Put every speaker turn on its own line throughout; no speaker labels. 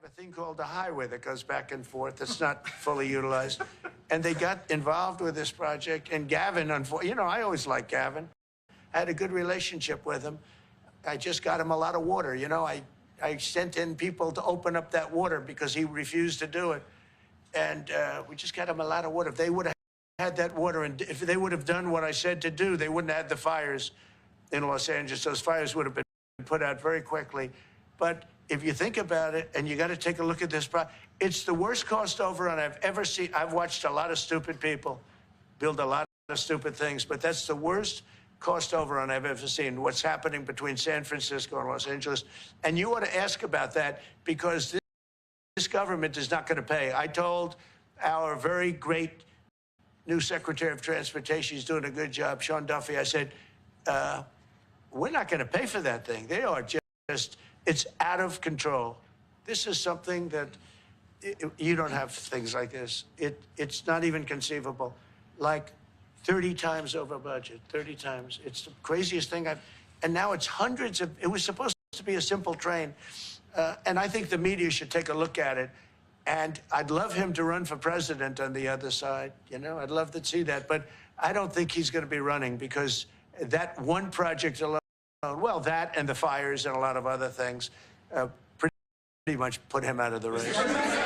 have a thing called the highway that goes back and forth. It's not fully utilized. And they got involved with this project. And Gavin, you know, I always liked Gavin. I had a good relationship with him. I just got him a lot of water. You know, I sent in people to open up that water because he refused to do it. And we just got him a lot of water. If they would have had that water, and if they would have done what I said to do, they wouldn't have had the fires in Los Angeles. Those fires would have been put out very quickly. But if you think about it, and you got to take a look at this, it's the worst cost overrun I've ever seen. I've watched a lot of stupid people build a lot of stupid things, but that's the worst cost overrun I've ever seen, what's happening between San Francisco and Los Angeles. And you ought to ask about that, because this government is not going to pay. I told our very great new Secretary of Transportation, he's doing a good job, Sean Duffy, I said, we're not going to pay for that thing. They are just, it's out of control. This is something that you don't have things like this. It's not even conceivable. Like 30 times over budget, 30 times. It's the craziest thing and now it's hundreds of, it was supposed to be a simple train. And I think the media should take a look at it. And I'd love him to run for president on the other side. You know, I'd love to see that. But I don't think he's going to be running, because that one project alone, well, that and the fires and a lot of other things, pretty much put him out of the race.
Mr. President,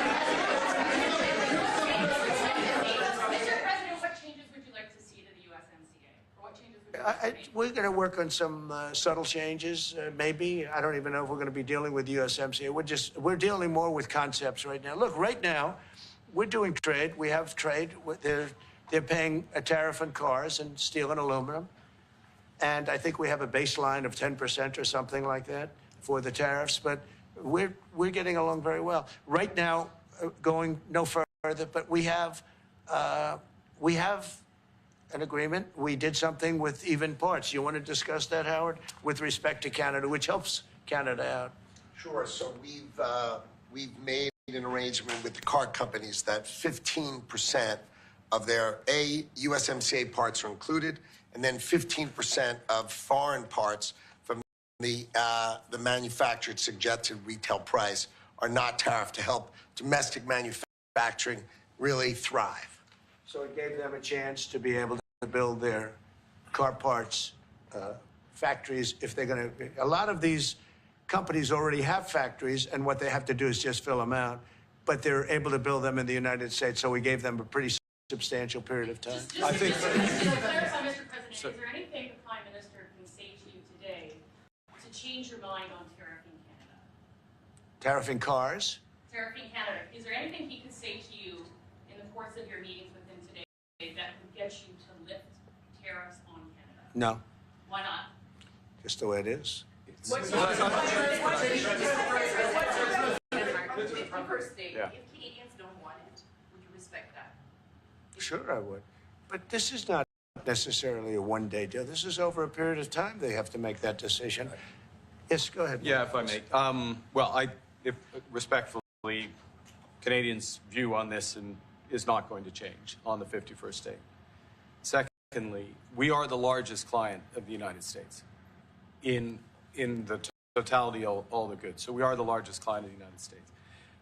what changes would you like to see to the USMCA? Or what changes would you like to see?
We're going to work on some subtle changes, maybe. I don't even know if we're going to be dealing with USMCA. We're dealing more with concepts right now. Look, right now, we're doing trade. We have trade. They're paying a tariff on cars and steel and aluminum. And I think we have a baseline of 10% or something like that for the tariffs. But we're getting along very well. Right now, going no further, but we have an agreement. We did something with even parts. You want to discuss that, Howard, with respect to Canada, which helps Canada out?
Sure. So we've made an arrangement with the car companies that 15% of their USMCA parts are included, and then 15% of foreign parts from the manufactured suggested retail price are not tariffed, to help domestic manufacturing really thrive.
So it gave them a chance to be able to build their car parts factories if they're going to. A lot of these companies already have factories, and what they have to do is just fill them out. But they're able to build them in the United States, so we gave them a pretty substantial period of time.
I think. Just to clarify, Mr. President, is there anything the Prime Minister can say to you today to change your mind on tariffing Canada?
Tariffing cars?
Tariffing Canada. Is there anything he could say to you in the course of your meetings with him today that would get you to lift tariffs on Canada?
No.
Why not?
Just the way it is.
What's your first state?
Yeah.
If Canadians don't want it, would you respect that?
Sure, I would. But this is not necessarily a one-day deal. This is over a period of time they have to make that decision. Yes, go ahead.
Yeah, if I may. Well, if respectfully, Canadians' view on this is not going to change on the 51st state. Secondly, we are the largest client of the United States in the totality of all the goods. So we are the largest client of the United States.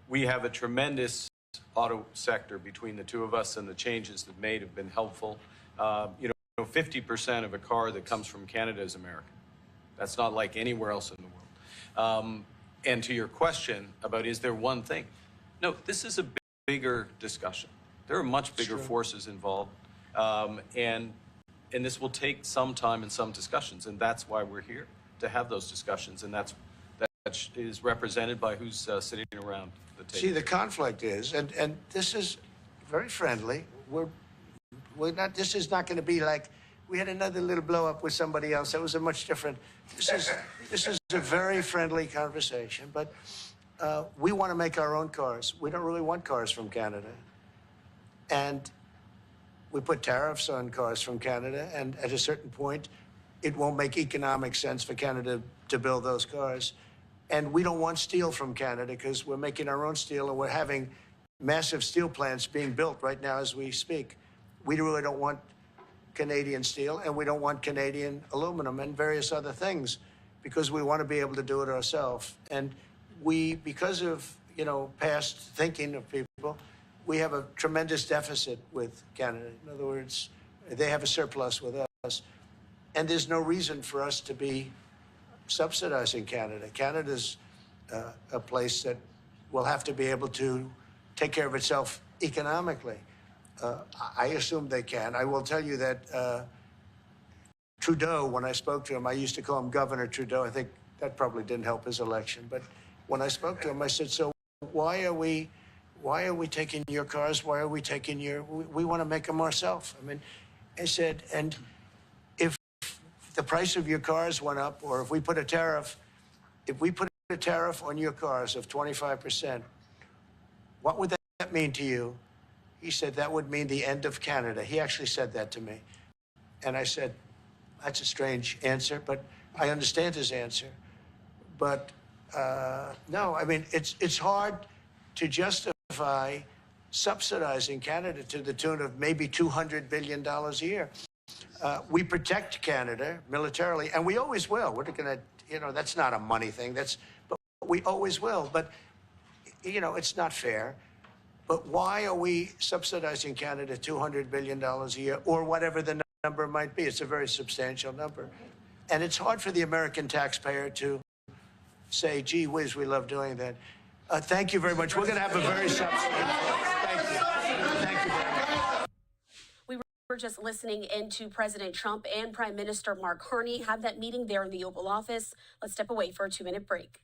We have a tremendous auto sector between the two of us, and the changes that made have been helpful. 50% of a car that comes from Canada is American. That's not like anywhere else in the world. And to your question about, is there one thing? No, this is a bigger discussion. There are much bigger forces involved. And this will take some time and some discussions, and that's why we're here, to have those discussions, and that is represented by who's sitting around the table.
See, the conflict is, and this is very friendly. We're not. This is not going to be like we had another little blow up with somebody else. That was a much different. This is a very friendly conversation. But we want to make our own cars. We don't really want cars from Canada, and we put tariffs on cars from Canada. And at a certain point, it won't make economic sense for Canada to build those cars. And we don't want steel from Canada because we're making our own steel, and we're having massive steel plants being built right now as we speak. We really don't want Canadian steel, and we don't want Canadian aluminum and various other things, because we want to be able to do it ourselves. And because of past thinking of people. We have a tremendous deficit with Canada. In other words, they have a surplus with us. And there's no reason for us to be subsidizing Canada. Canada's a place that will have to be able to take care of itself economically. I assume they can. I will tell you that Trudeau, when I spoke to him, I used to call him Governor Trudeau. I think that probably didn't help his election. But when I spoke to him, I said, so why are we taking your cars? Why are we taking we want to make them ourselves. I mean, I said, and if the price of your cars went up, or if we put a tariff on your cars of 25%, what would that mean to you? He said, that would mean the end of Canada. He actually said that to me. And I said, that's a strange answer, but I understand his answer. But no, I mean, it's hard to justify subsidizing Canada to the tune of maybe $200 billion a year. We protect Canada militarily, and we always will. We're going to, that's not a money thing. But we always will. But, it's not fair. But why are we subsidizing Canada $200 billion a year, or whatever the number might be? It's a very substantial number. And it's hard for the American taxpayer to say, gee whiz, we love doing that. Thank you very much. We're going to have a very substantial. Thank you. Thank you very much.
We were just listening into President Trump and Prime Minister Mark Carney have that meeting there in the Oval Office. Let's step away for a 2-minute break.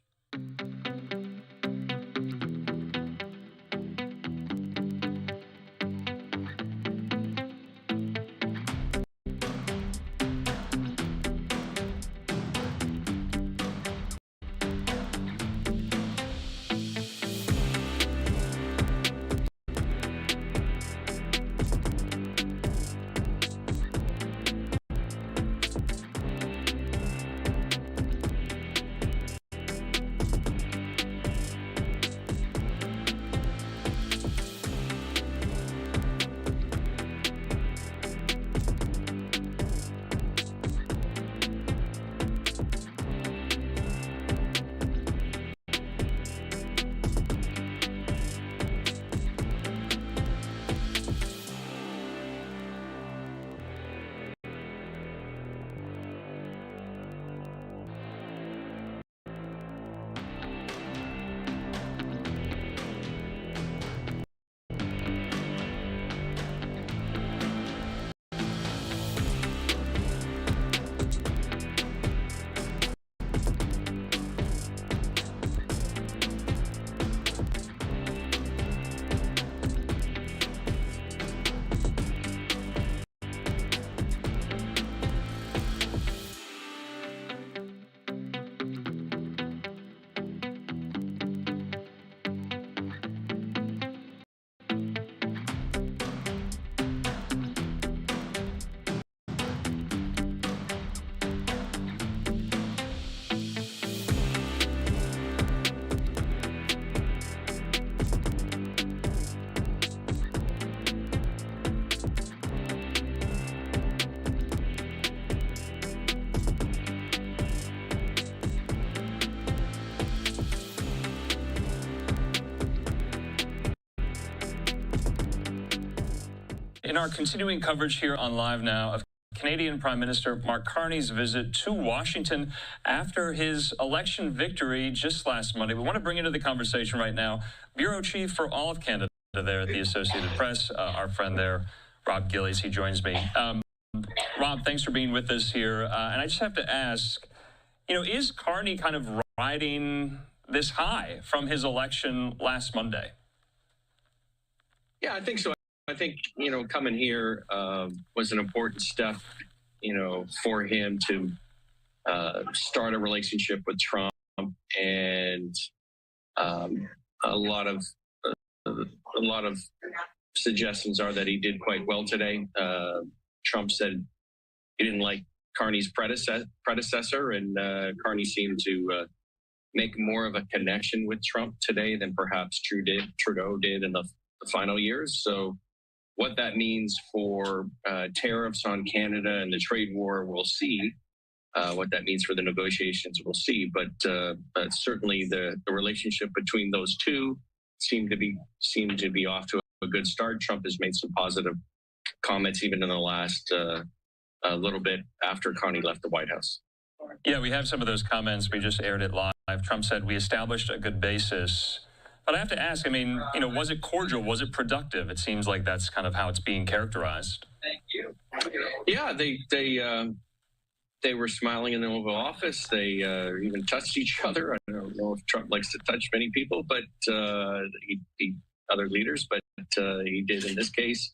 In our continuing coverage here on Live Now of Canadian Prime Minister Mark Carney's visit to Washington after his election victory just last Monday, we want to bring into the conversation right now Bureau Chief for all of Canada there at the Associated Press, our friend there, Rob Gillies. He joins me. Rob, thanks for being with us here. And I just have to ask, is Carney kind of riding this high from his election last Monday?
Yeah, I think so. I think, coming here was an important step, for him to start a relationship with Trump. And a lot of suggestions are that he did quite well today. Trump said he didn't like Carney's predecessor, and Carney seemed to make more of a connection with Trump today than perhaps Trudeau did in the final years. So what that means for tariffs on Canada and the trade war, we'll see. What that means for the negotiations, we'll see. But certainly the relationship between those two seem to be off to a good start. Trump has made some positive comments even in the last a little bit after Carney left the White House.
Yeah, we have some of those comments. We just aired it live. Trump said we established a good basis. But I have to ask, I mean, was it cordial? Was it productive? It seems like that's kind of how it's being characterized.
Thank you. Yeah, they were smiling in the Oval Office. They even touched each other. I don't know if Trump likes to touch many people, but he other leaders, but he did in this case.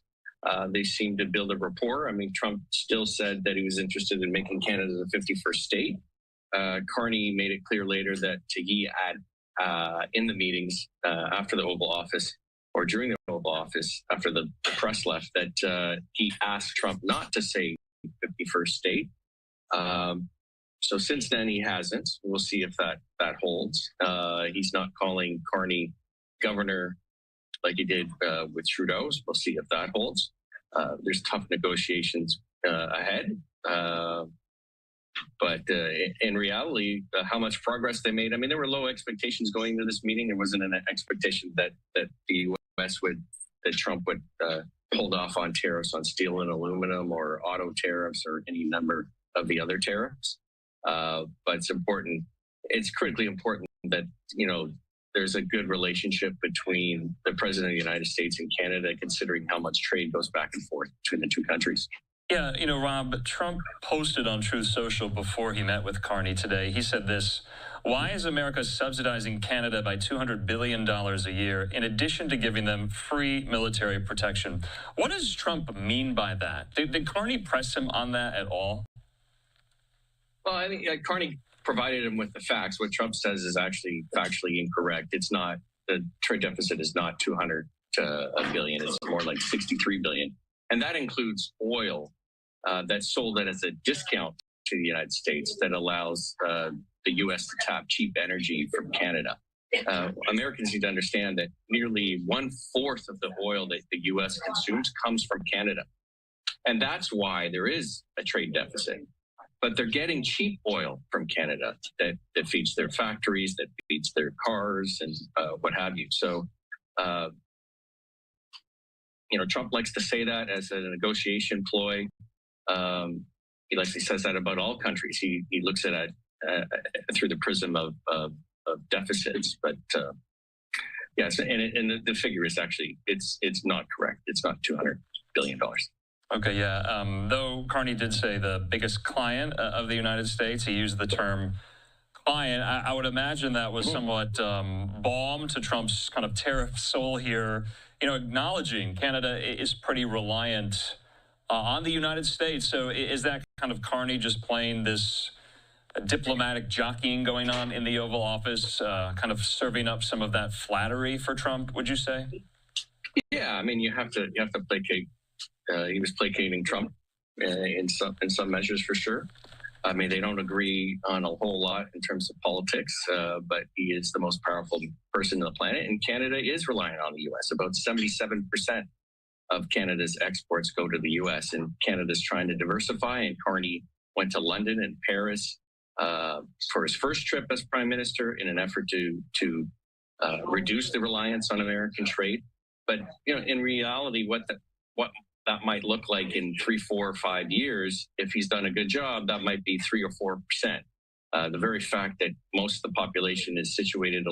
They seemed to build a rapport. I mean, Trump still said that he was interested in making Canada the 51st state. Carney made it clear later that he had in the meetings after the Oval Office or during the Oval Office after the press left that he asked Trump not to say 51st state. So since then he hasn't. We'll see if that holds. He's not calling Carney governor like he did with Trudeau. So we'll see if that holds. There's tough negotiations ahead. But in reality, how much progress they made. I mean, there were low expectations going into this meeting. There wasn't an expectation that the U.S. that Trump would hold off on tariffs on steel and aluminum or auto tariffs or any number of the other tariffs. But it's important. It's critically important that, there's a good relationship between the President of the United States and Canada, considering how much trade goes back and forth between the two countries.
Yeah, Rob, Trump posted on Truth Social before he met with Carney today. He said this: why is America subsidizing Canada by $200 billion a year in addition to giving them free military protection? What does Trump mean by that? Did Carney press him on that at all?
Well, I think Carney provided him with the facts. What Trump says is actually factually incorrect. It's not, the trade deficit is not 200 to a billion. It's more like 63 billion. And that includes oil that's sold at as a discount to the United States that allows the U.S. to tap cheap energy from Canada. Americans need to understand that nearly 1/4 of the oil that the U.S. consumes comes from Canada. And that's why there is a trade deficit. But they're getting cheap oil from Canada that feeds their factories, that feeds their cars and what have you. So, Trump likes to say that as a negotiation ploy. He says that about all countries. He looks at it through the prism of deficits. But yes, and the figure is actually it's not correct. It's not $200 billion.
Okay, yeah. Though Carney did say the biggest client of the United States, he used the term client. I would imagine that was somewhat balm to Trump's kind of tariff soul here. Acknowledging Canada is pretty reliant on the United States. So is that kind of Carney just playing this diplomatic jockeying going on in the Oval Office, kind of serving up some of that flattery for Trump, would you say?
Yeah, I mean, you have to placate. He was placating Trump in some measures for sure. I mean, they don't agree on a whole lot in terms of politics, but he is the most powerful person on the planet. And Canada is reliant on the U.S. About 77% of Canada's exports go to the U.S. and Canada's trying to diversify. And Carney went to London and Paris for his first trip as prime minister in an effort to reduce the reliance on American trade. But in reality, what that might look like in 3, 4, 5 years, if he's done a good job, that might be 3 or 4%. The very fact that most of the population is situated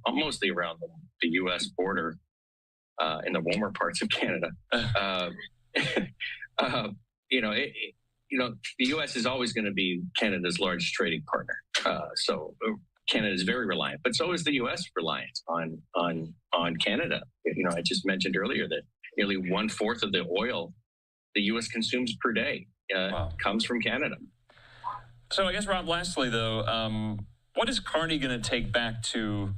mostly around the U.S. border in the warmer parts of Canada, the U.S. is always going to be Canada's largest trading partner. So Canada is very reliant, but so is the U.S. reliant on Canada. I just mentioned earlier that nearly 1/4 of the oil the U.S. consumes per day comes from Canada.
So I guess, Rob, lastly, though, what is Carney going to take back to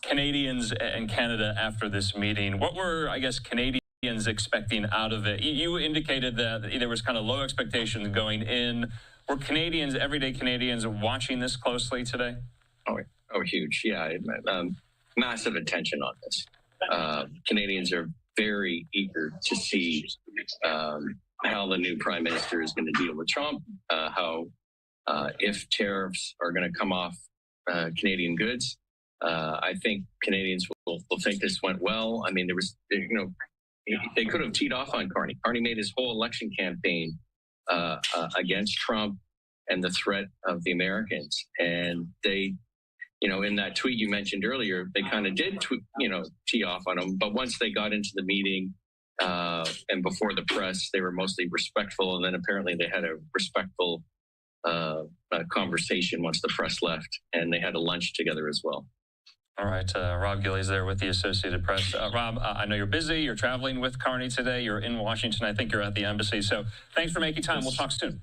Canadians and Canada after this meeting? What were, I guess, Canadians expecting out of it? You indicated that there was kind of low expectations going in. Were Canadians, everyday Canadians, watching this closely today?
Oh, huge. Yeah. Massive attention on this. Canadians are very eager to see how the new prime minister is going to deal with Trump, how if tariffs are going to come off Canadian goods. I think Canadians will people think this went well. I mean, there was, they could have teed off on Carney. Carney made his whole election campaign against Trump and the threat of the Americans. And they, in that tweet you mentioned earlier, they kind of did, tee off on him. But once they got into the meeting and before the press, they were mostly respectful. And then apparently they had a respectful conversation once the press left, and they had a lunch together as well.
All right, Rob Gilley's there with the Associated Press. Rob, I know you're busy. You're traveling with Carney today. You're in Washington. I think you're at the embassy. So thanks for making time. We'll talk soon.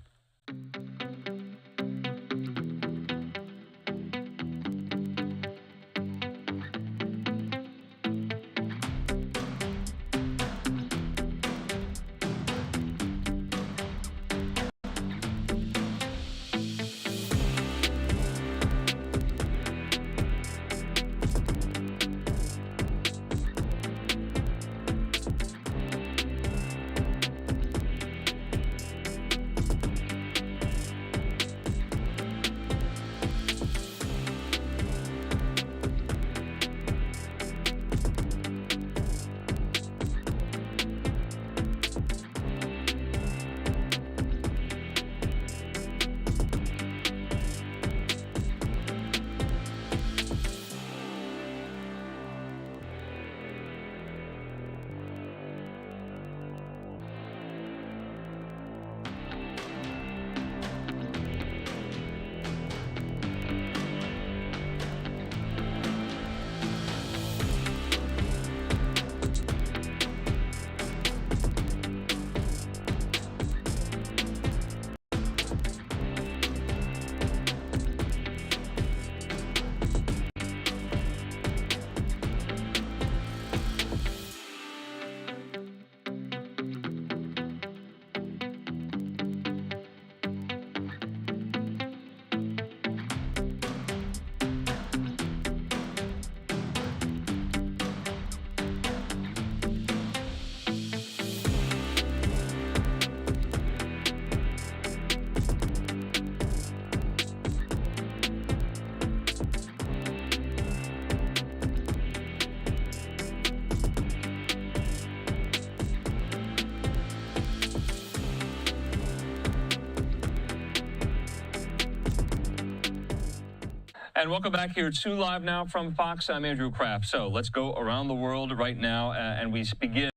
And welcome back here to Live Now from Fox. I'm Andrew Kraft. So let's go around the world right now, and we begin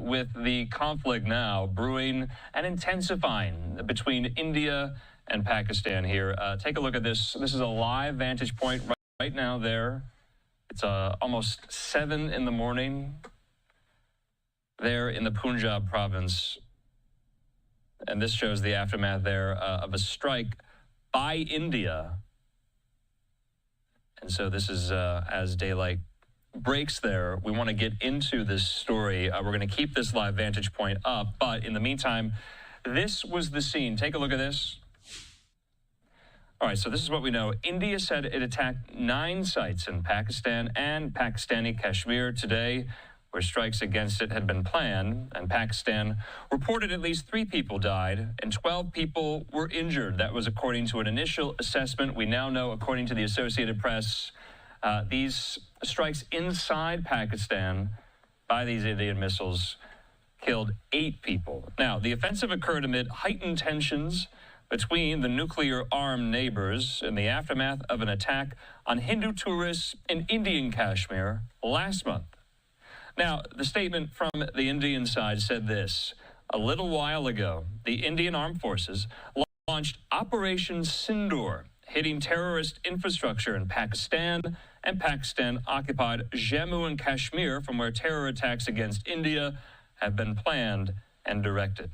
with the conflict now brewing and intensifying between India and Pakistan here. Take a look at this. This is a live vantage point right now there. It's almost 7 in the morning there in the Punjab province. And this shows the aftermath there of a strike by India. And so this is as daylight breaks there. We want to get into this story. We're going to keep this live vantage point up. But in the meantime, this was the scene. Take a look at this. All right, so this is what we know. India said it attacked 9 sites in Pakistan and Pakistani Kashmir today, where strikes against it had been planned, and Pakistan reported at least 3 people died and 12 people were injured. That was according to an initial assessment. We now know, according to the Associated Press, these strikes inside Pakistan by these Indian missiles killed 8 people. Now, the offensive occurred amid heightened tensions between the nuclear-armed neighbors in the aftermath of an attack on Hindu tourists in Indian Kashmir last month. Now, the statement from the Indian side said this: a little while ago, the Indian Armed Forces launched Operation Sindoor, hitting terrorist infrastructure in Pakistan and Pakistan-occupied Jammu and Kashmir, from where terror attacks against India have been planned and directed.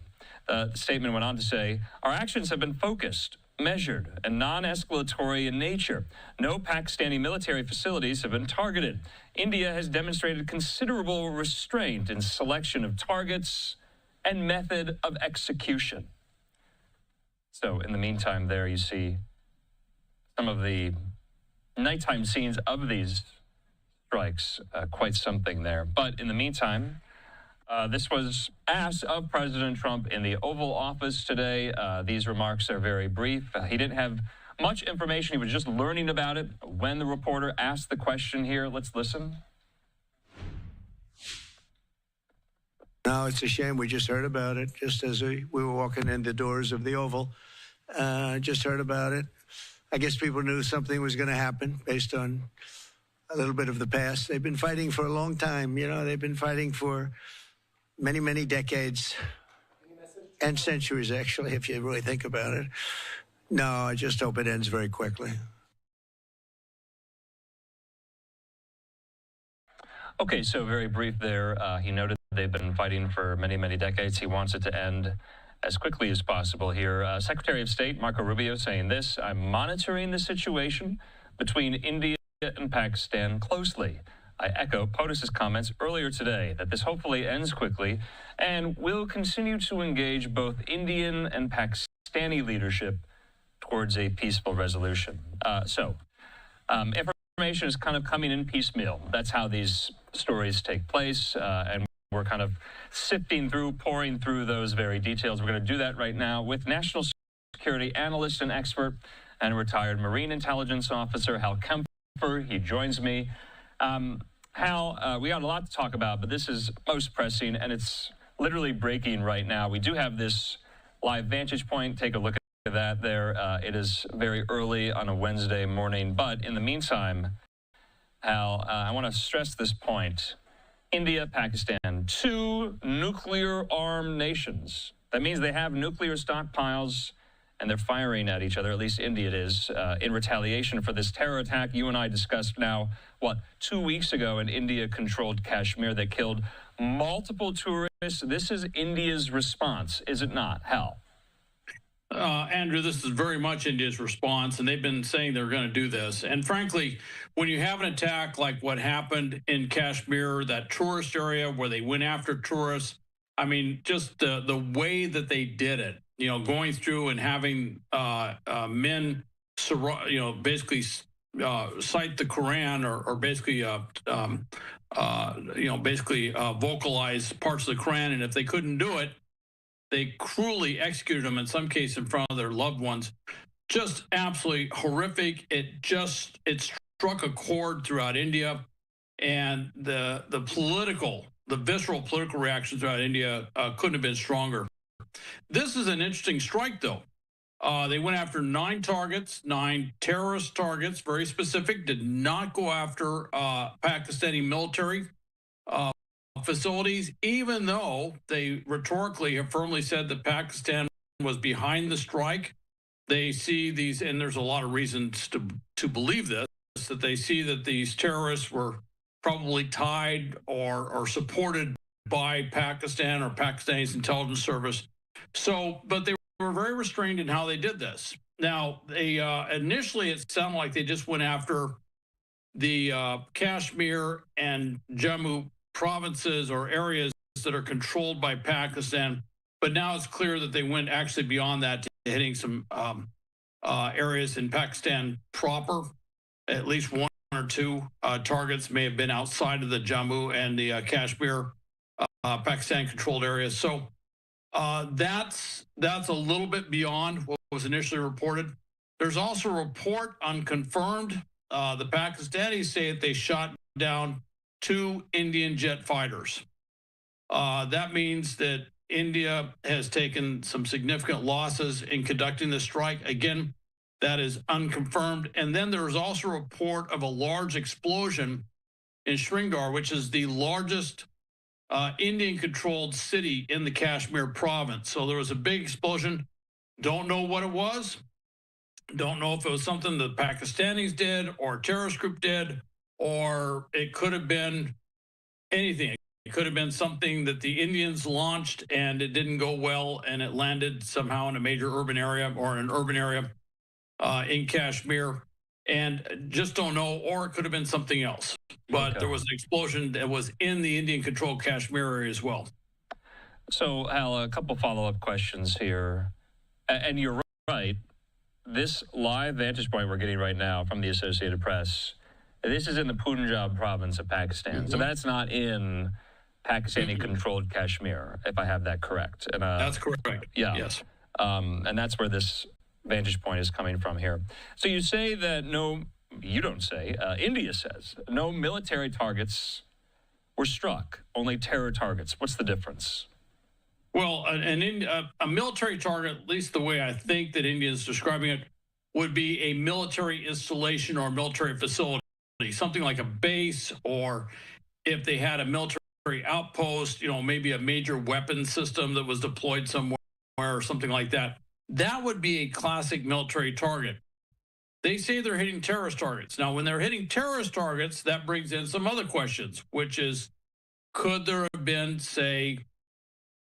The statement went on to say, our actions have been focused, measured, and non-escalatory in nature. No Pakistani military facilities have been targeted. India has demonstrated considerable restraint in selection of targets and method of execution. So in the meantime there you see some of the nighttime scenes of these strikes, quite something there. But in the meantime, this was asked of President Trump in the Oval Office today. These remarks are very brief. He didn't have much information. He was just learning about it when the reporter asked the question here. Let's listen.
No, it's a shame. We just heard about it just as we were walking in the doors of the Oval. Just heard about it. I guess people knew something was going to happen based on a little bit of the past. They've been fighting for a long time. You know, they've been fighting for many, many decades and centuries, actually, if you really think about it. No, I just hope it ends very quickly.
Okay, so very brief there. He noted they've been fighting for many, many decades. He wants it to end as quickly as possible here. Secretary of State Marco Rubio saying this: I'm monitoring the situation between India and Pakistan closely. I echo POTUS's comments earlier today that this hopefully ends quickly and will continue to engage both Indian and Pakistani leadership towards a peaceful resolution. Information is kind of coming in piecemeal. That's how these stories take place, and we're kind of sifting through, pouring through those very details. We're going to do that right now with national security analyst and expert and retired Marine intelligence officer Hal Kempfer. He joins me. Hal, we got a lot to talk about, but this is most pressing, and it's literally breaking right now. We do have this live vantage point. Take a look at that there. It is very early on a Wednesday morning, but in the meantime, Hal, I want to stress this point. India, Pakistan, two nuclear-armed nations. That means they have nuclear stockpiles, and they're firing at each other, at least India is, in retaliation for this terror attack you and I discussed now, 2 weeks ago in India-controlled Kashmir that killed multiple tourists. This is India's response, is it not? Hal?
Andrew, this is very much India's response, and they've been saying they're going to do this. And frankly, when you have an attack like what happened in Kashmir, that tourist area where they went after tourists, I mean, just the way that they did it, you know, going through and having men, you know, basically cite the Quran or basically, you know, basically vocalize parts of the Quran, and if they couldn't do it, they cruelly executed them, in some cases in front of their loved ones. Just absolutely horrific. It struck a chord throughout India, and the visceral political reaction throughout India couldn't have been stronger. This is an interesting strike, though. They went after 9 targets, 9 terrorist targets, very specific, did not go after Pakistani military facilities, even though they rhetorically have firmly said that Pakistan was behind the strike. They see these, and there's a lot of reasons to believe this, that they see that these terrorists were probably tied or supported by Pakistan or Pakistani's intelligence service. So, but they were very restrained in how they did this. Now, they initially it sounded like they just went after the Kashmir and Jammu provinces or areas that are controlled by Pakistan, but now it's clear that they went actually beyond that to hitting some areas in Pakistan proper. At least 1 or 2 targets may have been outside of the Jammu and the Kashmir Pakistan-controlled areas. So that's a little bit beyond what was initially reported. There's also a report unconfirmed. The Pakistanis say that they shot down 2 Indian jet fighters. That means that India has taken some significant losses in conducting the strike. Again, that is unconfirmed. And then there is also a report of a large explosion in Srinagar, which is the largest Indian-controlled city in the Kashmir province. So there was a big explosion. Don't know what it was. Don't know if it was something the Pakistanis did or a terrorist group did, or it could have been anything. It could have been something that the Indians launched and it didn't go well and it landed somehow in a major urban area or an urban area in Kashmir, and just don't know, or it could have been something else. But okay, there was an explosion that was in the Indian-controlled Kashmir area as well.
So, Hal, a couple follow-up questions here. And you're right. This live vantage point we're getting right now from the Associated Press, this is in the Punjab province of Pakistan. Mm-hmm. So that's not in Pakistani-controlled Kashmir, if I have that correct. And,
that's correct.
Yeah.
Yes.
And that's where this vantage point is coming from here. So you say that you don't say, India says, no military targets were struck, only terror targets. What's the difference?
Well, a military target, at least the way I think that India is describing it, would be a military installation or a military facility, something like a base, or if they had a military outpost, maybe a major weapon system that was deployed somewhere or something like that. That would be a classic military target. They say they're hitting terrorist targets. Now, when they're hitting terrorist targets, that brings in some other questions, which is, could there have been, say,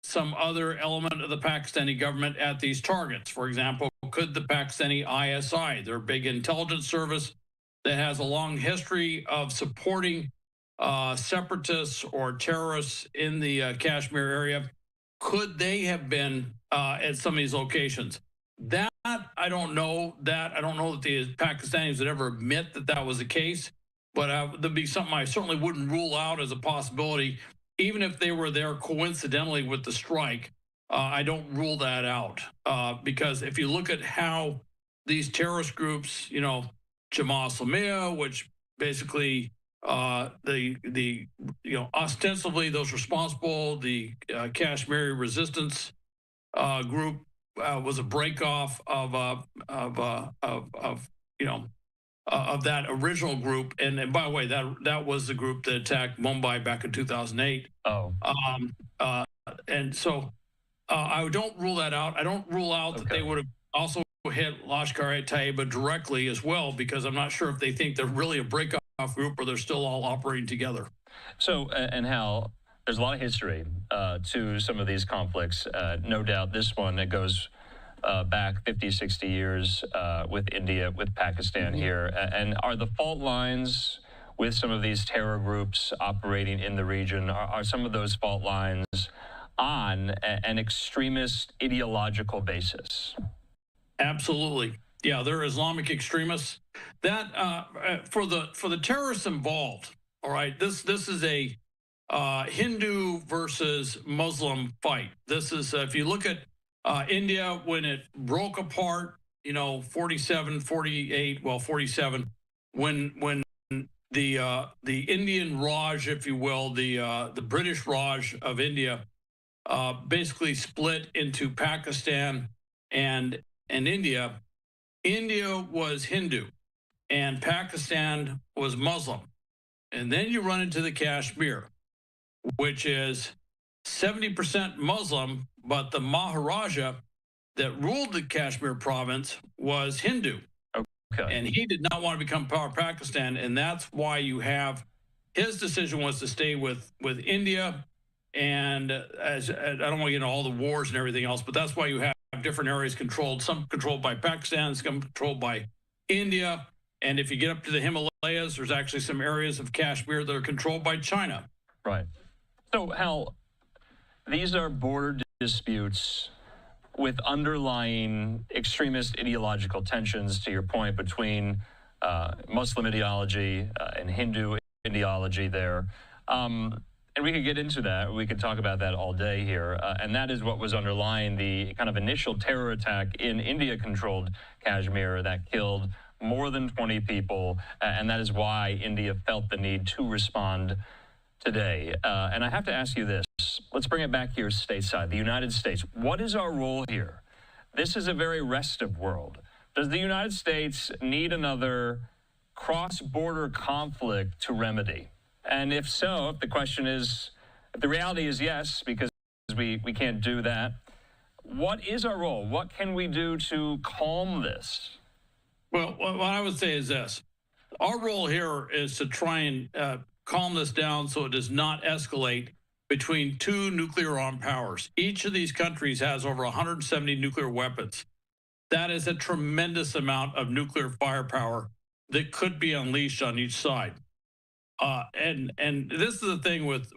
some other element of the Pakistani government at these targets? For example, could the Pakistani ISI, their big intelligence service that has a long history of supporting separatists or terrorists in the Kashmir area, could they have been at some of these locations? That I don't know. I don't know that the Pakistanis would ever admit that that was the case, but there'd be something I certainly wouldn't rule out as a possibility, even if they were there coincidentally with the strike. I don't rule that out because if you look at how these terrorist groups, Jamaat Islamiyah, which basically ostensibly those responsible, the Kashmiri resistance group was a breakoff of that original group. And by the way, that was the group that attacked Mumbai back in 2008.
Oh.
And so I don't rule that out. I don't rule out that they would have also hit Lashkar-e-Taiba directly as well, because I'm not sure if they think they're really a breakoff group or they're still all operating together.
So, and Hal, there's a lot of history to some of these conflicts. No doubt this one that goes back 50, 60 years with India, with Pakistan here. And are the fault lines with some of these terror groups operating in the region, are some of those fault lines on an extremist ideological basis?
Absolutely. Yeah, they're Islamic extremists. That for the terrorists involved, all right, this is a Hindu versus Muslim fight. This is, if you look at India, when it broke apart, 47, 48, well, 47, when the Indian Raj, if you will, the British Raj of India basically split into Pakistan and India. India was Hindu and Pakistan was Muslim. And then you run into the Kashmir, which is 70% Muslim, but the Maharaja that ruled the Kashmir province was Hindu.
Okay.
And he did not want to become part of Pakistan. And that's why you have, his decision was to stay with India. And I don't want to get into all the wars and everything else, but that's why you have different areas controlled, some controlled by Pakistan, some controlled by India. And if you get up to the Himalayas, there's actually some areas of Kashmir that are controlled by China.
Right. So, Hal, these are border disputes with underlying extremist ideological tensions, to your point, between Muslim ideology and Hindu ideology there. And we could get into that. We could talk about that all day here. And that is what was underlying the kind of initial terror attack in India-controlled Kashmir that killed more than 20 people. And that is why India felt the need to respond today. And I have to ask you this. Let's bring it back here stateside, the United States. What is our role here? This is a very restive world. Does the United States need another cross-border conflict to remedy? And if so, if the question is, if the reality is yes, because we can't do that, what is our role? What can we do to calm this?
Well, what I would say is this. Our role here is to try and calm this down so it does not escalate between two nuclear-armed powers. Each of these countries has over 170 nuclear weapons. That is a tremendous amount of nuclear firepower that could be unleashed on each side. And this is the thing with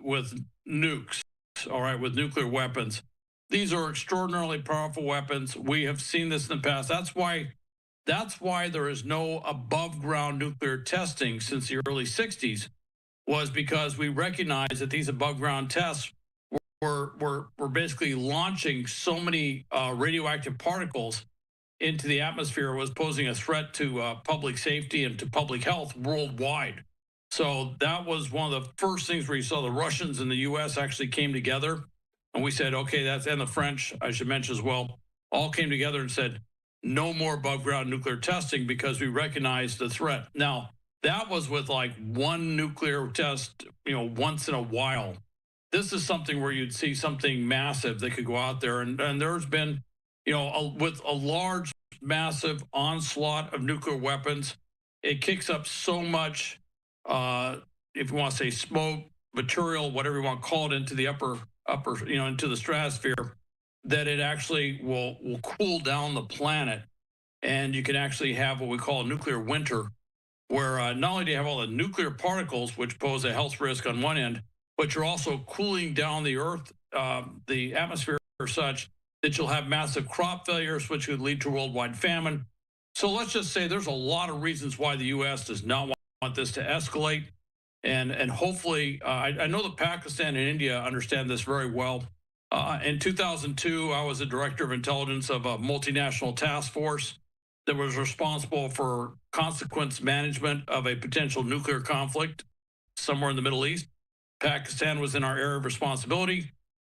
nukes, all right, with nuclear weapons. These are extraordinarily powerful weapons. We have seen this in the past. That's why there is no above-ground nuclear testing since the early 60s, was because we recognize that these above-ground tests were basically launching so many radioactive particles into the atmosphere, was posing a threat to public safety and to public health worldwide. So that was one of the first things where you saw the Russians and the U.S. actually came together. And we said, okay, and the French, I should mention as well, all came together and said, no more above ground nuclear testing because we recognize the threat. Now, that was with like one nuclear test, once in a while. This is something where you'd see something massive that could go out there. And there's been, with a large, massive onslaught of nuclear weapons, it kicks up so much, if you want to say smoke, material, whatever you want to call it, into the upper, into the stratosphere, that it actually will cool down the planet. And you can actually have what we call a nuclear winter, where not only do you have all the nuclear particles, which pose a health risk on one end, but you're also cooling down the Earth, the atmosphere such that you'll have massive crop failures, which could lead to worldwide famine. So let's just say there's a lot of reasons why the U.S. does not want this to escalate. And hopefully, I know that Pakistan and India understand this very well. In 2002, I was the director of intelligence of a multinational task force that was responsible for consequence management of a potential nuclear conflict somewhere in the Middle East. Pakistan was in our area of responsibility.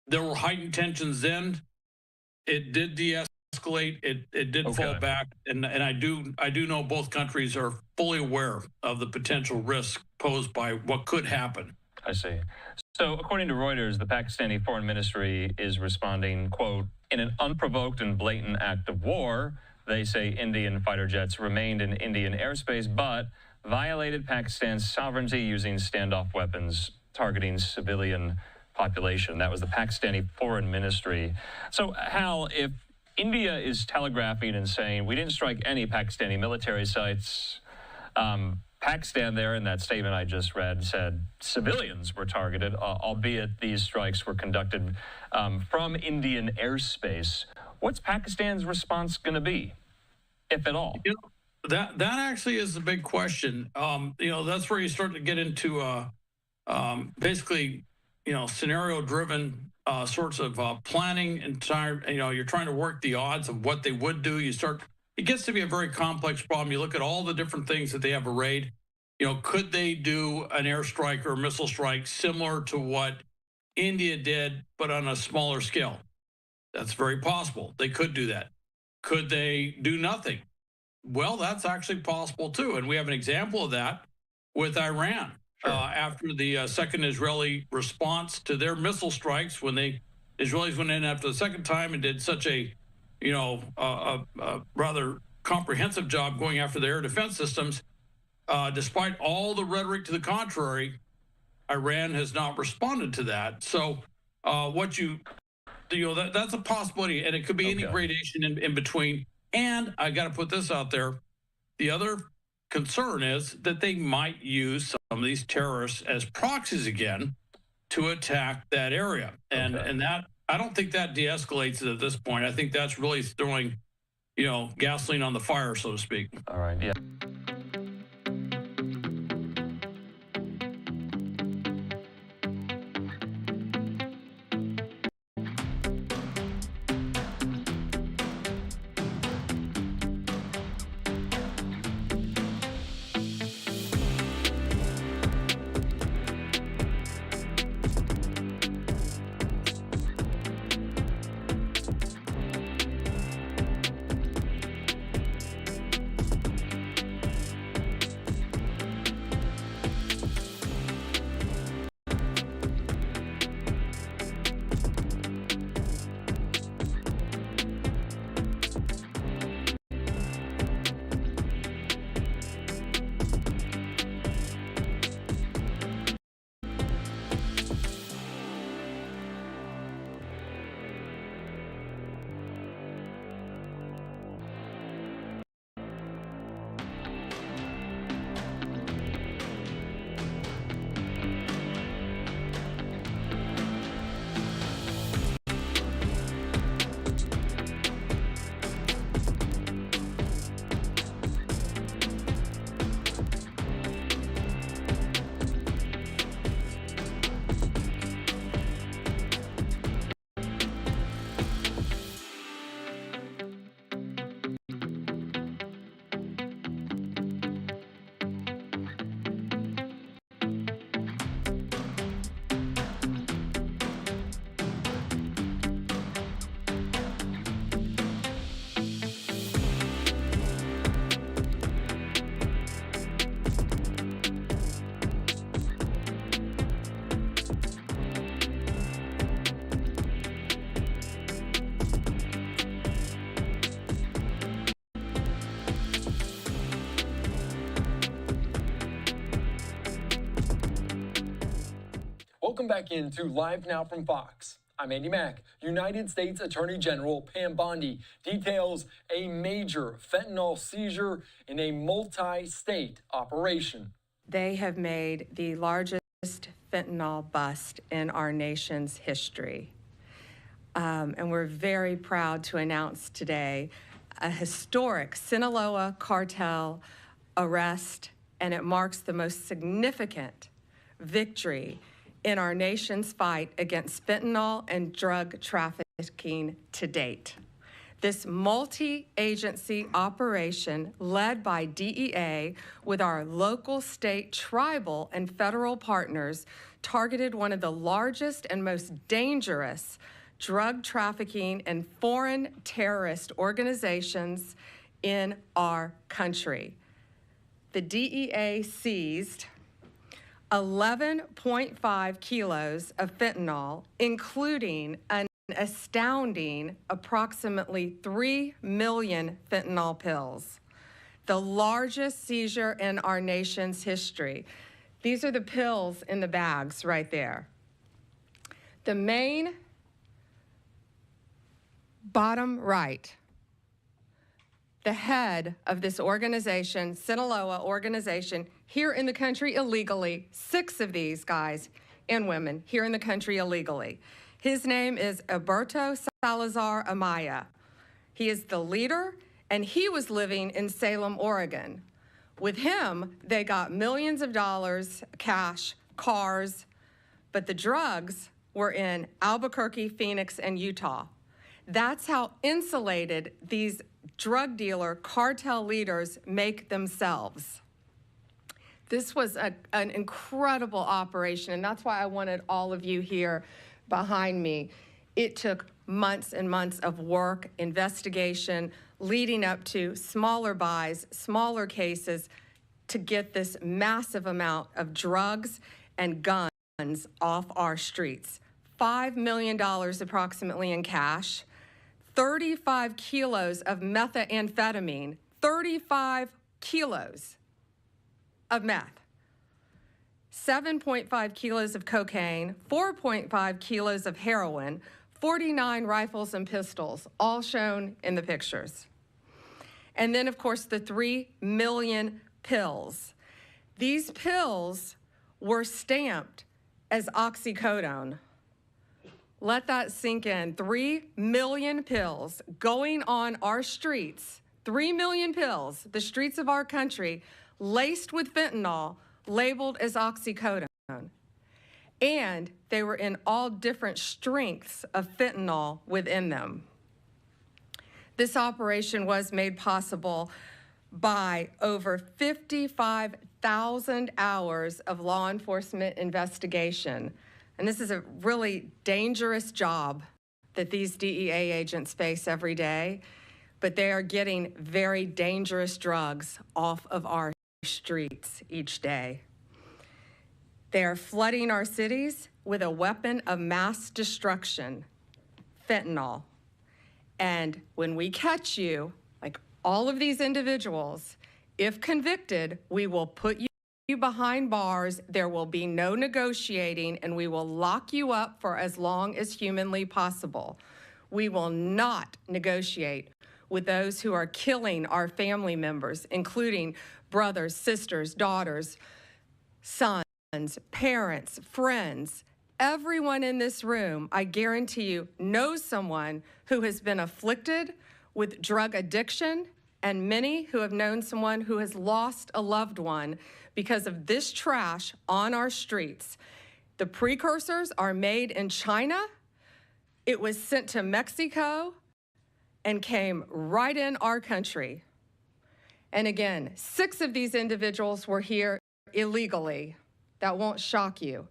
There were heightened tensions then. It did de-escalate. It did fall back, and I do know both countries are fully aware of the potential risk posed by what could happen.
I see. So according to Reuters, the Pakistani foreign ministry is responding, quote, in an unprovoked and blatant act of war. They say Indian fighter jets remained in Indian airspace, but violated Pakistan's sovereignty using standoff weapons targeting civilian population. That was the Pakistani foreign ministry. So, Hal, if India is telegraphing and saying we didn't strike any Pakistani military sites, Pakistan there in that statement I just read said civilians were targeted, albeit these strikes were conducted from Indian airspace. What's Pakistan's response going to be, if at all?
That actually is the big question. That's where you start to get into basically, scenario-driven sorts of planning and time. You're trying to work the odds of what they would do. It gets to be a very complex problem. You look at all the different things that they have arrayed. Could they do an airstrike or a missile strike similar to what India did, but on a smaller scale? That's very possible. They could do that. Could they do nothing? Well, that's actually possible too. And we have an example of that with Iran. Sure. After the second Israeli response to their missile strikes, when the Israelis went in after the second time and did such a rather comprehensive job going after their air defense systems, despite all the rhetoric to the contrary, Iran has not responded to that. So that's a possibility, and it could be any gradation in between. And I got to put this out there. The other concern is that they might use some of these terrorists as proxies again to attack that area. And that, I don't think that de-escalates it at this point. I think that's really throwing, gasoline on the fire, so to speak.
All right, yeah.
Welcome back into Live Now from Fox. I'm Andy Mack. United States Attorney General Pam Bondi details a major fentanyl seizure in a multi-state operation.
They have made the largest fentanyl bust in our nation's history. And we're very proud to announce today a historic Sinaloa cartel arrest, and it marks the most significant victory in our nation's fight against fentanyl and drug trafficking to date. This multi-agency operation led by DEA with our local, state, tribal, and federal partners targeted one of the largest and most dangerous drug trafficking and foreign terrorist organizations in our country. The DEA seized 11.5 kilos of fentanyl, including an astounding approximately 3 million fentanyl pills, the largest seizure in our nation's history. These are the pills in the bags right there. The main bottom right, the head of this organization, Sinaloa organization, here in the country illegally, 6 of these guys and women here in the country illegally. His name is Alberto Salazar Amaya. He is the leader, and he was living in Salem, Oregon. With him, they got millions of dollars, cash, cars, but the drugs were in Albuquerque, Phoenix, and Utah. That's how insulated these drug dealer cartel leaders make themselves. This was an incredible operation, and that's why I wanted all of you here behind me. It took months and months of work, investigation, leading up to smaller buys, smaller cases, to get this massive amount of drugs and guns off our streets. $5 million approximately in cash, 35 kilos of methamphetamine, 35 kilos of meth, 7.5 kilos of cocaine, 4.5 kilos of heroin, 49 rifles and pistols, all shown in the pictures. And then, of course, the 3 million pills. These pills were stamped as oxycodone. Let that sink in. 3 million pills going on our streets, 3 million pills, the streets of our country, laced with fentanyl, labeled as oxycodone. And they were in all different strengths of fentanyl within them. This operation was made possible by over 55,000 hours of law enforcement investigation. And this is a really dangerous job that these DEA agents face every day, but they are getting very dangerous drugs off of our streets each day. They are flooding our cities with a weapon of mass destruction, fentanyl. And when we catch you, like all of these individuals, if convicted, we will put you behind bars, there will be no negotiating, and we will lock you up for as long as humanly possible. We will not negotiate with those who are killing our family members, including brothers, sisters, daughters, sons, parents, friends. Everyone in this room, I guarantee you, knows someone who has been afflicted with drug addiction, and many who have known someone who has lost a loved one because of this trash on our streets. The precursors are made in China. It was sent to Mexico and came right in our country. And again, 6 of these individuals were here illegally. That won't shock you.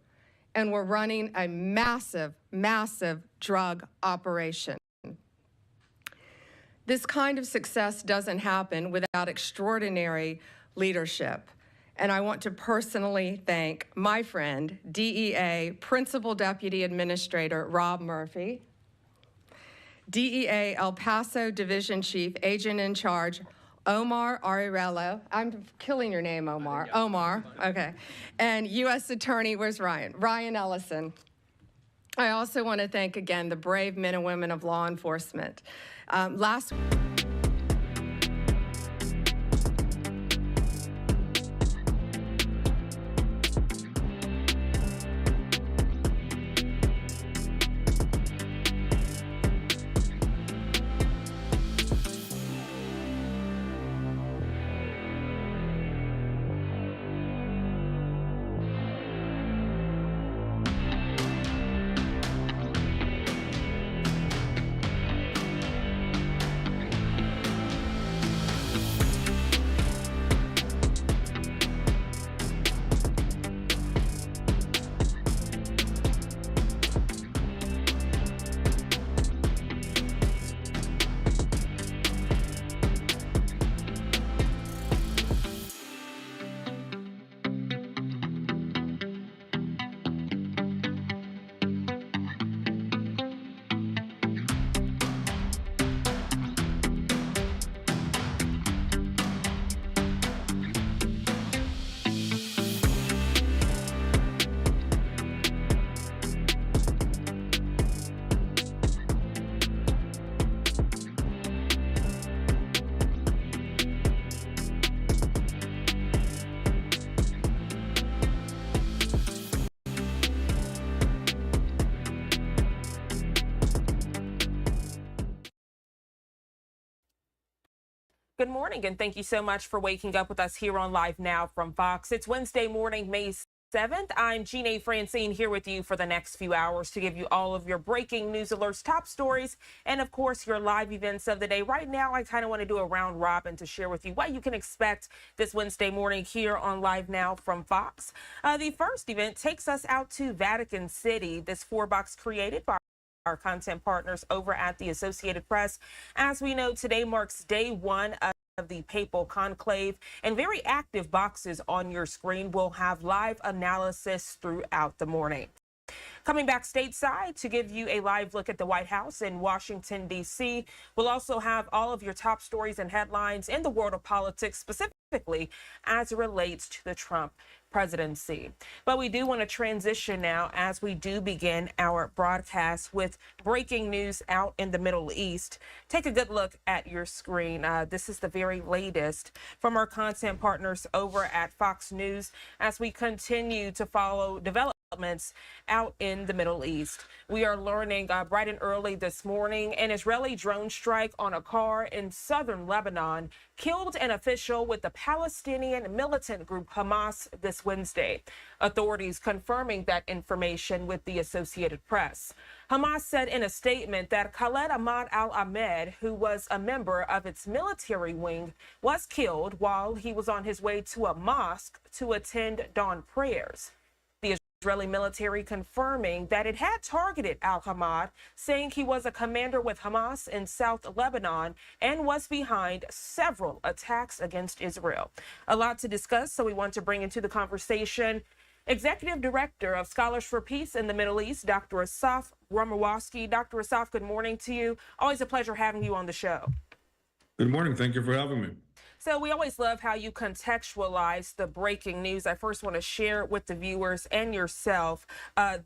And we're running a massive, massive drug operation. This kind of success doesn't happen without extraordinary leadership. And I want to personally thank my friend, DEA Principal Deputy Administrator Rob Murphy, DEA El Paso Division Chief, Agent in Charge Omar Ariello. I'm killing your name, Omar. Omar, okay. And U.S. Attorney, where's Ryan? Ryan Ellison. I also want to thank again the brave men and women of law enforcement. Last
Good morning, and thank you so much for waking up with us here on Live Now from Fox. It's Wednesday morning, May 7th. I'm Jeanne Francine here with you for the next few hours to give you all of your breaking news alerts, top stories, and of course, your live events of the day. Right now, I kind of want to do a round robin to share with you what you can expect this Wednesday morning here on Live Now from Fox. The first event takes us out to Vatican City. This 4-box created by our content partners over at the Associated Press. As we know, today marks day one of the papal conclave, and very active boxes on your screen will have live analysis throughout the morning. Coming back stateside to give you a live look at the White House in Washington, D.C. We'll also have all of your top stories and headlines in the world of politics, specifically as it relates to the Trump presidency. But we do want to transition now as we do begin our broadcast with breaking news out in the Middle East. Take a good look at your screen. This is the very latest from our content partners over at Fox News as we continue to follow developments out in the Middle East. We are learning bright and early this morning an Israeli drone strike on a car in southern Lebanon killed an official with the Palestinian militant group Hamas this Wednesday. Authorities confirming that information with the Associated Press. Hamas said in a statement that Khaled Ahmad al-Ahmed, who was a member of its military wing, was killed while he was on his way to a mosque to attend dawn prayers. Israeli military confirming that it had targeted al-Ahmad, saying he was a commander with Hamas in South Lebanon and was behind several attacks against Israel. A lot to discuss, so we want to bring into the conversation Executive Director of Scholars for Peace in the Middle East, Dr. Asaf Romarowski. Dr. Asaf, good morning to you. Always a pleasure having you on the show.
Good morning. Thank you for having me.
So we always love how you contextualize the breaking news. I first want to share with the viewers and yourself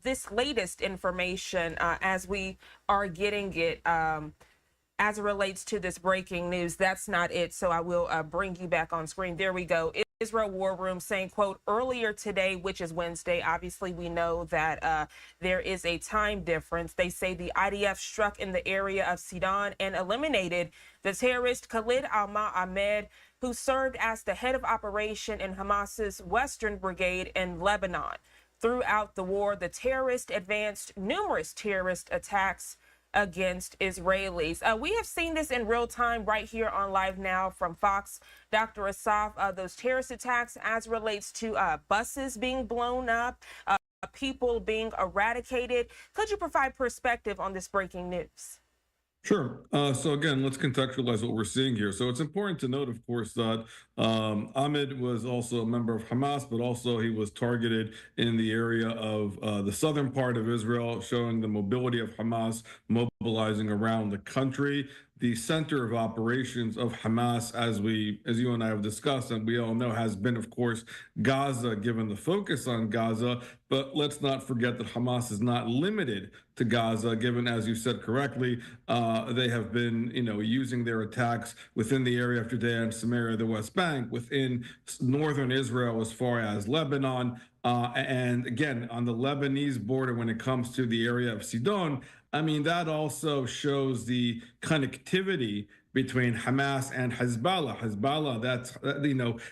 this latest information as we are getting it as it relates to this breaking news. That's not it. So I will bring you back on screen. There we go. Israel War Room saying, quote, earlier today, which is Wednesday, obviously we know that there is a time difference. They say the IDF struck in the area of Sidon and eliminated the terrorist Khalid al-Ahmed, who served as the head of operation in Hamas's Western Brigade in Lebanon. Throughout the war, the terrorists advanced numerous terrorist attacks against Israelis. We have seen this in real time right here on Live Now from Fox. Dr. Asaf, those terrorist attacks as relates to buses being blown up, people being eradicated. Could you provide perspective on this breaking news?
Sure. So again, let's contextualize what we're seeing here. So it's important to note, of course, that Ahmed was also a member of Hamas, but also he was targeted in the area of the southern part of Israel, showing the mobility of Hamas mobilizing around the country. the center of operations of Hamas, as you and I have discussed, and we all know, has been, of course, Gaza, given the focus on Gaza. But let's not forget that Hamas is not limited to Gaza, given, as you said correctly, they have been, using their attacks within the area of Judea and Samaria, the West Bank, within northern Israel, as far as Lebanon, and again, on the Lebanese border, when it comes to the area of Sidon. I mean, that also shows the connectivity between Hamas and Hezbollah. Hezbollah, that's,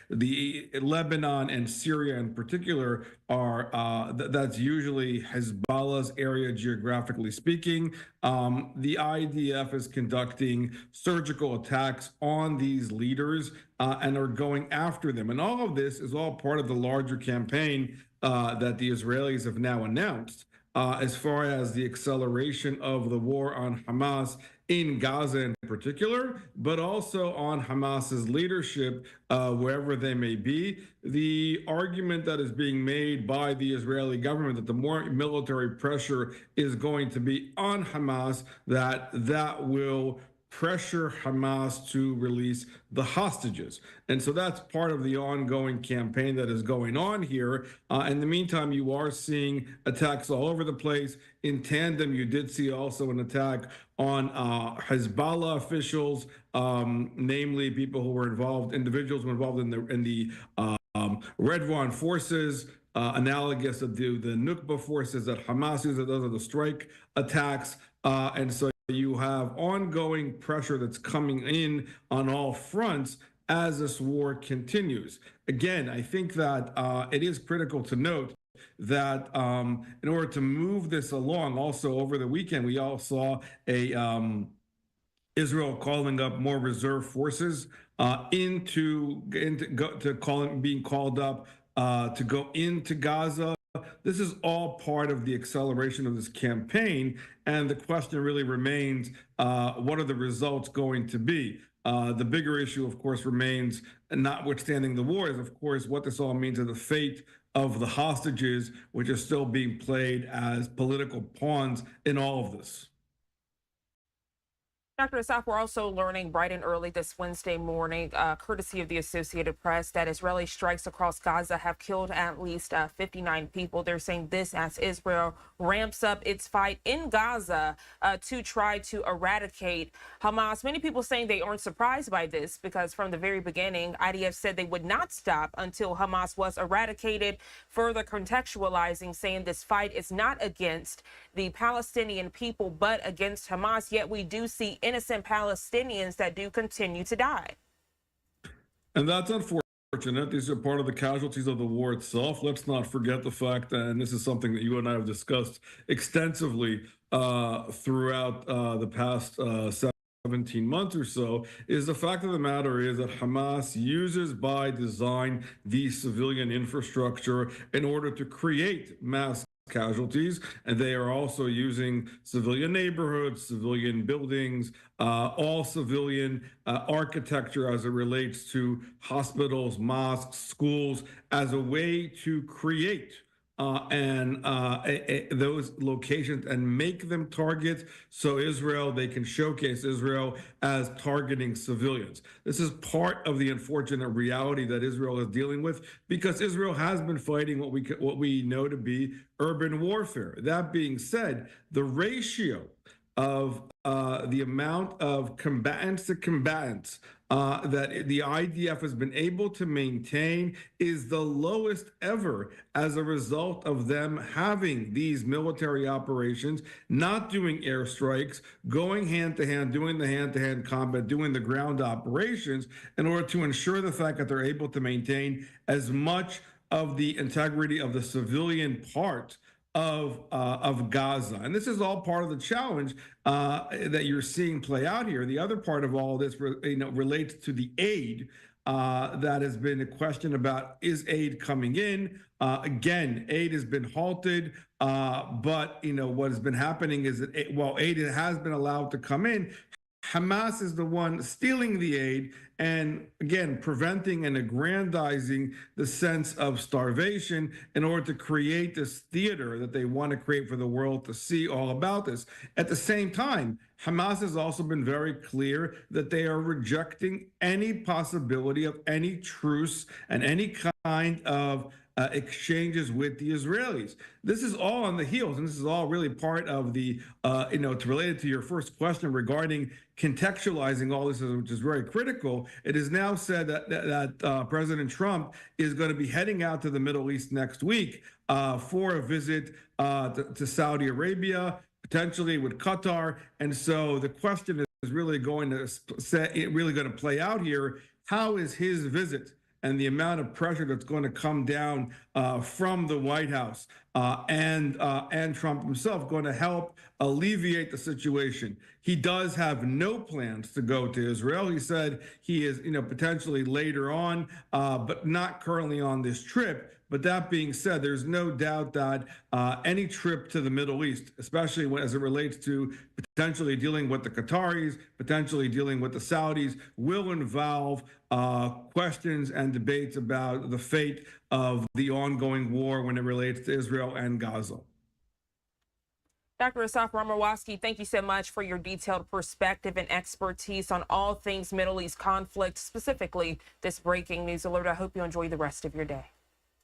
the Lebanon and Syria in particular are, that's usually Hezbollah's area, geographically speaking. The IDF is conducting surgical attacks on these leaders and are going after them. And all of this is all part of the larger campaign that the Israelis have now announced. As far as the acceleration of the war on Hamas in Gaza in particular, but also on Hamas's leadership, wherever they may be. The argument that is being made by the Israeli government that the more military pressure is going to be on Hamas, that will pressure Hamas to release the hostages. And so that's part of the ongoing campaign that is going on here. In the meantime, you are seeing attacks all over the place. In tandem, you did see also an attack on Hezbollah officials, namely people who were involved, individuals who were involved in the Redwan forces, analogous to the Nukba forces that Hamas uses. Those are the strike attacks. And so you have ongoing pressure that's coming in on all fronts as this war continues. Again, I think that it is critical to note that in order to move this along, also over the weekend, we all saw Israel calling up more reserve forces being called up to go into Gaza. This is all part of the acceleration of this campaign, and the question really remains, what are the results going to be? The bigger issue, of course, remains, notwithstanding the war, is, of course, what this all means to the fate of the hostages, which are still being played as political pawns in all of this.
Dr. Asaf, we're also learning bright and early this Wednesday morning, courtesy of the Associated Press, that Israeli strikes across Gaza have killed at least 59 people. They're saying this as Israel ramps up its fight in Gaza to try to eradicate Hamas. Many people saying they aren't surprised by this because from the very beginning, IDF said they would not stop until Hamas was eradicated, further contextualizing, saying this fight is not against the Palestinian people, but against Hamas. Yet we do see innocent Palestinians that do continue to die.
And that's unfortunate. These are part of the casualties of the war itself. Let's not forget the fact, and this is something that you and I have discussed extensively throughout the past 17 months or so, is the fact of the matter is that Hamas uses by design the civilian infrastructure in order to create mass casualties, and they are also using civilian neighborhoods, civilian buildings, all civilian architecture as it relates to hospitals, mosques, schools, as a way to create those locations and make them targets so they can showcase Israel as targeting civilians. This is part of the unfortunate reality that Israel is dealing with, because Israel has been fighting what we know to be urban warfare. That being said, the ratio of the amount of combatants to combatants that the IDF has been able to maintain is the lowest ever as a result of them having these military operations, not doing airstrikes, going hand to hand, doing the hand-to-hand combat, doing the ground operations in order to ensure the fact that they're able to maintain as much of the integrity of the civilian part of Gaza. And this is all part of the challenge that you're seeing play out here. The other part of all this relates to the aid that has been a question about, is aid coming in? Again, aid has been halted, but what has been happening is that while aid has been allowed to come in, Hamas is the one stealing the aid and, again, preventing and aggrandizing the sense of starvation in order to create this theater that they want to create for the world to see all about this. At the same time, Hamas has also been very clear that they are rejecting any possibility of any truce and any kind of exchanges with the Israelis. This is all on the heels, and this is all really part of the, it's related to your first question regarding contextualizing all this, which is very critical. It is now said that President Trump is going to be heading out to the Middle East next week for a visit to Saudi Arabia, potentially with Qatar. And so the question is really going to play out here. How is his visit and the amount of pressure that's going to come down from the White House and Trump himself going to help alleviate the situation? He does have no plans to go to Israel. He said he is, potentially later on, but not currently on this trip. But that being said, there's no doubt that any trip to the Middle East, especially as it relates to potentially dealing with the Qataris, potentially dealing with the Saudis, will involve questions and debates about the fate of the ongoing war when it relates to Israel and Gaza.
Dr. Asaf Ramarwaski, thank you so much for your detailed perspective and expertise on all things Middle East conflict, specifically this breaking news alert. I hope you enjoy the rest of your day.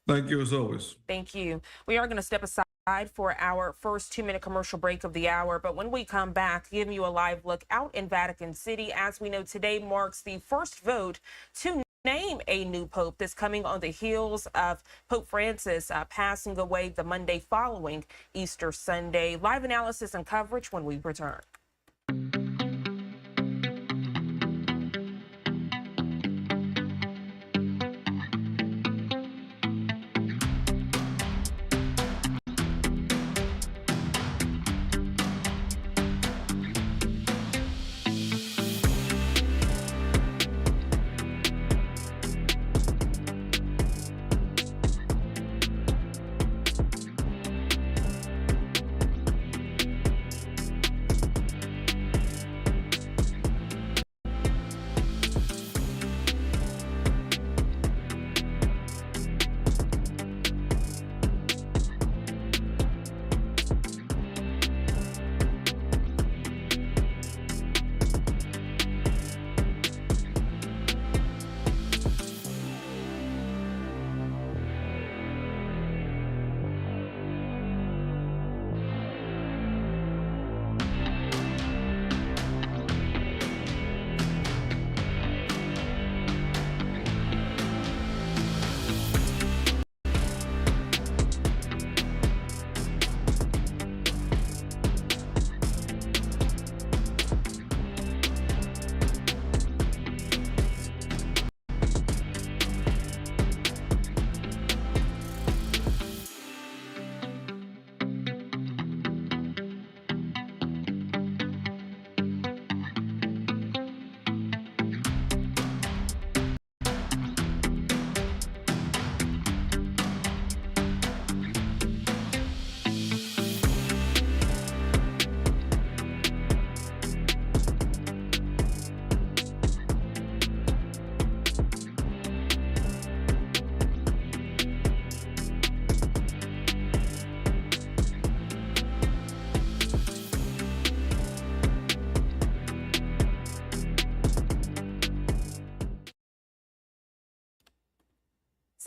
Thank you, as always.
Thank you. We are going to step aside for our first 2-minute commercial break of the hour. But when we come back, giving you a live look out in Vatican City. As we know, today marks the first vote to name a new pope. This coming on the heels of Pope Francis passing away the Monday following Easter Sunday. Live analysis and coverage when we return.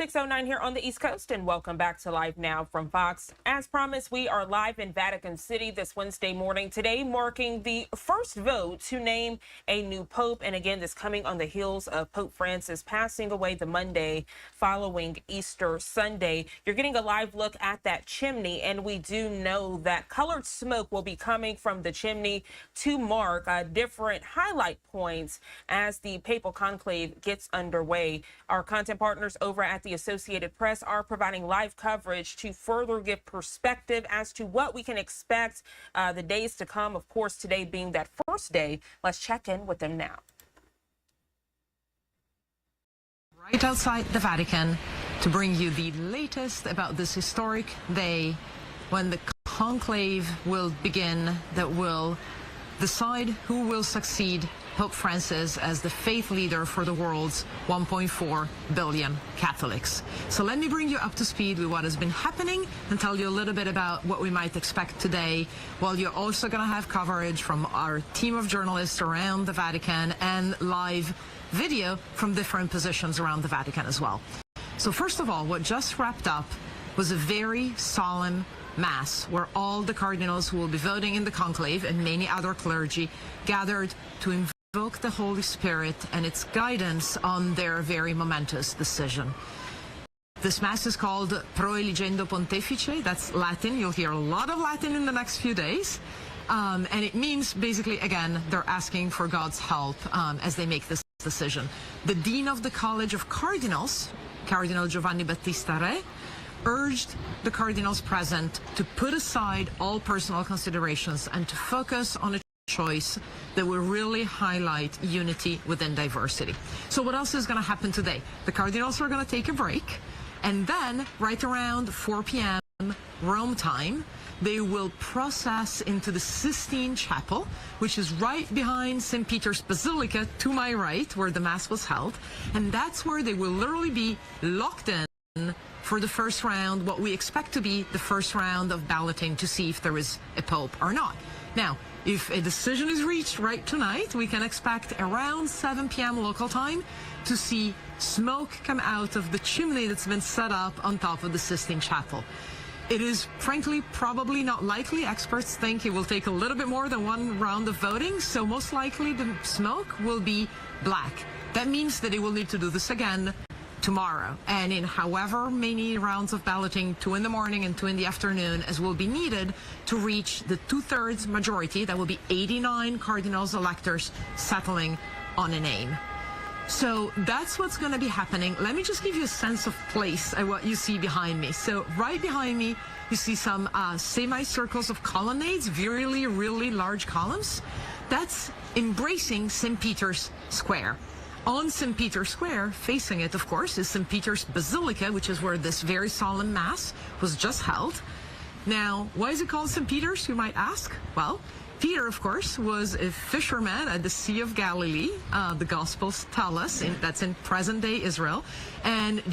.09 here on the East Coast, and welcome back to Live Now from Fox. As promised, we are live in Vatican City this Wednesday morning, today marking the first vote to name a new pope. And again, this coming on the heels of Pope Francis passing away the Monday following Easter Sunday. You're getting a live look at that chimney, and we do know that colored smoke will be coming from the chimney to mark different highlight points as the papal conclave gets underway. Our content partners over at the Associated Press are providing live coverage to further give perspective as to what we can expect the days to come. Of course, today being that first day. Let's check in with them now.
Right outside the Vatican to bring you the latest about this historic day when the conclave will begin that will decide who will succeed Pope Francis as the faith leader for the world's 1.4 billion Catholics. So let me bring you up to speed with what has been happening and tell you a little bit about what we might expect today, while you're also going to have coverage from our team of journalists around the Vatican and live video from different positions around the Vatican as well. So first of all, what just wrapped up was a very solemn Mass where all the cardinals who will be voting in the conclave and many other clergy gathered to invoke the Holy Spirit and its guidance on their very momentous decision. This Mass is called Pro Eligendo Pontifice. That's Latin. You'll hear a lot of Latin in the next few days. And it means basically, again, they're asking for God's help as they make this decision. The Dean of the College of Cardinals, Cardinal Giovanni Battista Re, urged the cardinals present to put aside all personal considerations and to focus on a choice that will really highlight unity within diversity. So what else is going to happen today? The cardinals are going to take a break, and then right around 4 p.m. Rome time, they will process into the Sistine Chapel, which is right behind St. Peter's Basilica to my right, where the Mass was held. And that's where they will literally be locked in for the first round, what we expect to be the first round of balloting to see if there is a pope or not. Now, if a decision is reached right tonight, we can expect around 7 p.m. local time to see smoke come out of the chimney that's been set up on top of the Sistine Chapel. It is, frankly, probably not likely. Experts think it will take a little bit more than one round of voting, so most likely the smoke will be black. That means that they will need to do this again tomorrow, and in however many rounds of balloting, 2 in the morning and 2 in the afternoon, as will be needed to reach the 2/3 majority. That will be 89 cardinals electors settling on a name. So that's what's going to be happening. Let me just give you a sense of place at what you see behind me. So right behind me, you see some semicircles of colonnades, really large columns. That's embracing St. Peter's Square. On St. Peter's Square, facing it, of course, is St. Peter's Basilica, which is where this very solemn Mass was just held. Now, why is it called St. Peter's, you might ask? Well, Peter, of course, was a fisherman at the Sea of Galilee. The Gospels tell us that's in present-day Israel. And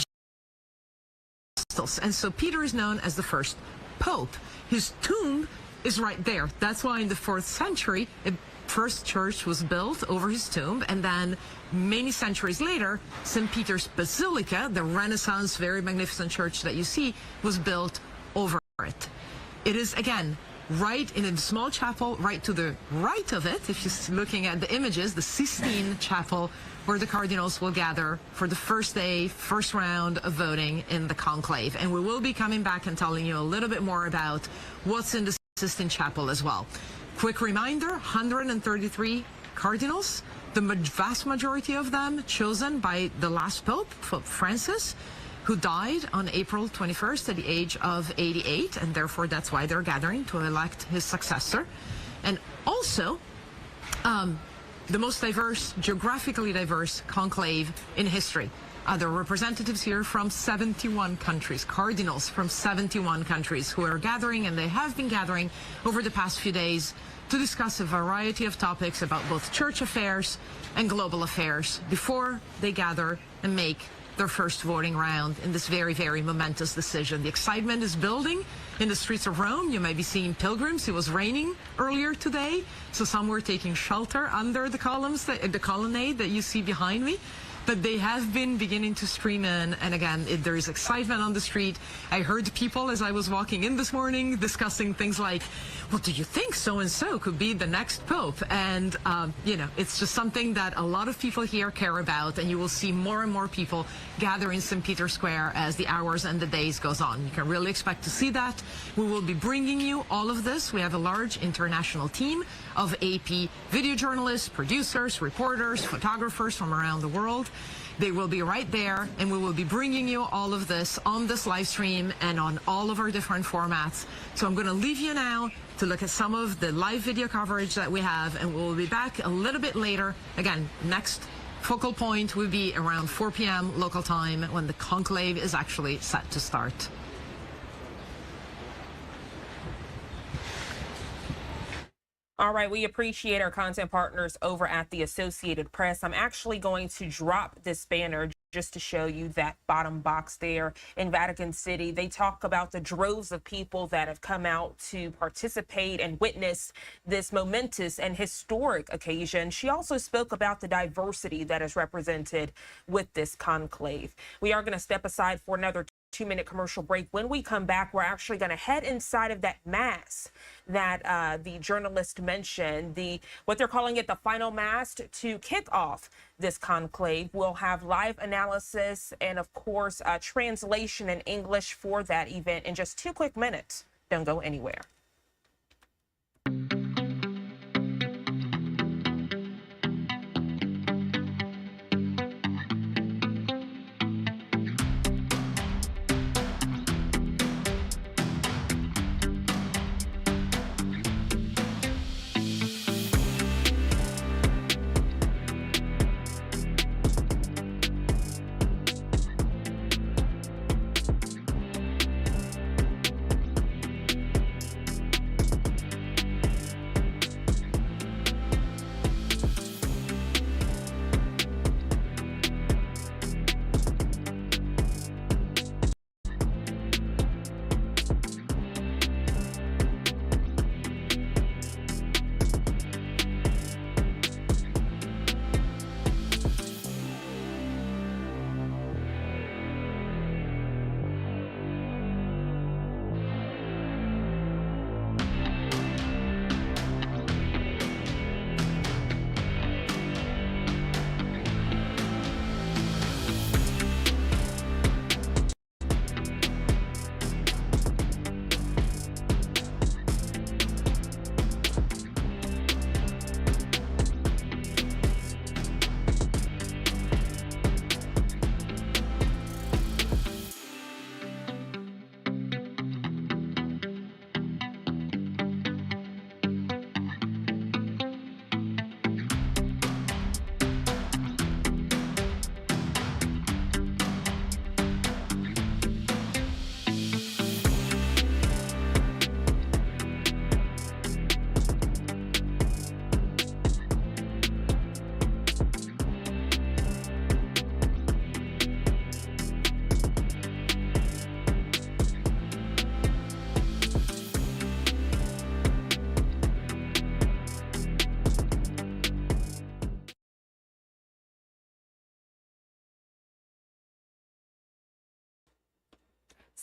so Peter is known as the first pope. His tomb is right there. That's why in the 4th century, first church was built over his tomb, and then many centuries later, St. Peter's Basilica, the Renaissance, very magnificent church that you see, was built over it. It is, again, right in a small chapel, right to the right of it, if you're looking at the images, the Sistine Chapel, where the cardinals will gather for the first day, first round of voting in the conclave. And we will be coming back and telling you a little bit more about what's in the Sistine Chapel as well. Quick reminder, 133 cardinals, the vast majority of them chosen by the last Pope, Pope Francis, who died on April 21st at the age of 88, and therefore that's why they're gathering to elect his successor. And also, the most diverse, geographically diverse conclave in history. There are representatives here from 71 countries, cardinals from 71 countries who are gathering, and they have been gathering over the past few days to discuss a variety of topics about both church affairs and global affairs before they gather and make their first voting round in this very momentous decision. The excitement is building in the streets of Rome. You may be seeing pilgrims. It was raining earlier today, so some were taking shelter under the columns, the colonnade that you see behind me. But they have been beginning to stream in, and again, there is excitement on the street. I heard people as I was walking in this morning discussing things like, well, do you think so-and-so could be the next pope? And, you know, it's just something that a lot of people here care about, and you will see more and more people gather in St. Peter's Square as the hours and the days goes on. You can really expect to see that. We will be bringing you all of this. We have a large international team of AP video journalists, producers, reporters, photographers from around the world. They will be right there, and we will be bringing you all of this on this live stream and on all of our different formats. So I'm going to leave you now to look at some of the live video coverage that we have, and we'll be back a little bit later. Again, next focal point will be around 4 p.m. local time when the conclave is actually set to start.
All right, we appreciate our content partners over at the Associated Press. I'm actually going to drop this banner just to show you that bottom box there in Vatican City. They talk about the droves of people that have come out to participate and witness this momentous and historic occasion. She also spoke about the diversity that is represented with this conclave. We are going to step aside for another 2-minute commercial break. When we come back, we're actually going to head inside of that mass that the journalist mentioned, what they're calling it, the final mass to kick off this conclave. We'll have live analysis and, of course, translation in English for that event in just 2 quick minutes. Don't go anywhere.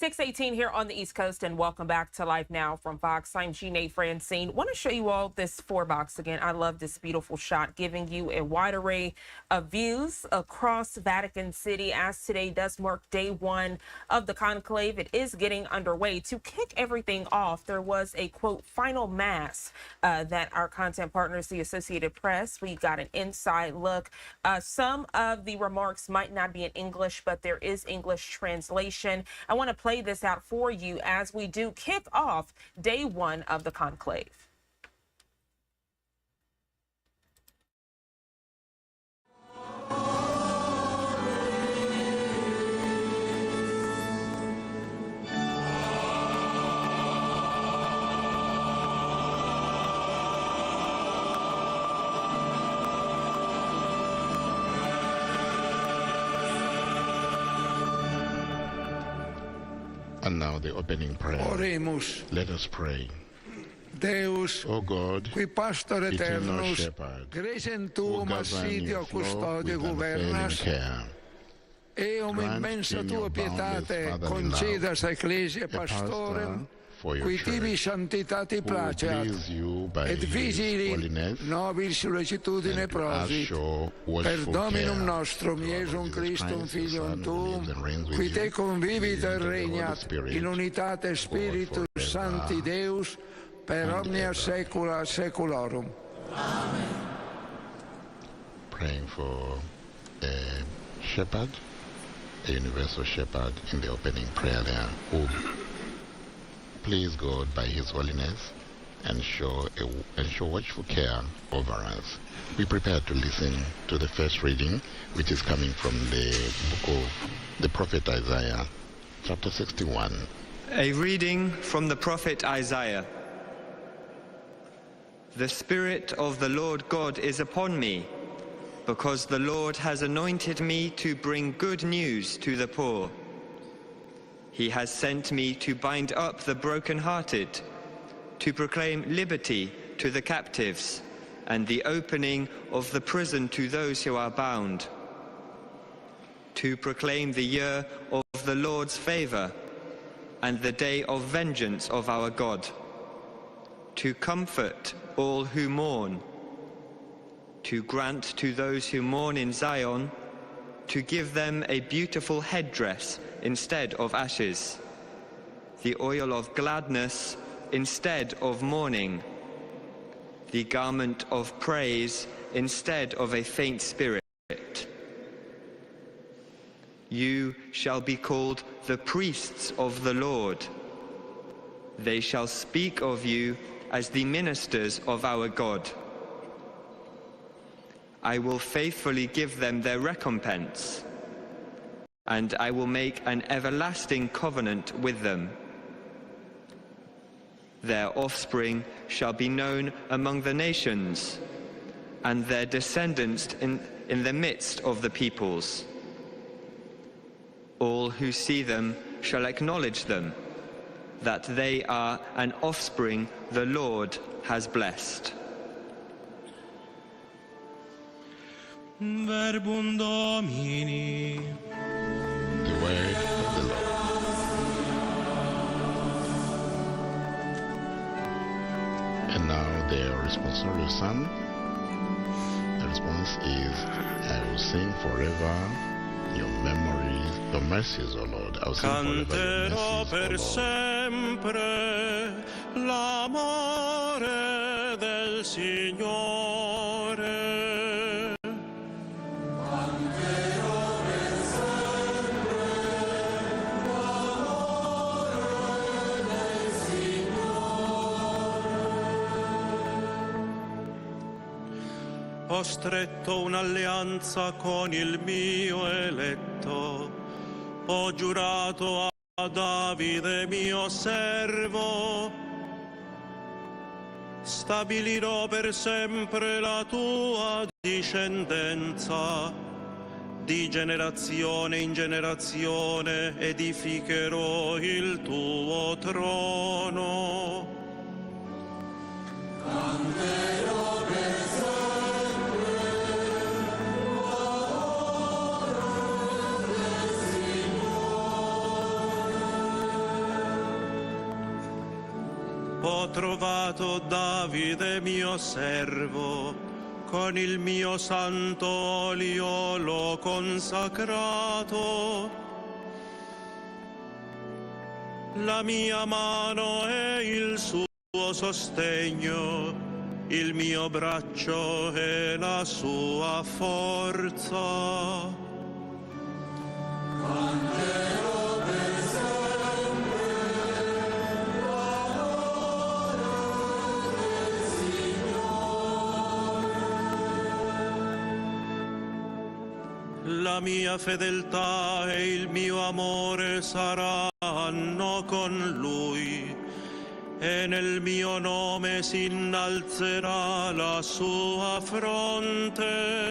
.618 here on the East Coast, and welcome back to Live Now from Fox. I'm Jeanne Francine. Want to show you all this 4-box again. I love this beautiful shot, giving you a wide array of views across Vatican City, as today does mark day 1 of the conclave. It is getting underway. To kick everything off, there was a, quote, final mass that our content partners, the Associated Press, we got an inside look. Some of the remarks might not be in English, but there is English translation. I want to play this out for you as we do kick off day 1 of the conclave.
And now the opening prayer.
Oremus.
Let us pray.
Deus,
O God,
qui pastor
eternal
eternus,
shepherd,
grace in
who
tuum
govern
assidio
your flock
custodio
with unfailing
governas,
care,
eum
grant
immensa
in
tua
your boundless
pietate
fatherly
concedas
love
ecclesia
a
pastorem,
pastor for your
qui tibi
church,
santitati
who
placeat,
please you by
et
his
visili
holiness,
nobis solicitudine
and to
prosit,
assure
per
watchful
Dominum
care
nostrum
through our
Iesum
Lord Jesus
Christum
Christ, your
Filium
Son, who
tuum,
lives and reigns with
qui
you,
te convivit
in
et
the Holy
regnat
Spirit,
in unitate Spiritus
forever
Sancti Deus, per
and
omnia
ever.
saecula saeculorum.
Praying for a shepherd, a universal shepherd in the opening prayer there, who please God by his holiness and show watchful care over us. We prepare to listen to the first reading, which is coming from the book of the prophet Isaiah, chapter 61.
A reading from the prophet Isaiah. The Spirit of the Lord God is upon me, because the Lord has anointed me to bring good news to the poor. He has sent me to bind up the brokenhearted, to proclaim liberty to the captives, and the opening of the prison to those who are bound, to proclaim the year of the Lord's favor and the day of vengeance of our God, to comfort all who mourn, to grant to those who mourn in Zion, to give them a beautiful headdress instead of ashes, the oil of gladness instead of mourning, the garment of praise instead of a faint spirit. You shall be called the priests of the Lord. They shall speak of you as the ministers of our God. I will faithfully give them their recompense, and I will make an everlasting covenant with them. Their offspring shall be known among the nations, and their descendants in the midst of the peoples. All who see them shall acknowledge them, that they are an offspring the Lord has blessed.
Verbum Domini.
The word of the Lord. And now the responsorial psalm. The response is, I will sing forever your memories, your mercies, O Lord. I will sing forever your mercies, O Lord.
Sempre l'amore del Signore. Ho stretto un'alleanza con il mio eletto, ho giurato a Davide mio servo, stabilirò per sempre la tua discendenza, di generazione in generazione edificherò il tuo trono. Canterò per Ho trovato Davide mio servo, con il mio santo olio l'ho consacrato. La mia mano è il suo sostegno, il mio braccio è la sua forza. Canterò per La mia fedeltà e il mio amore saranno con lui, e nel mio nome si innalzerà la sua fronte.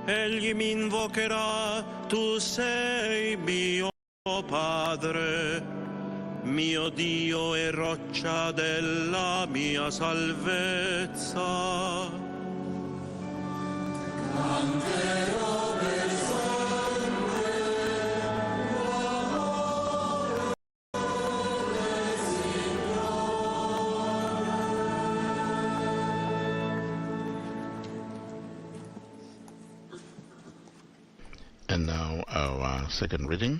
Egli mi invocherà, tu sei mio Padre, mio Dio e roccia della mia salvezza. Canterò per sempre l'amore del Signore.
And now our second reading.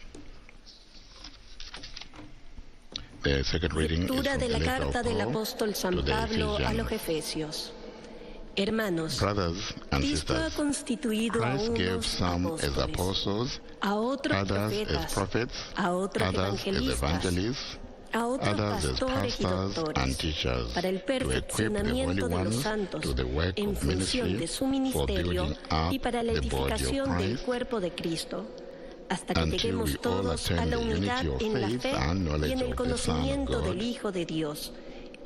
The second reading is from
Lectura de la
the letter
carta
of
del
Paul
apóstol San
to the
Pablo a los
Ephesians.
Efesios. Hermanos,
Brothers and
Cristo ha
sisters,
constituido a
Christ gave
unos
some as
apóstoles,
apostles,
a otros
others as
profetas,
prophets,
a otros
others as
evangelistas,
evangelists,
a otros
others as
pastores y
pastors and
doctores,
teachers,
para el
to equip the holy
perfeccionamiento de los
ones
santos
to the work
en
of
función
ministry
de su
for
ministerio
building up
y para la
the body of
edificación del
Christ,
cuerpo de Cristo, hasta que
until we
lleguemos
all
todos a
attain
la
the
unidad
unity of
en la
faith
fe
and
y
knowledge
en el
of the Son of
conocimiento
God,
del Hijo de Dios,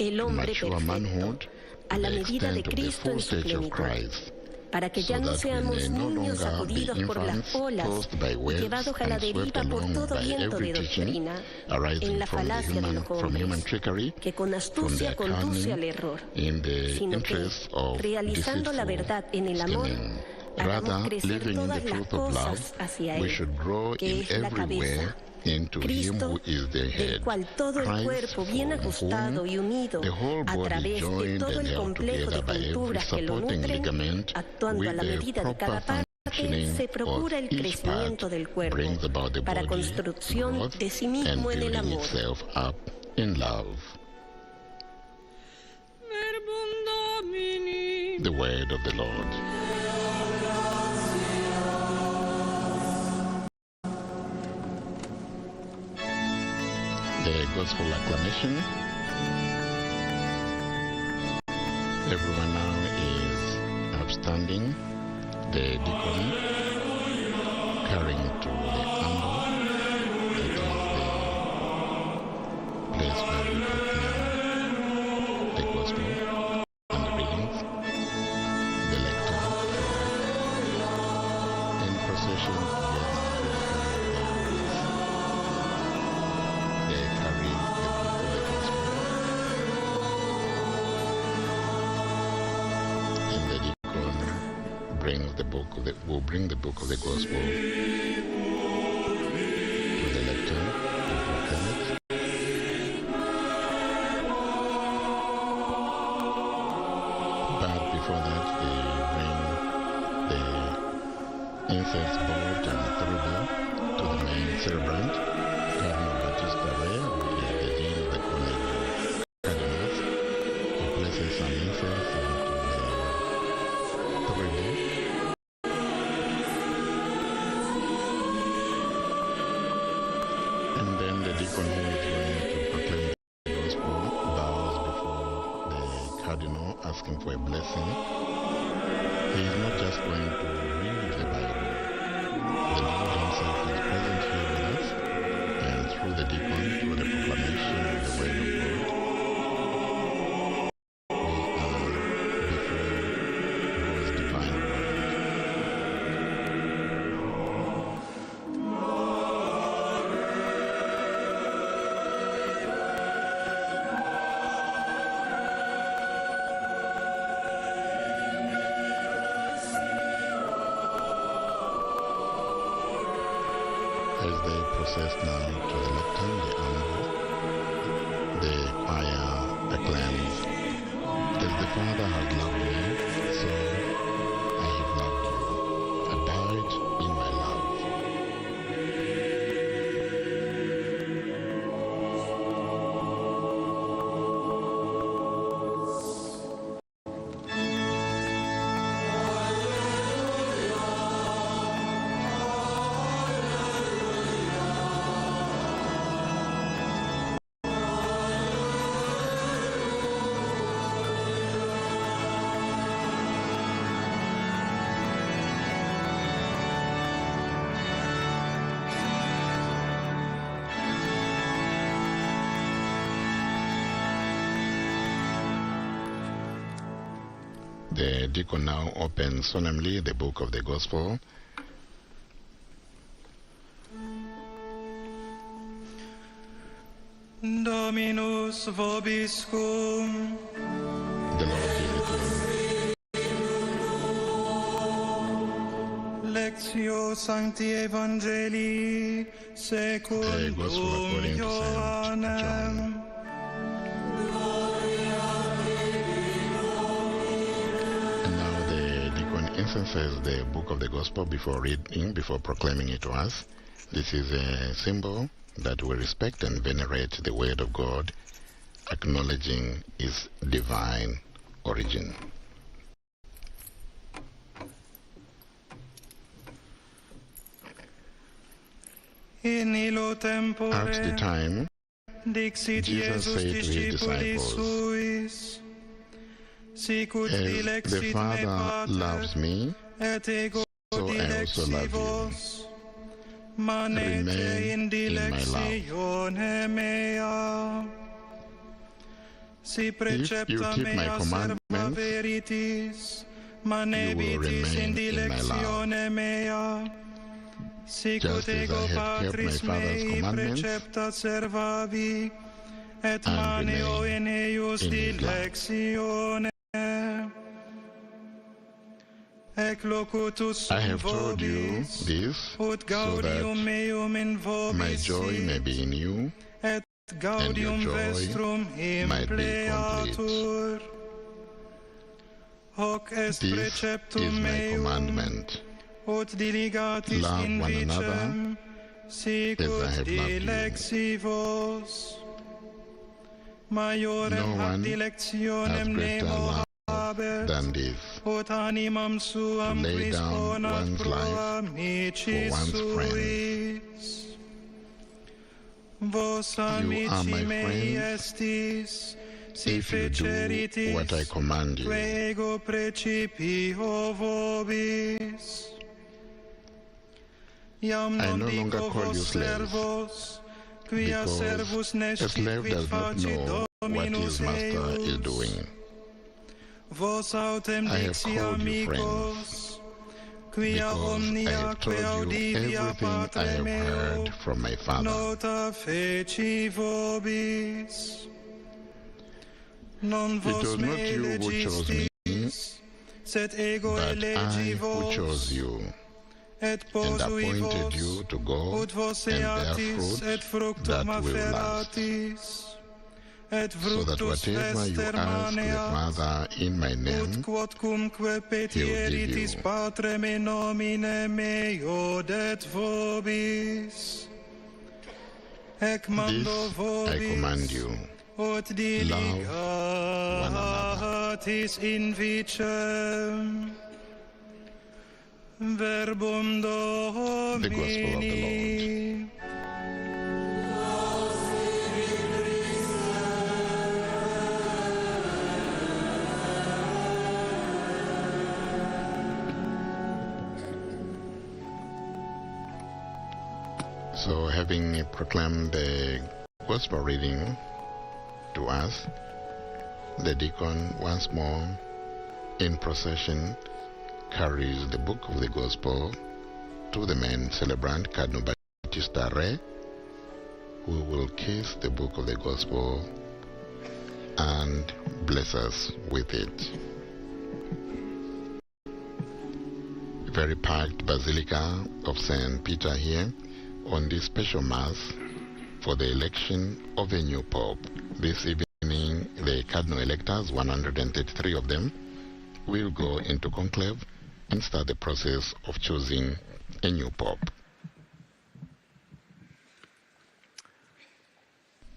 mature manhood,
a la
the
medida de
extent of the
Cristo
full
en su
stage of
plenitud,
Christ,
para que ya
so
no
that we
seamos
may no
niños
longer
sacudidos
be
por las
infants
olas
tossed by
y
waves
llevados a la
and swept
deriva por
along
todo
by
viento
every
de
teaching
doctrina, en
arising
la
from
falacia de los
human
hombres,
trickery,
que con
from
astucia
their
conduce al
cunning,
error,
in the
sino que,
interest of
realizando la
deceitful
verdad en el amor,
scheming.
hagamos
Rather,
crecer
living in the
todas las
truth of love,
cosas hacia
we
Él,
should grow
que
in
es la
every way
cabeza,
into Him
Cristo,
who is the
del
head,
cual todo el
Christ,
cuerpo bien
from
ajustado
whom
y unido
the whole
a
body
través de
joined
todo
and
el
held
complejo
together
de
by every
junturas que lo
supporting
nutren,
ligament,
actuando a
with
la
the
medida de cada
proper
parte,
functioning
se procura
of
el
each
crecimiento
part
del cuerpo
brings about the
para
body
construcción
growth
de sí
and
mismo en el
building
amor.
itself up in love. The word of the Lord. The Gospel acclamation. Everyone now is upstanding. The deacon carrying to the amber. That is the place where we proclaim the Gospel and the readings. The lector in procession. They carry the book of the Gospel. And the deacon brings the book of the, will bring the book of the Gospel to the lector to proclaim it. But before that, they bring the incense board and thurible to the main celebrant, Cardinal Bautista Rea, who is the dean of the College of Cardinals. He places some incense into the thurible. And then the deacon who is going to proclaim the gospel bows before the cardinal, asking for a blessing. He is not just going to read the Bible. The Lord himself is present here with us, and through the deacon, through the proclamation of the word of God, we are before God's divine word. As they process now to the lectern, the choir acclaims, as the Father has loved me, so I have loved you. Abide in my love. The deacon now opens solemnly the book of the Gospel.
Dominus vobiscum.
The Lord be with you.
Lectio Sancti Evangelii
The Gospel
secundum
according to Saint John.
Ioannem.
And now the deacon incenses the book of the Gospel before reading, before proclaiming it to us. This is a symbol that we respect and venerate the Word of God, acknowledging its divine origin.
In illo tempore
At the time,
dixit
Jesus
Iesus
said to his
discipulis
disciples,
suis, sicut
as the
dilexit me
Father
Pater,
loves me,
et ego
so I also love you.
dilexivos, manete
Remain
in
in my love.
dilectione mea.
If you keep my commandments, you will remain in my love. Just as I have kept my Father's commandments and remain in his love. I have told you this so that my joy may be in you and your joy might be complete. This is my commandment. Love one another as I have loved you. No one has greater love than this, to lay down one's life for one's friends. You are my friends if you do what I command you. I no longer call you slaves, because a slave does not know what his master is doing. I have called you friends, because I have told you everything I have heard from my Father. It was not you who chose me, but I who chose you, and appointed you to go and bear fruit that will last, so that whatever you ask the Father in my name, He will give you. This I command you. Love one another. The Gospel of the Lord. So, having proclaimed the Gospel reading to us, the deacon once more in procession carries the book of the Gospel to the main celebrant, Cardinal Battista Re, who will kiss the book of the Gospel and bless us with it. A very packed Basilica of St. Peter here on this special Mass for the election of a new Pope. This evening, the Cardinal Electors, 133 of them, will go into conclave and start the process of choosing a new Pope.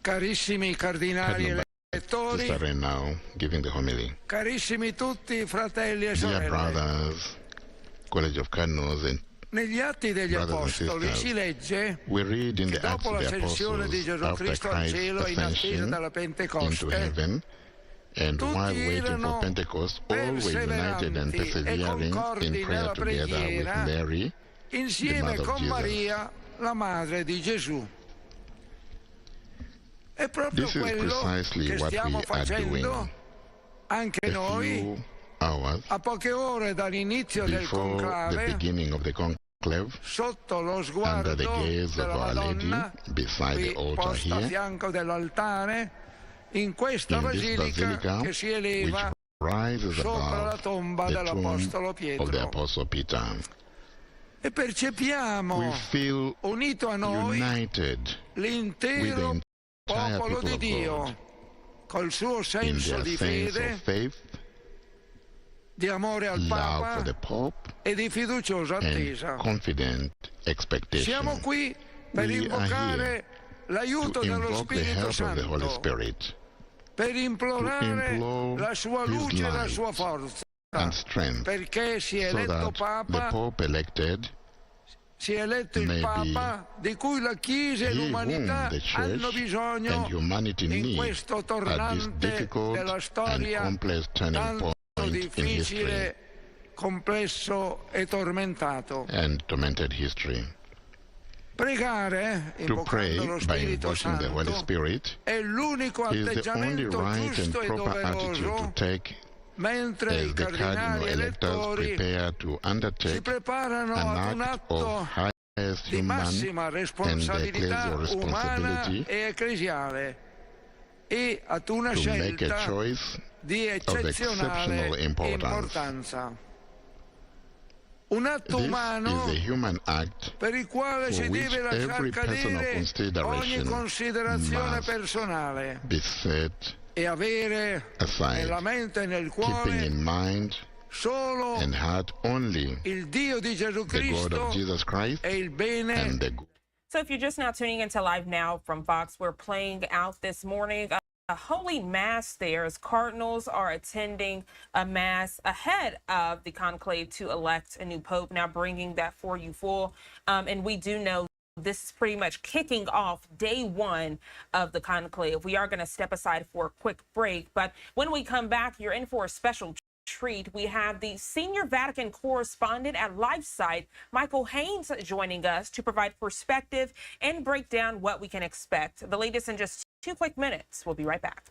Carissimi cardinali elettori,
now giving the homily.
Carissimi tutti fratelli e
Dear
sorelle.
brothers, College of Cardinals and
Negli Atti degli Apostoli si legge
we read in
che
the Acts
dopo
of the
l'ascensione di
Apostles,
Gesù
after
Cristo al
Christ's
cielo in attesa
ascension
della
into
Pentecoste,
heaven, and while waiting for
erano
Pentecost, always united and
perseveranti e
persevering in
concordi
prayer
nella
together with
preghiera
Mary, the
insieme
mother of
con
Jesus.
Maria, la madre di Gesù. È proprio
This is
quello
precisely
che
what we
stiamo
are
facendo
doing.
anche
A
noi
few hours
a poche ore dall'inizio del
before the
conclave,
beginning of the conclave,
sotto lo
under
sguardo
the gaze of
della
Our Lady,
Madonna,
beside
qui
the altar
posta a
here,
fianco dell'altare, in questa
in this
basilica
basilica,
che si
which
eleva
rises
sopra la
above
tomba
the
dell'Apostolo
tomb
Pietro.
of the Apostle Peter.
E percepiamo,
We feel
unito a noi,
united with the
l'intero
entire
popolo
people
di
of
Dio,
God
col suo
in
senso
their
di
sense
fede,
of faith,
di amore al
love for
Papa
the Pope,
e di fiduciosa
and
attesa.
confident expectation.
Siamo qui per
We are
invocare
here
l'aiuto
to
dello
invoke the
Spirito
help of the Holy
Santo,
Spirit,
per implorare
implore
la sua
His
luce e la
light
sua forza,
and strength,
perché si è
so
eletto
that the
Papa,
Pope elected
si è eletto il
may
Papa di cui la Chiesa e
he
l'umanità
whom the
hanno
Church
bisogno
and humanity
in
need
questo
at this
tornante
difficult
della
and
storia
complex turning
tanto
point in history
difficile, complesso e tormentato.
and tormented history.
Pregare,
To pray
invocando lo
by
Spirito
invoking the Holy
Santo,
Spirit
è l'unico
is the only
atteggiamento
right and
giusto e
proper attitude to
doveroso
take
mentre i
as the cardinal
cardinali
electors
elettori
prepare to
si
undertake
preparano
an
ad un
act of
atto
highest
di
human
massima
and
responsabilità
ecclesial
umana
responsibility
e ecclesiale e ad una
to make a
scelta
choice
di
of exceptional
eccezionale
importance.
importanza. Un atto
This
umano
is a human act
per il quale
for
si
which
deve lasciar
every personal
cadere ogni
consideration
considerazione
must
personale
be set
e avere
aside,
nella mente e nel
keeping
cuore
in mind
solo
and heart only
il Dio di Gesù
the God
Cristo
of Jesus Christ
e il bene.
and the good.
So if you're just now tuning into Live Now from Fox, we're playing out this morning a holy mass there as cardinals are attending a mass ahead of the conclave to elect a new pope, now bringing that for you full. And we do know this is pretty much kicking off day one of the conclave. We are going to step aside for a quick break, but when we come back, you're in for a special treat. We have the senior Vatican correspondent at LifeSite, Michael Haynes, joining us to provide perspective and break down what we can expect. The latest in just 2 quick minutes. We'll be right back.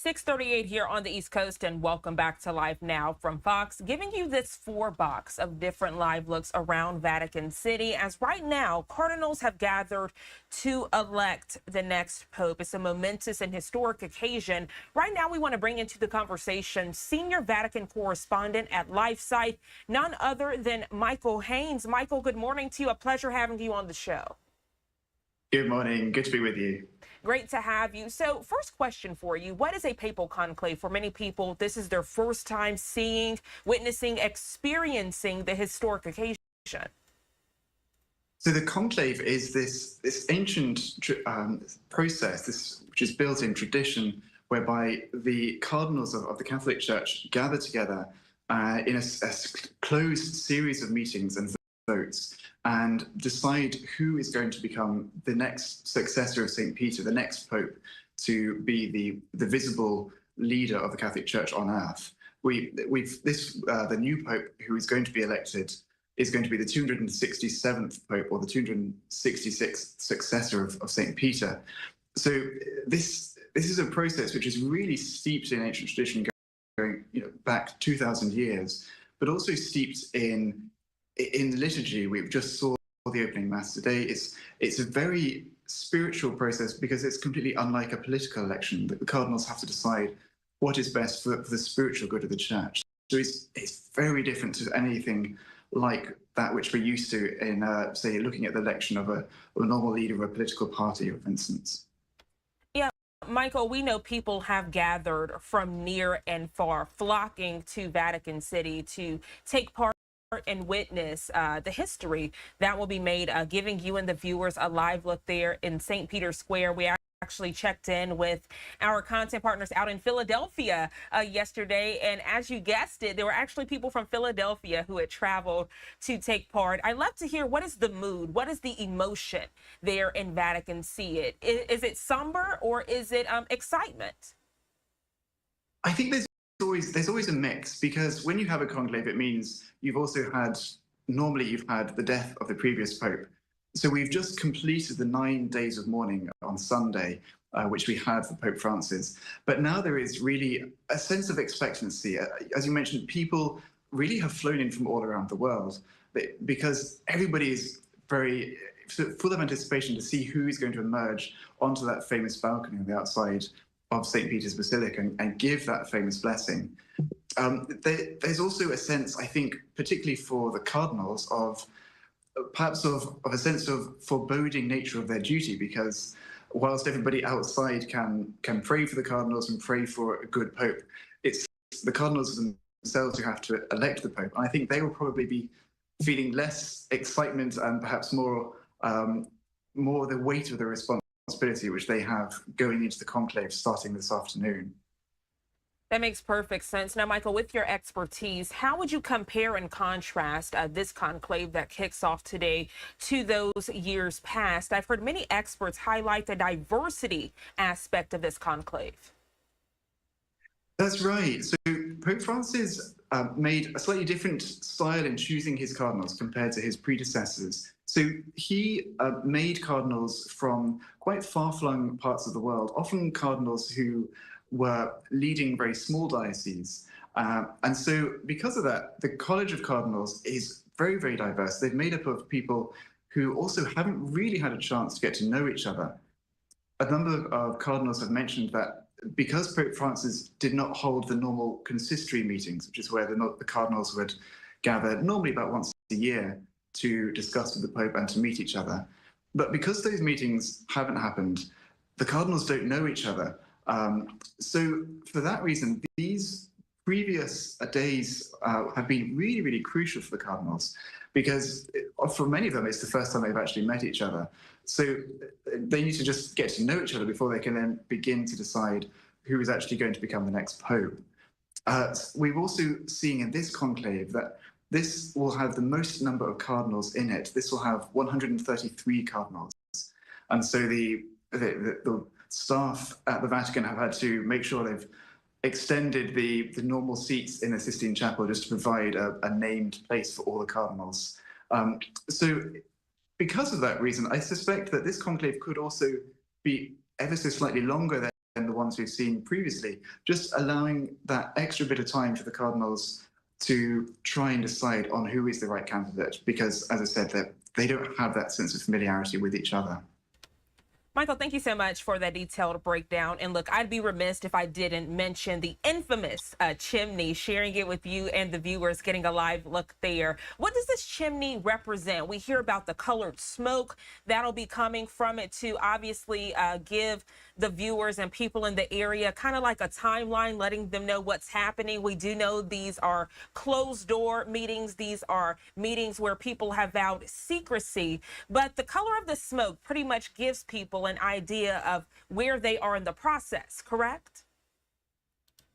.38 here on the East Coast, and welcome back to Live Now from Fox, giving you this 4-box of different live looks around Vatican City, as right now cardinals have gathered to elect the next pope. It's a momentous and historic occasion. Right now we want to bring into the conversation senior Vatican correspondent at LifeSite, none other than Michael Haynes. Michael, good morning to you. A pleasure having you on the show.
Good morning. Good to be with you.
Great to have you. So first question for you, what is a papal conclave? For many people, this is their first time seeing, witnessing, experiencing the historic occasion.
So the conclave is this ancient process, which is built in tradition, whereby the cardinals of the Catholic Church gather together in a closed series of meetings and votes, and decide who is going to become the next successor of St. Peter, the next pope, to be the visible leader of the Catholic Church on earth. The new pope who is going to be elected is going to be the 267th pope, or the 266th successor of St. Peter. So this is a process which is really steeped in ancient tradition, going back 2,000 years, but also steeped in liturgy. We've just saw the opening mass today. It's a very spiritual process because it's completely unlike a political election. The cardinals have to decide what is best for the spiritual good of the church. So it's very different to anything like that which we're used to in, say, looking at the election of a normal leader of a political party, for instance.
Yeah, Michael, we know people have gathered from near and far, flocking to Vatican City to take part and witness the history that will be made, giving you and the viewers a live look there in St. Peter's Square. We actually checked in with our content partners out in Philadelphia yesterday, and as you guessed it, there were actually people from Philadelphia who had traveled to take part. I'd love to hear, what is the mood, what is the emotion there in Vatican City? Is it somber or is it excitement?
I think there's always a mix, because when you have a conclave, it means normally you've had the death of the previous pope. So we've just completed the 9 days of mourning on Sunday, which we had for Pope Francis. But now there is really a sense of expectancy. As you mentioned, people really have flown in from all around the world because everybody is very full of anticipation to see who is going to emerge onto that famous balcony on the outside of St. Peter's Basilica and give that famous blessing. There's also a sense, I think, particularly for the cardinals, of perhaps of a sense of foreboding nature of their duty, because whilst everybody outside can pray for the cardinals and pray for a good pope, it's the cardinals themselves who have to elect the pope. And I think they will probably be feeling less excitement and perhaps more the weight of the responsibility which they have going into the conclave starting this afternoon.
That makes perfect sense. Now, Michael, with your expertise, how would you compare and contrast this conclave that kicks off today to those years past? I've heard many experts highlight the diversity aspect of this conclave.
That's right. So Pope Francis made a slightly different style in choosing his cardinals compared to his predecessors. So he made cardinals from quite far-flung parts of the world, often cardinals who were leading very small dioceses. And so because of that, the College of Cardinals is very, very diverse. They've made up of people who also haven't really had a chance to get to know each other. A number of cardinals have mentioned that because Pope Francis did not hold the normal consistory meetings, which is where the cardinals would gather normally about once a year to discuss with the Pope and to meet each other. But because those meetings haven't happened, the cardinals don't know each other. So for that reason, these previous days have been really, really crucial for the cardinals, because for many of them, it's the first time they've actually met each other. So they need to just get to know each other before they can then begin to decide who is actually going to become the next pope. We've also seen in this conclave that this will have the most number of cardinals in it. This will have 133 cardinals. And so the staff at the Vatican have had to make sure they've extended the normal seats in the Sistine Chapel just to provide a named place for all the cardinals. So because of that reason, I suspect that this conclave could also be ever so slightly longer than the ones we've seen previously, just allowing that extra bit of time for the cardinals to try and decide on who is the right candidate, because, as I said, that they don't have that sense of familiarity with each other.
Michael, thank you so much for that detailed breakdown. And look, I'd be remiss if I didn't mention the infamous chimney, sharing it with you and the viewers, getting a live look there. What does this chimney represent? We hear about the colored smoke that'll be coming from it to obviously give the viewers and people in the area kind of like a timeline, letting them know what's happening. We do know these are closed door meetings. These are meetings where people have vowed secrecy, but the color of the smoke pretty much gives people an idea of where they are in the process, correct?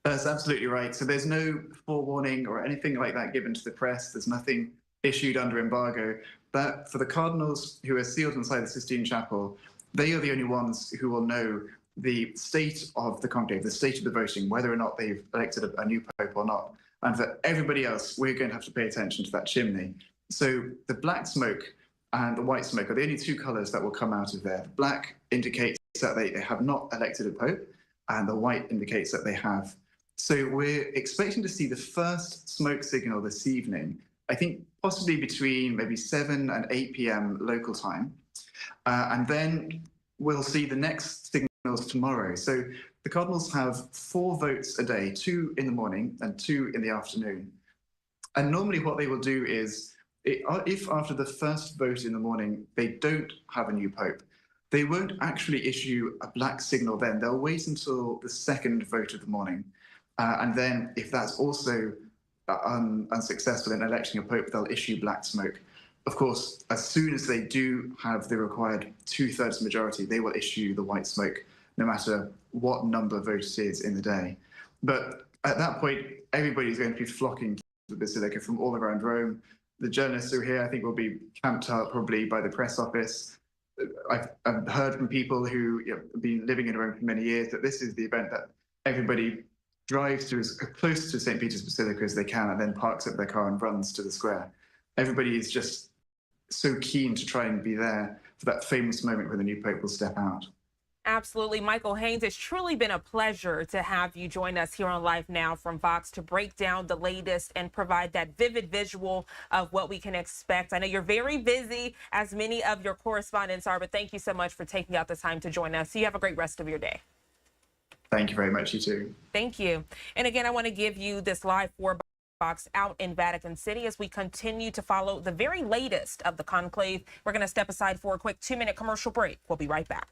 That's absolutely right. So there's no forewarning or anything like that given to the press. There's nothing issued under embargo. But for the cardinals who are sealed inside the Sistine Chapel, they are the only ones who will know the state of the conclave, the state of the voting, whether or not they've elected a new pope or not. And for everybody else, we're going to have to pay attention to that chimney. So the black smoke and the white smoke are the only two colours that will come out of there. The black indicates that they have not elected a pope, and the white indicates that they have. So we're expecting to see the first smoke signal this evening, I think possibly between maybe 7 and 8 p.m. local time. And then we'll see the next signals tomorrow. So the Cardinals have 4 votes a day, 2 in the morning and 2 in the afternoon. And normally what they will do is, if after the first vote in the morning they don't have a new pope, they won't actually issue a black signal then. They'll wait until the second vote of the morning. And then if that's also unsuccessful in electing a pope, they'll issue black smoke. Of course, as soon as they do have the required 2/3 majority, they will issue the white smoke, no matter what number of votes it is in the day. But at that point, everybody's going to be flocking to the Basilica from all around Rome. The journalists who are here, I think, will be camped out probably by the press office. I've heard from people who have been living in Rome for many years that this is the event that everybody drives to as close to St. Peter's Basilica as they can and then parks up their car and runs to the square. Everybody is just so keen to try and be there for that famous moment when the new pope will step out.
Absolutely. Michael Haynes, it's truly been a pleasure to have you join us here on Live Now from Fox to break down the latest and provide that vivid visual of what we can expect. I know you're very busy, as many of your correspondents are, but thank you so much for taking out the time to join us. You have a great rest of your day.
Thank you very much. You too.
Thank you. And again, I want to give you this live box out in Vatican City as we continue to follow the very latest of the conclave. We're going to step aside for a quick 2-minute commercial break. We'll be right back.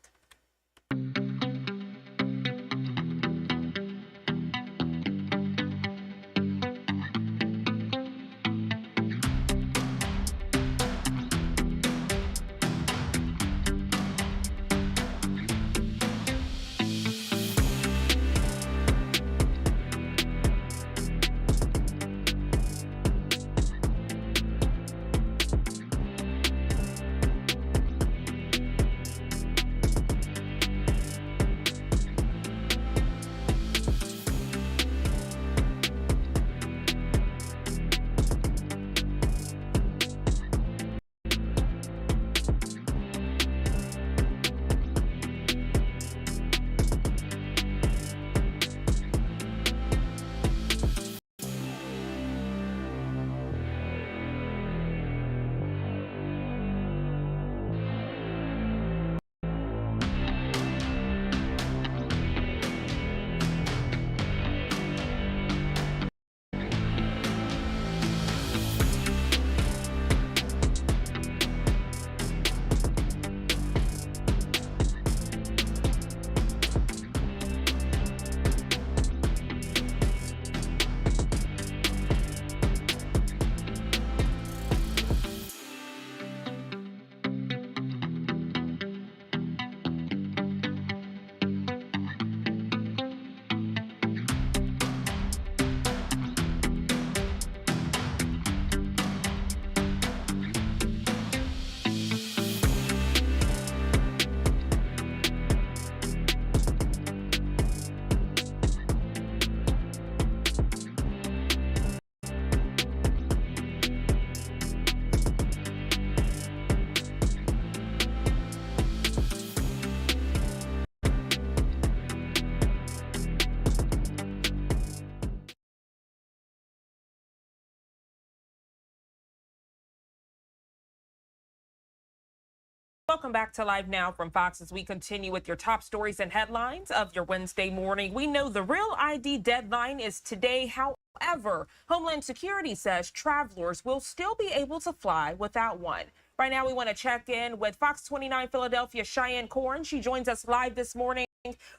Welcome back to Live Now from Fox as we continue with your top stories and headlines of your Wednesday morning. We know the Real ID deadline is today. However, Homeland Security says travelers will still be able to fly without one. Right now, we want to check in with Fox 29 Philadelphia Cheyenne Corn. She joins us live this morning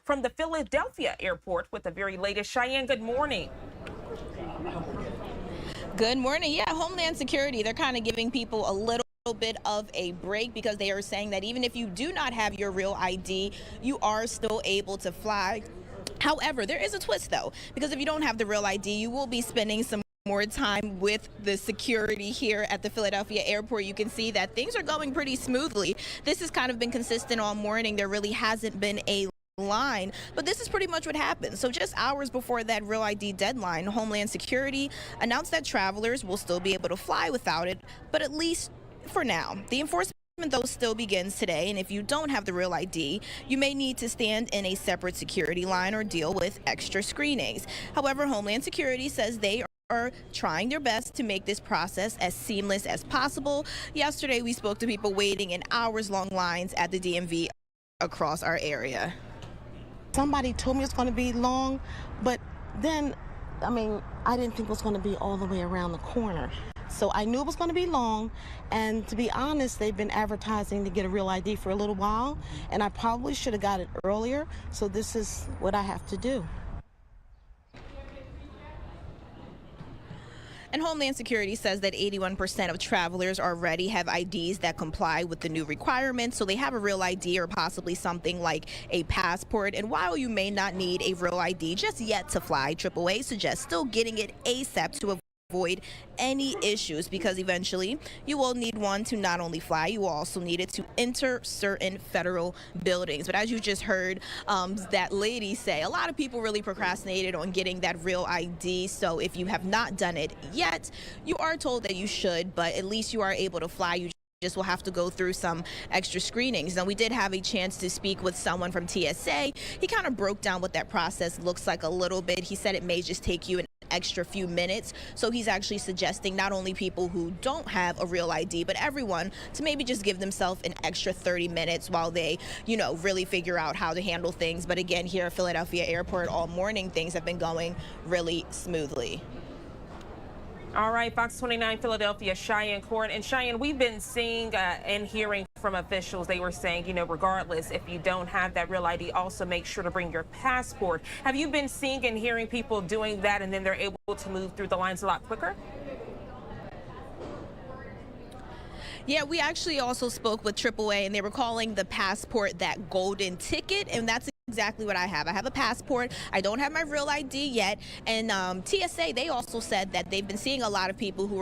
from the Philadelphia airport with the very latest. Cheyenne, good morning.
Good morning. Yeah, Homeland Security, they're kind of giving people a little bit of a break because they are saying that even if you do not have your real ID, you are still able to fly. However, there is a twist though, because if you don't have the real ID, you will be spending some more time with the security here at the Philadelphia airport. You can see that things are going pretty smoothly. This has kind of been consistent all morning. There really hasn't been a line, but this is pretty much what happened. So just hours before that Real ID deadline, Homeland Security announced that travelers will still be able to fly without it, but at least for now. The enforcement though still begins today, and if you don't have the real ID, you may need to stand in a separate security line or deal with extra screenings. However, Homeland Security says they are trying their best to make this process as seamless as possible. Yesterday, we spoke to people waiting in hours-long lines at the DMV across our area.
Somebody told me it's going to be long, but then, I mean, I didn't think it was going to be all the way around the corner. So I knew it was going to be long, and to be honest, they've been advertising to get a real ID for a little while, and I probably should have got it earlier, so this is what I have to do.
And Homeland Security says that 81% of travelers already have IDs that comply with the new requirements, so they have a real ID or possibly something like a passport. And while you may not need a real ID just yet to fly, AAA suggests still getting it ASAP to avoid any issues, because eventually you will need one to not only fly, you will also need it to enter certain federal buildings. But as you just heard that lady say, a lot of people really procrastinated on getting that real ID. So if you have not done it yet, you are told that you should, but at least you are able to fly. You just will have to go through some extra screenings. Now, we did have a chance to speak with someone from TSA. He kind of broke down what that process looks like a little bit. He said it may just take you an extra few minutes. So he's actually suggesting not only people who don't have a real ID, but everyone to maybe just give themselves an extra 30 minutes while they, really figure out how to handle things. But again, here at Philadelphia Airport all morning, things have been going really smoothly.
All right, Fox 29 Philadelphia, Cheyenne Court. And Cheyenne, we've been seeing and hearing from officials. They were saying, regardless, if you don't have that real ID, also make sure to bring your passport. Have you been seeing and hearing people doing that, and then they're able to move through the lines a lot quicker?
Yeah, we actually also spoke with AAA, and they were calling the passport that golden ticket, and that's exactly what I have. I have a passport. I don't have my real ID yet. And TSA, they also said that they've been seeing a lot of people who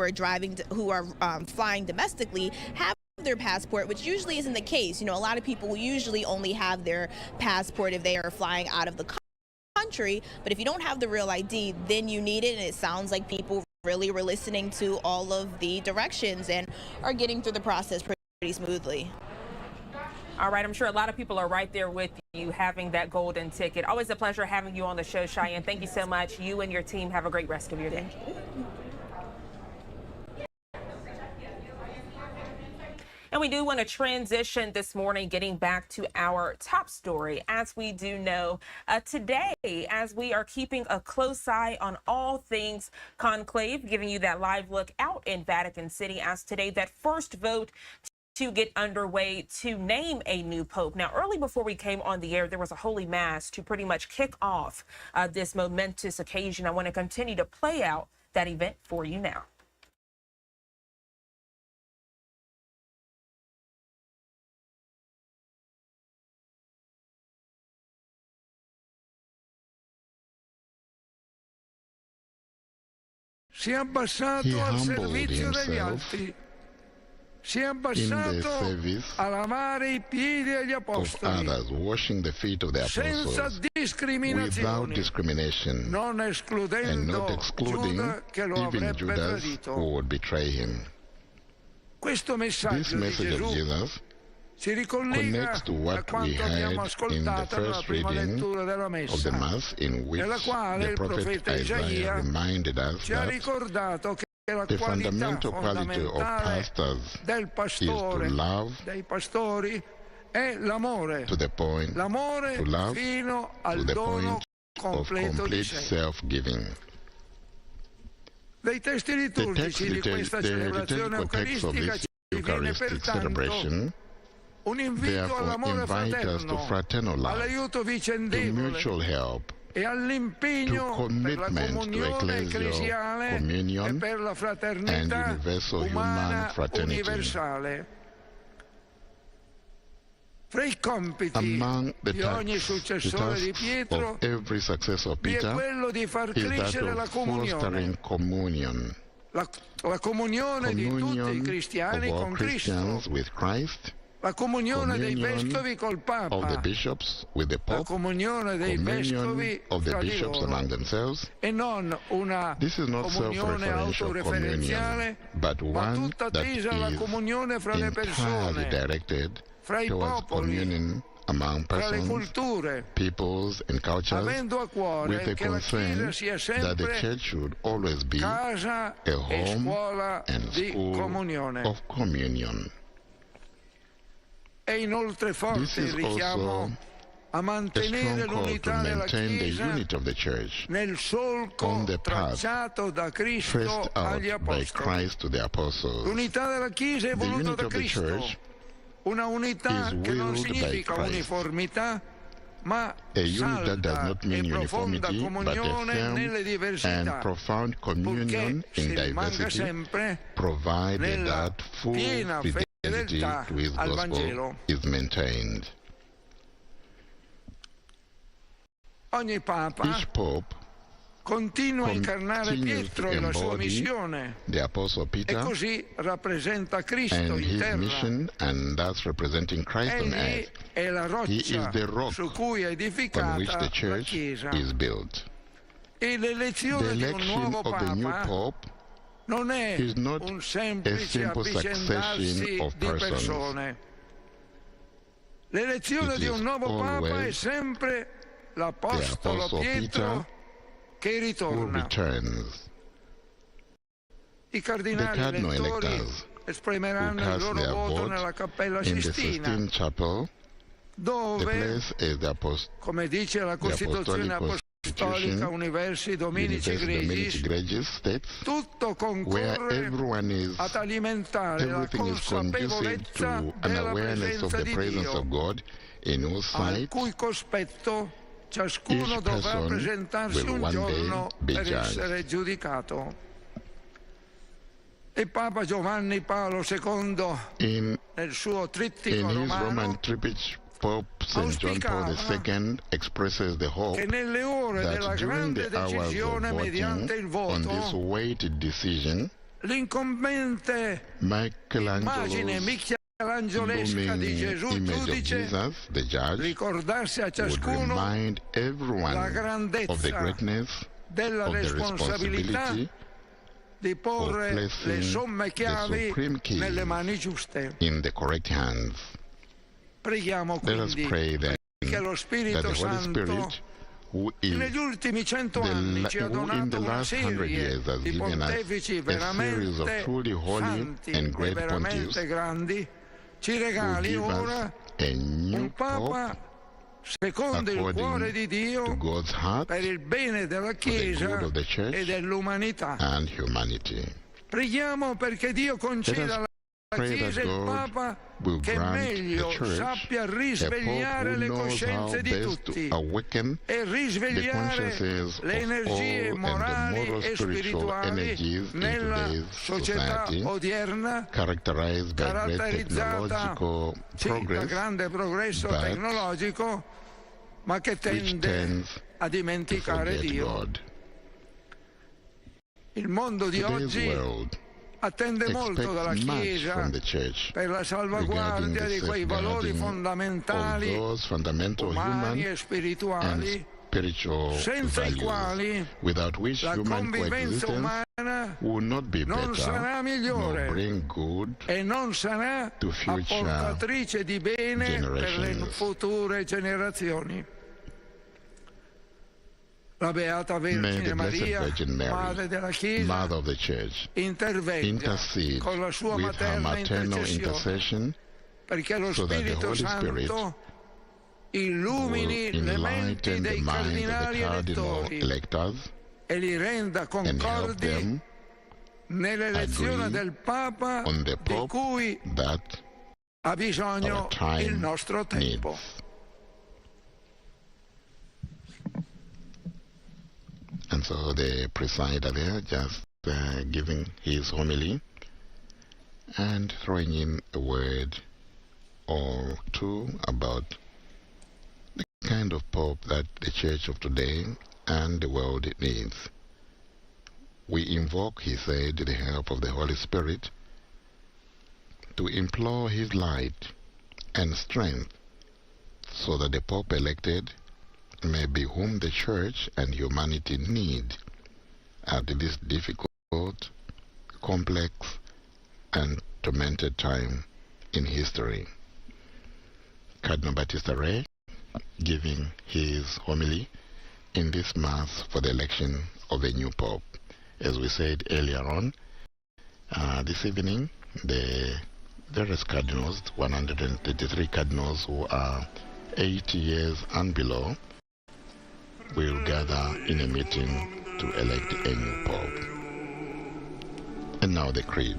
are flying domestically have their passport, which usually isn't the case. A lot of people will usually only have their passport if they are flying out of the country. But if you don't have the real ID, then you need it. And it sounds like people really were listening to all of the directions and are getting through the process pretty smoothly.
All right, I'm sure a lot of people are right there with you having that golden ticket. Always a pleasure having you on the show, Cheyenne. Thank you so much. You and your team have a great rest of your day. And we do want to transition this morning, getting back to our top story. As we do know today, as we are keeping a close eye on all things conclave, giving you that live look out in Vatican City, as today that first vote to get underway to name a new pope. Now, early before we came on the air, there was a Holy Mass to pretty much kick off this momentous occasion. I want to continue to play out that event for you now.
Si è abbassato al servizio degli altri. Si è abbassato a lavare I piedi agli apostoli,
washing the feet of the
senza
apostles,
discriminazioni,
without discrimination,
non
and
escludendo
not excluding
Giuda che lo
even
avrebbe
Judas
tradito.
who would betray him.
Questo
This
messaggio di
message of
Gesù
Jesus
si ricollega
connects to
a
what we
quanto abbiamo
had in the
ascoltato nella
first
prima
reading
lettura della
of the
messa,
Mass, in which
nella quale
the
il
prophet
profeta
Isaiah
Isaia
reminded us
ci ha
that
ricordato che la
the
qualità
fundamental quality of
fondamentale
pastors
del
is
pastore,
to love
dei pastori, è l'amore.
to the point,
L'amore
to love
fino
to
al
the
dono
point of
completo di
complete
sé.
self-giving.
Dei testi liturgici di questa celebrazione
text of
eucaristica
this
ci viene
Eucharistic
pertanto
celebration
un invito
therefore
all'amore
invite us to
fraterno,
fraternal love,
all'aiuto
to
vicendevole
mutual help,
e all'impegno
to
per la
commitment to
comunione
ecclesial
ecclesiale e
communion
per la
and
fraternità
universal
umana
human fraternity.
universale. Fra I compiti
Among the
di ogni
tasks
successore di Pietro
of every successor of
vi è
Peter
quello di far
is that
crescere la
of
comunione,
fostering communion,
la comunione di tutti I
of
cristiani
all
con Cristo,
Christians with Christ,
la comunione dei
communion
vescovi col
of the
Papa,
bishops with the
la
Pope,
comunione dei vescovi
communion of the
fra di
bishops
loro,
among themselves.
e non una
This is not
comunione
self-referential
autoreferenziale,
communion, but
ma
one
tutta
that
tesa alla
is
comunione fra le
entirely
persone,
directed
fra I
towards
popoli,
communion among
fra le
persons,
culture,
peoples, and cultures,
avendo a cuore
with the
che la Chiesa
concern
sia
that the
sempre
church should always be
casa
a
e
home
scuola
and
di
school
comunione.
of communion.
È inoltre forte il richiamo a mantenere l'unità della Chiesa nel solco tracciato da Cristo agli Apostoli. L'unità della Chiesa è voluta da Cristo, una unità che non significa uniformità, ma salda e profonda comunione nelle diversità, purché si rimanga sempre nella piena fedeltà al Vangelo. Ogni Papa continua a incarnare Pietro e la sua missione e così rappresenta Cristo in terra. Egli è la roccia su cui è edificata la Chiesa. E l'elezione di un nuovo Papa non è un semplice avvicendarsi di persone. L'elezione di un nuovo Papa è sempre l'Apostolo Pietro che ritorna. I cardinali elettori esprimeranno il loro voto nella Cappella Sistina, dove, come dice la Costituzione Apostolica Universi Dominici Gregis, tutto concorre ad alimentare la consapevolezza della presenza di Dio, al cui cospetto ciascuno dovrà presentarsi un giorno per essere giudicato. E Papa Giovanni Paolo II, nel suo trittico romano, auspicava che nelle ore della grande decisione mediante il voto, l'incombente immagine michelangiolesca di Gesù giudice ricordasse a ciascuno la grandezza della responsabilità di porre le somme chiavi nelle mani giuste. Preghiamo quindi che lo Spirito Santo negli ultimi 100 anni ci ha donato una serie di pontefici veramente santi e veramente grandi, ci regali ora un Papa secondo il cuore di Dio per il bene della Chiesa e dell'umanità. Preghiamo perché Dio conceda alla Chiesa il Papa che meglio sappia risvegliare le coscienze di tutti e risvegliare le energie morali e spirituali nella società odierna caratterizzata da grande progresso tecnologico, ma che tende a dimenticare Dio. Il mondo di oggi attende molto dalla Chiesa per la salvaguardia di quei valori fondamentali, umani e spirituali, senza i quali la convivenza umana non sarà migliore e non sarà apportatrice di bene per le future generazioni. La Beata Vergine Maria, Madre della Chiesa, intervenga con la sua materna intercessione perché lo Spirito Santo illumini le menti dei cardinali elettori e li renda concordi nell'elezione del Papa di cui ha bisogno il nostro tempo.
And so the presider there just giving his homily and throwing in a word or two about the kind of Pope that the Church of today and the world needs. We invoke, he said, the help of the Holy Spirit to implore his light and strength so that the Pope elected may be whom the Church and humanity need at this difficult, complex, and tormented time in history. Cardinal Battista Re giving his homily in this Mass for the election of a new Pope. As we said earlier on, this evening, the various cardinals, 133 cardinals who are 80 years and below, will gather in a meeting to elect a new pope. And now the creed.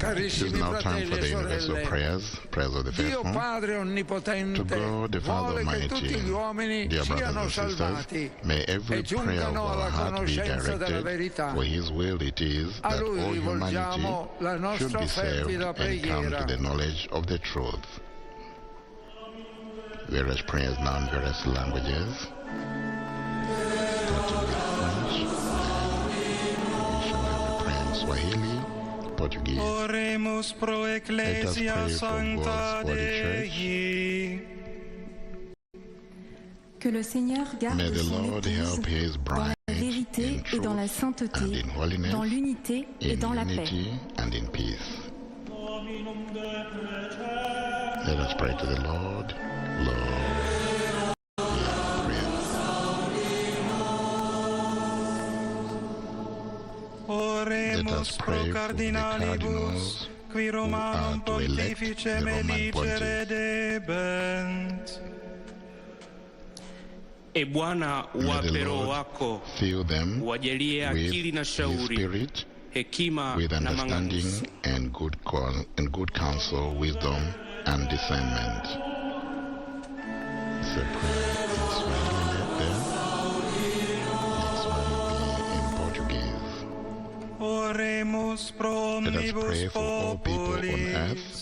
Carissimi
It is now time for
fratelli
the
e
universal
sorelle,
prayers of the
Dio
faithful.
Padre
To
Onnipotente
God, the Father
vuole che tutti
Almighty,
gli uomini
dear brothers
siano
and sisters,
salvati
may
e
every prayer of
giungano
our
alla
heart be
conoscenza della
directed,
verità.
for His will it is
A
that
Lui
all humanity
rivolgiamo la
should
nostra
be saved
fervida
and come to
preghiera.
the knowledge of the truth. Various prayers now in various languages. Swahili, Portuguese.
Oremus pro Ecclesia Sancta Dei.
Que le Seigneur garde
May the
son
Lord
épouse
help His
dans
bride
la vérité
in
et
truth
dans la sainteté,
and in holiness,
dans l'unité et
in
dans la paix.
unity and in peace. Let us pray to the Lord. Lord, hear our prayers. Let us pray for the cardinals
qui
who
Romanum
are to elect
Pontifice
the Roman
melicere
pontiff.
debent. E Bwana
May the
wape roho
Lord
wako,
fill them
wajalie akili
with
na
His
shauri,
Spirit,
hekima
with
na
understanding
mang'amuzi.
and good counsel, wisdom and discernment. It's a prayer in Swahili there. Next one will be in Portuguese.
Oremus pro
Let us
omnibus
pray for all people on earth.
populis.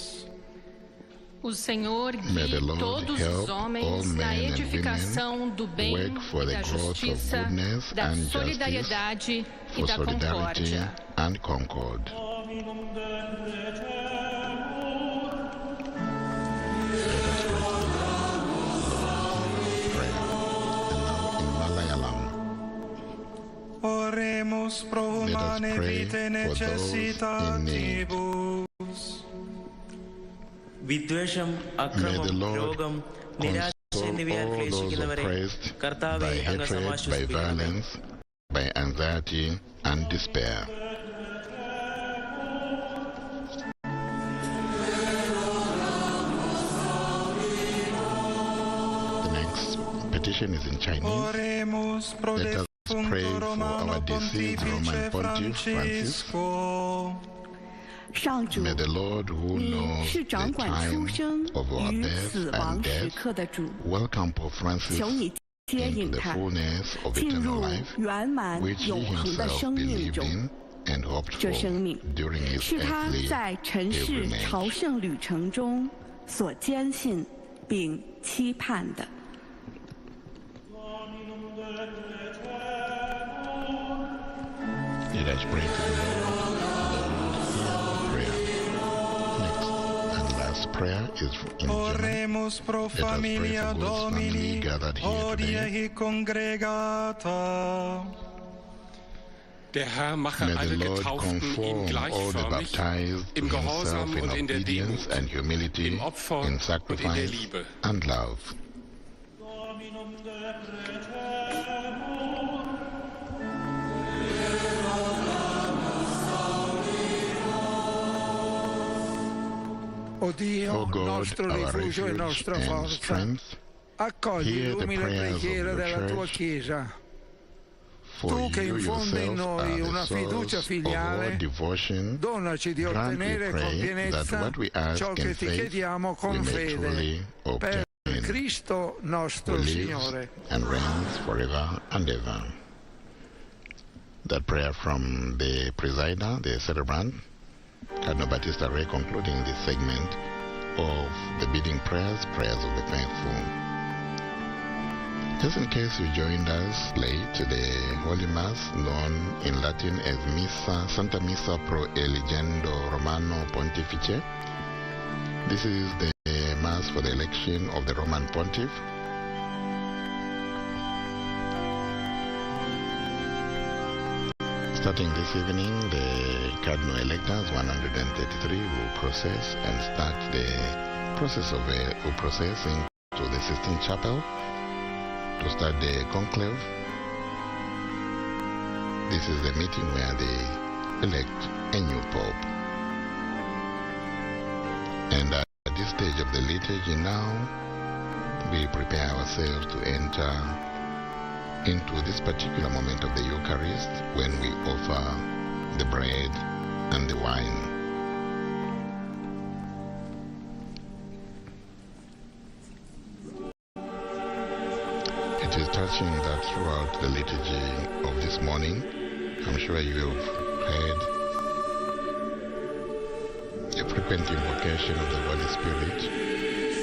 O Senhor
May the
guie
Lord
todos
help
os
all
homens na
men and
edificação do bem,
work for the
da
growth of
justiça,
goodness
da
and justice,
solidariedade e
for
da
solidarity
concórdia.
and concord.
Oremus pro humane vitae necessitatibus.
വിദ്വേഷം
May
അക്രമം
the Lord
രോഗം നിരാശ
console
എന്നിവയാൽ
all those
ക്ലേശിക്കുന്നവരെ
oppressed
കർത്താവെ
by
അങ്ങ്
hatred, by
സമാശ്വസിപ്പിക്കണമേ.
violence, by anxiety and despair. The next petition is in Chinese.
Oremus pro
Let us pray
defuncto
for
Romano
our deceased Roman Pontiff Francis.
Francisco.
May the Lord who
你
knows
是
the
掌管出
time
生
of our
与
birth
死
and
亡时
death,
刻的主，
welcome Pope Francis
求你接
into
引
the
他
fullness of
进
eternal
入
life,
圆满
which he
永恒的
himself
生命
believed
中。
in and hoped
这
for
生命
during his
是他
earthly
在尘世
pilgrimage.
朝圣旅程中所坚信并期盼的。
Let us pray to the Lord. Lord, hear our prayer. Next and last prayer is in German.
Oremus pro
Let us pray
familia
for God's family
Domini,
gathered here
hodie
today.
hi congregata.
Der Herr mache
May
alle
the Lord
Getauften ihm
conform all the
gleichförmig
baptized to
im Gehorsam
himself in
und in der
obedience
Demut,
and humility,
im Opfer
in
und in der
sacrifice
Liebe.
and love.
O Dio,
O God,
nostro
our
rifugio e
refuge
nostra
and
forza,
strength,
accogli
hear the
l'umile
prayers of
preghiera
your
della tua
church.
Chiesa.
For
Tu che
you
infondi in
yourself
noi
are
una
the
fiducia
source of all
filiale,
devotion.
donaci di
Grant, we
ottenere con
pray, that
pienezza
what we ask
ciò che
in
ti
faith
chiediamo
we
con
may
fede
truly
per
obtain,
Cristo
who
nostro
lives
Signore.
and reigns forever and ever. That prayer from the presider, the celebrant, Cardinal Battista Re, concluding this segment of the bidding prayers of the faithful. Just in case you joined us late, the Holy Mass, known in Latin as Missa, Santa Missa pro Eligendo Romano Pontifice. This is the Mass for the election of the Roman Pontiff. Starting this evening, the Cardinal Electors 133 will process and start the process of processing to the Sistine Chapel to start the conclave. This is the meeting where they elect a new pope. And at this stage of the liturgy now, we prepare ourselves to enter into this particular moment of the Eucharist when we offer the bread and the wine. touching that throughout the liturgy of this morning, I'm sure you have heard a frequent invocation of the Holy Spirit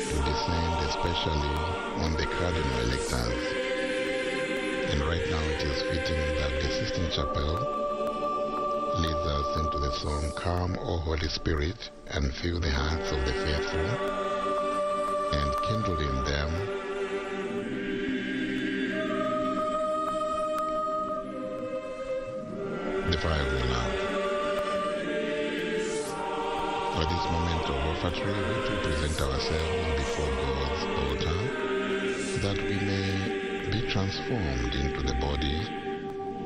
to descend especially on the cardinal electors. And right now it is fitting that the Sistine Chapel leads us into the song, "Come, O Holy Spirit, and fill the hearts of the faithful, and kindle in them the fire of your love." For this moment of offertory, we to present ourselves before God's altar, that we may be transformed into the body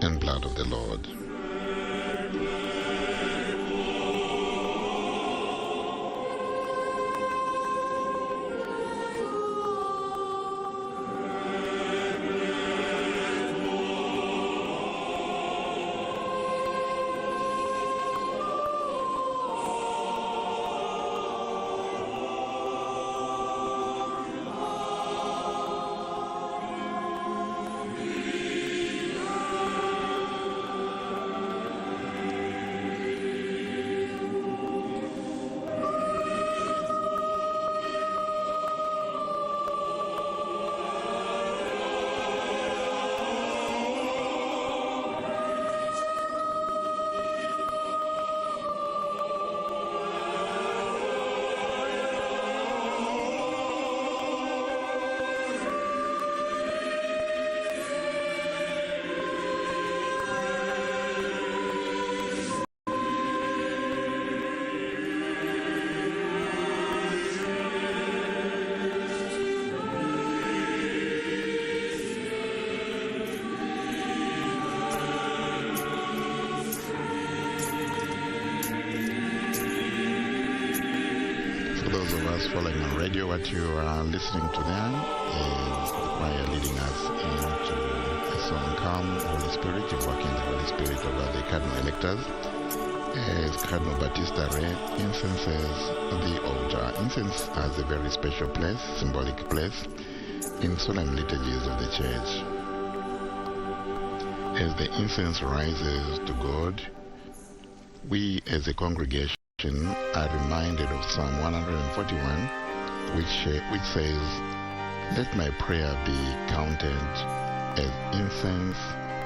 and blood of the Lord. Those of us following on radio, what you are listening to there is the choir leading us into a song, "Come, Holy Spirit," invoking the Holy Spirit over the cardinal electors. As Cardinal Batista read, incenses the altar. Incense has a very special place, symbolic place, in solemn liturgies of the Church. As the incense rises to God, we as a congregation are reminded of Psalm 141, which says, "Let my prayer be counted as incense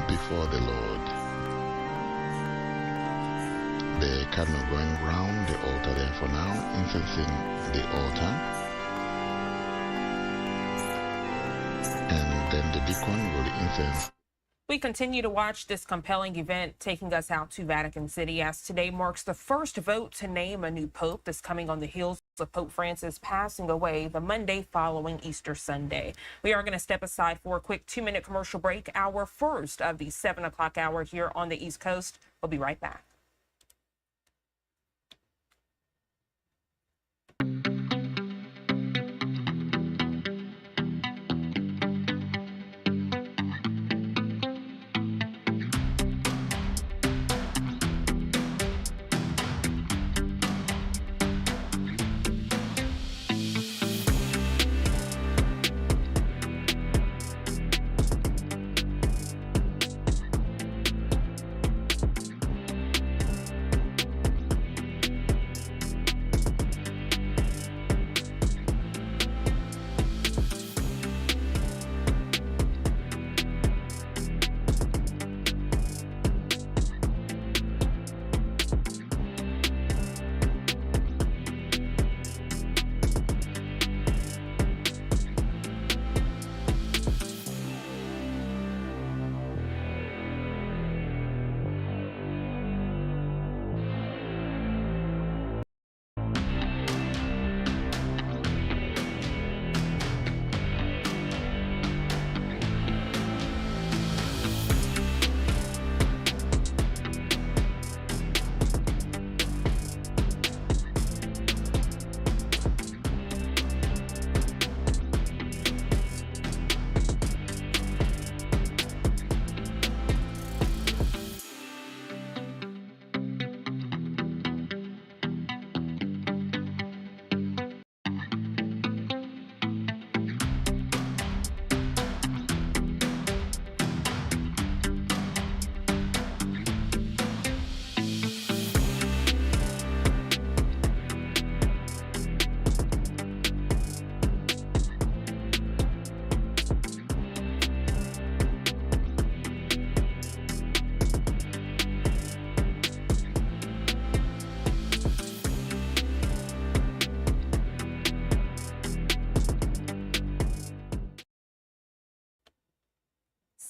before the Lord." The cardinal going round the altar therefore now, incensing the altar, and then the deacon will incense.
We continue to watch this compelling event taking us out to Vatican City, as today marks the first vote to name a new pope. This coming on the heels of Pope Francis passing away the Monday following Easter Sunday. We are going to step aside for a quick 2-minute commercial break, our first of the 7 o'clock hour here on the East Coast. We'll be right back.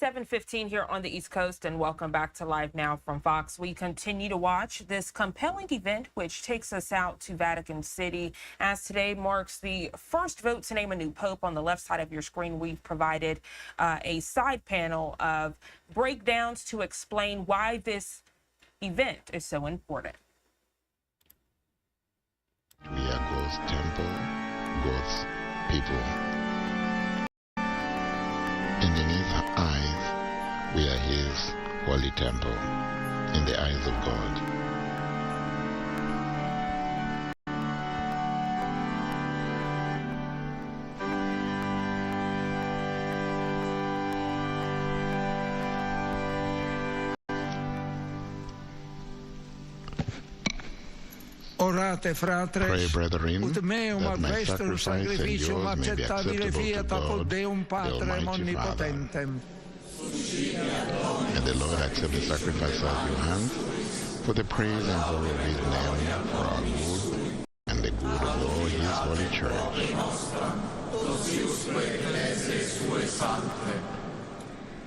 7:15 here on the East Coast, and welcome back to Live Now from Fox. We continue to watch this compelling event, which takes us out to Vatican City, as today marks the first vote to name a new pope. On the left side of your screen, we've provided a side panel of breakdowns to explain why this event is so important.
We are God's temple, God's people. And in his eyes, we are his holy temple, in the eyes of God.
Orate, fratres,
Pray, brethren,
ut meum
that
ad
my
vestum
sacrifice and
sacrificium
yours may be
acceptabile
acceptable to
fiat apud
God,
Deum
the
Patrem
Almighty Father.
omnipotentem.
May the Lord accept the sacrifice of your hands for the praise and glory of his name, for our good and the good of all his holy church.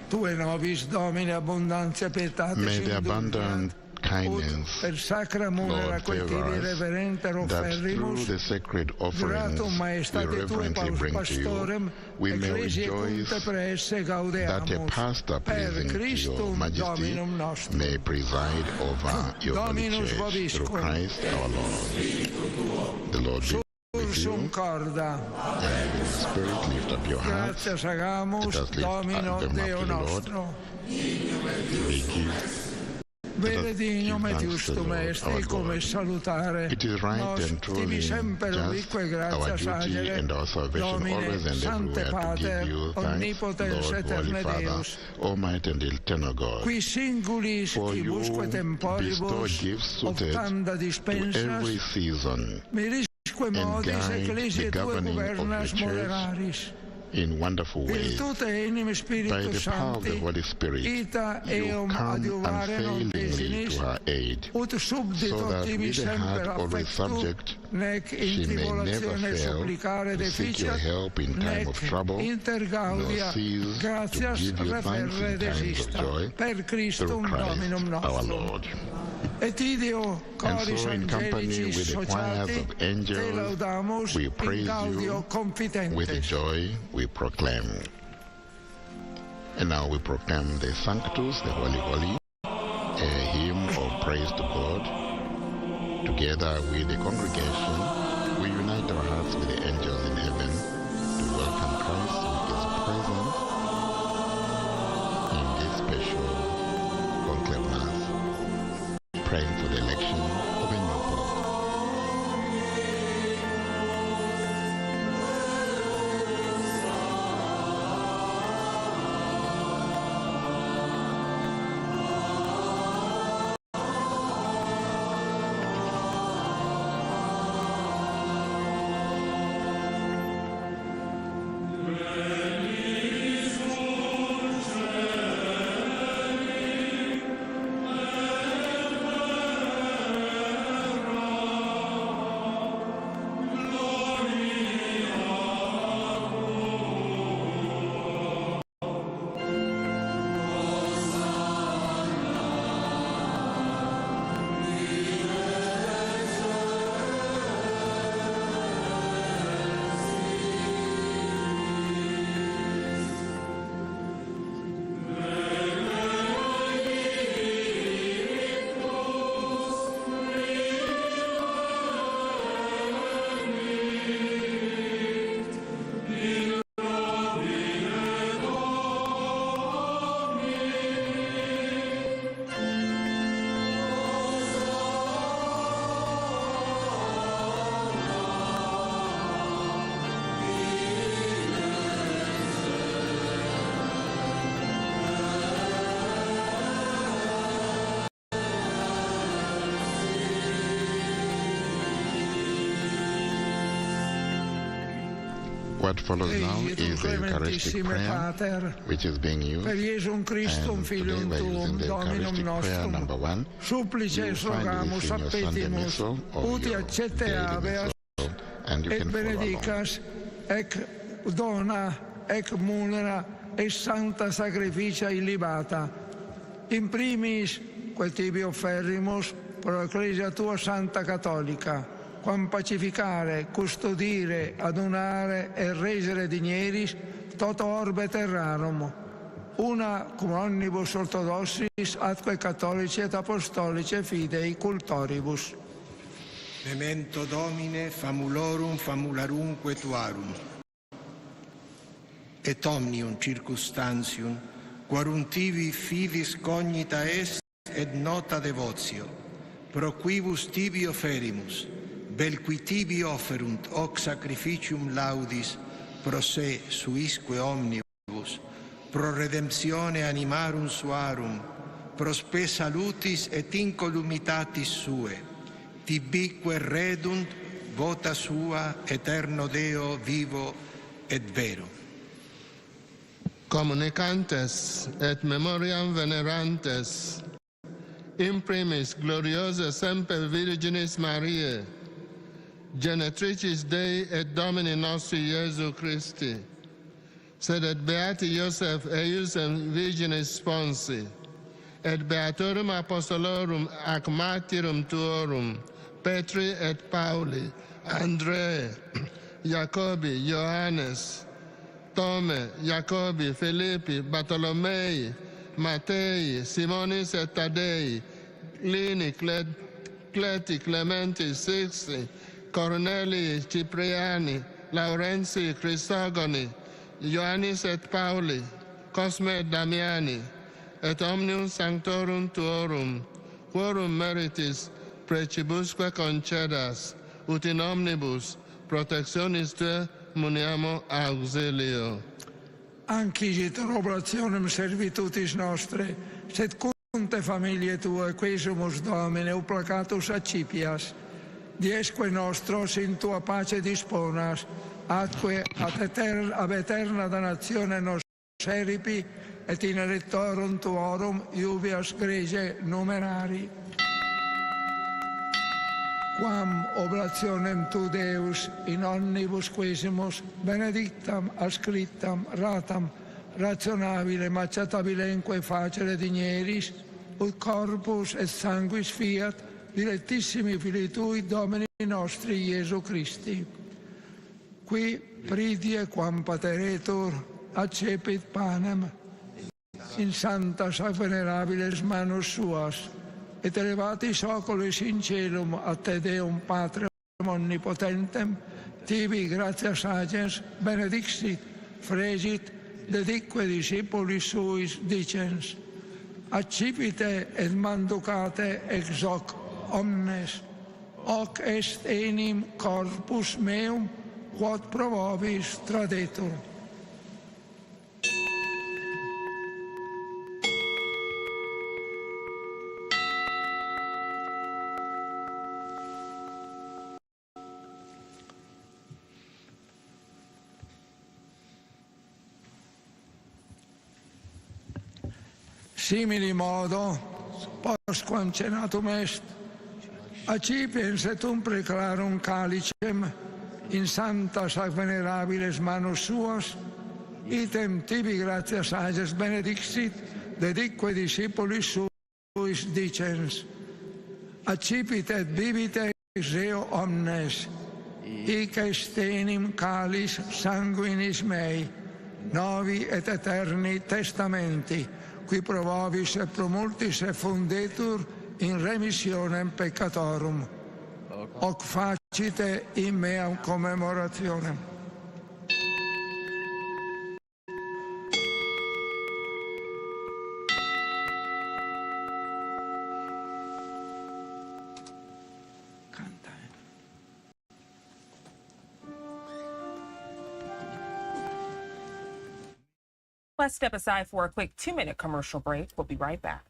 Tue nobis, Domine, abundantia pietatis
May the abundant kindness,
per sacra munera
Lord,
quel
favor
tibi
us,
reverenter
that through
offerrimus,
the sacred offerings
gratum
we
maestate tue
reverently bring to
pastorem,
you, we may
ecclesiae
rejoice
cunte praesse
that a
gaudeamus,
pastor
per
pleasing to your
Christum
majesty
Dominum nostrum.
may preside over your holy
Dominus
church through
vobiscum.
Christ our Lord. The Lord be with you,
Sursum corda.
and with the Spirit lift up your hearts.
Gratias
Let
agamus,
us lift
Domino
them up
Deo
to the Lord.
nostro.
We give
Vere dignum et
thanks to the
justum
Lord
est,
our
come
God.
salutare.
It is right
Nos
and truly
tibi semper
just
ubique
our
gratias
duty
agere,
and our salvation
Domine,
always and
Sancte
everywhere to
Pater,
give you thanks,
omnipotens
Lord, Holy
eterne
Father,
Deus,
Almighty and eternal God.
qui singulis
For you
quibusque
bestow
temporibus
gifts suited
optanda
to
dispensas,
every season
mirisque
and
modis
guide
ecclesiae
the
tue
governing of
governas
your church
moderaris.
in wonderful ways.
Virtute enim
By
Spiritus
the power of the
Sancti,
Holy Spirit,
ita
you
eum
come
adiuvare non
unfailingly
desinis,
to her aid,
ut subdito
so that
tibi
with a
semper
heart always
affectu,
subject,
nec in
she may never
tribulatione
fail
supplicare
to seek your
deficiat,
help in time
nec
of trouble,
inter
nor
gaudia
cease to
gratias
give you thanks
referre
in times of
desista,
joy,
per
through
Christum Dominum
Christ our
nostrum.
Lord.
Et ideo
And
choris
so in company
angelicis
with the choirs
sociati,
of
te
angels,
laudamus
we
in
praise
gaudio
you
confitentes.
with joy we proclaim. And now we proclaim the Sanctus, the Holy Holy, a hymn of praise to God. Together with the congregation, we unite our hearts with the angels in heaven to welcome Christ with his presence in this special conclave mass, praying for the election of a new pope. What follows now is the Eucharistic prayer, which is being used.
Per Iesum Christum
And today
Filium
we're using
Tuum
the
Dominum
Eucharistic prayer
nostrum,
number 1.
supplices
You find
rogamus
this in your Sunday
appetimus,
Missal or
uti
your
accette
daily
habeas,
Missal, and you
et
can follow along.
benedicas, ec dona, ec munera,
e santa sacrificia illibata. In primis, quel tibi offerrimus pro Ecclesia tua Santa Cattolica, quam pacificare, custodire, adunare e regere digneris toto orbe terrarum, una cum omnibus orthodoxis atque catholici et apostolici fidei cultoribus.
Memento Domine famulorum famularumque tuarum, et omnium circumstantium, quarum tibi fidis cognita est et nota devotio, pro quibus tibi oferimus, vel qui tibi offerunt hoc sacrificium laudis, pro se suisque omnibus, pro redemptione animarum suarum, pro spe salutis et incolumitatis sue, tibique redunt vota sua eterno Deo vivo et vero.
Communicantes et memoriam venerantes, imprimis gloriosa semper Virginis Mariae, genetricis Dei et Domini nostri Iesu Christi, sed et beati Iosef eius and Virginis sponsi, et beatorum apostolorum ac martyrum tuorum, Petri et Pauli, Andrea, Jacobi, Johannes, Tome, Jacobi, Filippi, Bartolomei, Mattei, Simonis et Taddei, Lini, Cleti, Clementi, Sixti, Cornelii, Cipriani, Laurentii, Chrysogoni, Ioannis et Pauli, Cosme et Damiani, et omnium sanctorum tuorum, quorum meritis precibusque concedas, ut in omnibus protectionis Tue muniamo auxilio.
Ancigit oblationem servitutis nostre, sed cunte familiae Tue, qui sumus Domine, uplacatus accipias, diesque nostros in Tua pace disponas, atque ab eterna danatione nos eripi, et in electorum Tuorum iubias grege numerari. Quam oblationem Tu, Deus, in omnibus quisimus benedictam, ascriptam, ratam, rationabile, macciatabilenque facere digneris, ut corpus et sanguis fiat, dilettissimi Filii Tui, Domini nostri, Iesu Christi. Qui pridie quam pateretur, accepit panem, in santas ac venerabiles manus suas, et elevatis oculis in celum a Te Deum Patrem omnipotentem, tibi gratias agens benedixit, fregit, dedique discipulis suis dicens, accipite et manducate ex hoc omnes, hoc est enim corpus meum, quod pro vobis tradetur. Simili modo, postquam cenatum est, accipiens et preclarum calicem in santas ac venerabiles manus suas, item tibi gratias ages benedixit, dedique discipulis suis dicens, accipit et bibite ex reo omnes, hic est enim calis sanguinis mei, novi et eterni testamenti, qui pro vobis et pro multis effundetur in remissionem peccatorum. Hoc facite in meam commemorationem.
Let's step aside for a quick 2-minute commercial break. We'll be right back.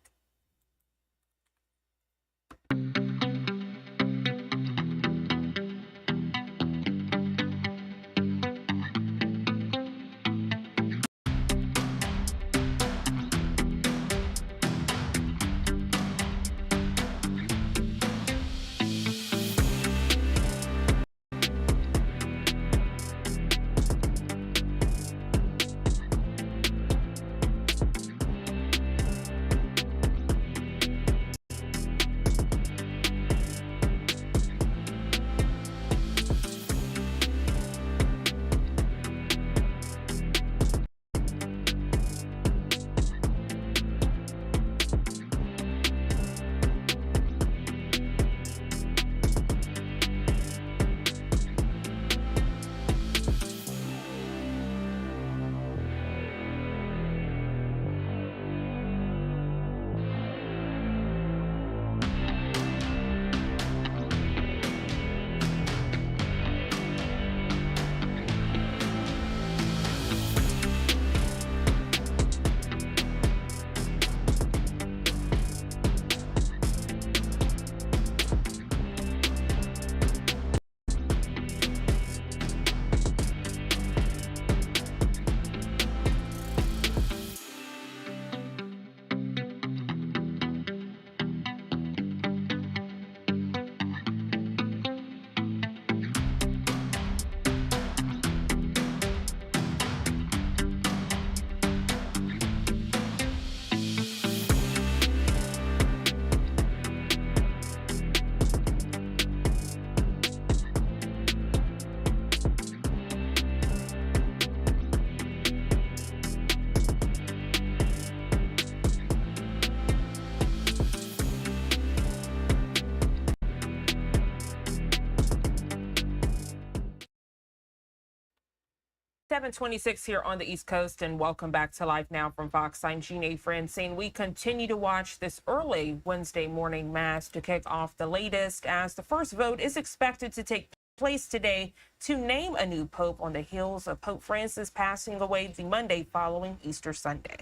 7:26 here on the East Coast, and welcome back to Live Now from Fox. I'm Gina Francine. We continue to watch this early Wednesday morning mass to kick off the latest, as the first vote is expected to take place today to name a new pope on the heels of Pope Francis passing away the Monday following Easter Sunday.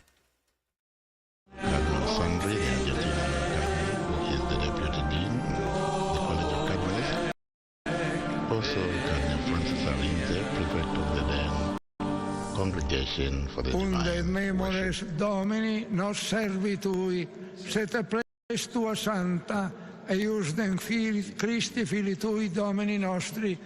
Sandri who is the Deputy Dean of the College of Cardinals. Also, Cardinal Francis Arinte, Prefect of the then Congregation for the
Unde
Divine
memores Domini nos servitui, sete ples tua santa, eius den Christi fili tui Domini nostri,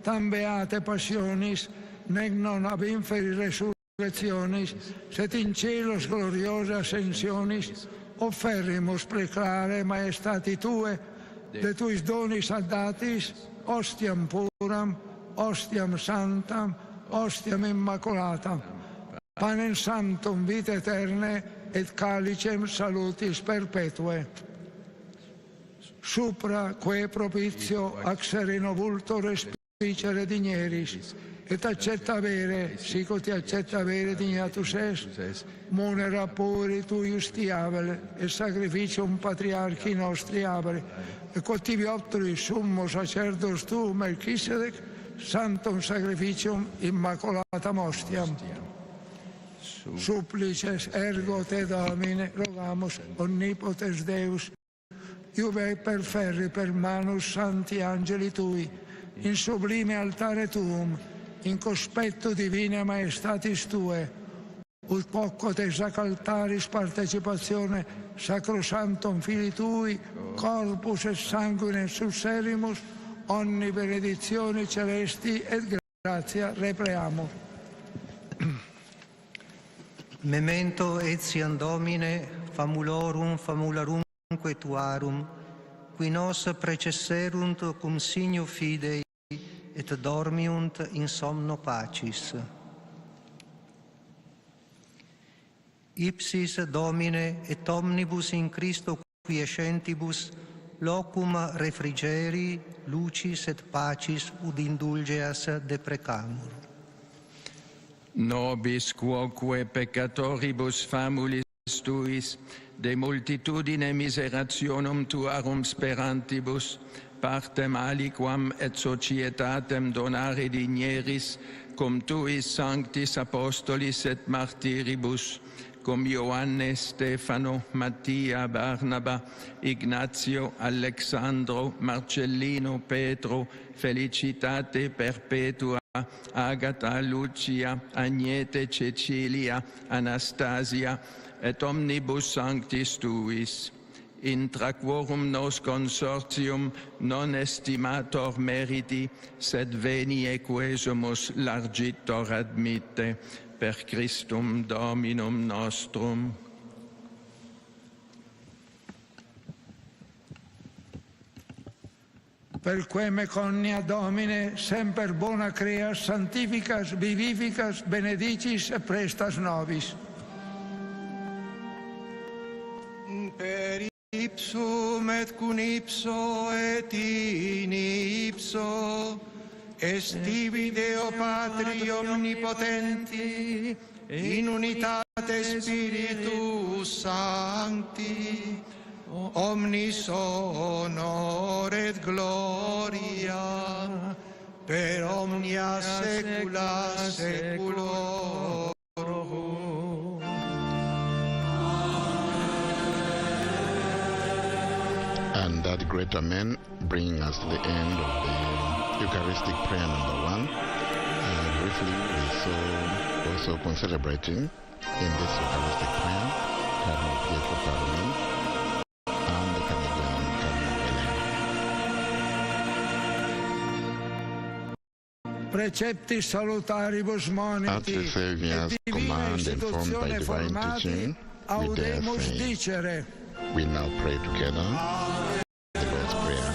tam beate passionis, nec non ab inferi resurrectionis, set in celos gloriosa ascensionis, offerrimus preclare maestati tue, de tuis donis addatis, ostiam puram, ostiam santam, ostiam immaculatam, panem sanctum vita eterne, et calicem salutis perpetue. Supra quae propitio ac sereno vulto respicere digneris, et accetta avere, sicut ti accetta avere dignatus est, munera puri tuius tiavere, et sacrificium patriarchi nostri avere, et quod tibi opturi summo sacerdos tu, Melchisedec, santum sacrificium immaculatam ostiam. Supplices ergo te Domine, rogamus omnipotens Deus, iube perferri per manus santi angeli tui, in sublime altare tuum, in cospetto divine maestatis tue, ut quoquotes ac altaris partecipazione sacrosanctum Filii tui, corpus et sanguine susserimus, onni benedizioni celesti et gratia repreamus.
Memento etiam Domine, famulorum famularumque tuarum, qui nos precesserunt cum signo fidei, et dormiunt in somno pacis. Ipsis Domine et omnibus in Christo quiescentibus locum refrigeri, lucis et pacis ud indulgeas deprecamur.
Nobis quoque peccatoribus famulis tuis, de multitudine miserationum tuarum sperantibus, partem aliquam et societatem donare digneris, cum tuis sanctis apostolis et martyribus, cum Ioanne, Stefano, Mattia, Barnaba, Ignazio, Alexandro, Marcellino, Petro, felicitate perpetua, Agata, Lucia, Agnete, Cecilia, Anastasia, et omnibus sanctis tuis. Intra quorum nos consortium non estimator meriti, sed venie quesumus largitor admitte, per Christum Dominum nostrum.
Perque meconnia Domine, semper bona creas, sanctificas, vivificas, benedicis et prestas nobis.
Per ipsum et cum ipso et in ipso, est tibi Deo Patri omnipotenti, in unitate Spiritus Sancti, omnis honor et gloria, per omnia saecula saeculorum.
And that great amen bringing us to the end of the Eucharistic prayer number 1. Briefly, we saw also concelebrating in this Eucharistic prayer Cardinal Pietro Parolin and the Canadian Cardinal Belen.
Preceptis salutaribus moniti,
At the Saviour's command and formed by divine teaching, we dare say, we now pray together the Lord's Prayer.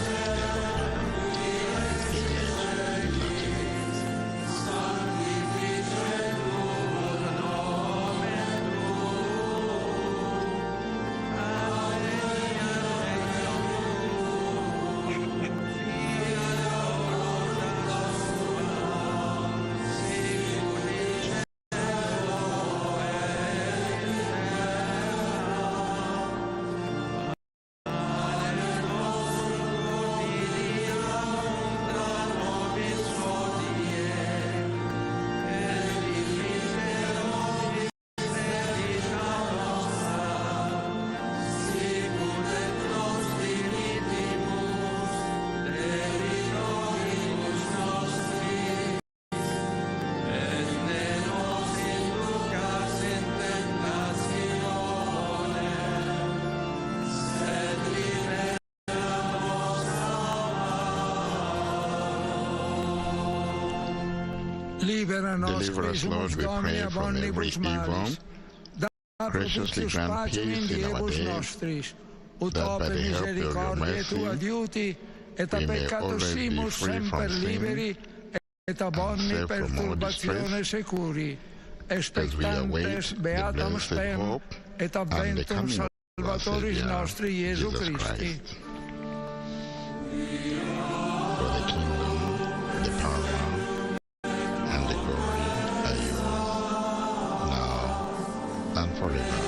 Deliver us, Lord, we pray, from every evil. Graciously grant peace in our day, that by the help of your mercy, we may always be free from sin and safe from all distress, as we await the blessed hope and the coming of our Savior, Jesus Christ. For the kingdom, the power, and the glory are yours, now and forever.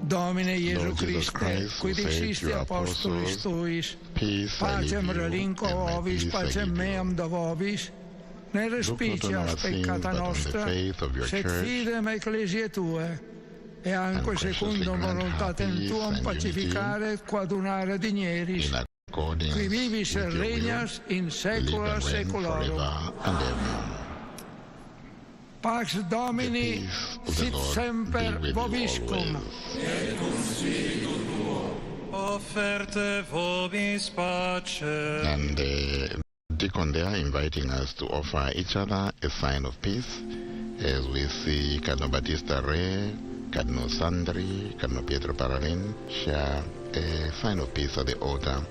Domine Iesu
Lord Jesus
Christe,
Christ,
qui
who said to
dicisti
your
apostolis
apostles,
tuis,
peace I
pacem
leave you,
relinquo
and my
ovis,
peace I
pacem
give you.
meam do vobis, ne
Look not on
respicias
our sins,
peccata
but on the
nostra,
faith of your
sed
church,
fidem ecclesiae tue, e anque
graciously
secundum
grant
voluntatem
peace
tuam
and
pacificare quadunare digneris,
in accordance
qui vivis
with
et
your
regnas in
live
saecula
and reign
saeculorum.
forever and ever.
Pax Domini sit semper vobiscum.
Offerte vobis pace.
And the deacon there inviting us to offer each other a sign of peace, as we see Cardinal Battista Re, Cardinal Sandri, Cardinal Pietro Parolin share a sign of peace at the altar,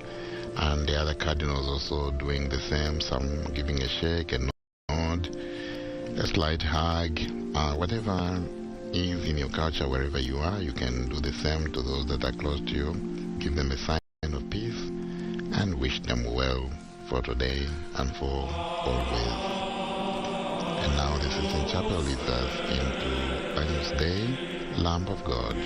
and the other cardinals also doing the same, some giving a shake, a nod, a slight hug, whatever is in your culture, wherever you are, you can do the same to those that are close to you. Give them a sign of peace and wish them well for today and for always. And now the Sistine Chapel leads us into Agnus Dei, Lamb of God.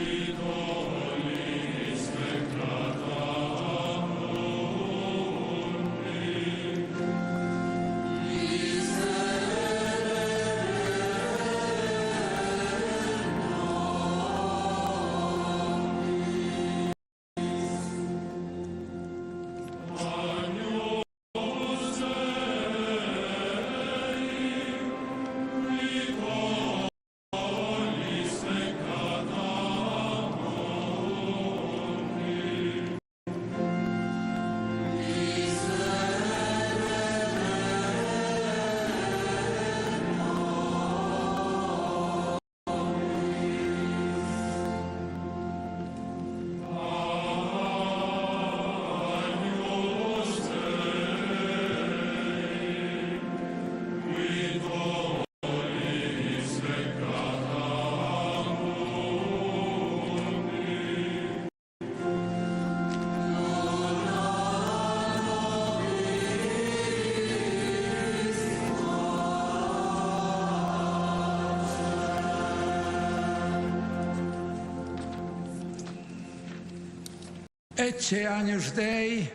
Ecce Agnus Dei,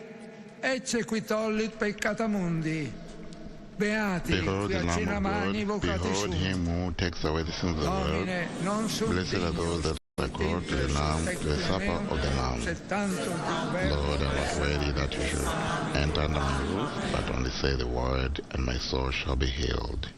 ecce qui tollit peccata mundi. Beati
Behold
qui
the Lamb
accina mani
of God,
vocati
behold
sunt.
him who takes away the sins of the world.
Domine, non
Blessed are those that are called to the Lamb, to the supper of the Lamb. Lord, I'm not worthy that you should enter under my roof, but only say the word, and my soul shall be healed.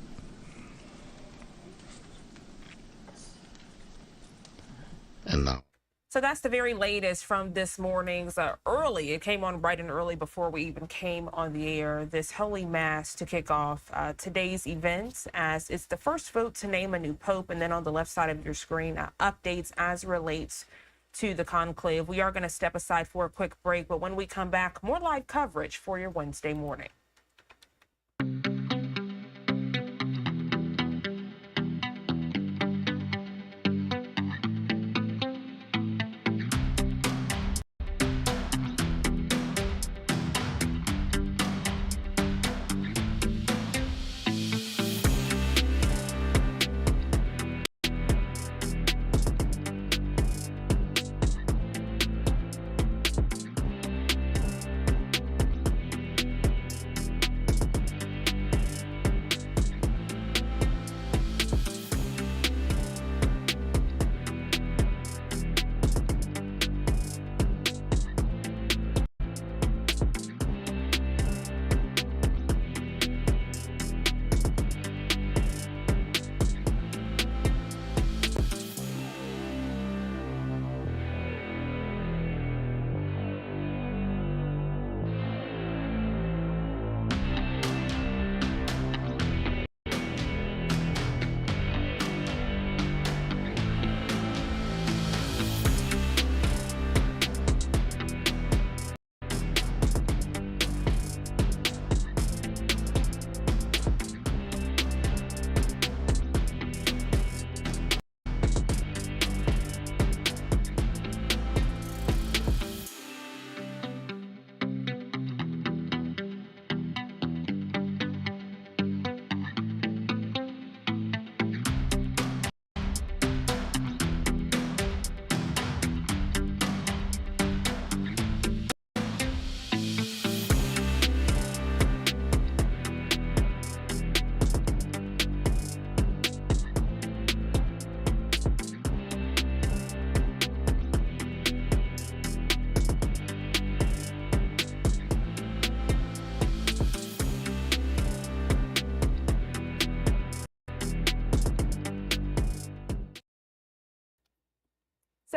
And now.
So that's the very latest from this morning's early. It came on bright and early before we even came on the air. This Holy Mass to kick off today's events, as it's the first vote to name a new pope. And then on the left side of your screen, updates as relates to the conclave. We are going to step aside for a quick break, but when we come back, more live coverage for your Wednesday morning.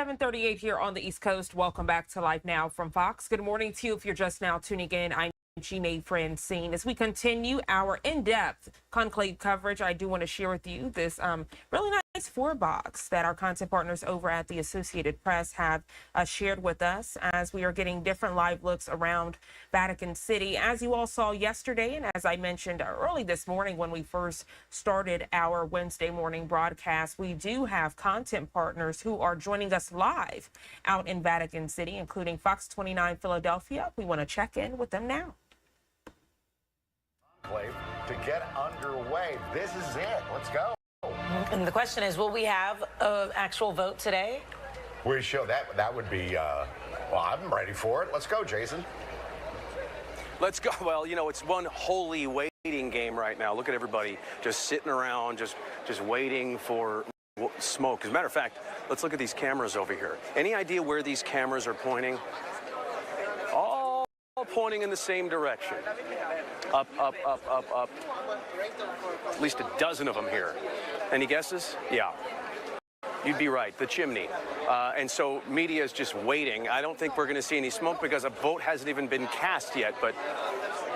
7:38 here on the East Coast. Welcome back to Live Now from Fox. Good morning to you if you're just now tuning in. I'm Jeanne Francine. As we continue our in-depth conclave coverage, I do want to share with you this really nice 4-box that our content partners over at the Associated Press have shared with us as we are getting different live looks around Vatican City. As you all saw yesterday, and as I mentioned early this morning when we first started our Wednesday morning broadcast, we do have content partners who are joining us live out in Vatican City, including Fox 29 Philadelphia. We want to check in with them now.
To get underway. This is it. Let's go.
And the question is, will we have an actual vote today?
We show that. That would be, well, I'm ready for it. Let's go, Jason.
Let's go. Well, you know, it's one holy waiting game right now. Look at everybody just sitting around, just waiting for smoke. As a matter of fact, let's look at these cameras over here. Any idea where these cameras are pointing? All pointing in the same direction. Up, up, up, up, up. At least a dozen of them here. Any guesses? Yeah. You'd be right, the chimney. And so media is just waiting. I don't think we're going to see any smoke because a vote hasn't even been cast yet. But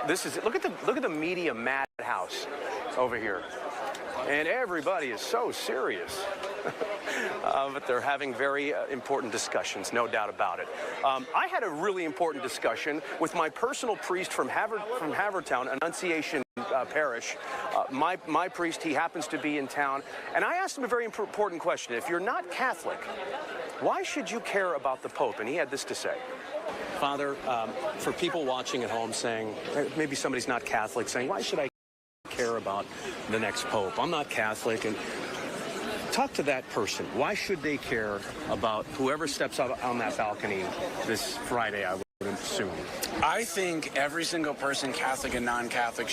this is look at the media madhouse over here, and everybody is so serious. But they're having very important discussions, no doubt about it. I had a really important discussion with my personal priest from Havertown, Annunciation Parish. My priest, he happens to be in town, and I asked him a very important question. If you're not Catholic, why should you care about the Pope? And he had this to say. Father, for people watching at home saying, maybe somebody's not Catholic, saying, why should I care about the next Pope? I'm not Catholic, and talk to that person. Why should they care about whoever steps out on that balcony this Friday, I would assume?
I think every single person, Catholic and non-Catholic,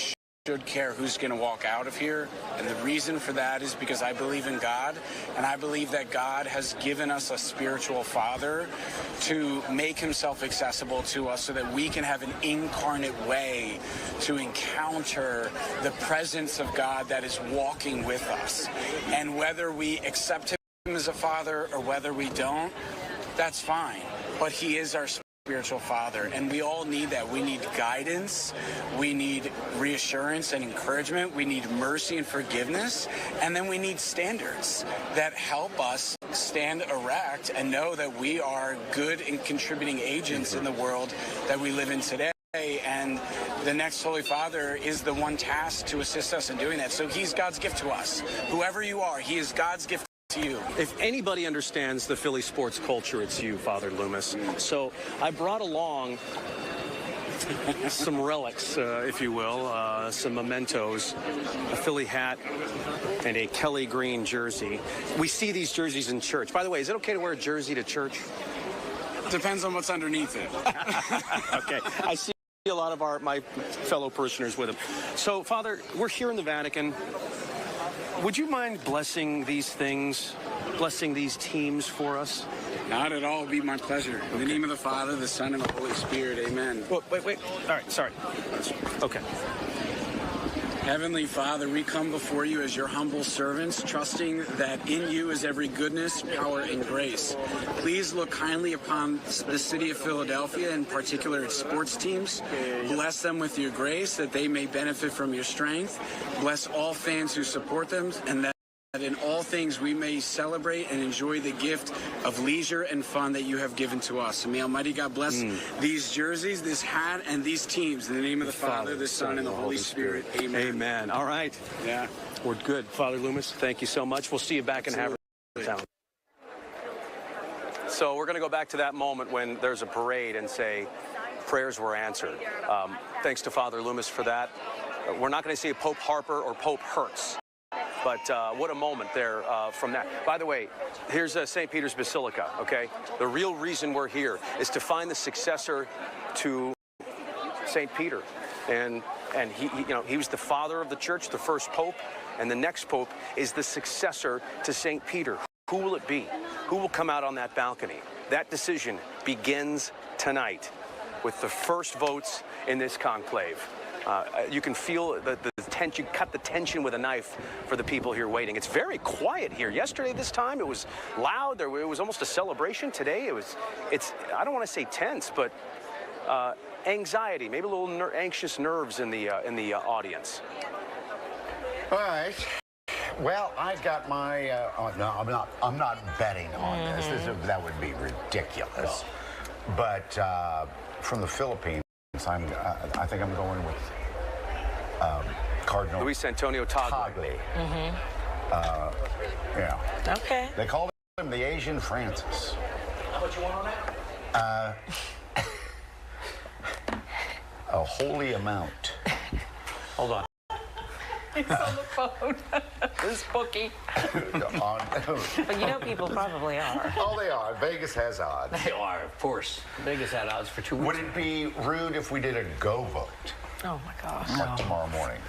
should care who's going to walk out of here. And the reason for that is because I believe in God, and I believe that God has given us a spiritual father to make himself accessible to us so that we can have an incarnate way to encounter the presence of God that is walking with us. And whether we accept him as a father or whether we don't, that's fine. But he is our spiritual father, and we all need that. We need guidance, we need reassurance and encouragement, we need mercy and forgiveness, and then we need standards that help us stand erect and know that we are good and contributing agents in the world that we live in today. And the next Holy Father is the one tasked to assist us in doing that. So he's God's gift to us. Whoever you are, he is God's gift to you.
If anybody understands the Philly sports culture, it's you, Father Loomis. So I brought along some relics, if you will, some mementos, a Philly hat, and a Kelly Green jersey. We see these jerseys in church. By the way, is it okay to wear a jersey to church?
Depends on what's underneath it.
Okay, I see a lot of my fellow parishioners with them. So, Father, we're here in the Vatican. Would you mind blessing these things, blessing these teams for us?
Not at all. It would be my pleasure. In the name of the Father, the Son, and the Holy Spirit. Amen.
Wait. All right, sorry. Okay.
Heavenly Father, we come before you as your humble servants, trusting that in you is every goodness, power, and grace. Please look kindly upon the city of Philadelphia, in particular its sports teams. Bless them with your grace, that they may benefit from your strength. Bless all fans who support them, and that in all things we may celebrate and enjoy the gift of leisure and fun that you have given to us. And may Almighty God bless these jerseys, this hat, and these teams. In the name of the Father, the Son, and the Holy Spirit. Amen.
Amen. All right.
Yeah.
We're good. Father Loomis, thank you so much. We'll see you back in Havertown. So we're going to go back to that moment when there's a parade and say prayers were answered. Thanks to Father Loomis for that. We're not going to see a Pope Harper or Pope Hertz. But what a moment there from that. By the way, here's St. Peter's Basilica, okay? The real reason we're here is to find the successor to St. Peter. And he was the father of the church, the first pope, and the next pope is the successor to St. Peter. Who will it be? Who will come out on that balcony? That decision begins tonight with the first votes in this conclave. You can feel the tension. You cut the tension with a knife for the people here waiting. It's very quiet here. Yesterday, this time, it was loud. It was almost a celebration. Today, it's I don't want to say tense, but anxiety, maybe a little anxious nerves in the audience.
All right. Well, I got my. No, I'm not betting on this. That would be ridiculous. But from the Philippines, I think I'm going with Cardinal
Luis Antonio Tagle.
Yeah.
Okay.
They call him the Asian Francis.
How much you want on that?
A holy amount.
Hold on.
He's on the phone. This bookie. But you know people probably are.
Oh, they are. Vegas has odds.
They are, of course. Vegas had odds for 2 weeks.
Would it be rude if we did a go vote?
Oh, my gosh.
Like tomorrow morning.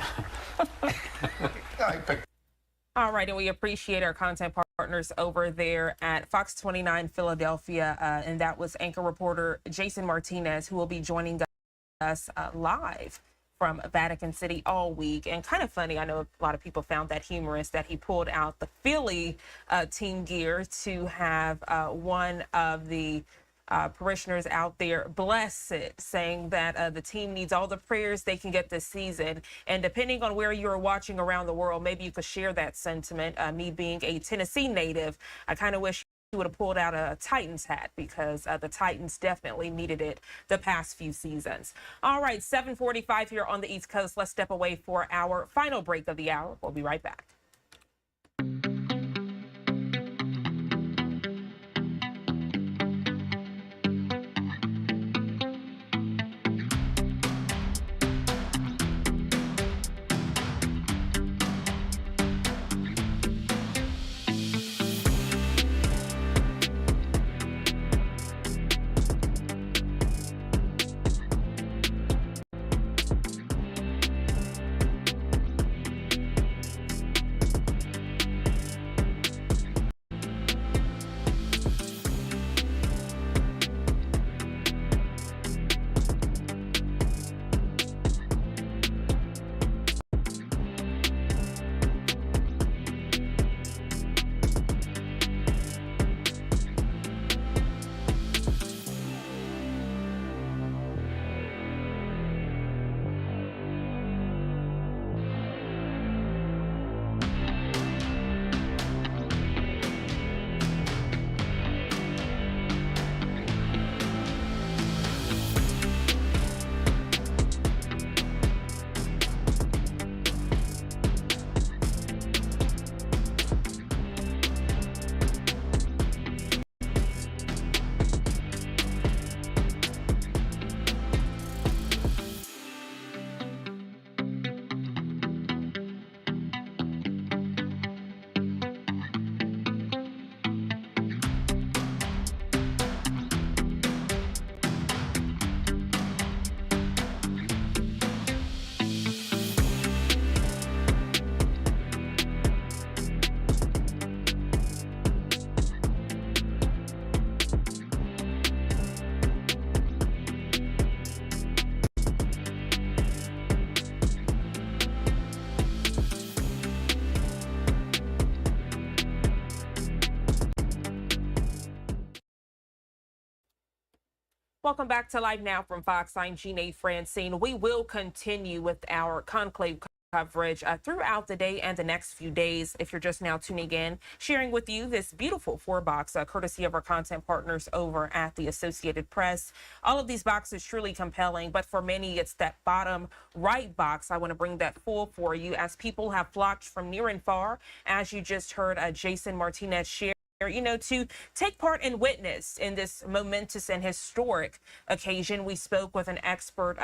All right, and we appreciate our content partners over there at Fox 29 Philadelphia, and that was anchor reporter Jason Martinez, who will be joining us live from Vatican City all week. And kind of funny, I know a lot of people found that humorous that he pulled out the Philly team gear to have one of the parishioners out there bless it, saying that the team needs all the prayers they can get this season. And depending on where you're watching around the world, maybe you could share that sentiment. Me being a Tennessee native, I kind of wish he would have pulled out a Titans hat, because the Titans definitely needed it the past few seasons. All right, 7:45 here on the East Coast. Let's step away for our final break of the hour. We'll be right back. Welcome back to Live Now from Fox. I'm Jeanne Francine. We will continue with our conclave coverage throughout the day and the next few days. If you're just now tuning in, sharing with you this beautiful 4-box courtesy of our content partners over at the Associated Press. All of these boxes truly compelling, but for many, it's that bottom right box. I want to bring that full for you as people have flocked from near and far, as you just heard Jason Martinez share, to take part and witness in this momentous and historic occasion. We spoke with an expert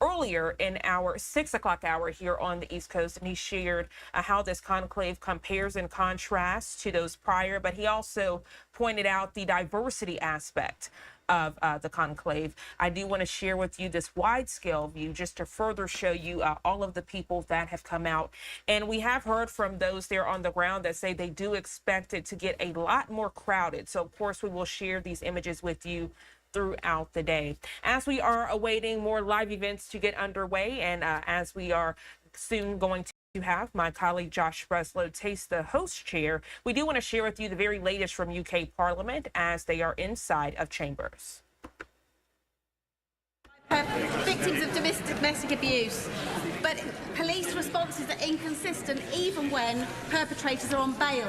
earlier in our 6 o'clock hour here on the East Coast, and he shared how this conclave compares and contrasts to those prior, but he also pointed out the diversity aspect of the conclave. I do want to share with you this wide scale view just to further show you all of the people that have come out. And we have heard from those there on the ground that say they do expect it to get a lot more crowded. So of course we will share these images with you throughout the day. As we are awaiting more live events to get underway, and as we are soon going to have my colleague Josh Breslow taste the host chair, we do want to share with you the very latest from UK Parliament as they are inside of chambers.
Victims of domestic abuse, but police responses are inconsistent even when perpetrators are on bail.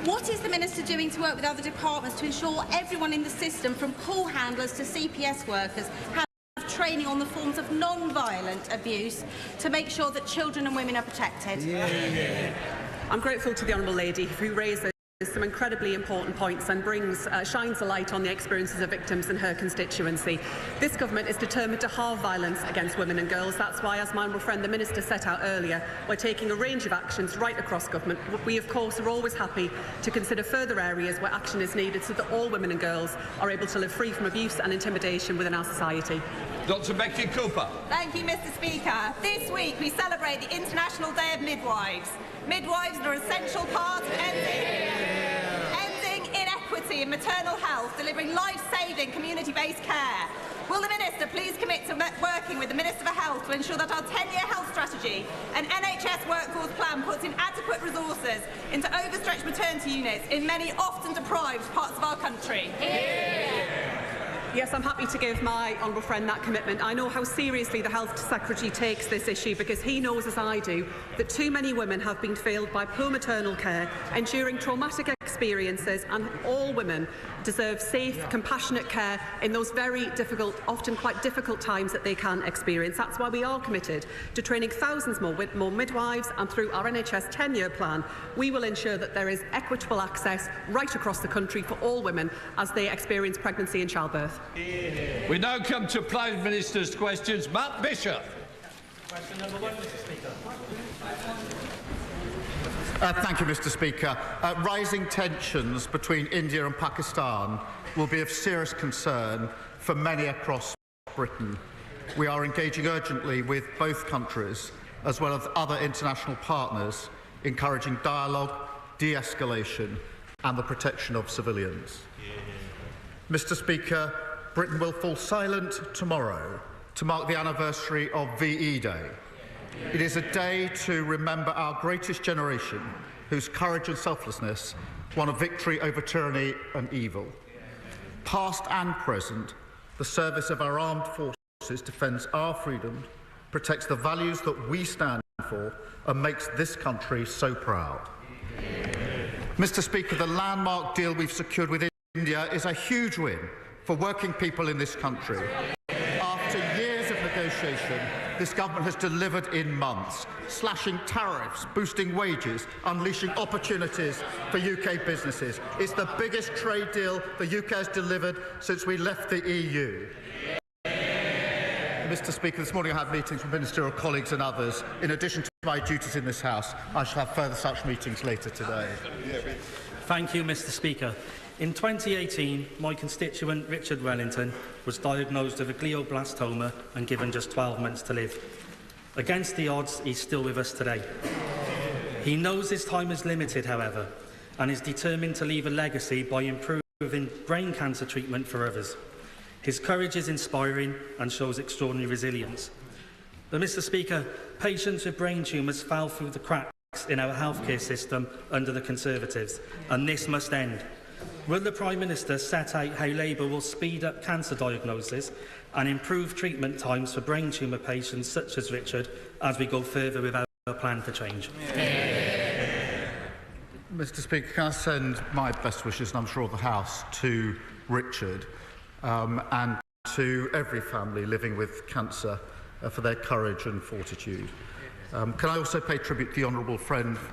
What is the Minister doing to work with other departments to ensure everyone in the system, from call handlers to CPS workers, have training on the forms of non-violent abuse to make sure that children and women are protected?
I'm grateful to the Honourable Lady who raised some incredibly important points and shines a light on the experiences of victims in her constituency. This government is determined to halve violence against women and girls. That's why, as my honourable friend the Minister set out earlier, we're taking a range of actions right across government. We of course are always happy to consider further areas where action is needed so that all women and girls are able to live free from abuse and intimidation within our society.
Dr. Becky Cooper.
Thank you, Mr. Speaker. This week we celebrate the International Day of Midwives. Midwives are an essential part of ending inequity in maternal health, delivering life-saving community-based care. Will the Minister please commit to working with the Minister for Health to ensure that our 10-year health strategy and NHS workforce plan puts in adequate resources into overstretched maternity units in many often deprived parts of our country?
Yes, I'm happy to give my honourable friend that commitment. I know how seriously the Health Secretary takes this issue because he knows, as I do, that too many women have been failed by poor maternal care, enduring traumatic experiences, and all women deserve safe, compassionate care in those very difficult, often quite difficult times that they can experience. That's why we are committed to training thousands more midwives, and through our NHS 10-year plan, we will ensure that there is equitable access right across the country for all women as they experience pregnancy and childbirth.
We now come to Prime Minister's questions. Matt Bishop.
Question number 1, Mr. Speaker. Thank you, Mr. Speaker. Rising tensions between India and Pakistan will be of serious concern for many across Britain. We are engaging urgently with both countries, as well as other international partners, encouraging dialogue, de-escalation and the protection of civilians. Mr. Speaker, Britain will fall silent tomorrow to mark the anniversary of VE Day. It is a day to remember our greatest generation, whose courage and selflessness won a victory over tyranny and evil. Past and present, the service of our armed forces defends our freedom, protects the values that we stand for, and makes this country so proud. Mr. Speaker, the landmark deal we've secured with India is a huge win for working people in this country. After years of negotiation, this government has delivered in months, slashing tariffs, boosting wages, unleashing opportunities for UK businesses. It's the biggest trade deal the UK has delivered since we left the EU. Mr. Speaker, this morning I had meetings with ministerial colleagues and others. In addition to my duties in this House, I shall have further such meetings later today.
Thank you, Mr. Speaker. In 2018, my constituent Richard Wellington was diagnosed with a glioblastoma and given just 12 months to live. Against the odds, he's still with us today. He knows his time is limited, however, and is determined to leave a legacy by improving brain cancer treatment for others. His courage is inspiring and shows extraordinary resilience. But, Mr. Speaker, patients with brain tumours fell through the cracks in our healthcare system under the Conservatives, and this must end. Will the Prime Minister set out how Labour will speed up cancer diagnosis and improve treatment times for brain tumour patients such as Richard as we go further with our plan for change?
Mr. Speaker, can I send my best wishes, and I'm sure the House, to Richard and to every family living with cancer for their courage and fortitude. Can I also pay tribute to the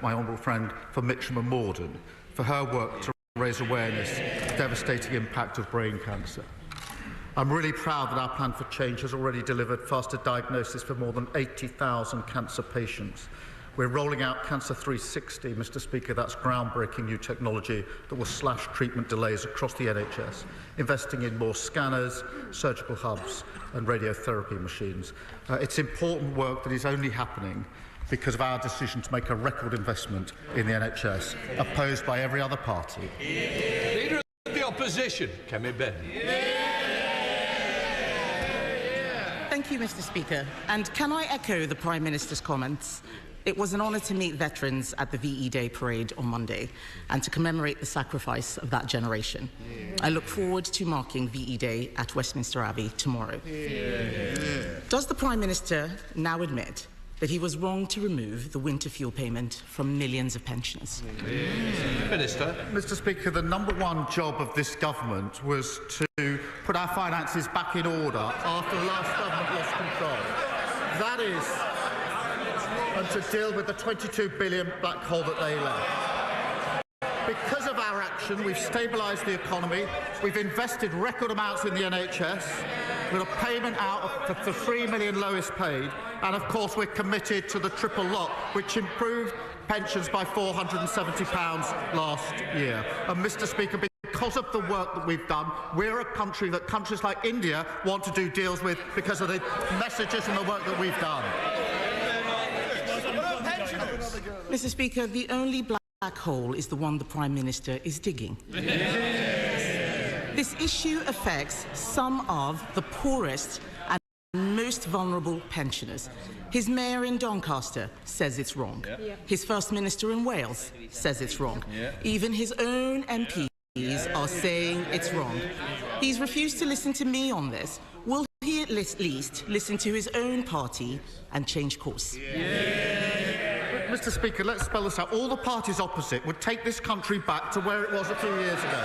my honourable friend from Mitcham and Morden for her work to raise awareness of the devastating impact of brain cancer. I'm really proud that our plan for change has already delivered faster diagnosis for more than 80,000 cancer patients. We're rolling out Cancer 360, Mr. Speaker. That's groundbreaking new technology that will slash treatment delays across the NHS, investing in more scanners, surgical hubs and radiotherapy machines. It's important work that is only happening because of our decision to make a record investment in the NHS, opposed by every other party.
Leader of the Opposition, Kemi Ben.
Thank you, Mr. Speaker. And can I echo the Prime Minister's comments? It was an honour to meet veterans at the VE Day parade on Monday and to commemorate the sacrifice of that generation. I look forward to marking VE Day at Westminster Abbey tomorrow. Does the Prime Minister now admit that he was wrong to remove the winter fuel payment from millions of pensioners?
Minister. Mr. Speaker, the #1 job of this government was to put our finances back in order after the last government lost control. That is, and to deal with the 22 billion black hole that they left. Because of our action, we've stabilised the economy, we've invested record amounts in the NHS, with a payment out for 3 million lowest paid, and of course we're committed to the triple lock, which improved pensions by £470 last year. And Mr. Speaker, because of the work that we've done, we're a country that countries like India want to do deals with because of the messages and the work that we've done.
Mr. Speaker, the only black hole is the one the Prime Minister is digging. This issue affects some of the poorest and most vulnerable pensioners. His mayor in Doncaster says it's wrong. His First Minister in Wales says it's wrong. Even his own MPs are saying it's wrong. He's refused to listen to me on this. Will he at least listen to his own party and change course?
Mr. Speaker, let's spell this out. All the parties opposite would take this country back to where it was a few years ago.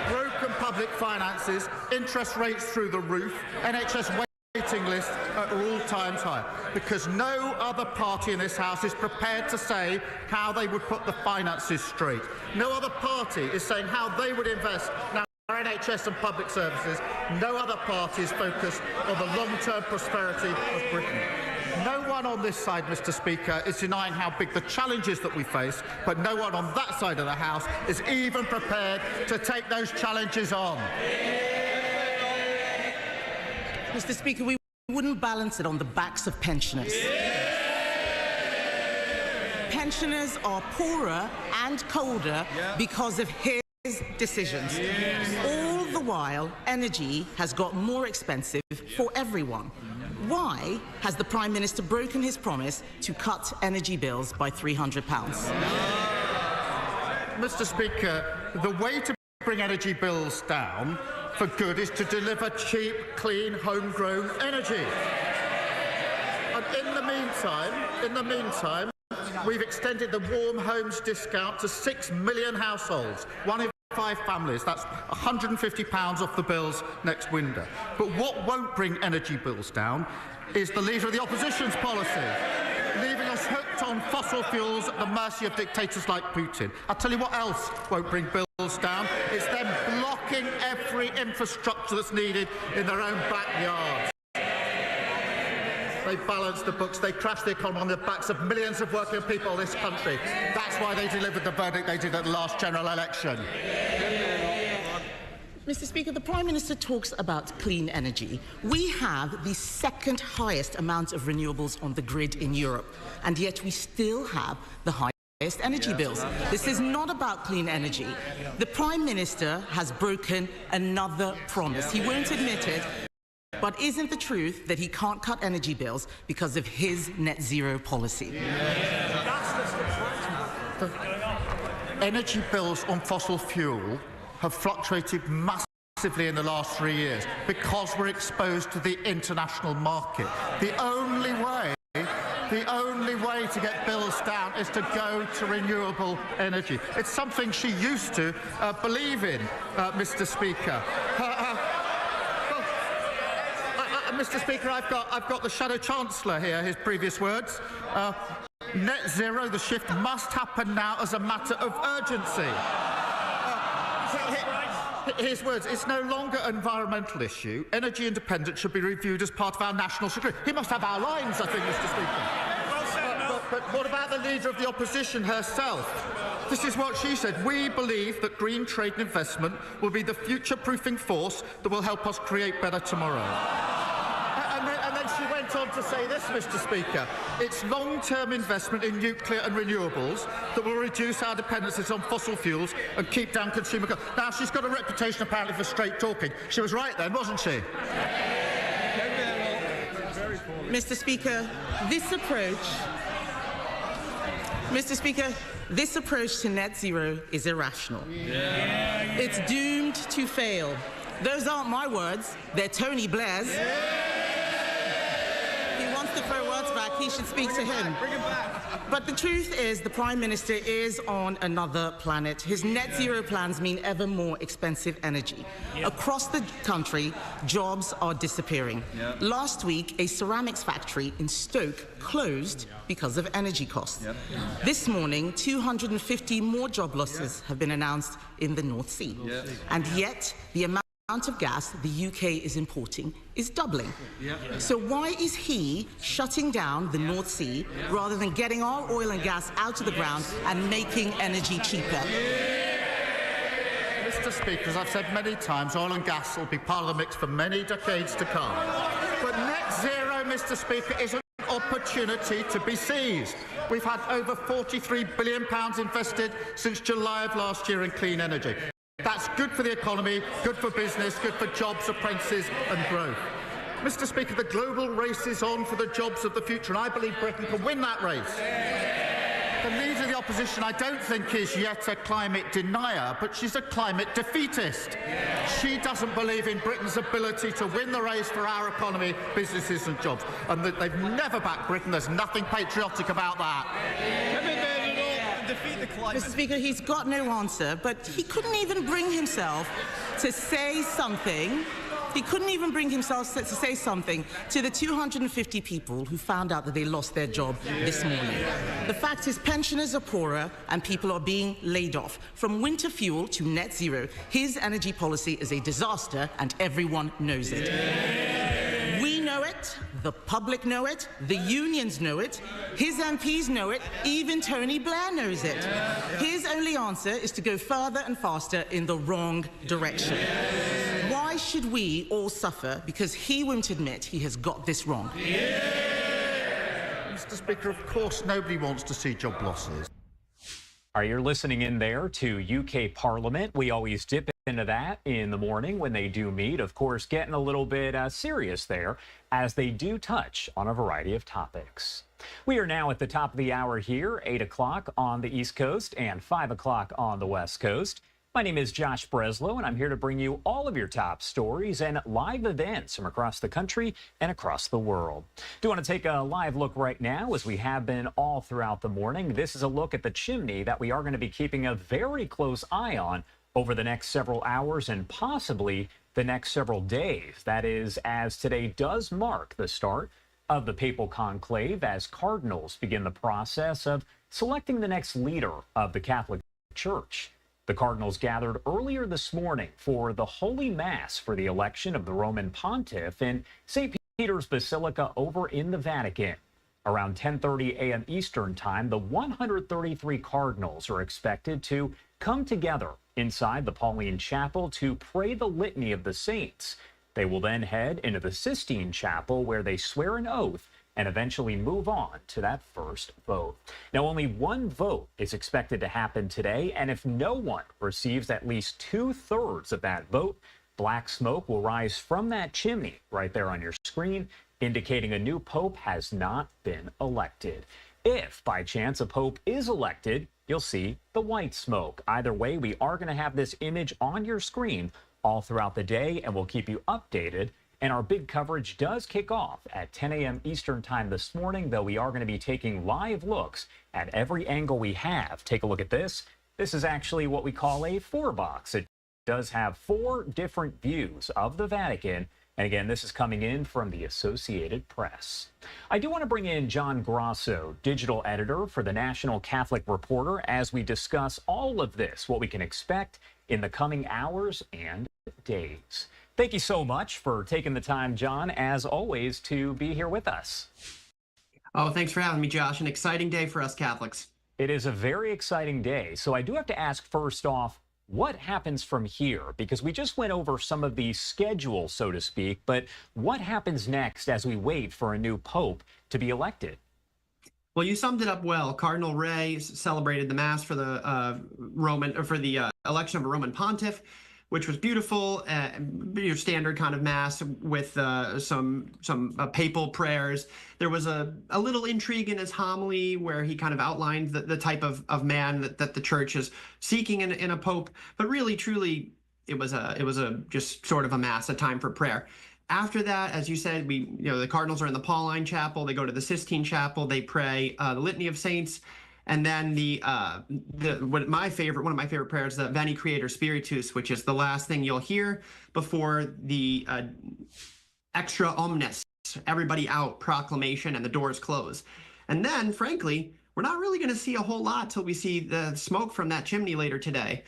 Broken public finances, interest rates through the roof, NHS waiting lists at all-time high. Because no other party in this House is prepared to say how they would put the finances straight. No other party is saying how they would invest now in our NHS and public services. No other party is focused on the long-term prosperity of Britain. No one on this side, Mr. Speaker, is denying how big the challenges that we face, but no one on that side of the House is even prepared to take those challenges on.
Mr. Speaker, we wouldn't balance it on the backs of pensioners. Pensioners are poorer and colder because of his decisions. All the while, energy has got more expensive for everyone. Why has the Prime Minister broken his promise to cut energy bills by £300?
Mr. Speaker, the way to bring energy bills down for good is to deliver cheap, clean, homegrown energy. And in the meantime, we've extended the Warm Homes discount to 6 million households, 1 in 5 families. That's £150 off the bills next winter. But what won't bring energy bills down is the Leader of the Opposition's policy, leaving us hooked on fossil fuels at the mercy of dictators like Putin. I'll tell you what else won't bring bills down. It's them blocking every infrastructure that's needed in their own backyards. They balance the books, they crash the economy on the backs of millions of working people in this country. That's why they delivered the verdict they did at the last general election.
Mr. Speaker, the Prime Minister talks about clean energy. We have the second highest amount of renewables on the grid in Europe, and yet we still have the highest energy bills. This is not about clean energy. The Prime Minister has broken another promise. He won't admit it. But isn't the truth that he can't cut energy bills because of his net zero policy?
The energy bills on fossil fuel have fluctuated massively in the last 3 years because we're exposed to the international market. The only way to get bills down is to go to renewable energy. It's something she used to believe in, Mr. Speaker. Mr. Speaker, I've got the Shadow Chancellor here, his previous words. Net zero, the shift must happen now as a matter of urgency. His words, it's no longer an environmental issue. Energy independence should be reviewed as part of our national security. He must have our lines, I think, Mr. Speaker. But what about the Leader of the Opposition herself? This is what she said. We believe that green trade and investment will be the future-proofing force that will help us create better tomorrow. And then she went on to say this, Mr. Speaker. It's long-term investment in nuclear and renewables that will reduce our dependencies on fossil fuels and keep down consumer costs. Now, she's got a reputation, apparently, for straight talking. She was right then, wasn't she?
Mr. Speaker, this approach to net zero is irrational. It's doomed to fail. Those aren't my words, they're Tony Blair's. He wants to throw words back, he should speak to him. Bring him back. But the truth is, the Prime Minister is on another planet. His net zero plans mean ever more expensive energy. Across the country, jobs are disappearing. Last week, a ceramics factory in Stoke closed because of energy costs. This morning, 250 more job losses have been announced in the North Sea. And yet, the amount of gas the UK is importing is doubling. So why is he shutting down the North Sea rather than getting our oil and gas out of the ground and making energy cheaper?
Mr. Speaker, as I've said many times, oil and gas will be part of the mix for many decades to come. But net zero, Mr. Speaker, is an opportunity to be seized. We've had over £43 billion invested since July of last year in clean energy. That's good for the economy, good for business, good for jobs, apprentices and growth. Mr. Speaker, the global race is on for the jobs of the future, and I believe Britain can win that race. The leader of the opposition, I don't think, is yet a climate denier, but she's a climate defeatist. She doesn't believe in Britain's ability to win the race for our economy, businesses and jobs. And that they've never backed Britain. There's nothing patriotic about that.
Mr. Speaker, he's got no answer, but he couldn't even bring himself to say something. He couldn't even bring himself to say something to the 250 people who found out that they lost their job this morning. The fact is, pensioners are poorer and people are being laid off. From winter fuel to net zero, his energy policy is a disaster and everyone knows it. We know it, the public know it, the unions know it, his MPs know it, even Tony Blair knows it. His only answer is to go further and faster in the wrong direction. Why should we all suffer because he won't admit he has got this wrong?
Mr. Speaker, of course nobody wants to see job losses.
All right, you're listening in there to UK Parliament. We always dip into that in the morning when they do meet. Of course, getting a little bit serious there as they do touch on a variety of topics. We are now at the top of the hour here, 8 o'clock on the East Coast and 5 o'clock on the West Coast. My name is Josh Breslow, and I'm here to bring you all of your top stories and live events from across the country and across the world. Do want to take a live look right now, as we have been all throughout the morning. This is a look at the chimney that we are going to be keeping a very close eye on over the next several hours and possibly the next several days. That is, as today does mark the start of the papal conclave as cardinals begin the process of selecting the next leader of the Catholic Church. The cardinals gathered earlier this morning for the Holy Mass for the election of the Roman Pontiff in St. Peter's Basilica over in the Vatican. Around 10:30 a.m. Eastern Time, the 133 cardinals are expected to come together inside the Pauline Chapel to pray the Litany of the Saints. They will then head into the Sistine Chapel, where they swear an oath and eventually move on to that first vote. Now, only one vote is expected to happen today, and if no one receives at least 2/3 of that vote, black smoke will rise from that chimney right there on your screen, indicating a new pope has not been elected. If, by chance, a pope is elected, you'll see the white smoke. Either way, we are going to have this image on your screen all throughout the day, and we'll keep you updated. And our big coverage does kick off at 10 a.m. Eastern Time this morning, though we are going to be taking live looks at every angle we have. Take a look at this. This is actually what we call a 4-box. It does have 4 different views of the Vatican. And again, this is coming in from the Associated Press. I do want to bring in John Grasso, digital editor for the National Catholic Reporter, as we discuss all of this, what we can expect in the coming hours and days. Thank you so much for taking the time, John, as always, to be here with us.
Oh, thanks for having me, Josh. An exciting day for us Catholics.
It is a very exciting day. So I do have to ask first off, what happens from here? Because we just went over some of the schedule, so to speak, but what happens next as we wait for a new pope to be elected?
Well, you summed it up well. Cardinal Ray celebrated the Mass for the election of a Roman pontiff. which was beautiful, your standard kind of mass with some papal prayers. There was a little intrigue in his homily where he kind of outlined the type of man that the church is seeking in a pope. But really, truly, it was a just sort of a mass, a time for prayer. After that, as you said, the Cardinals are in the Pauline Chapel. They go to the Sistine Chapel. They pray the Litany of Saints, and then one of my favorite prayers, the Veni Creator Spiritus, which is the last thing you'll hear before the extra omnes, everybody out proclamation, and the doors close. And then, frankly, we're not really going to see a whole lot till we see the smoke from that chimney later today.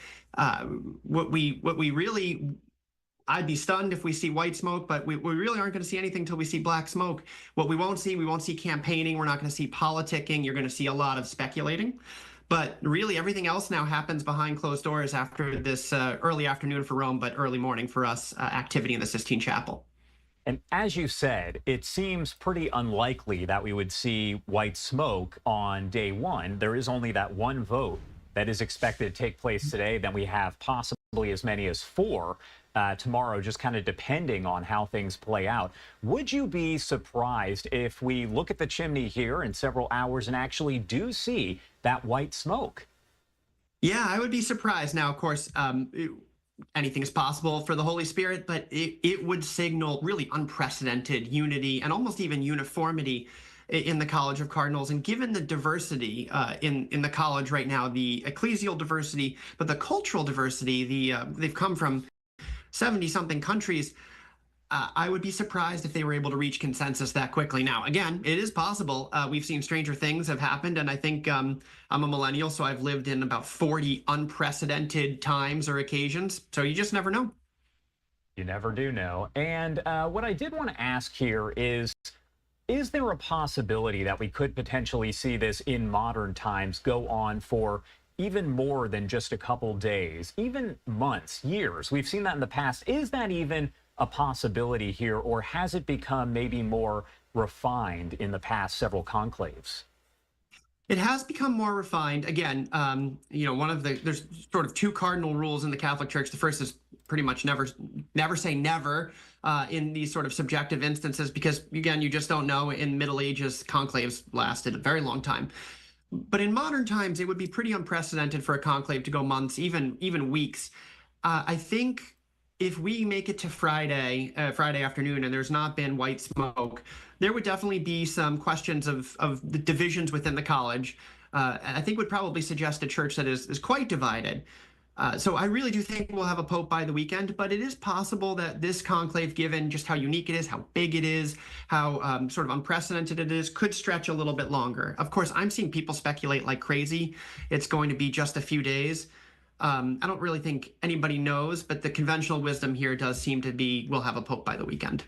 I'd be stunned if we see white smoke, but we really aren't going to see anything until we see black smoke. What we won't see campaigning. We're not going to see politicking. You're going to see a lot of speculating. But really, everything else now happens behind closed doors after this early afternoon for Rome, but early morning for us, activity in the Sistine Chapel.
And as you said, it seems pretty unlikely that we would see white smoke on day one. There is only that one vote that is expected to take place today. Then we have possibly as many as 4 tomorrow, just kind of depending on how things play out. Would you be surprised if we look at the chimney here in several hours and actually do see that white smoke?
Yeah, I would be surprised. Now, of course, anything is possible for the Holy Spirit, but it would signal really unprecedented unity and almost even uniformity in the College of Cardinals. And given the diversity in the college right now, the ecclesial diversity, but the cultural diversity, they've come from 70-something countries, I would be surprised if they were able to reach consensus that quickly. Now, again, it is possible. We've seen stranger things have happened, and I think I'm a millennial, so I've lived in about 40 unprecedented times or occasions, so you just never know.
You never do know. And what I did want to ask here is there a possibility that we could potentially see this in modern times go on for even more than just a couple days, even months, years? We've seen that in the past. Is that even a possibility here, or has it become maybe more refined in the past several conclaves?
It has become more refined. Again, there's sort of 2 cardinal rules in the Catholic Church. The first is pretty much never say never in these sort of subjective instances, because again, you just don't know. In Middle Ages, conclaves lasted a very long time. But in modern times, it would be pretty unprecedented for a conclave to go months, even weeks. I think if we make it to Friday afternoon and there's not been white smoke, there would definitely be some questions of the divisions within the college. I think would probably suggest a church that is quite divided. So I really do think we'll have a pope by the weekend, but it is possible that this conclave, given just how unique it is, how big it is, how sort of unprecedented it is, could stretch a little bit longer. Of course, I'm seeing people speculate like crazy it's going to be just a few days. I don't really think anybody knows, but the conventional wisdom here does seem to be we'll have a pope by the weekend.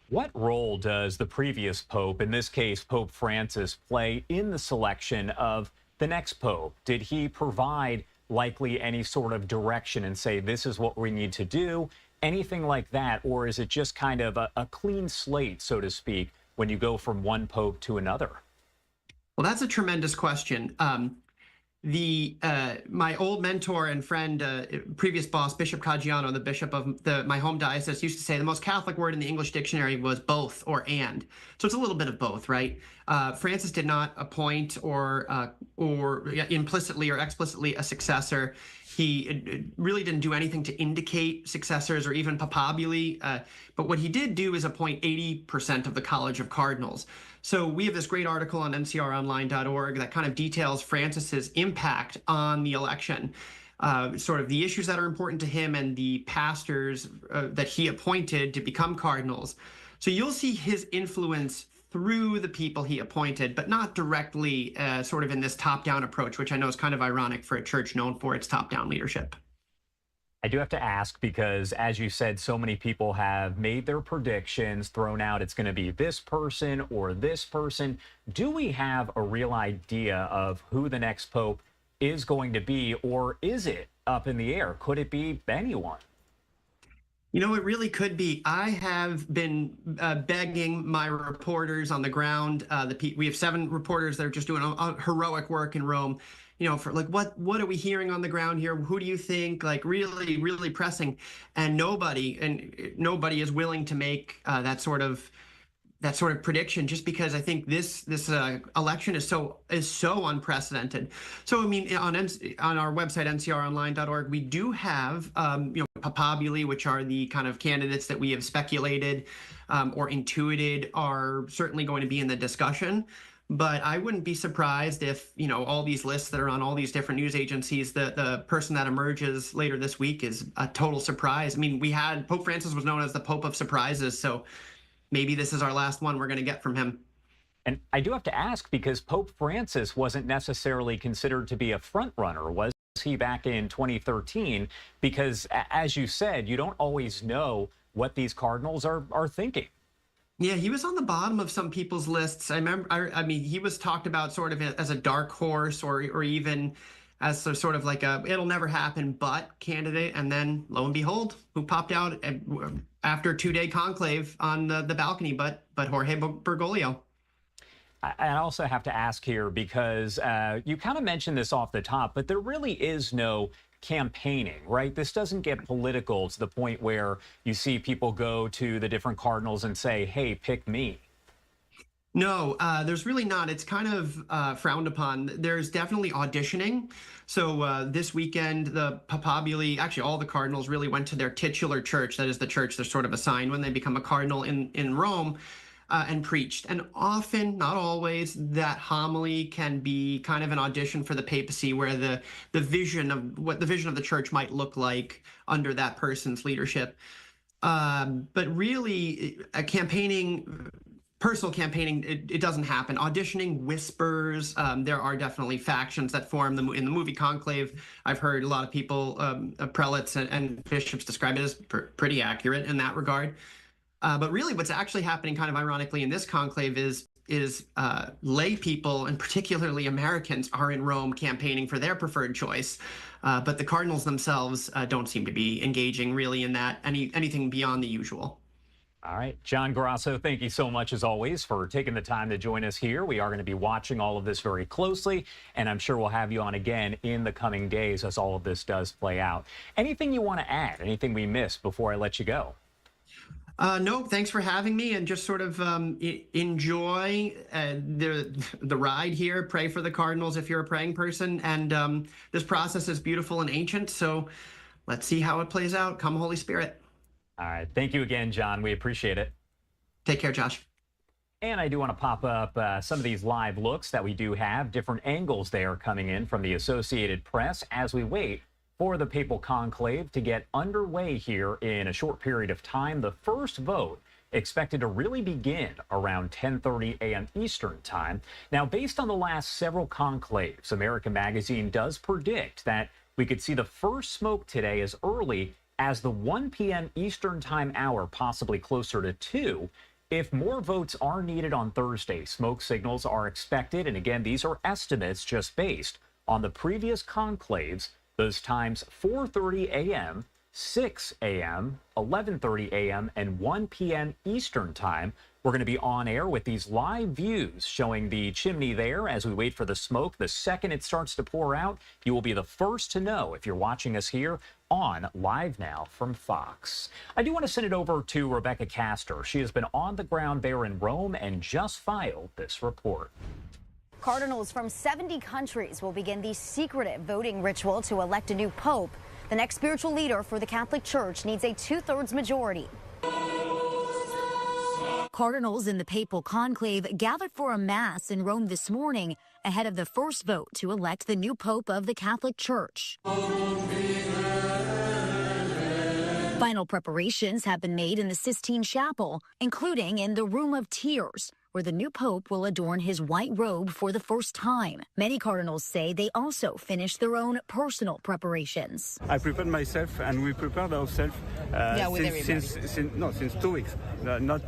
What role does the previous pope, in this case Pope Francis, play in the selection of the next pope? Did he provide likely any sort of direction and say, this is what we need to do, anything like that? Or is it just kind of a clean slate, so to speak, when you go from one pope to another?
Well, that's a tremendous question. My old mentor and friend, previous boss, Bishop Caggiano, the bishop of my home diocese, used to say the most Catholic word in the English dictionary was both or and. So it's a little bit of both, right? Francis did not appoint or implicitly or explicitly a successor. He really didn't do anything to indicate successors or even papabuli. But what he did do is appoint 80% of the College of Cardinals. So we have this great article on ncronline.org that kind of details Francis's impact on the election, sort of the issues that are important to him and the pastors that he appointed to become cardinals. So you'll see his influence through the people he appointed, but not directly sort of in this top-down approach, which I know is kind of ironic for a church known for its top-down leadership.
I do have to ask because, as you said, so many people have made their predictions, thrown out it's going to be this person or this person. Do we have a real idea of who the next pope is going to be, or is it up in the air? Could it be anyone?
You know, it really could be. I have been begging my reporters on the ground. We have 7 reporters that are just doing heroic work in Rome. for like, what are we hearing on the ground here? Who do you think? Like really, really pressing, and nobody is willing to make that sort of prediction, just because I think this election is so unprecedented. So I mean, on our website ncronline.org, we do have papabuli, which are the kind of candidates that we have speculated or intuited are certainly going to be in the discussion. But I wouldn't be surprised if, all these lists that are on all these different news agencies, the person that emerges later this week is a total surprise. I mean, Pope Francis was known as the Pope of surprises, so maybe this is our last one we're going to get from him.
And I do have to ask, because Pope Francis wasn't necessarily considered to be a front runner, was he, back in 2013? Because as you said, you don't always know what these cardinals are thinking.
Yeah, he was on the bottom of some people's lists. I remember, I mean, he was talked about sort of as a dark horse or even as sort of like it'll never happen but candidate. And then lo and behold, who popped out after a 2-day conclave on the balcony but Jorge Bergoglio.
I also have to ask here, because you kind of mentioned this off the top, but there really is no campaigning, right? This doesn't get political to the point where you see people go to the different cardinals and say, hey, pick me.
No, there's really not. It's kind of frowned upon. There's definitely auditioning. So this weekend, the papabuli, actually all the cardinals really went to their titular church. That is the church they're sort of assigned when they become a cardinal in Rome, and preached. And often, not always, that homily can be kind of an audition for the papacy, where the vision of what the vision of the church might look like under that person's leadership. But really, personal campaigning, it doesn't happen. Auditioning, whispers. There are definitely factions that form in the movie Conclave. I've heard a lot of people, prelates and bishops, describe it as pretty accurate in that regard. But really, what's actually happening, kind of ironically, in this conclave is lay people, and particularly Americans, are in Rome campaigning for their preferred choice. But the cardinals themselves don't seem to be engaging really in that anything beyond the usual.
All right, John Grasso, thank you so much, as always, for taking the time to join us here. We are going to be watching all of this very closely, and I'm sure we'll have you on again in the coming days as all of this does play out. Anything you want to add? Anything we missed before I let you go?
No, thanks for having me, and just sort of enjoy the ride here. Pray for the cardinals if you're a praying person, and this process is beautiful and ancient, so let's see how it plays out. Come, Holy Spirit.
All right. Thank you again, John. We appreciate it.
Take care, Josh.
And I do want to pop up some of these live looks that we do have, different angles there coming in from the Associated Press as we wait for the papal conclave to get underway here in a short period of time. The first vote expected to really begin around 10:30 a.m. Eastern time. Now, based on the last several conclaves, American Magazine does predict that we could see the first smoke today as early as the 1 p.m. Eastern time hour, possibly closer to 2. If more votes are needed on Thursday, smoke signals are expected. And again, these are estimates just based on the previous conclaves. Those times 4:30 a.m., 6 a.m., 11:30 a.m., and 1 p.m. Eastern time. We're going to be on air with these live views showing the chimney there as we wait for the smoke. The second it starts to pour out, you will be the first to know if you're watching us here on Live Now from Fox. I do want to send it over to Rebecca Castor. She has been on the ground there in Rome and just filed this report.
Cardinals from 70 countries will begin the secretive voting ritual to elect a new pope. The next spiritual leader for the Catholic Church needs a 2/3 majority. Cardinals in the papal conclave gathered for a mass in Rome this morning ahead of the first vote to elect the new pope of the Catholic Church. Final preparations have been made in the Sistine Chapel, including in the Room of Tears, where the new pope will adorn his white robe for the first time. Many cardinals say they also finished their own personal preparations.
I prepared myself, and we prepared ourselves since 2 weeks. Not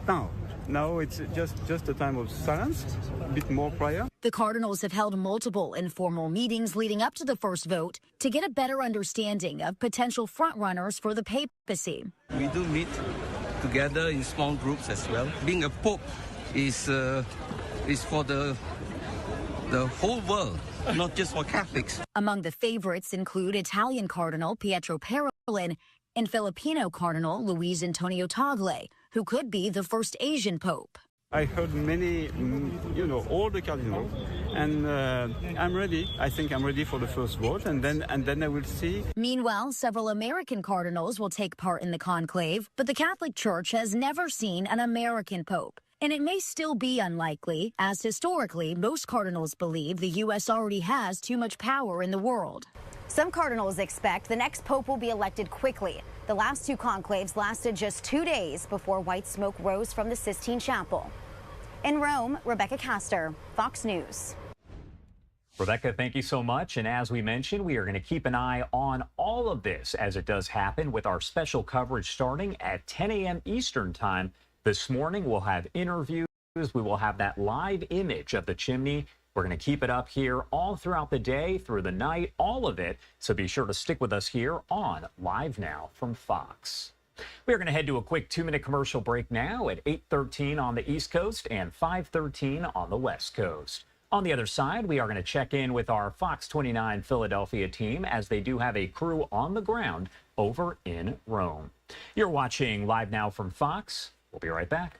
now. Now it's just a time of silence, a bit more prayer.
The cardinals have held multiple informal meetings leading up to the first vote to get a better understanding of potential frontrunners for the papacy.
We do meet together in small groups as well. Being a pope is for the whole world. not just for Catholics.
Among the favorites include Italian Cardinal Pietro Parolin and Filipino Cardinal Luis Antonio Tagle, who could be the first Asian pope.
I heard many, all the cardinals, and I'm ready. I think I'm ready for the first vote, and then I will see.
Meanwhile, several American cardinals will take part in the conclave, but the Catholic Church has never seen an American pope. And it may still be unlikely, as historically, most cardinals believe the U.S. already has too much power in the world.
Some cardinals expect the next pope will be elected quickly. The last two conclaves lasted just 2 days before white smoke rose from the Sistine Chapel. In Rome, Rebecca Castor, Fox News.
Rebecca, thank you so much. And as we mentioned, we are going to keep an eye on all of this as it does happen with our special coverage starting at 10 a.m. Eastern Time. This morning, we'll have interviews. We will have that live image of the chimney. We're going to keep it up here all throughout the day, through the night, all of it. So be sure to stick with us here on Live Now from Fox. We're going to head to a quick 2-minute commercial break now at 8:13 on the East Coast and 5:13 on the West Coast. On the other side, we are going to check in with our Fox 29 Philadelphia team as they do have a crew on the ground over in Rome. You're watching Live Now from Fox. We'll be right back.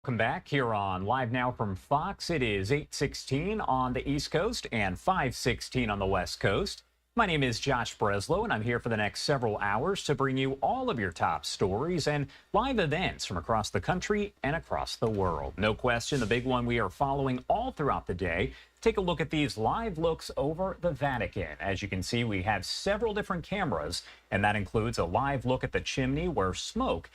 Welcome back here on Live Now from Fox. It is 8:16 on the East Coast and 5:16 on the West Coast. My name is Josh Breslow, and I'm here for the next several hours to bring you all of your top stories and live events from across the country and across the world. No question, the big one we are following all throughout the day. Take a look at these live looks over the Vatican. As you can see, we have several different cameras, and that includes a live look at the chimney where smoke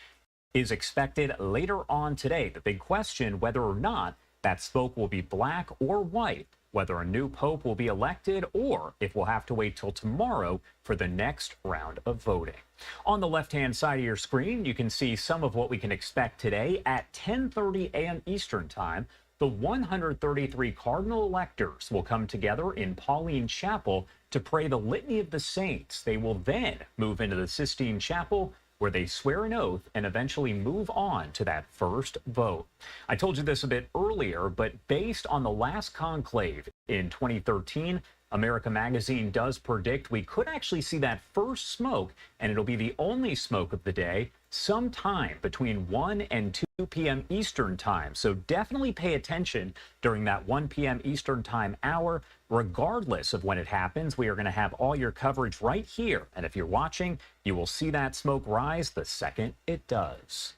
is expected later on today. The big question, whether or not that smoke will be black or white, whether a new pope will be elected, or if we'll have to wait till tomorrow for the next round of voting. On the left-hand side of your screen, you can see some of what we can expect today at 10:30 a.m. Eastern Time. The 133 cardinal electors will come together in Pauline Chapel to pray the Litany of the Saints. They will then move into the Sistine Chapel, where they swear an oath and eventually move on to that first vote. I told you this a bit earlier, but based on the last conclave in 2013, America Magazine does predict we could actually see that first smoke, and it'll be the only smoke of the day, sometime between 1 and 2 p.m. Eastern Time. So definitely pay attention during that 1 p.m. Eastern Time hour. Regardless of when it happens, we are going to have all your coverage right here. And if you're watching, you will see that smoke rise the second it does.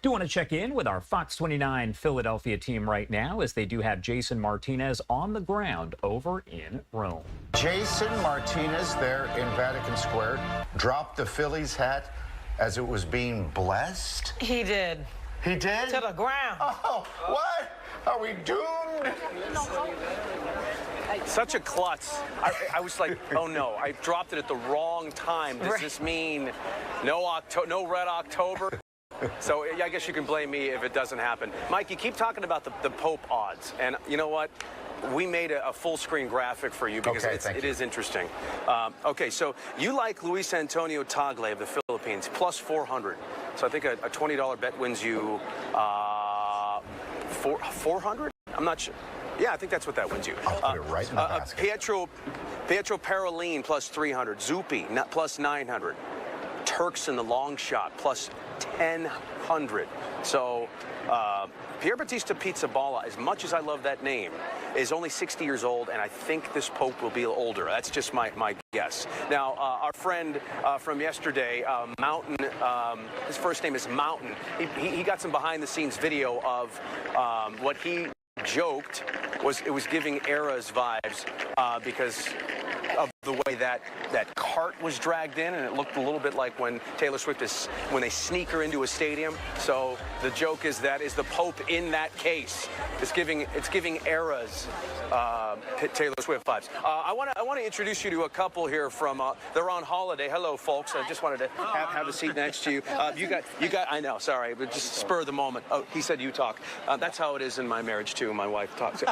Do want to check in with our Fox 29 Philadelphia team right now, as they do have Jason Martinez on the ground over in Rome.
Jason Martinez there in Vatican Square dropped the Phillies hat as it was being blessed.
He did.
He did?
To the ground.
Oh, what? Are we doomed?
Such a klutz. I was like, oh no, I dropped it at the wrong time. Does this mean no Red October? So yeah, I guess you can blame me if it doesn't happen. Mike, you keep talking about the Pope odds, and you know what? We made a full-screen graphic for you because it is interesting. Okay, so you like Luis Antonio Tagle of the Philippines, plus 400. So I think a $20 bet wins you 400? I'm not sure. Yeah, I think that's what that wins you.
I'll put it right in the basket.
Pietro Parolin, plus 300. Zuppi, plus 900. Turks in the long shot, plus 1,000. So Pier Battista Pizzaballa, as much as I love that name, is only 60 years old, and I think this Pope will be older. That's just my guess. Now, our friend from yesterday, Mountain, his first name is Mountain, he got some behind-the-scenes video of what he joked it was giving Eras vibes because of the way that cart was dragged in, and it looked a little bit like when Taylor Swift when they sneak her into a stadium. So the joke is that is the Pope in that case. It's giving Eras Taylor Swift vibes. I want to introduce you to a couple here from they're on holiday. Hello, folks. I just wanted to have a seat next to you. You got. I know. Sorry, but just spur of the moment. Oh, he said you talk. That's how it is in my marriage too. My wife talks.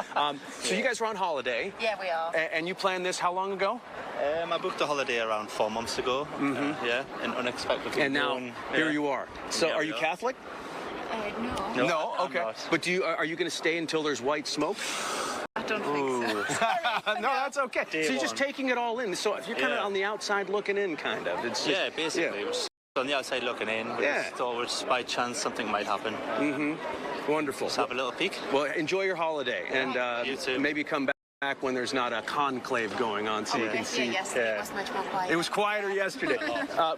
So you guys were on holiday.
Yeah, we are.
And you planned this how long ago?
I booked a holiday around 4 months ago. Yeah, and unexpectedly.
And now here you are. So are you Catholic?
No.
No. Okay. But are you going to stay until there's white smoke?
I don't think so.
No, that's okay. So you're just taking it all in. So if you're kind of on the outside looking in, kind of. It's just,
basically. We're just on the outside looking in. But it's always by chance something might happen.
Wonderful.
Let's have a little peek.
Well, enjoy your holiday, and
you too.
Maybe come back when there's not a conclave going on, so you can see.
Yesterday it was much more quiet.
It was quieter yesterday.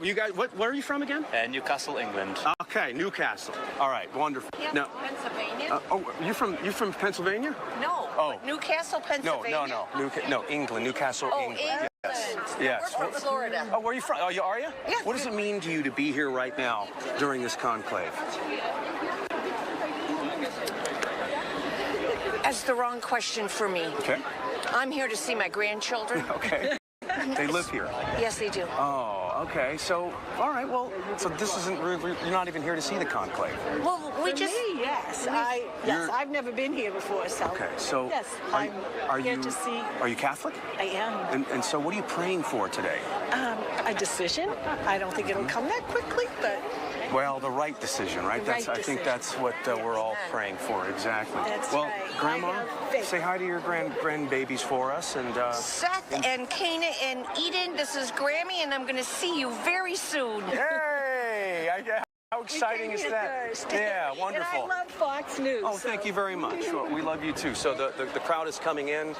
You guys, where are you from again?
Newcastle, England.
Okay, Newcastle. All right, wonderful.
Yeah,
now,
Pennsylvania.
you're from Pennsylvania?
No. Oh. Newcastle, Pennsylvania.
No, England. Newcastle, England. Yes.
We're from Florida.
Oh, where are you from? Oh, are you?
Yeah.
What does it mean to you to be here right now during this conclave?
That's the wrong question for me.
Okay.
I'm here to see my grandchildren.
Okay. They live here?
Yes, they do.
Oh, okay. So, all right. Well, so this isn't. You're not even here to see the conclave.
Well, we just.
Me, yes. I've never been here before, so.
Okay. So.
Yes,
are
here
you,
to see.
Are you Catholic?
I am.
And so, what are you praying for today?
A decision. I don't think it'll come that quickly, but.
Well, the right decision, right? I think that's what we're all praying for, exactly.
That's
well,
right.
Grandma, say hi to your grandbabies for us, and
Seth and Kana and Eden. This is Grammy, and I'm going to see you very soon.
Hey! How exciting is that?
First.
Yeah, wonderful.
And I love Fox News.
Oh, thank you very much. Well, we love you too. So the crowd is coming in.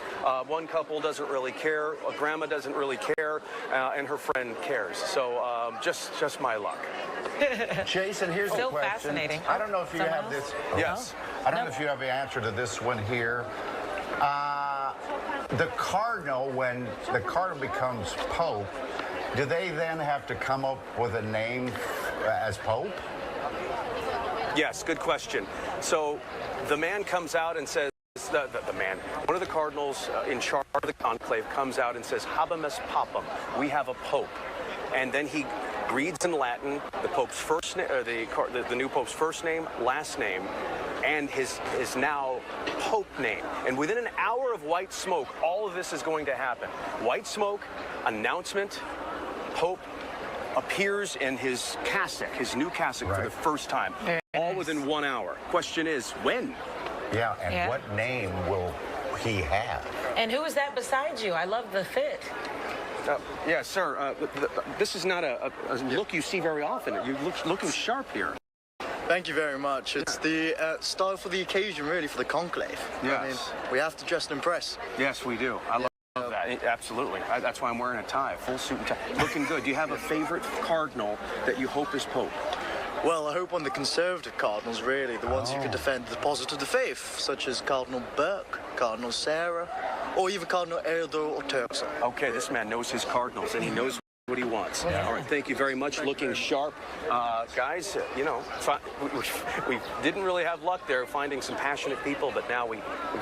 One couple doesn't really care. Grandma doesn't really care, and her friend cares. So just my luck.
Jason, here's the question.
Fascinating.
I don't know if you have this.
Yes.
I don't know if you have the answer to this one here. The cardinal, when the cardinal becomes pope, do they then have to come up with a name as pope?
Yes, good question. So the man comes out and says, one of the cardinals in charge of the conclave comes out and says, Habemus Papam, we have a pope. And then he reads in Latin the Pope's first name, the new Pope's first name, last name, and his now Pope name. And within an hour of white smoke, all of this is going to happen. White smoke, announcement, Pope appears in his cassock, his new cassock, for the first time, all within 1 hour. Question is, when?
Yeah, and what name will he have?
And who is that beside you? I love the fit.
Yeah, sir. This is not a look you see very often. You looking sharp here.
Thank you very much. It's the style for the occasion, really, for the conclave.
Yes.
I mean, we have to just and impress.
Yes, we do. I love that. Absolutely. That's why I'm wearing a tie, full suit and tie. Looking good. Do you have a favorite cardinal that you hope is Pope?
Well, I hope on the conservative cardinals, really, the ones who can defend the deposit of the faith, such as Cardinal Burke, Cardinal Sarah, or even Cardinal Erdo or Turkson.
Okay, this man knows his cardinals, and he knows what he wants. Yeah. All right, thank you very much. Looking sharp. Guys, you know, we didn't really have luck there finding some passionate people, but now we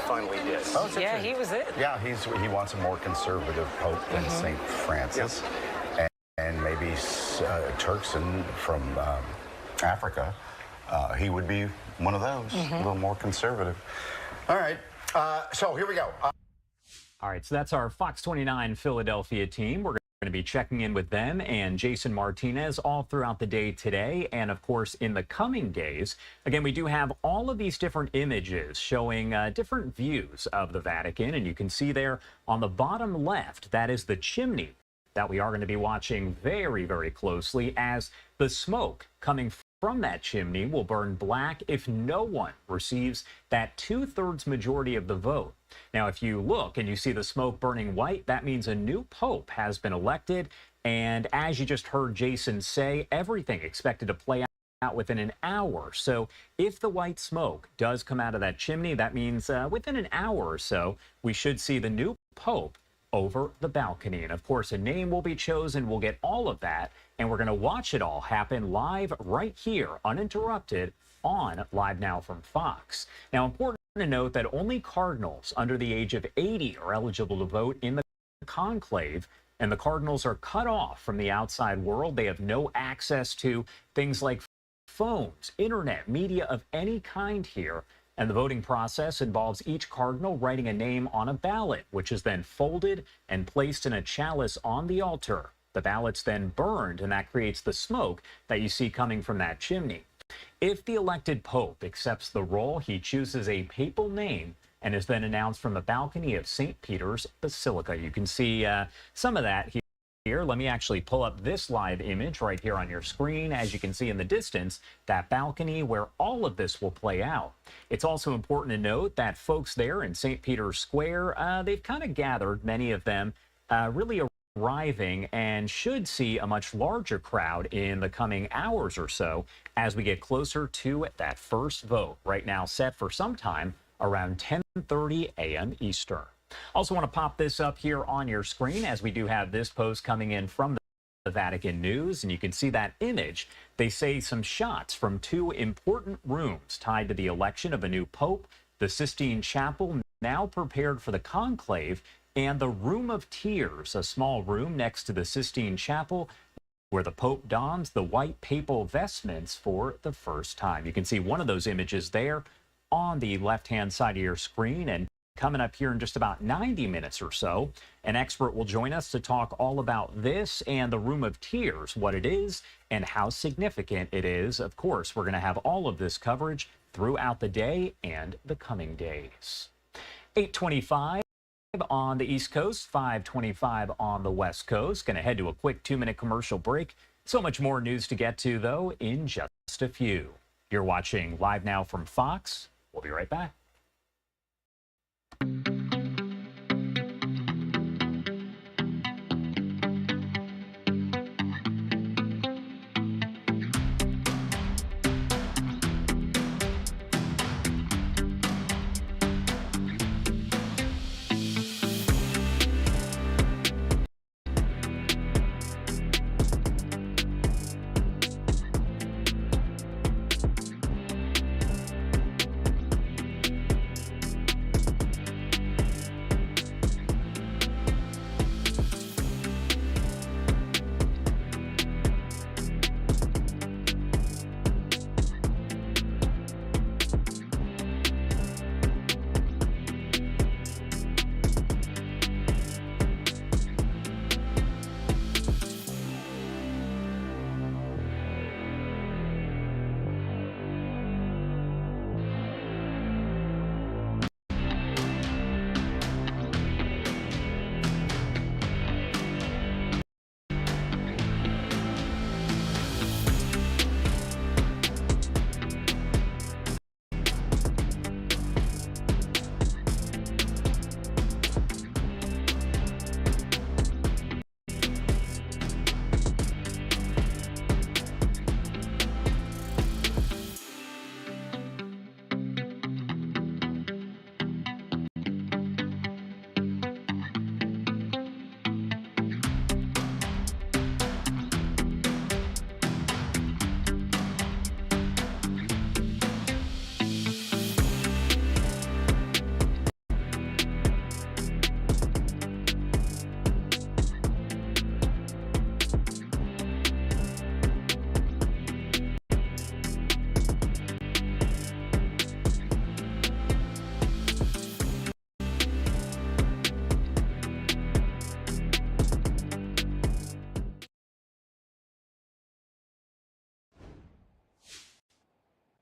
finally did.
Oh,
yeah, he was it.
Yeah, he wants a more conservative pope than St. Francis. Yeah. And maybe Turkson from Africa. He would be one of those, a little more conservative. All right, so here we go.
All right, so that's our Fox 29 Philadelphia team. We're going to be checking in with them and Jason Martinez all throughout the day today and, of course, in the coming days. Again, we do have all of these different images showing different views of the Vatican, and you can see there on the bottom left, that is the chimney that we are going to be watching very, very closely as the smoke coming from that chimney will burn black if no one receives that 2/3 majority of the vote. Now, if you look and you see the smoke burning white, that means a new pope has been elected. And as you just heard Jason say, everything expected to play out within an hour. So if the white smoke does come out of that chimney, that means within an hour or so, we should see the new pope over the balcony. And of course, a name will be chosen. We'll get all of that. And we're going to watch it all happen live right here, uninterrupted, on Live Now from Fox. Now, important to note that only cardinals under the age of 80 are eligible to vote in the conclave, and the cardinals are cut off from the outside world. They have no access to things like phones, internet, media of any kind here. And the voting process involves each cardinal writing a name on a ballot, which is then folded and placed in a chalice on the altar. The ballot's then burned, and that creates the smoke that you see coming from that chimney. If the elected pope accepts the role, he chooses a papal name and is then announced from the balcony of St. Peter's Basilica. You can see some of that here. Let me actually pull up this live image right here on your screen. As you can see in the distance, that balcony where all of this will play out. It's also important to note that folks there in St. Peter's Square, they've kind of gathered, many of them really arriving, and should see a much larger crowd in the coming hours or so as we get closer to that first vote, right now set for sometime around 10:30 a.m. Eastern. Also want to pop this up here on your screen as we do have this post coming in from the Vatican News, and you can see that image. They say some shots from two important rooms tied to the election of a new pope, the Sistine Chapel, now prepared for the conclave, and the Room of Tears, a small room next to the Sistine Chapel where the Pope dons the white papal vestments for the first time. You can see one of those images there on the left-hand side of your screen. And coming up here in just about 90 minutes or so, an expert will join us to talk all about this and the Room of Tears, what it is and how significant it is. Of course, we're going to have all of this coverage throughout the day and the coming days. 8:25 on the East Coast, 5:25 on the West Coast. Going to head to a quick 2-minute commercial break. So much more news to get to, though, in just a few. You're watching Live Now from Fox. We'll be right back.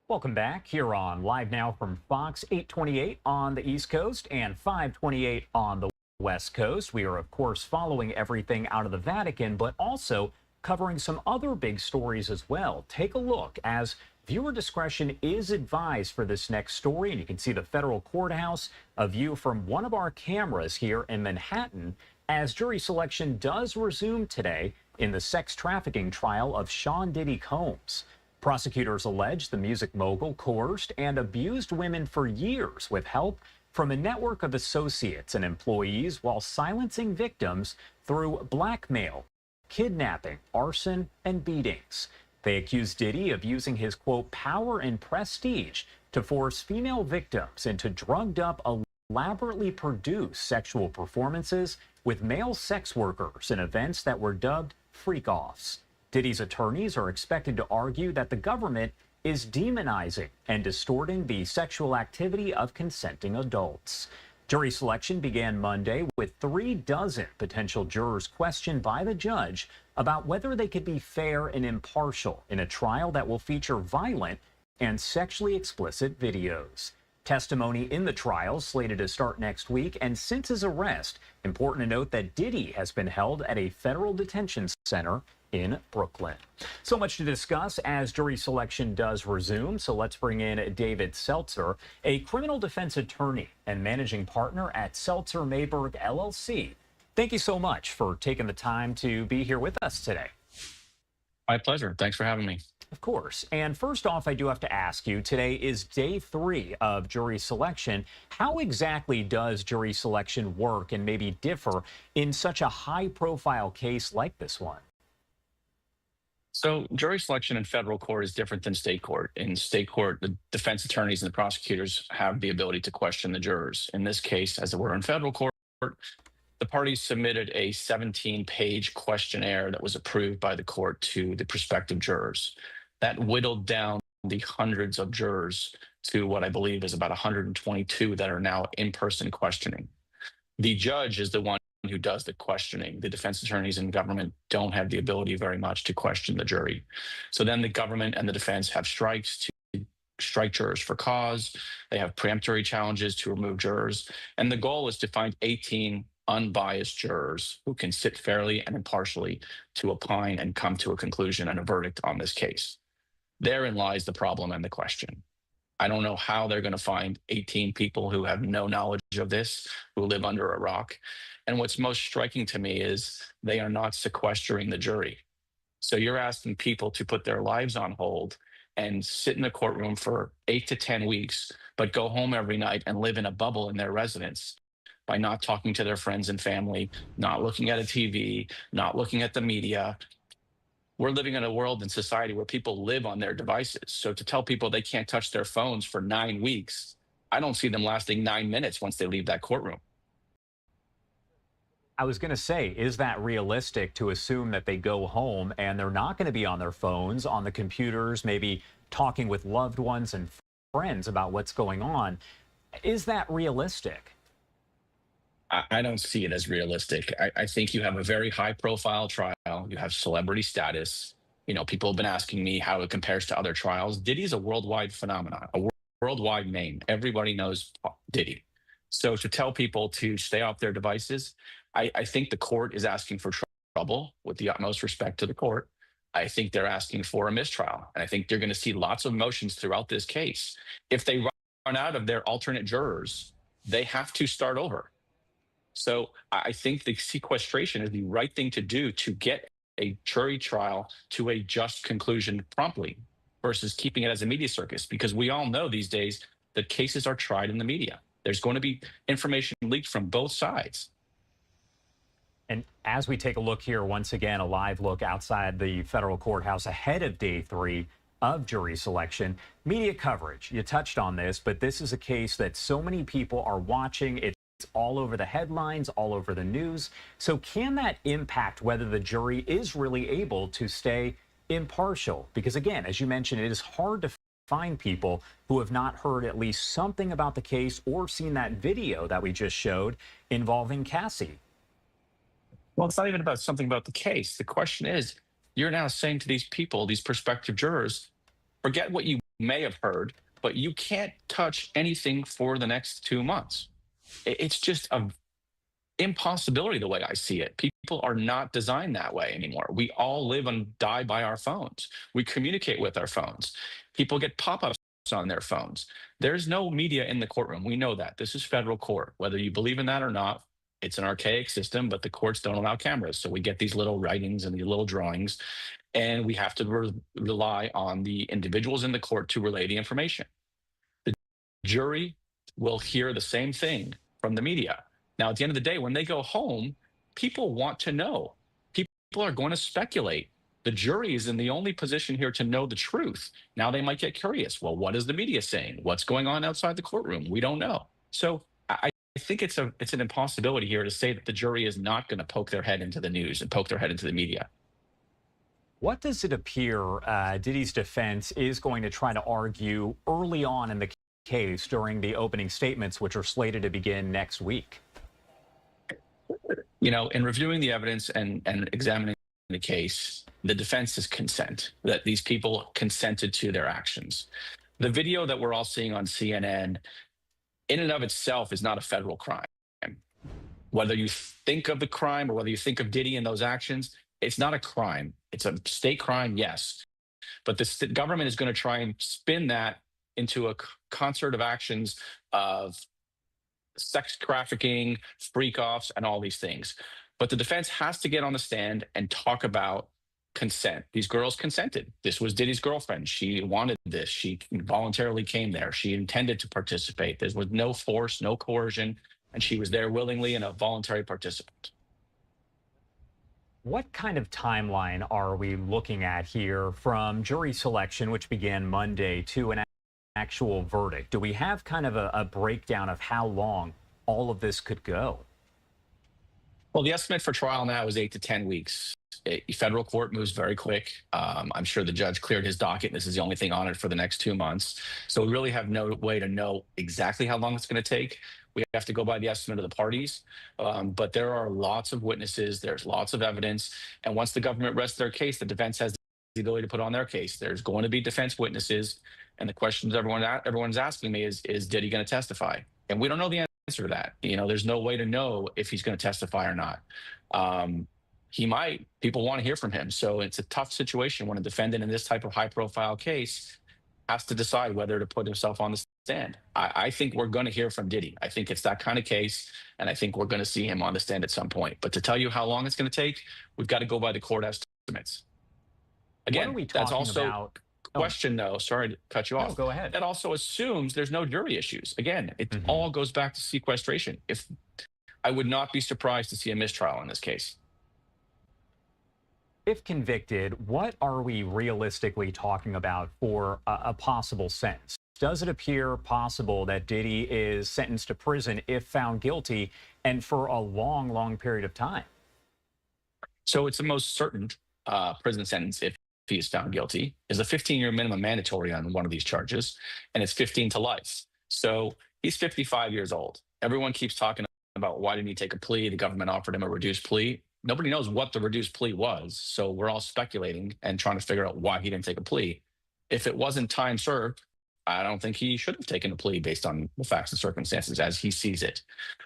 Welcome back here on Live Now from Fox, 828 on the East Coast and 528 on the West Coast. We are, of course, following everything out of the Vatican, but also covering some other big stories as well. Take a look as viewer discretion is advised for this next story. And you can see the federal courthouse, a view from one of our cameras here in Manhattan, as jury selection does resume today in the sex trafficking trial of Sean Diddy Combs. Prosecutors allege the music mogul coerced and abused women for years with help from a network of associates and employees while silencing victims through blackmail, kidnapping, arson, and beatings. They accuse Diddy of using his, quote, power and prestige to force female victims into drugged-up, elaborately produced sexual performances with male sex workers in events that were dubbed freak-offs. Diddy's attorneys are expected to argue that the government is demonizing and distorting the sexual activity of consenting adults. Jury selection began Monday with 36 potential jurors questioned by the judge about whether they could be fair and impartial in a trial that will feature violent and sexually explicit videos. Testimony in the trial slated to start next week, and since his arrest, important to note that Diddy has been held at a federal detention center in Brooklyn. So much to discuss as jury selection does resume. So let's bring in David Seltzer, a criminal defense attorney and managing partner at Seltzer Mayberg LLC. Thank you so much for taking the time to be here with us today.
My pleasure. Thanks for having me.
Of course. And first off, I do have to ask you, today is day 3 of jury selection. How exactly does jury selection work and maybe differ in such a high-profile case like this one?
So jury selection in federal court is different than state court. In state court, the defense attorneys and the prosecutors have the ability to question the jurors. In this case, as it were in federal court, the parties submitted a 17-page questionnaire that was approved by the court to the prospective jurors. That whittled down the hundreds of jurors to what I believe is about 122 that are now in-person questioning. The judge is the one who does the questioning. The defense attorneys and government don't have the ability very much to question the jury. So then the government and the defense have strikes to strike jurors for cause. They have preemptory challenges to remove jurors. And the goal is to find 18 unbiased jurors who can sit fairly and impartially to opine and come to a conclusion and a verdict on this case. Therein lies the problem and the question. I don't know how they're going to find 18 people who have no knowledge of this, who live under a rock. And what's most striking to me is they are not sequestering the jury. So you're asking people to put their lives on hold and sit in the courtroom for 8 to 10 weeks, but go home every night and live in a bubble in their residence by not talking to their friends and family, not looking at a TV, not looking at the media. We're living in a world and society where people live on their devices. So to tell people they can't touch their phones for 9 weeks, I don't see them lasting 9 minutes once they leave that courtroom.
I was going to say, is that realistic to assume that they go home and they're not going to be on their phones, on the computers, maybe talking with loved ones and friends about what's going on? Is that realistic?
I don't see it as realistic. I think you have a very high-profile trial. You have celebrity status. You know, people have been asking me how it compares to other trials. Diddy's a worldwide phenomenon, a worldwide name. Everybody knows Diddy. So to tell people to stay off their devices, I think the court is asking for trouble, with the utmost respect to the court. I think they're asking for a mistrial. And I think they're going to see lots of motions throughout this case. If they run out of their alternate jurors, they have to start over. So I think the sequestration is the right thing to do to get a jury trial to a just conclusion promptly versus keeping it as a media circus, because we all know these days that cases are tried in the media. There's going to be information leaked from both sides.
And as we take a look here, once again, a live look outside the federal courthouse ahead of day 3 of jury selection, media coverage. You touched on this, but this is a case that so many people are watching. It's all over the headlines, all over the news. So can that impact whether the jury is really able to stay impartial? Because again, as you mentioned, it is hard to find people who have not heard at least something about the case or seen that video that we just showed involving Cassie.
Well, it's not even about something about the case. The question is, you're now saying to these people, these prospective jurors, forget what you may have heard, but you can't touch anything for the next 2 months. It's just a impossibility the way I see it. People are not designed that way anymore. We all live and die by our phones. We communicate with our phones. People get pop-ups on their phones. There's no media in the courtroom. We know that. This is federal court. Whether you believe in that or not, it's an archaic system, but the courts don't allow cameras. So we get these little writings and these little drawings, and we have to rely on the individuals in the court to relay the information. The jury will hear the same thing from the media. Now, at the end of the day, when they go home, people want to know. People are going to speculate. The jury is in the only position here to know the truth. Now they might get curious. Well, what is the media saying? What's going on outside the courtroom? We don't know. So I think it's an impossibility here to say that the jury is not going to poke their head into the news and poke their head into the media.
What does it appear Diddy's defense is going to try to argue early on in the case during the opening statements, which are slated to begin next week?
You know, in reviewing the evidence and examining the case, the defense is consent, that these people consented to their actions. The video that we're all seeing on CNN, in and of itself, is not a federal crime. Whether you think of the crime or whether you think of Diddy and those actions, it's not a crime. It's a state crime, yes. But the government is going to try and spin that into a concert of actions of sex trafficking, freak-offs, and all these things. But the defense has to get on the stand and talk about consent. These girls consented. This was Diddy's girlfriend. She wanted this. She voluntarily came there. She intended to participate. There was no force, no coercion, and she was there willingly and a voluntary participant.
What kind of timeline are we looking at here from jury selection, which began Monday, to an actual verdict? Do we have kind of a breakdown of how long all of this could go?
Well, the estimate for trial now is 8 to 10 weeks. Federal court moves very quick. I'm sure the judge cleared his docket. This is the only thing on it for the next 2 months. So we really have no way to know exactly how long it's going to take. We have to go by the estimate of the parties. But there are lots of witnesses. There's lots of evidence. And once the government rests their case, the defense has the ability to put on their case. There's going to be defense witnesses. And the questions everyone's asking me is Diddy going to testify? And we don't know the answer to that. You know, there's no way to know if he's going to testify or not. He might. People want to hear from him. So it's a tough situation when a defendant in this type of high-profile case has to decide whether to put himself on the stand. I think we're going to hear from Diddy. I think it's that kind of case, and I think we're going to see him on the stand at some point. But to tell you how long it's going to take, we've got to go by the court estimates. Again, that's also a question, though. Sorry to cut you off.
No, go ahead.
That also assumes there's no jury issues. Again, it all goes back to sequestration. I would not be surprised to see a mistrial in this case.
If convicted, what are we realistically talking about for a possible sentence? Does it appear possible that Diddy is sentenced to prison if found guilty and for a long, long period of time?
So it's the most certain prison sentence if he is found guilty is a 15-year minimum mandatory on one of these charges, and it's 15 to life. So he's 55 years old. Everyone keeps talking about why didn't he take a plea? The government offered him a reduced plea. Nobody knows what the reduced plea was, so we're all speculating and trying to figure out why he didn't take a plea. If it wasn't time served, I don't think he should have taken a plea based on the facts and circumstances as he sees it.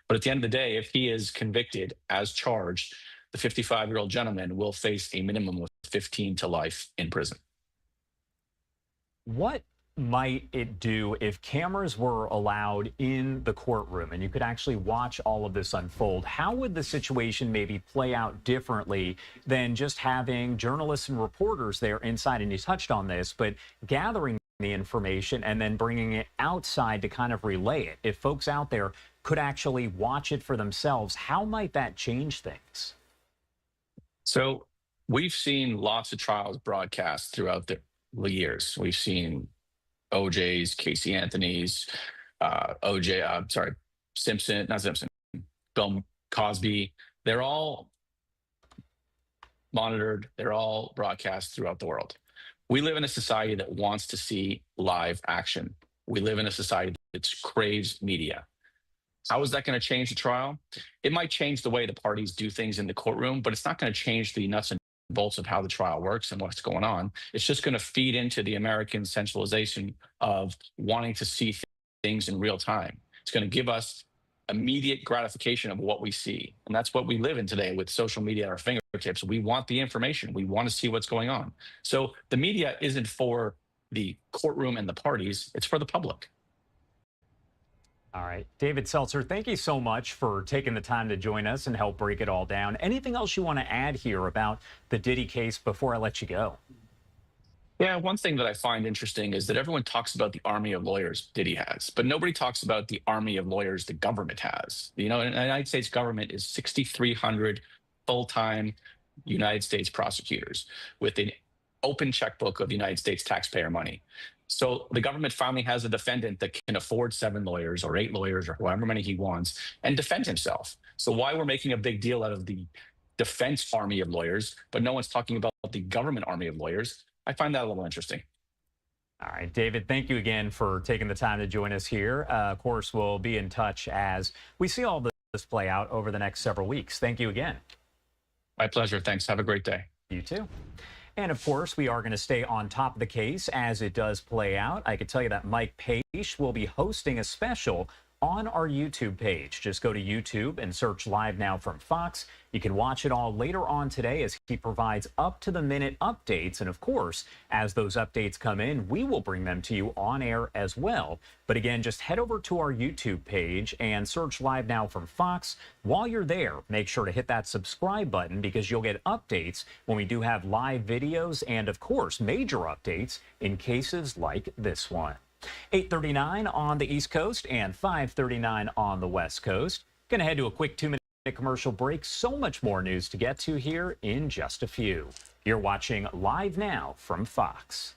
But at the end of the day, if he is convicted as charged, the 55-year-old gentleman will face a minimum of 15 to life in prison.
What might it do if cameras were allowed in the courtroom and you could actually watch all of this unfold? How would the situation maybe play out differently than just having journalists and reporters there inside? And you touched on this, but gathering the information and then bringing it outside to kind of relay it. If folks out there could actually watch it for themselves, how might that change things?
So we've seen lots of trials broadcast throughout the years. We've seen OJ's, Casey Anthony's, Bill Cosby. They're all monitored. They're all broadcast throughout the world. We live in a society that wants to see live action. We live in a society that craves media. How is that going to change the trial? It might change the way the parties do things in the courtroom, but it's not going to change the nuts and bolts of how the trial works and what's going on. It's just going to feed into the American centralization of wanting to see things in real time. It's going to give us immediate gratification of what we see. And that's what we live in today with social media at our fingertips. We want the information. We want to see what's going on. So the media isn't for the courtroom and the parties. It's for the public.
All right. David Seltzer, thank you so much for taking the time to join us and help break it all down. Anything else you want to add here about the Diddy case before I let you go?
Yeah, one thing that I find interesting is that everyone talks about the army of lawyers Diddy has, but nobody talks about the army of lawyers the government has. You know, the United States government is 6,300 full-time United States prosecutors with an open checkbook of United States taxpayer money. So the government finally has a defendant that can afford 7 lawyers or 8 lawyers or however many he wants and defend himself. So why we're making a big deal out of the defense army of lawyers, but no one's talking about the government army of lawyers, I find that a little interesting.
All right, David, thank you again for taking the time to join us here. Of course, we'll be in touch as we see all this play out over the next several weeks. Thank you again.
My pleasure. Thanks. Have a great day.
You too. And of course, we are going to stay on top of the case as it does play out. I can tell you that Mike Page will be hosting a special on our YouTube page. Just go to YouTube and search Live Now from Fox. You can watch it all later on today as he provides up-to-the-minute updates. And of course, as those updates come in, we will bring them to you on air as well. But again, just head over to our YouTube page and search Live Now from Fox. While you're there, make sure to hit that subscribe button because you'll get updates when we do have live videos and, of course, major updates in cases like this one. 8:39 on the East Coast and 5:39 on the West Coast. Going to head to a quick 2-minute commercial break. So much more news to get to here in just a few. You're watching Live Now from Fox.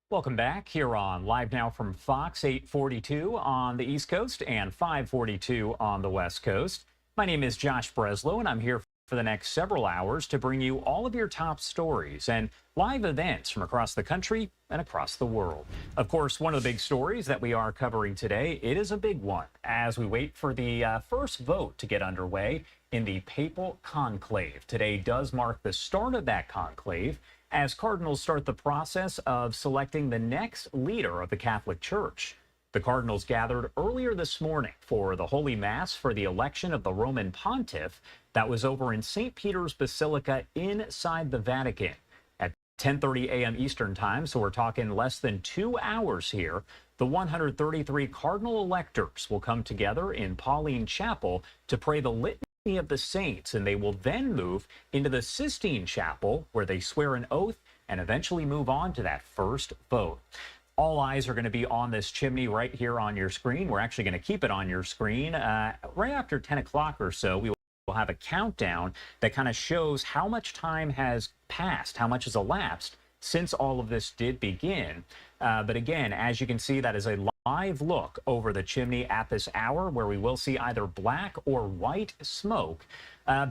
Welcome back here on Live Now from Fox, 8:42 on the East Coast and 5:42 on the West Coast. My name is Josh Breslow, and I'm here for the next several hours to bring you all of your top stories and live events from across the country and across the world. Of course, one of the big stories that we are covering today, it is a big one as we wait for the first vote to get underway in the papal conclave. Today does mark the start of that conclave as cardinals start the process of selecting the next leader of the Catholic Church. The cardinals gathered earlier this morning for the Holy Mass for the election of the Roman pontiff that was over in St. Peter's Basilica inside the Vatican at 10:30 a.m. Eastern Time, so we're talking less than 2 hours here. The The 133 cardinal electors will come together in Pauline Chapel to pray the Litany of the Saints, and they will then move into the Sistine Chapel, where they swear an oath and eventually move on to that first vote. All eyes are going to be on this chimney right here on your screen. We're actually going to keep it on your screen. Right after 10 o'clock or so, we will have a countdown that kind of shows how much time has passed, how much has elapsed since all of this did begin. But again, as you can see, that is a live look over the chimney at this hour, where we will see either black or white smoke.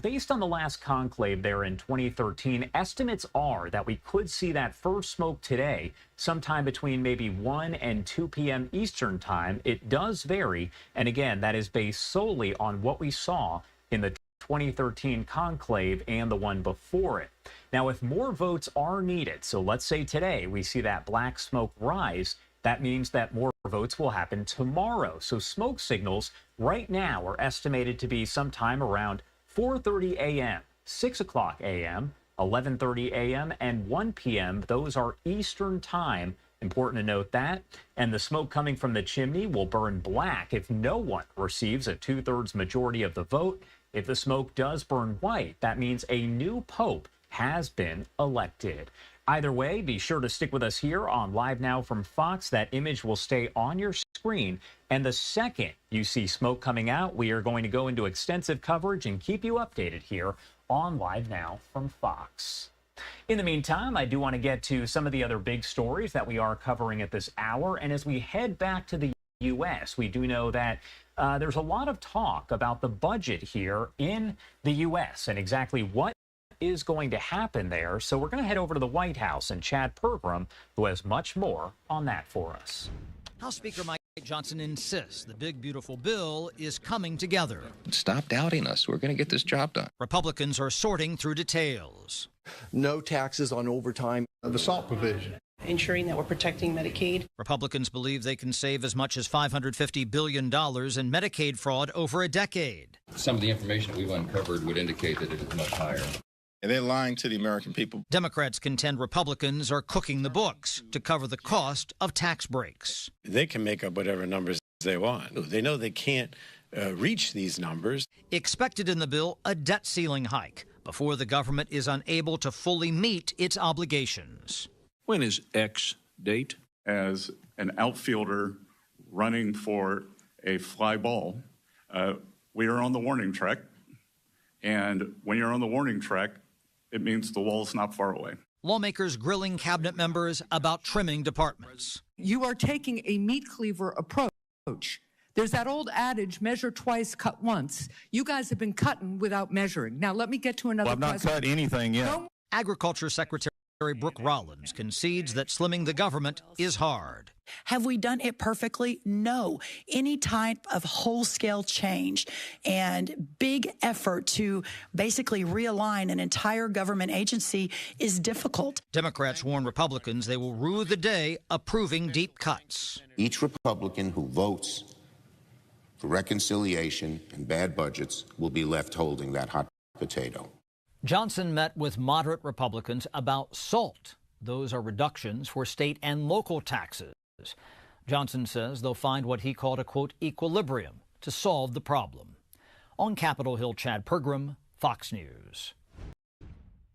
Based on the last conclave there in 2013, estimates are that we could see that first smoke today, sometime between maybe 1 and 2 p.m. Eastern time. It does vary, and again, that is based solely on what we saw in the 2013 conclave and the one before it. Now, if more votes are needed, so let's say today we see that black smoke rise, that means that more votes will happen tomorrow. So smoke signals right now are estimated to be sometime around 4:30 a.m., 6 o'clock a.m., 11:30 a.m., and 1 p.m. Those are Eastern time. Important to note that. And the smoke coming from the chimney will burn black if no one receives a 2/3 majority of the vote. If the smoke does burn white, that means a new pope has been elected. Either way, be sure to stick with us here on Live Now from Fox. That image will stay on your screen. And the second you see smoke coming out, we are going to go into extensive coverage and keep you updated here on Live Now from Fox. In the meantime, I do want to get to some of the other big stories that we are covering at this hour. And as we head back to the U.S., we do know that there's a lot of talk about the budget here in the U.S. and exactly what is going to happen there. So we're going to head over to the White House and Chad Pergram, who has much more on that for us.
House Speaker Mike Johnson insists the big, beautiful bill is coming together.
Stop doubting us. We're going to get this job done.
Republicans are sorting through details.
No taxes on overtime.
The SALT provision.
Ensuring that we're protecting Medicaid.
Republicans believe they can save as much as $550 billion in Medicaid fraud over a decade.
Some of the information that we've uncovered would indicate that it is much higher.
And they're lying to the American people.
Democrats contend Republicans are cooking the books to cover the cost of tax breaks.
They can make up whatever numbers they want. They know they can't reach these numbers.
Expected in the bill, a debt ceiling hike before the government is unable to fully meet its obligations.
When is X date?
As an outfielder running for a fly ball, we are on the warning track. And when you're on the warning track, it means the wall's not far away.
Lawmakers grilling cabinet members about trimming departments.
You are taking a meat cleaver approach. There's that old adage, measure twice, cut once. You guys have been cutting without measuring. Now, let me get to another
Well, I've not cut anything yet.
No.
Agriculture Secretary Brooke Rollins concedes that slimming the government is hard.
Have we done it perfectly? No. Any type of whole-scale change and big effort to basically realign an entire government agency is difficult.
Democrats warn Republicans they will rue the day approving deep cuts.
Each Republican who votes for reconciliation and bad budgets will be left holding that hot potato.
Johnson met with moderate Republicans about SALT. Those are reductions for state and local taxes. Johnson says they'll find what he called a, quote, equilibrium to solve the problem. On Capitol Hill, Chad Pergram, Fox News.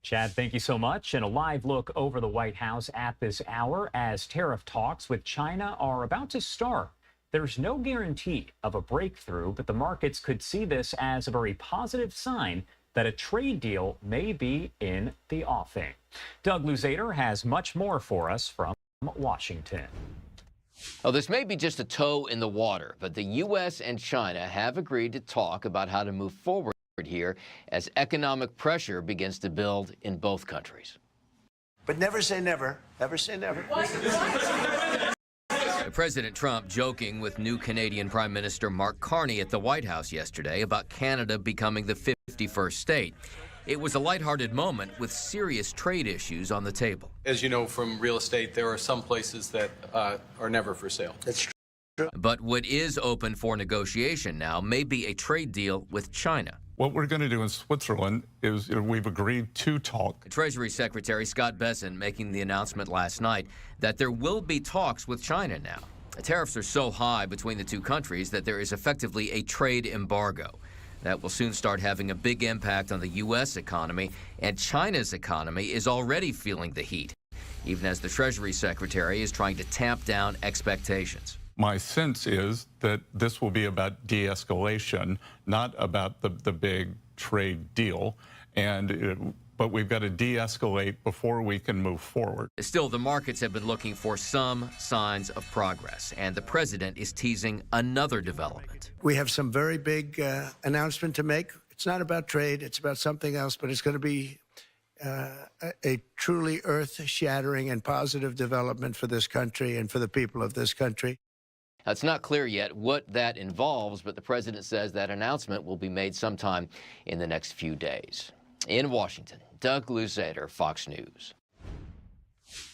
Chad, thank you so much. And a live look over the White House at this hour as tariff talks with China are about to start. There's no guarantee of a breakthrough, but the markets could see this as a very positive sign that a trade deal may be in the offing. Doug Luzader has much more for us from Washington.
Oh, this may be just a toe in the water, but the U.S. and China have agreed to talk about how to move forward here as economic pressure begins to build in both countries.
But never say never. Never say never.
President Trump joking with new Canadian Prime Minister Mark Carney at the White House yesterday about Canada becoming the 51st state. It was a lighthearted moment with serious trade issues on the table.
As you know from real estate, there are some places that are never for sale.
That's true.
But what is open for negotiation now may be a trade deal with China.
What we're going to do in Switzerland is we've agreed to talk.
Treasury Secretary Scott Bessent making the announcement last night that there will be talks with China now. The tariffs are so high between the two countries that there is effectively a trade embargo. That will soon start having a big impact on the U.S. economy, and China's economy is already feeling the heat, even as the Treasury Secretary is trying to tamp down expectations.
My sense is that this will be about de-escalation, not about the big trade deal, but we've got to de-escalate before we can move forward.
Still, the markets have been looking for some signs of progress, and the president is teasing another development.
We have some very big announcement to make. It's not about trade, it's about something else, but it's going to be a truly earth-shattering and positive development for this country and for the people of this country.
It's not clear yet what that involves, but the president says that announcement will be made sometime in the next few days. In Washington, Doug Luzader, Fox News.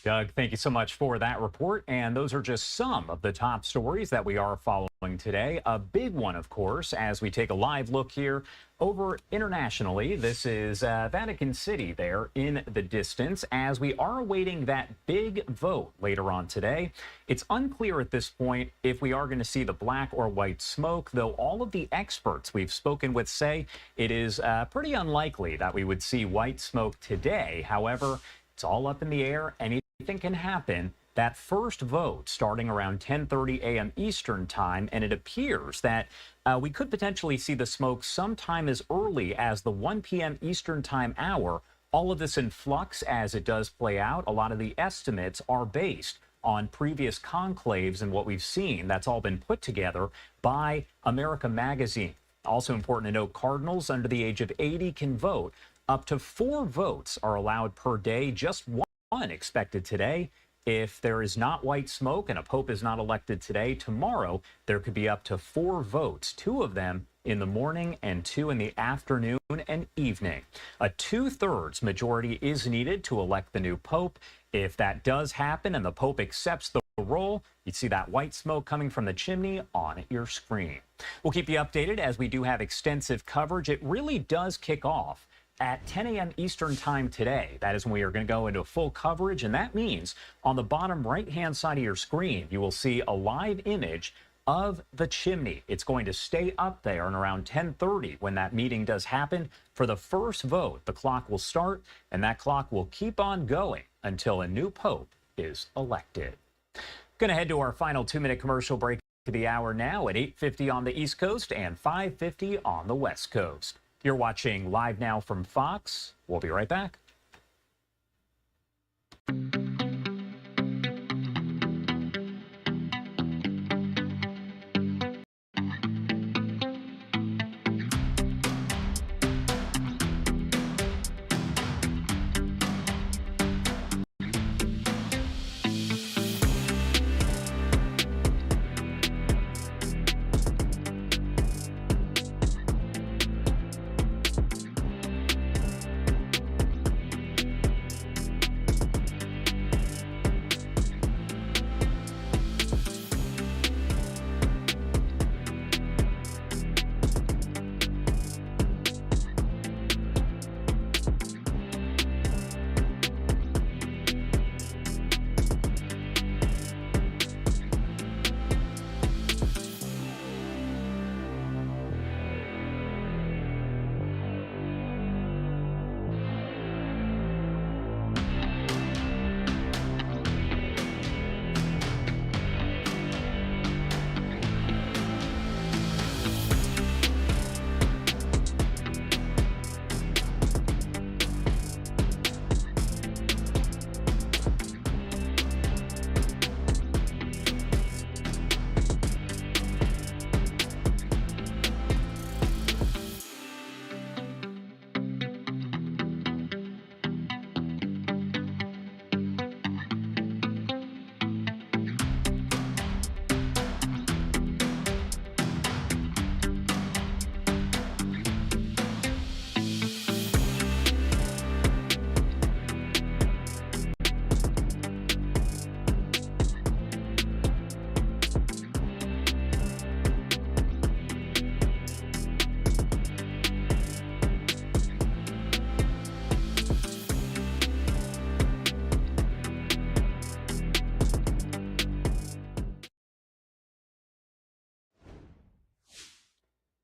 Doug, thank you so much for that report. And those are just some of the top stories that we are following today. A big one, of course, as we take a live look here over internationally. This is Vatican City there in the distance as we are awaiting that big vote later on today. It's unclear at this point if we are going to see the black or white smoke, though all of the experts we've spoken with say it is pretty unlikely that we would see white smoke today. However, it's all up in the air. Anything can happen. That first vote starting around 10:30 a.m. Eastern time, and it appears that we could potentially see the smoke sometime as early as the 1 p.m. Eastern time hour. All of this in flux as it does play out. A lot of the estimates are based on previous conclaves and what we've seen. That's all been put together by America Magazine. Also important to note, cardinals under the age of 80 can vote. Up to 4 votes are allowed per day, just one expected today. If there is not white smoke and a pope is not elected today, tomorrow there could be up to 4 votes, 2 of them in the morning and 2 in the afternoon and evening. A 2/3 majority is needed to elect the new pope. If that does happen and the pope accepts the role, you'd see that white smoke coming from the chimney on your screen. We'll keep you updated as we do have extensive coverage. It really does kick off at 10 a.m. Eastern time today. That is when we are going to go into full coverage, and that means on the bottom right-hand side of your screen, you will see a live image of the chimney. It's going to stay up there, and around 10:30 when that meeting does happen, for the first vote, the clock will start, and that clock will keep on going until a new pope is elected. Going to head to our final 2-minute commercial break to the hour now at 8:50 on the East Coast and 5:50 on the West Coast. You're watching Live Now from Fox. We'll be right back.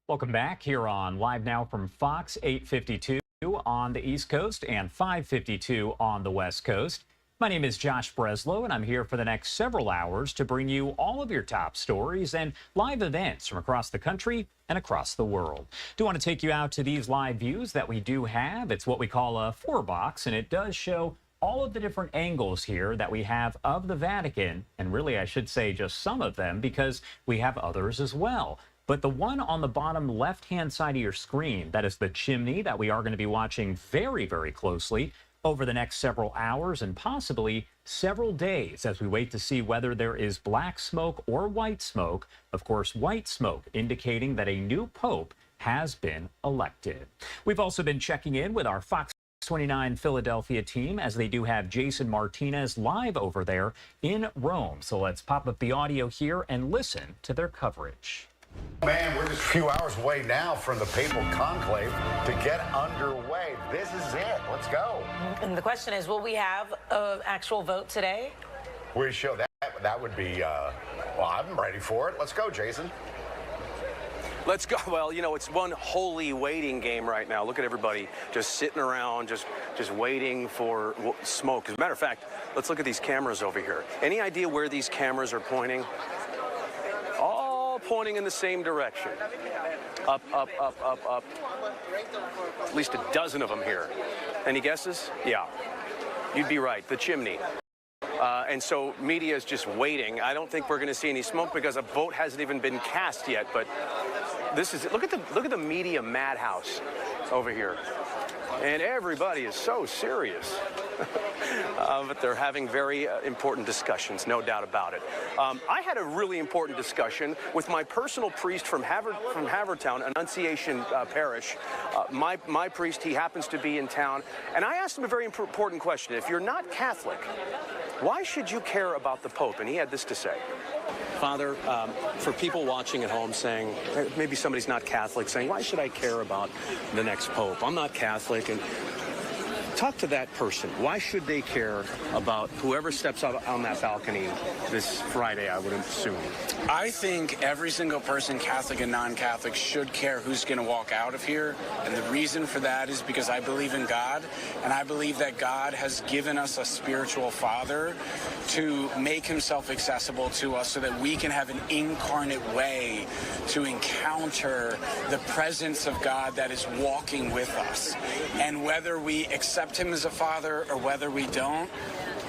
Welcome back here on Live Now from Fox, 8:52 on the East Coast and 5:52 on the West Coast. My name is Josh Breslow, and I'm here for the next several hours to bring you all of your top stories and live events from across the country and across the world. Do want to take you out to these live views that we do have. It's what we call a 4-box, and it does show all of the different angles here that we have of the Vatican, and really I should say just some of them because we have others as well. But the one on the bottom left-hand side of your screen, that is the chimney that we are going to be watching very, very closely over the next several hours and possibly several days as we wait to see whether there is black smoke or white smoke. Of course, white smoke indicating that a new pope has been elected. We've also been checking in with our Fox 29 Philadelphia team as they do have Jason Martinez live over there in Rome. So let's pop up the audio here and listen to their coverage.
Man, we're just a few hours away now from the papal conclave to get underway. This is it. Let's go.
And the question is, will we have an actual vote today?
We show that would be, well, I'm ready for it. Let's go, Jason.
Let's go. Well, you know, it's one holy waiting game right now. Look at everybody just sitting around, just waiting for smoke. As a matter of fact, let's look at these cameras over here. Any idea where these cameras are pointing? All pointing in the same direction. Up, up, up, up, up. At least a dozen of them here. Any guesses? Yeah. You'd be right. The chimney. And so media is just waiting. I don't think we're going to see any smoke because a vote hasn't even been cast yet. But this is it. Look at the media madhouse over here, and everybody is so serious. But they're having very important discussions, no doubt about it. I had a really important discussion with my personal priest from Havertown, Annunciation Parish. My priest, he happens to be in town, and I asked him a very important question. If you're not Catholic, why should you care about the Pope? And he had this to say. Father, for people watching at home saying, maybe somebody's not Catholic, saying, why should I care about the next Pope? I'm not Catholic. And talk to that person. Why should they care about whoever steps out on that balcony this Friday, I would assume?
I think every single person, Catholic and non-Catholic, should care who's going to walk out of here. And the reason for that is because I believe in God, and I believe that God has given us a spiritual father to make himself accessible to us so that we can have an incarnate way to encounter the presence of God that is walking with us. And whether we accept him as a father or whether we don't,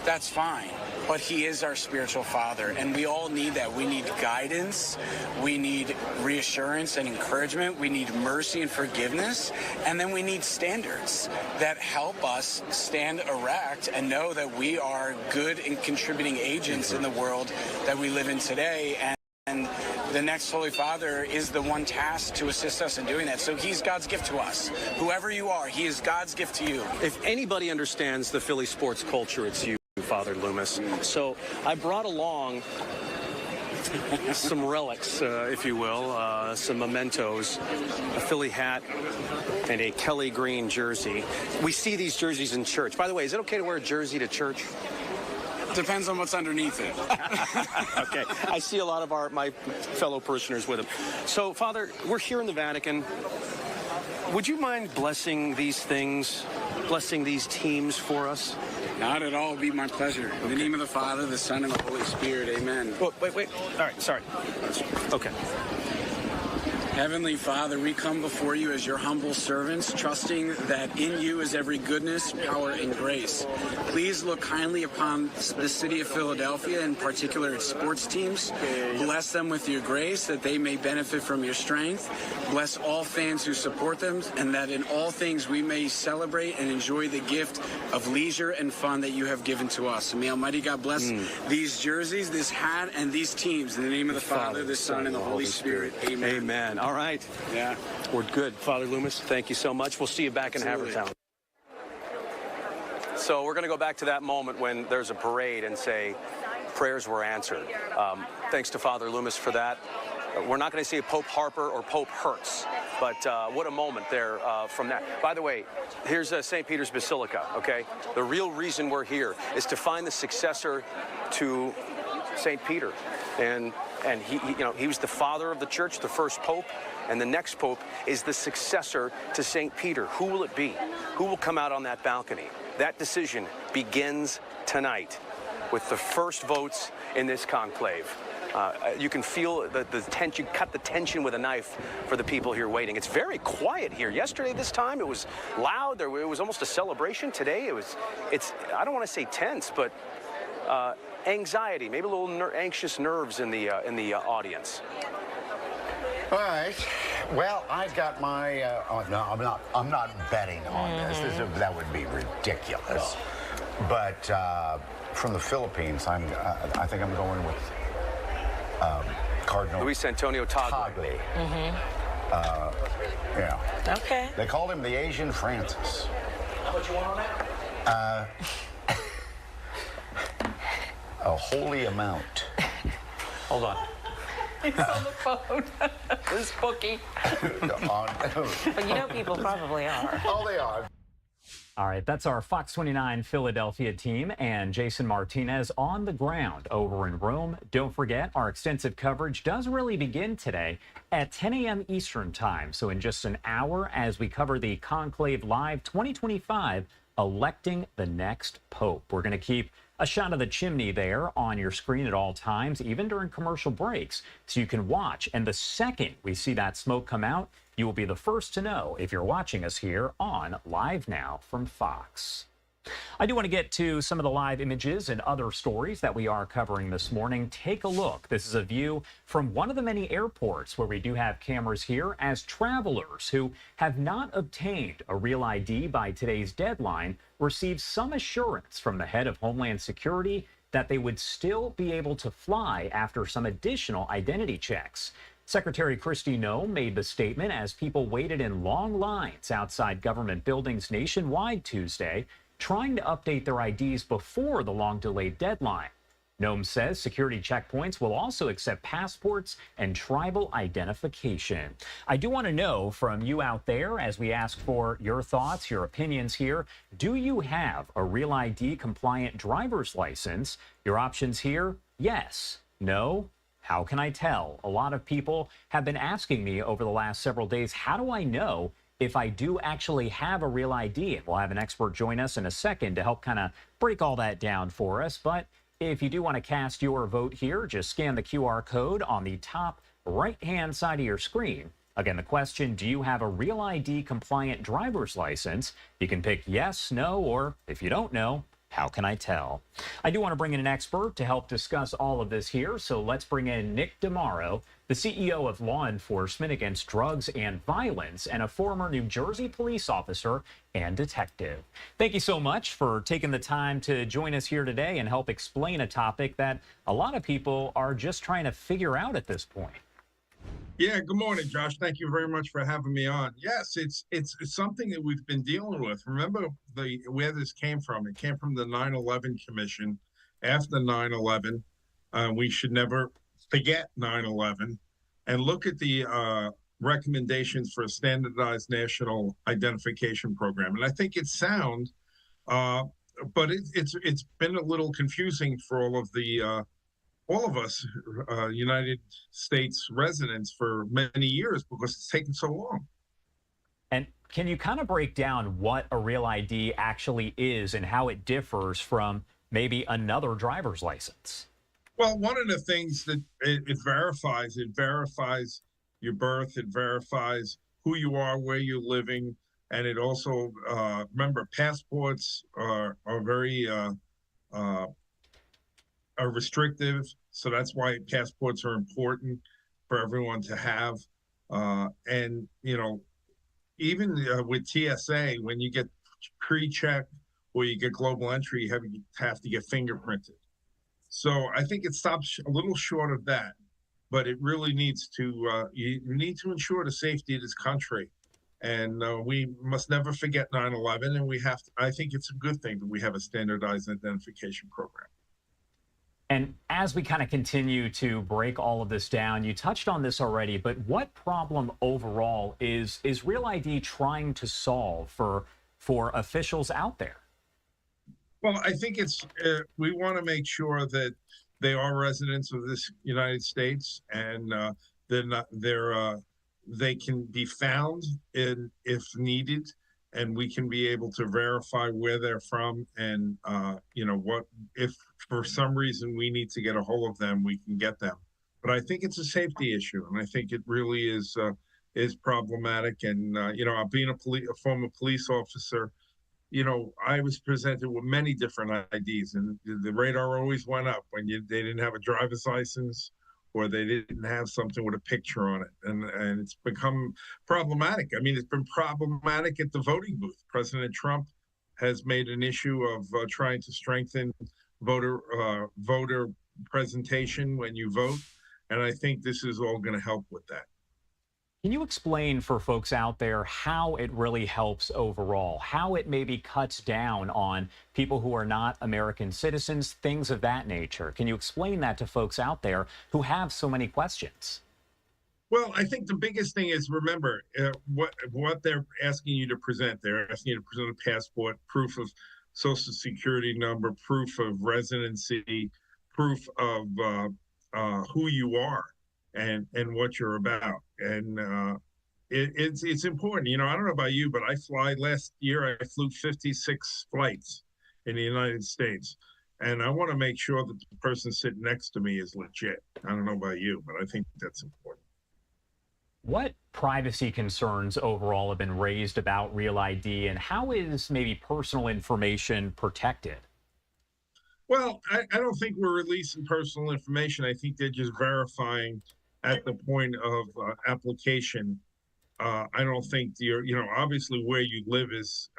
that's fine. But he is our spiritual father, and we all need that. We need guidance, we need reassurance and encouragement, we need mercy and forgiveness, and then we need standards that help us stand erect and know that we are good and contributing agents in the world that we live in today. And the next Holy Father is the one tasked to assist us in doing that. So he's God's gift to us. Whoever you are, he is God's gift to you.
If anybody understands the Philly sports culture, it's you, Father Loomis. So I brought along some relics, if you will, some mementos, a Philly hat, and a Kelly Green jersey. We see these jerseys in church. By the way, is it okay to wear a jersey to church?
Depends on what's underneath it.
Okay. I see a lot of my fellow parishioners with them. So, Father, we're here in the Vatican. Would you mind blessing these things, blessing these teams for us?
Not at all. It would be my pleasure. In the name of the Father, the Son, and the Holy Spirit. Amen.
Oh, wait. All right. Sorry. Okay.
Heavenly Father, we come before you as your humble servants, trusting that in you is every goodness, power, and grace. Please look kindly upon the city of Philadelphia, in particular its sports teams. Bless them with your grace, that they may benefit from your strength. Bless all fans who support them, and that in all things we may celebrate and enjoy the gift of leisure and fun that you have given to us. And may Almighty God bless these jerseys, this hat, and these teams. In the name of the Father, the Son, and the Holy Spirit. Amen.
Amen. All right.
Yeah.
We're good. Father Loomis, thank you so much. We'll see you back in Havertown. So we're going to go back to that moment when there's a parade and say prayers were answered. Thanks to Father Loomis for that. We're not going to see a Pope Harper or Pope Hertz, but what a moment there from that. By the way, here's St. Peter's Basilica, okay? The real reason we're here is to find the successor to St. Peter, and he was the father of the church, the first pope, and the next pope is the successor to St. Peter. Who will it be? Who will come out on that balcony? That decision begins tonight with the first votes in this conclave. You can feel the tension. You cut the tension with a knife for the people here waiting. It's very quiet here. Yesterday, this time, it was loud. It was almost a celebration. Today, it's I don't want to say tense, but anxiety, maybe a little anxious nerves in the audience.
All right. Well, I got my. No, I'm not betting on this. That would be ridiculous. But from the Philippines, I think I'm going with Cardinal
Luis Antonio Tagle.
Yeah.
Okay.
They called him the Asian Francis.
How much you want on that?
A holy amount.
Hold on.
It's on the phone. This bookie. But you know people probably are.
Oh, they are.
All right, that's our Fox 29 Philadelphia team and Jason Martinez on the ground over in Rome. Don't forget, our extensive coverage does really begin today at 10 a.m. Eastern time. So in just an hour, as we cover the Conclave Live 2025, electing the next pope. We're going to keep a shot of the chimney there on your screen at all times, even during commercial breaks, so you can watch. And the second we see that smoke come out, you will be the first to know if you're watching us here on Live Now from Fox. I do want to get to some of the live images and other stories that we are covering this morning. Take a look. This is a view from one of the many airports where we do have cameras here as travelers who have not obtained a real ID by today's deadline receive some assurance from the head of Homeland Security that they would still be able to fly after some additional identity checks. Secretary Kristi Noem made the statement as people waited in long lines outside government buildings nationwide Tuesday, trying to update their IDs before the long-delayed deadline. Noem says security checkpoints will also accept passports and tribal identification. I do want to know from you out there, as we ask for your thoughts, your opinions here, do you have a Real ID compliant driver's license? Your options here, yes, no, how can I tell? A lot of people have been asking me over the last several days, how do I know if I do actually have a Real ID? And we'll have an expert join us in a second to help kind of break all that down for us. But if you do want to cast your vote here, just scan the QR code on the top right-hand side of your screen. Again, the question, do you have a Real ID compliant driver's license? You can pick yes, no, or if you don't know, how can I tell? I do want to bring in an expert to help discuss all of this here. So let's bring in Nick DeMauro, the CEO of Law Enforcement Against Drugs and Violence and a former New Jersey police officer and detective. Thank you so much for taking the time to join us here today and help explain a topic that a lot of people are just trying to figure out at this point.
Yeah, good morning, Josh. Thank you very much for having me on. Yes, it's something that we've been dealing with. Remember where this came from? It came from the 9/11 Commission. After 9/11, we should never forget 9/11 and look at the recommendations for a standardized national identification program. And I think it's sound, but it's been a little confusing for all of us United States residents for many years because it's taken so long.
And can you kind of break down what a Real ID actually is and how it differs from maybe another driver's license?
Well, one of the things that it verifies your birth, it verifies who you are, where you're living, and it also, remember, passports are very are restrictive, so that's why passports are important for everyone to have. And, you know, even with TSA, when you get pre-check or you get global entry, you have to get fingerprinted. So I think it stops a little short of that, but it really needs to, you need to ensure the safety of this country. And we must never forget 9/11, and we have to, I think it's a good thing that we have a standardized identification program.
And as we kind of continue to break all of this down, you touched on this already, but what problem overall is Real ID trying to solve for officials out there?
Well, I think it's we want to make sure that they are residents of this United States, and they can be found if needed, and we can be able to verify where they're from, and what if for some reason we need to get a hold of them, we can get them. But I think it's a safety issue, and I think it really is problematic. And being a former police officer, I was presented with many different IDs, and the radar always went up when they didn't have a driver's license or they didn't have something with a picture on it. And it's become problematic. I mean, it's been problematic at the voting booth. President Trump has made an issue of trying to strengthen voter presentation when you vote. And I think this is all going to help with that.
Can you explain for folks out there how it really helps overall, how it maybe cuts down on people who are not American citizens, things of that nature? Can you explain that to folks out there who have so many questions?
Well, I think the biggest thing is, remember, what they're asking you to present. They're asking you to present a passport, proof of social security number, proof of residency, proof of who you are and what you're about. And it's important. I don't know about you, but last year I flew 56 flights in the United States. And I want to make sure that the person sitting next to me is legit. I don't know about you, but I think that's important.
What privacy concerns overall have been raised about Real ID, and how is maybe personal information protected?
Well, I don't think we're releasing personal information. I think they're just verifying at the point of application. I don't think obviously where you live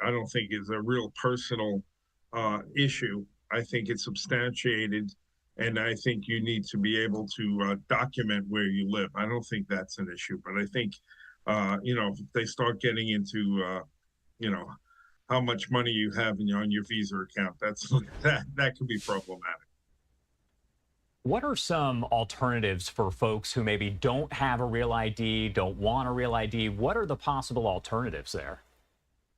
I don't think is a real personal issue. I think it's substantiated, and I think you need to be able to document where you live. I don't think that's an issue, but I think, if they start getting into, how much money you have on your Visa account, that could be problematic.
What are some alternatives for folks who maybe don't have a Real ID, don't want a Real ID? What are the possible alternatives there?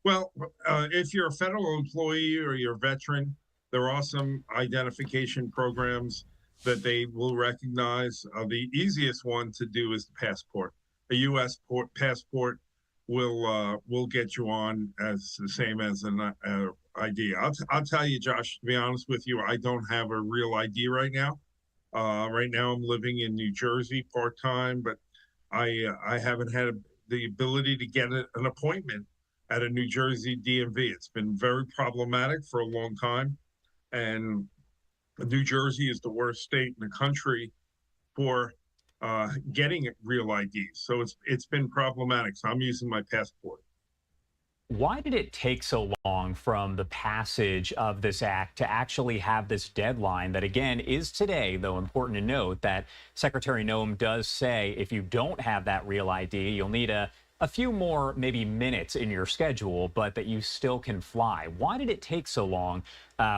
Well, if you're a federal employee or you're a veteran, there are some identification programs that they will recognize. The easiest one to do is the passport. A U.S. passport will get you on as the same as an ID. I'll tell you, Josh, to be honest with you, I don't have a Real ID right now. Right now I'm living in New Jersey part-time, but I haven't had the ability to get an appointment at a New Jersey DMV. It's been very problematic for a long time. And New Jersey is the worst state in the country for getting Real IDs. So it's been problematic. So I'm using my passport.
Why did it take so long from the passage of this act to actually have this deadline that, again, is today, though important to note that Secretary Noem does say if you don't have that Real ID, you'll need a few more maybe minutes in your schedule, but that you still can fly. Why did it take so long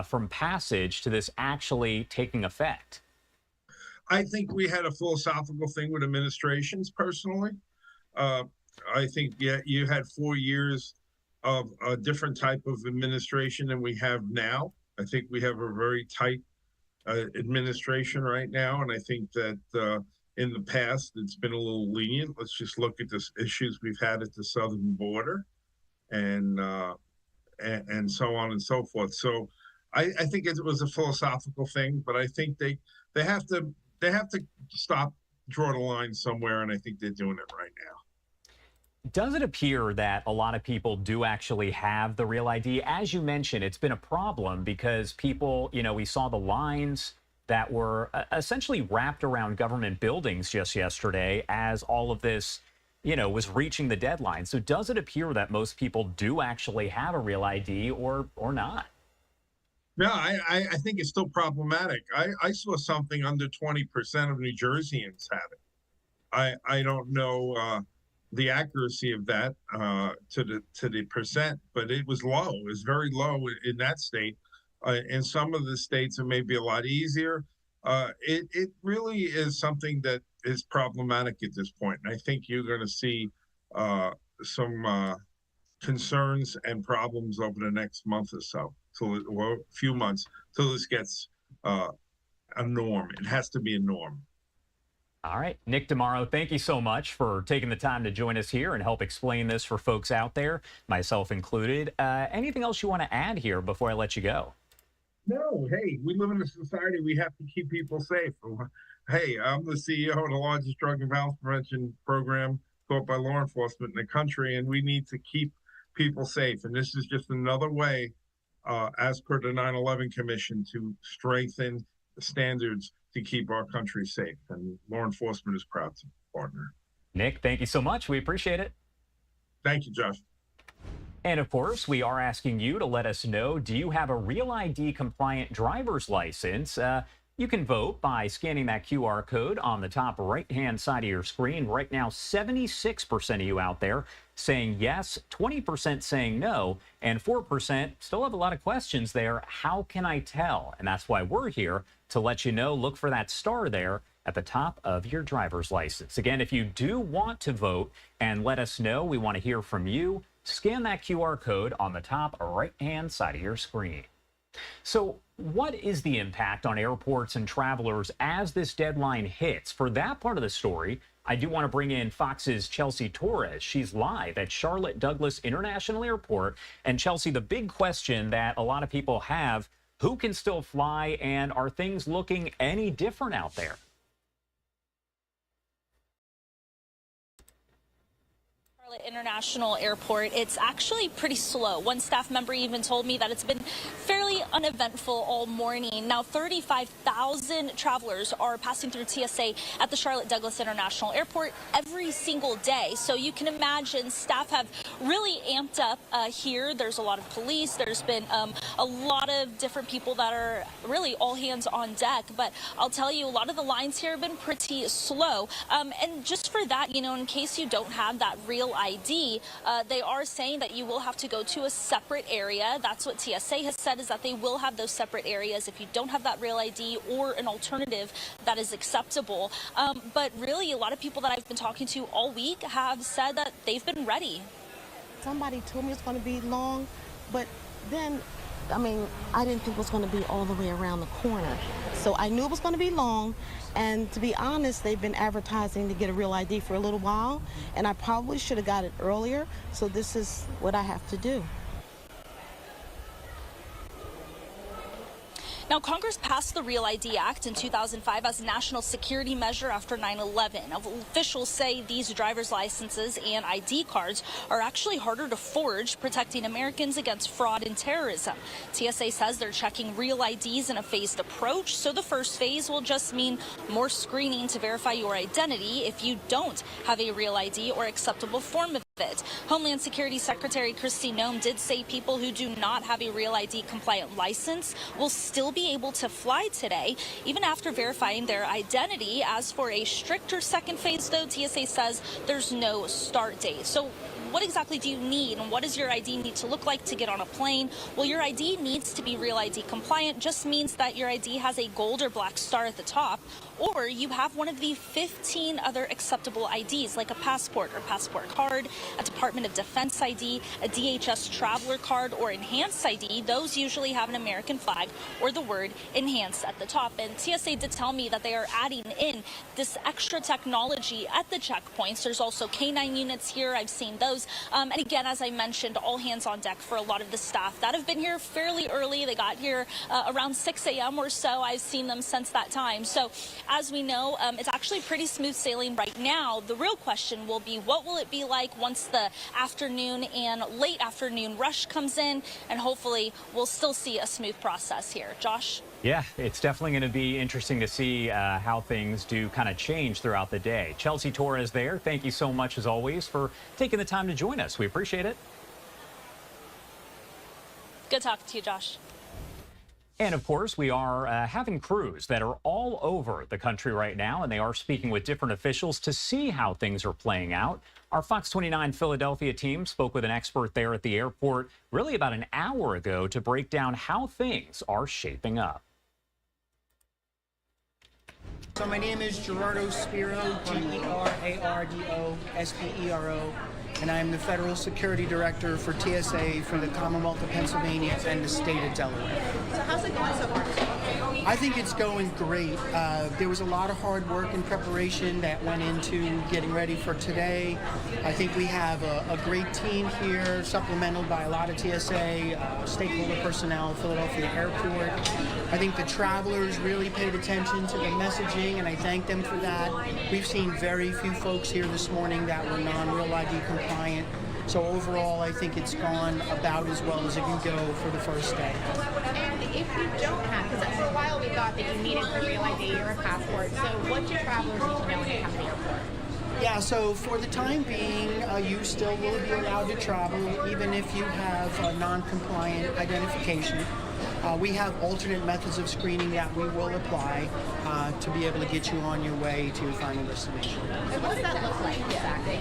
from passage to this actually taking effect?
I think we had a philosophical thing with administrations, personally. I think, you had 4 years of a different type of administration than we have now. I think we have a very tight administration right now, and I think that in the past it's been a little lenient. Let's just look at the issues we've had at the southern border, and so on and so forth. So I think it was a philosophical thing, but I think they have to draw the line somewhere, and I think they're doing it right now.
Does it appear that a lot of people do actually have the Real ID? As you mentioned, it's been a problem because people, we saw the lines that were essentially wrapped around government buildings just yesterday as all of this, was reaching the deadline. So does it appear that most people do actually have a Real ID or not?
No, I think it's still problematic. I saw something under 20% of New Jerseyans have it. I don't know the accuracy of that to the percent, but it was low. It was very low in that state. In some of the states, it may be a lot easier. It really is something that is problematic at this point. And I think you're going to see some concerns and problems over the next month or so, or a few months, till this gets a norm. It has to be a norm.
All right, Nick DeMauro, thank you so much for taking the time to join us here and help explain this for folks out there, myself included. Anything else you want to add here before I let you go?
No, hey, we live in a society, we have to keep people safe. Hey, I'm the CEO of the largest drug and violence prevention program taught by law enforcement in the country, and we need to keep people safe. And this is just another way, as per the 9/11 Commission, to strengthen the standards to keep our country safe. And law enforcement is proud to partner.
Nick, thank you so much. We appreciate it.
Thank you, Josh.
And of course, we are asking you to let us know, do you have a Real ID compliant driver's license? You can vote by scanning that QR code on the top right-hand side of your screen. Right now, 76% of you out there saying yes, 20% saying no, and 4% still have a lot of questions there. How can I tell? And that's why we're here to let you know. Look for that star there at the top of your driver's license. Again, if you do want to vote and let us know, we want to hear from you. Scan that QR code on the top right-hand side of your screen. So what is the impact on airports and travelers as this deadline hits? For that part of the story, I do want to bring in Fox's Chelsea Torres. She's live at Charlotte Douglas International Airport. And Chelsea, the big question that a lot of people have, who can still fly, and are things looking any different out there?
International Airport, it's actually pretty slow. One staff member even told me that it's been fairly uneventful all morning. Now, 35,000 travelers are passing through TSA at the Charlotte Douglas International Airport every single day. So you can imagine staff have really amped up here. There's a lot of police. There's been a lot of different people that are really all hands on deck. But I'll tell you, a lot of the lines here have been pretty slow. And just for that, you know, in case you don't have that real ID, they are saying that you will have to go to a separate area. That's what TSA has said, is that they will have those separate areas if you don't have that real ID or an alternative that is acceptable. But really, a lot of people that I've been talking to all week have said that they've been ready.
Somebody told me it's going to be long, but then, I mean, I didn't think it was going to be all the way around the corner. So I knew it was going to be long. And to be honest, they've been advertising to get a real ID for a little while, and I probably should have got it earlier. So this is what I have to do.
Now, Congress passed the Real ID Act in 2005 as a national security measure after 9/11. Officials say these driver's licenses and ID cards are actually harder to forge, protecting Americans against fraud and terrorism. TSA says they're checking real IDs in a phased approach, so the first phase will just mean more screening to verify your identity if you don't have a real ID or acceptable form of it. Homeland Security Secretary Kristi Noem did say people who do not have a real ID compliant license will still be able to fly today, even after verifying their identity. As for a stricter second phase, though, TSA says there's no start date. So what exactly do you need, and what does your ID need to look like to get on a plane? Well, your ID needs to be Real ID compliant. Just means that your ID has a gold or black star at the top, or you have one of the 15 other acceptable IDs, like a passport or passport card, a Department of Defense ID, a DHS traveler card, or enhanced ID. Those usually have an American flag or the word enhanced at the top. And TSA did tell me that they are adding in this extra technology at the checkpoints. There's also K9 units here. I've seen those. And again, as I mentioned, all hands on deck for a lot of the staff that have been here fairly early. They got here around 6 a.m. or so. I've seen them since that time. So as we know, it's actually pretty smooth sailing right now. The real question will be, what will it be like once the afternoon and late afternoon rush comes in? And hopefully we'll still see a smooth process here. Josh?
Yeah, it's definitely going to be interesting to see how things do kind of change throughout the day. Chelsea Torres there. Thank you so much, as always, for taking the time to join us. We appreciate it.
Good talking to you, Josh.
And of course, we are having crews that are all over the country right now, and they are speaking with different officials to see how things are playing out. Our Fox 29 Philadelphia team spoke with an expert there at the airport really about an hour ago to break down how things are shaping up.
So my name is Gerardo Spiro, Gerardo, and I am the Federal Security Director for TSA for the Commonwealth of Pennsylvania and the state of Delaware.
So how's it going so far?
I think it's going great. There was a lot of hard work and preparation that went into getting ready for today. I think we have a great team here, supplemental by a lot of TSA, stakeholder personnel, Philadelphia Airport. I think the travelers really paid attention to the messaging, and I thank them for that. We've seen very few folks here this morning that were non-Real ID compliant. So overall, I think it's gone about as well as it can go for the first day.
And if you don't have, because for a while we thought that you needed a Real ID or a passport, so what do travelers need to know when they come to the airport?
Yeah, so for the time being, you still will be allowed to travel even if you have a non-compliant identification. We have alternate methods of screening that we will apply to be able to get you on your way to your final destination.
And what does that look like exactly?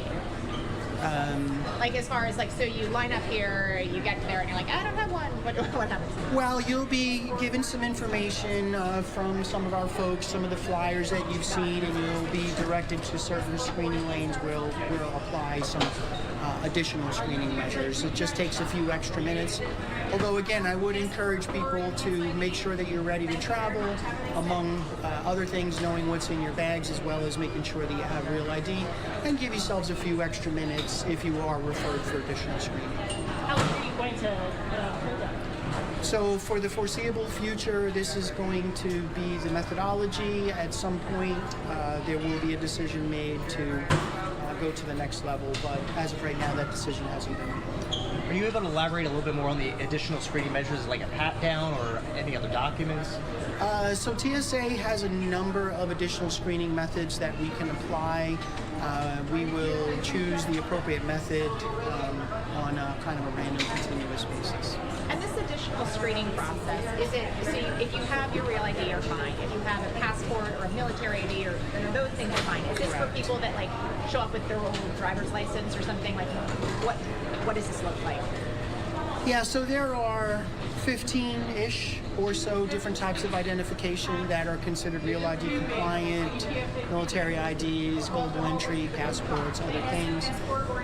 Like as far as like, so you line up here, you get there and you're like, I don't have one. What happens?
Well, you'll be given some information from some of our folks, some of the flyers that you've seen, and you'll be directed to certain screening lanes where we'll apply some additional screening measures. It just takes a few extra minutes. Although, again, I would encourage people to make sure that you're ready to travel, among other things, knowing what's in your bags, as well as making sure that you have Real ID, and give yourselves a few extra minutes if you are referred for additional screening.
How long are you going to hold them?
So for the foreseeable future, this is going to be the methodology. At some point, there will be a decision made to go to the next level, but as of right now, that decision hasn't been made.
Are you able to elaborate a little bit more on the additional screening measures, like a pat-down or any other documents?
So TSA has a number of additional screening methods that we can apply. We will choose the appropriate method on a kind of a random continuous basis.
And this additional screening process, is it, so if you have your Real ID, you're fine. If you have a passport or a military ID, or those things are fine. Is this for people that like show up with their old driver's license or something? Like, what does this look like?
Yeah, so there are 15-ish or so different types of identification that are considered Real ID compliant, military IDs, global entry, passports, other things.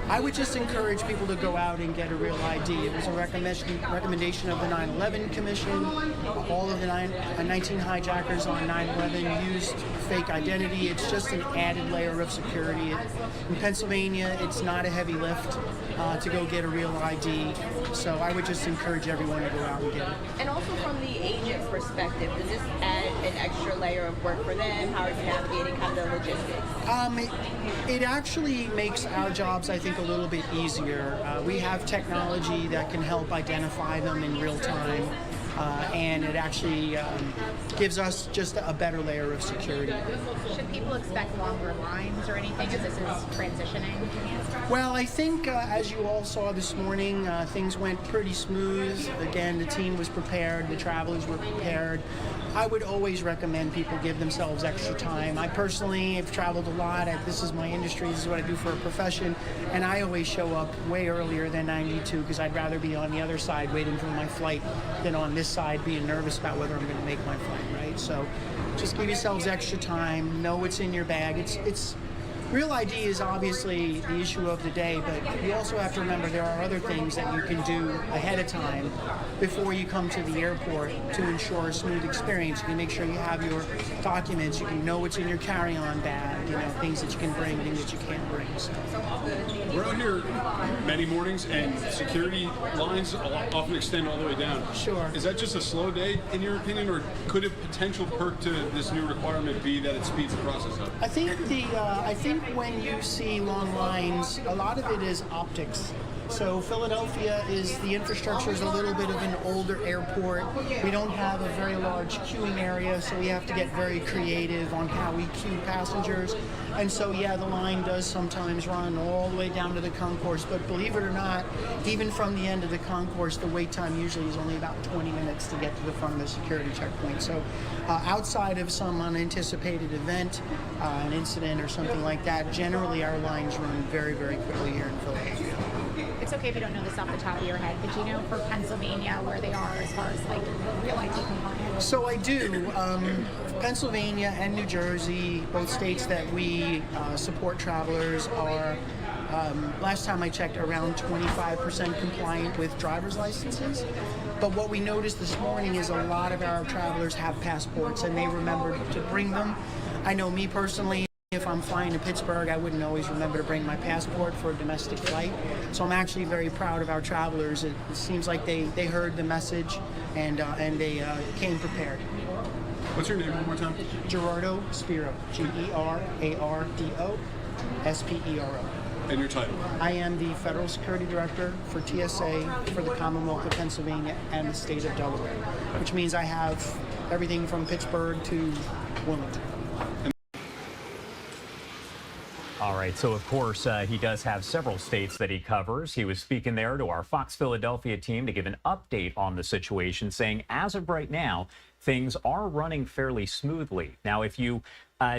I would just encourage people to go out and get a Real ID. It was a recommendation of the 9/11 Commission. All of the 19 hijackers on 9/11 used fake identity. It's just an added layer of security. In Pennsylvania, it's not a heavy lift to go get a Real ID. So I would just encourage everyone to go out and get it.
And also from the agent's perspective, does this add an extra layer of work for them? How are you navigating kind of the logistics?
It actually makes our jobs, I think, a little bit easier. We have technology that can help identify them in real time. And it actually gives us just a better layer of security.
Should people expect longer lines or anything as this is transitioning?
Well, I think as you all saw this morning, things went pretty smooth. Again, the team was prepared, the travelers were prepared. I would always recommend people give themselves extra time. I personally have traveled a lot. This is my industry. This is what I do for a profession. And I always show up way earlier than I need to because I'd rather be on the other side waiting for my flight than on this side being nervous about whether I'm going to make my flight, right? So just give yourselves extra time. Know what's in your bag. It's Real ID is obviously the issue of the day, but you also have to remember there are other things that you can do ahead of time before you come to the airport to ensure a smooth experience. You can make sure you have your documents, you can know what's in your carry-on bag, things that you can bring, things that you can't bring. So.
We're out here many mornings, and security lines often extend all the way down.
Sure.
Is that just a slow day, in your opinion, or could a potential perk to this new requirement be that it speeds the process up?
I think when you see long lines, a lot of it is optics. So Philadelphia the infrastructure is a little bit of an older airport. We don't have a very large queuing area, so we have to get very creative on how we queue passengers. And so, yeah, the line does sometimes run all the way down to the concourse. But believe it or not, even from the end of the concourse, the wait time usually is only about 20 minutes to get to the front of the security checkpoint. So outside of some unanticipated event, an incident or something like that, generally our lines run very, very quickly here in Philadelphia.
It's okay if you don't know this off the top of your head, but do you know for Pennsylvania where they are as far as like Real ID compliance?
So I do. Pennsylvania and New Jersey, both states that we support travelers, are Last time I checked, around 25% compliant with driver's licenses. But what we noticed this morning is a lot of our travelers have passports and they remembered to bring them. I know me personally, if I'm flying to Pittsburgh, I wouldn't always remember to bring my passport for a domestic flight. So I'm actually very proud of our travelers. It seems like they heard the message and they came prepared.
What's your name one more time?
Gerardo Spiro, Gerardo Spero.
And your title?
I am the Federal Security Director for TSA for the Commonwealth of Pennsylvania and the state of Delaware, which means I have everything from Pittsburgh to Wilmington.
All right, so of course, he does have several states that he covers. He was speaking there to our Fox Philadelphia team to give an update on the situation, saying as of right now, things are running fairly smoothly. Now, if you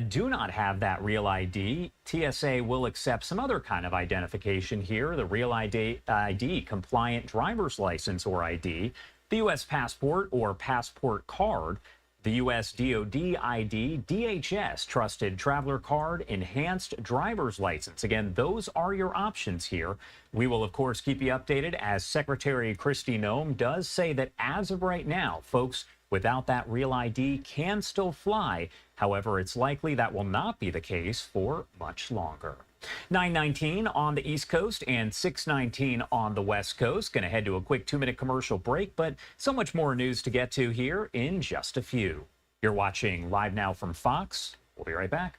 do not have that Real ID, TSA will accept some other kind of identification here, the Real ID compliant driver's license or ID, the U.S. passport or passport card, the U.S. DoD ID, DHS Trusted Traveler Card, Enhanced Driver's License. Again, those are your options here. We will, of course, keep you updated as Secretary Kristi Noem does say that as of right now, folks without that Real ID can still fly. However, it's likely that will not be the case for much longer. 9:19 on the East Coast and 6:19 on the West Coast. Going to head to a quick 2-minute commercial break, but so much more news to get to here in just a few. You're watching Live Now from Fox. We'll be right back.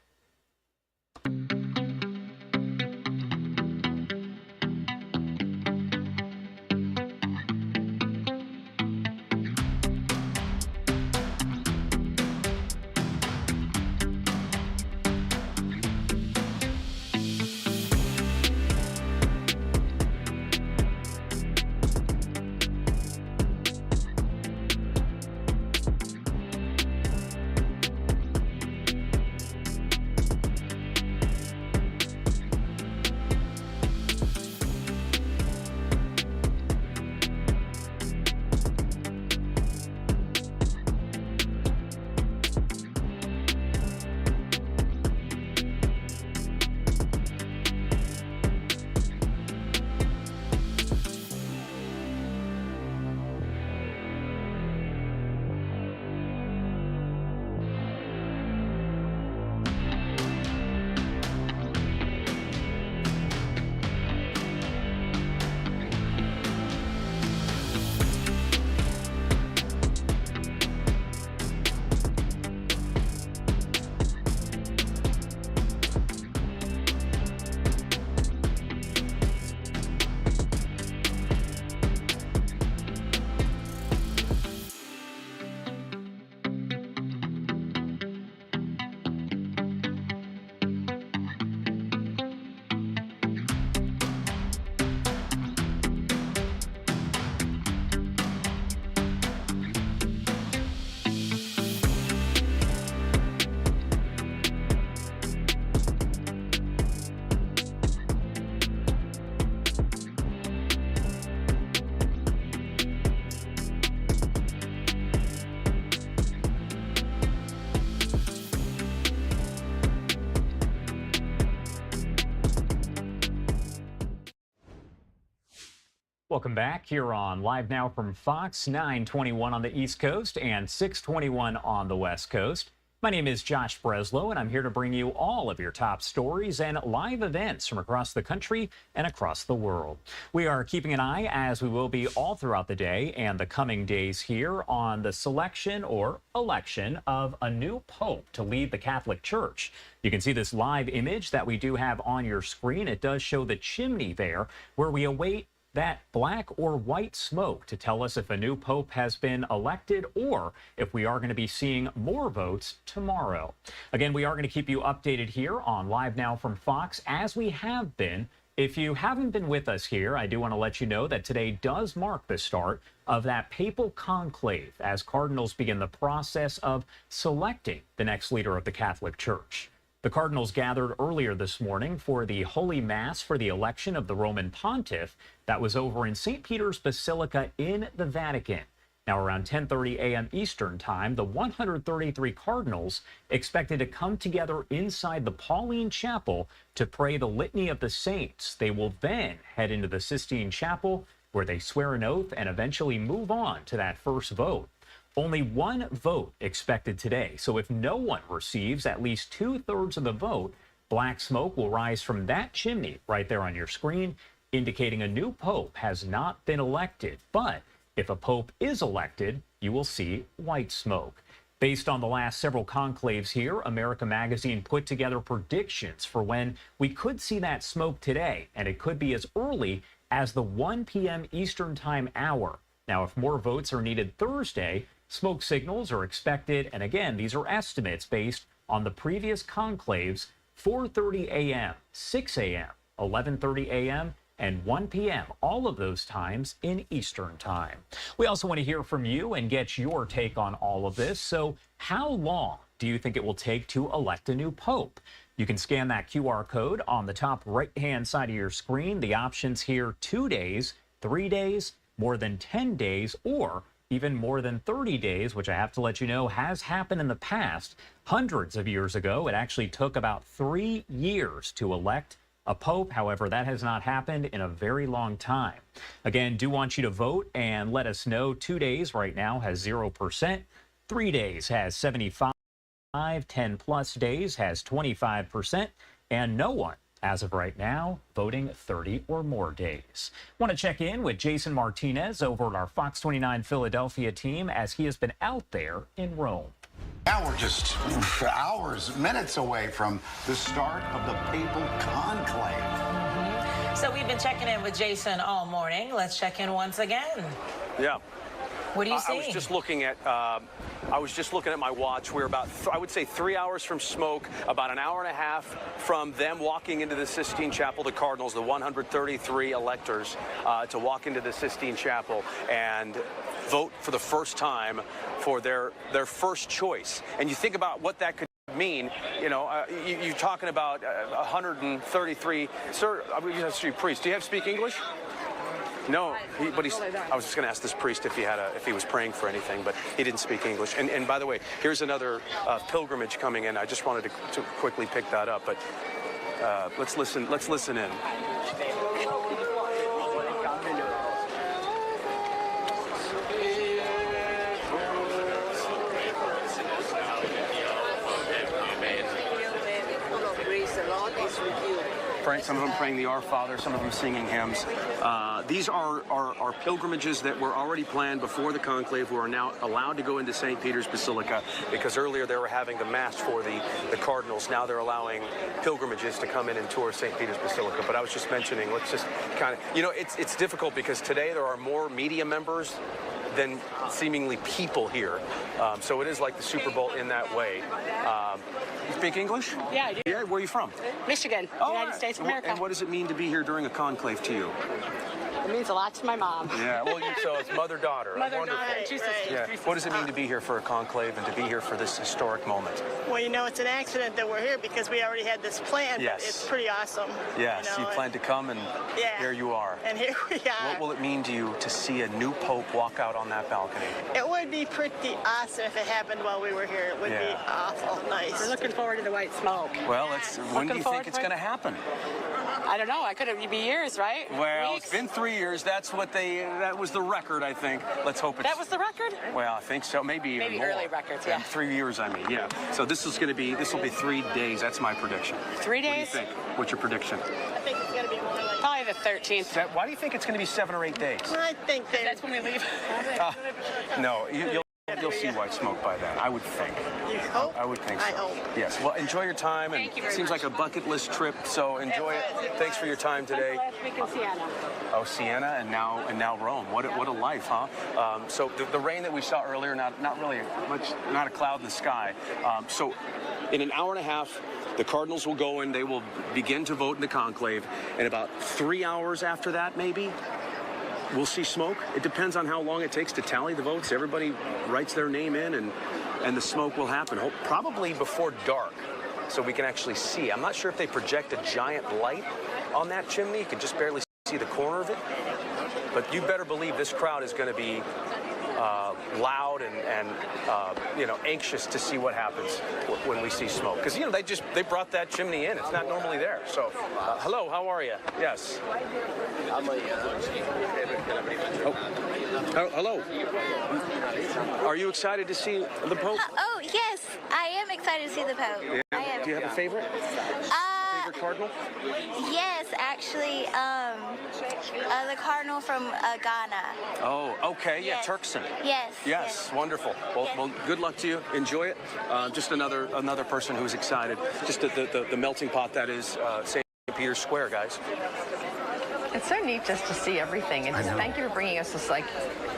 Welcome back here on Live Now from Fox, 9:21 on the East Coast and 6:21 on the West Coast. My name is Josh Breslow, and I'm here to bring you all of your top stories and live events from across the country and across the world. We are keeping an eye, as we will be all throughout the day and the coming days here, on the selection or election of a new pope to lead the Catholic Church. You can see this live image that we do have on your screen. It does show the chimney there, where we await that black or white smoke to tell us if a new pope has been elected or if we are going to be seeing more votes tomorrow. Again, we are going to keep you updated here on Live Now from Fox, as we have been. If you haven't been with us here, I do want to let you know that today does mark the start of that papal conclave as cardinals begin the process of selecting the next leader of the Catholic Church. The cardinals gathered earlier this morning for the Holy Mass for the election of the Roman pontiff that was over in St. Peter's Basilica in the Vatican. Now, around 10:30 a.m. Eastern Time, the 133 Cardinals expected to come together inside the Pauline Chapel to pray the Litany of the Saints. They will then head into the Sistine Chapel, where they swear an oath and eventually move on to that first vote. Only one vote expected today, so if no one receives at least 2/3 of the vote, black smoke will rise from that chimney right there on your screen, indicating a new pope has not been elected. But if a pope is elected, you will see white smoke. Based on the last several conclaves here, America Magazine put together predictions for when we could see that smoke today, and it could be as early as the 1 p.m. Eastern Time hour. Now, if more votes are needed Thursday, smoke signals are expected, and again, these are estimates based on the previous conclaves: 4:30 a.m., 6 a.m., 11:30 a.m., and 1 p.m., all of those times in Eastern Time. We also want to hear from you and get your take on all of this. So how long do you think it will take to elect a new pope? You can scan that QR code on the top right-hand side of your screen. The options here: 2 days, 3 days, more than 10 days, or even more than 30 days, which I have to let you know has happened in the past. Hundreds of years ago, it actually took about 3 years to elect a pope. However, that has not happened in a very long time. Again, do want you to vote and let us know. 2 days right now has 0%. 3 days has 75%. 10+ days has 25%. And no one, as of right now, voting 30 or more days. Want to check in with Jason Martinez over at our Fox 29 Philadelphia team as he has been out there in Rome.
Now we're just hours, minutes away from the start of the papal conclave.
So we've been checking in with Jason all morning. Let's check in once again.
Yeah.
What do you see?
I was just looking at my watch. We're about, I would say, 3 hours from smoke, about an hour and a half from them walking into the Sistine Chapel, the Cardinals, the 133 electors, to walk into the Sistine Chapel and vote for the first time for their first choice. And you think about what that could mean. You know, you're talking about 133. Sir, I'm going to ask you, priest. Do you have to speak English? No, but he's. I was just going to ask this priest if he was praying for anything, but he didn't speak English. And by the way, here's another pilgrimage coming in. I just wanted to quickly pick that up, but let's listen. Let's listen in. Some of them praying the Our Father, some of them singing hymns. These are pilgrimages that were already planned before the conclave, who are now allowed to go into St. Peter's Basilica, because earlier they were having the Mass for the Cardinals. Now they're allowing pilgrimages to come in and tour St. Peter's Basilica. But I was just mentioning, let's just kind of, it's difficult because today there are more media members than seemingly people here. So it is like the Super Bowl in that way. You speak English?
Yeah, I do.
Yeah, where are you from?
Michigan, United States of America.
And what does it mean to be here during a conclave to you?
It means a lot to my mom.
Yeah, well, so it's mother-daughter.
Mother-daughter, two sisters.
Yeah. What does it mean to be here for a conclave and to be here for this historic moment?
Well, it's an accident that we're here because we already had this plan,
yes.
But it's pretty awesome.
Yes, you planned to come, and here you are.
And here we are.
What will it mean to you to see a new pope walk out on that balcony?
It would be pretty awesome if it happened while we were here. It would be awful nice. We're looking forward to the white smoke.
Well, when do you think it's going to happen?
I don't know. It be years, right?
Well, it's been 3 years. That was the record, I think. Let's hope it's...
That was the record?
Well, I think so. Maybe even more.
Early records, yeah.
3 years, I mean, yeah. So this will be 3 days. That's my prediction.
3 days?
What do you think? What's your prediction?
I think it's going to be more like... Probably the 13th.
Why do you think it's going to be 7 or 8 days?
Well, I think that's when we leave.
No, you'll see white smoke by then, I would think.
You hope?
I would think so.
I hope.
Yes. Well, enjoy your time.
Thank you very
It seems
much.
like a bucket list trip, so enjoy it. Thanks for your time today.
Last week in Siena.
Oh, Siena, and now Rome. What a life, huh? So the rain that we saw earlier, not really much, not a cloud in the sky. So in an hour and a half, the Cardinals will go in. They will begin to vote in the conclave. And about 3 hours after that, maybe, we'll see smoke. It depends on how long it takes to tally the votes. Everybody writes their name in, and the smoke will happen, probably before dark, so we can actually see. I'm not sure if they project a giant light on that chimney. You can just barely see the corner of it. But you better believe this crowd is going to be loud and you know, anxious to see what happens when we see smoke. Because, you know, they brought that chimney in. It's not normally there. So, hello, how are you? Yes. Oh, hello. Are you excited to see the Pope?
Oh, yes, I am excited to see the Pope.
Yeah.
I am.
Do you have a favorite? Favorite cardinal?
Yes, actually, the cardinal from Ghana.
Oh, okay. Yeah,
Yes.
Turkson.
Yes.
Yes, wonderful. Well, good luck to you. Enjoy it. Just another person who's excited. Just the melting pot that is St. Peter's Square, guys.
It's so neat just to see everything, and just thank you for bringing us this like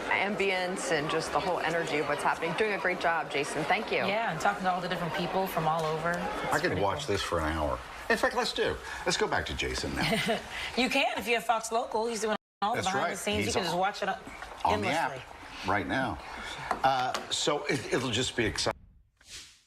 ambience and just the whole energy of what's happening. Doing a great job, Jason. Thank you.
Yeah, and talking to all the different people from all over.
I could watch this for an hour. In fact, let's go back to Jason now.
You can if you have Fox Local. He's doing all the
That's
behind
right.
the scenes.
He's
You can just watch it
on
endlessly.
the app right now. So it'll just be exciting.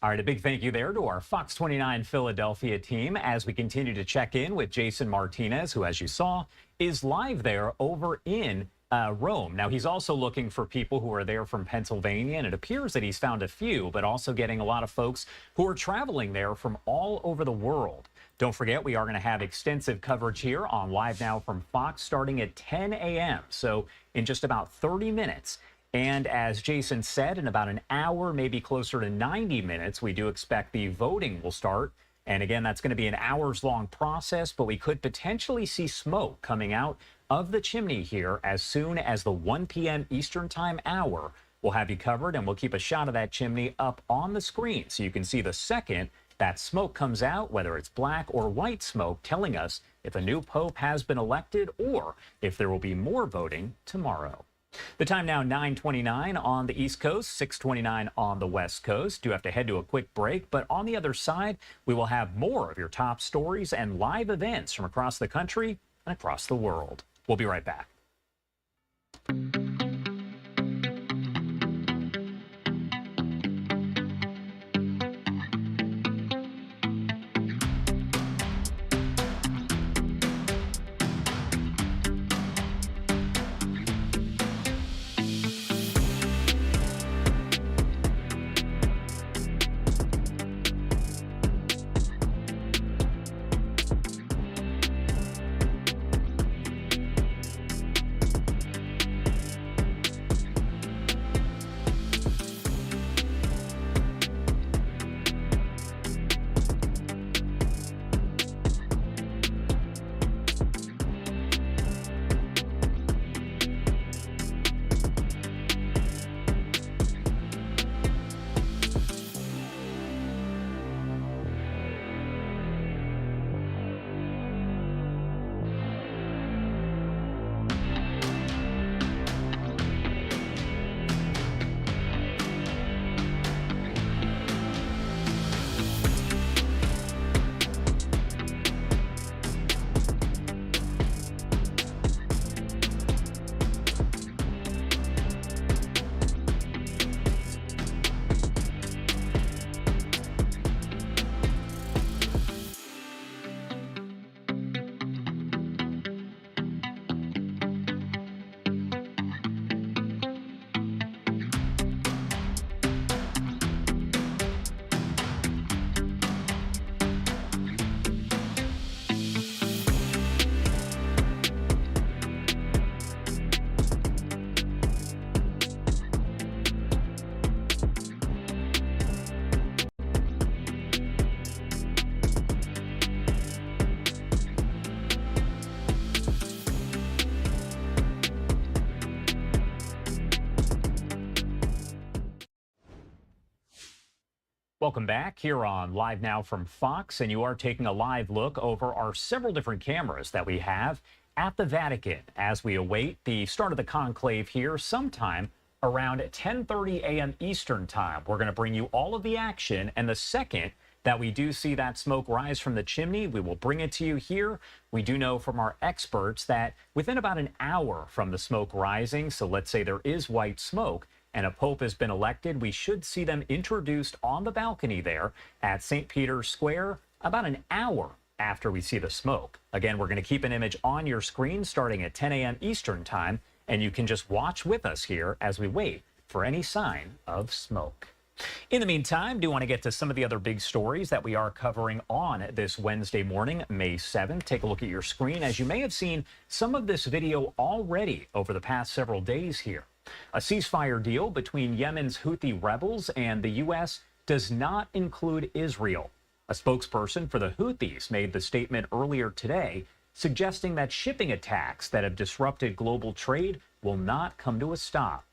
All right, a big thank you there to our Fox 29 Philadelphia team as we continue to check in with Jason Martinez, who, as you saw, is live there over in Rome. Now, he's also looking for people who are there from Pennsylvania, and it appears that he's found a few, but also getting a lot of folks who are traveling there from all over the world. Don't forget, we are going to have extensive coverage here on Live Now from Fox starting at 10 a.m., so in just about 30 minutes. And as Jason said, in about an hour, maybe closer to 90 minutes, we do expect the voting will start. And again, that's going to be an hours-long process, but we could potentially see smoke coming out of the chimney here as soon as the 1 p.m. Eastern Time hour. We'll have you covered, and we'll keep a shot of that chimney up on the screen so you can see the second that smoke comes out, whether it's black or white smoke, telling us if a new pope has been elected or if there will be more voting tomorrow. The time now 9:29 on the East Coast, 6:29 on the West Coast. Do have to head to a quick break, but on the other side, we will have more of your top stories and live events from across the country and across the world. We'll be right back. Welcome back here on Live Now from Fox, and you are taking a live look over our several different cameras that we have at the Vatican as we await the start of the conclave here sometime around 10:30 a.m. Eastern Time. We're going to bring you all of the action, and the second that we do see that smoke rise from the chimney, we will bring it to you here. We do know from our experts that within about an hour from the smoke rising, so let's say there is white smoke, and a pope has been elected, we should see them introduced on the balcony there at St. Peter's Square about an hour after we see the smoke. Again, we're going to keep an image on your screen starting at 10 a.m. Eastern Time, and you can just watch with us here as we wait for any sign of smoke. In the meantime, do want to get to some of the other big stories that we are covering on this Wednesday morning, May 7th. Take a look at your screen. As you may have seen some of this video already over the past several days here. A ceasefire deal between Yemen's Houthi rebels and the U.S. does not include Israel. A spokesperson for the Houthis made the statement earlier today, suggesting that shipping attacks that have disrupted global trade will not come to a stop.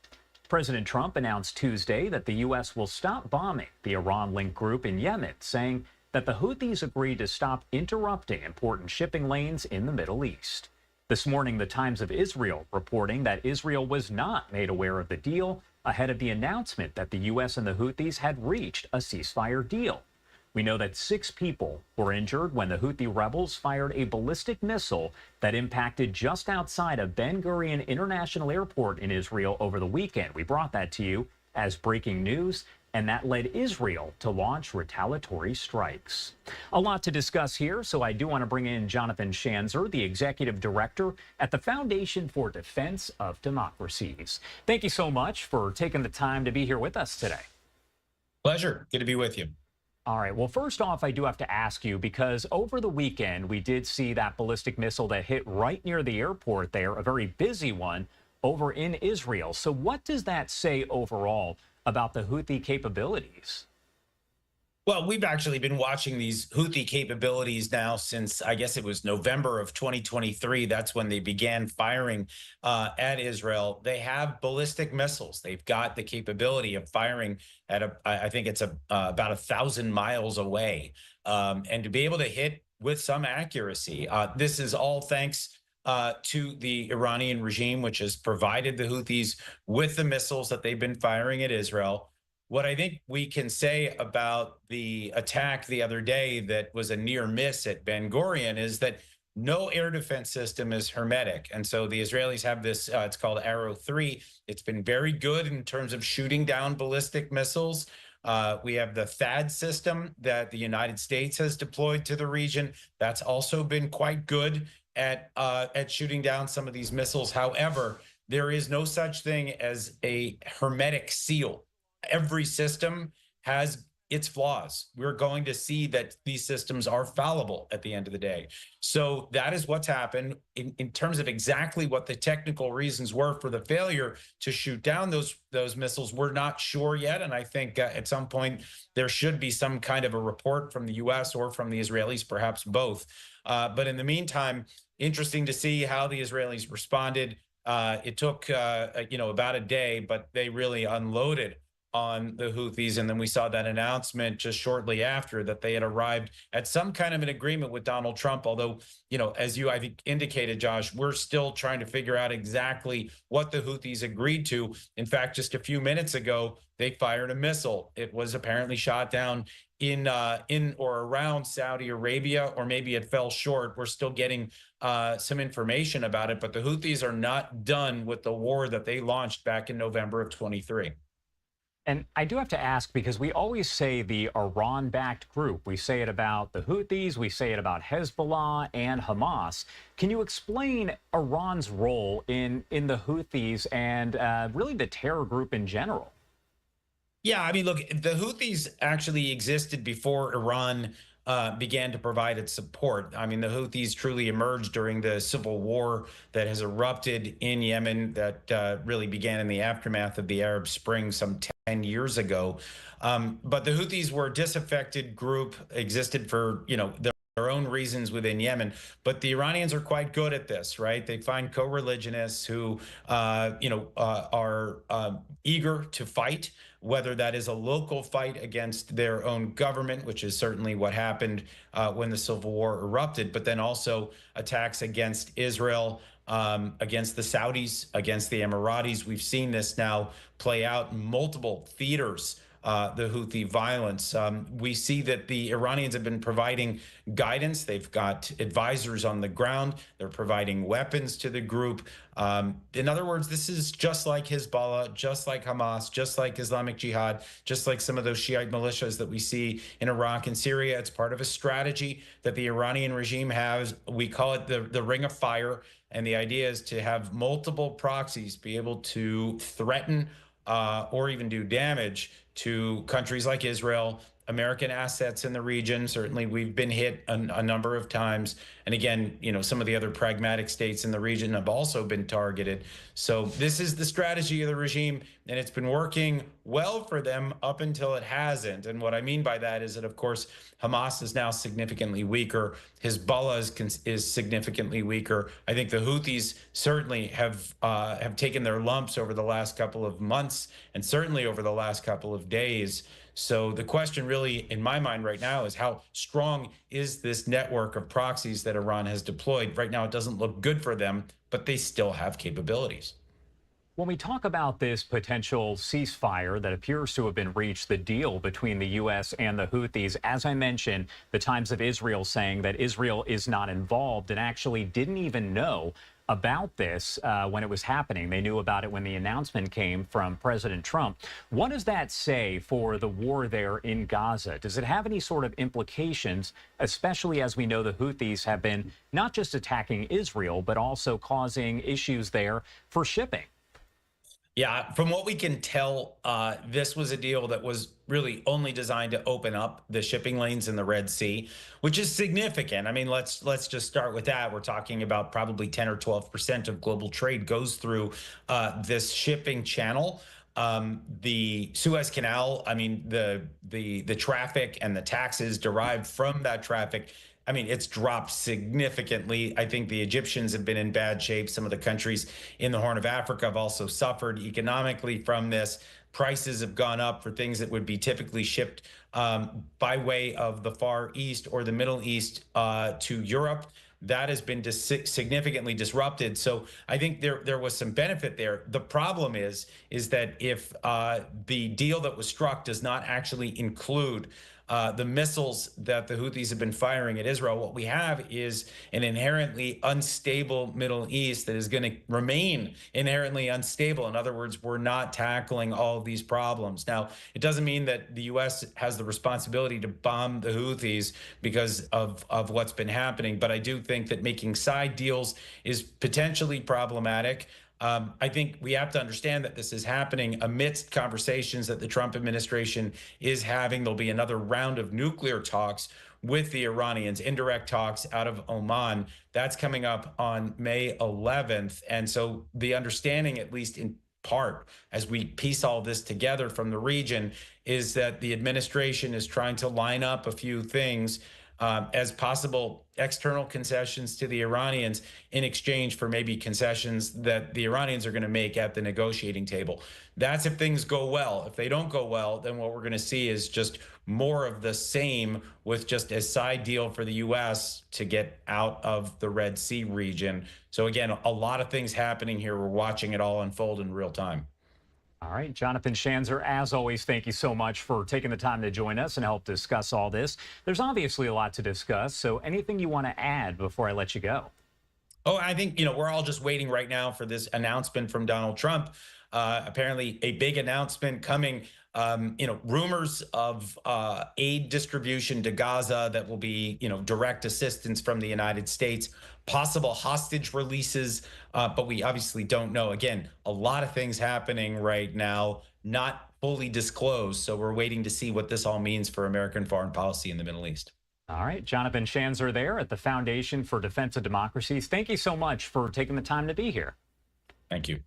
President Trump announced Tuesday that the U.S. will stop bombing the Iran-linked group in Yemen, saying that the Houthis agreed to stop interrupting important shipping lanes in the Middle East. This morning, the Times of Israel reporting that Israel was not made aware of the deal ahead of the announcement that the U.S. and the Houthis had reached a ceasefire deal. We know that 6 people were injured when the Houthi rebels fired a ballistic missile that impacted just outside of Ben Gurion International Airport in Israel over the weekend. We brought that to you as breaking news, and that led Israel to launch retaliatory strikes. A lot to discuss here, so I do want to bring in Jonathan Schanzer, the executive director at the Foundation for Defense of Democracies. Thank you so much for taking the time to be here with us today.
Pleasure. Good to be with you.
All right. Well, first off, I do have to ask you, because over the weekend, we did see that ballistic missile that hit right near the airport there, a very busy one over in Israel. So what does that say overall about the Houthi capabilities?
Well, we've actually been watching these Houthi capabilities now since, I guess it was November of 2023. That's when they began firing at Israel. They have ballistic missiles. They've got the capability of firing at, I think it's about 1,000 miles away. And to be able to hit with some accuracy. This is all thanks to the Iranian regime, which has provided the Houthis with the missiles that they've been firing at Israel. What I think we can say about the attack the other day that was a near miss at Ben Gurion is that no air defense system is hermetic. And so the Israelis have this, it's called Arrow 3. It's been very good in terms of shooting down ballistic missiles. We have the THAAD system that the United States has deployed to the region. That's also been quite good at shooting down some of these missiles. However, there is no such thing as a hermetic seal. Every system has its flaws. We're going to see that these systems are fallible at the end of the day. So that is what's happened. In terms of exactly what the technical reasons were for the failure to shoot down those missiles, we're not sure yet. And I think at some point there should be some kind of a report from the U.S. or from the Israelis, perhaps both. But in the meantime, interesting to see how the Israelis responded. It took about a day, but they really unloaded on the Houthis. And then we saw that announcement just shortly after that they had arrived at some kind of an agreement with Donald Trump. Although, as you, I think, indicated, Josh, we're still trying to figure out exactly what the Houthis agreed to. In fact, just a few minutes ago, they fired a missile. It was apparently shot down in or around Saudi Arabia, or maybe it fell short. We're still getting some information about it, but the Houthis are not done with the war that they launched back in November of 23.
And I do have to ask, because we always say the Iran-backed group. We say it about the Houthis, we say it about Hezbollah and Hamas. Can you explain Iran's role in the Houthis and really the terror group in general?
Yeah, I mean, look, the Houthis actually existed before Iran began to provide its support. I mean, the Houthis truly emerged during the civil war that has erupted in Yemen that really began in the aftermath of the Arab Spring some 10 years ago. But the Houthis were a disaffected group, existed for, their own reasons within Yemen. But the Iranians are quite good at this, right? They find co-religionists who, are eager to fight, whether that is a local fight against their own government, which is certainly what happened when the civil war erupted, but then also attacks against Israel, against the Saudis, against the Emiratis. We've seen this now play out in multiple theaters, the Houthi violence. We see that the Iranians have been providing guidance. They've got advisors on the ground. They're providing weapons to the group. In other words, this is just like Hezbollah, just like Hamas, just like Islamic Jihad, just like some of those Shiite militias that we see in Iraq and Syria. It's part of a strategy that the Iranian regime has. We call it the Ring of Fire. And the idea is to have multiple proxies be able to threaten or even do damage to countries like Israel, American assets in the region. Certainly, we've been hit a number of times. And again, some of the other pragmatic states in the region have also been targeted. So this is the strategy of the regime, and it's been working well for them up until it hasn't. And what I mean by that is that, of course, Hamas is now significantly weaker. Hezbollah is significantly weaker. I think the Houthis certainly have taken their lumps over the last couple of months, and certainly over the last couple of days. So the question really, in my mind right now, is how strong is this network of proxies that Iran has deployed? Right now, it doesn't look good for them, but they still have capabilities.
When we talk about this potential ceasefire that appears to have been reached, the deal between the U.S. and the Houthis, as I mentioned, the Times of Israel saying that Israel is not involved and actually didn't even know about this when it was happening. They knew about it when the announcement came from President Trump. What does that say for the war there in Gaza? Does it have any sort of implications, especially as we know the Houthis have been not just attacking Israel, but also causing issues there for shipping?
Yeah, from what we can tell, this was a deal that was really only designed to open up the shipping lanes in the Red Sea, which is significant. I mean, let's just start with that. We're talking about probably 10 or 12% of global trade goes through this shipping channel. The Suez Canal, I mean, the traffic and the taxes derived from that traffic, I mean, it's dropped significantly. I think the Egyptians have been in bad shape. Some of the countries in the Horn of Africa have also suffered economically from this. Prices have gone up for things that would be typically shipped by way of the Far East or the Middle East to Europe. That has been significantly disrupted. So I think there was some benefit there. The problem is that if the deal that was struck does not actually include the missiles that the Houthis have been firing at Israel, what we have is an inherently unstable Middle East that is going to remain inherently unstable. In other words, we're not tackling all of these problems. Now, it doesn't mean that the U.S. has the responsibility to bomb the Houthis because of what's been happening, but I do think that making side deals is potentially problematic. I think we have to understand that this is happening amidst conversations that the Trump administration is having. There'll be another round of nuclear talks with the Iranians, indirect talks out of Oman. That's coming up on May 11th. And so the understanding, at least in part, as we piece all this together from the region, is that the administration is trying to line up a few things as possible external concessions to the Iranians in exchange for maybe concessions that the Iranians are going to make at the negotiating table. That's if things go well. If they don't go well, then what we're going to see is just more of the same with just a side deal for the U.S. to get out of the Red Sea region. So again, a lot of things happening here. We're watching it all unfold in real time.
All right, Jonathan Schanzer, as always, thank you so much for taking the time to join us and help discuss all this. There's obviously a lot to discuss, so anything you want to add before I let you go?
Oh, I think, we're all just waiting right now for this announcement from Donald Trump. Apparently a big announcement coming, rumors of aid distribution to Gaza that will be, direct assistance from the United States, possible hostage releases, but we obviously don't know. Again, a lot of things happening right now, not fully disclosed. So we're waiting to see what this all means for American foreign policy in the Middle East.
All right, Jonathan Schanzer there at the Foundation for Defense of Democracies. Thank you so much for taking the time to be here.
Thank you.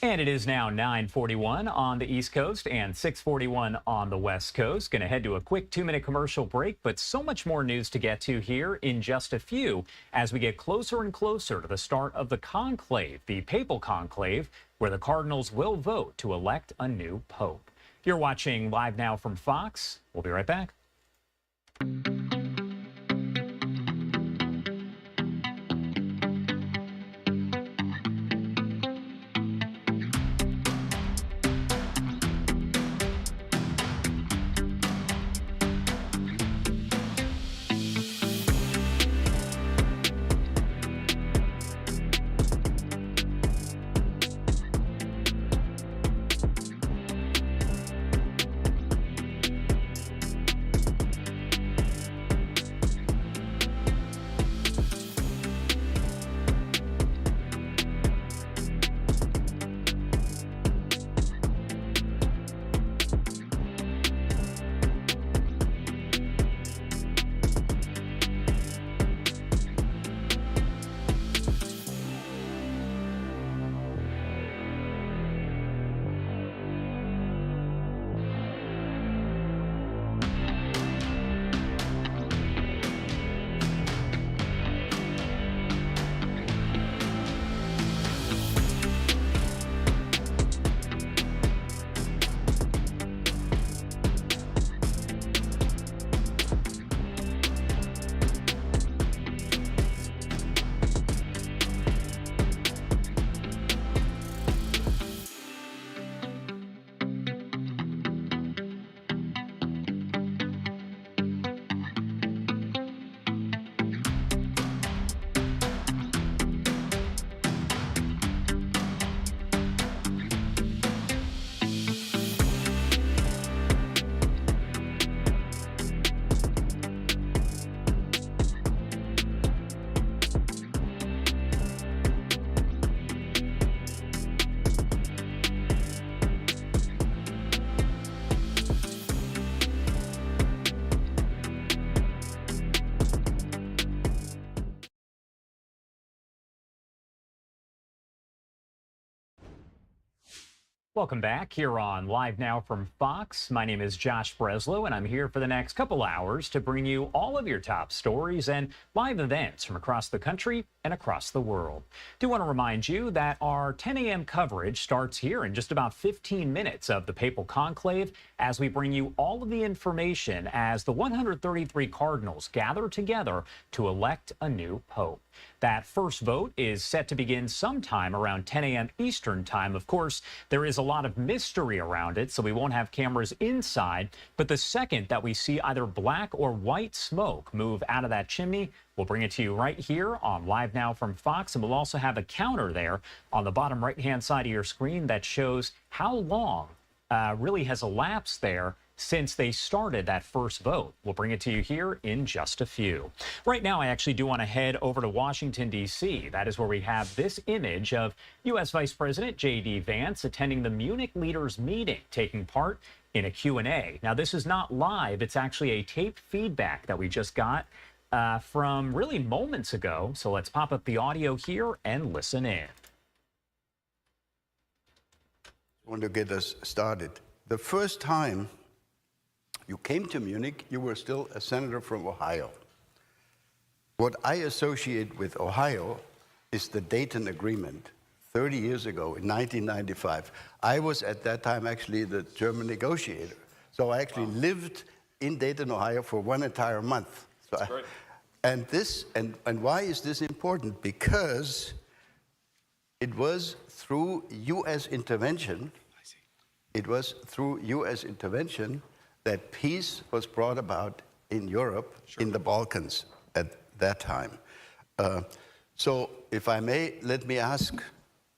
And it is now 9:41 on the East Coast and 6:41 on the West Coast. Going to head to a quick 2-minute commercial break, but so much more news to get to here in just a few as we get closer and closer to the start of the conclave, the papal conclave, where the cardinals will vote to elect a new pope. You're watching Live Now from Fox. We'll be right back. Welcome back here on Live Now from Fox. My name is Josh Breslow, and I'm here for the next couple hours to bring you all of your top stories and live events from across the country and across the world. Do want to remind you that our 10 a.m. coverage starts here in just about 15 minutes of the Papal Conclave as we bring you all of the information as the 133 cardinals gather together to elect a new pope. That first vote is set to begin sometime around 10 a.m. Eastern time. Of course, there is a lot of mystery around it, so we won't have cameras inside. But the second that we see either black or white smoke move out of that chimney, we'll bring it to you right here on Live Now from Fox. And we'll also have a counter there on the bottom right-hand side of your screen that shows how long really has elapsed there since they started that first vote. We'll bring it to you here in just a few. Right now, I actually do want to head over to Washington, D.C. That is where we have this image of U.S. Vice President J.D. Vance attending the Munich leaders meeting, taking part in a Q&A. Now, this is not live. It's actually a taped feedback that we just got from really moments ago. So let's pop up the audio here and listen in.
I want to get us started. The first time you came to Munich, you were still a senator from Ohio. What I associate with Ohio is the Dayton Agreement 30 years ago in 1995. I was at that time actually the German negotiator. So I actually lived in Dayton, Ohio for one entire month. So
That's great.
And why is this important? Because it was through U.S. intervention, that peace was brought about in Europe, in the Balkans at that time. So if I may, let me ask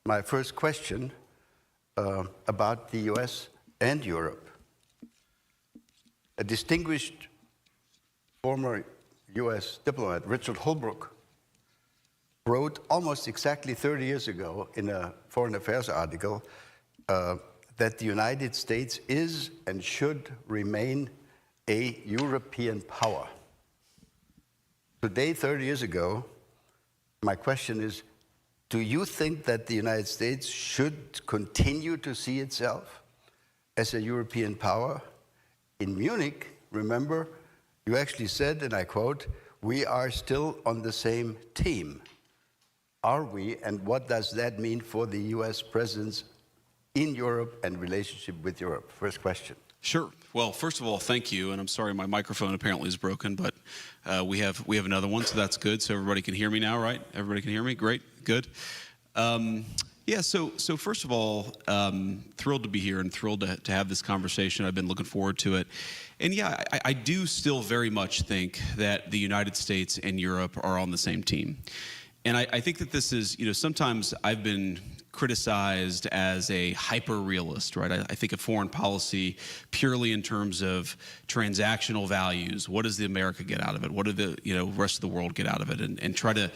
my first question about the US and Europe. A distinguished former US diplomat, Richard Holbrooke, wrote almost exactly 30 years ago in a Foreign Affairs article that the United States is and should remain a European power. Today, 30 years ago, my question is, do you think that the United States should continue to see itself as a European power? In Munich, remember, you actually said, and I quote, "We are still on the same team." Are we, and what does that mean for the US presence in Europe and relationship with Europe? First question.
Sure. Well, first of all, thank you. And I'm sorry, my microphone apparently is broken, but we have another one, so that's good. So everybody can hear me now, right? Everybody can hear me? Great. Good. Yeah, so first of all, thrilled to be here and thrilled to have this conversation. I've been looking forward to it. And yeah, I do still very much think that the United States and Europe are on the same team. And I think that this is, sometimes I've been criticized as a hyper-realist, right? I think of foreign policy purely in terms of transactional values. What does the America get out of it? What do the rest of the world get out of it? And try to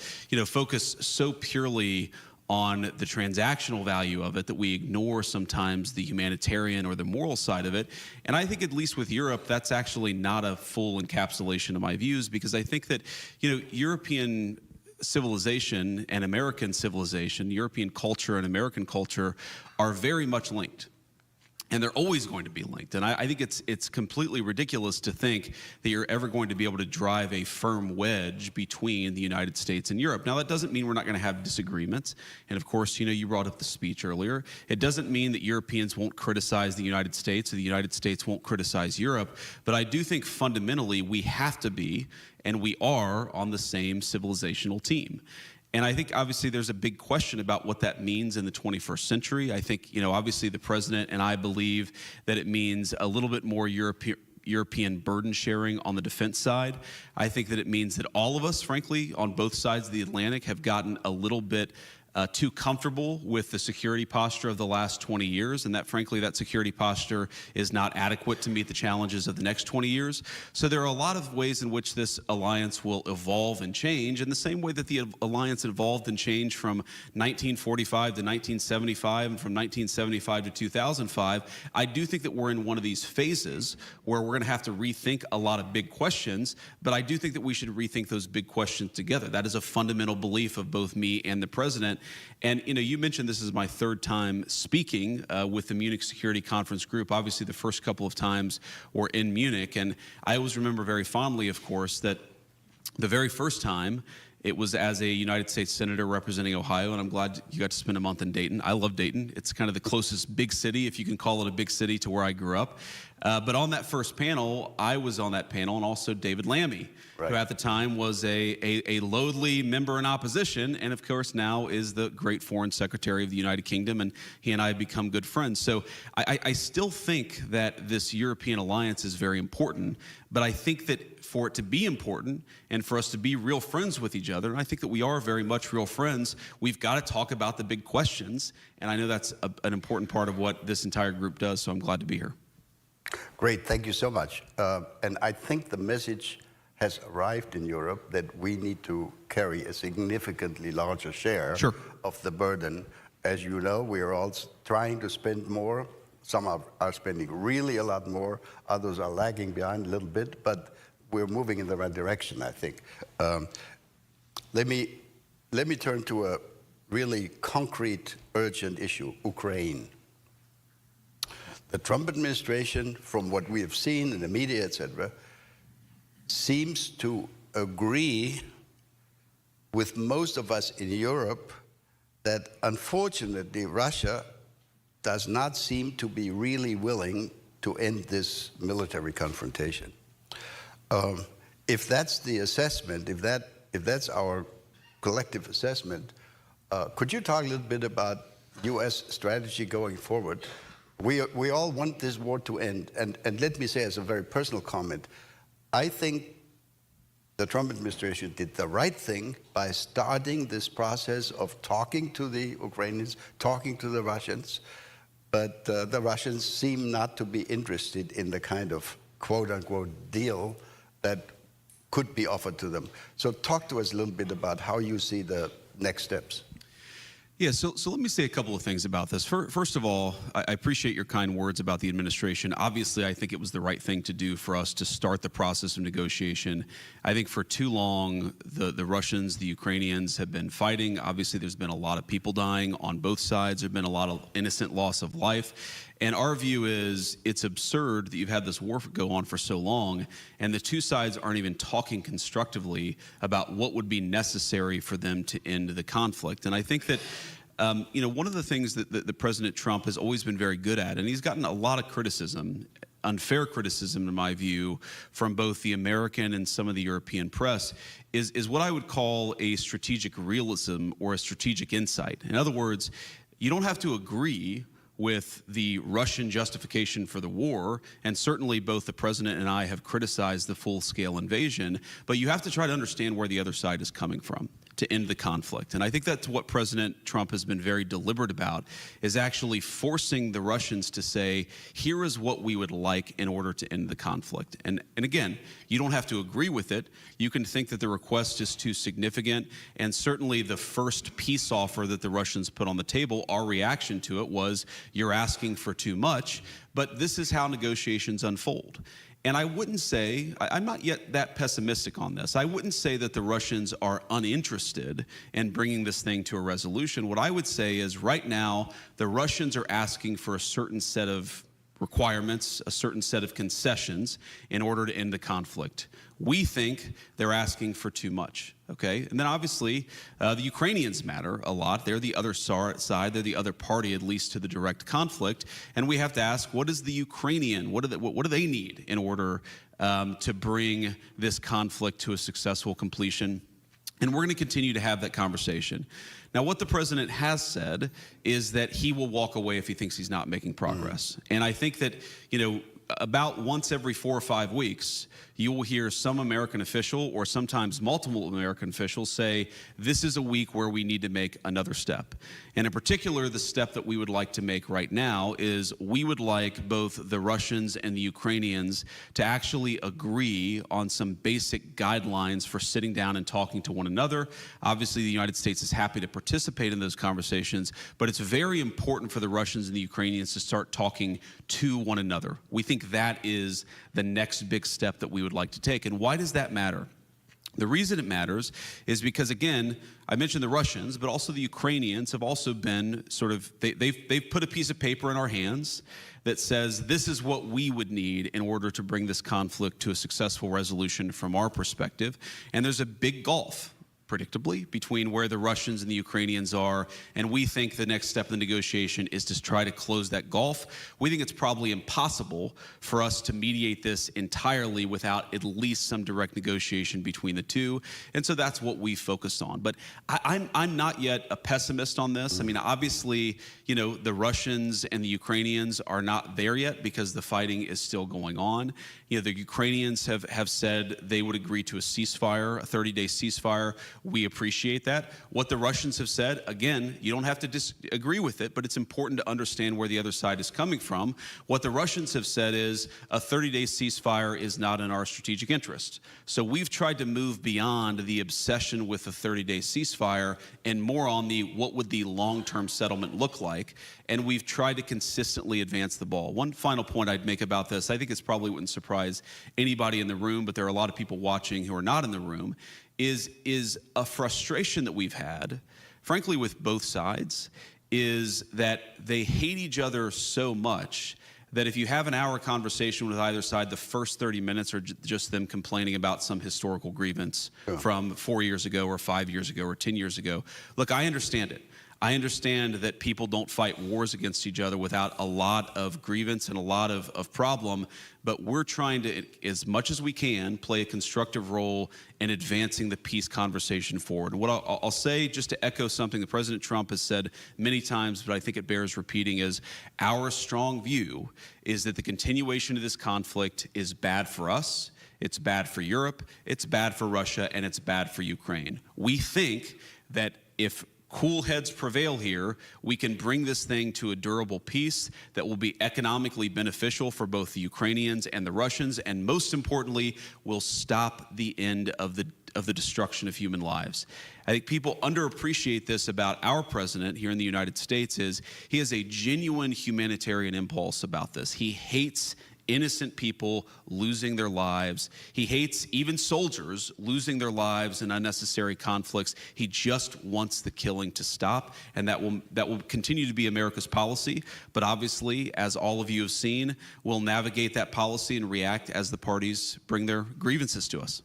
focus so purely on the transactional value of it that we ignore sometimes the humanitarian or the moral side of it. And I think at least with Europe, that's actually not a full encapsulation of my views, because I think that European civilization and American civilization, European culture and American culture are very much linked. And they're always going to be linked. And I think it's completely ridiculous to think that you're ever going to be able to drive a firm wedge between the United States and Europe. Now, that doesn't mean we're not going to have disagreements. And of course, you brought up the speech earlier. It doesn't mean that Europeans won't criticize the United States or the United States won't criticize Europe. But I do think fundamentally we have to be, and we are, on the same civilizational team. And I think obviously there's a big question about what that means in the 21st century. I think, obviously the president and I believe that it means a little bit more European burden sharing on the defense side. I think that it means that all of us, frankly, on both sides of the Atlantic have gotten a little bit too comfortable with the security posture of the last 20 years, and that, frankly, that security posture is not adequate to meet the challenges of the next 20 years. So there are a lot of ways in which this alliance will evolve and change, in the same way that the alliance evolved and changed from 1945 to 1975 and from 1975 to 2005. I do think that we're in one of these phases where we're going to have to rethink a lot of big questions, but I do think that we should rethink those big questions together. That is a fundamental belief of both me and the president. And you mentioned this is my third time speaking with the Munich Security Conference Group. Obviously, the first couple of times were in Munich, and I always remember very fondly, of course, that the very first time it was as a United States Senator representing Ohio, and I'm glad you got to spend a month in Dayton. I love Dayton. It's kind of the closest big city, if you can call it a big city, to where I grew up. But on that first panel, I was on that panel, and also David Lammy, who at the time was a lowly member in opposition, and of course now is the great Foreign Secretary of the United Kingdom, and he and I have become good friends. So I still think that this European alliance is very important, but I think that for it to be important and for us to be real friends with each other, and I think that we are very much real friends, we've got to talk about the big questions, and I know that's an important part of what this entire group does, so I'm glad to be here.
Great, thank you so much. And I think the message has arrived in Europe that we need to carry a significantly larger share of the burden. As you know, we are all trying to spend more. Some are spending really a lot more. Others are lagging behind a little bit, but we're moving in the right direction, I think. Let me turn to a really concrete, urgent issue, Ukraine. The Trump administration, from what we have seen in the media, etc., seems to agree with most of us in Europe that, unfortunately, Russia does not seem to be really willing to end this military confrontation. If that's the assessment, if that's our collective assessment, could you talk a little bit about U.S. strategy going forward? We all want this war to end, and let me say as a very personal comment, I think the Trump administration did the right thing by starting this process of talking to the Ukrainians, talking to the Russians, but the Russians seem not to be interested in the kind of quote-unquote deal that could be offered to them. So talk to us a little bit about how you see the next steps.
Yeah, so let me say a couple of things about this. First of all, I appreciate your kind words about the administration. Obviously, I think it was the right thing to do for us to start the process of negotiation. I think for too long, the Russians, the Ukrainians have been fighting. Obviously, there's been a lot of people dying on both sides. There's been a lot of innocent loss of life. And our view is it's absurd that you've had this war go on for so long, and the two sides aren't even talking constructively about what would be necessary for them to end the conflict. And I think that one of the things that President Trump has always been very good at, and he's gotten a lot of criticism, unfair criticism in my view, from both the American and some of the European press, is what I would call a strategic realism or a strategic insight. In other words, you don't have to agree with the Russian justification for the war, and certainly both the president and I have criticized the full-scale invasion, but you have to try to understand where the other side is coming from to end the conflict. And I think that's what President Trump has been very deliberate about, is actually forcing the Russians to say, here is what we would like in order to end the conflict. And again, you don't have to agree with it. You can think that the request is too significant, and certainly the first peace offer that the Russians put on the table, our reaction to it was, you're asking for too much, but this is how negotiations unfold. And I wouldn't say, I'm not yet that pessimistic on this. I wouldn't say that the Russians are uninterested in bringing this thing to a resolution. What I would say is right now, the Russians are asking for a certain set of requirements, a certain set of concessions in order to end the conflict. We think they're asking for too much, okay? And then obviously, the Ukrainians matter a lot. They're the other side. They're the other party, at least to the direct conflict. And we have to ask, what is the Ukrainian, what do they need in order to bring this conflict to a successful completion? And we're going to continue to have that conversation. Now, what the president has said is that he will walk away if he thinks he's not making progress. And I think that, about once every 4 or 5 weeks, you will hear some American official or sometimes multiple American officials say, this is a week where we need to make another step. And in particular, the step that we would like to make right now is we would like both the Russians and the Ukrainians to actually agree on some basic guidelines for sitting down and talking to one another. Obviously, the United States is happy to participate in those conversations, but it's very important for the Russians and the Ukrainians to start talking to one another. We think that is the next big step that we would like to take. And why does that matter? The reason it matters is because, again, I mentioned the Russians, but also the Ukrainians have also been sort of, they've put a piece of paper in our hands that says this is what we would need in order to bring this conflict to a successful resolution from our perspective. And there's a big gulf, predictably, between where the Russians and the Ukrainians are, and we think the next step in the negotiation is to try to close that gulf. We think it's probably impossible for us to mediate this entirely without at least some direct negotiation between the two, and so that's what we focused on. But I'm not yet a pessimist on this. I mean, obviously, you know, the Russians and the Ukrainians are not there yet because the fighting is still going on. You know, the Ukrainians have said they would agree to a ceasefire, a 30-day ceasefire. We appreciate that. What the Russians have said, again, you don't have to disagree with it, but it's important to understand where the other side is coming from. What the Russians have said is a 30-day ceasefire is not in our strategic interest. So we've tried to move beyond the obsession with a 30-day ceasefire and more on the what would the long-term settlement look like, and we've tried to consistently advance the ball. One final point I'd make about this, I think it's probably wouldn't surprise anybody in the room, but there are a lot of people watching who are not in the room, is a frustration that we've had, frankly, with both sides, is that they hate each other so much that if you have an hour conversation with either side, the first 30 minutes are just them complaining about some historical grievance from 4 years ago or 5 years ago or 10 years ago. Look, I understand it. I understand that people don't fight wars against each other without a lot of grievance and a lot of problem, but we're trying to, as much as we can, play a constructive role in advancing the peace conversation forward. And what I'll say, just to echo something that President Trump has said many times, but I think it bears repeating, is our strong view is that the continuation of this conflict is bad for us, it's bad for Europe, it's bad for Russia, and it's bad for Ukraine. We think that if cool heads prevail here, we can bring this thing to a durable peace that will be economically beneficial for both the Ukrainians and the Russians, and most importantly, will stop the end of the destruction of human lives. I think people underappreciate this about our president here in the United States is he has a genuine humanitarian impulse about this. He hates innocent people losing their lives. He hates even soldiers losing their lives in unnecessary conflicts. He just wants the killing to stop, and that will continue to be America's policy. But obviously, as all of you have seen, we'll navigate that policy and react as the parties bring their grievances to us.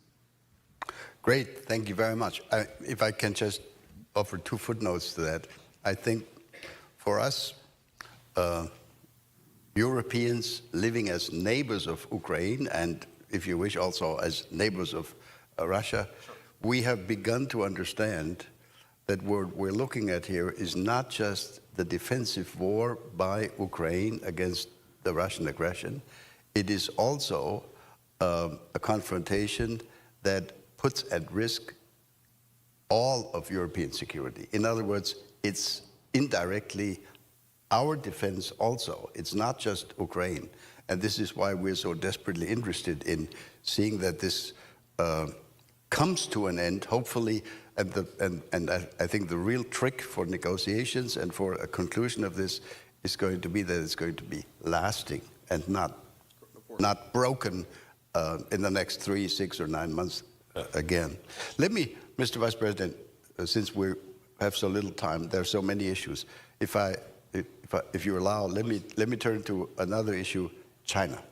Great, thank you very much. If I can just offer 2 footnotes to that. I think for us, Europeans living as neighbors of Ukraine and, if you wish, also as neighbors of Russia, we have begun to understand that what we're looking at here is not just the defensive war by Ukraine against the Russian aggression. It is also a confrontation that puts at risk all of European security. In other words, it's indirectly our defense also. It's not just Ukraine. And this is why we're so desperately interested in seeing that this comes to an end, hopefully. And I think the real trick for negotiations and for a conclusion of this is going to be that it's going to be lasting and not broken in the next 3, 6, or 9 months again. Let me, Mr. Vice President, since we have so little time, there are so many issues. If you allow, let me turn to another issue, China.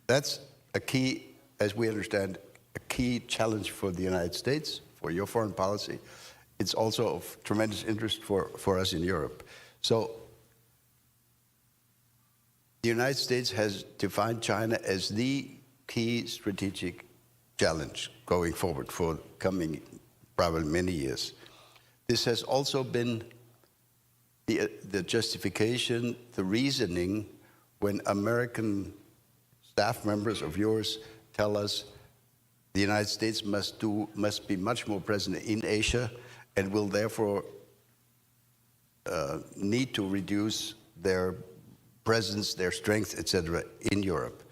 That's a key, as we understand, a key challenge for the United States, for your foreign policy. It's also of tremendous interest for us in Europe. So the United States has defined China as the key strategic challenge going forward for coming probably many years. This has also been the justification, the reasoning when American staff members of yours tell us the United States must be much more present in Asia and will therefore need to reduce their presence, their strength, etc., in Europe.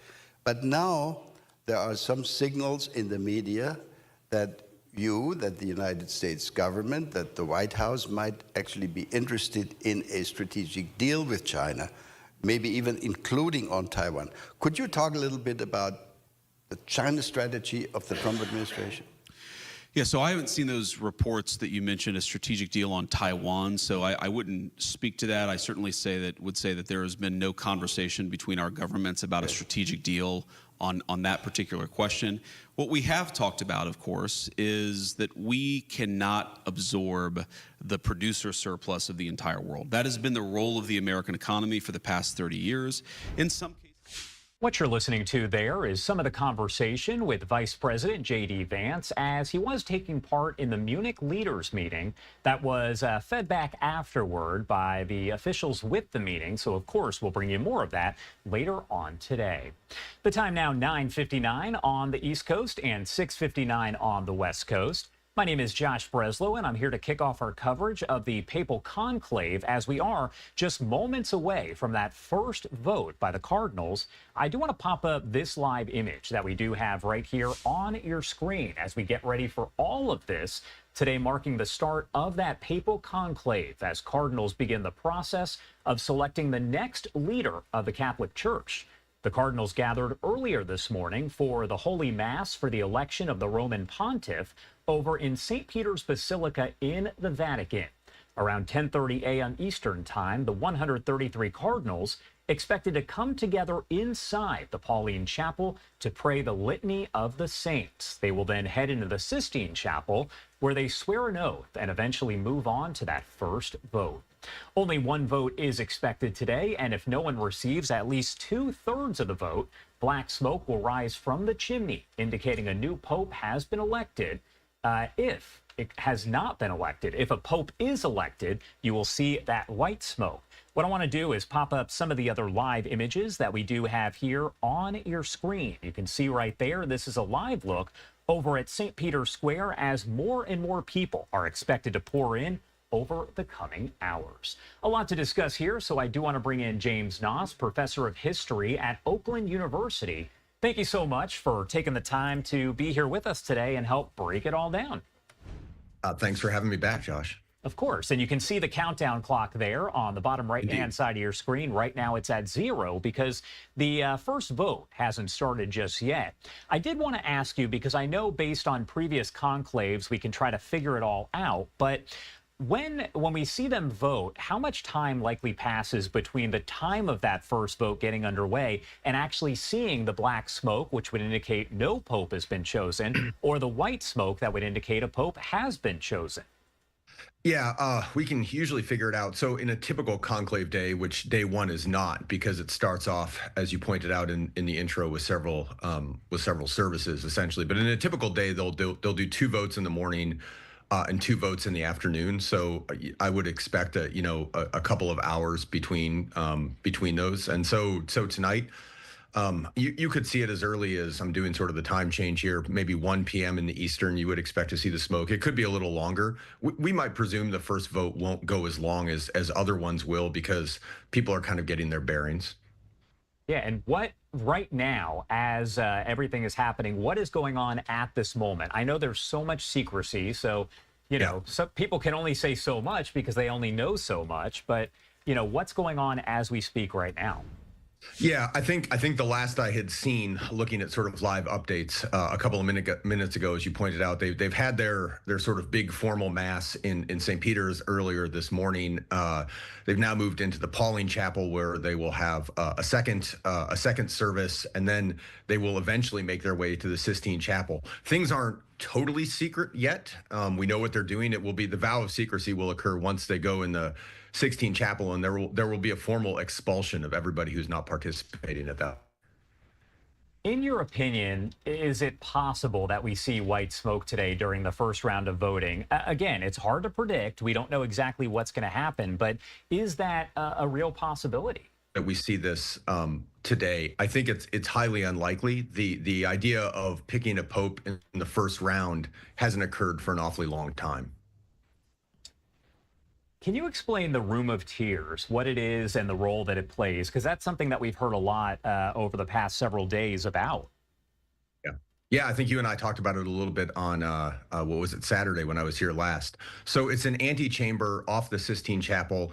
But now there are some signals in the media that the United States government, that the White House might actually be interested in a strategic deal with China, maybe even including on Taiwan. Could you talk a little bit about the China strategy of the Trump administration?
Yeah, so I haven't seen those reports that you mentioned, a strategic deal on Taiwan, so I wouldn't speak to that. I certainly would say that there has been no conversation between our governments about a strategic deal on that particular question. What we have talked about, of course, is that we cannot absorb the producer surplus of the entire world. That has been the role of the American economy for the past 30 years. In some
What you're listening to there is some of the conversation with Vice President J.D. Vance as he was taking part in the Munich leaders meeting that was fed back afterward by the officials with the meeting. So, of course, we'll bring you more of that later on today. The time now 9:59 on the East Coast and 6:59 on the West Coast. My name is Josh Breslow, and I'm here to kick off our coverage of the Papal Conclave as we are just moments away from that first vote by the Cardinals. I do want to pop up this live image that we do have right here on your screen as we get ready for all of this. Today marking the start of that Papal Conclave as Cardinals begin the process of selecting the next leader of the Catholic Church. The Cardinals gathered earlier this morning for the Holy Mass for the election of the Roman Pontiff over in St. Peter's Basilica in the Vatican. Around 10:30 a.m. Eastern Time, the 133 Cardinals expected to come together inside the Pauline Chapel to pray the Litany of the Saints. They will then head into the Sistine Chapel, where they swear an oath and eventually move on to that first vote. Only one vote is expected today, and if no one receives at least 2/3 of the vote, black smoke will rise from the chimney, indicating a new pope has been elected. If it has not been elected, if a pope is elected, you will see that white smoke. What I want to do is pop up some of the other live images that we do have here on your screen. You can see right there, this is a live look over at St. Peter's Square as more and more people are expected to pour in over the coming hours. A lot to discuss here, so I do want to bring in James Noss, professor of history at Oakland University. Thank you so much for taking the time to be here with us today and help break it all down.
Thanks for having me back, Josh.
Of course, and you can see the countdown clock there on the bottom right-hand side of your screen. Right now it's at 0 because the first vote hasn't started just yet. I did want to ask you, because I know based on previous conclaves we can try to figure it all out, but when we see them vote, how much time likely passes between the time of that first vote getting underway and actually seeing the black smoke, which would indicate no pope has been chosen, or the white smoke that would indicate a pope has been chosen?
Yeah, we can usually figure it out. So in a typical conclave day, which day one is not, because it starts off, as you pointed out in the intro, with several services essentially. But in a typical day, they'll do 2 votes in the morning and 2 votes in the afternoon. So I would expect a couple of hours between those. And so tonight, you could see it as early as, I'm doing sort of the time change here, maybe 1 p.m. in the Eastern, you would expect to see the smoke. It could be a little longer. We might presume the first vote won't go as long as other ones will, because people are kind of getting their bearings.
Yeah, and what right now, as everything is happening, what is going on at this moment? I know there's so much secrecy, so, some people can only say so much because they only know so much, but, what's going on as we speak right now?
Yeah, I think the last I had seen, looking at sort of live updates a couple of minutes ago, as you pointed out, they've had their sort of big formal mass in St. Peter's earlier this morning. They've now moved into the Pauline Chapel, where they will have a second service, and then they will eventually make their way to the Sistine Chapel. Things aren't totally secret yet. We know what they're doing. It will be, the vow of secrecy will occur once they go in the Sistine Chapel, and there will be a formal expulsion of everybody who's not participating at that.
In your opinion, is it possible that we see white smoke today during the first round of voting? Again, it's hard to predict. We don't know exactly what's going to happen, but is that a real possibility?
That we see this today, I think it's highly unlikely. The idea of picking a pope in the first round hasn't occurred for an awfully long time.
Can you explain the Room of Tears, what it is and the role that it plays? Because that's something that we've heard a lot over the past several days about.
Yeah, I think you and I talked about it a little bit on, what was it, Saturday when I was here last. So it's an antechamber off the Sistine Chapel.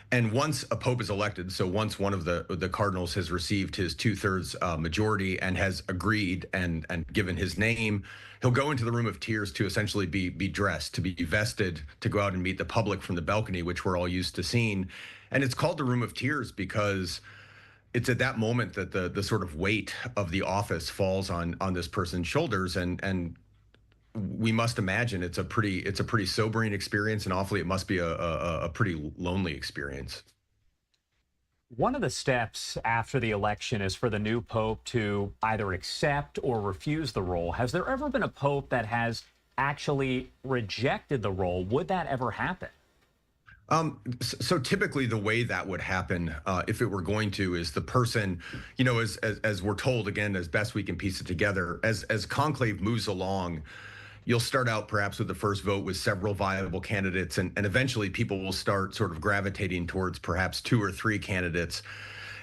And once a pope is elected, so once one of the cardinals has received his 2/3 majority and has agreed and given his name, he'll go into the room of tears to essentially be dressed, to be vested, to go out and meet the public from the balcony, which we're all used to seeing. And it's called the room of tears because it's at that moment that the sort of weight of the office falls on this person's shoulders, and we must imagine it's a pretty sobering experience, and awfully it must be a pretty lonely experience.
One of the steps after the election is for the new pope to either accept or refuse the role. Has there ever been a pope that has actually rejected the role? Would that ever happen?
So typically the way that would happen, if it were going to, is the person, you know, as we're told, again, as best we can piece it together, as conclave moves along, you'll start out perhaps with the first vote with several viable candidates, and eventually people will start sort of gravitating towards perhaps 2 or 3 candidates.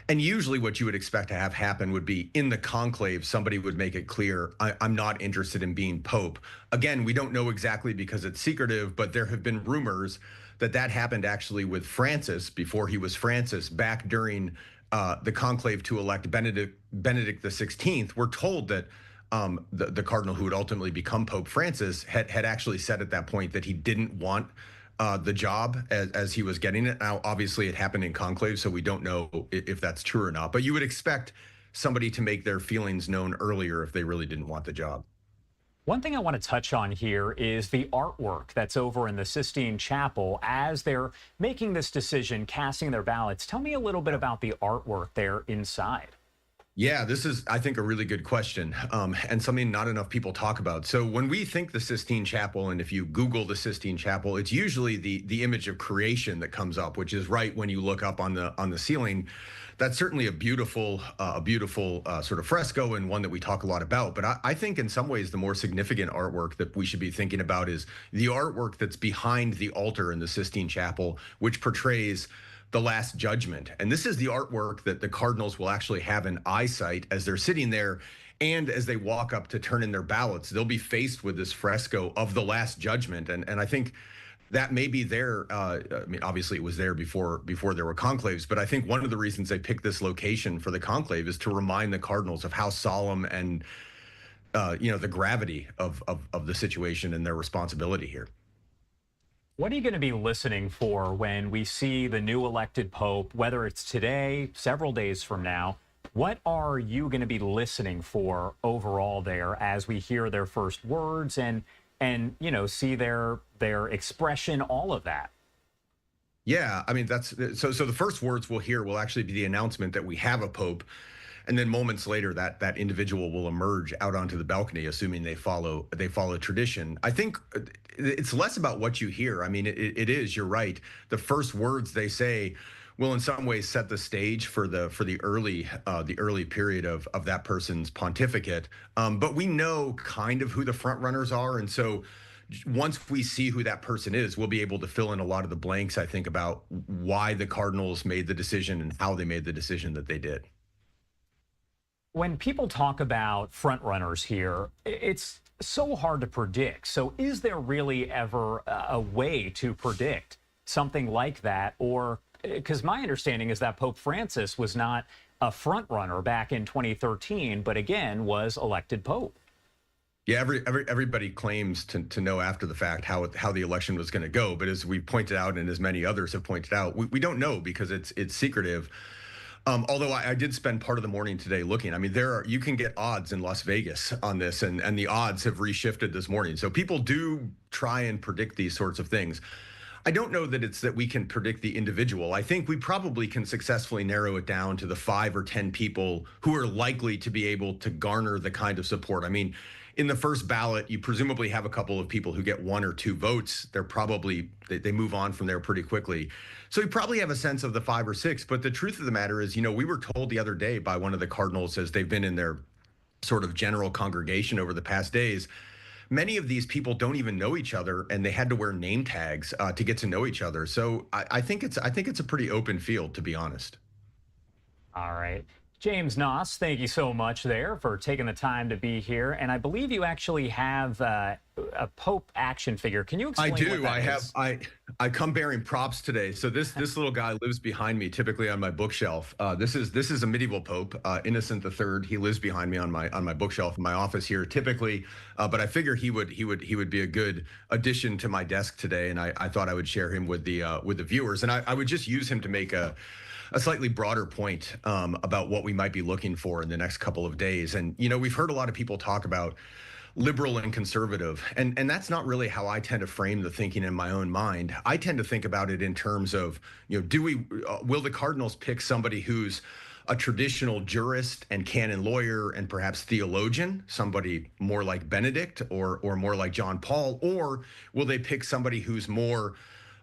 And usually what you would expect to have happen would be in the conclave, somebody would make it clear, I'm not interested in being pope. Again, we don't know exactly because it's secretive, but there have been rumors that happened actually with Francis before he was Francis, back during the conclave to elect Benedict XVI. We're told that the cardinal who would ultimately become Pope Francis had actually said at that point that he didn't want the job as he was getting it. Now, obviously, it happened in conclave, so we don't know if that's true or not. But you would expect somebody to make their feelings known earlier if they really didn't want the job.
One thing I want to touch on here is the artwork that's over in the Sistine Chapel as they're making this decision, casting their ballots. Tell me a little bit about the artwork there inside.
Yeah, this is, I think, a really good question, and something not enough people talk about. So when we think the Sistine Chapel, and if you Google the Sistine Chapel, it's usually the image of creation that comes up, which is right when you look up on the ceiling. That's certainly a beautiful sort of fresco, and one that we talk a lot about. But I think in some ways the more significant artwork that we should be thinking about is the artwork that's behind the altar in the Sistine Chapel, which portrays the Last Judgment. And this is the artwork that the cardinals will actually have in eyesight as they're sitting there, and as they walk up to turn in their ballots, they'll be faced with this fresco of the Last Judgment. And I think that may be there. I mean, obviously it was there before there were conclaves, but I think one of the reasons they picked this location for the conclave is to remind the cardinals of how solemn and the gravity of the situation and their responsibility here.
What are you going to be listening for when we see the new elected pope, whether it's today, several days from now? What are you going to be listening for overall there as we hear their first words and see their expression, all of that?
Yeah, I mean, that's so the first words we'll hear will actually be the announcement that we have a pope. And then moments later, that individual will emerge out onto the balcony, assuming they follow tradition. I think it's less about what you hear. I mean, it is. You're right. The first words they say will, in some ways, set the stage for the early period of that person's pontificate. But we know kind of who the front runners are, and so once we see who that person is, we'll be able to fill in a lot of the blanks, I think, about why the cardinals made the decision and how they made the decision that they did.
When people talk about front runners here, it's so hard to predict. So is there really ever a way to predict something like that? Or because my understanding is that Pope Francis was not a front runner back in 2013, but again, was elected Pope.
Yeah, everybody claims to know after the fact how the election was going to go. But as we pointed out, and as many others have pointed out, we don't know because it's secretive. Although I did spend part of the morning today looking. I mean, you can get odds in Las Vegas on this, and the odds have reshifted this morning. So people do try and predict these sorts of things. I don't know that it's that we can predict the individual. I think we probably can successfully narrow it down to the 5 or 10 people who are likely to be able to garner the kind of support. I mean, in the first ballot, you presumably have a couple of people who get 1 or 2 votes. They move on from there pretty quickly. So you probably have a sense of the 5 or 6. But the truth of the matter is, we were told the other day by one of the cardinals, as they've been in their sort of general congregation over the past days, many of these people don't even know each other, and they had to wear name tags to get to know each other. So I think it's a pretty open field, to be honest.
All right. James Noss, thank you so much there for taking the time to be here. And I believe you actually have a Pope action figure. Can you explain what that is?
I come bearing props today. So this little guy lives behind me, typically on my bookshelf. This is a medieval pope, Innocent III. He lives behind me on my bookshelf in my office here, typically. But I figure he would be a good addition to my desk today, and I thought I would share him with the viewers, and I would just use him to make a slightly broader point about what we might be looking for in the next couple of days. And we've heard a lot of people talk about liberal and conservative, and that's not really how I tend to frame the thinking in my own mind. I tend to think about it in terms of, will the Cardinals pick somebody who's a traditional jurist and canon lawyer and perhaps theologian, somebody more like Benedict or more like John Paul, or will they pick somebody who's more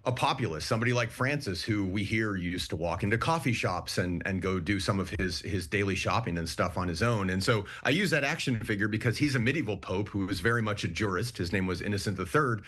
a populist, somebody like Francis, who we hear used to walk into coffee shops and go do some of his daily shopping and stuff on his own. And so I use that action figure because he's a medieval pope who was very much a jurist. His name was Innocent III.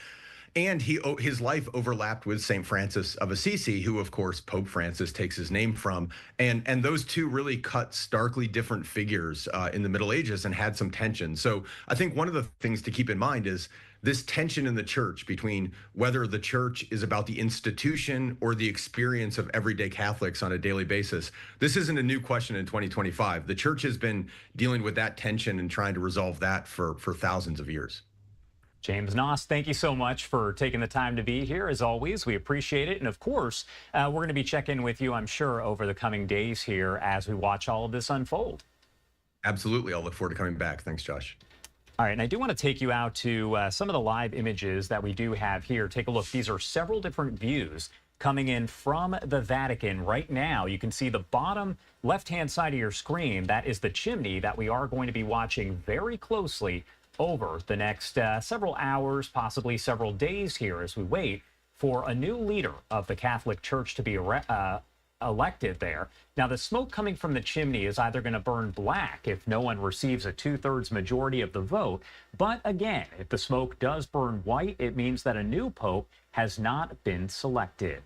And his life overlapped with St. Francis of Assisi, who, of course, Pope Francis takes his name from. And those two really cut starkly different figures in the Middle Ages and had some tension. So I think one of the things to keep in mind is this tension in the church between whether the church is about the institution or the experience of everyday Catholics on a daily basis. This isn't a new question in 2025. The church has been dealing with that tension and trying to resolve that for thousands of years.
James Noss, thank you so much for taking the time to be here. As always, we appreciate it. And of course, we're going to be checking with you, I'm sure, over the coming days here as we watch all of this unfold.
Absolutely. I'll look forward to coming back. Thanks, Josh.
All right, and I do want to take you out to some of the live images that we do have here. Take a look. These are several different views coming in from the Vatican right now. You can see the bottom left-hand side of your screen. That is the chimney that we are going to be watching very closely over the next several hours, possibly several days here as we wait for a new leader of the Catholic Church to be elected there. Now, the smoke coming from the chimney is either going to burn black if no one receives a 2/3 majority of the vote. But again, if the smoke does burn white, it means that a new pope has not been selected.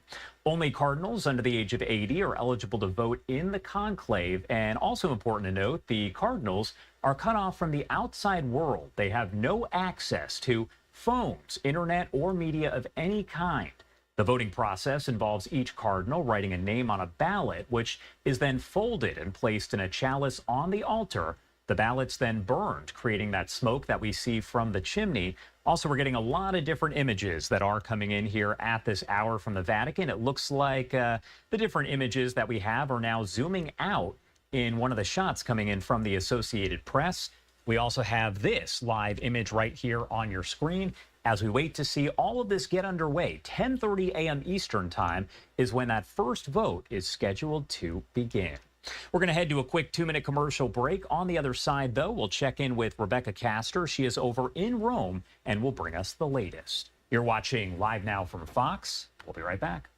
Only cardinals under the age of 80 are eligible to vote in the conclave. And also important to note, the cardinals are cut off from the outside world. They have no access to phones, internet, or media of any kind. The voting process involves each cardinal writing a name on a ballot, which is then folded and placed in a chalice on the altar. The ballot's then burned, creating that smoke that we see from the chimney. Also, we're getting a lot of different images that are coming in here at this hour from the Vatican. It looks like the different images that we have are now zooming out in one of the shots coming in from the Associated Press. We also have this live image right here on your screen as we wait to see all of this get underway. 10:30 a.m. Eastern time is when that first vote is scheduled to begin. We're going to head to a quick 2-minute commercial break. On the other side, though, we'll check in with Rebecca Castor. She is over in Rome and will bring us the latest. You're watching Live Now from Fox. We'll be right back.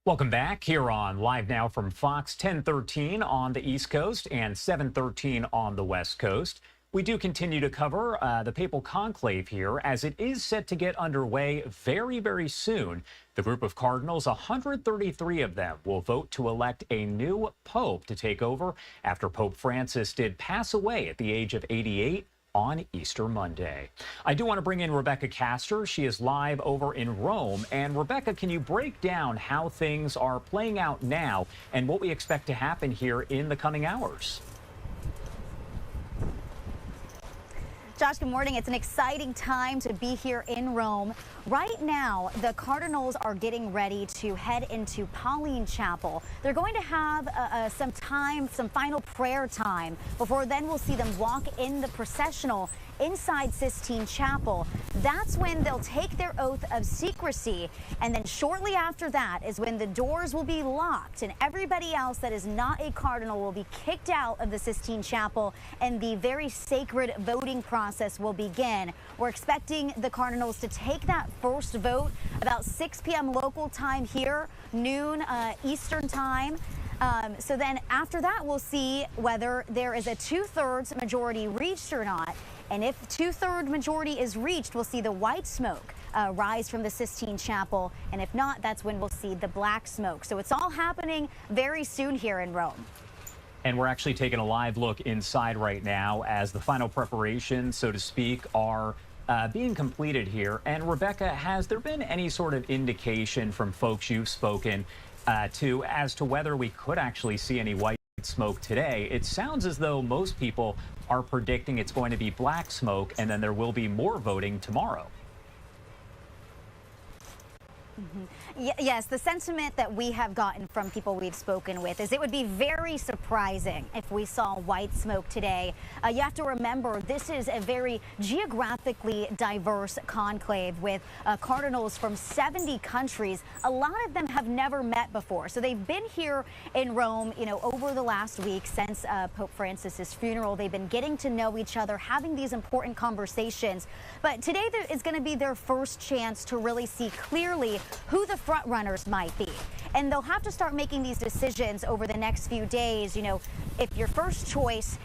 Welcome back here on Live Now from Fox, 10:13 on the East Coast and 7:13 on the West Coast. We do continue to cover the papal conclave here as it is set to get underway very, very soon. The group of cardinals, 133 of them, will vote to elect a new pope to take over after Pope Francis did pass away at the age of 88 on Easter Monday. I do want to bring in Rebecca Castor. She is live over in Rome. And Rebecca, can you break down how things are playing out now and what we expect to happen here in the coming hours?
Josh, good morning. It's an exciting time to be here in Rome. Right now, the Cardinals are getting ready to head into Pauline Chapel. They're going to have some final prayer time before then we'll see them walk in the processional inside Sistine Chapel. That's when they'll take their oath of secrecy. And then shortly after that is when the doors will be locked and everybody else that is not a cardinal will be kicked out of the Sistine Chapel and the very sacred voting process will begin. We're expecting the cardinals to take that first vote about 6 p.m. local time here, noon Eastern time. So then after that, we'll see whether there is a 2/3 majority reached or not. And if 2/3 majority is reached, we'll see the white smoke rise from the Sistine Chapel. And if not, that's when we'll see the black smoke. So it's all happening very soon here in Rome.
And we're actually taking a live look inside right now as the final preparations, so to speak, are being completed here. And Rebecca, has there been any sort of indication from folks you've spoken to as to whether we could actually see any white smoke today? It sounds as though most people are predicting it's going to be black smoke and then there will be more voting tomorrow.
Yes, the sentiment that we have gotten from people we've spoken with is it would be very surprising if we saw white smoke today. You have to remember this is a very geographically diverse conclave with cardinals from 70 countries. A lot of them have never met before. So they've been here in Rome, over the last week since Pope Francis's funeral. They've been getting to know each other, having these important conversations. But today there is going to be their first chance to really see clearly who the front runners might be. And they'll have to start making these decisions over the next few days. If your first choice,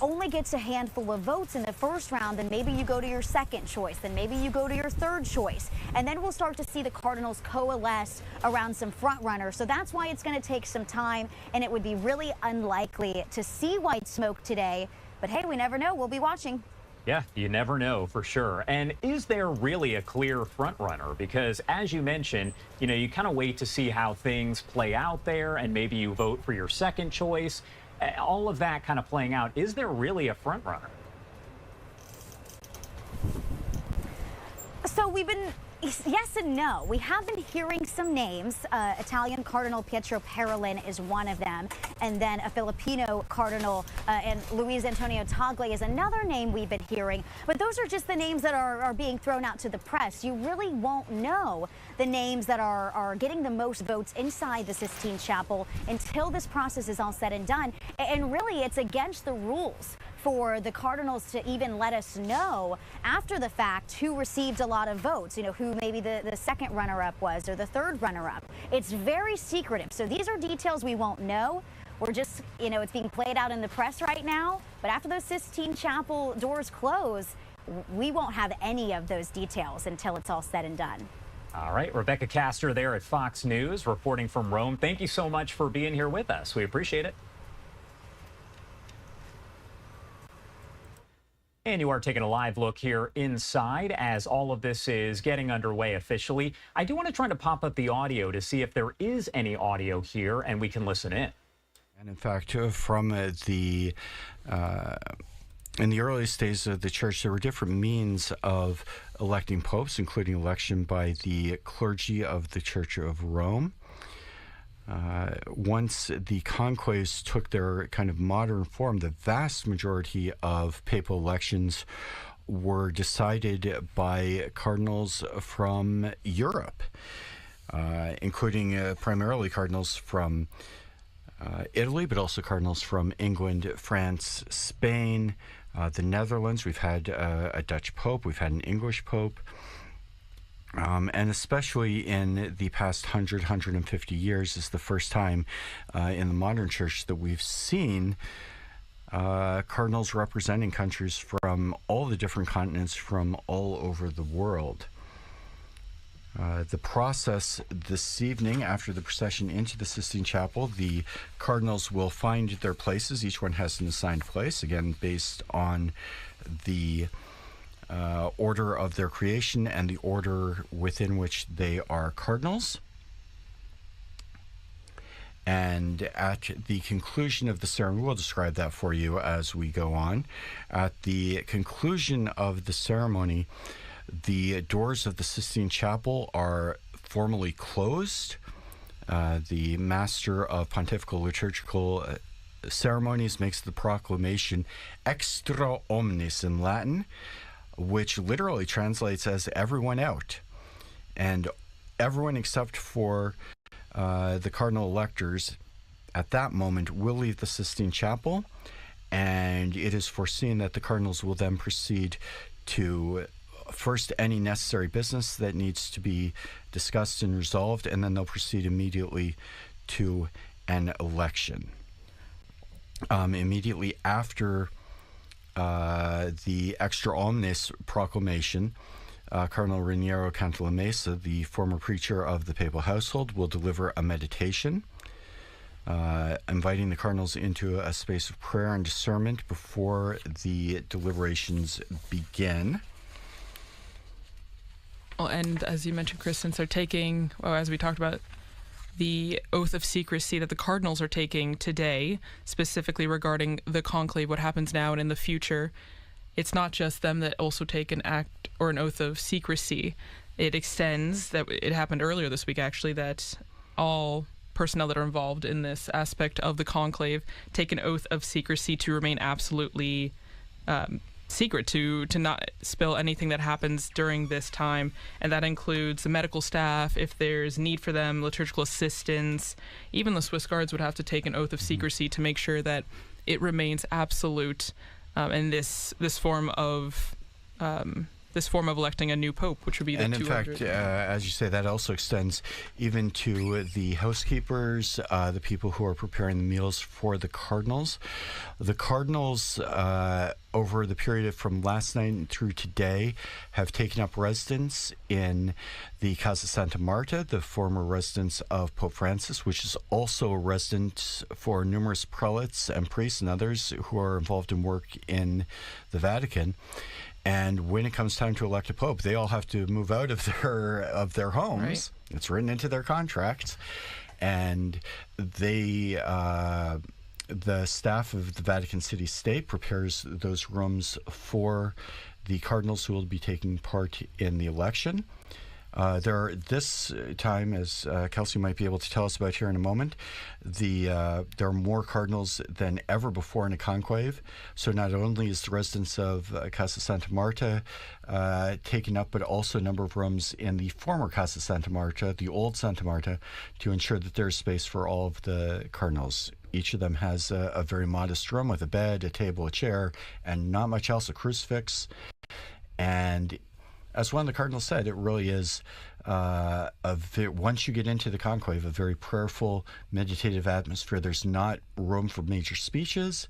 only gets a handful of votes in the first round, then maybe you go to your second choice, then maybe you go to your third choice. And then we'll start to see the Cardinals coalesce around some front runners. So that's why it's going to take some time, and it would be really unlikely to see white smoke today. But hey, we never know. We'll be watching.
Yeah, you never know for sure. And is there really a clear front runner? Because as you mentioned, you kind of wait to see how things play out there and maybe you vote for your second choice. All of that kind of playing out. Is there really a front runner?
So we've been, yes and no. We have been hearing some names. Italian Cardinal Pietro Parolin is one of them. And then a Filipino Cardinal and Luis Antonio Tagle is another name we've been hearing. But those are just the names that are being thrown out to the press. You really won't know the names that are getting the most votes inside the Sistine Chapel until this process is all said and done. And really, it's against the rules for the Cardinals to even let us know after the fact who received a lot of votes, who maybe the second runner-up was or the third runner-up. It's very secretive. So these are details we won't know. We're just, it's being played out in the press right now. But after those Sistine Chapel doors close, we won't have any of those details until it's all said and done.
All right, Rebecca Castor there at Fox News reporting from Rome. Thank you so much for being here with us. We appreciate it. And you are taking a live look here inside as all of this is getting underway officially. I do want to try to pop up the audio to see if there is any audio here and we can listen in.
And in fact, from in the earliest days of the church, there were different means of electing popes, including election by the clergy of the Church of Rome. Once the conclaves took their kind of modern form, the vast majority of papal elections were decided by cardinals from Europe, including primarily cardinals from Italy, but also cardinals from England, France, Spain, the Netherlands. We've had a Dutch pope. We've had an English pope. And especially in the past 150 years is the first time in the modern church that we've seen cardinals representing countries from all the different continents from all over the world. The process this evening, after the procession into the Sistine Chapel, the cardinals will find their places. Each one has an assigned place, again, based on the order of their creation and the order within which they are cardinals. And at the conclusion of the ceremony, we'll describe that for you as we go on. At the conclusion of the ceremony, the doors of the Sistine Chapel are formally closed. The Master of Pontifical Liturgical Ceremonies makes the proclamation extra omnes in Latin, which literally translates as everyone out. And everyone except for the cardinal electors at that moment will leave the Sistine Chapel, and it is foreseen that the cardinals will then proceed to first any necessary business that needs to be discussed and resolved, and then they'll proceed immediately to an election. Immediately after the extra omnes proclamation, Cardinal Raniero Cantalamessa, the former preacher of the papal household, will deliver a meditation, inviting the cardinals into a space of prayer and discernment before the deliberations begin.
Well, and as you mentioned, Chris, since they're taking, well, as we talked about, the oath of secrecy that the cardinals are taking today, specifically regarding the conclave, what happens now and in the future, it's not just them that also take an act or an oath of secrecy. It extends, that it happened earlier this week actually, that all personnel that are involved in this aspect of the conclave take an oath of secrecy to remain absolutely secret, to not spill anything that happens during this time. And that includes the medical staff, if there's need for them, liturgical assistants. Even the Swiss Guards would have to take an oath of secrecy to make sure that it remains absolute in this form of electing a new pope, which would be the 200.
And in fact, as you say, that also extends even to the housekeepers, the people who are preparing the meals for the cardinals. The cardinals, over the period from last night through today, have taken up residence in the Casa Santa Marta, the former residence of Pope Francis, which is also a residence for numerous prelates and priests and others who are involved in work in the Vatican. And when it comes time to elect a pope, they all have to move out of their homes. Right. It's written into their contracts, and they, the staff of the Vatican City State, prepares those rooms for the cardinals who will be taking part in the election. This time, as Kelsey might be able to tell us about here in a moment, there are more cardinals than ever before in a conclave. So not only is the residence of Casa Santa Marta taken up, but also a number of rooms in the former Casa Santa Marta, the old Santa Marta, to ensure that there's space for all of the cardinals. Each of them has a very modest room with a bed, a table, a chair, and not much else, a crucifix. And as one of the cardinals said, it really is, once you get into the conclave, a very prayerful, meditative atmosphere. There's not room for major speeches.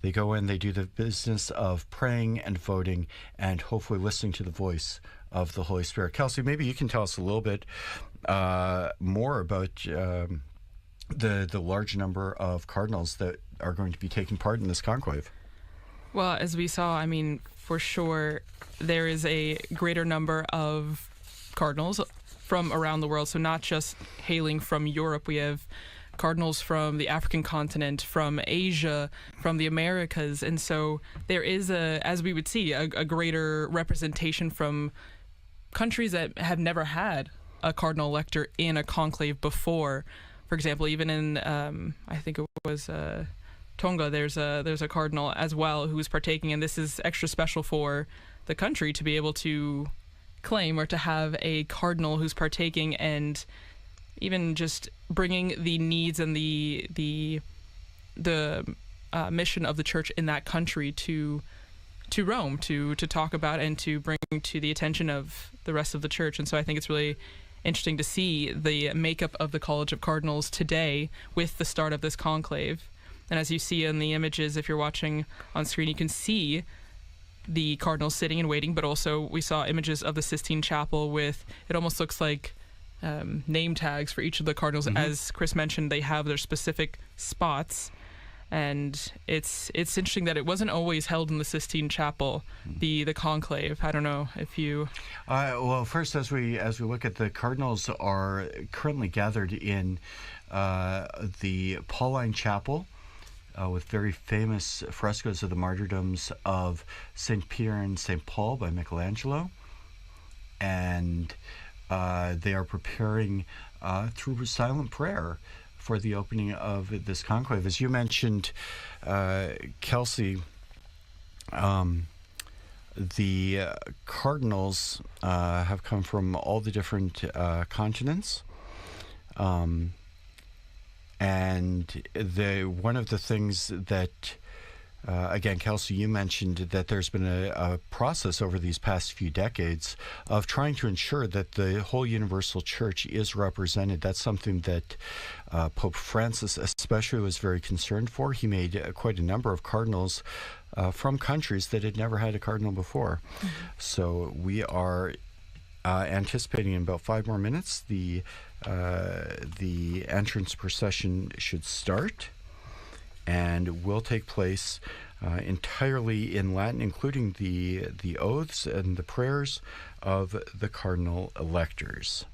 They go in, they do the business of praying and voting and hopefully listening to the voice of the Holy Spirit. Kelsey, maybe you can tell us a little bit more about the large number of cardinals that are going to be taking part in this conclave.
Well, as we saw, I mean, for sure, there is a greater number of cardinals from around the world. So not just hailing from Europe. We have cardinals from the African continent, from Asia, from the Americas. And so there is, as we would see, a greater representation from countries that have never had a cardinal elector in a conclave before. For example, even in, I think it was Tonga, there's a cardinal as well who's partaking, and this is extra special for the country to be able to claim or to have a cardinal who's partaking, and even just bringing the needs and the mission of the church in that country to to Rome to talk about and to bring to the attention of the rest of the church. And so I think it's really interesting to see the makeup of the College of Cardinals today with the start of this conclave. And as you see in the images, if you're watching on screen, you can see the cardinals sitting and waiting, but also we saw images of the Sistine Chapel with, it almost looks like name tags for each of the cardinals. As Chris mentioned, they have their specific spots. And it's interesting that it wasn't always held in the Sistine Chapel, the conclave. I don't know if you...
well, first, as we look at the cardinals are currently gathered in the Pauline Chapel with very famous frescoes of the martyrdoms of St. Peter and St. Paul by Michelangelo. And they are preparing through silent prayer for the opening of this conclave. As you mentioned, Kelsey, the cardinals have come from all the different continents. And one of the things that, again, Kelsey, you mentioned that there's been a process over these past few decades of trying to ensure that the whole universal church is represented. That's something that Pope Francis especially was very concerned for. He made quite a number of cardinals from countries that had never had a cardinal before. So we are anticipating in about 5 more minutes the entrance procession should start and will take place entirely in Latin, including the oaths and the prayers of the cardinal electors.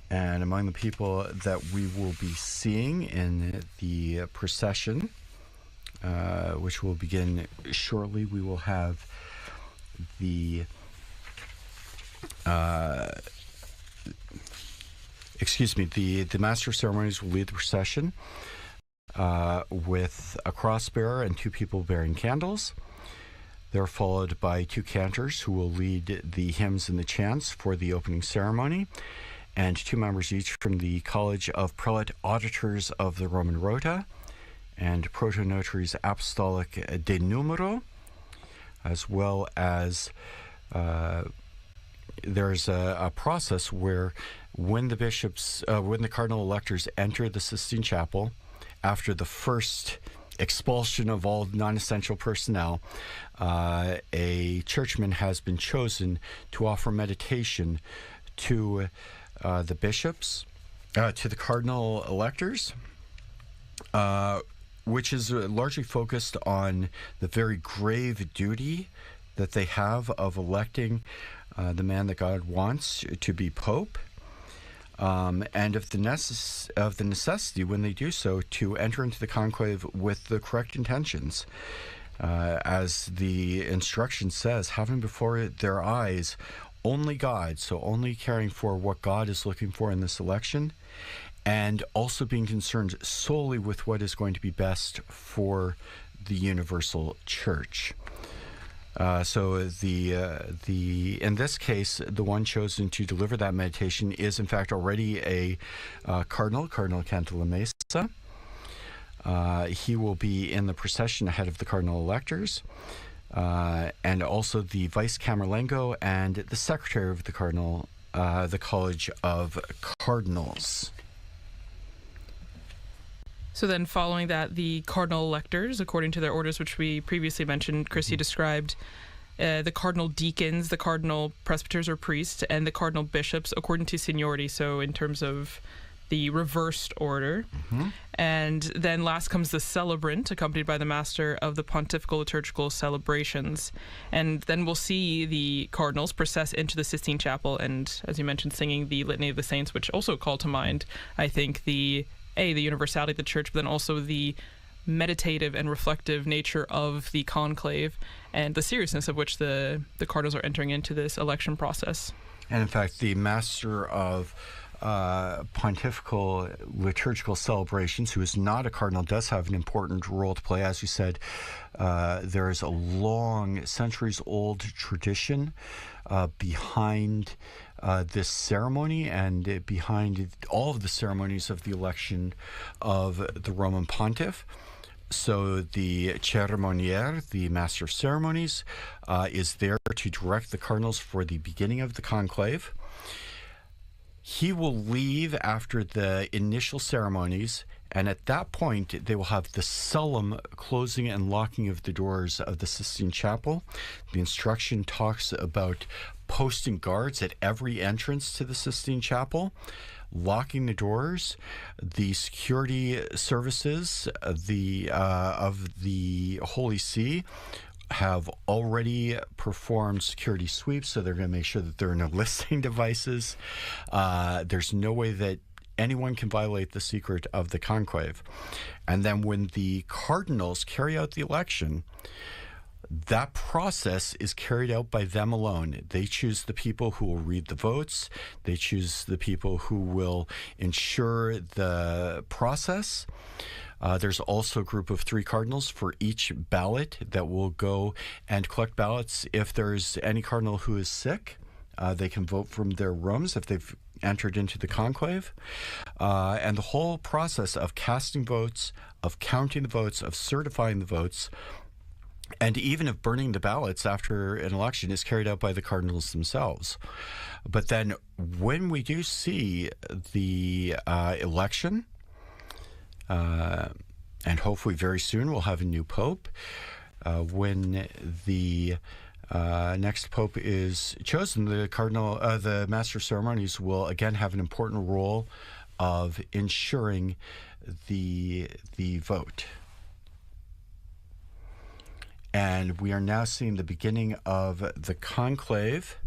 And among the people that we will be seeing in the procession, which will begin shortly, we will have the the Master of Ceremonies will lead the procession with a cross bearer and 2 people bearing candles. They're followed by 2 cantors who will lead the hymns and the chants for the opening ceremony, and 2 members each from the College of Prelate Auditors of the Roman Rota and Protonotaries Apostolic de Numero, as well as there's a process where when the cardinal electors enter the Sistine Chapel, after the first expulsion of all non-essential personnel, a churchman has been chosen to offer meditation to the bishops, to the cardinal electors, which is largely focused on the very grave duty that they have of electing the man that God wants to be Pope, and of the necessity when they do so to enter into the conclave with the correct intentions. As the instruction says, having before their eyes only God, so only caring for what God is looking for in this election, and also being concerned solely with what is going to be best for the universal church. So in this case, the one chosen to deliver that meditation is in fact already a Cardinal Cantalamessa. He will be in the procession ahead of the cardinal electors, and also the Vice Camerlengo and the Secretary of the College of Cardinals.
So then following that, the cardinal electors, according to their orders, which we previously mentioned, Chrissy described, the cardinal deacons, the cardinal presbyters or priests, and the cardinal bishops, according to seniority, so in terms of the reversed order. And then last comes the celebrant, accompanied by the master of the pontifical liturgical celebrations. And then we'll see the cardinals process into the Sistine Chapel, and as you mentioned, singing the Litany of the Saints, which also call to mind, I think, the universality of the church, but then also the meditative and reflective nature of the conclave and the seriousness of which the cardinals are entering into this election process.
And in fact, the master of pontifical liturgical celebrations, who is not a cardinal, does have an important role to play. As you said, there is a long, centuries-old tradition behind this ceremony and behind all of the ceremonies of the election of the Roman pontiff. So the ceremonier, the master of ceremonies, is there to direct the cardinals for the beginning of the conclave. He will leave after the initial ceremonies, and at that point, they will have the solemn closing and locking of the doors of the Sistine Chapel. The instruction talks about posting guards at every entrance to the Sistine Chapel, locking the doors. The security services of the Holy See have already performed security sweeps, so they're going to make sure that there are no listening devices. There's no way that anyone can violate the secret of the conclave. And then when the cardinals carry out the election, that process is carried out by them alone. They choose the people who will read the votes. They choose the people who will ensure the process. There's also a group of 3 cardinals for each ballot that will go and collect ballots. If there's any cardinal who is sick, they can vote from their rooms if they've entered into the conclave. And the whole process of casting votes, of counting the votes, of certifying the votes, and even of burning the ballots after an election is carried out by the cardinals themselves. But then when we do see the election, and hopefully very soon we'll have a new pope, when the next pope is chosen, the master of ceremonies will again have an important role of ensuring the vote. And we are now seeing the beginning of the conclave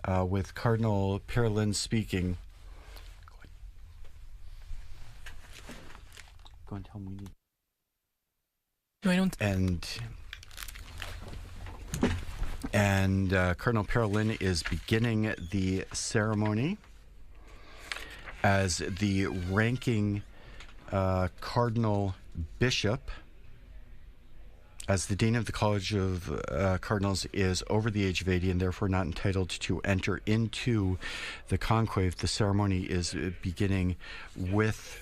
with Cardinal Perelin speaking. Go and tell me. And Cardinal Perelin is beginning the ceremony as the ranking cardinal bishop. As the Dean of the College of Cardinals is over the age of 80 and therefore not entitled to enter into the conclave, the ceremony is beginning with,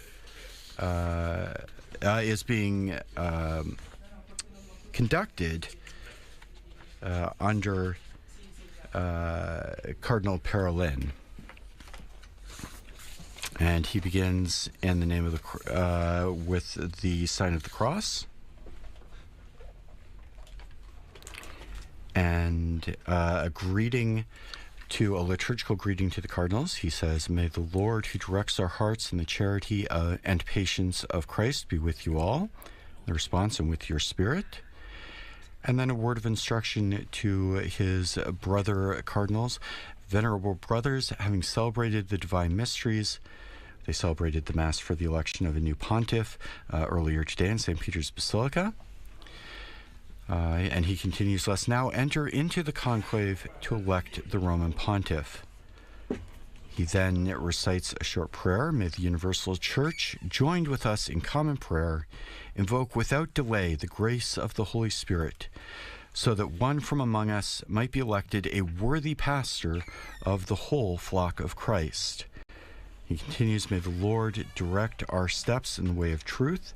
is being conducted under Cardinal Perelin. And he begins in the name of the, with the sign of the cross. And a liturgical greeting to the cardinals. He says, "May the Lord who directs our hearts in the charity and patience of Christ be with you all." The response, "and with your spirit." And then a word of instruction to his brother cardinals. "Venerable brothers, having celebrated the divine mysteries," they celebrated the Mass for the election of a new pontiff earlier today in St. Peter's Basilica. And he continues, "Let's now enter into the conclave to elect the Roman pontiff." He then recites a short prayer. "May the universal church, joined with us in common prayer, invoke without delay the grace of the Holy Spirit, so that one from among us might be elected a worthy pastor of the whole flock of Christ." He continues, "May the Lord direct our steps in the way of truth,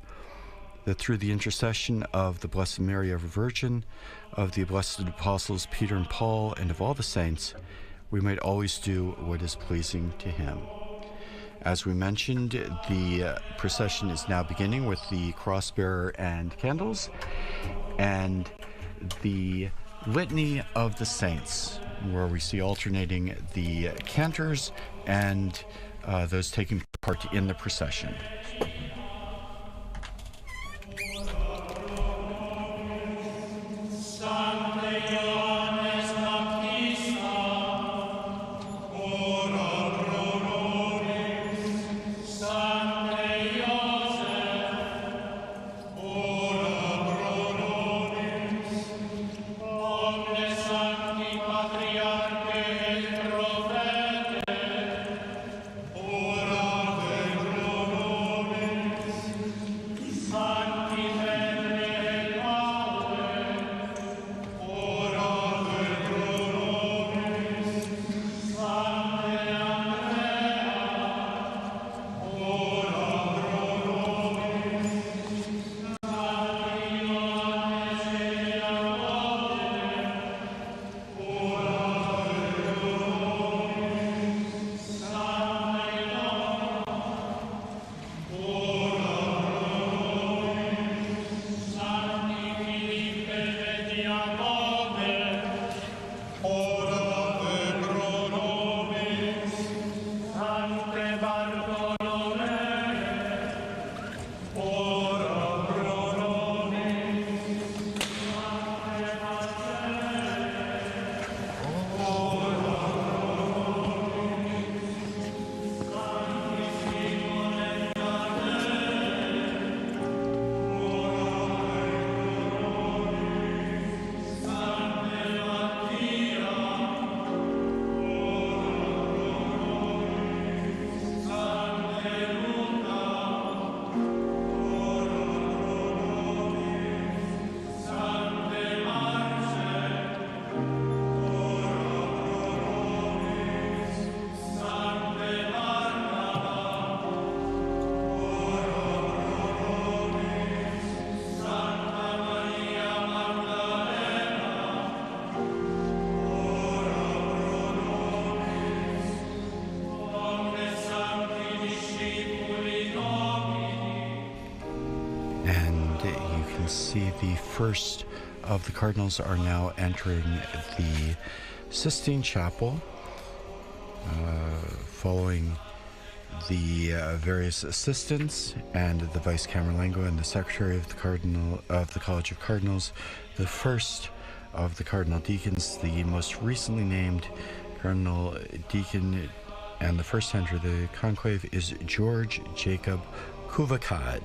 that through the intercession of the Blessed Mary, ever Virgin, of the blessed apostles Peter and Paul, and of all the saints, we might always do what is pleasing to him." As we mentioned, the procession is now beginning with the cross-bearer and candles, and the litany of the saints, where we see alternating the cantors and those taking part in the procession. you can see the first of the cardinals are now entering the Sistine Chapel, following the various assistants and the Vice Camerlengo and the Secretary of the College of Cardinals. The first of the cardinal deacons, the most recently named cardinal deacon and the first to enter the conclave, is George Jacob Kuvakad.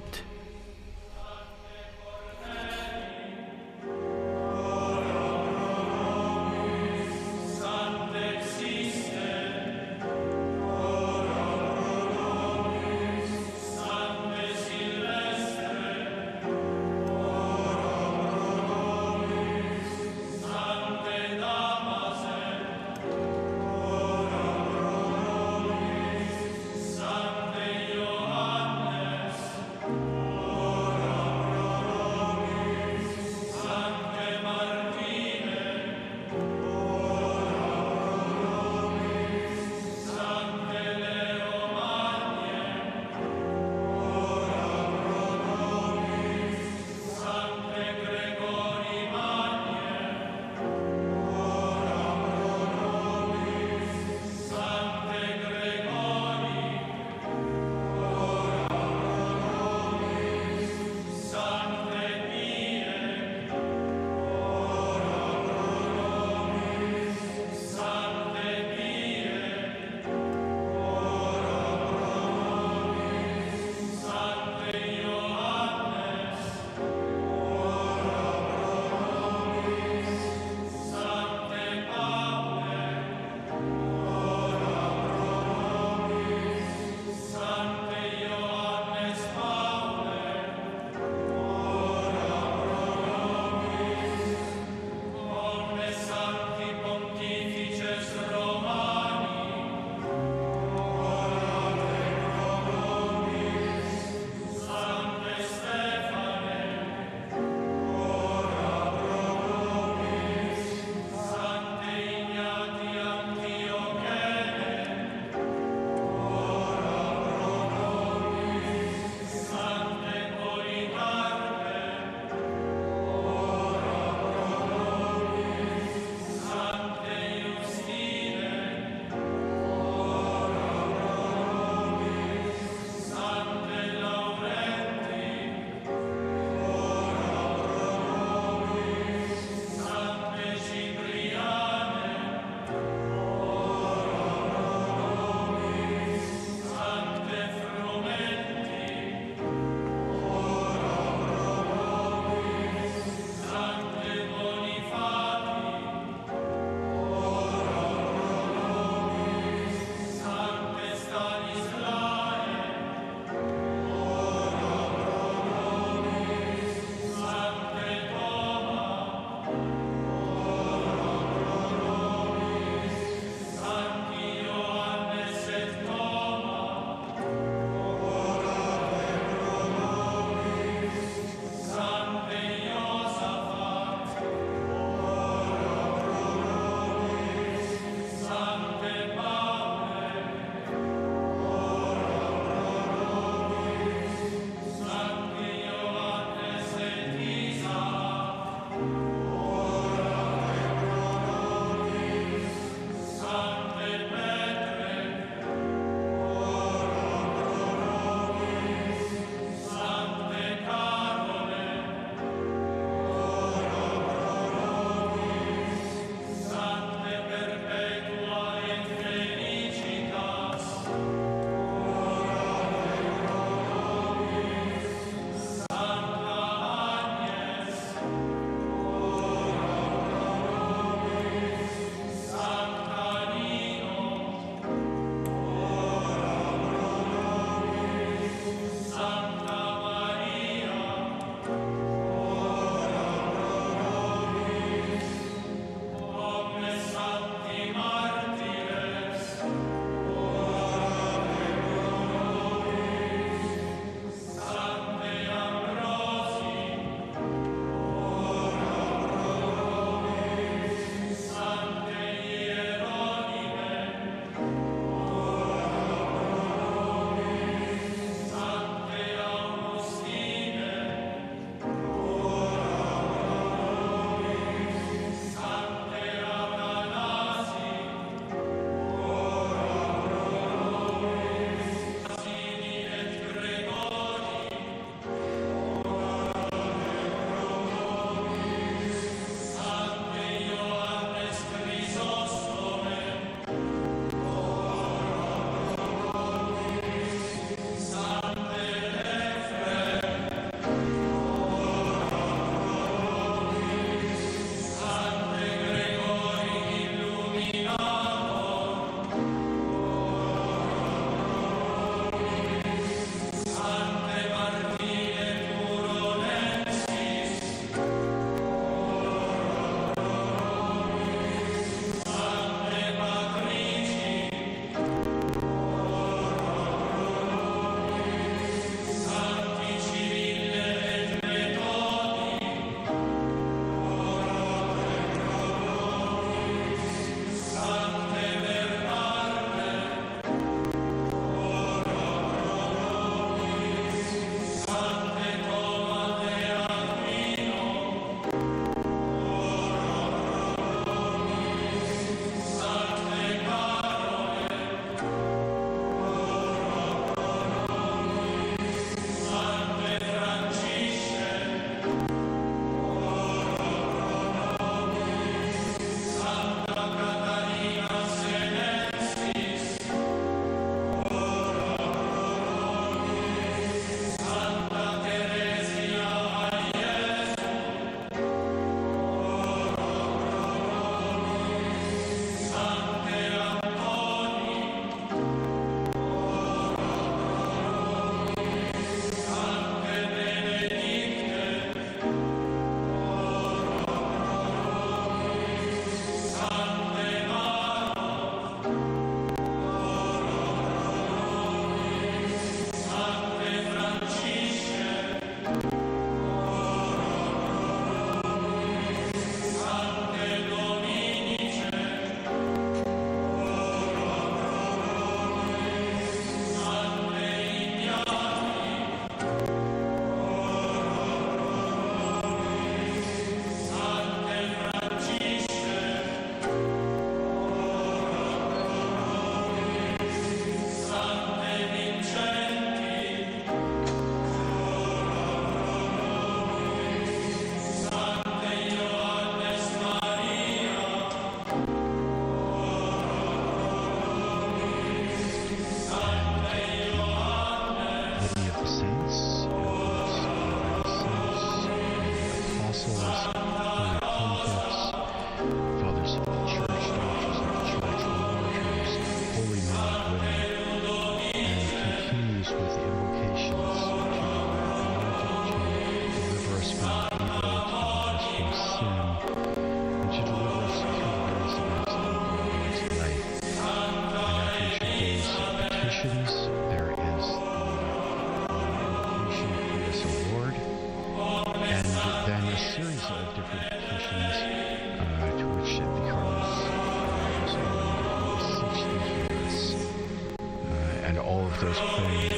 of those praying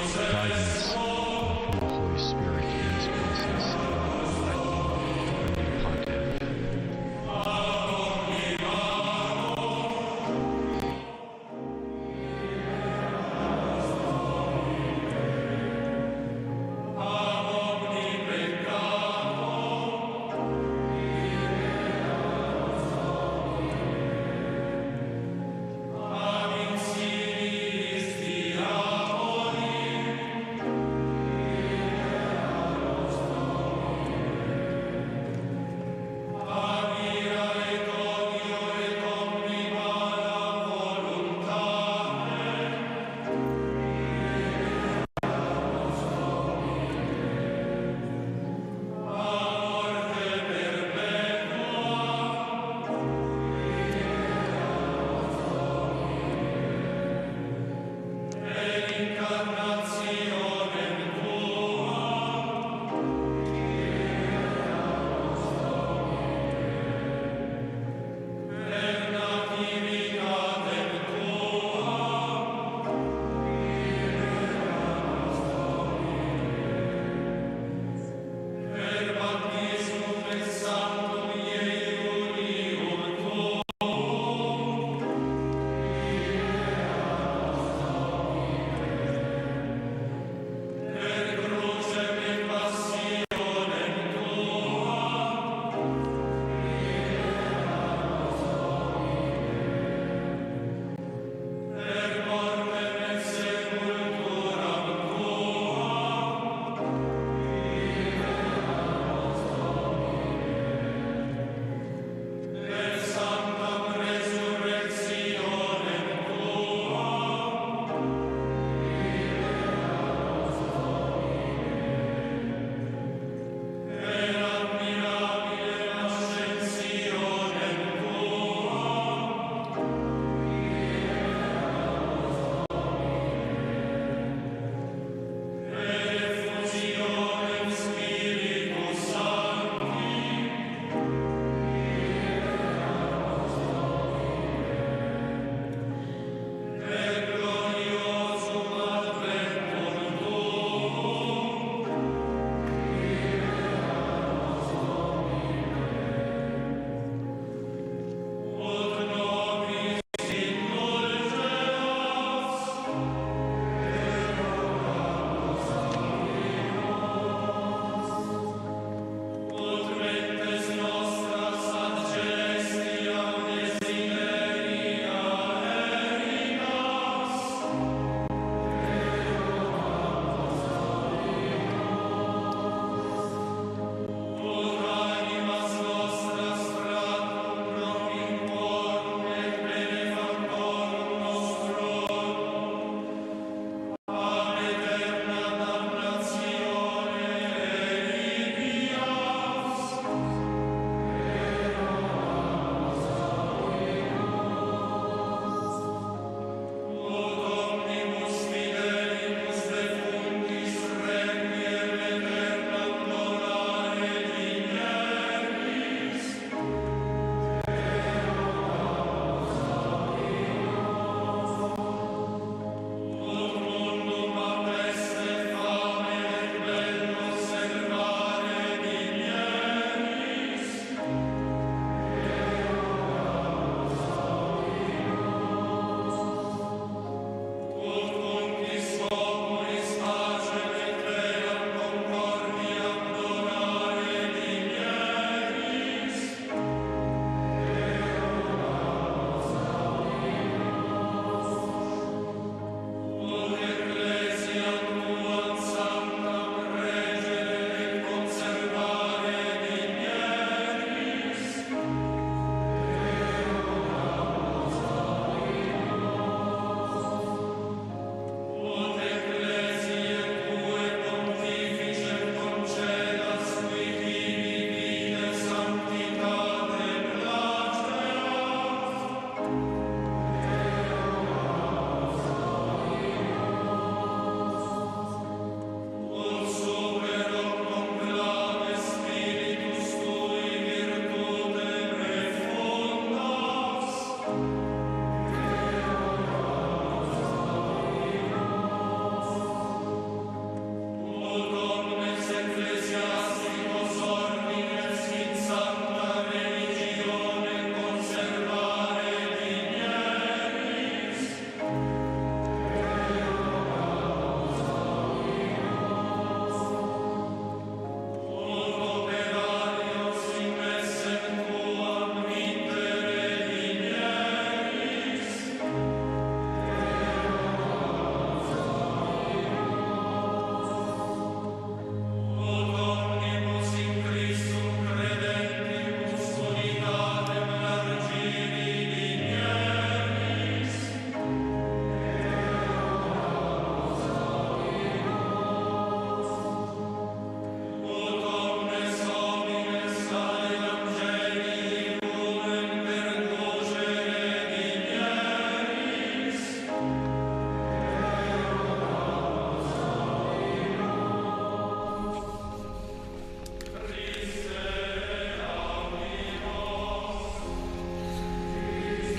for guidance from the Holy Spirit in this process of electing a new pontiff.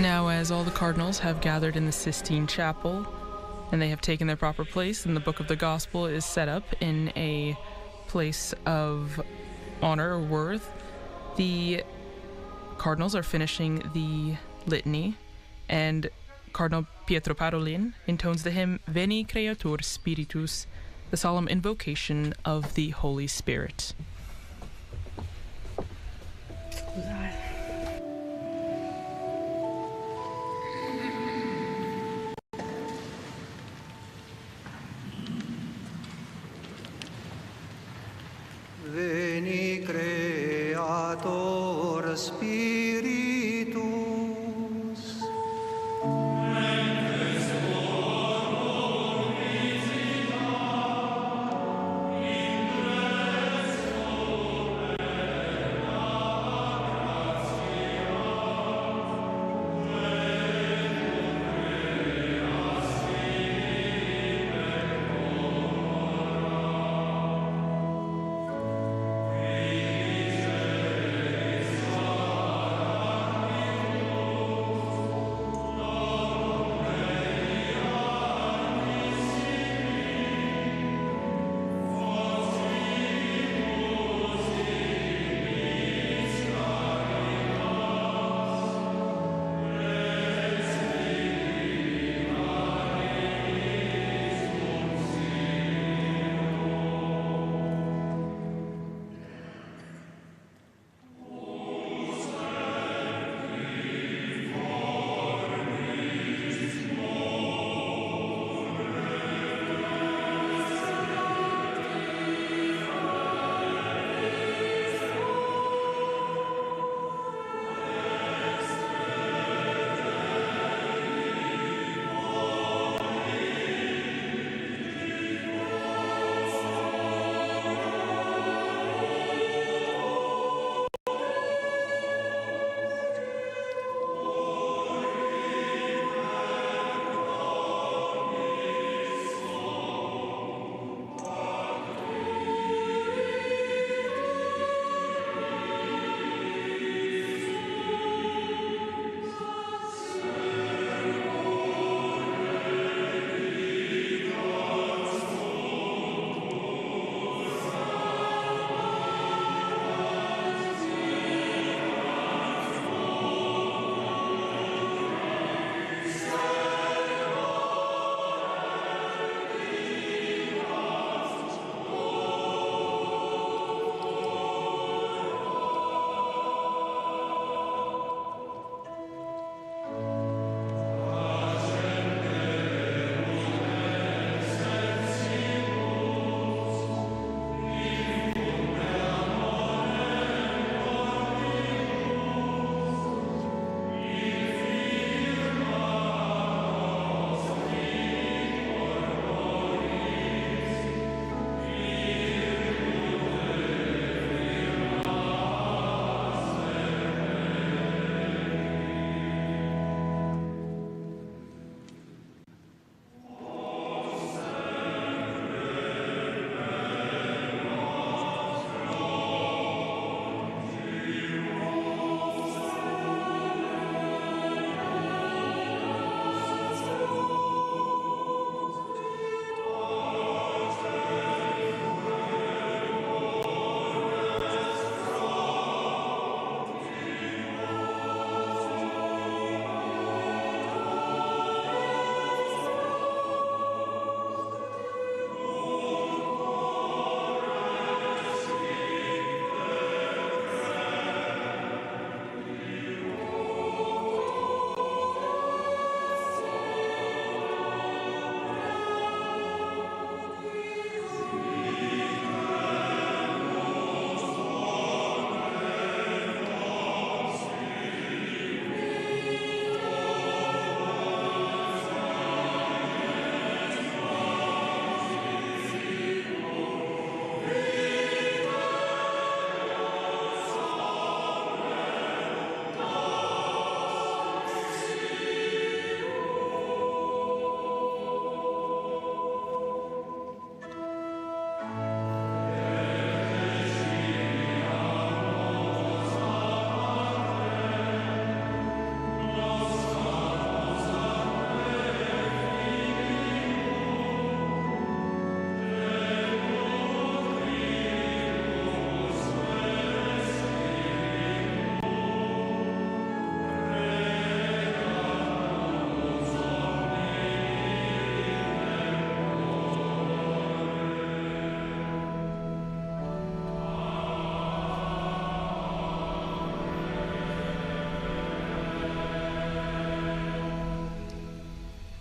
Now, as all the cardinals have gathered in the Sistine Chapel and they have taken their proper place, and the book of the gospel is set up in a place of honor or worth, the cardinals are finishing the litany, and Cardinal Pietro Parolin intones the hymn Veni Creator Spiritus, the solemn invocation of the Holy Spirit.
Veni Creator Spiritus.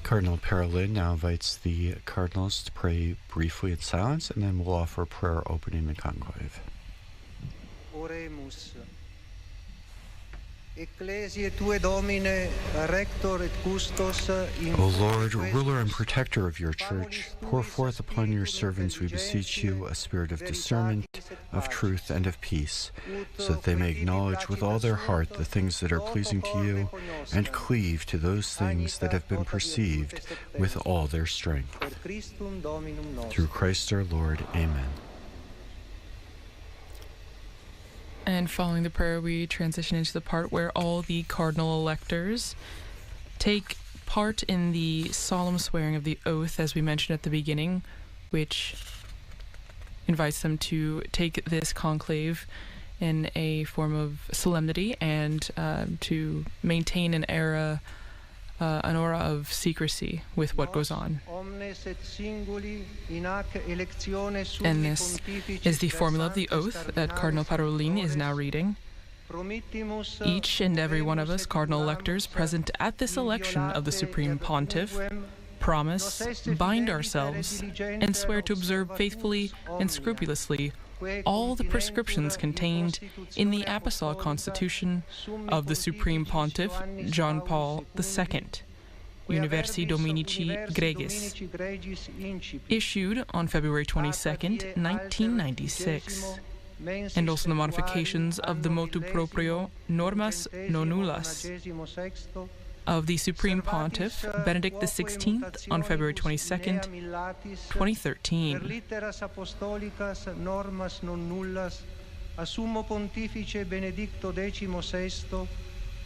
Cardinal Parolin now invites the cardinals to pray briefly in silence, and then we'll offer prayer opening the conclave.
Oremus. Ecclesiae tue Domine, rector et custos in
O Lord, ruler and protector of your church, pour forth upon your servants, we beseech you, a spirit of discernment, of truth, and of peace, so that they may acknowledge with all their heart the things that are pleasing to you, and cleave to those things that have been perceived with all their strength. Through Christ our Lord. Amen.
And following the prayer, we transition into the part where all the cardinal electors take part in the solemn swearing of the oath, as we mentioned at the beginning, which invites them to take this conclave in a form of solemnity and to maintain an aura of secrecy with what goes on. And this is the formula of the oath that Cardinal Parolin is now reading. Each and every one of us, cardinal electors present at this election of the Supreme Pontiff, promise, bind ourselves, and swear to observe faithfully and scrupulously all the prescriptions contained in the Apostolic Constitution of the Supreme Pontiff John Paul II, Universi Dominici Gregis, issued on February 22nd, 1996, and also the modifications of the motu proprio Normas Nonnullas of the Supreme Pontiff Benedict XVI on February 22nd, 2013.
A Summo Pontifice Benedicto XVI,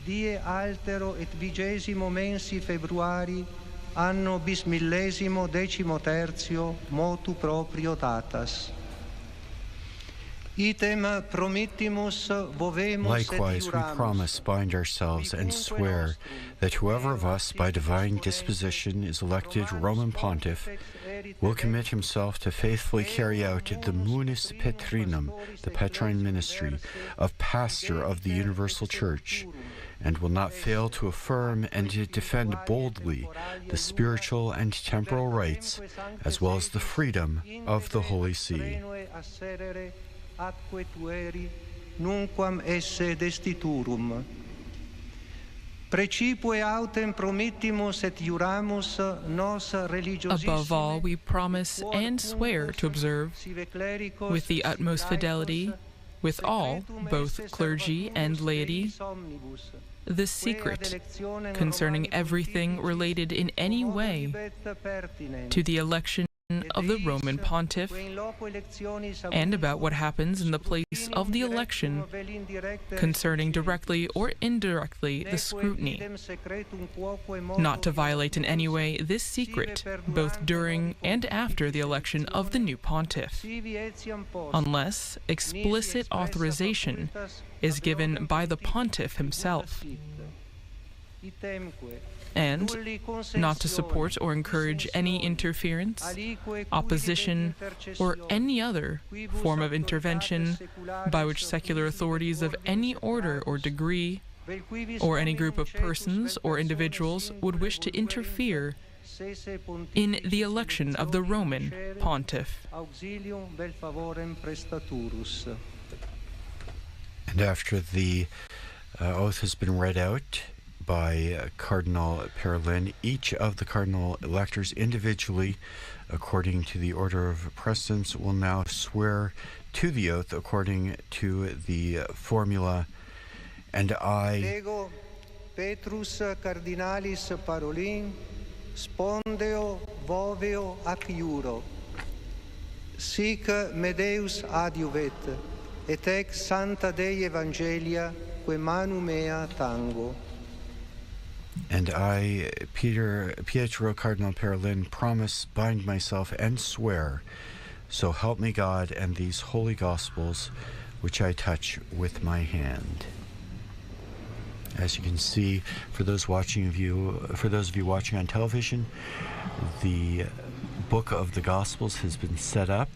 die altero et 20 mensi februari, anno bismillesimo 13 motu proprio datas.
Likewise, we promise, bind ourselves, and swear that whoever of us by divine disposition is elected Roman Pontiff will commit himself to faithfully carry out the Munus Petrinum, the Petrine ministry, of pastor of the Universal Church, and will not fail to affirm and to defend boldly the spiritual and temporal rights, as well as the freedom of the Holy See.
Atque nunquam esse destiturum. Precipue autem promittimus et juramus nos religiosissimum.
Above all, we promise and swear to observe with the utmost fidelity, with all, both clergy and laity, the secret concerning everything related in any way to the election of the Roman Pontiff, and about what happens in the place of the election concerning directly or indirectly the scrutiny, not to violate in any way this secret both during and after the election of the new pontiff, unless explicit authorization is given by the pontiff himself, and not to support or encourage any interference, opposition, or any other form of intervention by which secular authorities of any order or degree, or any group of persons or individuals would wish to interfere in the election of the Roman Pontiff.
And after the oath has been read out by Cardinal Parolin, each of the cardinal electors individually, according to the order of precedence, will now swear to the oath according to the formula. And I,
Lego Petrus Cardinalis Parolin, spondeo voveo ac iuro, sic me Deus adiuvet, et ex Santa Dei Evangelia, que manu mea tango.
And I, Pietro Cardinal Parolin, promise, bind myself, and swear, so help me God and these holy Gospels, which I touch with my hand. As you can see, for those of you watching on television, the book of the Gospels has been set up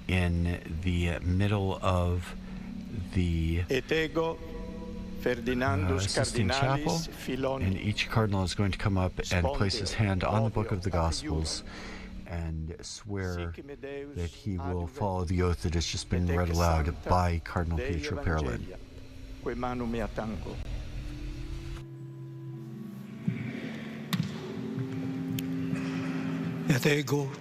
in the middle of the
Et ego
Sistine Chapel, and each cardinal is going to come up and place his hand on the book of the Gospels and swear that he will follow the oath that has just been read aloud by Cardinal Pietro Parolin.
Et ego,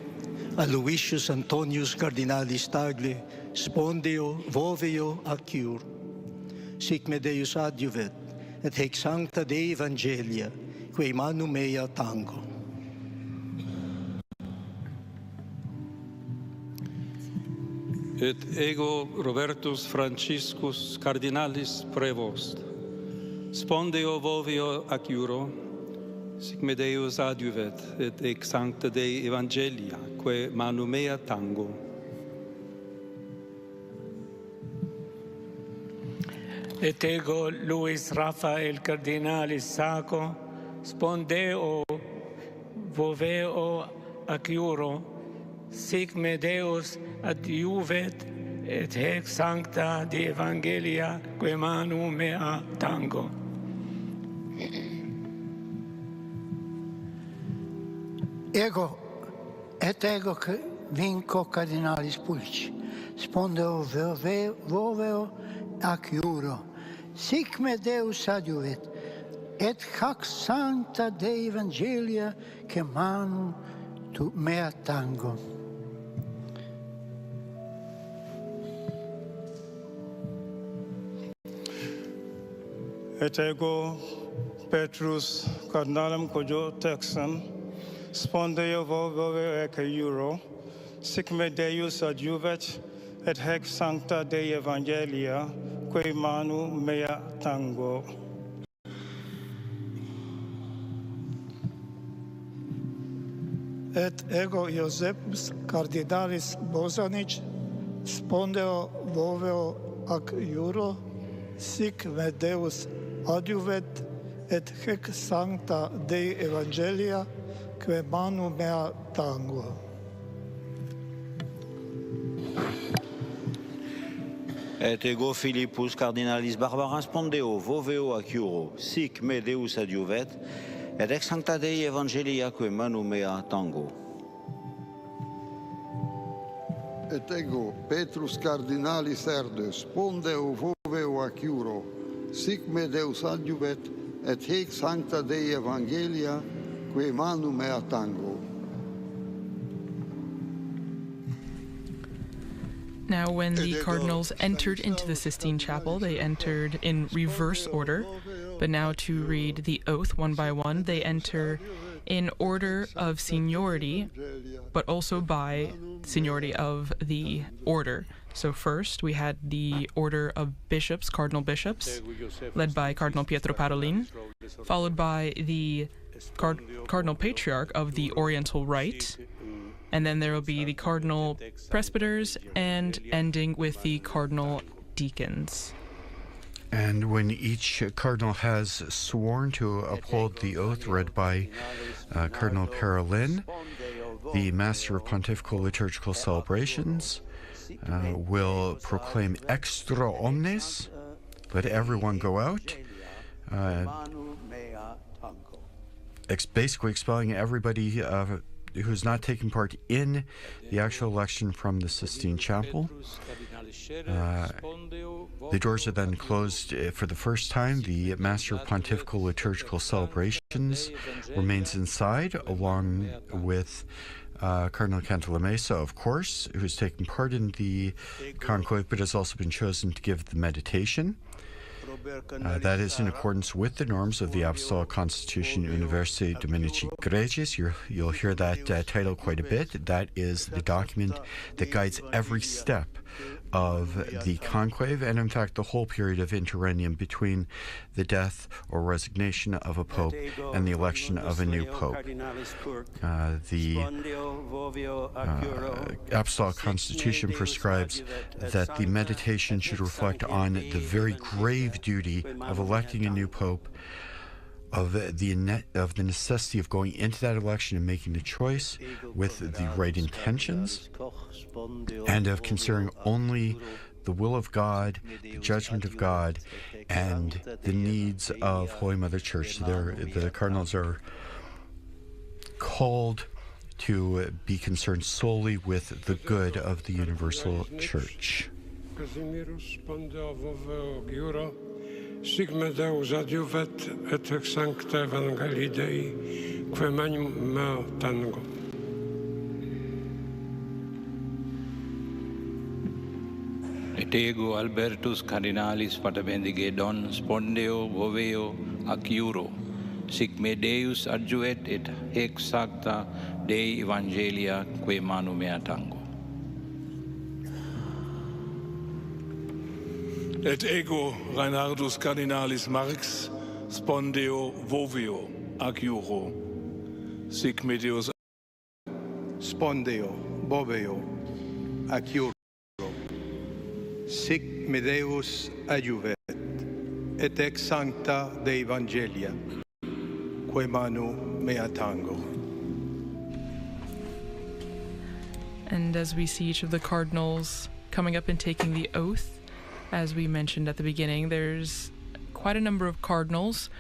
Aloysius Antonius Cardinalis Tagle, spondeo voveo acciur, sic me Deus adjuvet, et hec sancta Dei Evangelia, quae manu mea tango.
Et ego Robertus Franciscus Cardinalis Prevost, spondeo voveo acciuro, sic me Deus adjuvet, et ec sancta Dei Evangelia, quae manu mea tango.
Et ego Luis Rafael Cardinalis Saco, spondeo voveo acciuro, sic me Deus adjuvet, et hec sancta Dei Evangelia, quae manu mea tango.
Ego, et ego vinco Cardinalis Pulci, spondeo voveo acciuro, sic me Deus adjuvet, et hac sancta Dei Evangelia, que manu mea tango.
Et ego Petrus Cardinalem Cojo Texan, spondeo voveo acciuro, sic me Deus adjuvet, et hec sancta Dei Evangelia, quae manu mea tango.
Et ego Iosebus Cardinalis Bosanic, spondeo voveo acciuro, sic me Deus adjuvet, et hec sancta Dei Evangelia, quae manu mea tango.
Et ego Philippus Cardinalis Barbara spondeo voveo acciuro, sic me Deus adjuvet, et ex sancta Dei Evangelia, quae manu mea tango.
Et ego Petrus Cardinalis Erde, spondeo voveo acciuro, sic me Deus adjuvet, et hec sancta Dei Evangelia, quae manu mea tango.
Now, when the cardinals entered into the Sistine Chapel, they entered in reverse order. But now to read the oath one by one, they enter in order of seniority, but also by seniority of the order. So first, we had the order of bishops, cardinal bishops, led by Cardinal Pietro Parolin, followed by the cardinal patriarch of the Oriental Rite, and then there will be the cardinal presbyters, and ending with the cardinal deacons.
And when each cardinal has sworn to uphold the oath read by Cardinal Parolin, the Master of Pontifical Liturgical Celebrations will proclaim extra omnes, let everyone go out, basically expelling everybody who's not taking part in the actual election from the Sistine Chapel. The doors are then closed for the first time. The Master of Pontifical Liturgical Celebrations remains inside, along with Cardinal Cantalamessa, of course, who's taking part in the conclave, but has also been chosen to give the meditation. That is in accordance with the norms of the Apostolic Constitution Universi Dominici Gregis. You'll hear that title quite a bit. That is the document that guides every step of the conclave, and in fact the whole period of interregnum between the death or resignation of a pope and the election of a new pope. The Apostolic Constitution prescribes that the meditation should reflect on the very grave duty of electing a new pope, of the necessity of going into that election and making the choice with the right intentions, and of considering only the will of God, the judgment of God, and the needs of Holy Mother Church. The cardinals are called to be concerned solely with the good of the universal church.
Sigme Deus adiuvet et hoc sancta Evangelii Dei, quae magnum mea tango.
Et ego Albertus Cardinalis pater bendigedon spondeo voveo ac iuro, sic me Deus adjuvet et hec sancta Dei Evangelia quae manu mea tango.
Et ego Reinhardus Cardinalis Marx spondeo voveo ac iuro, sic me Deus
spondeo boveo ac iuro, sic me Deus adjuvet, et ex sancta Dei Evangelia, quae manu mea tango.
And as we see each of the cardinals coming up and taking the oath, as we mentioned at the beginning, there's quite a number of cardinals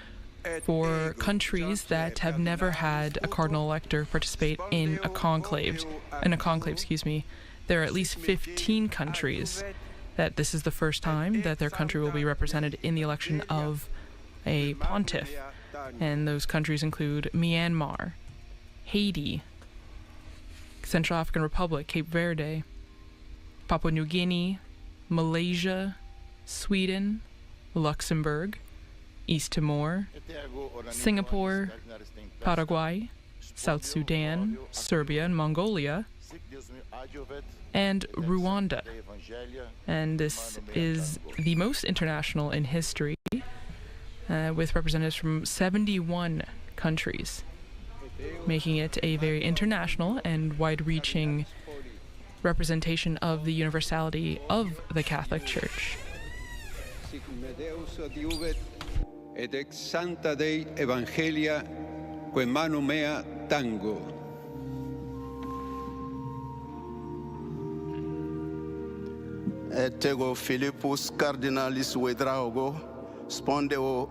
for countries that have never had a cardinal elector participate in a conclave. There are at least 15 countries that this is the first time that their country will be represented in the election of a pontiff. And those countries include Myanmar, Haiti, Central African Republic, Cape Verde, Papua New Guinea, Malaysia, Sweden, Luxembourg, East Timor, Singapore, Paraguay, South Sudan, Serbia and Mongolia, and Rwanda. And this is the most international in history, with representatives from 71 countries, making it a very international and wide-reaching representation of the universality of the Catholic Church.
Et ex sancta Dei Evangelia, quae manu mea tango.
Et ego Philippus Cardinalis Vedraugo, spondeo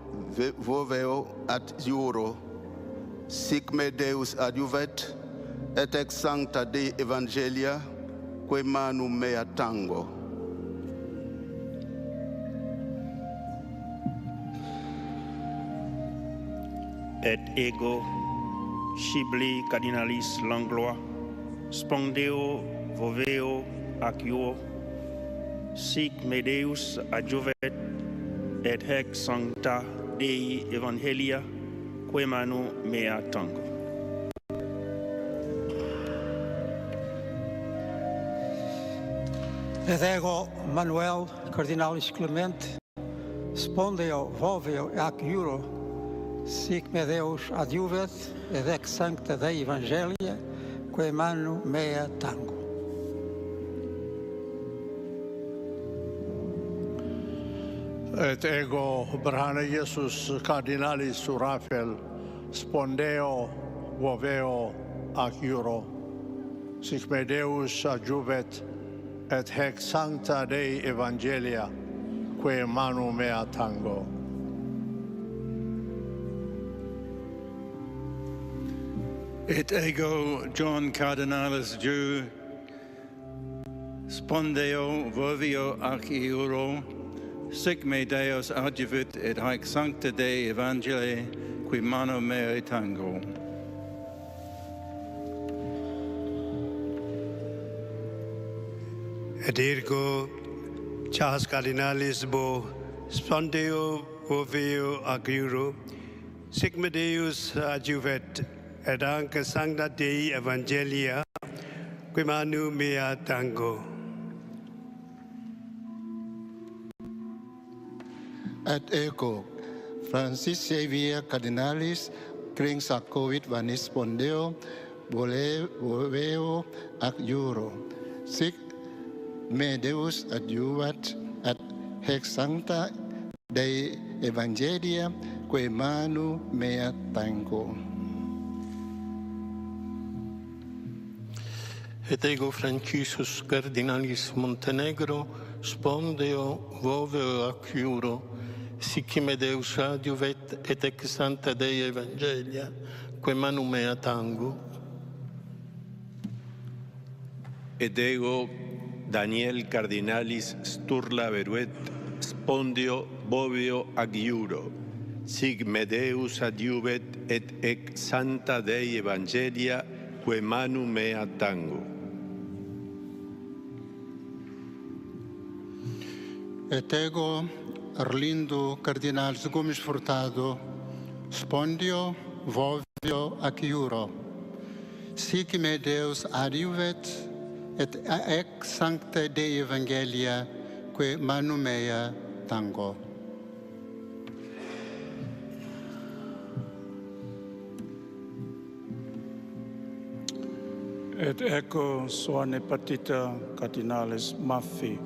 voveo at iuro, sic me Deus adjuvet, et ex sancta Dei Evangelia, quae manu mea tango.
Et ego Scibli Cardinalis Langlois, spondeo voveo ac iuro, sic me Deus adjuvet, et hec sancta Dei Evangelia, quae manu mea tango.
Et ego Manuel Cardinalis Clement, spondeo voveo ac iuro, sic me Deus adjuvet, et ex sancta Dei Evangelia, quae manu mea tango.
Et ego Brana Iesus Cardinalis Surafiel, spondeo voveo ac iuro, sic me Deus adjuvet, et hec sancta Dei Evangelia, quae manu mea tango.
Et ego John Cardinalis Jew, spondeo voveo ac iuro, sic me Deus adjuvit, et haec sancta Dei Evangelii, qui manu mea tango.
Et ergo Charles Cardinalis Bo, spondeo voveo ac iuro, sic me Deus adjuvet, et anque sancta Dei Evangelia, qui manu mea tango.
Et ego Francis Xavier Cardinalis Kringsakovic Vanis spondeo voveo ac iuro, sic me Deus adjuvat, et hec sancta Dei Evangelia, quae manu mea tango.
Et ego Franciscus Cardinalis Montenegro,
spondeo voveo acciuro, sic me Deus adiuvet et ex sancta Dei Evangelia, que manum mea tango.
Et ego Daniel cardinalis sturla veruet, spondio boveo agiuro, sig me Deus adiuvet et ex sancta Dei Evangelia, que manum mea tango.
Et ego Arlindo cardinalis Gomes Furtado, spondio vovio aciuro, sic me Deus adiuvet et ex sancta Dei Evangelia, que manum mea tango.
Et ecco soane partita cardinalis Maffi,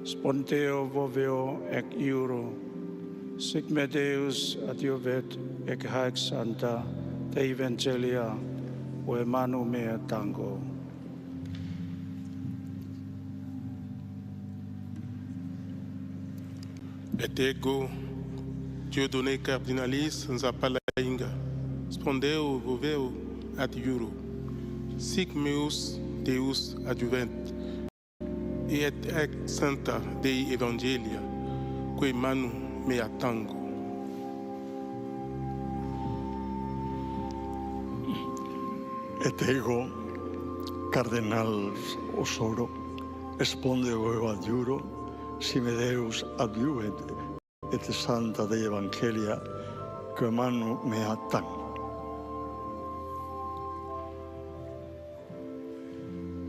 spondeo voveo ec iuro, sic me Deus adiuvet ec haec santa Dei Evangelia, que manum mea tango.
Et ego Dieudonné cardinalis Nzapalainga, spondeo voveo ad iuro, sic meus Deus adjuvent, et ex sancta Dei Evangelia, que manum mea tango.
Et ego Cardenals Osoro, spondeo ad iuro, si me Deus adiuvet et sancta Dei Evangelia, que manum mea tango.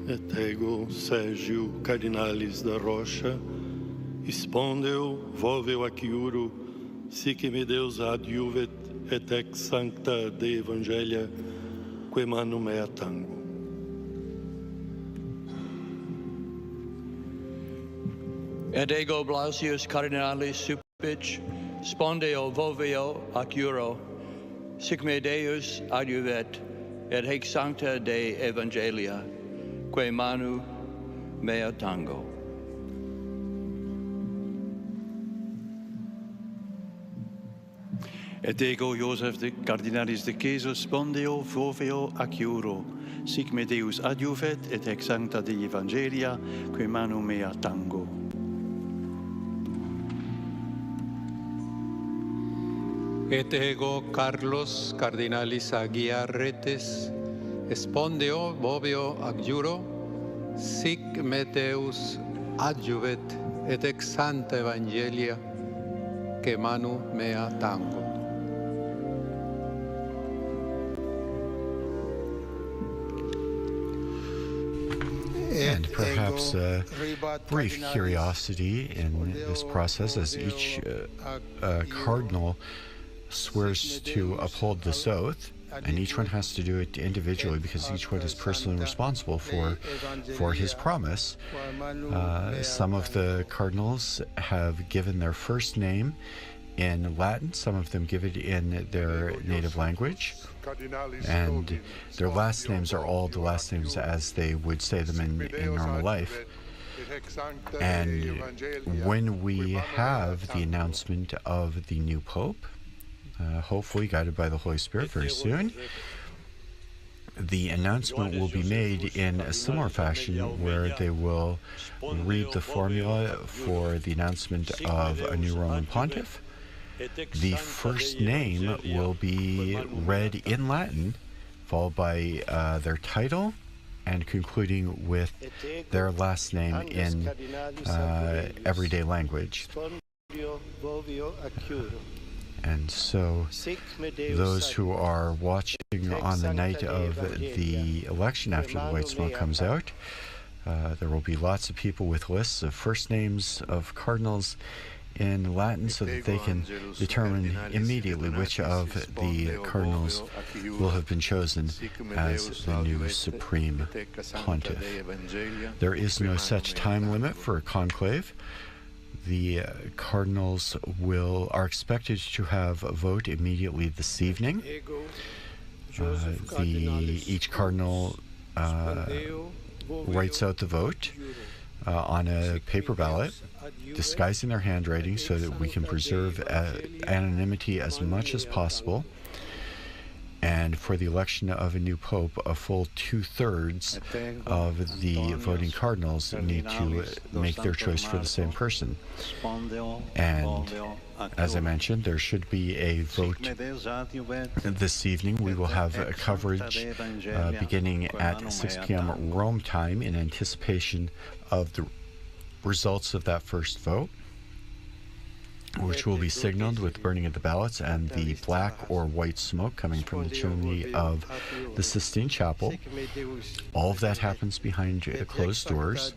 Et ego Sergio cardinalis da Rocha, spondeo voveo aciuro, sic me Deus adiuvet et ex sancta Dei Evangelia, que manum mea tango.
Et ego Blasius cardinalis Supic, spondeo voveo aciuro, sic me Deus adiuvet et haec sancta Dei Evangelia, que manum mea tango.
Et ego Joseph de cardinalis de Ceso, spondeo voveo aciuro, sic me Deus adiuvet et ex sancta Dei Evangelia, que manum mea tango.
Et ego Carlos cardinalis Aguiarretes, spondeo voveo agiuro, sic me Deus adjuvet et ex sancta Evangelia, que manum mea tango.
And perhaps a brief curiosity in this process as each cardinal swears to uphold this oath, and each one has to do it individually because each one is personally responsible for his promise. Some of the cardinals have given their first name in Latin, some of them give it in their native language, and their last names are all the last names as they would say them in normal life. And when we have the announcement of the new Pope, hopefully guided by the Holy Spirit very soon, the announcement will be made in a similar fashion where they will read the formula for the announcement of a new Roman pontiff. The first name will be read in Latin, followed by their title, and concluding with their last name in everyday language. And so those who are watching on the night of the election after the white smoke comes out, there will be lots of people with lists of first names of cardinals in Latin so that they can determine immediately which of the cardinals will have been chosen as the new supreme pontiff. There is no such time limit for a conclave. The cardinals are expected to have a vote immediately this evening. Each cardinal writes out the vote. on a paper ballot, disguising their handwriting so that we can preserve anonymity as much as possible. And for the election of a new pope, a full 2/3 of the voting cardinals need to make their choice for the same person. And as I mentioned, there should be a vote this evening. We will have a coverage beginning at 6 p.m. Rome time in anticipation of the results of that first vote, which will be signaled with burning of the ballots and the black or white smoke coming from the chimney of the Sistine Chapel. All of that happens behind closed doors.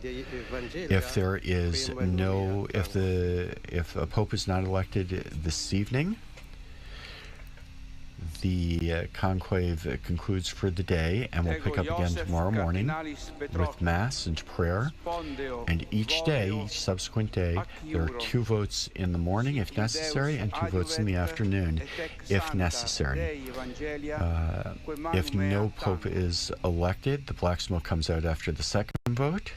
If there is if a pope is not elected this evening, the conclave concludes for the day and will pick up again tomorrow morning with Mass and prayer. And each day, each subsequent day, there are 2 votes in the morning if necessary and 2 votes in the afternoon if necessary. If no pope is elected, the black smoke comes out after the second vote.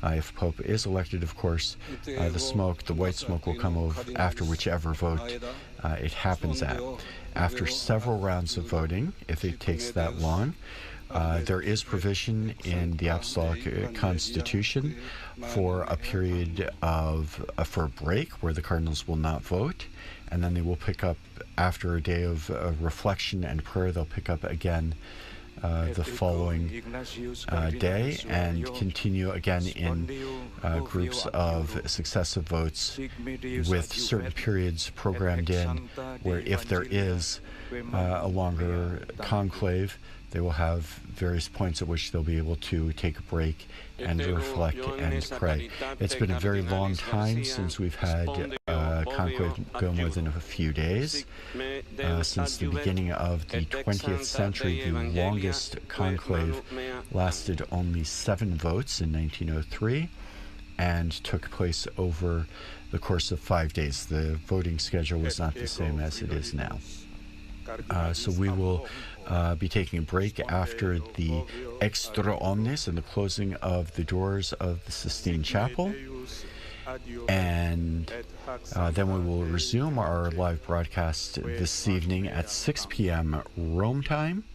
If Pope is elected, of course, the white smoke will come over after whichever vote it happens at. After several rounds of voting, if it takes that long, there is provision in the Apostolic Constitution for a period for a break where the cardinals will not vote, and then they will pick up after a day of reflection and prayer. They'll pick up again the following day and continue again in groups of successive votes with certain periods programmed in where if there is a longer conclave, they will have various points at which they'll be able to take a break and reflect and pray. It's been a very long time since we've had conclave go more than a few days. Since the beginning of the 20th century, the longest conclave lasted only 7 votes in 1903 and took place over the course of 5 days. The voting schedule was not the same as it is now. So we will be taking a break after the Extra Omnes and the closing of the doors of the Sistine Chapel. And then we will resume our live broadcast this evening at 6 p.m. Rome time.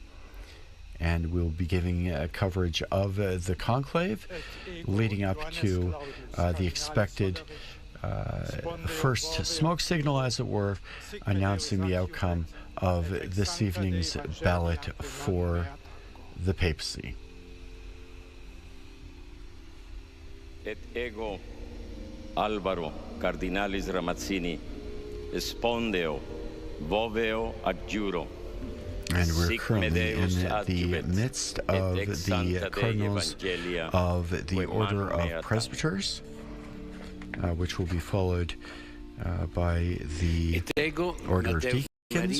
And we'll be giving coverage of the conclave leading up to the expected first smoke signal, as it were, announcing the outcome of this evening's ballot for the papacy.
Et ego Alvaro Cardinalis Ramazzini spondeo voveo adjuro.
And we're currently in the midst of the cardinals of the Order of Presbyters, which will be followed by the Order of Deacons.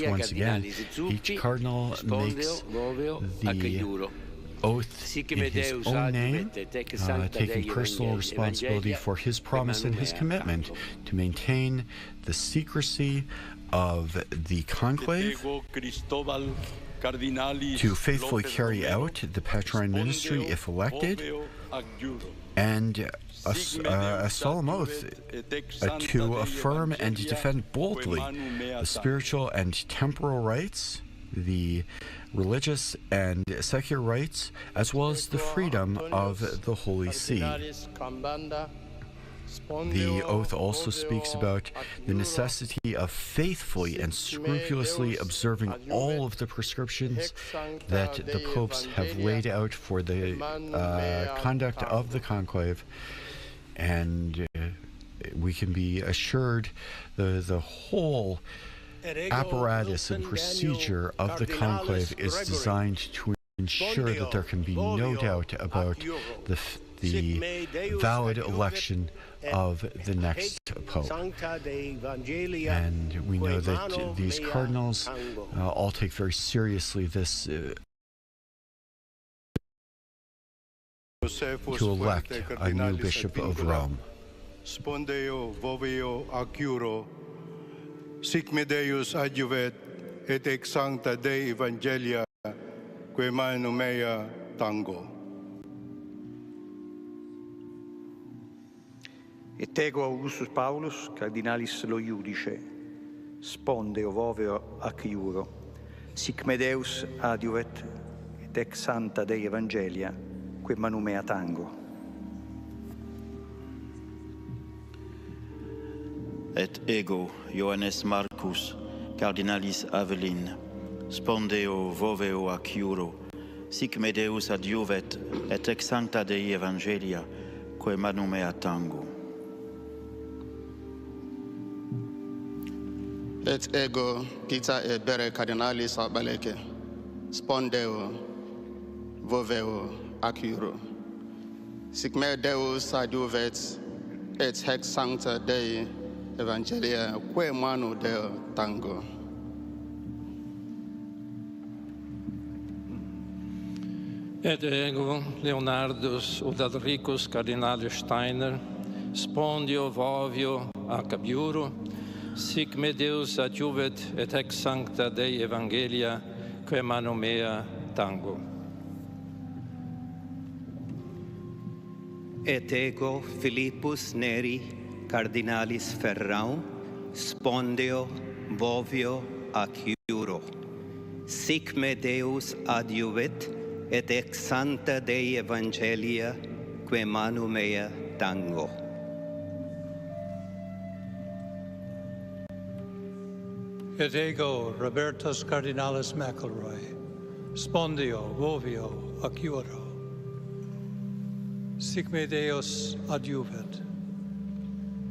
Once again, each cardinal makes the oath in his own name, taking personal responsibility for his promise and his commitment to maintain the secrecy of the conclave, to faithfully carry out the Patrine ministry if elected, and a solemn oath to affirm and to defend boldly the spiritual and temporal rights, the religious and secular rights, as well as the freedom of the Holy See. The oath also speaks about the necessity of faithfully and scrupulously observing all of the prescriptions that the popes have laid out for the conduct of the conclave, and we can be assured the whole apparatus and procedure of the conclave is designed to ensure that there can be no doubt about the valid election of the next pope. And we know that these cardinals all take very seriously this to elect a new bishop of Rome.
Spondeo voveo acuro, sic me Deus adjuvet, et ex sancta Dei Evangelia, que manu mea tango.
Et ego Augustus Paulus, cardinalis lo iudice, spondeo voveo ac iuro, sic me Deus adiuvet, et ex santa Dei Evangelia, quem manum mea tango.
Et ego Johannes Marcus, cardinalis Avelin, spondeo voveo ac iuro, sic me Deus adiuvet, et ex sancta Dei Evangelia, quem manum mea tango.
Et ego Peter e bere cardinalis Baleke, spondeo voveo ac iuro, sic me Deus adiuvet, et ex sancta Dei Evangelia, quem manum Deo tango.
Et ego Leonardus Udalricus cardinalis Steiner, spondio vovio ac iuro, sic me Deus adiuvet, et ex sancta Dei Evangelia, quem manum mea tango.
Et ego Philippus Neri, cardinalis Ferrau, spondeo vovio ac iuro, sic me Deus adiuvet, et ex sancta Dei Evangelia, quem manum mea tango.
Et ego Robertus cardinalis McElroy, spondeo vovio ac iuro, sic me Deus adiuvet,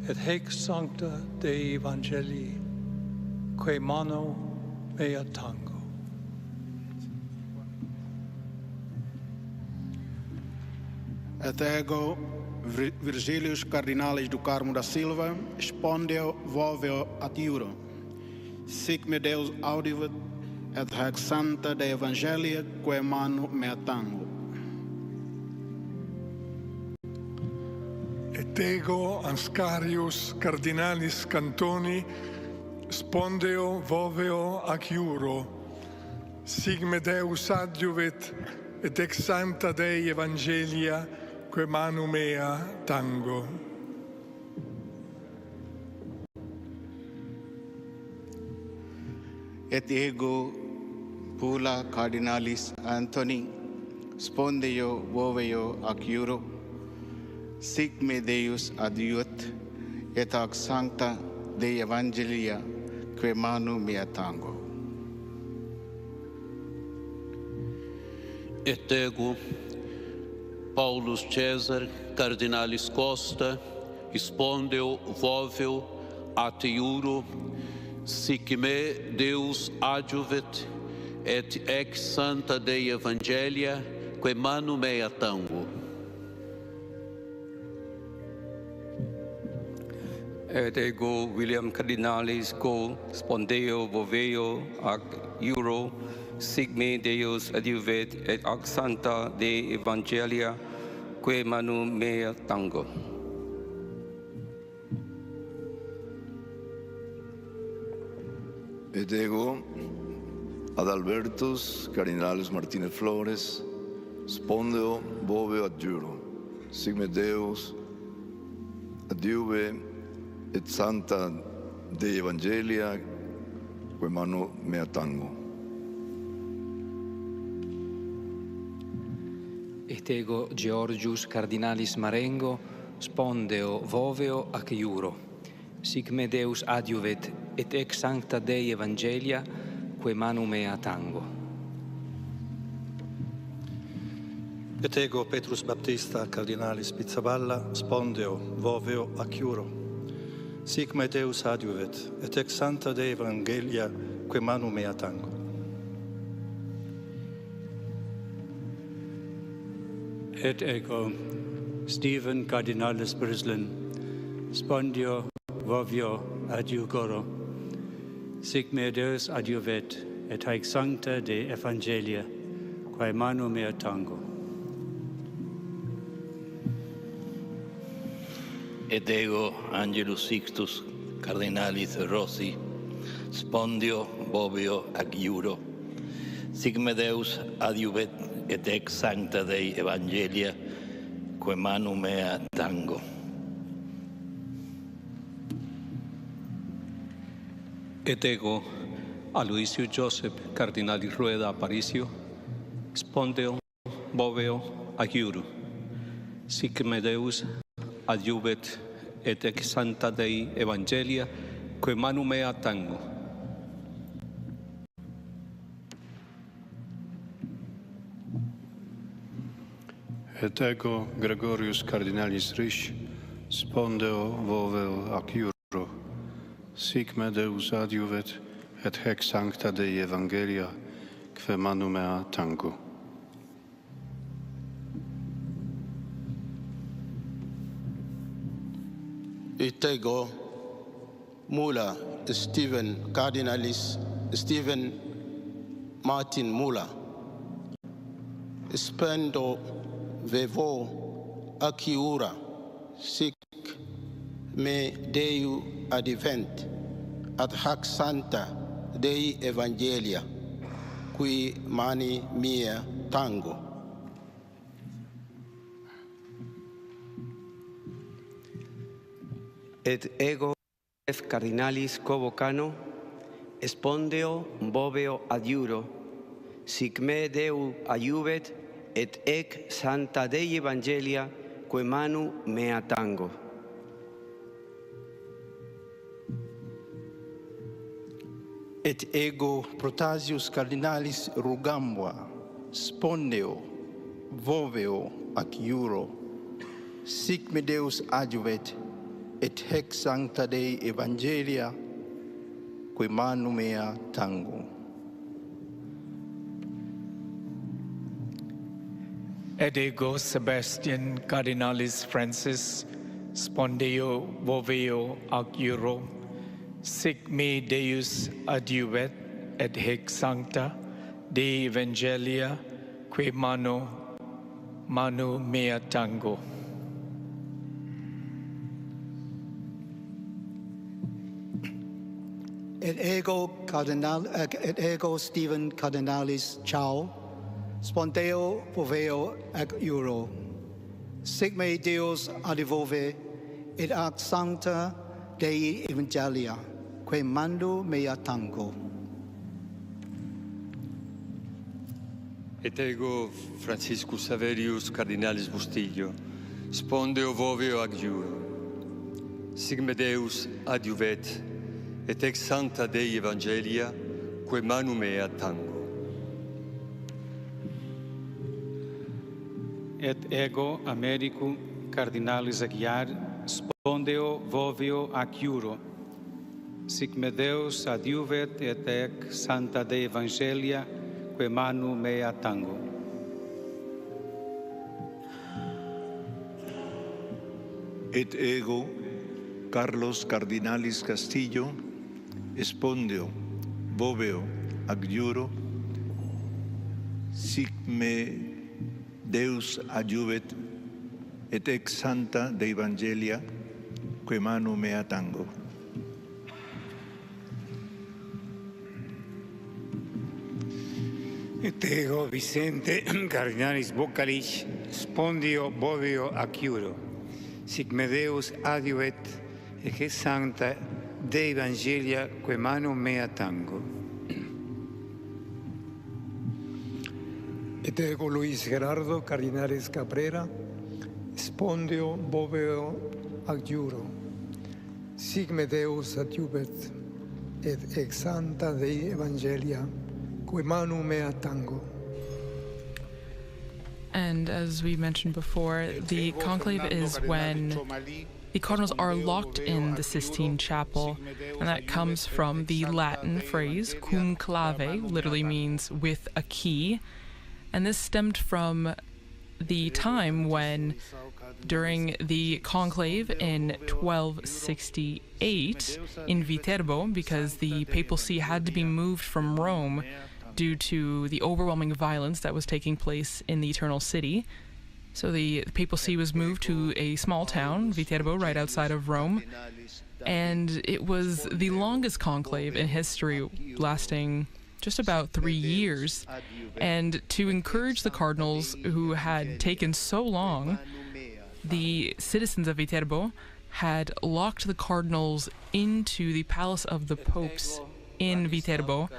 et haec sancta Dei Evangelii, quem manum mea tango.
Et ego Virgilius cardinalis do Carmo da Silva, spondeo voveo ad iuro, sic me Deus audivet, et haec sancta Dei Evangelia, quem manum mea tango.
Et ego Anscarius cardinalis Cantoni, spondeo voveo ac iuro, sic me Deus adiuvet, et ex sancta Dei Evangelia, quem manum mea tango.
Et ego Pula cardinalis Anthony, spondeo voveo ac iuro, sic me Deus adiuet, et ac sancta Dei Evangelia, quem manum mea tango.
Et ego Paulus Caesar cardinalis Costa, spondeo voveo at iuro, sic me Deus adiuvet, et ex sancta Dei Evangelia, quem manum mea tango.
Et ego William cardinalis Co, spondeo voveo ac iuro, sic me Deus adiuvet, et ac sancta Dei Evangelia, quem manum mea tango.
Et ego Adalbertus cardinalis Martinez Flores, spondeo voveo ad iuro, sic me Deus adiuve, et sancta Dei Evangelia, quem manum mea tango.
Et ego Georgius cardinalis Marengo, spondeo voveo ac iuro, sic me Deus adiuvet, et ex sancta Dei Evangelia, quem manum mea tango.
Et ego Petrus Baptista cardinalis Pizzaballa, spondeo voveo ac iuro, sic me Deus adiuvet, et ex sancta Dei Evangelia, quem manum mea tango.
Et ego Stephen cardinalis Brislin, spondeo vovio ad iugoro, sic me Deus adiuvet, et haec sancta Dei Evangelia, quae manum mea tango.
Et ego Angelus Sixtus cardinalis Rossi, spondeo voveo ac iuro, sic me Deus adiuvet, et ex sancta Dei Evangelia, quem manum mea tango.
Et ego Aloisio Joseph Cardinalis Rueda Aparicio, spondeo boveo agiuru, sic me Deus adjuvet et ex Sancta Dei Evangelia, que manu mea tango.
Et ego Gregorius Cardinalis Risch, spondeo voveo ac iuro, sic me Deus adjuvet et hec Sancta Dei Evangelia, que manu mea tango.
Et ego Mula Stephen Cardinalis Stephen Martin Mula, spendo vevo aciura, sic me Deu advent ad hac Sancta Dei Evangelia, qui mani mia tango.
Et ego Cardinalis Covocano, spondeo boveo adiuro, sic me Deu adjuvet et ec Sancta Dei Evangelia, que manu mea tango.
Et ego Protasius Cardinalis Rugambua, spondeo voveo ac iuro, sic me Deus adjuvet et hec Sancta Dei Evangelia, que manu mea tango.
Et ego Sebastian Cardinalis Francis, spondeo voveo ac iuro, sic me Deus adjuvet et hec Sancta Dei Evangelia, que manu mea tango.
Et ego Stephen Cardinalis Chao, spondeo voveo ac iuro, sic me Deus adjuvove et ac Sancta Dei Evangelia, que manu mea tango.
Et ego Franciscus Saverius Cardinalis Bustillo, spondeo voveo ac iuro, sic me Deus adjuvet et ex Sancta Dei Evangelia, que manu mea tango.
Et ego Americum Cardinalis Aguiar, spondeo voveo ac iuro, sic me Deus adjuvet et ec Sancta Dei Evangelia, que manu mea tango.
Et ego Carlos Cardinalis Castillo, spondeo boveo ac iuro, sic me Deus adjuvet et ex Sancta Dei Evangelia, que manu mea tango.
Et ego Vicente Cardinalis Bocalich, spondeo boveo ac iuro, sic me Deus adjuvet et hec Sancta Dei Evangelia, que manu mea tango.
Et ego Luis Gerardo Cardinalis Cabrera, spondeo boveo ac iuro, sic me Deus adjuvet et ex Sancta Dei Evangelia, que manu mea tango.
And as we mentioned before, the conclave is when the cardinals are locked in the Sistine Chapel, and that comes from the Latin phrase cum clave, literally means with a key. And this stemmed from the time when, during the conclave in 1268 in Viterbo, because the papal see had to be moved from Rome due to the overwhelming violence that was taking place in the Eternal City. So the papal see was moved to a small town, Viterbo, right outside of Rome. And it was the longest conclave in history, lasting just about 3 years. And to encourage the cardinals who had taken so long, the citizens of Viterbo had locked the cardinals into the palace of the popes in Viterbo,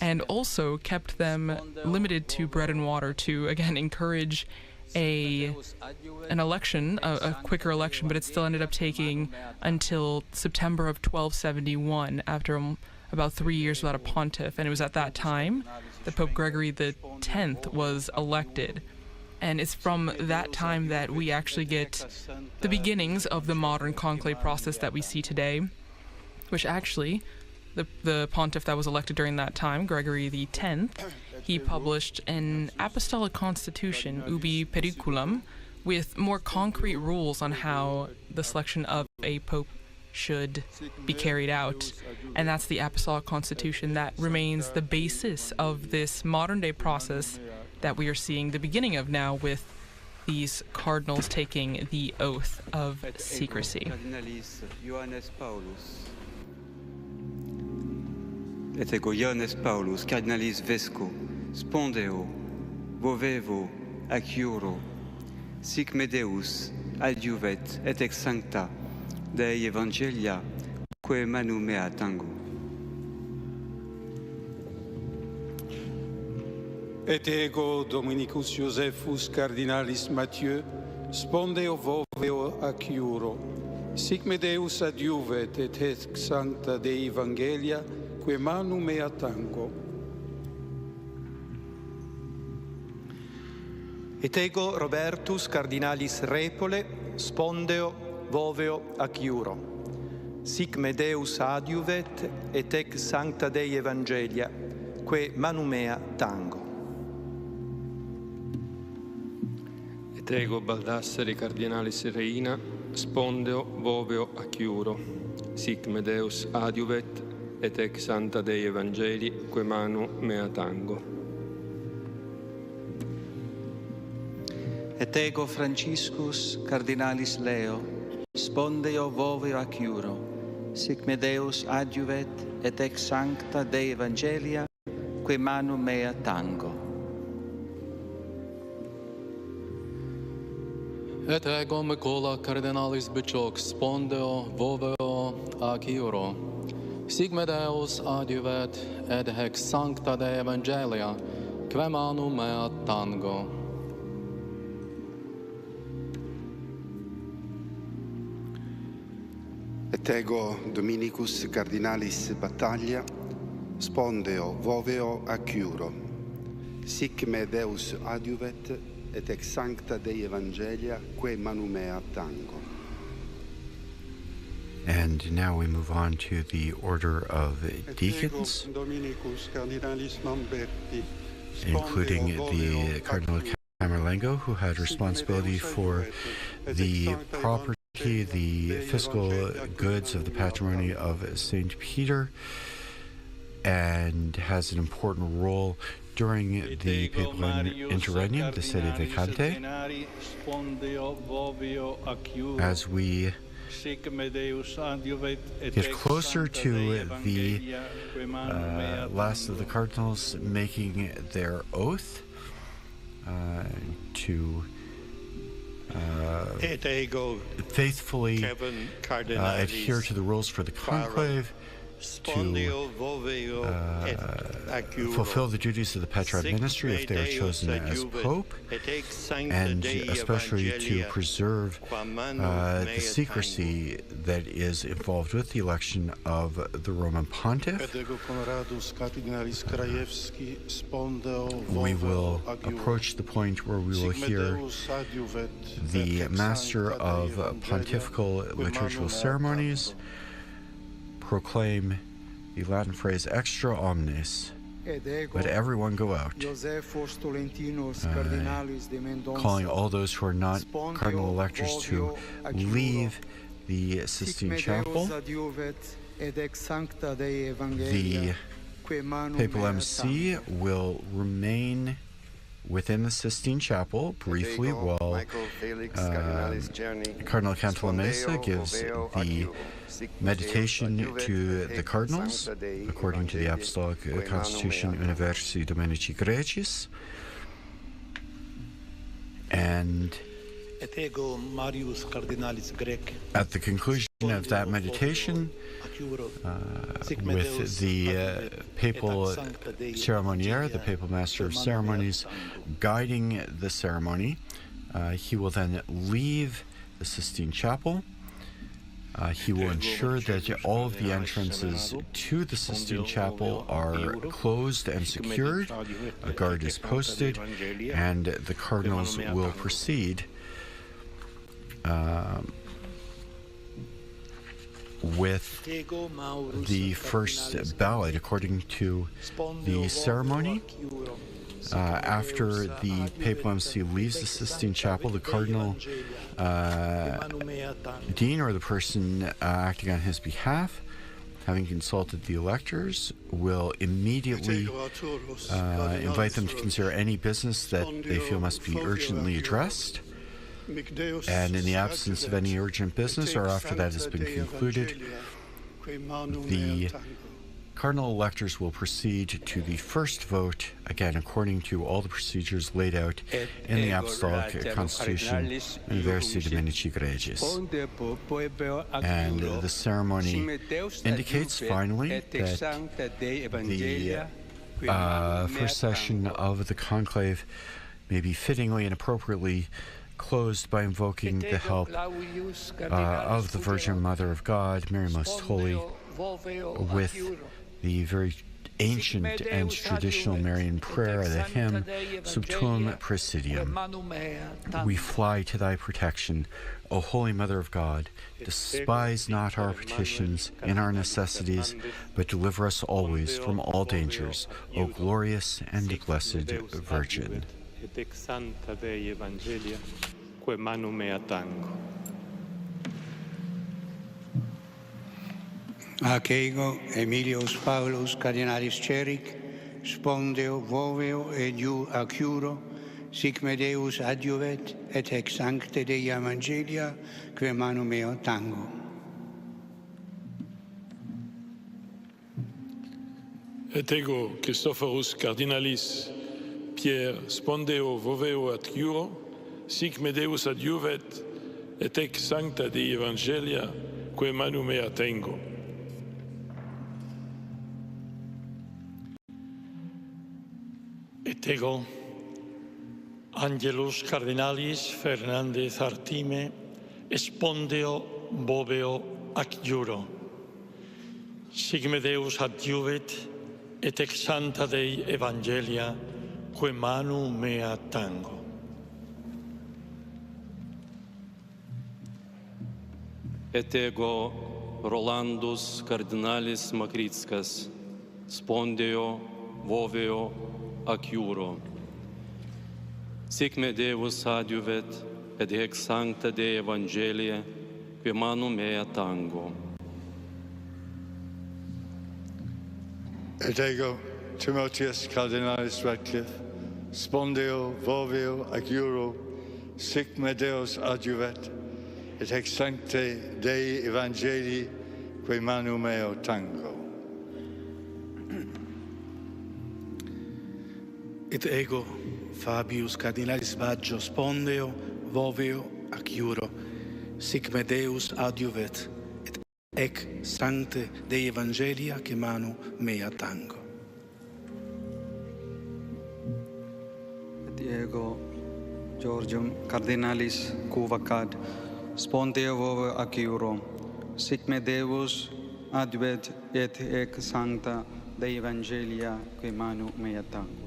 and also kept them limited to bread and water to, again, encourage an election, a quicker election, but it still ended up taking until September of 1271, after about 3 years without a pontiff. And it was at that time that Pope Gregory X was elected. And it's from that time that we actually get the beginnings of the modern conclave process that we see today, which actually, the pontiff that was elected during that time, Gregory X, he published an apostolic constitution, Ubi Periculum, with more concrete rules on how the selection of a pope should be carried out. And that's the apostolic constitution that remains the basis of this modern day process that we are seeing the beginning of now, with these cardinals taking the oath of secrecy.
Et ego Ioannes Paulus, cardinalis vesco, spondeo, vovevo, ac iuro, sic me Deus adjuvet et ex sancta Dei Evangelia, quae manu mea tango.
Et ego Dominicus Josephus cardinalis Mathieu, spondeo voveo ac iuro, sic me Deus adjuvet et ex sancta Dei Evangelia, quae manu mea tango.
Et ego Robertus cardinalis Repole, spondeo voveo ac iuro, sic me Deus adjuvet et ex sancta Dei Evangelia, quae manu mea tango.
Et ego Baldassare cardinalis Reina, spondeo voveo ac iuro, sic me Deus adjuvet et ex sancta Dei Evangelii, quae manu mea tango.
Et ego Franciscus cardinalis Leo, spondeo voveo ac iuro, sic me Deus adjuvet et ex sancta Dei Evangelia, quae manu mea tango.
Et ego Micola cardinalis Bicioc, spondeo voveo ac iuro, sic me Deus adjuvet et ex sancta Dei Evangelia, quae manu mea tango.
Et ego Dominicus cardinalis Battaglia, spondeo voveo ac iuro, sic me Deus adjuvet et ex sancta Dei Evangelia, quae manu mea tango.
And now we move on to the order of deacons, including the Cardinal Camerlengo, who had responsibility for the property, the fiscal goods of the patrimony of St. Peter, and has an important role during the papal interregnum, the sede vacante, as we get closer to the last of the cardinals making their oath to faithfully adhere to the rules for the conclave, to fulfill the duties of the Patriarch ministry if they are chosen as Pope, and especially to preserve the secrecy that is involved with the election of the Roman Pontiff. We will approach the point where we will hear the Master of Pontifical Liturgical Ceremonies proclaim the Latin phrase extra omnes, let everyone go out, calling all those who are not cardinal electors to leave the Sistine Chapel. The papal MC will remain within the Sistine Chapel briefly while Cardinal Cantalamessa gives the meditation to the cardinals according to the Apostolic Constitution Universi Dominici Graecis, and at the conclusion of that meditation with the papal ceremoniere, the papal master of ceremonies, guiding the ceremony. He will then leave the Sistine Chapel. He will ensure that all of the entrances to the Sistine Chapel are closed and secured. A guard is posted, and the cardinals will proceed with the first ballad according to the ceremony. After the papal MC leaves the Sistine Chapel, the cardinal dean, or the person acting on his behalf, having consulted the electors, will immediately invite them to consider any business that they feel must be urgently addressed. And in the absence of any urgent business, or after that has been concluded, the cardinal electors will proceed to the first vote, again according to all the procedures laid out in the Apostolic Constitution Universi Dominici Gregis. And the ceremony indicates finally that the first session of the conclave may be fittingly and appropriately closed by invoking the help of the Virgin Mother of God, Mary Most Holy, with the very ancient and traditional Marian prayer, the hymn Sub Tuum Presidium. We fly to thy protection, O Holy Mother of God. Despise not our petitions in our necessities, but deliver us always from all dangers, O glorious and blessed Virgin.
Et ex sancta Dei Evangelia, quae manu mea tango.
Ac ego, Emilius Paulus, Cardinalis Ceric, spondeo, voveo, ediu acciuro, sic me Deus adjuvet, et ex sancte Dei Evangelia, quae manu mea tango.
Et ego, Christophorus Cardinalis, Pierre, spondeo, voveo, acciuro, sic me Deus adjuvet, et ex sancta Dei Evangelia, quae manu mea tengo.
Et ego, Angelus Cardinalis Fernandez Artime, spondeo, voveo, acciuro, sic me Deus adjuvet, et ex sancta Dei Evangelia, quae manu mea tango.
Et ego, Rolandus Cardinalis Makritskas, spondeo, voveo, acciuro. Sic me Deus adjuvet, et ex sancta Dei Evangelia, quae manu mea tango.
Et ego, Timotheus Cardinalis Radcliffe, spondeo, voveo, acciuro, sic me Deus adjuvet, et ex sancte Dei Evangelii, quae manu meo tango.
Et ego, Fabius Cardinalis Baggio, spondeo, voveo, acciuro, sic me Deus adjuvet, et ec sancte Dei Evangelia, quae manu mea tango.
Et ego, Georgium Cardinalis Cuvacad, spondeo, voveo, acciuro, sic me Deus adjuvet, et ec sancta Dei Evangelia, quae manu mea tango.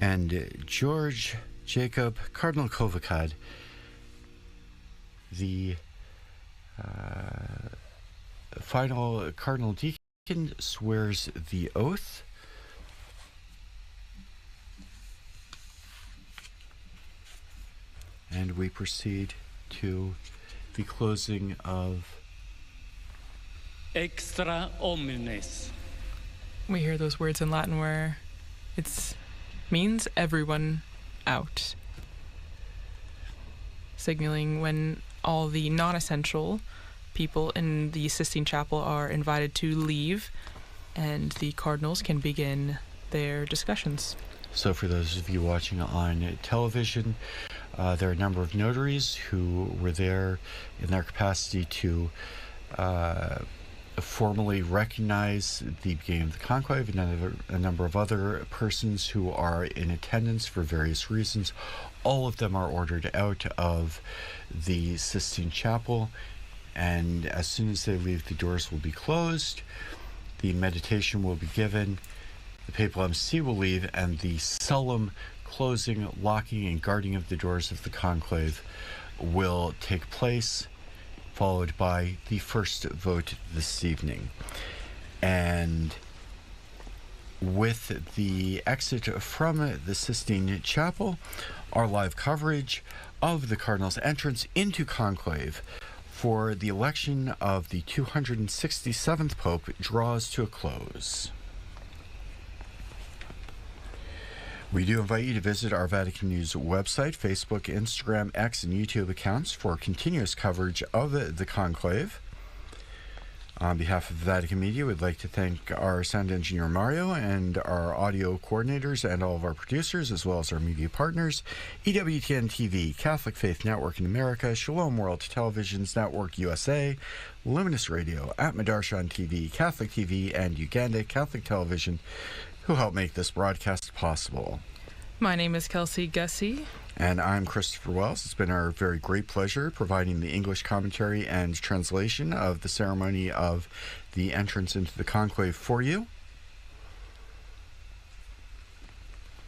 And George Jacob Cardinal Covacad, the final Cardinal Deacon, swears the oath. And we proceed to the closing of
Extra omnes.
We hear those words in Latin where it means everyone out, signaling when all the non-essential people in the Sistine Chapel are invited to leave and the cardinals can begin their discussions.
So for those of you watching on television, there are a number of notaries who were there in their capacity to formally recognize the beginning of the conclave, and a number of other persons who are in attendance for various reasons. All of them are ordered out of the Sistine Chapel, and as soon as they leave, the doors will be closed, the meditation will be given, the papal MC will leave, and the solemn closing, locking, and guarding of the doors of the conclave will take place, followed by the first vote this evening. And with the exit from the Sistine Chapel, our live coverage of the Cardinal's entrance into conclave for the election of the 267th Pope draws to a close. We do invite you to visit our Vatican News website, Facebook, Instagram, X, and YouTube accounts for continuous coverage of the conclave. On behalf of Vatican Media, we'd like to thank our sound engineer Mario and our audio coordinators and all of our producers, as well as our media partners, EWTN TV, Catholic Faith Network in America, Shalom World Television's Network USA, Luminous Radio, at Madarshan TV, Catholic TV, and Uganda Catholic Television, who helped make this broadcast possible.
My name is Kelsey Gussie.
And I'm Christopher Wells. It's been our very great pleasure providing the English commentary and translation of the ceremony of the entrance into the conclave for you.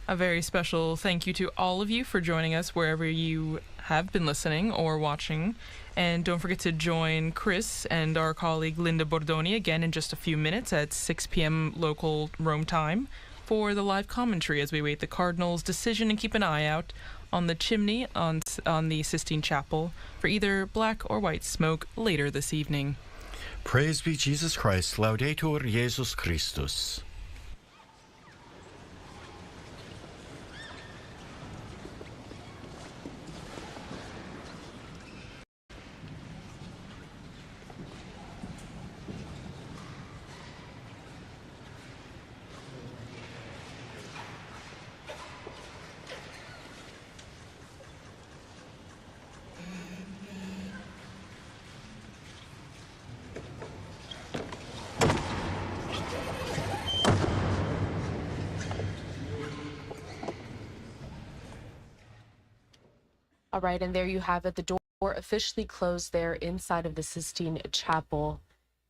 A very special thank you to all of you for joining us wherever you have been listening or watching. And don't forget to join Chris and our colleague Linda Bordoni again in just a few minutes at 6 p.m. local Rome time for the live commentary as we wait the Cardinal's decision, and keep an eye out on the chimney on the Sistine Chapel for either black or white smoke later this evening.
Praise be Jesus Christ. Laudetur Jesus Christus.
All right, and there you have it. The door officially closed there inside of the Sistine Chapel,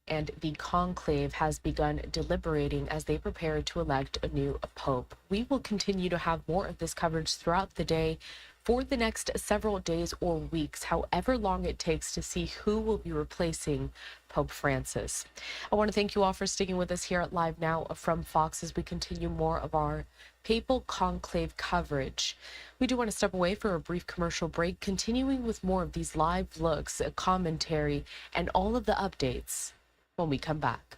and the conclave has begun deliberating as they prepare to elect a new pope. We will continue to have more of this coverage throughout the day for the next several days or weeks, however long it takes, to see who will be replacing Pope Francis. I want to thank you all for sticking with us here at Live Now from Fox as we continue more of our papal conclave coverage. We do want to step away for a brief commercial break, continuing with more of these live looks, commentary, and all of the updates when we come back.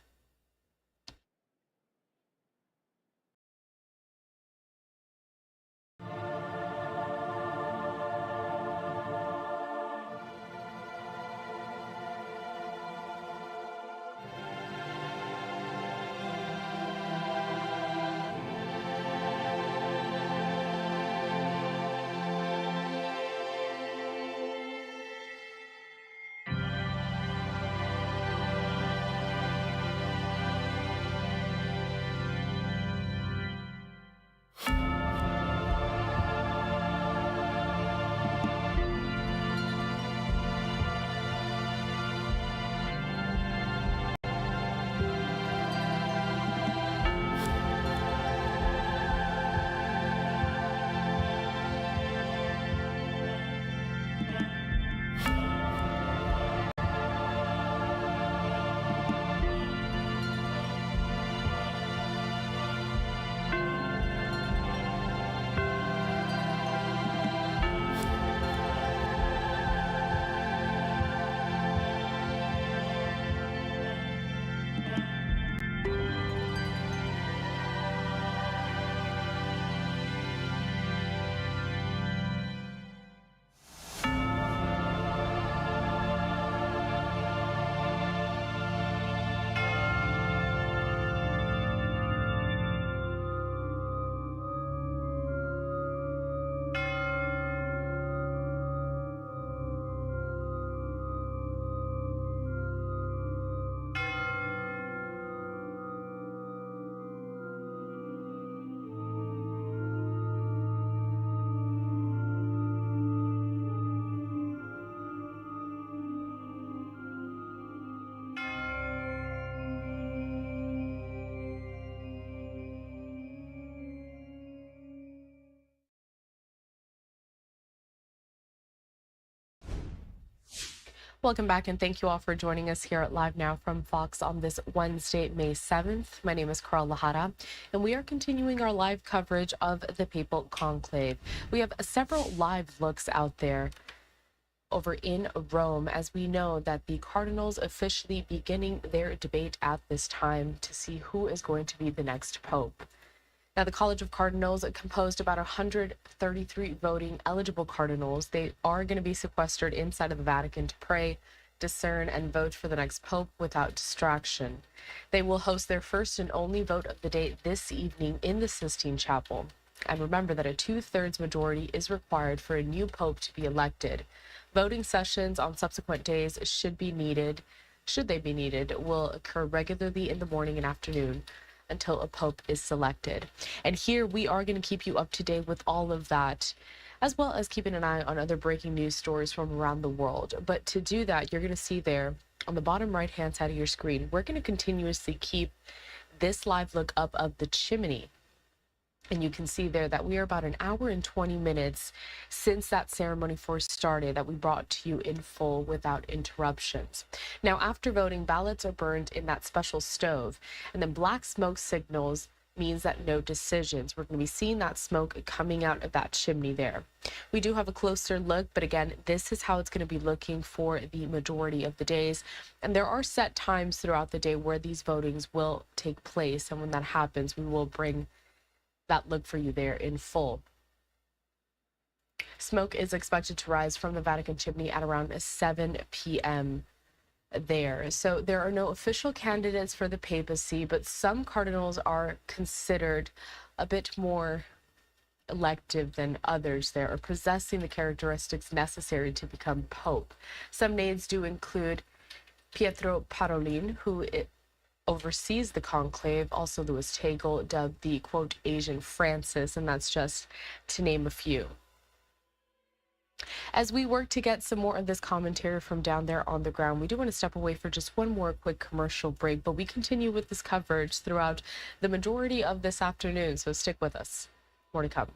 Welcome back, and thank you all for joining us here at Live Now from Fox on this Wednesday, May 7th. My name is Carl Lahara, and we are continuing our live coverage of the Papal Conclave. We have several live looks out there over in Rome, as we know that the cardinals officially beginning their debate at this time to see who is going to be the next pope. Now, the College of Cardinals composed about 133 voting eligible cardinals. They are going to be sequestered inside of the Vatican to pray, discern, and vote for the next pope without distraction. They will host their first and only vote of the day this evening in the Sistine Chapel. And remember that a 2/3 majority is required for a new pope to be elected. Voting sessions on subsequent days should they be needed, will occur regularly in the morning and afternoon until a pope is selected. And here we are going to keep you up to date with all of that, as well as keeping an eye on other breaking news stories from around the world. But to do that, you're going to see there on the bottom right-hand side of your screen, we're going to continuously keep this live look up of the chimney. And you can see there that we are about an hour and 20 minutes since that ceremony first started, that we brought to you in full without interruptions. Now, after voting, ballots are burned in that special stove, and then black smoke signals means that no decisions. We're going to be seeing that smoke coming out of that chimney there. We do have a closer look, but again, this is how it's going to be looking for the majority of the days. And there are set times throughout the day where these votings will take place. And when that happens, we will bring that look for you there in full. Smoke is expected to rise from the Vatican chimney at around 7 p.m. there. So there are no official candidates for the papacy, but some cardinals are considered a bit more elective than others there, or possessing the characteristics necessary to become pope. Some names do include Pietro Parolin, who oversees the conclave, also Louis Tegel, dubbed the, quote, Asian Francis, and that's just to name a few. As we work to get some more of this commentary from down there on the ground, we do want to step away for just one more quick commercial break, but we continue with this coverage throughout the majority of this afternoon, so stick with us. More to come.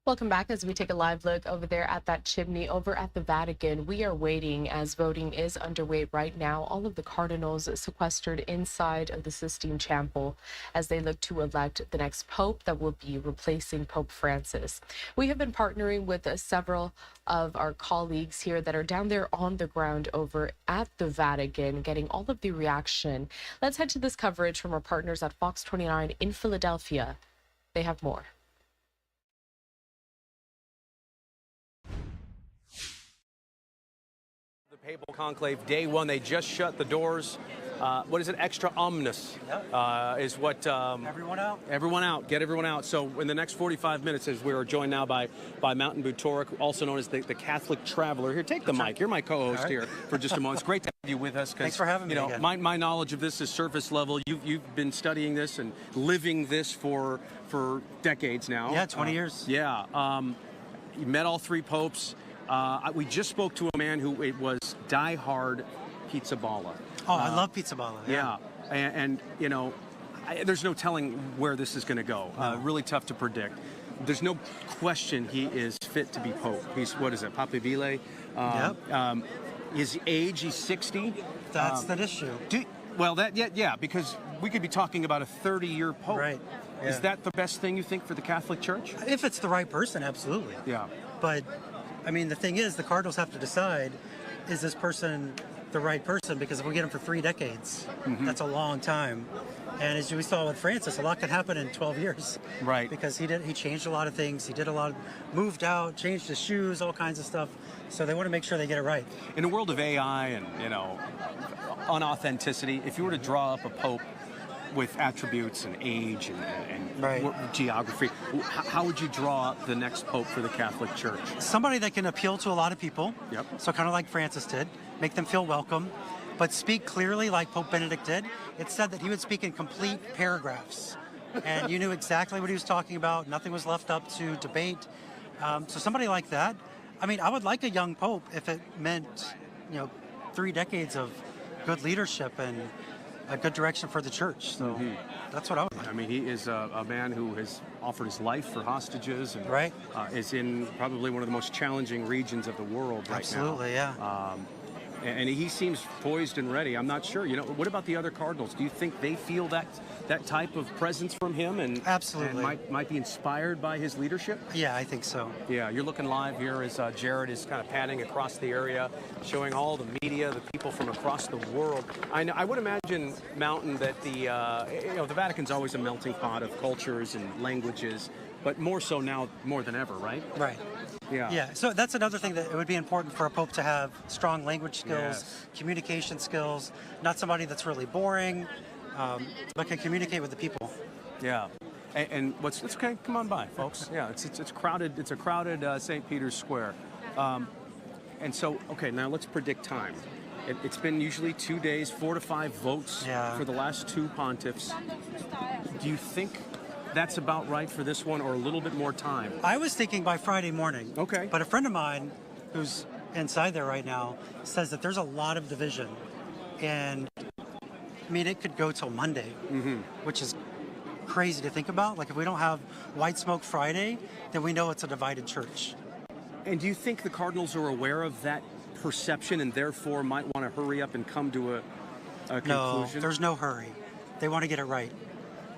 Welcome back as we take a live look over there at that chimney over at the Vatican. We are waiting as voting is underway right now. All of the cardinals sequestered inside of the Sistine Chapel as they look to elect the next pope that will be replacing Pope Francis. We have been partnering with several of our colleagues here that are down there on the ground over at the Vatican, getting all of the reaction. Let's head to this coverage from our partners at Fox 29 in Philadelphia. They have more.
Papal Conclave, day one, they just shut the doors. What is it? Extra omnis is what...
everyone out?
Everyone out. Get everyone out. So in the next 45 minutes, as we are joined now by Mountain Butoric, also known as the Catholic Traveler. Here, take the mic. You're my co-host here for just a moment. It's great to have you with us.
Thanks for having me again.
My knowledge of this is surface level. You've been studying this and living this for decades now.
Yeah, 20 years.
Yeah. You met all three popes. We just spoke to a man who was diehard pizza balla.
Oh, I love pizza balla.
Yeah, and you know, there's no telling where this is going to go. Really tough to predict. There's no question he is fit to be pope. He's, what is it, Papabile?
Yep.
His age, he's 60.
That's that issue.
Yeah, because we could be talking about a 30-year pope.
Right. Yeah.
Is that the best thing you think for the Catholic Church?
If it's the right person, absolutely.
Yeah.
But I mean, the thing is, the cardinals have to decide, is this person the right person? Because if we get him for 3 decades, that's a long time. And as we saw with Francis, a lot could happen in 12 years.
Right.
Because he changed a lot of things. He did a lot, moved out, changed his shoes, all kinds of stuff. So they want to make sure they get it right.
In a world of AI and, unauthenticity, if you were to draw up a pope with attributes and age and
right.
geography, how would you draw up the next pope for the Catholic Church?
Somebody that can appeal to a lot of people.
Yep.
So kind of like Francis did, make them feel welcome, but speak clearly like Pope Benedict did. It said that he would speak in complete paragraphs, and you knew exactly what he was talking about. Nothing was left up to debate. So somebody like that. I mean, I would like a young pope if it meant, 3 decades of good leadership and a good direction for the church. So that's what I would like.
I mean, he is a man who has offered his life for hostages and
right.
Is in probably one of the most challenging regions of the world right
Absolutely,
now.
Yeah.
And he seems poised and ready. I'm not sure. What about the other cardinals? Do you think they feel that type of presence from him and
absolutely
and might be inspired by his leadership?
Yeah, I think so.
Yeah, you're looking live here as Jared is kind of panning across the area, showing all the media, the people from across the world. I would imagine, Mountain, that the Vatican's always a melting pot of cultures and languages, but more so now more than ever, right?
Right.
Yeah.
Yeah. So that's another thing that it would be important for a pope to have: strong language skills, communication skills, not somebody that's really boring, but can communicate with the people.
Yeah. And it's okay. Come on by, folks. Yeah. It's crowded. It's a crowded St. Peter's Square. And so, okay, now let's predict time. It's been usually 2 days, 4 to 5 votes for the last 2 pontiffs. Do you think that's about right for this one, or a little bit more time?
I was thinking by Friday morning.
Okay.
But a friend of mine who's inside there right now says that there's a lot of division. And I mean, it could go till Monday, which is crazy to think about. Like, if we don't have White Smoke Friday, then we know it's a divided church.
And do you think the cardinals are aware of that perception and therefore might want to hurry up and come to a conclusion?
No, there's no hurry. They want to get it right.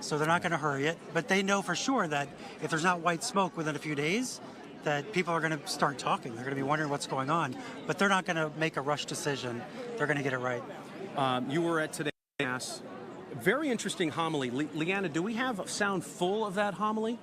So they're not going to hurry it, but they know for sure that if there's not white smoke within a few days, that people are going to start talking. They're going to be wondering what's going on, but they're not going to make a rush decision. They're going to get it right.
You were at today's Mass. Very interesting homily. Leanna, do we have sound full of that homily?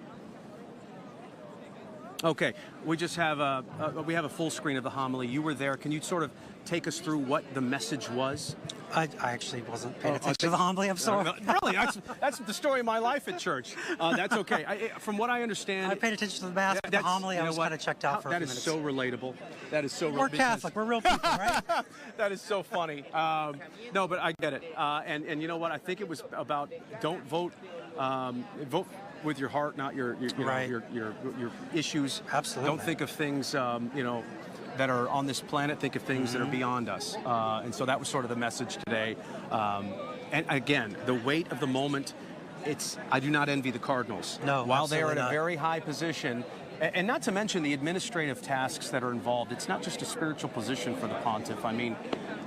Okay, we just have a full screen of the homily. You were there. Can you sort of take us through what the message was?
I actually wasn't paying attention to the homily. I'm sorry.
Really, that's the story of my life at church. That's okay. From what I understand,
I paid attention to the Mass, but the homily I was kind of checked out for a few minutes.
That is so relatable. That is so.
We're Catholic. We're real people, right?
That is so funny. No, but I get it. And you know what? I think it was about don't vote. Vote with your heart, not your issues.
Absolutely.
Don't think of things that are on this planet. Think of things that are beyond us. And so that was sort of the message today. And again, the weight of the moment. I do not envy the Cardinals.
No,
while they are in a
not.
very high position, And not to mention the administrative tasks that are involved. It's not just a spiritual position for the pontiff. I mean,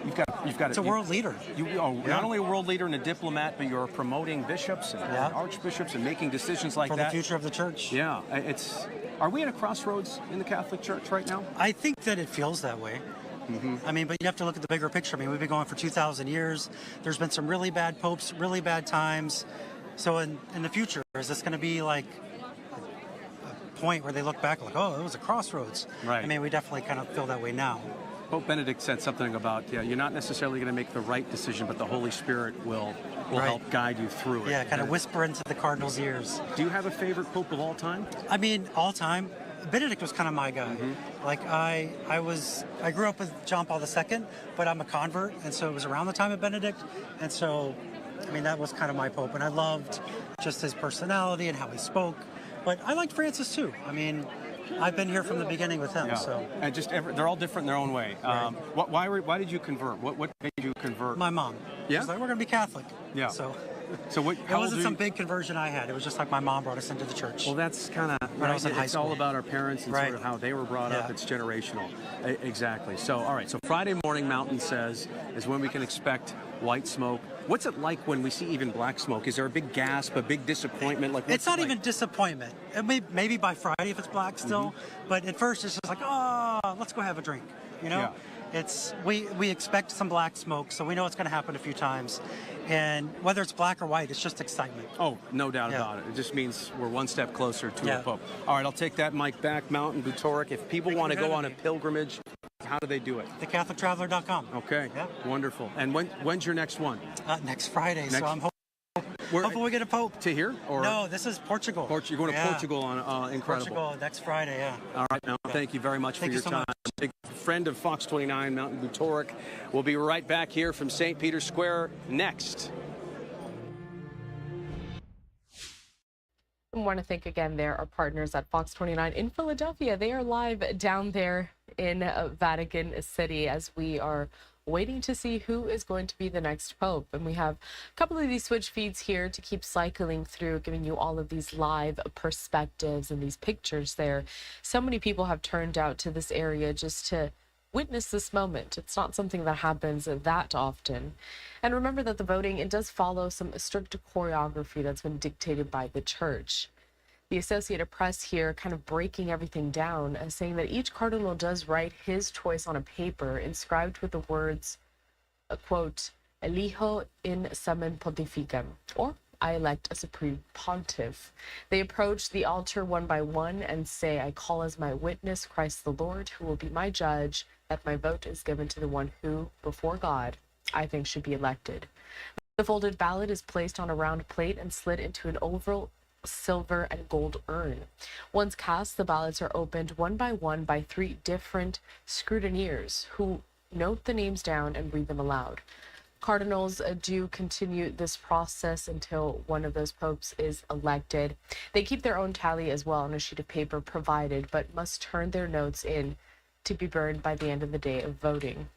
you've got
it's a world leader.
Not only a world leader and a diplomat, but you're promoting bishops and archbishops and making decisions like
that.
For
the future of the church.
Yeah. Are we at a crossroads in the Catholic Church right now?
I think that it feels that way. I mean, but you have to look at the bigger picture. I mean, we've been going for 2,000 years. There's been some really bad popes, really bad times. So in the future, is this going to be like a point where they look back like, oh, it was a crossroads?
Right.
I mean, we definitely kind of feel that way now.
Pope Benedict said something about, you're not necessarily going to make the right decision, but the Holy Spirit will help guide you through it.
Yeah, kind of whisper into the cardinal's ears.
Do you have a favorite pope of all time?
I mean, all time. Benedict was kind of my guy. Like I grew up with John Paul II, but I'm a convert, and so it was around the time of Benedict, and so, I mean, that was kind of my pope, and I loved just his personality and how he spoke. But I liked Francis too. I mean, I've been here from the beginning with him. So
and they're all different in their own way.
Right.
Why did you convert? What made you convert?
My mom.
Yeah.
She's like, we're going to be Catholic.
Yeah. So what?
It wasn't some big conversion I had. It was just like my mom brought us into the church.
Well, that's kind of
when I was in high
it's
school.
all about our parents and sort of how they were brought up. It's generational. Exactly. So all right. So Friday morning, Mountain says, is when we can expect white smoke. What's it like when we see even black smoke? Is there a big gasp, a big disappointment? Like
it's not even disappointment. It maybe by Friday if it's black still, but at first it's just like, oh, let's go have a drink. You know.
Yeah.
It's we expect some black smoke, so we know it's going to happen a few times, and whether it's black or white, it's just excitement.
Oh, no doubt about it. It just means we're one step closer to a pope. All right, I'll take that mic back, Mountain Butoric. If people want to go on a pilgrimage, how do they do it?
TheCatholicTraveler.com.
Okay. Yeah. Wonderful. And when's your next one?
Next Friday. So I'm hopefully we get a pope.
To here? Or
no, this is Portugal.
You're going to Portugal on incredible.
Portugal next Friday, yeah.
All right, now thank you very much for your time. Big friend of Fox 29, Mountain Butoric. We'll be right back here from St. Peter's Square next.
I want to thank again there our partners at Fox 29 in Philadelphia. They are live down there in Vatican City as we are waiting to see who is going to be the next pope. And we have a couple of these switch feeds here to keep cycling through, giving you all of these live perspectives and these pictures there. So many people have turned out to this area just to witness this moment. It's not something that happens that often. And remember that the voting, it does follow some strict choreography that's been dictated by the church. The Associated Press here kind of breaking everything down, saying that each cardinal does write his choice on a paper inscribed with the words, quote, "Elijo in semen pontificem," or "I elect a supreme pontiff." They approach the altar one by one and say, "I call as my witness Christ the Lord, who will be my judge, that my vote is given to the one who, before God, I think should be elected." The folded ballot is placed on a round plate and slid into an oval silver and gold urn. Once cast, the ballots are opened one by 3 different scrutineers who note the names down and read them aloud. Cardinals do continue this process until one of those popes is elected. They keep their own tally as well on a sheet of paper provided, but must turn their notes in to be burned by the end of the day of voting.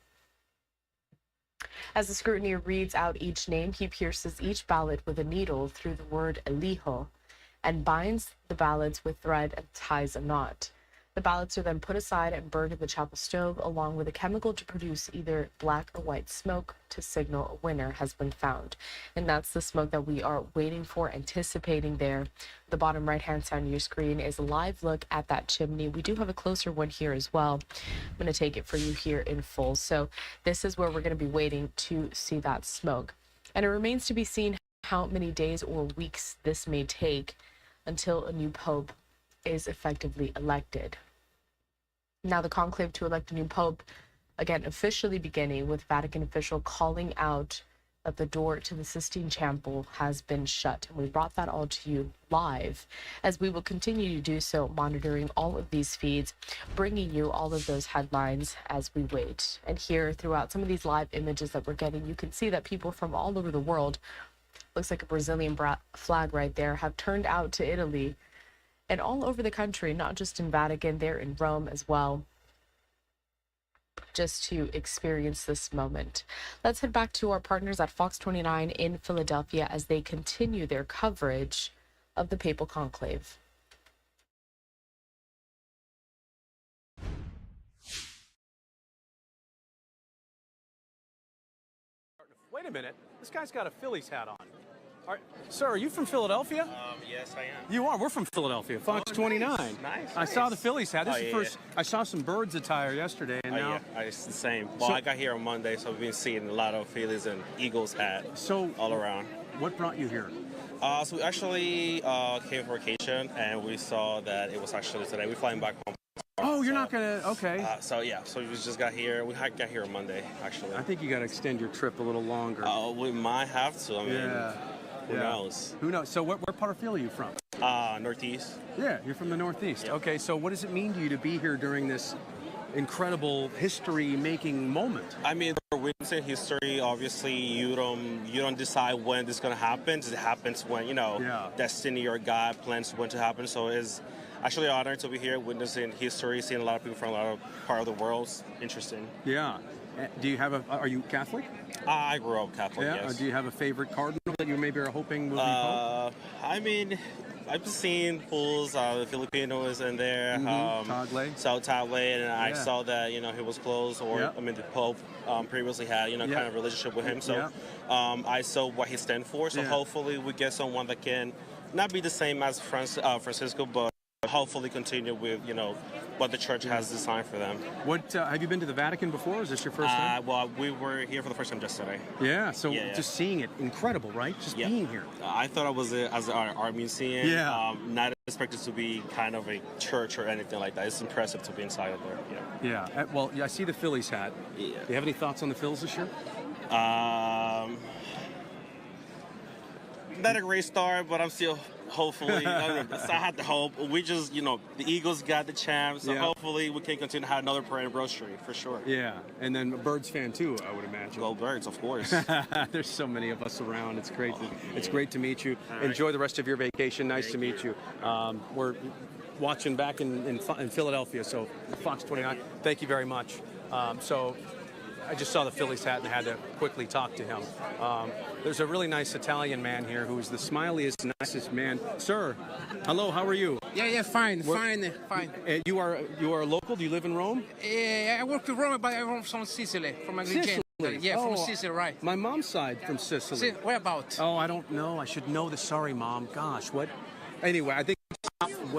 As the scrutineer reads out each name, he pierces each ballot with a needle through the word "elijo" and binds the ballots with thread and ties a knot. The ballots are then put aside and burned in the chapel stove, along with a chemical to produce either black or white smoke to signal a winner has been found. And that's the smoke that we are waiting for, anticipating there. The bottom right-hand side of your screen is a live look at that chimney. We do have a closer one here as well. I'm going to take it for you here in full. So this is where we're going to be waiting to see that smoke. And it remains to be seen how many days or weeks this may take until a new pope is effectively elected. Now, the conclave to elect a new pope, again, officially beginning with Vatican official calling out that the door to the Sistine Chapel has been shut. And we brought that all to you live, as we will continue to do so, monitoring all of these feeds, bringing you all of those headlines as we wait. And here, throughout some of these live images that we're getting, you can see that people from all over the world, looks like a Brazilian flag right there, have turned out to Italy and all over the country, not just in Vatican, they're in Rome as well, just to experience this moment. Let's head back to our partners at Fox 29 in Philadelphia as they continue their coverage of the papal conclave.
wait a minute. This guy's got a Phillies hat on. Sir, are you from Philadelphia?
Yes, I am.
You are. We're from Philadelphia. Fox 29.
Nice.
I saw the Phillies hat. This is the
yeah.
first. I saw some Birds attire yesterday, and now.
Yeah, it's the same. Well, I got here on Monday, so we've been seeing a lot of Phillies and Eagles hats all around.
What brought you here?
So we actually came for vacation, and we saw that it was actually today. We're flying back home.
Oh, you're not gonna. Okay.
So we just got here. We got here on Monday, actually.
I think you got to extend your trip a little longer.
We might have to. I mean, who
Yeah.
knows?
Who knows? So, where part of Philly are you from?
Northeast.
Yeah, you're from the Northeast. Okay, so what does it mean to you to be here during this incredible history-making moment?
I mean, we're witnessing history. Obviously, you don't decide when this is gonna happen. It happens when destiny or God plans when to happen. So it's actually an honor to be here, witnessing history, seeing a lot of people from a lot of part of the world. Interesting.
Yeah. Do you have are you Catholic?
I grew up Catholic.
Yeah.
Yes.
Do you have a favorite cardinal that you maybe are hoping will be Pope?
I mean, I've seen pools. The Filipino is in there.
Tagle.
And I saw that he was close, or I mean, the Pope previously had kind of relationship with him. So I saw what he stands for. So hopefully we get someone that can not be the same as Francisco, but hopefully continue with what the church has designed for them.
What have you been to the Vatican before? Is this your first time?
Well, we were here for the first time yesterday.
Yeah. So just seeing it, incredible, right? Just being here.
I thought it was as an art museum.
Yeah.
Not expected to be kind of a church or anything like that. It's impressive to be inside of there. Yeah.
Yeah. Well, I see the Phillies hat.
Yeah.
Do you have any thoughts on the Phils this year?
Not a great start, but I'm still hopefully. I have to hope. We just, the Eagles got the champ, so hopefully we can continue to have another perennial Bro Street for sure.
Yeah, and then a Birds fan too, I would imagine.
Go Birds, of course.
There's so many of us around. It's great. It's great to meet you. Enjoy the rest of your vacation. Nice to meet you. We're watching back in Philadelphia, so Fox 29. Thank you very much. So I just saw the Phillies hat and I had to quickly talk to him. There's a really nice Italian man here who's the smiliest, nicest man. Sir, hello, how are you?
Yeah, fine.
You are local? Do you live in Rome?
I work in Rome, but I'm from Sicily, from Agrigento. Yeah, from Sicily, right.
My mom's side from Sicily.
Where about?
Oh, I don't know. I should know this. Sorry, Mom. Gosh, what? Anyway, I think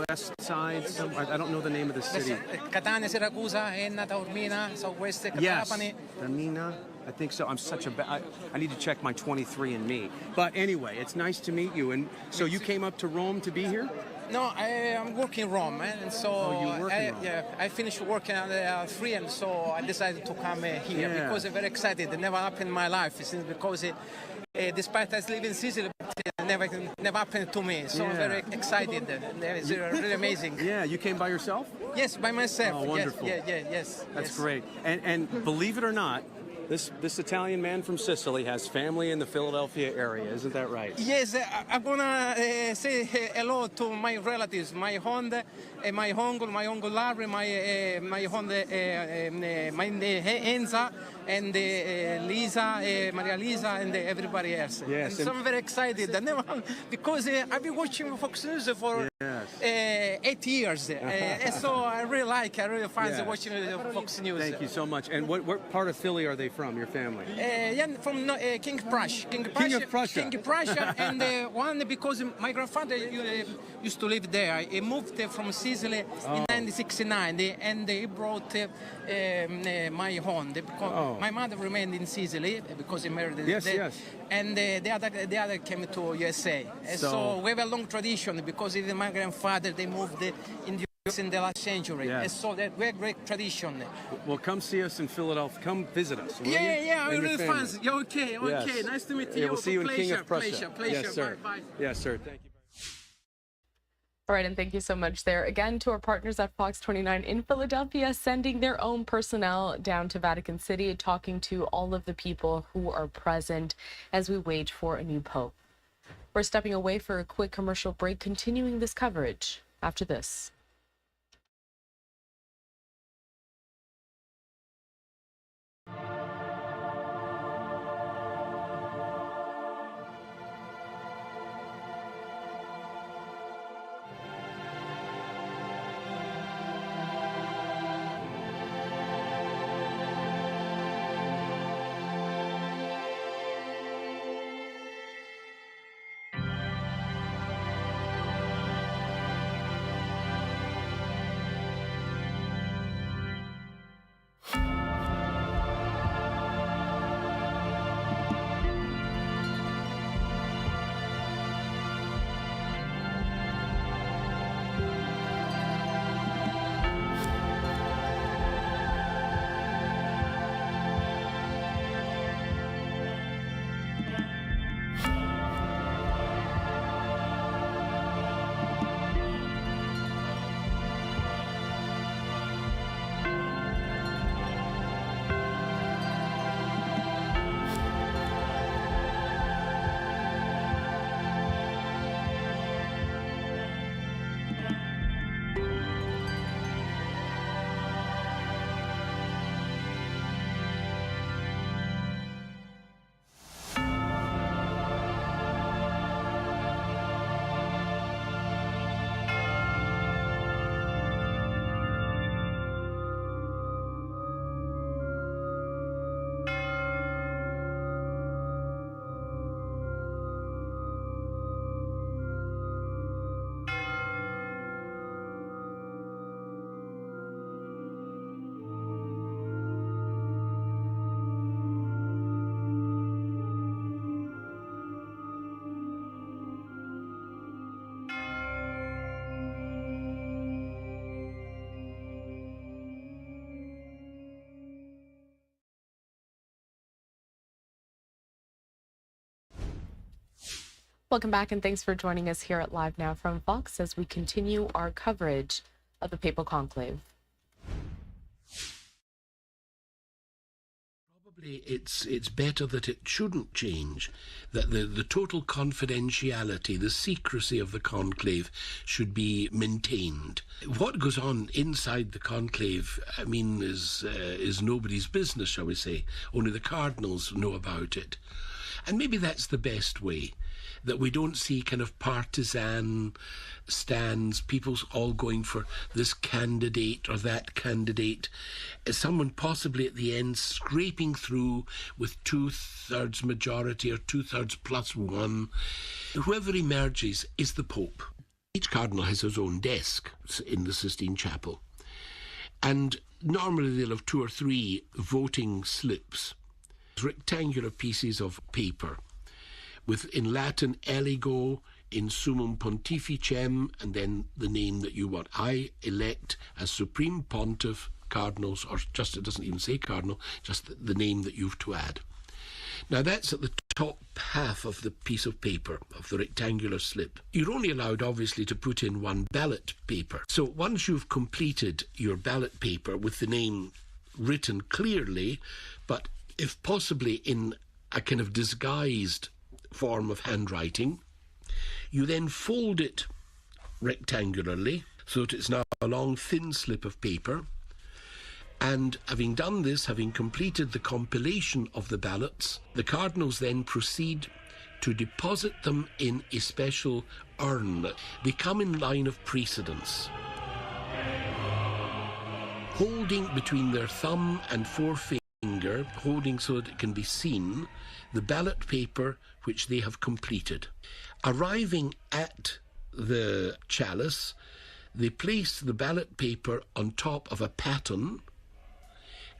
west side. I don't know the name of the city.
Catania, Siracusa, Enna, Taormina, southwest Trapani.
Taormina. I think so. I'm such a bad. I need to check my 23andMe. But anyway, it's nice to meet you. And so you came up to Rome to be here?
No, I'm working in Rome, and so
you work in Rome.
I finished working at 3, and so I decided to come here because I'm very excited. It never happened in my life, because despite I live in Sicily, it never happened to me. So I'm very excited. It's really amazing.
Yeah, you came by yourself?
Yes, by myself.
Oh, wonderful.
Yes.
That's great. And believe it or not, this Italian man from Sicily has family in the Philadelphia area. Isn't that right?
Yes, I'm gonna say hello to my relatives, my aunt, my uncle Larry, my aunt, my Enza, and Lisa, Maria Lisa, and everybody else.
Yes,
and so I'm very excited. Because I've been watching Fox News for 8 years, and so I really find watching Fox News.
Thank you so much. And what part of Philly are they from, your family?
From King Prussia. King Prussia, and one because my grandfather used to live there. He moved from Sicily in 1969, and he brought my aunt. Because my mother remained in Sicily because he married there. And the other came to USA. So we have a long tradition because even my grandfather, they moved in the in the last century. And so that we have great tradition.
Well, come see us in Philadelphia. Come visit us.
Yeah, I'm really fans. Yeah, okay.
Yes.
Nice to meet you.
Yeah, we'll see you in King of Prussia.
Pleasure.
Yes, sir.
Bye.
Yes, sir. Thank you.
All right, and thank you so much there again to our partners at Fox 29 in Philadelphia, sending their own personnel down to Vatican City, talking to all of the people who are present as we wait for a new pope. We're stepping away for a quick commercial break, continuing this coverage after this. Welcome back, and thanks for joining us here at Live Now from Fox as we continue our coverage of the Papal Conclave.
Probably it's better that it shouldn't change, that the total confidentiality, the secrecy of the conclave should be maintained. What goes on inside the conclave, I mean, is nobody's business, shall we say. Only the cardinals know about it. And maybe that's the best way, that we don't see kind of partisan stands, people all going for this candidate or that candidate. Someone possibly at the end scraping through with 2/3 majority or 2/3 plus one. Whoever emerges is the Pope. Each cardinal has his own desk in the Sistine Chapel. And normally they'll have 2 or 3 voting slips, rectangular pieces of paper, with in Latin eligo, in summum pontificem, and then the name that you want. I elect as Supreme Pontiff cardinals, or just, it doesn't even say cardinal, just the name that you've to add. Now that's at the top half of the piece of paper, of the rectangular slip. You're only allowed, obviously, to put in 1 ballot paper. So once you've completed your ballot paper with the name written clearly, but if possibly in a kind of disguised form of handwriting, you then fold it rectangularly so that it's now a long thin slip of paper, and having done this, having completed the compilation of the ballots, the cardinals then proceed to deposit them in a special urn. They come in line of precedence, holding between their thumb and forefinger, holding so that it can be seen, the ballot paper which they have completed. Arriving at the chalice, they place the ballot paper on top of a paten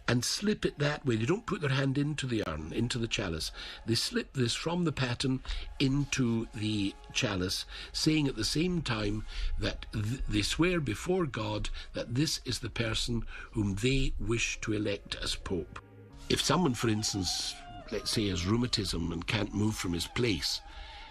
and slip it that way. They don't put their hand into the urn, into the chalice. They slip this from the paten into the chalice, saying at the same time that they swear before God that this is the person whom they wish to elect as Pope. If someone, for instance, let's say has rheumatism and can't move from his place,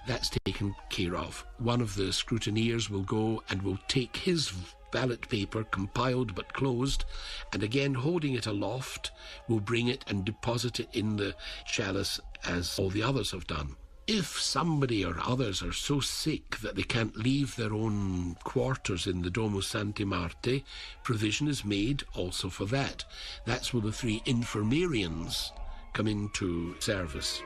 that's taken care of. One of the scrutineers will go and will take his ballot paper, compiled but closed, and again holding it aloft, will bring it and deposit it in the chalice as all the others have done. If somebody or others are so sick that they can't leave their own quarters in the Domus Sancti Marte, provision is made also for that. That's where the 3 infirmarians come into service.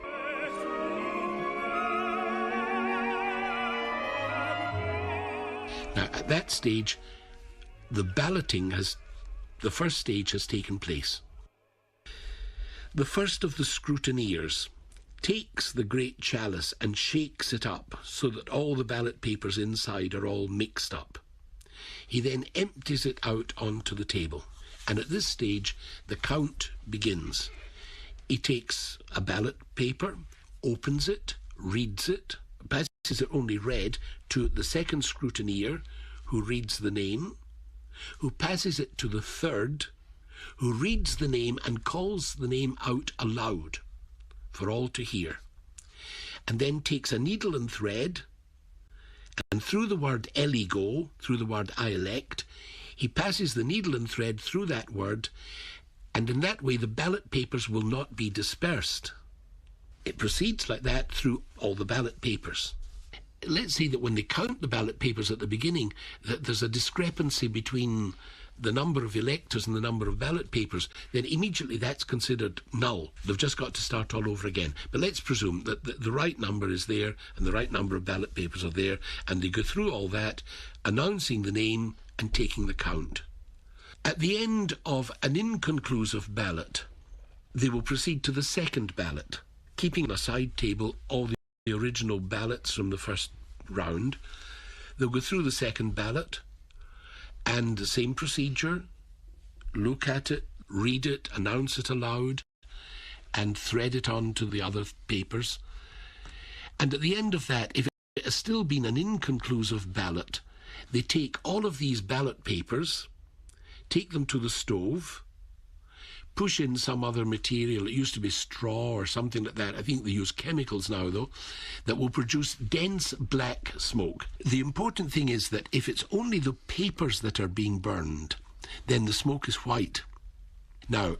Now, at that stage, the balloting the first stage has taken place. The first of the scrutineers takes the great chalice and shakes it up so that all the ballot papers inside are all mixed up. He then empties it out onto the table, and at this stage, the count begins. He takes a ballot paper, opens it, reads it, passes it only read to the second scrutineer, who reads the name, who passes it to the third, who reads the name and calls the name out aloud for all to hear, and then takes a needle and thread, and through the word eligo, through the word I elect, he passes the needle and thread through that word, and in that way the ballot papers will not be dispersed. It proceeds like that through all the ballot papers. Let's say that when they count the ballot papers at the beginning, that there's a discrepancy between the number of electors and the number of ballot papers, then immediately that's considered null. They've just got to start all over again. But let's presume that the right number is there and the right number of ballot papers are there, and they go through all that, announcing the name and taking the count. At the end of an inconclusive ballot, they will proceed to the second ballot, keeping on a side table all the original ballots from the first round. They'll go through the second ballot, and the same procedure, look at it, read it, announce it aloud, and thread it on to the other papers. And at the end of that, if it has still been an inconclusive ballot, they take all of these ballot papers, take them to the stove, push in some other material. It used to be straw or something like that. I think they use chemicals now, though, that will produce dense black smoke. The important thing is that if it's only the papers that are being burned, then the smoke is white. Now,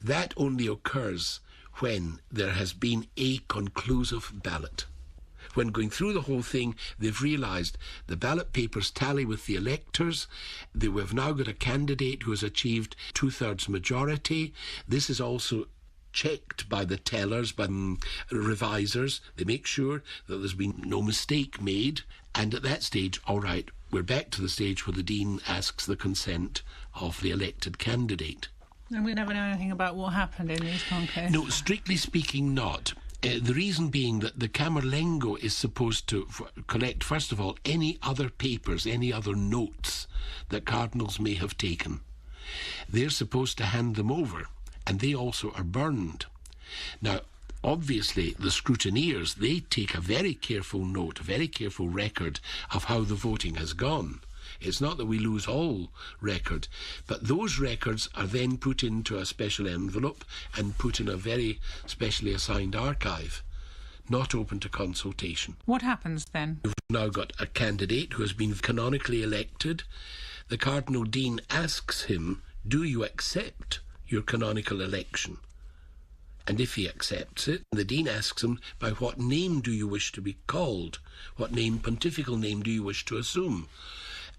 that only occurs when there has been a conclusive ballot. When going through the whole thing, they've realised the ballot papers tally with the electors. We've now got a candidate who has achieved 2/3 majority. This is also checked by the tellers, by the revisers. They make sure that there's been no mistake made. And at that stage, all right, we're back to the stage where the Dean asks the consent of the elected candidate.
And we never know anything about what happened in these conclaves?
No, strictly speaking, not. The reason being that the Camerlengo is supposed to collect, first of all, any other papers, any other notes that cardinals may have taken. They're supposed to hand them over, and they also are burned. Now, obviously, the scrutineers, they take a very careful note, a very careful record of how the voting has gone. It's not that we lose all record, but those records are then put into a special envelope and put in a very specially assigned archive, not open to consultation.
What happens then?
We've now got a candidate who has been canonically elected. The Cardinal Dean asks him, do you accept your canonical election? And if he accepts it, the Dean asks him, by what name do you wish to be called? What name, pontifical name, do you wish to assume?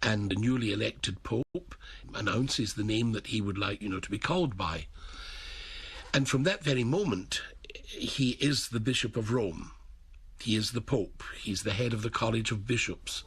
And the newly elected Pope announces the name that he would like, to be called by. And from that very moment, he is the Bishop of Rome. He is the Pope. He's the head of the College of Bishops.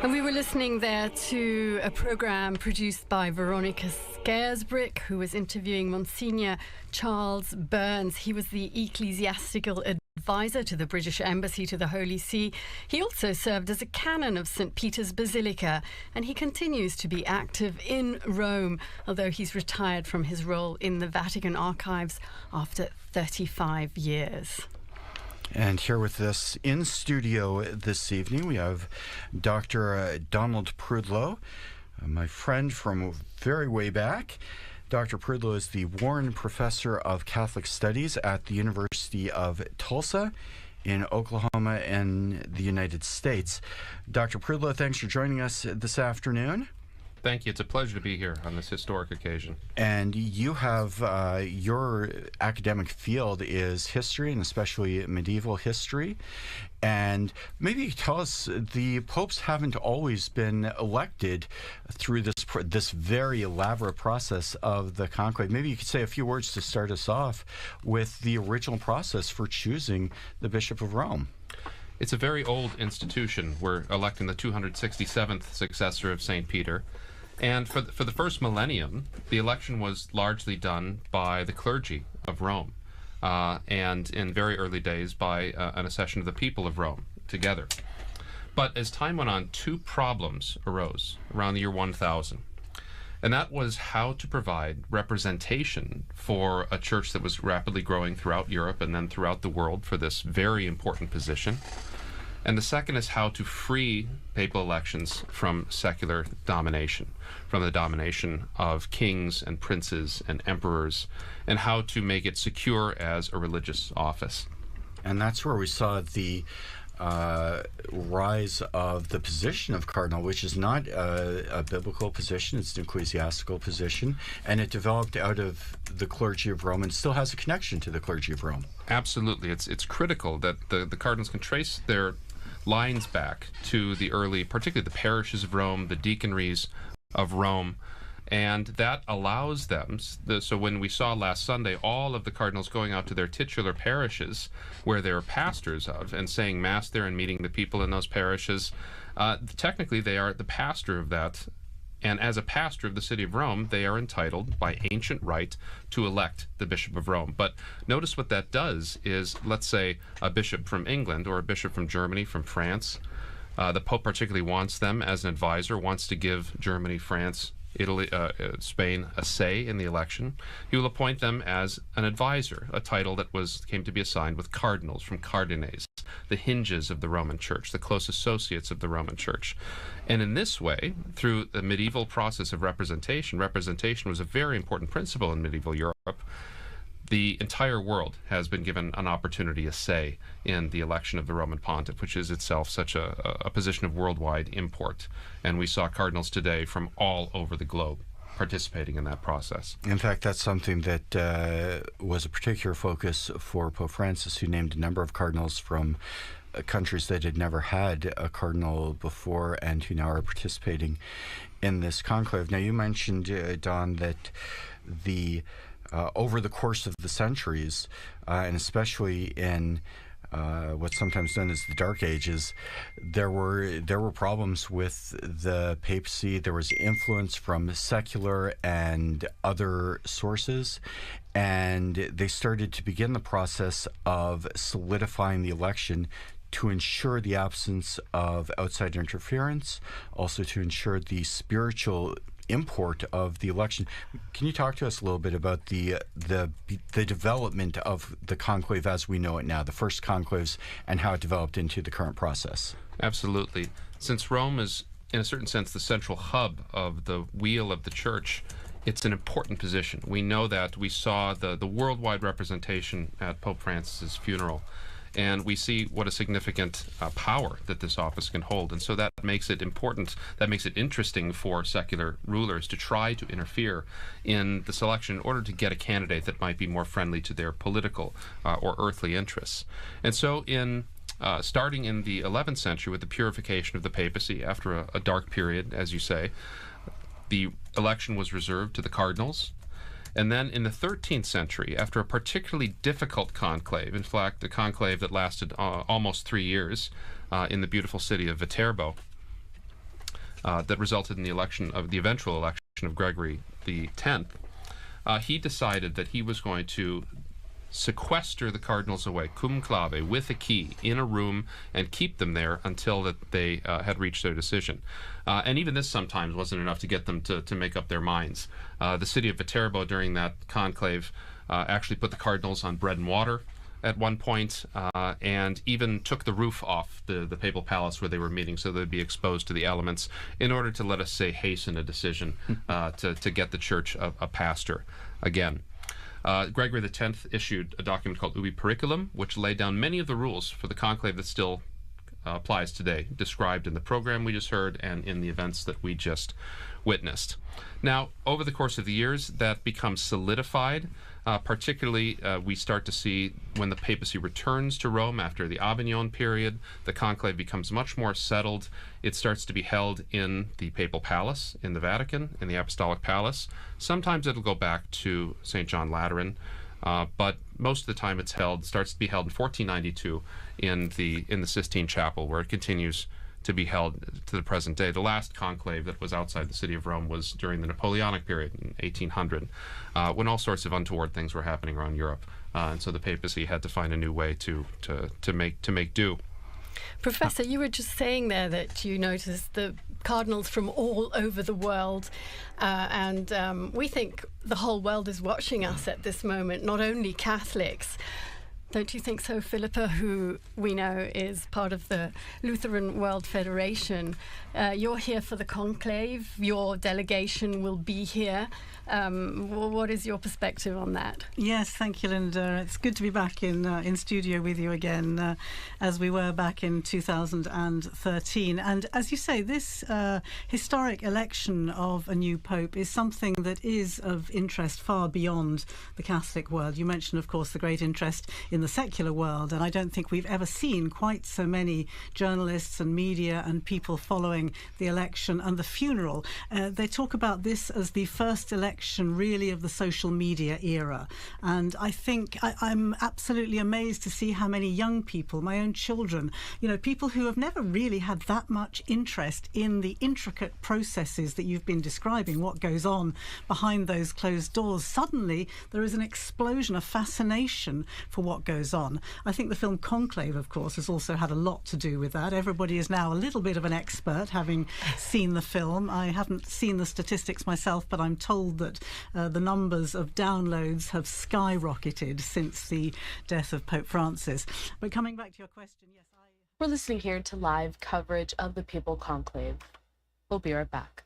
And we were listening there to a programme produced by Veronica Scaresbrick, who was interviewing Monsignor Charles Burns. He was the ecclesiastical advisor to the British Embassy to the Holy See. He also served as a canon of St. Peter's Basilica, and he continues to be active in Rome, although he's retired from his role in the Vatican archives after 35 years.
And here with us in studio this evening, we have Dr. Donald Prudlow, my friend from very way back. Dr. Prudlow is the Warren Professor of Catholic Studies at the University of Tulsa in Oklahoma in the United States. Dr. Prudlow, thanks for joining us this afternoon.
Thank you. It's a pleasure to be here on this historic occasion.
And you have your academic field is history, and especially medieval history. And maybe tell us, the popes haven't always been elected through this very elaborate process of the conclave. Maybe you could say a few words to start us off with the original process for choosing the Bishop of Rome.
It's a very old institution. We're electing the 267th successor of St. Peter. And for the first millennium, the election was largely done by the clergy of Rome, and in very early days by an accession of the people of Rome together. But as time went on, two problems arose around the year 1000. And that was how to provide representation for a church that was rapidly growing throughout Europe and then throughout the world for this very important position. And the second is how to free papal elections from secular domination, from the domination of kings and princes and emperors, and how to make it secure as a religious office.
And that's where we saw the rise of the position of cardinal, which is not a biblical position, it's an ecclesiastical position, and it developed out of the clergy of Rome and still has a connection to the clergy of Rome.
Absolutely. It's critical that the cardinals can trace their lines back to the early, particularly the parishes of Rome, the deaconries of Rome, and that allows them, so when we saw last Sunday all of the cardinals going out to their titular parishes where they're pastors of and saying Mass there and meeting the people in those parishes, technically they are the pastor of that, and as a pastor of the city of Rome, they are entitled by ancient right to elect the Bishop of Rome. But notice what that does is, let's say a bishop from England or a bishop from Germany, from France, the Pope particularly wants them as an advisor, wants to give Germany, France Italy, Spain a say in the election. He will appoint them as an advisor, a title that came to be assigned with cardinals from cardines, the hinges of the Roman Church, the close associates of the Roman Church. And in this way, through the medieval process of representation was a very important principle in medieval Europe. The entire world has been given an opportunity, a say, in the election of the Roman Pontiff, which is itself such a position of worldwide import. And we saw cardinals today from all over the globe participating in that process.
In fact, that's something that was a particular focus for Pope Francis, who named a number of cardinals from countries that had never had a cardinal before and who now are participating in this conclave. Now, you mentioned, Don, that over the course of the centuries, and especially in what's sometimes known as the Dark Ages, there were problems with the papacy. There was influence from secular and other sources, and they started to begin the process of solidifying the election to ensure the absence of outside interference, also to ensure the spiritual import of the election. Can you talk to us a little bit about the development of the conclave as we know it now, the first conclaves, and how it developed into the current process?
Absolutely. Since Rome is, in a certain sense, the central hub of the wheel of the Church, it's an important position. We know that. We saw the worldwide representation at Pope Francis's funeral. And we see what a significant power that this office can hold. And so that makes it important, that makes it interesting for secular rulers to try to interfere in the selection in order to get a candidate that might be more friendly to their political or earthly interests. And so starting in the 11th century with the purification of the papacy after a dark period, as you say, the election was reserved to the cardinals. And then in the 13th century, after a particularly difficult conclave, in fact, a conclave that lasted almost 3 years in the beautiful city of Viterbo, that resulted in the eventual election of Gregory X, he decided that he was going to sequester the cardinals away, cum clave, with a key, in a room, and keep them there until that they had reached their decision. And even this sometimes wasn't enough to get them to make up their minds. The city of Viterbo during that conclave actually put the cardinals on bread and water at one point, and even took the roof off the papal palace where they were meeting so they'd be exposed to the elements in order to, let us say, hasten a decision to get the church a pastor again. Gregory X issued a document called Ubi Periculum, which laid down many of the rules for the conclave that still applies today, described in the program we just heard and in the events that we just witnessed. Now, over the course of the years, that becomes solidified. Particularly, we start to see when the papacy returns to Rome after the Avignon period, the conclave becomes much more settled. It starts to be held in the papal palace in the Vatican, in the Apostolic Palace. Sometimes it'll go back to St. John Lateran, but most of the time it starts to be held in 1492 in the Sistine Chapel, where it continues to be held to the present day. The last conclave that was outside the city of Rome was during the Napoleonic period in 1800, when all sorts of untoward things were happening around Europe, and so the papacy had to find a new way to make do.
Professor, you were just saying there that you noticed the cardinals from all over the world, and we think the whole world is watching us at this moment, not only Catholics. Don't you think so, Philippa, who we know is part of the Lutheran World Federation? You're here for the conclave. Your delegation will be here. What is your perspective on that?
Yes, thank you, Linda. It's good to be back in studio with you again, as we were back in 2013. And as you say, this historic election of a new pope is something that is of interest far beyond the Catholic world. You mentioned, of course, the great interest in the secular world, and I don't think we've ever seen quite so many journalists and media and people following the election and the funeral. They talk about this as the first election really of the social media era, and I think I'm absolutely amazed to see how many young people, my own children, people who have never really had that much interest in the intricate processes that you've been describing, what goes on behind those closed doors. Suddenly there is an explosion of fascination for what goes on. I think the film Conclave, of course, has also had a lot to do with that. Everybody is now a little bit of an expert, having seen the film. I haven't seen the statistics myself, but I'm told that the numbers of downloads have skyrocketed since the death of Pope Francis. But coming back to your question, yes,
We're listening here to live coverage of the Papal Conclave. We'll be right back.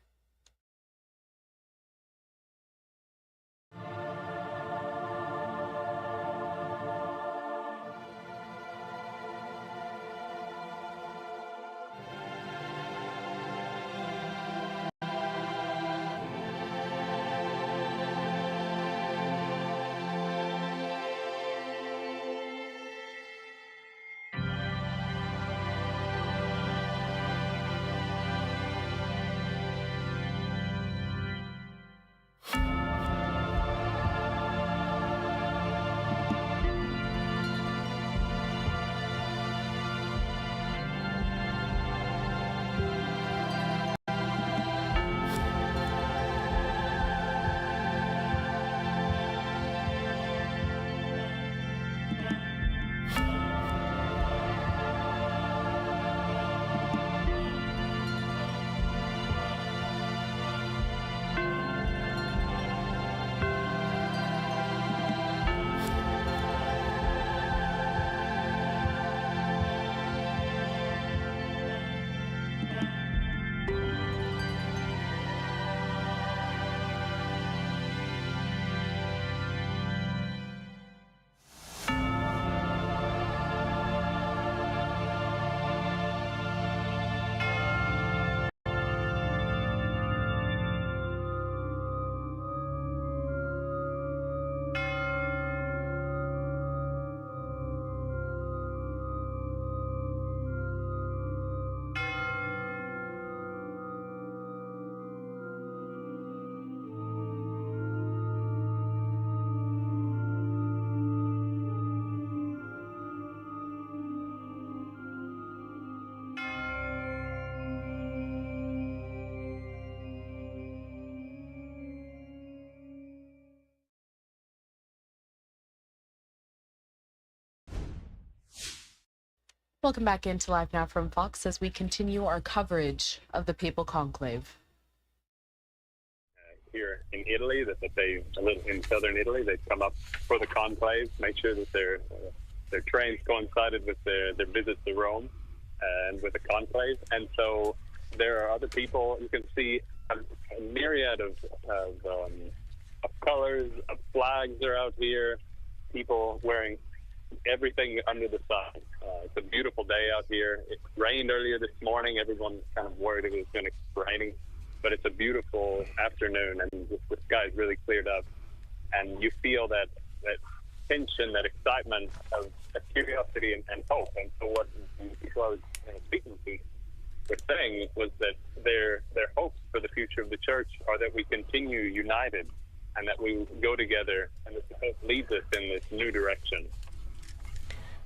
Welcome back into Live Now from Fox as we continue our coverage of the Papal Conclave.
Here in Italy, in southern Italy, they come up for the conclave, make sure that their trains coincided with their visit to Rome and with the conclave. And so there are other people. You can see a myriad of colors, of flags are out here. People wearing everything under the sun. It's a beautiful day out here. It rained earlier this morning. Everyone kind of worried it was going to keep raining, but it's a beautiful afternoon, and the sky is really cleared up. And you feel that tension, that excitement of curiosity and hope. And so what the people I was speaking to were saying was that their hopes for the future of the church are that we continue united and that we go together, and that the hope leads us in this new direction.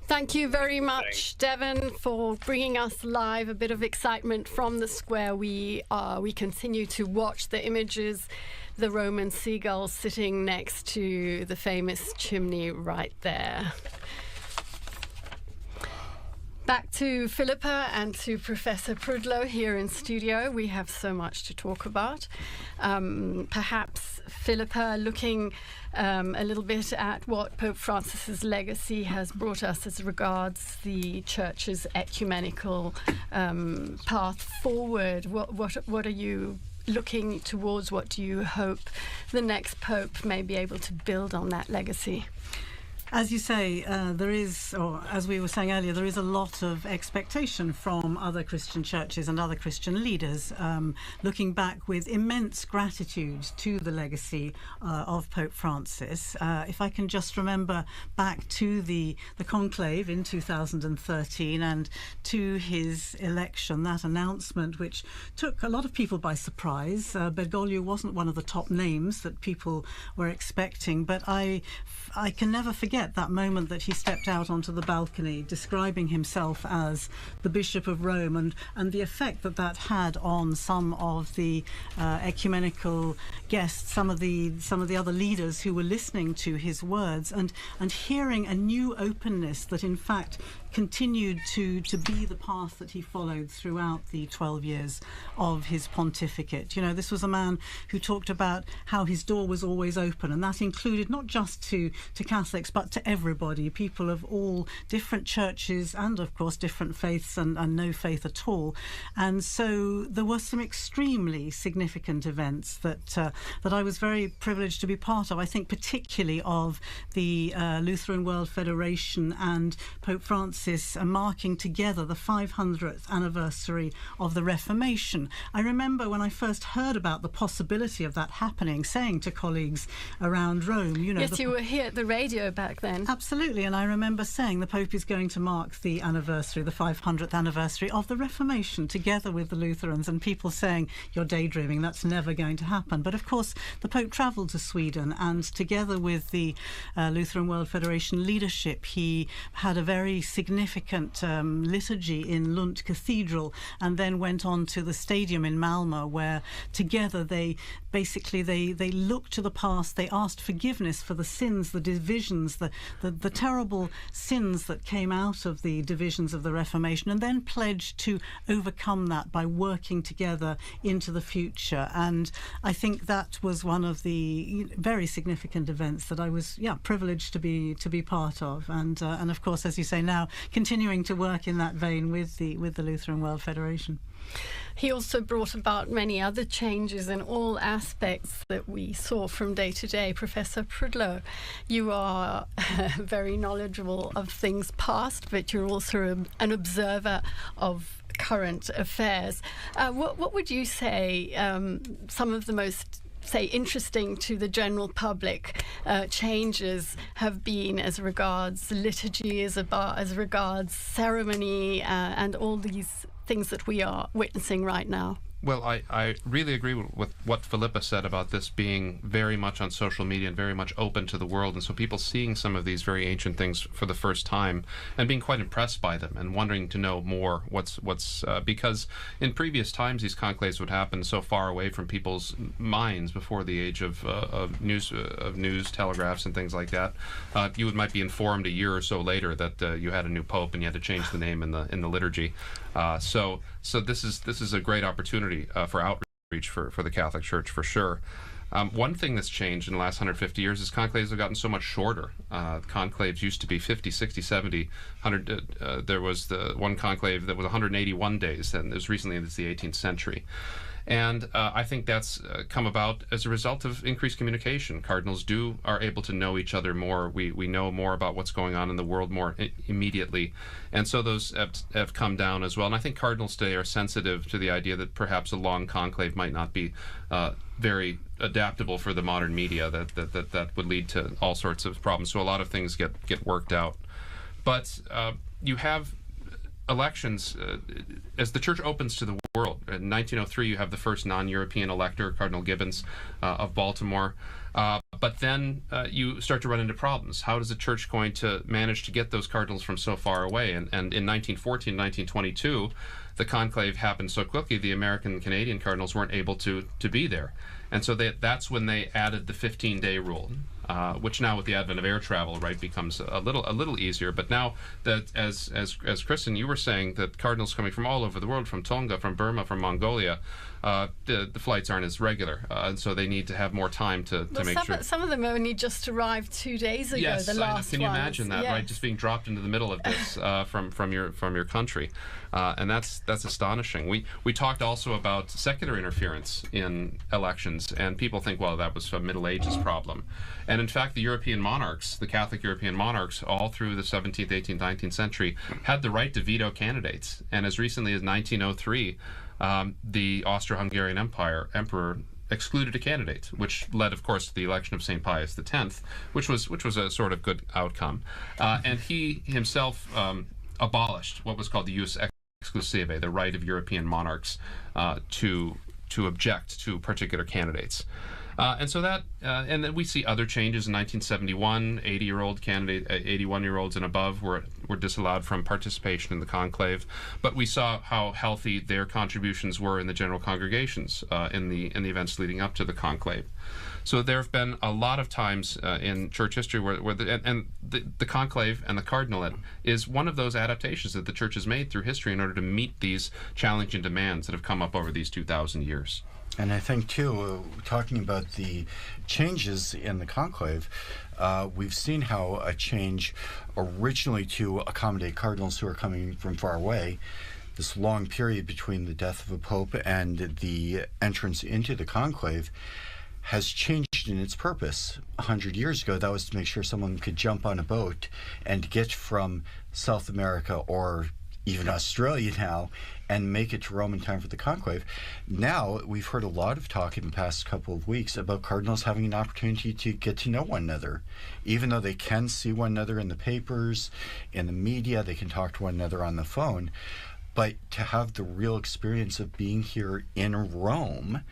Thank you very much, Devon, for bringing us live a bit of excitement from the square. We continue to watch the images, the Roman seagulls sitting next to the famous chimney right there. Back to Philippa and to Professor Prudlow here in studio. We have so much to talk about. Perhaps, Philippa, looking a little bit at what Pope Francis's legacy has brought us as regards the Church's ecumenical path forward. What are you looking towards? What do you hope the next Pope may be able to build on that legacy?
As you say, there is, or as we were saying earlier, there is a lot of expectation from other Christian churches and other Christian leaders, looking back with immense gratitude to the legacy of Pope Francis. If I can just remember back to the conclave in 2013 and to his election, that announcement which took a lot of people by surprise. Bergoglio wasn't one of the top names that people were expecting, but I can never forget forget that moment that he stepped out onto the balcony, describing himself as the Bishop of Rome, and the effect that that had on some of the ecumenical guests, some of the other leaders who were listening to his words, and hearing a new openness that in fact continued to be the path that he followed throughout the 12 years of his pontificate. You know, this was a man who talked about how his door was always open, and that included not just to Catholics but to everybody, people of all different churches and of course different faiths and no faith at all. And so there were some extremely significant events that I was very privileged to be part of. I think particularly of the Lutheran World Federation and Pope Francis marking together the 500th anniversary of the Reformation. I remember when I first heard about the possibility of that happening, saying to colleagues around Rome, you know...
Yes, you were here at the radio back then.
Absolutely, and I remember saying the Pope is going to mark the anniversary, the 500th anniversary of the Reformation, together with the Lutherans, and people saying, you're daydreaming, that's never going to happen. But of course, the Pope travelled to Sweden, and together with the Lutheran World Federation leadership, he had a very significant liturgy in Lund Cathedral, and then went on to the stadium in Malmö, where together they looked to the past, they asked forgiveness for the sins, the divisions, the terrible sins that came out of the divisions of the Reformation, and then pledged to overcome that by working together into the future. And I think that was one of the very significant events that I was privileged to be part of, and of course, as you say, now continuing to work in that vein with the Lutheran World Federation.
He also brought about many other changes in all aspects that we saw from day to day. Professor Prudlow, you are very knowledgeable of things past, but you're also an observer of current affairs. What would you say some of the most interesting to the general public changes have been as regards liturgy, as regards ceremony, and all these things that we are witnessing right now?
Well, I really agree with what Philippa said about this being very much on social media and very much open to the world, and so people seeing some of these very ancient things for the first time and being quite impressed by them and wondering to know more what's because in previous times these conclaves would happen so far away from people's minds before the age of news telegraphs and things like that. You might be informed a year or so later that you had a new pope and you had to change the name in the liturgy. So this is a great opportunity for outreach for the Catholic Church, for sure. One thing that's changed in the last 150 years is conclaves have gotten so much shorter. Conclaves used to be 50, 60, 70, 100. There was the one conclave that was 181 days, and it was recently in the 18th century. And I think that's come about as a result of increased communication. Cardinals are able to know each other more. We know more about what's going on in the world more immediately. And so those have come down as well. And I think cardinals today are sensitive to the idea that perhaps a long conclave might not be very adaptable for the modern media, that would lead to all sorts of problems. So a lot of things get worked out. But you have elections as the Church opens to the world. In 1903, you have the first non-European elector, Cardinal Gibbons of Baltimore. But then you start to run into problems. How is the Church going to manage to get those cardinals from so far away? And in 1914, 1922, the conclave happened so quickly, the American and Canadian cardinals weren't able to be there. And so that's when they added the 15-day rule. Which now with the advent of air travel, right, becomes a little easier. But now that, as Kristen, you were saying, that cardinals coming from all over the world, from Tonga, from Burma, from Mongolia, the flights aren't as regular, and so they need to have more time to make sure.
Some of them only just arrived 2 days ago.
Yes,
the last
can you
ones.
imagine that?
Yes.
Right, just being dropped into the middle of this from your country, and that's astonishing. We talked also about secular interference in elections, and people think, well, that was a Middle Ages problem. And in fact, the European monarchs, the Catholic European monarchs, all through the 17th, 18th, 19th century, had the right to veto candidates. And as recently as 1903, the Austro-Hungarian emperor excluded a candidate, which led, of course, to the election of St. Pius X, which was a sort of good outcome. And he himself abolished what was called the jus exclusivae, the right of European monarchs to object to particular candidates. And so that, and then we see other changes in 1971. 80-year-old candidate, 81-year-olds and above were disallowed from participation in the conclave. But we saw how healthy their contributions were in the general congregations in the events leading up to the conclave. So there have been a lot of times in church history where the conclave and the cardinalate is one of those adaptations that the church has made through history in order to meet these challenging demands that have come up over these 2,000 years.
And I think, too, talking about the changes in the conclave, we've seen how a change originally to accommodate cardinals who are coming from far away, this long period between the death of a pope and the entrance into the conclave, has changed in its purpose. 100 years ago, that was to make sure someone could jump on a boat and get from South America or even Australia now and make it to Rome in time for the conclave. Now, we've heard a lot of talk in the past couple of weeks about cardinals having an opportunity to get to know one another. Even though they can see one another in the papers, in the media, they can talk to one another on the phone, but to have the real experience of being here in Rome,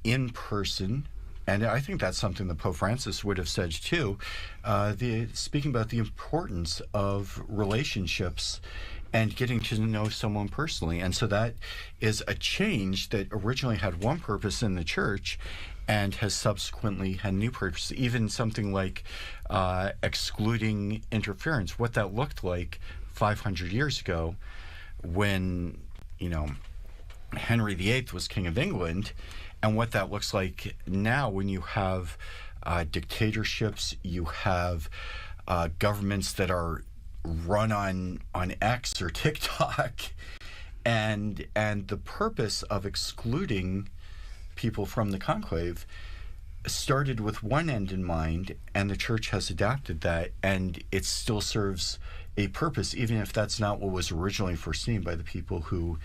in person, and I think that's something that Pope Francis would have said too, speaking about the importance of relationships and getting to know someone personally. And so that is a change that originally had one purpose in the church and has subsequently had a new purpose. Even something like excluding interference, what that looked like 500 years ago when, Henry VIII was King of England, and what that looks like now when you have dictatorships, you have governments that are run on X or TikTok, and the purpose of excluding people from the conclave started with one end in mind, and the church has adapted that, and it still serves a purpose, even if that's not what was originally foreseen by the people who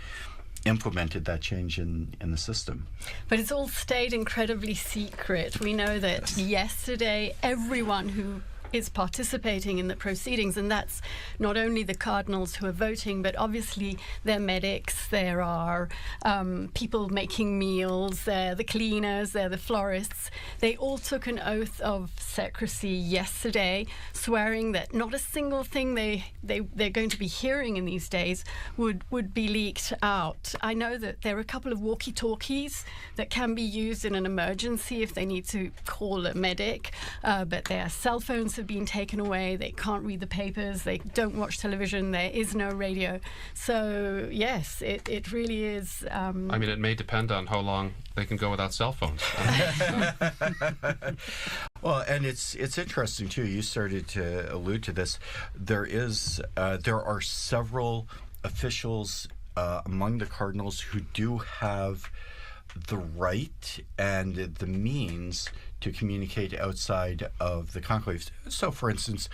implemented that change in the system.
But it's all stayed incredibly secret. We know that yesterday everyone who is participating in the proceedings, and that's not only the cardinals who are voting, but obviously they're medics, there are people making meals, they're the cleaners, they're the florists. They all took an oath of secrecy yesterday, swearing that not a single thing they're going to be hearing in these days would be leaked out. I know that there are a couple of walkie-talkies that can be used in an emergency if they need to call a medic, but their cell phones have been taken away. They can't read the papers. They don't watch television. There is no radio. So yes, it really is.
It may depend on how long they can go without cell phones.
Well, and it's interesting too. You started to allude to this. There are several officials among the cardinals who do have the right and the means to communicate outside of the conclave. So, for instance,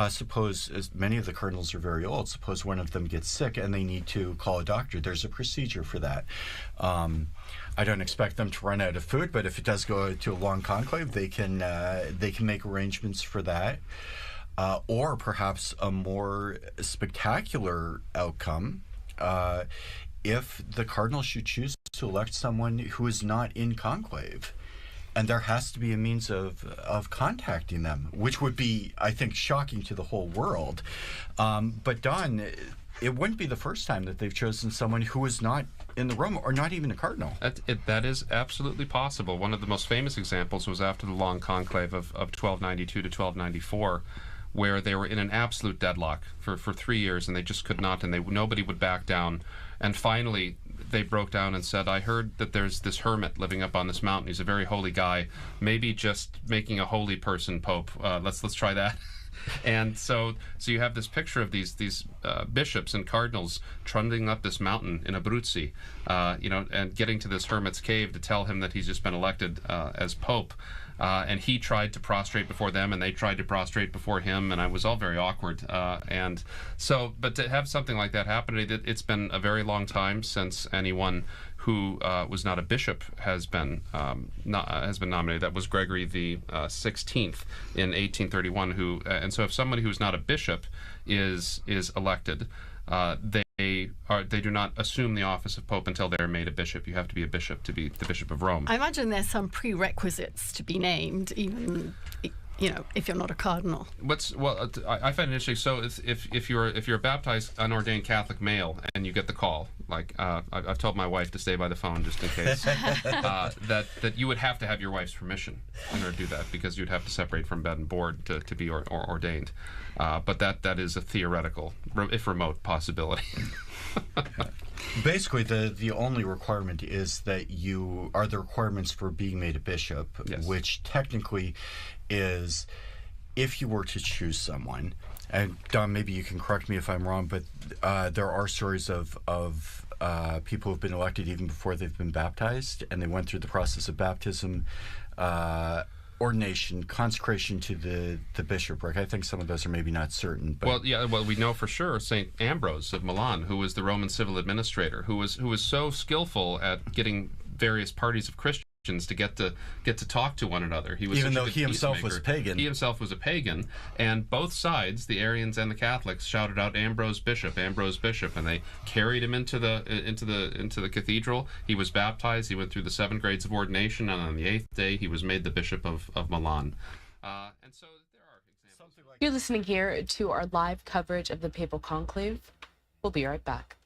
suppose, as many of the cardinals are very old, suppose one of them gets sick and they need to call a doctor. There's a procedure for that. I don't expect them to run out of food, but if it does go to a long conclave, they can make arrangements for that. Or perhaps a more spectacular outcome, if the cardinal should choose to elect someone who is not in conclave. And there has to be a means of contacting them, which would be, I think, shocking to the whole world. But Don, it wouldn't be the first time that they've chosen someone who is not in the room, or not even a cardinal.
That is absolutely possible. One of the most famous examples was after the long conclave of 1292 to 1294, where they were in an absolute deadlock for 3 years, and they just could not, and nobody would back down. And finally, they broke down and said, I heard that there's this hermit living up on this mountain. He's a very holy guy. Maybe just making a holy person pope. Let's try that. And so you have this picture of these bishops and cardinals trundling up this mountain in Abruzzi, and getting to this hermit's cave to tell him that he's just been elected as pope. And he tried to prostrate before them, and they tried to prostrate before him, and it was all very awkward. But to have something like that happen, it's been a very long time since anyone who was not a bishop has been nominated. That was Gregory the 16th in 1831. And so if somebody who's not a bishop is elected, they they do not assume the office of Pope until they're made a bishop. You have to be a bishop to be the Bishop of Rome.
I imagine there's some prerequisites to be named, even if you're not a cardinal.
I find it interesting. So if you're a baptized unordained Catholic male and you get the call, like I've told my wife to stay by the phone just in case, that you would have to have your wife's permission in order to do that, because you'd have to separate from bed and board to be ordained. But that is a theoretical, if remote, possibility.
Basically, the only requirement is that you are the requirements for being made a bishop, yes. Which technically is, if you were to choose someone, and Don, maybe you can correct me if I'm wrong, but there are stories of people who've been elected even before they've been baptized, and they went through the process of baptism, ordination, consecration to the bishopric. I think some of those are maybe not certain. But
we know for sure St. Ambrose of Milan, who was the Roman civil administrator, who was so skillful at getting various parties of Christians to get to talk to one another. He was
even though he himself was pagan.
He himself was a pagan, and both sides, the Arians and the Catholics, shouted out Ambrose Bishop, and they carried him into the cathedral. He was baptized. He went through the 7 grades of ordination, and on the 8th day, he was made the Bishop of Milan. And so there are examples.
You're listening here to our live coverage of the Papal Conclave. We'll be right back.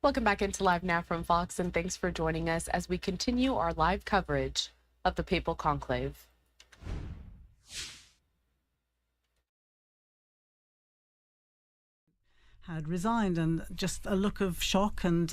Welcome back into Live Now from Fox, and thanks for joining us as we continue our live coverage of the Papal Conclave.
Had resigned, and just a look of shock and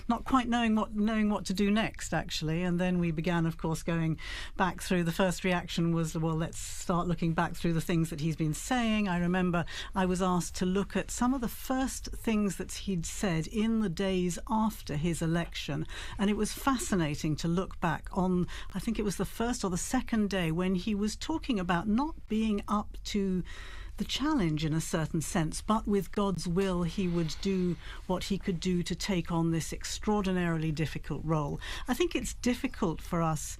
not quite knowing what to do next, actually. And then we began, of course, going back through. The first reaction was, well, let's start looking back through the things that he's been saying. I remember I was asked to look at some of the first things that he'd said in the days after his election, and it was fascinating to look back on, I think it was the first or the second day, when he was talking about not being up to the challenge in a certain sense, but with God's will he would do what he could do to take on this extraordinarily difficult role. I think it's difficult for us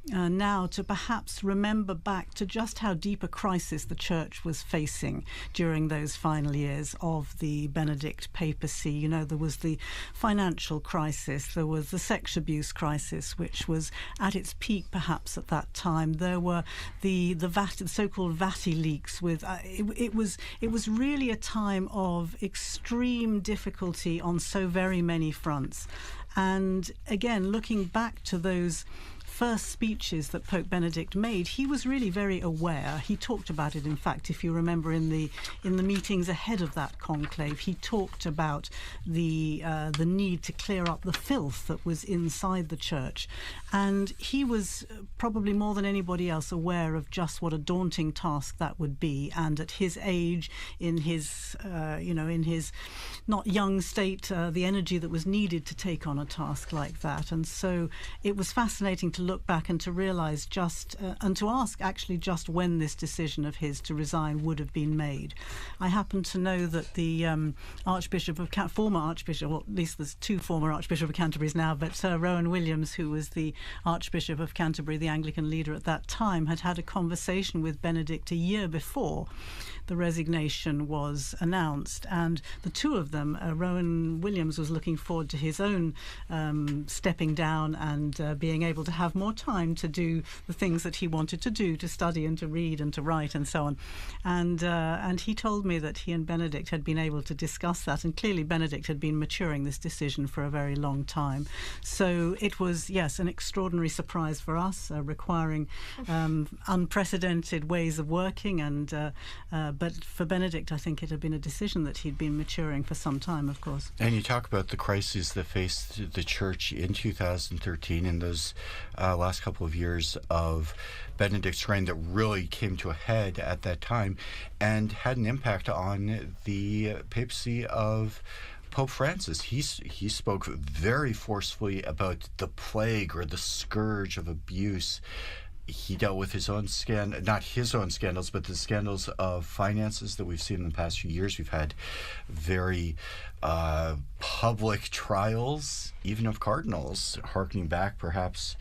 now to perhaps remember back to just how deep a crisis the Church was facing during those final years of the Benedict papacy. You know, there was the financial crisis, there was the sex abuse crisis, which was at its peak perhaps at that time. There were the so-called Vati leaks. With it was really a time of extreme difficulty on so very many fronts. And again, looking back to those first speeches that Pope Benedict made, he was really very aware. He talked about it, in fact, if you remember, in the meetings ahead of that conclave, he talked about the need to clear up the filth that was inside the church, and he was probably more than anybody else aware of just what a daunting task that would be. And at his age, in his in his not young state, the energy that was needed to take on a task like that. And so it was fascinating to look back and to realize and to ask actually just when this decision of his to resign would have been made. I happen to know that the former Archbishop, well, at least there's two former Archbishop of Canterbury's now, but Rowan Williams, who was the Archbishop of Canterbury, the Anglican leader at that time, had a conversation with Benedict a year before the resignation was announced, and the two of them, Rowan Williams was looking forward to his own stepping down and being able to have more time to do the things that he wanted to do, to study and to read and to write and so on. And he told me that he and Benedict had been able to discuss that, and clearly Benedict had been maturing this decision for a very long time. So it was, yes, an extraordinary surprise for us, requiring unprecedented ways of working, and but for Benedict, I think it had been a decision that he'd been maturing for some time, of course.
And you talk about the crises that faced the church in 2013 and those last couple of years of Benedict's reign that really came to a head at that time and had an impact on the papacy of Pope Francis. He spoke very forcefully about the plague or the scourge of abuse. He dealt with his own not his own scandals, but the scandals of finances that we've seen in the past few years. We've had very public trials, even of cardinals, harkening back perhaps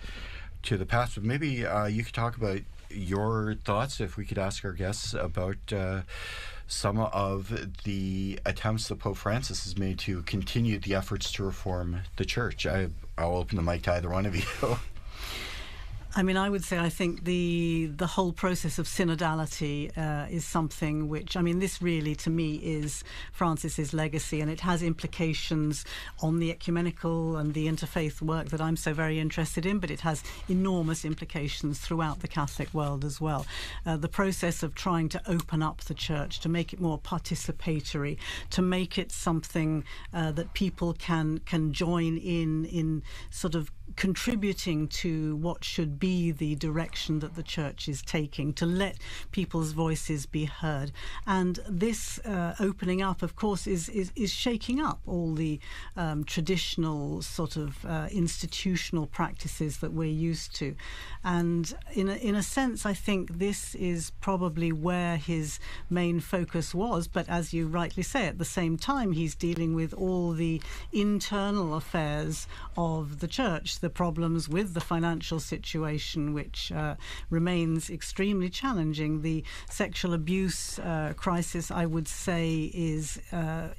to the past. But maybe you could talk about your thoughts, if we could ask our guests about some of the attempts that Pope Francis has made to continue the efforts to reform the church. I'll open the mic to either one of you.
I mean, I would say I think the whole process of synodality is something which, I mean, this really to me is Francis's legacy, and it has implications on the ecumenical and the interfaith work that I'm so very interested in, but it has enormous implications throughout the Catholic world as well. The process of trying to open up the church, to make it more participatory, to make it something that people can join in sort of contributing to what should be the direction that the church is taking, to let people's voices be heard. And this opening up, of course, is shaking up all the traditional sort of institutional practices that we're used to. And in a sense, I think this is probably where his main focus was. But as you rightly say, at the same time, he's dealing with all the internal affairs of the church, the problems with the financial situation, which remains extremely challenging. The sexual abuse crisis, I would say, is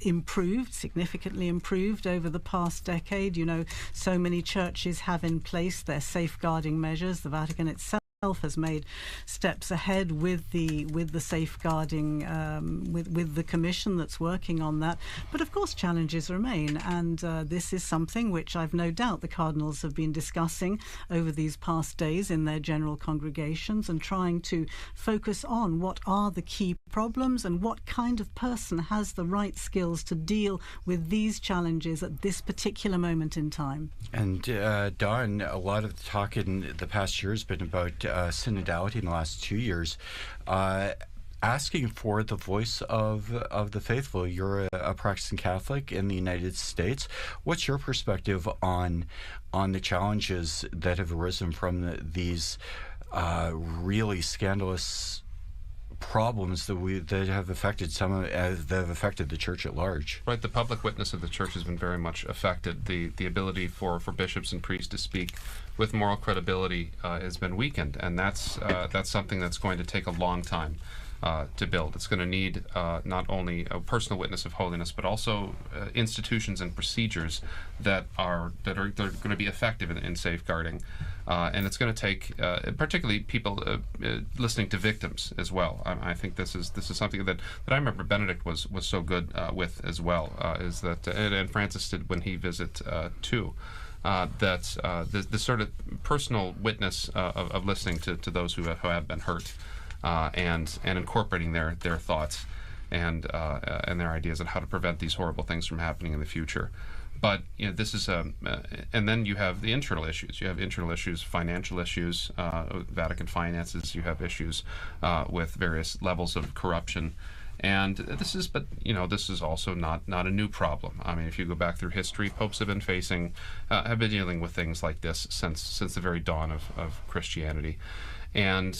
improved, significantly improved over the past decade. You know, so many churches have in place their safeguarding measures. The Vatican itself has made steps ahead with the safeguarding, with the commission that's working on that. But of course challenges remain, and this is something which I've no doubt the cardinals have been discussing over these past days in their general congregations, and trying to focus on what are the key problems and what kind of person has the right skills to deal with these challenges at this particular moment in time.
And Don, a lot of the talk in the past year has been about synodality in the last 2 years, asking for the voice of the faithful. You're a practicing Catholic in the United States. What's your perspective on the challenges that have arisen from these really scandalous problems that have affected the church at large?
Right, the public witness of the church has been very much affected. The ability for bishops and priests to speak with moral credibility has been weakened, and that's something that's going to take a long time to build. It's going to need not only a personal witness of holiness, but also institutions and procedures that are going to be effective in safeguarding. And it's going to take, particularly people listening to victims as well. I think this is something that I remember Benedict was so good with as well. Is that and Francis did when he visited too. the sort of personal witness of listening to those who have been hurt, and incorporating their thoughts and their ideas on how to prevent these horrible things from happening in the future. But this is and then you have the internal issues. You have internal issues, financial issues, Vatican finances. You have issues with various levels of corruption. And this is also not a new problem. I mean, if you go back through history, popes have been dealing with things like this since the very dawn of Christianity. And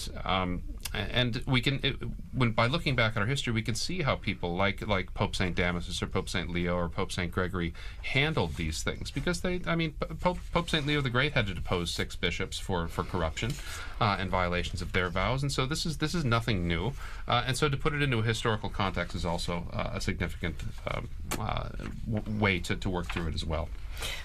we can, by looking back at our history, we can see how people like Pope St. Damasus or Pope St. Leo or Pope St. Gregory handled these things, because Pope St. Leo the Great had to depose 6 bishops for corruption and violations of their vows, and so this is nothing new. And so to put it into a historical context is also a significant way to work through it as well.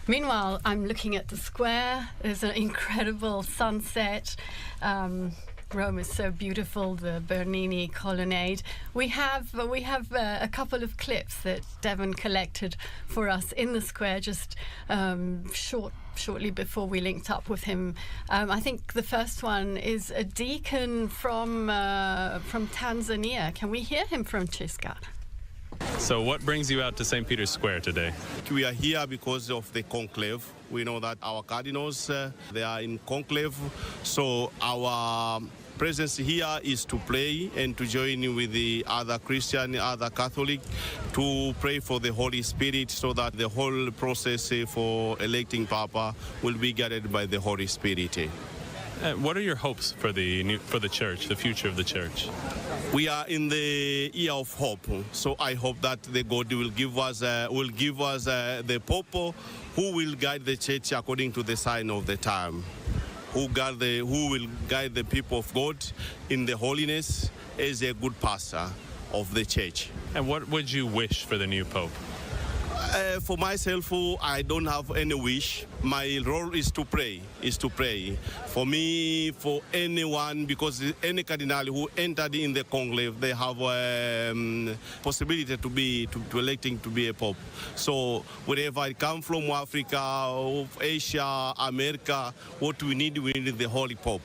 Meanwhile, I'm looking at the square. There's an incredible sunset. Rome is so beautiful, the Bernini colonnade. We have a couple of clips that Devon collected for us in the square just shortly before we linked up with him. I think the first one is a deacon from Tanzania. Can we hear him, Francesca?
So what brings you out to St. Peter's Square today?
We are here because of the conclave. We know that our cardinals, they are in conclave, so our presence here is to pray and to join with the other Christian, other Catholic, to pray for the Holy Spirit, so that the whole process for electing Papa will be guided by the Holy Spirit.
What are your hopes for the church, the future of the church?
We are in the year of hope, so I hope that the God will give us the Pope who will guide the church according to the sign of the time, who will guide the people of God in the holiness as a good pastor of the church.
And what would you wish for the new Pope?
For myself, I don't have any wish. My role is to pray. For me, for anyone, because any cardinal who entered in the conclave, they have possibility to electing to be a pope. So wherever I come from, Africa, Asia, America, what we need the Holy Pope.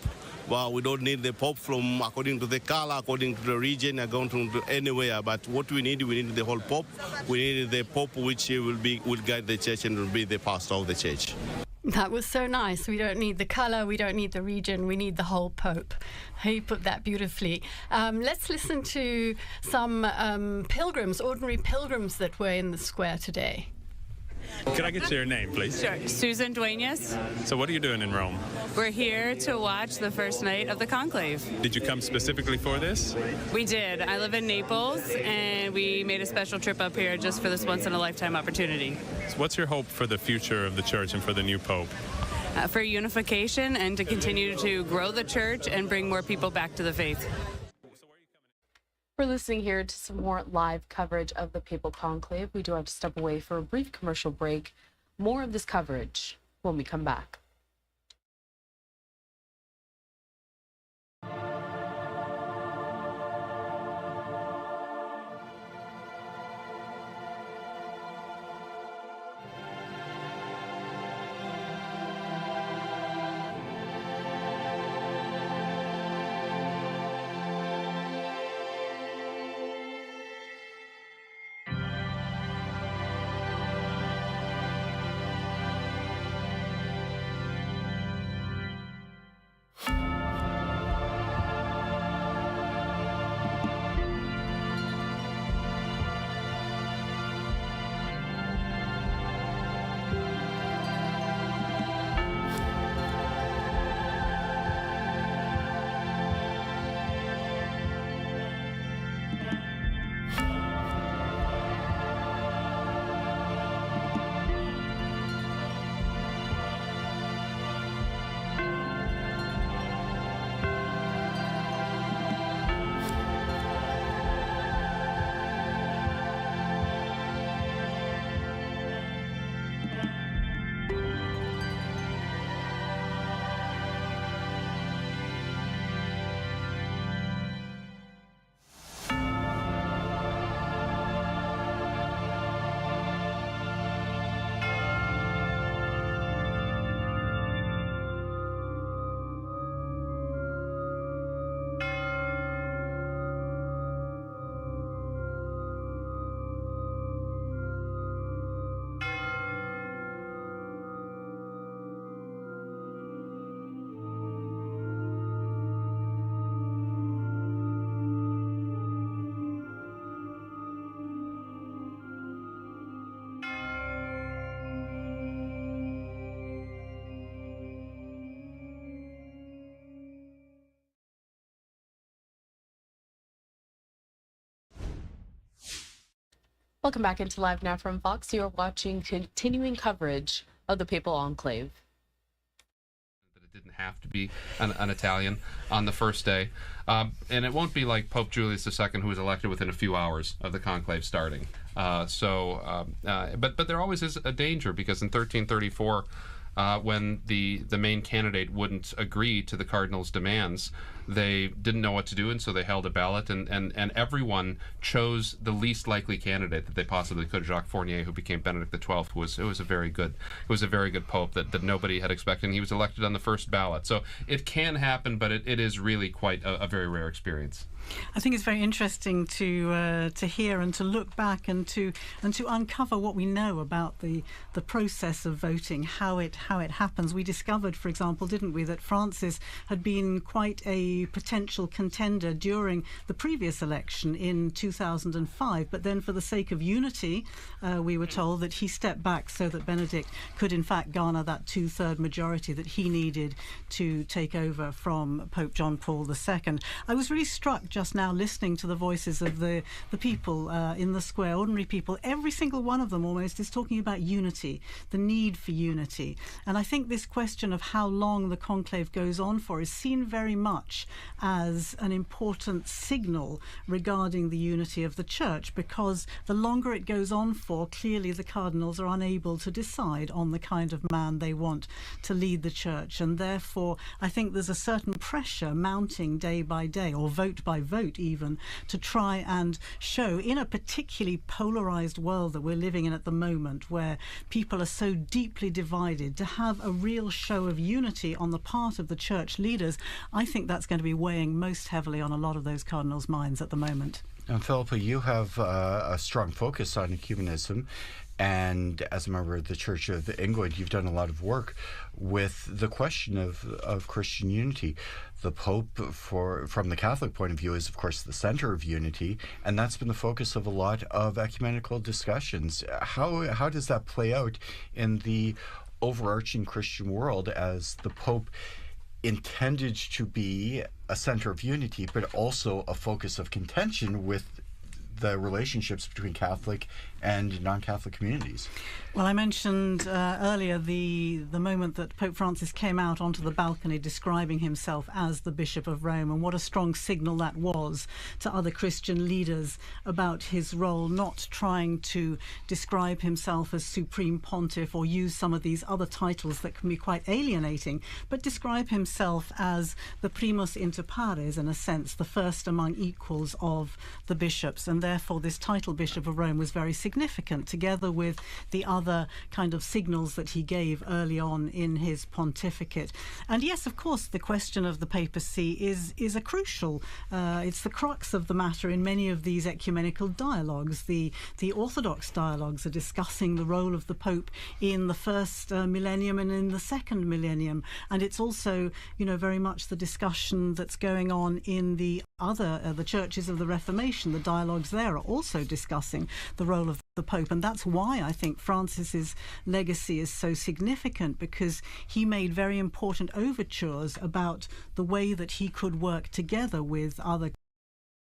Well, we don't need the Pope from according to the color, according to the region, according to anywhere. But what we need the whole Pope. We need the Pope which will guide the church and will be the pastor of the church.
That was so nice. We don't need the color, we don't need the region, we need the whole Pope. He put that beautifully. Let's listen to some ordinary pilgrims that were in the square today.
Could I get your name, please?
Sure. Susan Duenas.
So what are you doing in Rome?
We're here to watch the first night of the conclave.
Did you come specifically for this?
We did. I live in Naples, and we made a special trip up here just for this once-in-a-lifetime opportunity.
So what's your hope for the future of the church and for the new Pope?
For unification and to continue to grow the church and bring more people back to the faith.
We're listening here to some more live coverage of the Papal Conclave. We do have to step away for a brief commercial break. More of this coverage when we come back. Welcome back into Live Now from Fox. You are watching continuing coverage of the Papal Enclave.
It didn't have to be an Italian on the first day. And it won't be like Pope Julius II, who was elected within a few hours of the conclave starting. But there always is a danger, because in 1334, when the main candidate wouldn't agree to the cardinal's demands, they didn't know what to do, and so they held a ballot, and everyone chose the least likely candidate that they possibly could. Jacques Fournier, who became Benedict XII, was a very good pope that nobody had expected, and he was elected on the first ballot. So it can happen, but it is really quite a very rare experience.
I think it's very interesting to hear and to look back and to uncover what we know about the process of voting, how it happens. We discovered, for example, didn't we, that Francis had been quite a potential contender during the previous election in 2005, but then for the sake of unity, we were told that he stepped back so that Benedict could in fact garner that 2/3 majority that he needed to take over from Pope John Paul II. I was really struck just now listening to the voices of the people in the square, ordinary people. Every single one of them almost is talking about unity, the need for unity. And I think this question of how long the conclave goes on for is seen very much as an important signal regarding the unity of the Church, because the longer it goes on for, clearly the cardinals are unable to decide on the kind of man they want to lead the Church. And therefore, I think there's a certain pressure mounting day by day, or vote by vote even, to try and show, in a particularly polarized world that we're living in at the moment, where people are so deeply divided, to have a real show of unity on the part of the Church leaders. I think that's going to be weighing most heavily on a lot of those cardinals' minds at the moment.
And Philippa, you have a strong focus on ecumenism, and as a member of the Church of England, you've done a lot of work with the question of Christian unity. The Pope, from the Catholic point of view, is of course the center of unity, and that's been the focus of a lot of ecumenical discussions. How does that play out in the overarching Christian world, as the Pope intended to be a center of unity, but also a focus of contention with the relationships between Catholic and non-Catholic communities?
Well, I mentioned earlier the moment that Pope Francis came out onto the balcony describing himself as the Bishop of Rome, and what a strong signal that was to other Christian leaders about his role, not trying to describe himself as Supreme Pontiff or use some of these other titles that can be quite alienating, but describe himself as the primus inter pares, in a sense, the first among equals of the bishops. And therefore this title Bishop of Rome was very significant, together with the other kind of signals that he gave early on in his pontificate. And yes, of course, the question of the papacy is a crucial, it's the crux of the matter in many of these ecumenical dialogues. The Orthodox dialogues are discussing the role of the Pope in the first millennium and in the second millennium. And it's also, very much the discussion that's going on in the other, the churches of the Reformation. The dialogues there are also discussing the role of the Pope, and that's why I think Francis's legacy is so significant, because he made very important overtures about the way that he could work together with other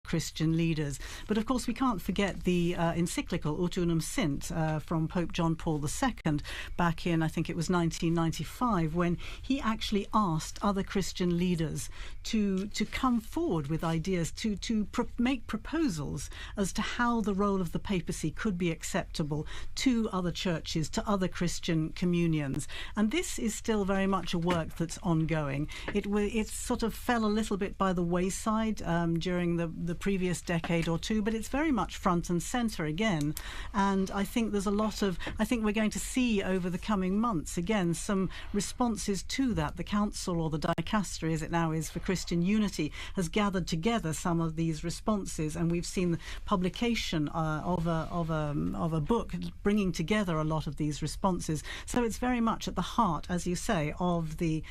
Christian leaders. But of course we can't forget the encyclical Ut Unum Sint from Pope John Paul II back in, I think it was 1995, when he actually asked other Christian leaders to come forward with ideas, to make proposals as to how the role of the papacy could be acceptable to other churches, to other Christian communions. And this is still very much a work that's ongoing. It sort of fell a little bit by the wayside during the previous decade or two, but it's very much front and center again. And I think there's I think we're going to see over the coming months again some responses to that. The Council, or the Dicastery as it now is for Christian Unity, has gathered together some of these responses, and we've seen the publication of a book bringing together a lot of these responses. So it's very much at the heart, as you say, of the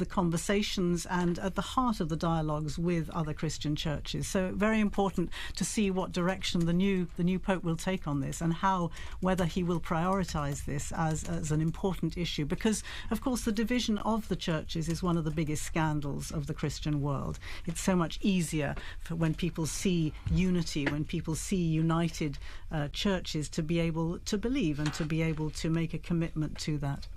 conversations and at the heart of the dialogues with other Christian churches. So very very important to see what direction the new Pope will take on this, and whether he will prioritise this as an important issue, because of course the division of the churches is one of the biggest scandals of the Christian world. It's so much easier for when people see unity, when people see united churches, to be able to believe and to be able to make a commitment to that.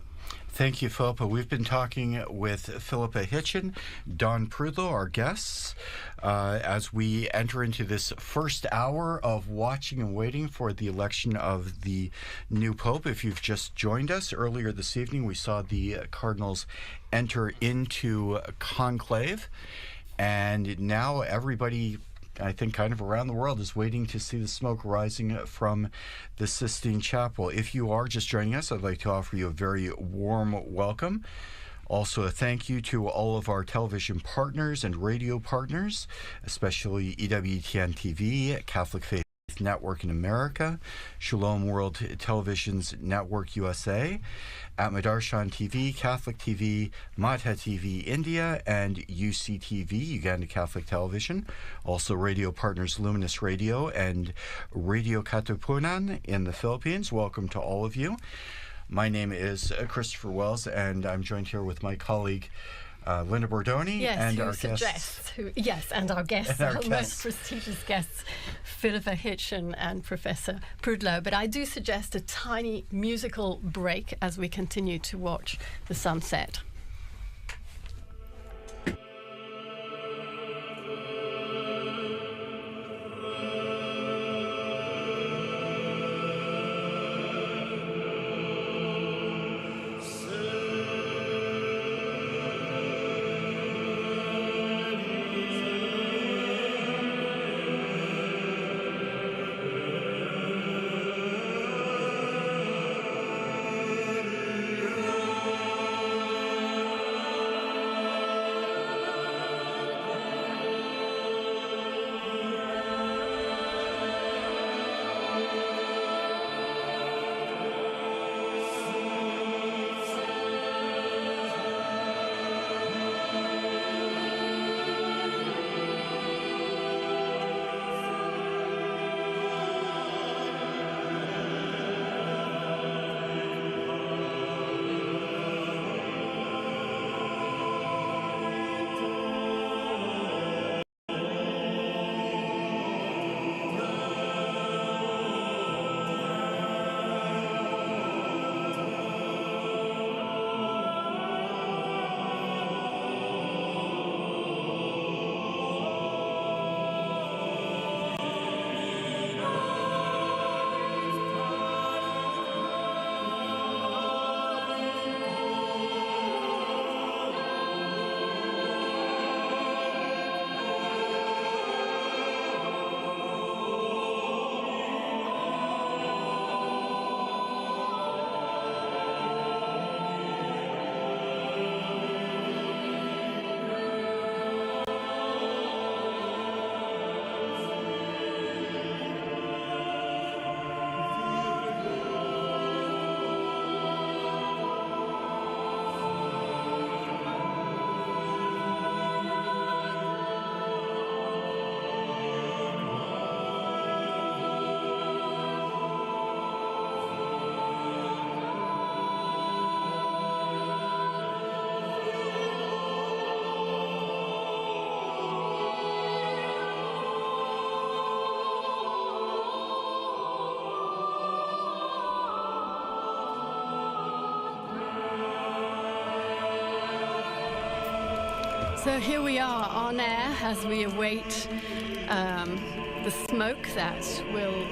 Thank you, Philippa. We've been talking with Philippa Hitchen, Don Prudlow, our guests, as we enter into this first hour of watching and waiting for the election of the new Pope. If you've just joined us, earlier this evening we saw the cardinals enter into conclave, and now everybody, I think, kind of around the world is waiting to see the smoke rising from the Sistine Chapel. If you are just joining us, I'd like to offer you a very warm welcome. Also, a thank you to all of our television partners and radio partners, especially EWTN TV, Catholic Faith Network in America, Shalom World Television's Network USA, at Madarshan TV, Catholic TV, Madha TV India, and UCTV, Uganda Catholic Television. Also radio partners Luminous Radio and Radio Katipunan in the Philippines. Welcome to all of you. My name is Christopher Wells, and I'm joined here with my colleague Linda Bordoni, and our guests.
And our guests, our most prestigious guests, Philippa Hitchen and Professor Prudlow. But I do suggest a tiny musical break as we continue to watch the sunset. So here we are on air as we await the smoke that will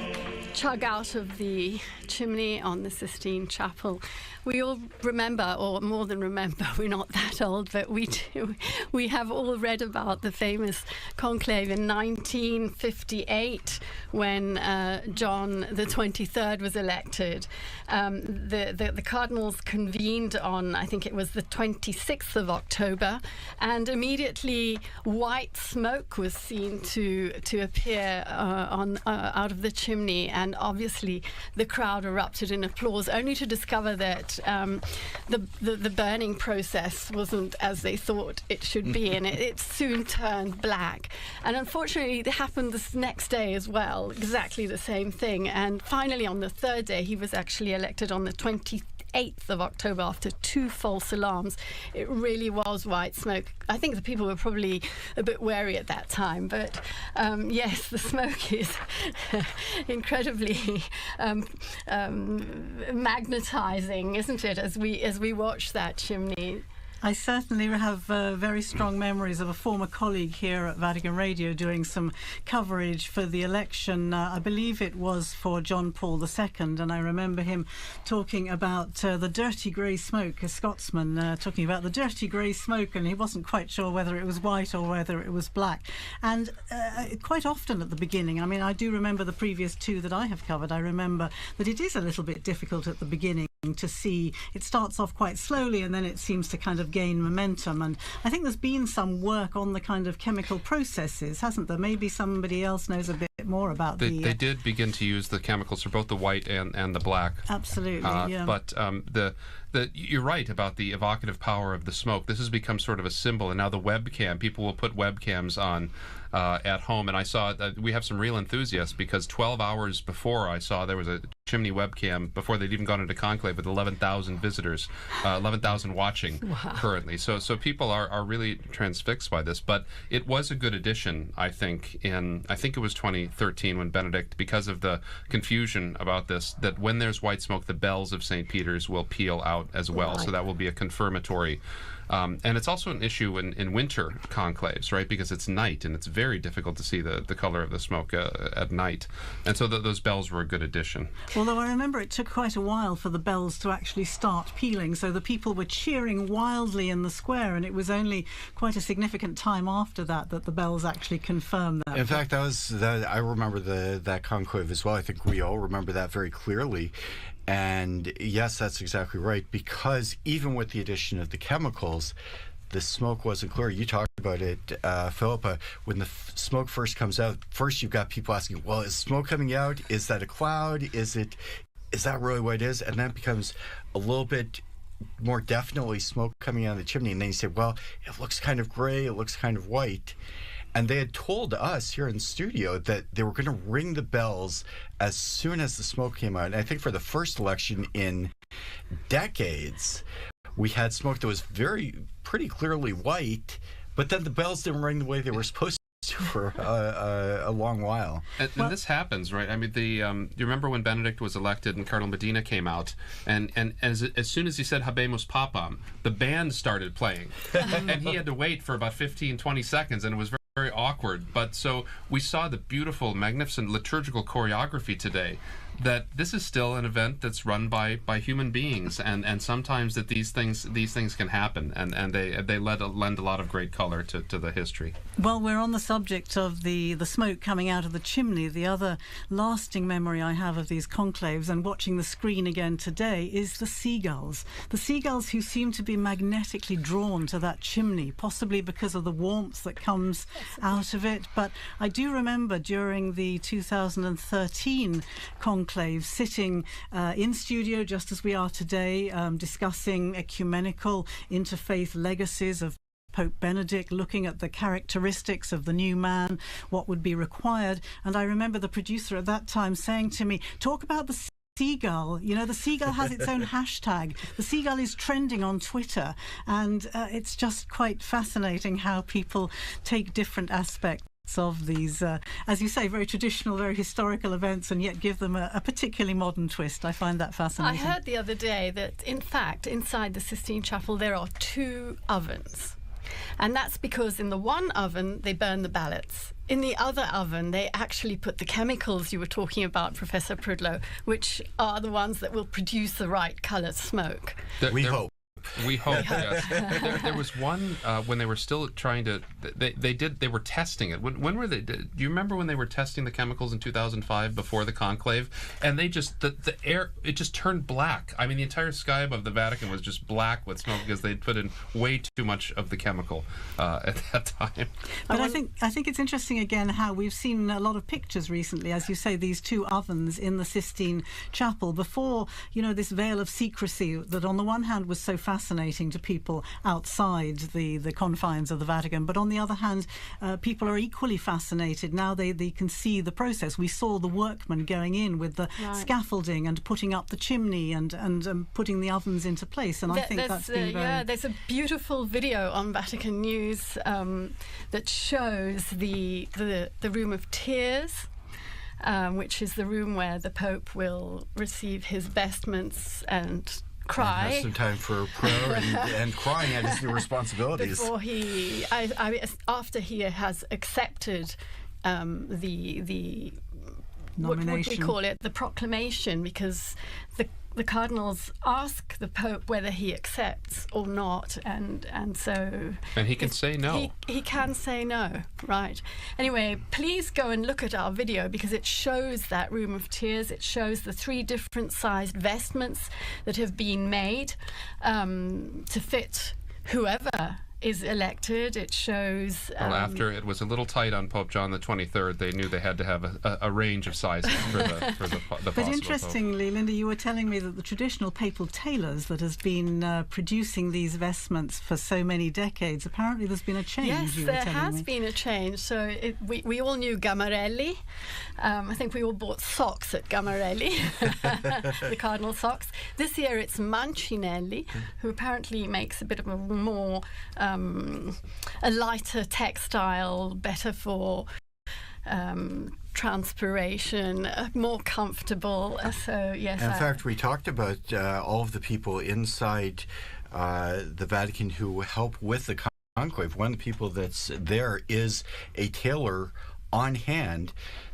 chug out of the chimney on the Sistine Chapel. We all remember, or more than remember, we're not that old, but we do. We have all read about the famous conclave in 1958 when John the 23rd was elected. The cardinals convened on, I think it was the 26th of October, and immediately white smoke was seen to appear out of the chimney and obviously the crowd erupted in applause, only to discover that the burning process wasn't as they thought it should be, and it soon turned black. And unfortunately, it happened this next day as well, exactly the same thing. And finally, on the third day, he was actually elected on the 28th of October after 2 false alarms. It really was white smoke. I think the people were probably a bit wary at that time, but yes, the smoke is incredibly magnetizing, isn't it, as we watch that chimney.
I certainly have very strong memories of a former colleague here at Vatican Radio doing some coverage for the election. I believe it was for John Paul II, and I remember him talking about the dirty grey smoke, a Scotsman talking about the dirty grey smoke, and he wasn't quite sure whether it was white or whether it was black. And quite often at the beginning, I mean, I do remember the previous 2 that I have covered, I remember that it is a little bit difficult at the beginning to see. It starts off quite slowly and then it seems to kind of gain momentum, and I think there's been some work on the kind of chemical processes, hasn't there? Maybe somebody else knows a bit more about
they did begin to use the chemicals for both the white and the black.
Absolutely, yeah.
But you're right about the evocative power of the smoke. This has become sort of a symbol, and now the webcam, people will put webcams on at home, and I saw that we have some real enthusiasts, because 12 hours before I saw there was a chimney webcam before they'd even gone into conclave with 11,000 visitors, 11,000 watching currently. So people are really transfixed by this. But it was a good addition, I think it was 2013 when Benedict, because of the confusion about this, that when there's white smoke, the bells of St. Peter's will peal out as well. So that will be a confirmatory. And it's also an issue in winter conclaves, right? Because it's night, and it's very difficult to see the color of the smoke at night. And so those bells were a good addition.
Although I remember it took quite a while for the bells to actually start pealing, so the people were cheering wildly in the square, and it was only quite a significant time after that that the bells actually confirmed that.
In fact, I remember that conclave as well. I think we all remember that very clearly. And yes, that's exactly right, because even with the addition of the chemicals, the smoke wasn't clear. You talked about it, Philippa. When the smoke first comes out, first you've got people asking, well, is smoke coming out? Is that a cloud? Is that really what it is? And then it becomes a little bit more definitely smoke coming out of the chimney. And then you say, well, it looks kind of gray, it looks kind of white. And they had told us here in the studio that they were going to ring the bells as soon as the smoke came out. And I think for the first election in decades, we had smoke that was pretty clearly white, but then the bells didn't ring the way they were supposed to for a long while.
And this happens, right? I mean, you remember when Benedict was elected and Cardinal Medina came out, and as soon as he said Habemus Papam, the band started playing. And he had to wait for about 15, 20 seconds, and it was very awkward. But so we saw the beautiful, magnificent liturgical choreography today, that this is still an event that's run by human beings, and sometimes that these things can happen, and they lend a lot of great color to the history.
Well, we're on the subject of the smoke coming out of the chimney. The other lasting memory I have of these conclaves, and watching the screen again today, is the seagulls. The seagulls who seem to be magnetically drawn to that chimney, possibly because of the warmth that comes out of it. But I do remember during the 2013 conclave sitting in studio just as we are today, discussing ecumenical interfaith legacies of Pope Benedict, looking at the characteristics of the new man, what would be required. And I remember the producer at that time saying to me, talk about the seagull. You know, the seagull has its own hashtag. The seagull is trending on Twitter, and it's just quite fascinating how people take different aspects of these, as you say, very traditional, very historical events, and yet give them a particularly modern twist. I find that fascinating.
I heard the other day that, in fact, inside the Sistine Chapel there are 2 ovens. And that's because in the one oven they burn the ballots. In the other oven they actually put the chemicals you were talking about, Professor Prudlow, which are the ones that will produce the right colour smoke.
We hope.
We hope. Yes. There was one when they were still trying to. They were testing it. When were they? Do you remember when they were testing the chemicals in 2005 before the conclave? And they just the air, it just turned black. I mean, the entire sky above the Vatican was just black with smoke because they'd put in way too much of the chemical at that time.
But I think it's interesting again how we've seen a lot of pictures recently, as you say, these two ovens in the Sistine Chapel before, this veil of secrecy that on the one hand was so fascinating to people outside the confines of the Vatican, but on the other hand, people are equally fascinated now they can see the process. We saw the workmen going in with the scaffolding and putting up the chimney and putting the ovens into place, and I think that's been very...
there's a beautiful video on Vatican News that shows the Room of Tears, which is the room where the Pope will receive his vestments and cry.
And have some time for prayer and crying at his new responsibilities.
Before after he has accepted the what would we call it? The proclamation, because the cardinals ask the Pope whether he accepts or not, and so...
And he can say no.
He can say no, right. Anyway, please go and look at our video, because it shows that Room of Tears. It shows the 3 different sized vestments that have been made to fit whoever is elected. It shows...
Well, after it was a little tight on Pope John the 23rd, they knew they had to have a range of sizes for the
But interestingly, Linda, you were telling me that the traditional papal tailors that has been producing these vestments for so many decades, apparently there's been a change.
Yes, there has been a change. So we all knew Gamarelli. I think we all bought socks at Gamarelli, the cardinal socks. This year it's Mancinelli, who apparently makes a bit of a more... a lighter textile, better for transpiration, more comfortable. So yes.
In fact, we talked about all of the people inside the Vatican who help with the conclave. One of the people that's there is a tailor on hand.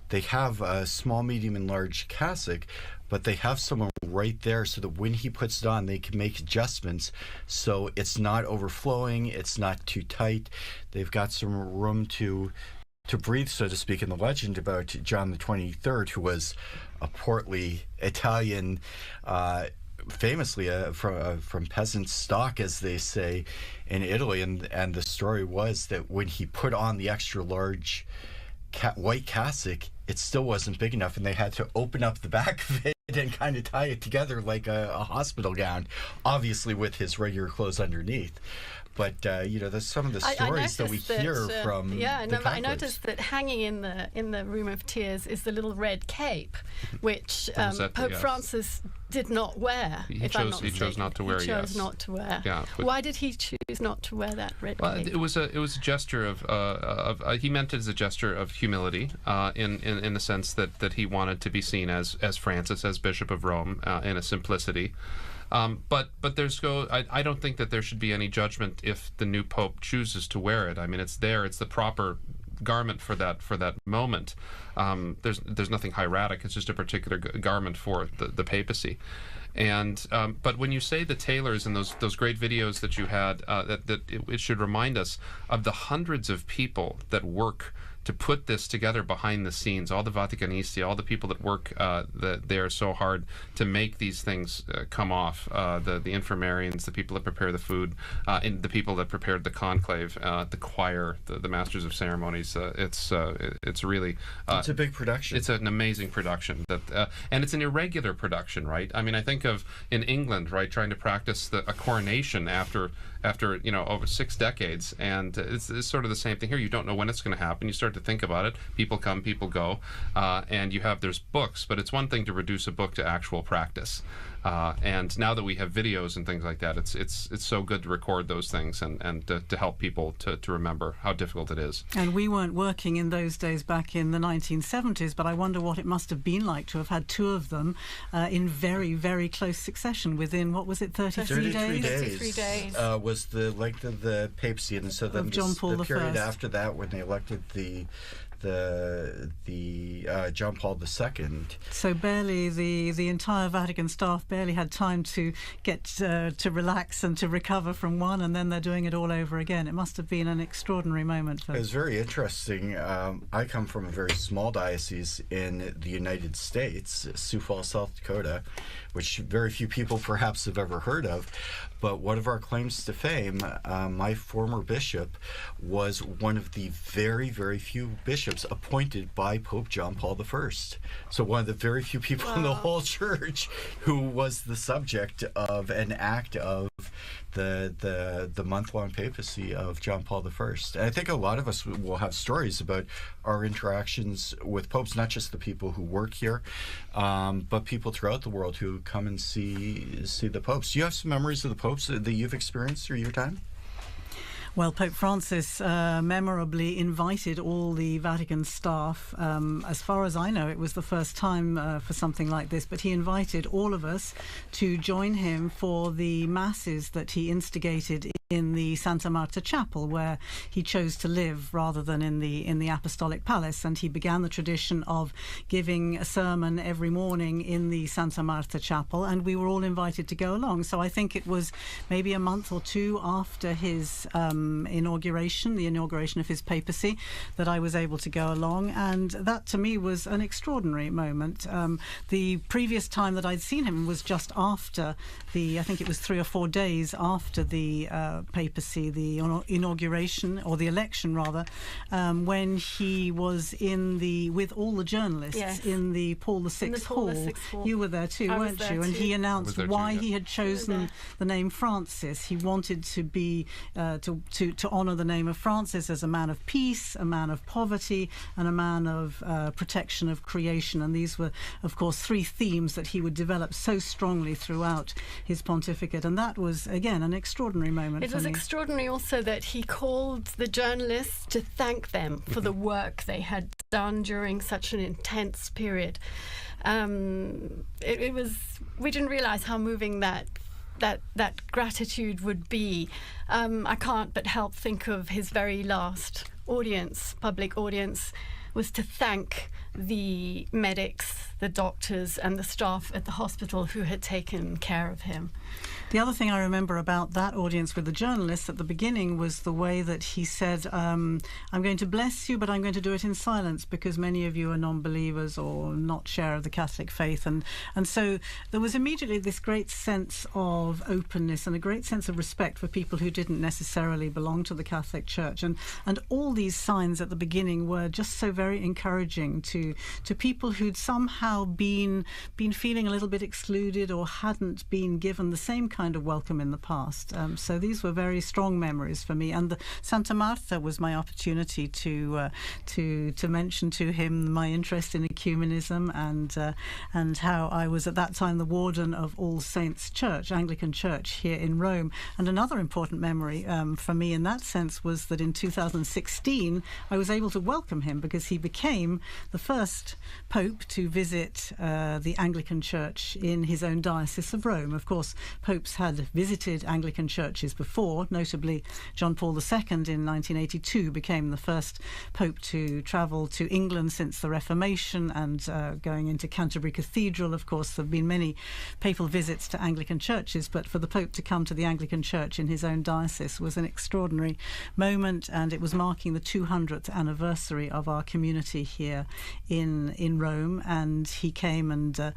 They have a small, medium, and large cassock, but they have someone right there so that when he puts it on, they can make adjustments so it's not overflowing, it's not too tight. They've got some room to breathe, so to speak. And the legend about John the 23rd, who was a portly Italian, famously from peasant stock, as they say in Italy, and the story was that when he put on the extra large white cassock, it still wasn't big enough, and they had to open up the back of it and kind of tie it together like a hospital gown, obviously with his regular clothes underneath. But there's some of the stories that we hear from the conclaves.
I noticed that hanging in the Room of Tears is the little red cape, which Pope Francis did not wear.
He chose not to wear.
He chose not to wear.
Yeah.
Why did he choose not to wear that red cape?
It was a gesture of he meant it as a gesture of humility, in the sense that he wanted to be seen as Francis, as Bishop of Rome, in a simplicity. But I don't think that there should be any judgment if the new Pope chooses to wear it. I mean, it's the proper garment for that moment. There's nothing hieratic. It's just a particular garment for the papacy. And but when you say the tailors and those great videos that you had, it should remind us of the hundreds of people that work to put this together behind the scenes, all the Vaticanisti, all the people that work there so hard to make these things come off, the infirmarians, the people that prepare the food, and the people that prepared the conclave, the choir, the masters of ceremonies. It's really...
it's a big production.
It's an amazing production, and it's an irregular production, right? I mean, I think of in England, right, trying to practice a coronation after over 6 decades, and it's sort of the same thing here. You don't know when it's going to happen. You start to think about it. People come, people go, and there's books, but it's one thing to reduce a book to actual practice. And now that we have videos and things like that, it's so good to record those things and to help people to remember how difficult it is.
And we weren't working in those days back in the 1970s, but I wonder what it must have been like to have had 2 of them in very, very close succession within, what was it, 33 days?
33 days.
Was the length of the papacy, and so then
John Paul
the period
I.
after that when they elected the John Paul II.
So barely the entire Vatican staff barely had time to get to relax and to recover from one, and then they're doing it all over again. It must have been an extraordinary moment for them.
It was very interesting. I come from a very small diocese in the United States, Sioux Falls, South Dakota, which very few people perhaps have ever heard of. But one of our claims to fame, my former bishop was one of the very, very few bishops appointed by Pope John Paul I. So one of the very few people in the whole church who was the subject of an act of the month-long papacy of John Paul I. And I think a lot of us will have stories about our interactions with popes, not just the people who work here, but people throughout the world who come and see the popes. Do you have some memories of the popes that you've experienced through your time?
Well, Pope Francis memorably invited all the Vatican staff. As far as I know, it was the first time for something like this, but he invited all of us to join him for the masses that he instigated in the Santa Marta Chapel, where he chose to live rather than in the Apostolic Palace. And he began the tradition of giving a sermon every morning in the Santa Marta Chapel, and we were all invited to go along. So I think it was maybe a month or two after his inauguration, the inauguration of his papacy, that I was able to go along, and that to me was an extraordinary moment. The previous time that I'd seen him was just after I think it was 3 or 4 days after the papacy, the inauguration, or the election rather, when he was with all the journalists in the Paul VI Hall. You were there too, weren't you? And he announced why he had chosen the name Francis. He wanted to be to honour the name of Francis as a man of peace, a man of poverty, and a man of protection of creation. And these were, of course, 3 themes that he would develop so strongly throughout his pontificate. And that was, again, an extraordinary moment.
It was extraordinary also that he called the journalists to thank them for the work they had done during such an intense period. It was, we didn't realise how moving that gratitude would be. I can't but help think of his very last public audience, was to thank the medics, the doctors and the staff at the hospital who had taken care of him.
The other thing I remember about that audience with the journalists at the beginning was the way that he said, I'm going to bless you, but I'm going to do it in silence because many of you are non-believers or not share of the Catholic faith. And so there was immediately this great sense of openness and a great sense of respect for people who didn't necessarily belong to the Catholic Church. And all these signs at the beginning were just so very encouraging to people who'd somehow been feeling a little bit excluded or hadn't been given the same kind of welcome in the past. So these were very strong memories for me. And the Santa Marta was my opportunity to mention to him my interest in ecumenism and how I was at that time the warden of All Saints Church, Anglican Church here in Rome. And another important memory for me in that sense was that in 2016 I was able to welcome him because he became the first Pope to visit the Anglican Church in his own diocese of Rome. Of course, popes had visited Anglican churches before, notably John Paul II in 1982 became the first Pope to travel to England since the Reformation, and going into Canterbury Cathedral. Of course, there have been many papal visits to Anglican churches, but for the Pope to come to the Anglican Church in his own diocese was an extraordinary moment, and it was marking the 200th anniversary of our community here in Rome. And he came and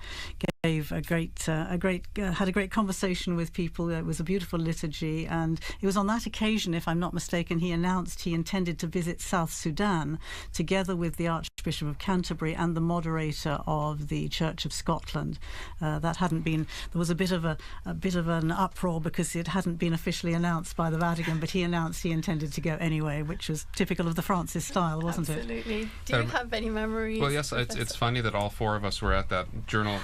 gave had a great conversation with people. It was a beautiful liturgy, and it was on that occasion, if I'm not mistaken, he announced he intended to visit South Sudan together with the Archbishop of Canterbury and the moderator of the Church of Scotland. That hadn't been. There was a bit of an uproar because it hadn't been officially announced by the Vatican, but he announced he intended to go anyway, which was typical of the Francis style, wasn't it?
Absolutely. Do you have any memories?
Well, yes. It's funny that all 4 of us were at that journal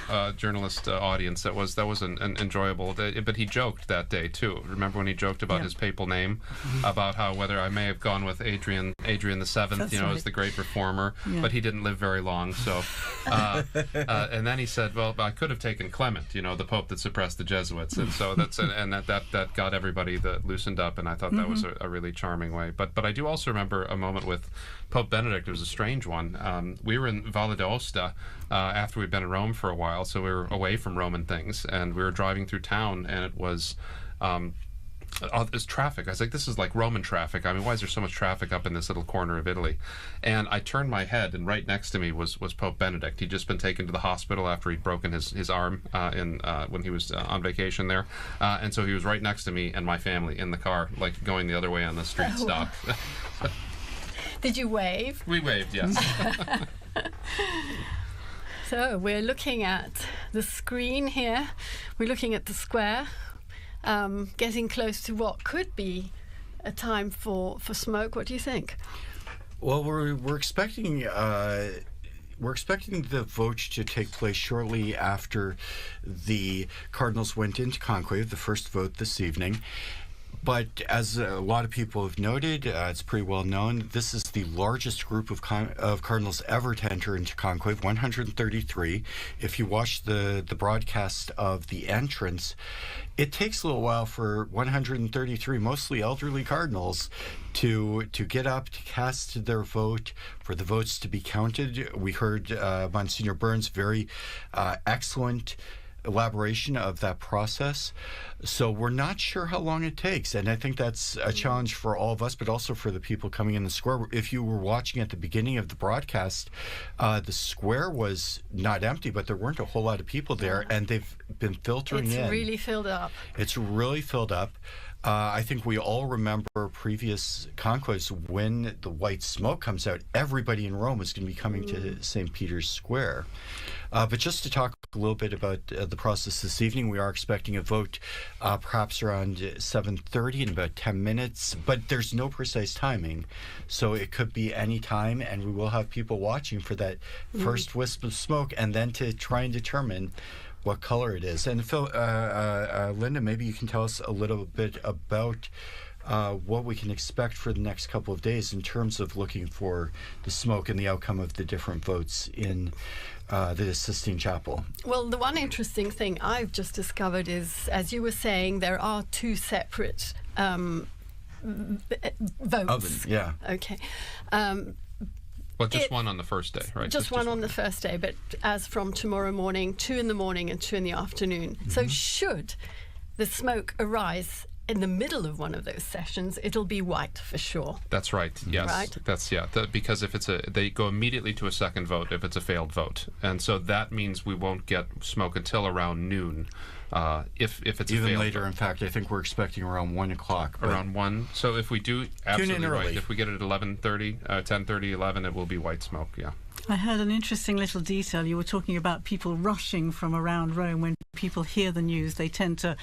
journalist audience. That was an enjoyable. But he joked that day too. Remember when he joked about his papal name, about how whether I may have gone with Adrian the Seventh, as the great reformer, but he didn't live very long. So, and then he said, well, I could have taken Clement, the Pope that suppressed the Jesuits, and so that got everybody loosened up, and I thought that was a really charming way. But I do also remember a moment with Pope Benedict. It was a strange one. We were in Valle d'Aosta after we'd been in Rome for a while, so we were away from Roman things, and we were driving through town, and it was there's traffic. I was like, this is like Roman traffic. I mean, why is there so much traffic up in this little corner of Italy? And I turned my head, and right next to me was Pope Benedict. He'd just been taken to the hospital after he'd broken his arm when he was on vacation there. And so he was right next to me and my family in the car, like going the other way on the street stop.
Did you wave?
We waved, yes.
So we're looking at the screen here. We're looking at the square, getting close to what could be a time for smoke. What do you think?
Well, we're expecting the vote to take place shortly after the Cardinals went into conclave, the first vote this evening. But as a lot of people have noted, it's pretty well known, this is the largest group of cardinals ever to enter into conclave, 133. If you watch the broadcast of the entrance, it takes a little while for 133 mostly elderly cardinals to get up, to cast their vote, for the votes to be counted. We heard Monsignor Burns' very excellent elaboration of that process. So we're not sure how long it takes, and I think that's a challenge for all of us, but also for the people coming in the square. If you were watching at the beginning of the broadcast, the square was not empty, but there weren't a whole lot of people there, and they've been filtering in.
It's really filled up.
It's really filled up. I think we all remember previous conclaves when the white smoke comes out, everybody in Rome is going to be coming to St. Peter's Square. But just to talk a little bit about the process this evening, we are expecting a vote perhaps around 7:30 in about 10 minutes, but there's no precise timing. So it could be any time, and we will have people watching for that first wisp of smoke and then to try and determine what color it is. And Phil, Linda, maybe you can tell us a little bit about what we can expect for the next couple of days in terms of looking for the smoke and the outcome of the different votes in the Sistine Chapel.
Well, the one interesting thing I've just discovered is, as you were saying, there are two separate votes.
Oven, yeah.
Okay.
Well, just one on the first day, right?
Just one on the first day, but as from tomorrow morning, 2 in the morning and 2 in the afternoon. So should the smoke arise in the middle of one of those sessions, it'll be white for sure.
That's right. Yes.
Right?
That's because if they go immediately to a second vote if it's a failed vote, and so that means we won't get smoke until around noon. If it's
even
a failed
later,
vote.
in fact, I think we're expecting around 1 o'clock.
Around 1. So if we do, absolutely
early.
right. If we get it at 11:30, 10:30, 11, it will be white smoke. Yeah.
I heard an interesting little detail. You were talking about people rushing from around Rome. When people hear the news, they tend to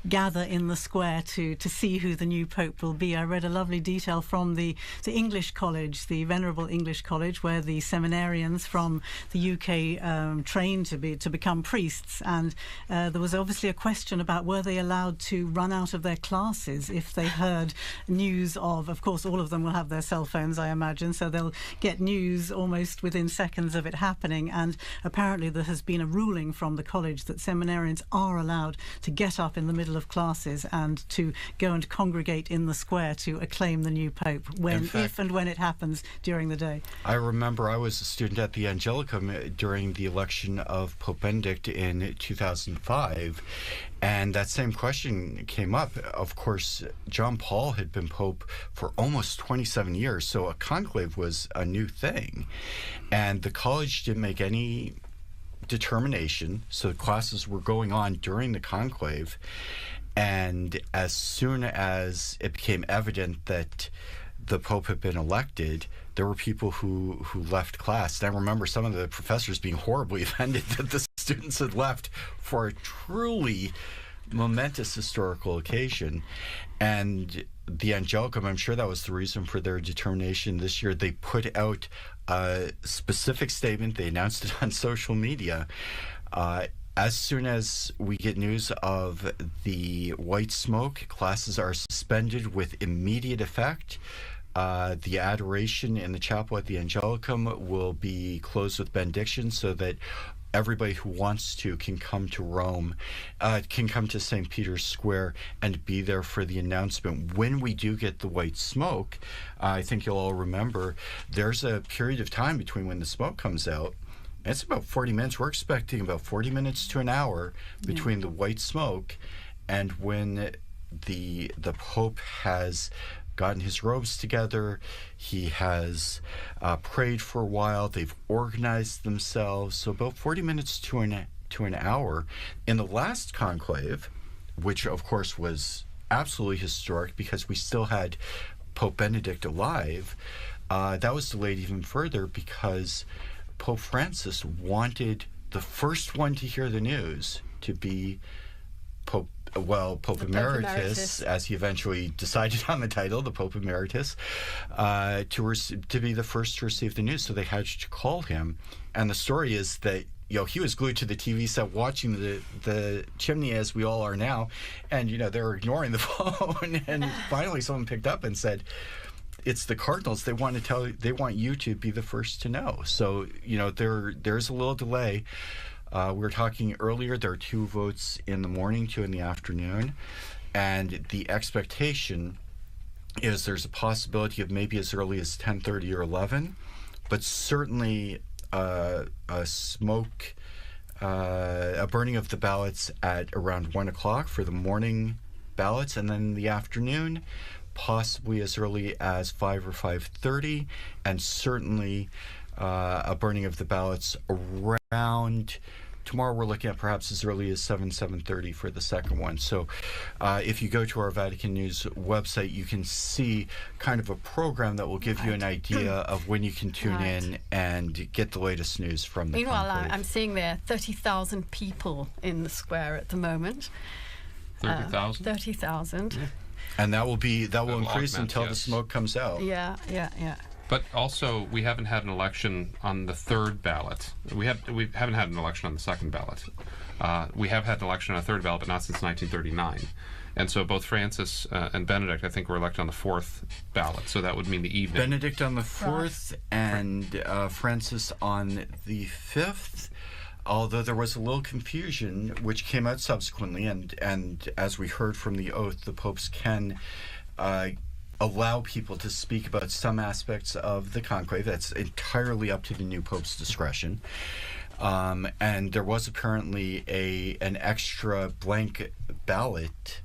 gather in the square to see who the new pope will be. I read a lovely detail from the English College, the Venerable English College, where the seminarians from the UK trained to become priests. And there was obviously a question about were they allowed to run out of their classes if they heard news of course, all of them will have their cell phones, I imagine, so they'll get news almost within seconds of it happening. And apparently there has been a ruling from the college that seminarians are allowed to get up in the middle of classes and to go and congregate in the square to acclaim the new pope if and when it happens during the day.
I remember I was a student at the Angelicum during the election of Pope Benedict in 2005, and that same question came up. Of course, John Paul had been Pope for almost 27 years, so a conclave was a new thing. And the college didn't make any determination, so the classes were going on during the conclave. And as soon as it became evident that the Pope had been elected, there were people who left class. And I remember some of the professors being horribly offended that the students had left for a truly momentous historical occasion. And the Angelicum, I'm sure that was the reason for their determination this year. They put out a specific statement. They announced it on social media. As soon as we get news of the white smoke, classes are suspended with immediate effect. The adoration in the chapel at the Angelicum will be closed with benediction so that everybody who wants to can come to Rome, can come to St. Peter's Square and be there for the announcement. When we do get the white smoke, I think you'll all remember, there's a period of time between when the smoke comes out. It's about 40 minutes. We're expecting about 40 minutes to an hour between the white smoke and when the Pope has gotten his robes together. He has prayed for a while. They've organized themselves. So about 40 minutes to an hour. In the last conclave, which of course was absolutely historic because we still had Pope Benedict alive, that was delayed even further because Pope Francis wanted the first one to hear the news to be Pope Emeritus, as he eventually decided on the title, the Pope Emeritus, to be the first to receive the news. So they had to call him. And the story is that he was glued to the TV set watching the chimney as we all are now, and they were ignoring the phone. And finally, someone picked up and said, "It's the Cardinals. They want you to be the first to know." So there's a little delay. We were talking earlier, there are 2 votes in the morning, 2 in the afternoon, and the expectation is there's a possibility of maybe as early as 10:30 or 11, but certainly a burning of the ballots at around 1 o'clock for the morning ballots, and then in the afternoon, possibly as early as 5 or 5:30, and certainly a burning of the ballots around tomorrow. We're looking at perhaps as early as 7:30 for the second one. So if you go to our Vatican News website, you can see kind of a program that will give you an idea of when you can tune in and get the latest news from the
Meanwhile,
conclave.
I'm seeing there are 30,000 people in the square at the moment.
30,000?
30,000.
Yeah.
And that will increase until the smoke comes out.
Yeah.
But also, we haven't had an election on the third ballot. We haven't had an election on the second ballot. We have had an election on a third ballot, but not since 1939. And so both Francis and Benedict, I think, were elected on the fourth ballot. So that would mean the evening.
Benedict on the 4th and Francis on the 5th. Although there was a little confusion, which came out subsequently, and as we heard from the oath, the popes can allow people to speak about some aspects of the conclave. That's entirely up to the new pope's discretion. And there was apparently an extra blank ballot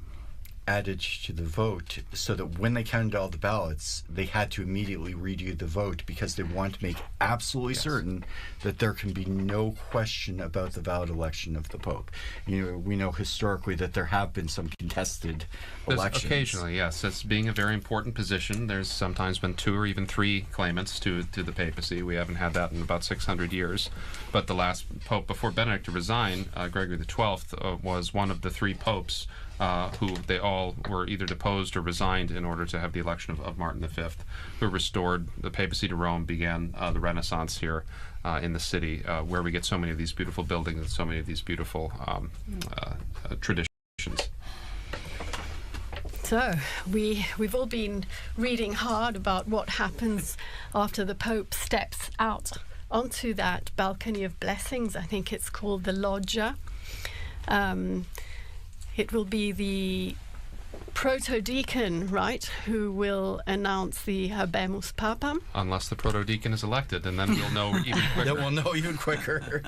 added to the vote so that when they counted all the ballots, they had to immediately redo the vote because they want to make absolutely certain that there can be no question about the valid election of the Pope. We know historically that there have been some contested elections.
Occasionally, yes. It's being a very important position. There's sometimes been 2 or even 3 claimants to the papacy. We haven't had that in about 600 years. But the last Pope before Benedict to resign, Gregory XII, was one of the 3 popes who they all were either deposed or resigned in order to have the election of Martin V, who restored the papacy to Rome, began the Renaissance here in the city, where we get so many of these beautiful buildings and so many of these beautiful traditions.
So we've all been reading hard about what happens after the Pope steps out onto that balcony of blessings. I think it's called the loggia. It will be the proto-deacon, right, who will announce the Habemus Papam.
Unless the proto-deacon is elected, and then we'll know even quicker.
Then we'll know even quicker.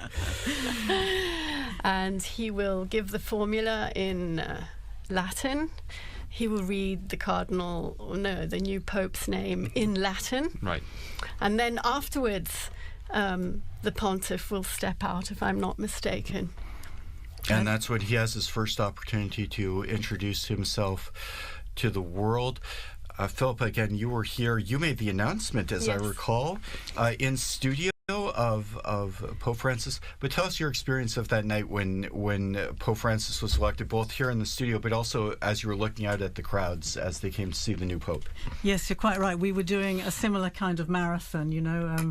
And he will give the formula in Latin. He will read the new Pope's name in Latin.
Right.
And then afterwards, the pontiff will step out, if I'm not mistaken.
And that's when he has his first opportunity to introduce himself to the world. Philip, again, you were here. You made the announcement, as I recall, in studio. of Pope Francis, but tell us your experience of that night when Pope Francis was elected, both here in the studio, but also as you were looking out at the crowds as they came to see the new Pope.
Yes, you're quite right. We were doing a similar kind of marathon,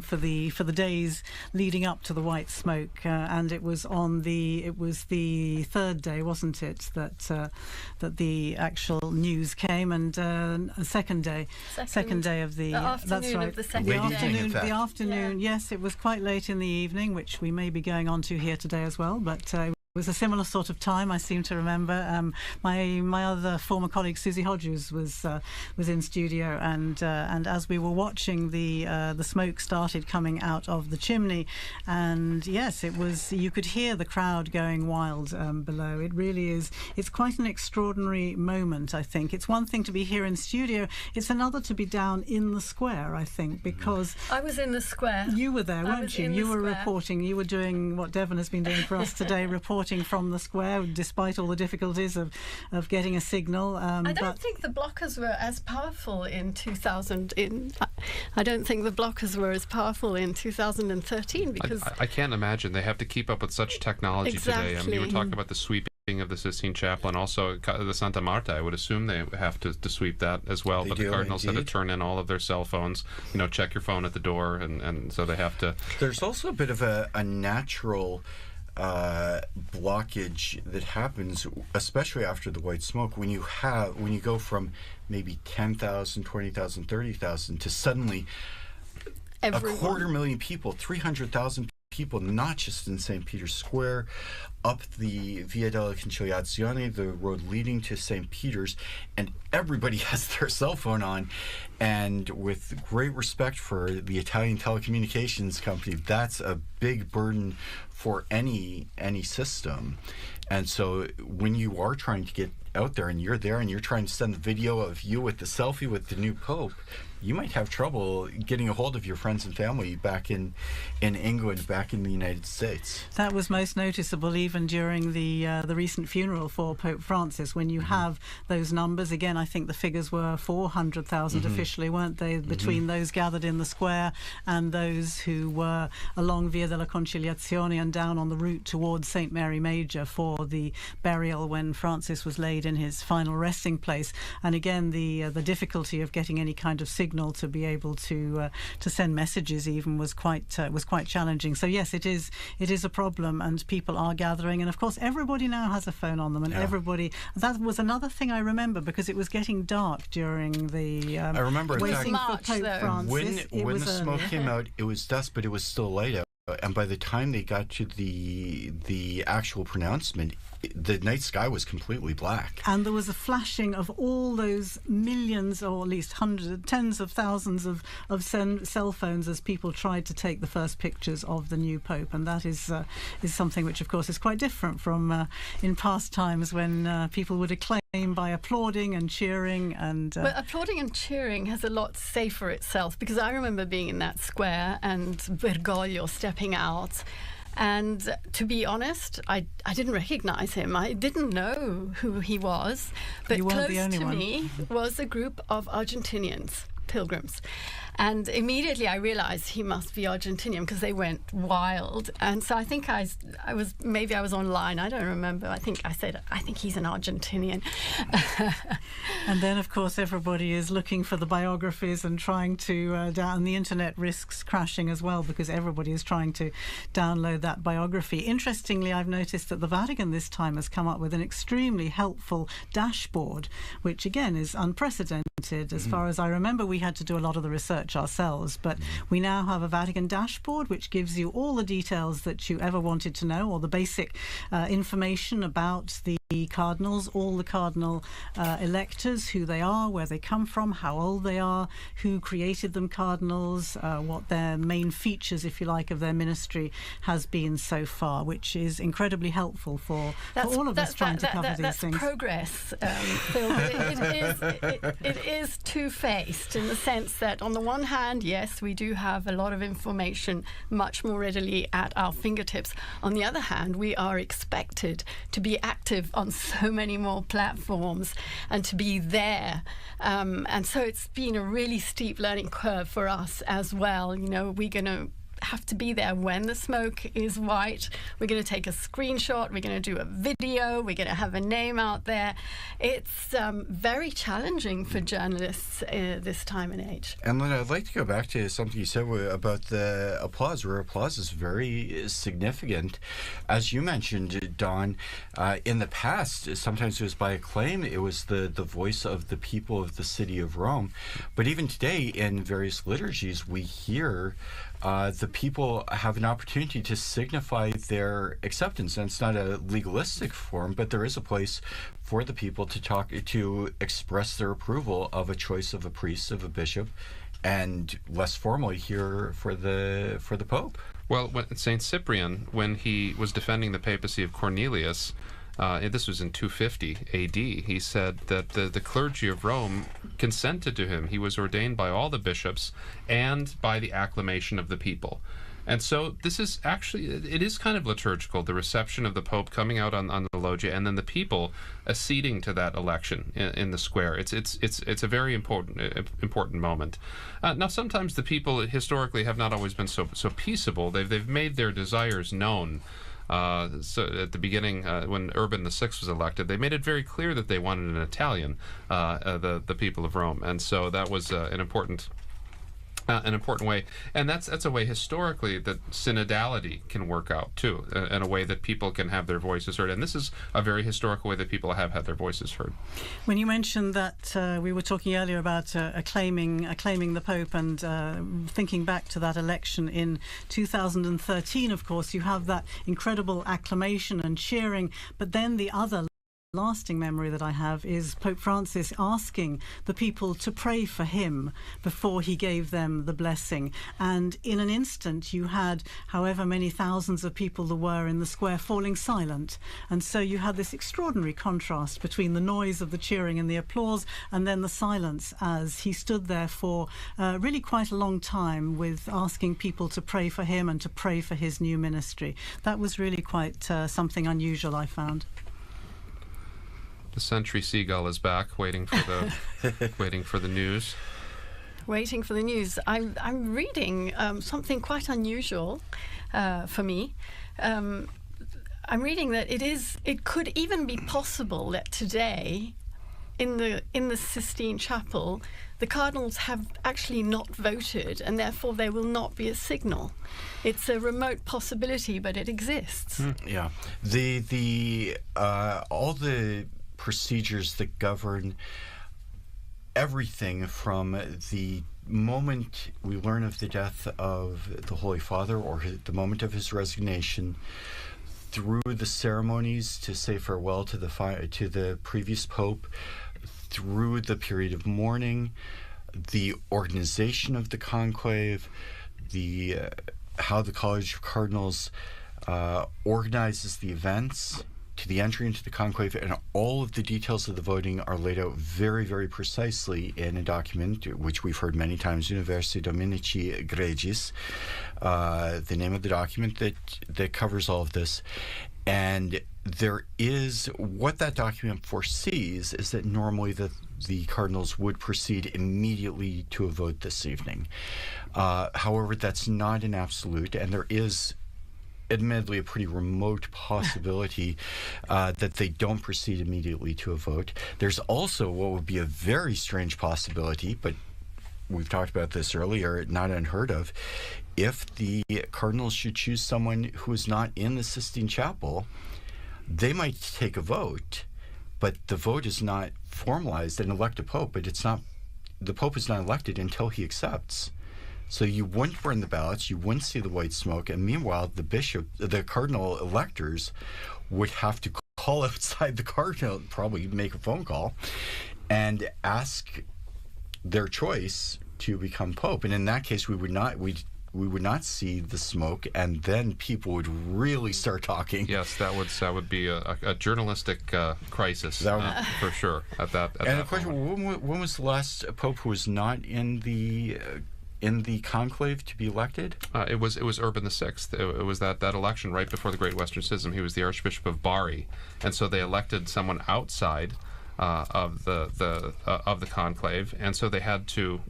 for the days leading up to the white smoke, and it was the third day, wasn't it, that the actual news came, and second day of the
afternoon of the second
day. The afternoon, yes, it was quite late in the evening, which we may be going on to here today as well, but it was a similar sort of time, I seem to remember. My other former colleague Susie Hodges was in studio, and as we were watching, the smoke started coming out of the chimney, and yes, you could hear the crowd going wild below. It really is. It's quite an extraordinary moment, I think. It's one thing to be here in studio. It's another to be down in the square, I think, because
I was in the square.
You were there, weren't you? You were reporting. You were doing what Devon has been doing for us today, reporting from the square, despite all the difficulties of getting a signal.
I don't think the blockers were as powerful in 2000. I don't think the blockers were as powerful in 2013 because
I can't imagine they have to keep up with such technology today. You were talking about the sweeping of the Sistine Chapel and also the Santa Marta. I would assume they have to sweep that as well. But the Cardinals had to turn in all of their cell phones. Check your phone at the door, and so they have to.
There's also a bit of a natural blockage that happens, especially after the white smoke, when you go from maybe 10,000, 20,000, 30,000 to suddenly
everyone.
A 250,000 people, 300,000 people, not just in St. Peter's Square, up the Via della Conciliazione, the road leading to St. Peter's, and everybody has their cell phone on. And with great respect for the Italian telecommunications company, that's a big burden for any system. And so when you are trying to get out there and you're trying to send the video of you with the selfie with the new Pope, you might have trouble getting a hold of your friends and family back in England, back in the United States.
That was most noticeable even during the recent funeral for Pope Francis, when you have those numbers. Again, I think the figures were 400,000 officially, weren't they, between those gathered in the square and those who were along Via della Conciliazione and down on the route towards St. Mary Major for the burial when Francis was laid in his final resting place. And again, the difficulty of getting any kind of signal to be able to send messages even was quite challenging. So yes, it is a problem, and people are gathering, and of course everybody now has a phone on them, and everybody. That was another thing I remember, because it was getting dark during the.
I remember
waiting for Pope Francis.
When the smoke came out, it was dusk, but it was still light out. And by the time they got to the actual pronouncement, the night sky was completely black.
And there was a flashing of all those millions, or at least tens of thousands of cell phones as people tried to take the first pictures of the new Pope. And that is something which, of course, is quite different from in past times when people would acclaim by applauding and cheering.
But applauding and cheering has a lot to say for itself, because I remember being in that square and Bergoglio stepping out. And to be honest, I didn't recognize him. I didn't know who he was. But close to me was a group of Argentinians, pilgrims. And immediately I realized he must be Argentinian, because they went wild. And so I think I was online, I don't remember. I think I said, I think he's an Argentinian.
And then, of course, everybody is looking for the biographies and trying to and the internet risks crashing as well, because everybody is trying to download that biography. Interestingly, I've noticed that the Vatican this time has come up with an extremely helpful dashboard, which again is unprecedented. As far as I remember, we had to do a lot of the research ourselves, but we now have a Vatican dashboard which gives you all the details that you ever wanted to know, or the basic information about the cardinals, all the cardinal electors, who they are, where they come from, how old they are, who created them cardinals, what their main features, if you like, of their ministry has been so far, which is incredibly helpful for all of us trying to cover these things.
That's progress, Phil. It is two-faced, in the sense that on the one hand, yes, we do have a lot of information much more readily at our fingertips. On the other hand, we are expected to be active on so many more platforms and to be there. And so it's been a really steep learning curve for us as well. We're going to have to be there when the smoke is white. We're going to take a screenshot. We're going to do a video. We're going to have a name out there. It's very challenging for journalists this time and age.
And Linda, I'd like to go back to something you said about the applause, where applause is very significant. As you mentioned, Don, in the past, sometimes it was by acclaim. It was the voice of the people of the city of Rome. But even today, in various liturgies, we hear the people have an opportunity to signify their acceptance. And it's not a legalistic form, but there is a place for the people to express their approval of a choice of a priest, of a bishop, and less formally here for the Pope.
Well, Saint Cyprian, when he was defending the papacy of Cornelius, this was in 250 AD, he said that the clergy of Rome consented to him. He was ordained by all the bishops and by the acclamation of the people. And so this is actually, it is kind of liturgical, the reception of the Pope coming out on the loggia, and then the people acceding to that election in the square. It's a very important moment. Now, sometimes the people historically have not always been so peaceable. They've made their desires known. So at the beginning, when Urban VI was elected, they made it very clear that they wanted an Italian, the people of Rome, and so that was an important way, and that's a way historically that synodality can work out too, in a way that people can have their voices heard, and this is a very historical way that people have had their voices heard.
When you mentioned that we were talking earlier about acclaiming the Pope, and thinking back to that election in 2013, of course, you have that incredible acclamation and cheering, but then the other lasting memory that I have is Pope Francis asking the people to pray for him before he gave them the blessing. And in an instant, you had however many thousands of people there were in the square falling silent. And so you had this extraordinary contrast between the noise of the cheering and the applause and then the silence as he stood there for really quite a long time with asking people to pray for him and to pray for his new ministry. That was really quite something unusual, I found.
The sentry seagull is back, waiting for the news.
Waiting for the news. I'm reading something quite unusual for me. I'm reading that it could even be possible that today, in the Sistine Chapel, the cardinals have actually not voted, and therefore there will not be a signal. It's a remote possibility, but it exists.
Yeah, all the procedures that govern everything from the moment we learn of the death of the Holy Father, or the moment of his resignation, through the ceremonies to say farewell to the previous Pope, through the period of mourning, the organization of the conclave, how the College of Cardinals organizes the events, to the entry into the conclave, and all of the details of the voting are laid out very, very precisely in a document which we've heard many times, Universi Dominici Gregis, the name of the document that covers all of this. And what that document foresees is that normally the cardinals would proceed immediately to a vote this evening. However, that's not an absolute, and there is admittedly a pretty remote possibility that they don't proceed immediately to a vote. There's also what would be a very strange possibility, but we've talked about this earlier, not unheard of, if the cardinals should choose someone who is not in the Sistine Chapel, they might take a vote, but the vote is not formalized and elect a pope, but the pope is not elected until he accepts. So you wouldn't burn the ballots, you wouldn't see the white smoke, and meanwhile the cardinal electors would have to call outside the cardinal, probably make a phone call, and ask their choice to become pope. And in that case, we would not see the smoke, and then people would really start talking.
Yes, that would be a journalistic crisis for sure at that.
And of course, when was the last pope who was not in the conclave to be elected?
It was Urban VI. It was that election right before the Great Western Schism. He was the Archbishop of Bari, and so they elected someone outside of the conclave, and so they had to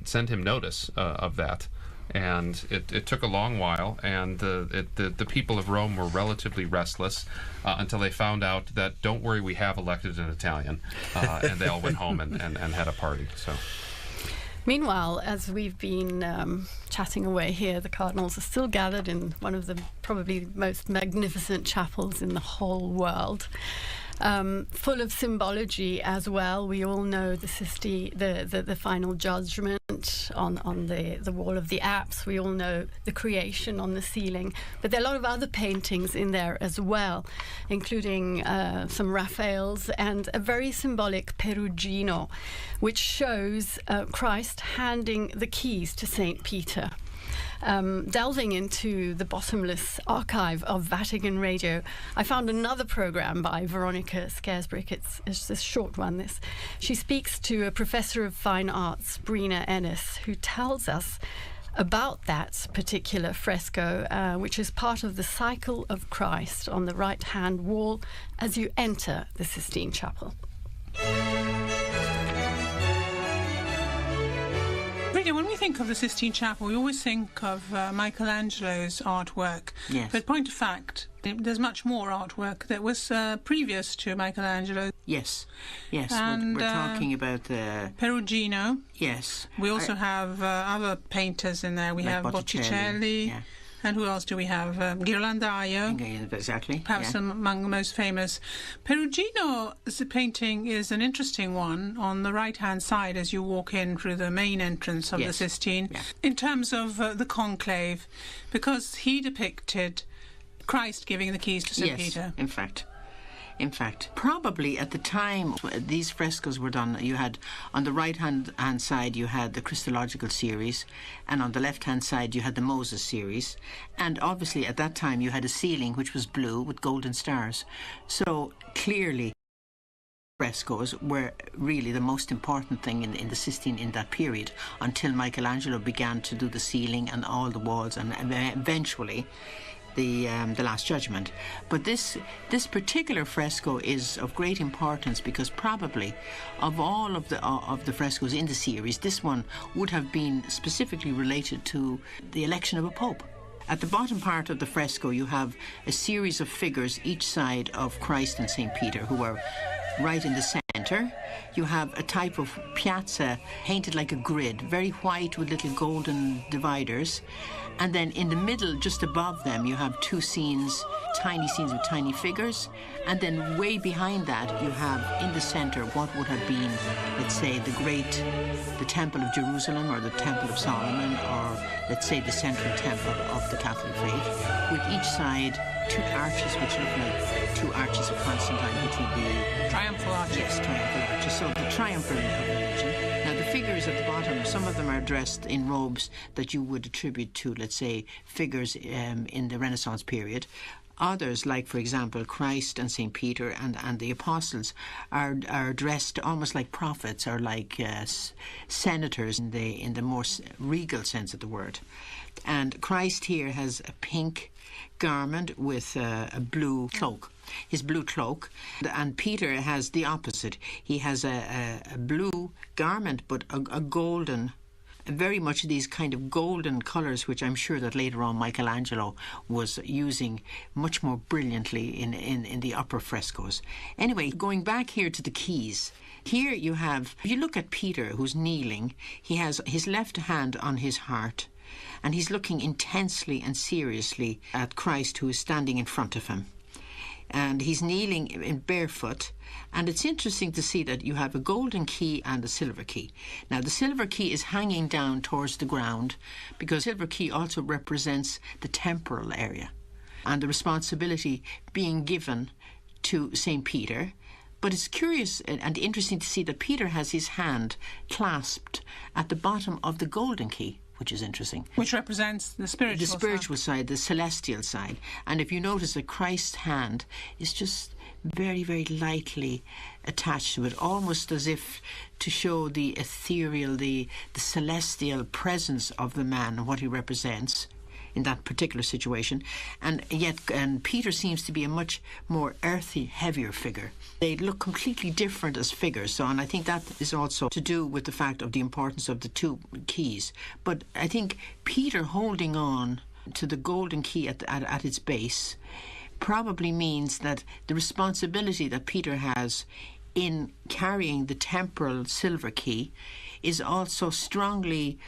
send him notice of that. And it took a long while, and the people of Rome were relatively restless until they found out that, don't worry, we have elected an Italian. And they all went home and had a party. So.
Meanwhile, as we've been chatting away here, the cardinals are still gathered in one of the probably most magnificent chapels in the whole world. Full of symbology as well. We all know the final judgment on the wall of the apse. We all know the creation on the ceiling. But there are a lot of other paintings in there as well, including some Raphaels and a very symbolic Perugino, which shows Christ handing the keys to St. Peter. Delving into the bottomless archive of Vatican Radio, I found another program by Veronica Scaresbrick. It's a short one, this. She speaks to a professor of fine arts, Brina Ennis, who tells us about that particular fresco, which is part of the cycle of Christ on the right-hand wall as you enter the Sistine Chapel.
When we think of the Sistine Chapel, we always think of Michelangelo's artwork.
Yes.
But point of fact, there's much more artwork that was previous to Michelangelo.
Yes.
And,
we're talking about
Perugino.
Yes.
We also have other painters in there. We have Botticelli.
Yeah.
And who else do we have? Ghirlandaio.
Exactly.
Perhaps among the most famous. Perugino's painting is an interesting one on the right-hand side as you walk in through the main entrance of the Sistine, in terms of the conclave, because he depicted Christ giving the keys to St. Peter.
In fact, probably at the time these frescoes were done, you had on the right-hand side you had the Christological series, and on the left-hand side you had the Moses series, and obviously at that time you had a ceiling which was blue with golden stars. So clearly frescoes were really the most important thing in the Sistine in that period, until Michelangelo began to do the ceiling and all the walls, and eventually the Last Judgment. But this particular fresco is of great importance because probably of all of the frescoes in the series, this one would have been specifically related to the election of a pope. At the bottom part of the fresco you have a series of figures each side of Christ and St. Peter, who are right in the centre. You have a type of piazza painted like a grid, very white with little golden dividers. And then in the middle, just above them, you have two scenes, tiny scenes with tiny figures. And then way behind that, you have in the centre what would have been, let's say, the Temple of Jerusalem or the Temple of Solomon, or let's say the central temple of the Catholic faith, with each side two arches which look like two arches of Constantine, which would be
triumphal arches.
Yes, triumphal arches. So the triumph of religion. Now the figures at the bottom, some of them are dressed in robes that you would attribute to, let's say, figures in the Renaissance period. Others, like for example Christ and St. Peter and the apostles, are dressed almost like prophets or like senators in the more regal sense of the word. And Christ here has a pink garment with a blue cloak, his blue cloak, and Peter has the opposite. He has a blue garment but a golden, very much these kind of golden colours, which I'm sure that later on Michelangelo was using much more brilliantly in the upper frescoes. Anyway, going back here to the keys, here you have, if you look at Peter who's kneeling, he has his left hand on his heart, and he's looking intensely and seriously at Christ, who is standing in front of him. And he's kneeling in barefoot, and it's interesting to see that you have a golden key and a silver key. Now the silver key is hanging down towards the ground because silver key also represents the temporal area and the responsibility being given to St. Peter. But it's curious and interesting to see that Peter has his hand clasped at the bottom of the golden key, which is interesting.
Which represents the spiritual
side, the celestial side. And if you notice that Christ's hand is just very, very lightly attached to it, almost as if to show the ethereal, the celestial presence of the man and what he represents. in that particular situation. And yet Peter seems to be a much more earthy, heavier figure. They look completely different as figures. So, and I think that is also to do with the fact of the importance of the two keys. But I think Peter holding on to the golden key at its base probably means that the responsibility that Peter has in carrying the temporal silver key is also strongly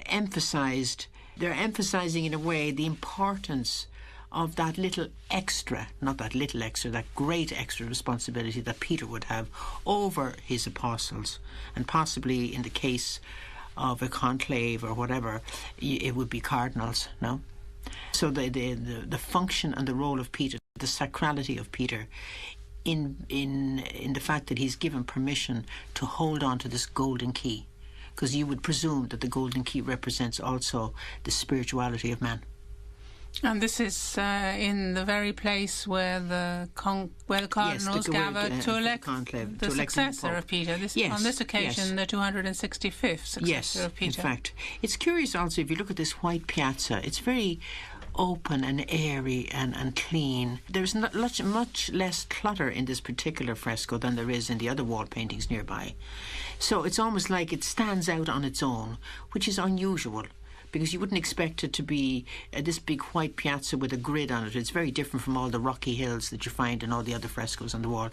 emphasized. They're emphasizing in a way the importance of that little extra, not that little extra, that great extra responsibility that Peter would have over his apostles, and possibly in the case of a conclave or whatever, it would be cardinals, no? So the function and the role of Peter, the sacrality of Peter, in the fact that he's given permission to hold on to this golden key, because you would presume that the golden key represents also the spirituality of man.
And this is in the very place where the cardinals gathered to elect the successor of Peter. On this occasion, the 265th successor of Peter.
In fact. It's curious also, if you look at this white piazza, it's very open and airy and clean. There's not much less clutter in this particular fresco than there is in the other wall paintings nearby. So it's almost like it stands out on its own, which is unusual, because you wouldn't expect it to be this big white piazza with a grid on it. It's very different from all the rocky hills that you find in all the other frescoes on the wall.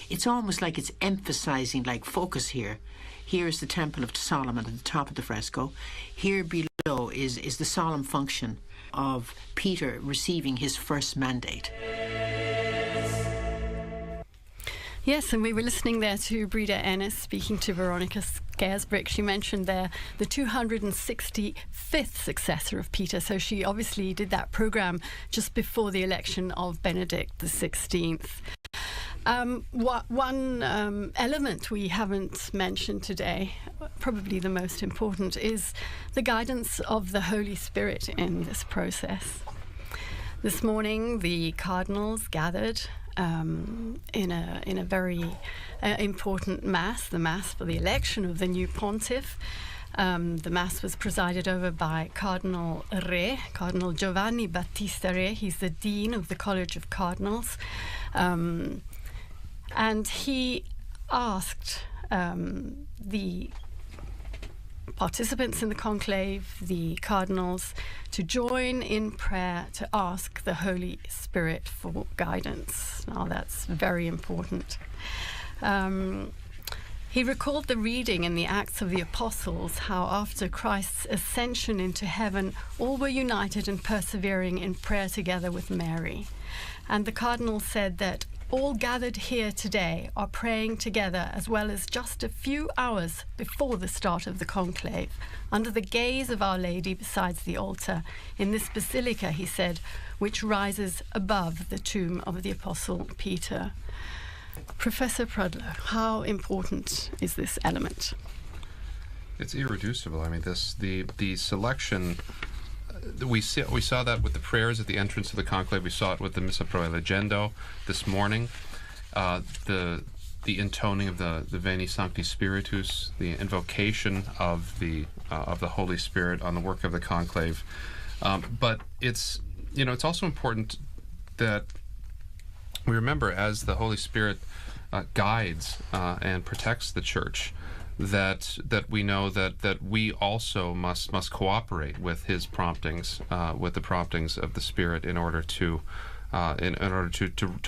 It's almost like it's emphasizing, like, focus here. Here is the Temple of Solomon at the top of the fresco. Here below is the solemn function of Peter receiving his first mandate.
Yes, and we were listening there to Breda Ennis speaking to Veronica Scaresbrick. She mentioned there the 265th successor of Peter, so she obviously did that programme just before the election of Benedict XVI. One element we haven't mentioned today, probably the most important, is the guidance of the Holy Spirit in this process. This morning, the cardinals gathered in a very important mass, the mass for the election of the new pontiff. The mass was presided over by Cardinal Giovanni Battista Re. He's the dean of the College of Cardinals. And he asked the participants in the conclave, the cardinals, to join in prayer to ask the Holy Spirit for guidance. Now that's very important. He recalled the reading in the Acts of the Apostles, how after Christ's ascension into heaven, all were united and persevering in prayer together with Mary. And the cardinal said that all gathered here today are praying together, as well as just a few hours before the start of the conclave, under the gaze of Our Lady besides the altar, in this basilica, he said, which rises above the tomb of the Apostle Peter. Professor Prudler, how important is this element?
It's irreducible. I mean, the selection. We saw that with the prayers at the entrance of the conclave. We saw it with the Missa Pro Elegendo this morning. The intoning of the Veni Sancti Spiritus, the invocation of the Holy Spirit on the work of the conclave. But it's also important that we remember, as the Holy Spirit guides and protects the Church, that we know that we also must cooperate with his promptings, with the promptings of the Spirit, in order to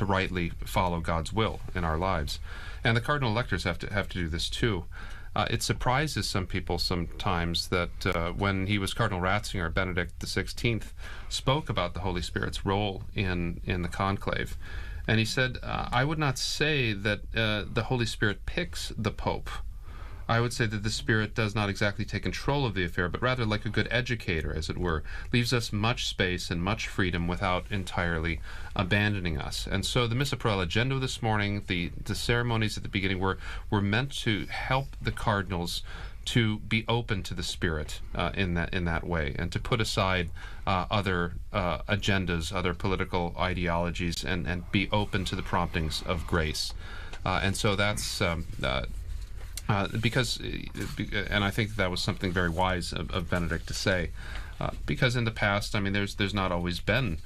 rightly follow God's will in our lives. And the cardinal electors have to do this too. It surprises some people sometimes that when he was Cardinal Ratzinger, Benedict XVI spoke about the Holy Spirit's role in the conclave. And he said, I would not say that the Holy Spirit picks the Pope. I would say that the Spirit does not exactly take control of the affair, but rather, like a good educator, as it were, leaves us much space and much freedom without entirely abandoning us. And so the Missa Pro Elegendo this morning, the ceremonies at the beginning were meant to help the cardinals to be open to the Spirit in that way, and to put aside other agendas, other political ideologies, and be open to the promptings of grace. And so that's because, and I think that was something very wise of Benedict to say, because in the past, I mean, there's not always been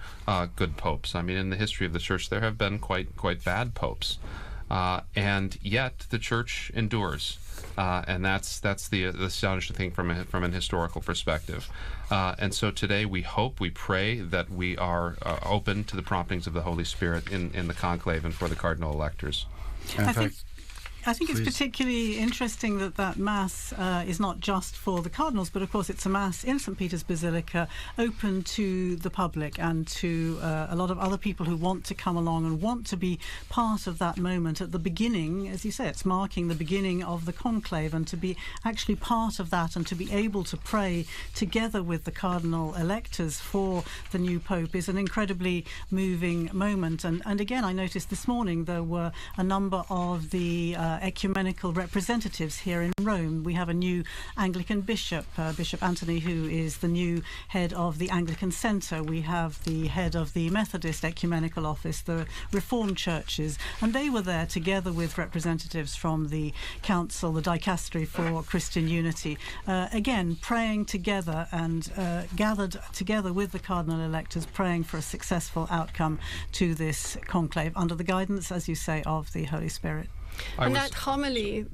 good popes. I mean, in the history of the church, there have been quite bad popes, and yet the church endures. And that's the astonishing thing from an historical perspective. And so today we pray that we are open to the promptings of the Holy Spirit in the conclave and for the cardinal electors.
I think it's particularly interesting that Mass is not just for the cardinals, but of course it's a Mass in St. Peter's Basilica, open to the public and to a lot of other people who want to come along and want to be part of that moment at the beginning. As you say, it's marking the beginning of the conclave, and to be actually part of that and to be able to pray together with the cardinal electors for the new Pope is an incredibly moving moment. And again, I noticed this morning there were a number of the ecumenical representatives here in Rome. We have a new Anglican bishop, Bishop Anthony, who is the new head of the Anglican Centre. We have the head of the Methodist Ecumenical Office, the Reformed churches, and they were there together with representatives from the Council, the Dicastery for Christian Unity, again praying together and gathered together with the cardinal electors, praying for a successful outcome to this conclave under the guidance, as you say, of the Holy Spirit.
And that homily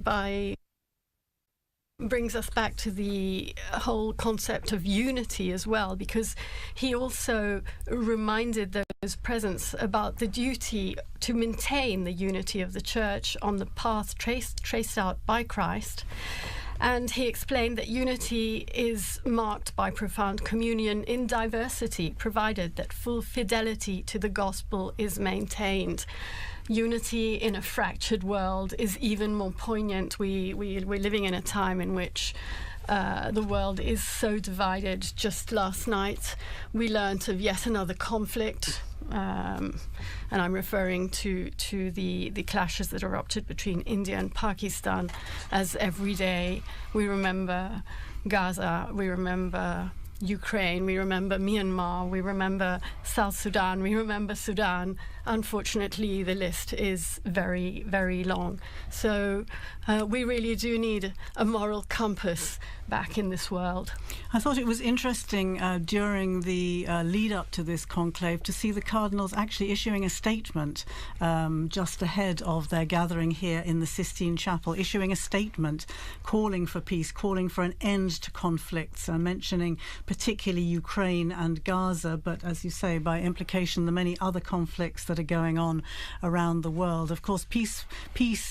brings us back to the whole concept of unity as well, because he also reminded those present about the duty to maintain the unity of the Church on the path traced out by Christ. And he explained that unity is marked by profound communion in diversity, provided that full fidelity to the gospel is maintained. Unity in a fractured world is even more poignant. We're living in a time in which the world is so divided. Just last night we learnt of yet another conflict, and I'm referring to the clashes that erupted between India and Pakistan, as every day we remember Gaza, we remember Ukraine, we remember Myanmar, we remember South Sudan, we remember Sudan. Unfortunately, the list is very, very long. So we really do need a moral compass back in this world.
I thought it was interesting during the lead up to this conclave to see the cardinals actually issuing a statement just ahead of their gathering here in the Sistine Chapel, issuing a statement calling for peace, calling for an end to conflicts, mentioning particularly Ukraine and Gaza, but as you say, by implication, the many other conflicts that are going on around the world. Of course, peace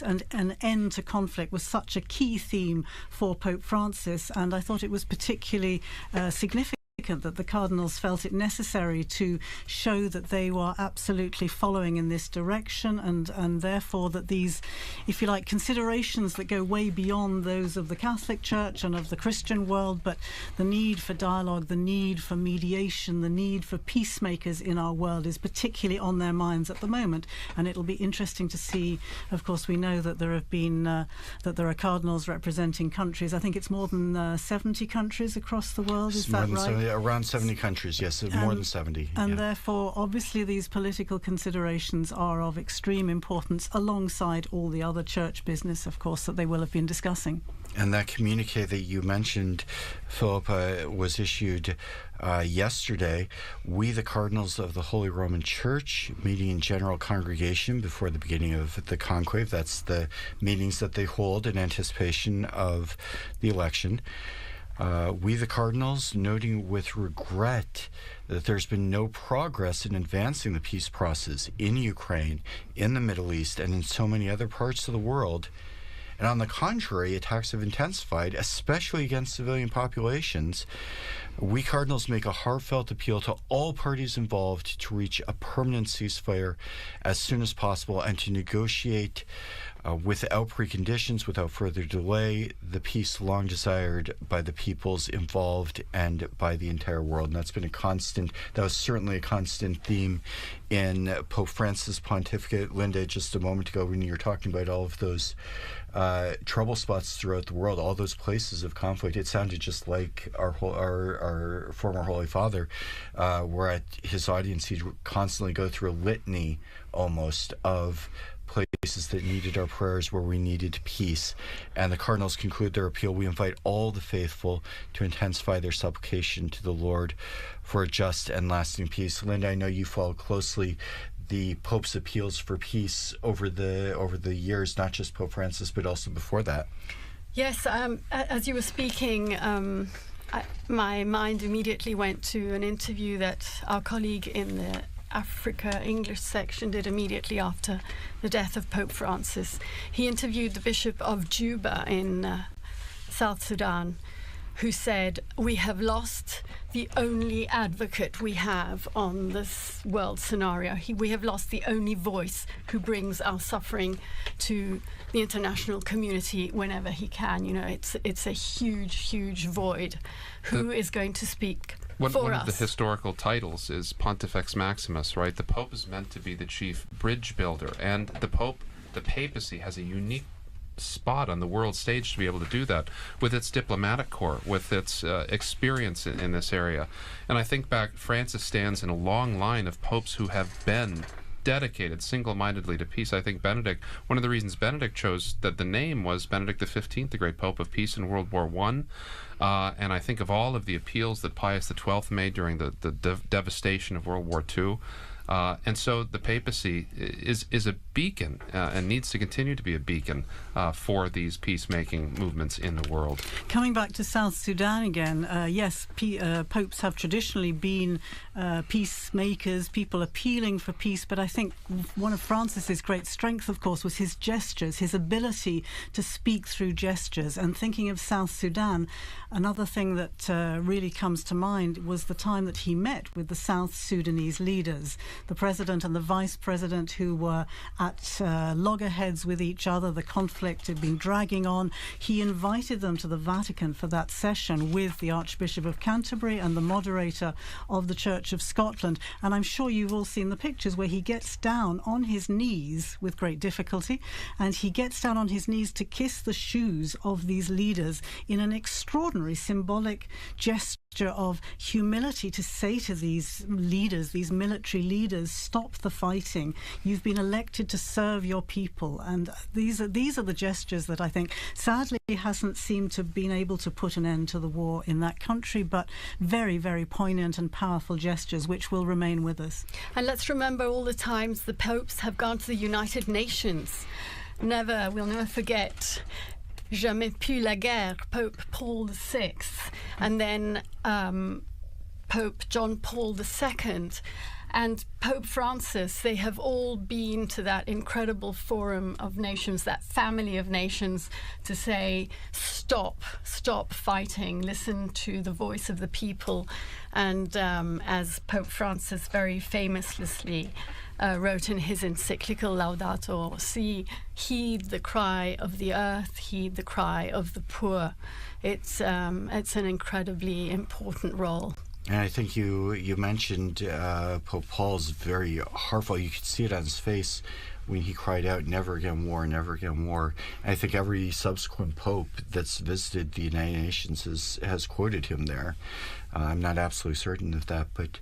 and an end to conflict was such a key theme for Pope Francis, and I thought it was particularly significant that the cardinals felt it necessary to show that they were absolutely following in this direction, and therefore that these, if you like, considerations that go way beyond those of the Catholic Church and of the Christian world, but the need for dialogue, the need for mediation, the need for peacemakers in our world is particularly on their minds at the moment. And it'll be interesting to see. Of course, we know that there have been that there are cardinals representing countries. I think it's more than 70 countries across the world. Is that right?
Around 70 countries, yes, more than 70.
And therefore, obviously, these political considerations are of extreme importance alongside all the other church business, of course, that they will have been discussing.
And that communique that you mentioned, Philip, was issued yesterday. We, the Cardinals of the Holy Roman Church, meeting in general congregation before the beginning of the conclave. That's the meetings that they hold in anticipation of the election. We, the Cardinals, noting with regret that there's been no progress in advancing the peace process in Ukraine, in the Middle East, and in so many other parts of the world. And on the contrary, attacks have intensified, especially against civilian populations. We Cardinals make a heartfelt appeal to all parties involved to reach a permanent ceasefire as soon as possible and to negotiate without preconditions, without further delay, the peace long desired by the peoples involved and by the entire world. And that was certainly a constant theme in Pope Francis' pontificate. Linda, just a moment ago when you were talking about all of those trouble spots throughout the world, all those places of conflict, it sounded just like our former Holy Father, where at his audience he'd constantly go through a litany almost of places that needed our prayers, where we needed peace. And the cardinals conclude their appeal. We invite all the faithful to intensify their supplication to the Lord for a just and lasting peace. Linda, I know you follow closely the Pope's appeals for peace over the years, not just Pope Francis, but also before that.
Yes, as you were speaking, my mind immediately went to an interview that our colleague in the Africa English section did immediately after the death of Pope Francis. He interviewed the Bishop of Juba in South Sudan, who said, "We have lost the only advocate we have on this world scenario. We have lost the only voice who brings our suffering to the international community whenever he can." You know, it's a huge void. Who is going to speak for us?
One of the historical titles is Pontifex Maximus, right? The Pope is meant to be the chief bridge builder, and the papacy has a unique spot on the world stage to be able to do that with its diplomatic corps, with its experience in this area. And I think back, Francis stands in a long line of popes who have been dedicated single-mindedly to peace. I think Benedict, one of the reasons Benedict chose that the name was Benedict XV, the great Pope of Peace in World War I. And I think of all of the appeals that Pius XII made during the devastation of World War II. And so the papacy is a beacon and needs to continue to be a beacon for these peacemaking movements in the world.
Coming back to South Sudan again, yes, popes have traditionally been peacemakers, people appealing for peace, but I think one of Francis's great strengths, of course, was his gestures, his ability to speak through gestures. And thinking of South Sudan, another thing that really comes to mind was the time that he met with the South Sudanese leaders, the president and the vice president, who were at loggerheads with each other. The conflict had been dragging on. He invited them to the Vatican for that session with the Archbishop of Canterbury and the moderator of the Church of Scotland. And I'm sure you've all seen the pictures where he gets down on his knees with great difficulty, and he gets down on his knees to kiss the shoes of these leaders in an extraordinary symbolic gesture of humility, to say to these leaders, these military leaders, stop the fighting. You've been elected to serve your people. And these are the gestures that I think sadly hasn't seemed to have been able to put an end to the war in that country, but very, very poignant and powerful gestures which will remain with us.
And let's remember all the times the popes have gone to the United Nations. We'll never forget Jamais plus la guerre, Pope Paul VI, and then Pope John Paul II, and Pope Francis. They have all been to that incredible forum of nations, that family of nations, to say, stop fighting, listen to the voice of the people. And as Pope Francis very famously wrote in his encyclical Laudato Si, heed the cry of the earth, heed the cry of the poor. It's an incredibly important role.
And I think you mentioned Pope Paul's very heartfelt. You could see it on his face when he cried out, "Never again war, never again war." And I think every subsequent pope that's visited the United Nations has quoted him there. I'm not absolutely certain of that, but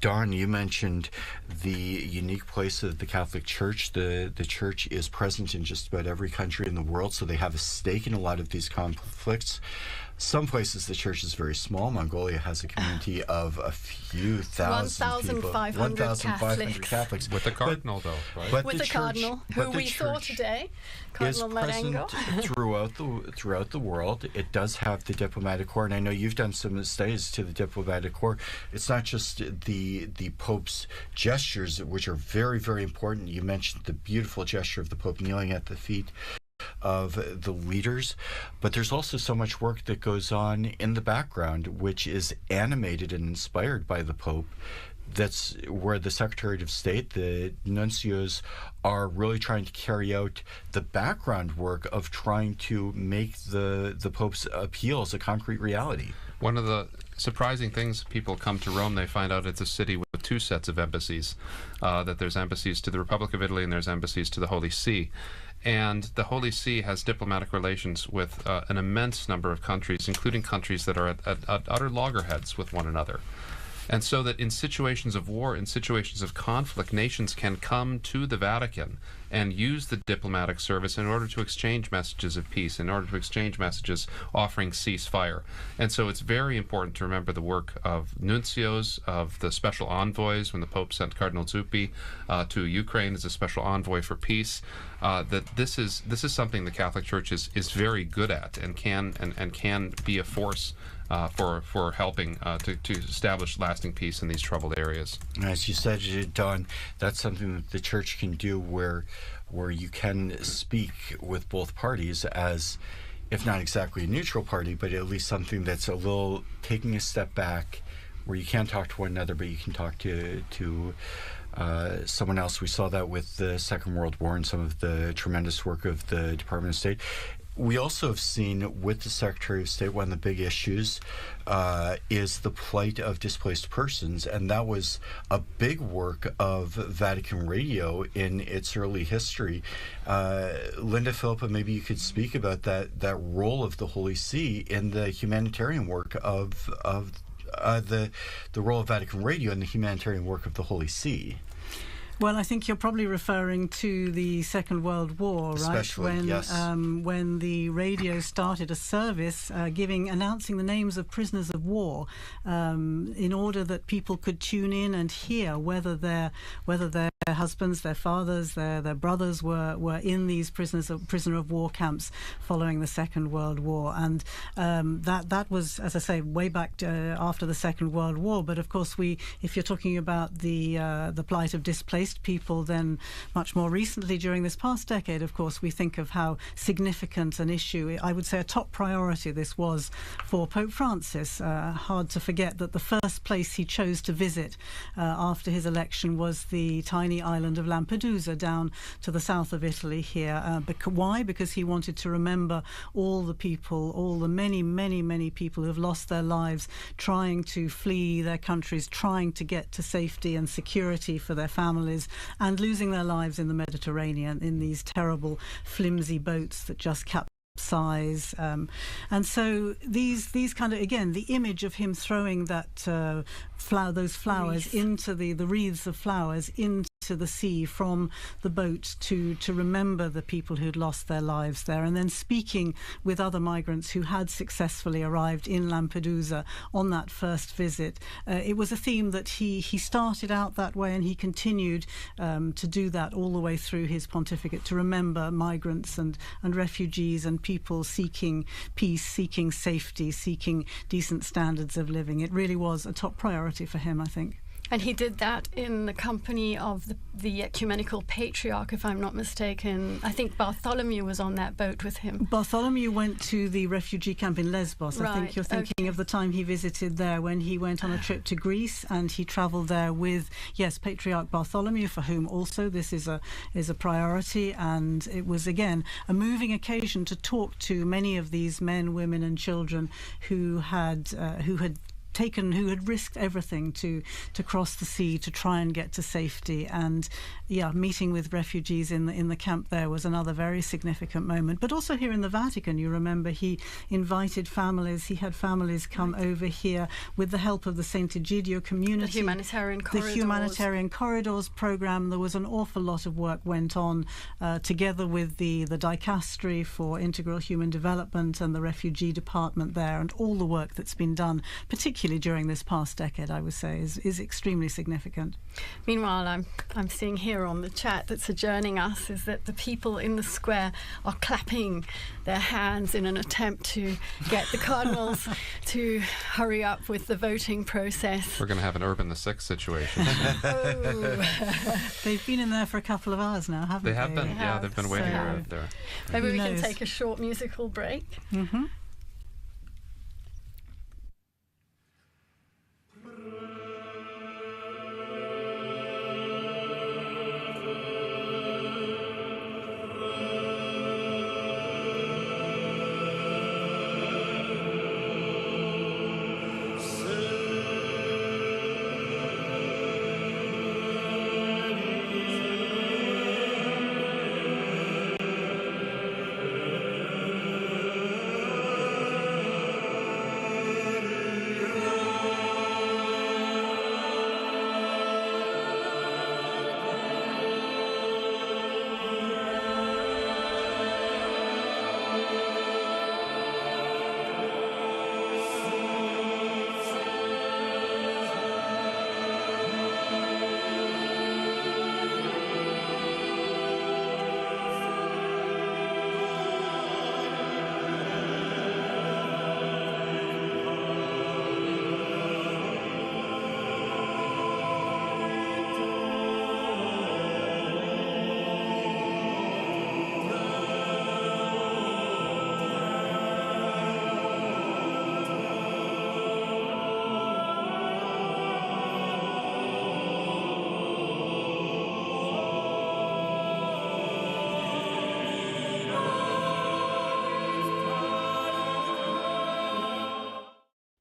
Don, you mentioned the unique place of the Catholic Church. The Church is present in just about every country in the world, so they have a stake in a lot of these conflicts. Some places the church is very small. Mongolia has a community of a few thousand people.
1,500
Catholics.
With the cardinal, though, right?
But with the cardinal, who we saw today, Cardinal Marengo.
throughout the world. It does have the diplomatic corps, and I know you've done some studies to the diplomatic corps. It's not just the Pope's gestures, which are very, very important. You mentioned the beautiful gesture of the Pope kneeling at the feet of the leaders, but there's also so much work that goes on in the background, which is animated and inspired by the Pope. That's where the Secretary of State, the nuncios, are really trying to carry out the background work of trying to make the Pope's appeals a concrete reality.
One of the surprising things, people come to Rome, they find out it's a city with two sets of embassies, that there's embassies to the Republic of Italy and there's embassies to the Holy See. And the Holy See has diplomatic relations with an immense number of countries, including countries that are at utter loggerheads with one another. And so that in situations of war, in situations of conflict, nations can come to the Vatican and use the diplomatic service in order to exchange messages of peace, in order to exchange messages offering ceasefire. And so it's very important to remember the work of nuncios, of the special envoys, when the Pope sent Cardinal Zuppi to Ukraine as a special envoy for peace, that this is something the Catholic Church is very good at and can be a force for helping to establish lasting peace in these troubled areas.
As you said, Don, that's something that the Church can do where you can speak with both parties as, if not exactly a neutral party, but at least something that's a little taking a step back, where you can't talk to one another, but you can talk to someone else. We saw that with the Second World War and some of the tremendous work of the Department of State. We also have seen with the Secretary of State, one of the big issues is the plight of displaced persons, and that was a big work of Vatican Radio in its early history. Linda Philippa, maybe you could speak about that role of the Holy See in the humanitarian work of the role of Vatican Radio in the humanitarian work of the Holy See.
Well, I think you're probably referring to the Second World War, right?
Especially, yes.
When the radio started a service announcing the names of prisoners of war, in order that people could tune in and hear whether their husbands, their fathers, their brothers were in these prisoner of war camps following the Second World War, and that was, as I say, way back after the Second World War. But of course, if you're talking about the plight of displaced people, then much more recently during this past decade, of course, we think of how significant an issue, I would say a top priority, this was for Pope Francis. Hard to forget that the first place he chose to visit after his election was the tiny island of Lampedusa down to the south of Italy here. Why? Because he wanted to remember all the people, all the many, many, many people who have lost their lives trying to flee their countries, trying to get to safety and security for their families, and losing their lives in the Mediterranean in these terrible, flimsy boats that just capsize. And so these kind of, again, the image of him throwing that those flowers into the wreaths of flowers into the sea from the boat to remember the people who'd lost their lives there, and then speaking with other migrants who had successfully arrived in Lampedusa on that first visit. It was a theme that he started out that way, and he continued to do that all the way through his pontificate, to remember migrants and refugees and people seeking peace, seeking safety, seeking decent standards of living. It really was a top priority for him, I think.
And he did that in the company of the ecumenical patriarch, if I'm not mistaken. I think Bartholomew was on that boat with him.
Bartholomew went to the refugee camp in Lesbos.
Right.
I think you're thinking of the time he visited there when he went on a trip to Greece, and he travelled there with, yes, Patriarch Bartholomew, for whom also this is a priority. And it was, again, a moving occasion to talk to many of these men, women and children who had risked everything to cross the sea to try and get to safety. And meeting with refugees in the camp there was another very significant moment. But also here in the Vatican, you remember, he invited families. He had families come over here with the help of the St. Egidio community.
The Humanitarian Corridors.
The Humanitarian Corridors program. There was an awful lot of work went on together with the Dicastery for Integral Human Development and the Refugee Department there, and all the work that's been done, particularly during this past decade, I would say, is extremely significant.
Meanwhile, I'm seeing here on the chat that's adjourning us is that the people in the square are clapping their hands in an attempt to get the cardinals to hurry up with the voting process.
We're going to have an Urban the Sixth situation.
They've been in there for a couple of hours now, haven't they?
They have been, yeah, they've been waiting out there.
Maybe we can take a short musical break.
Mm-hmm.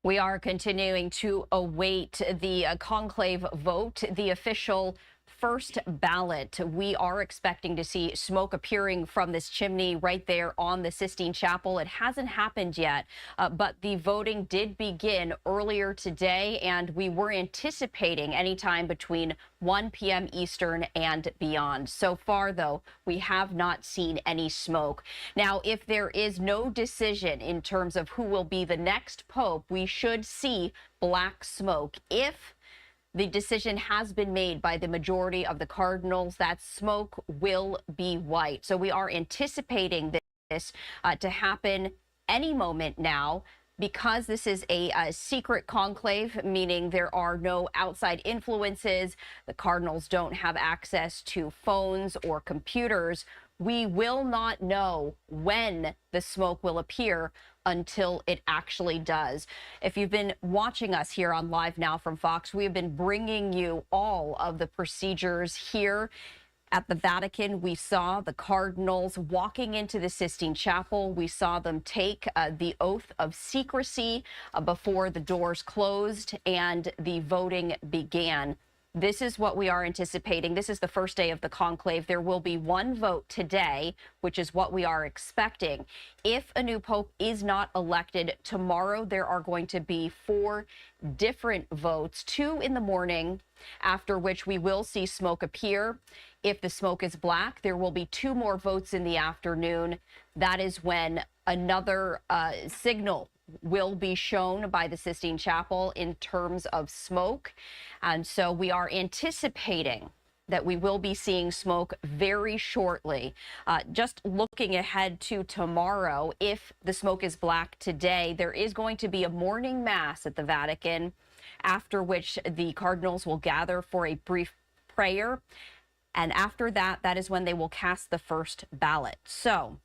We are continuing to await the conclave vote, the official first ballot. We are expecting to see smoke appearing from this chimney right there on the Sistine Chapel. It hasn't happened yet, but the voting did begin earlier today, and we were anticipating any time between 1 p.m. Eastern and beyond. So far, though, we have not seen any smoke. Now, if there is no decision in terms of who will be the next pope, we should see black smoke. If the decision has been made by the majority of the cardinals, that smoke will be white. So we are anticipating this to happen any moment now. Because this is a secret conclave, meaning there are no outside influences, the cardinals don't have access to phones or computers, we will not know when the smoke will appear until it actually does. If you've been watching us here on Live Now from Fox, we have been bringing you all of the procedures here at the Vatican. We saw the cardinals walking into the Sistine Chapel. We saw them take the oath of secrecy before the doors closed and the voting began. This is what we are anticipating. This is the first day of the conclave. There will be one vote today, which is what we are expecting. If a new pope is not elected tomorrow, there are going to be 4 different votes, 2 in the morning, after which we will see smoke appear. If the smoke is black, there will be 2 more votes in the afternoon. That is when another signal will be shown by the Sistine Chapel in terms of smoke. And so we are anticipating that we will be seeing smoke very shortly. Just looking ahead to tomorrow, if the smoke is black today, there is going to be a morning mass at the Vatican, after which the cardinals will gather for a brief prayer. And after that, that is when they will cast the first ballot. So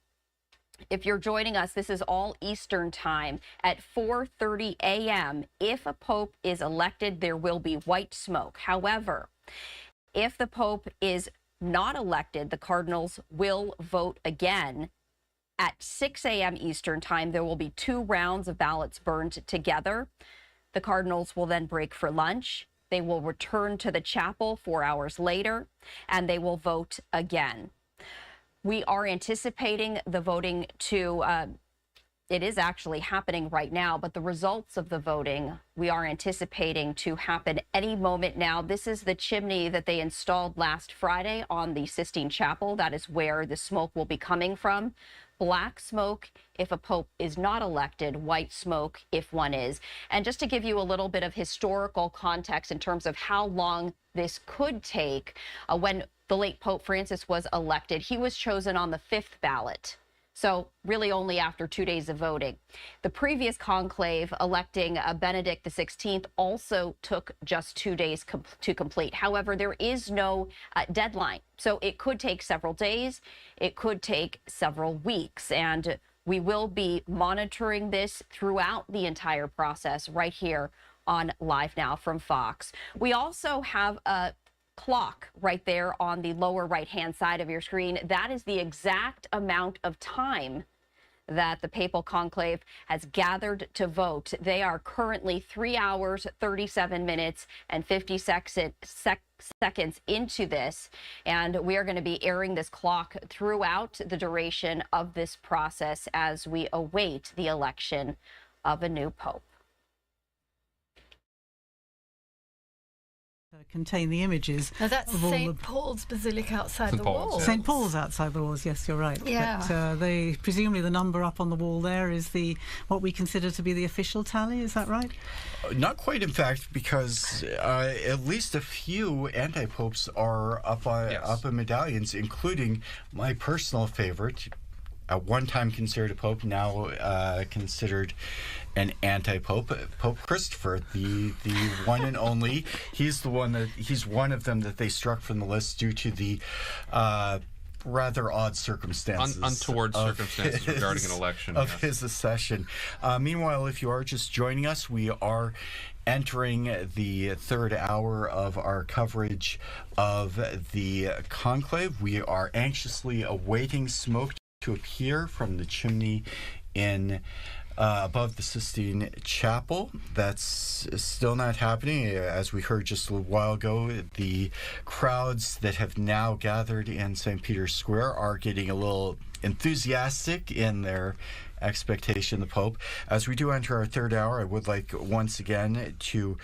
if you're joining us, this is all Eastern time at 4:30 a.m. If a pope is elected, there will be white smoke. However, if the pope is not elected, the cardinals will vote again. At 6 a.m. Eastern time, there will be 2 rounds of ballots burned together. The cardinals will then break for lunch. They will return to the chapel 4 hours later, and they will vote again. We are anticipating the voting to, it is actually happening right now, but the results of the voting, we are anticipating to happen any moment now. This is the chimney that they installed last Friday on the Sistine Chapel. That is where the smoke will be coming from. Black smoke if a pope is not elected, white smoke if one is. And just to give you a little bit of historical context in terms of how long this could take, when the late Pope Francis was elected, he was chosen on the 5th ballot. So really only after 2 days of voting. The previous conclave electing Benedict XVI also took just 2 days to complete. However, there is no deadline. So it could take several days. It could take several weeks. And we will be monitoring this throughout the entire process right here on Live Now from Fox. We also have a clock right there on the lower right-hand side of your screen. That is the exact amount of time that the papal conclave has gathered to vote. They are currently 3 hours, 37 minutes, and 50 seconds into this, and we are going to be airing this clock throughout the duration of this process as we await the election of a new pope.
Contain the images.
Now that's St. Paul's Basilica outside the walls.
St. Paul's outside the walls, yes, you're right.
Yeah.
But presumably the number up on the wall there is what we consider to be the official tally, is that right?
Not quite, in fact, because at least a few anti-popes are up in medallions, including my personal favorite, at one time considered a pope, now considered an anti-pope, Pope Christopher, the one and only. He's one of them that they struck from the list due to the rather odd circumstances,
untoward circumstances regarding an election
of his accession. Meanwhile, if you are just joining us, we are entering the 3rd hour of our coverage of the conclave. We are anxiously awaiting smoke to appear from the chimney in above the Sistine Chapel. That's still not happening. As we heard just a little while ago, the crowds that have now gathered in St. Peter's Square are getting a little enthusiastic in their expectation of the Pope. As we do enter our third hour, I would like once again to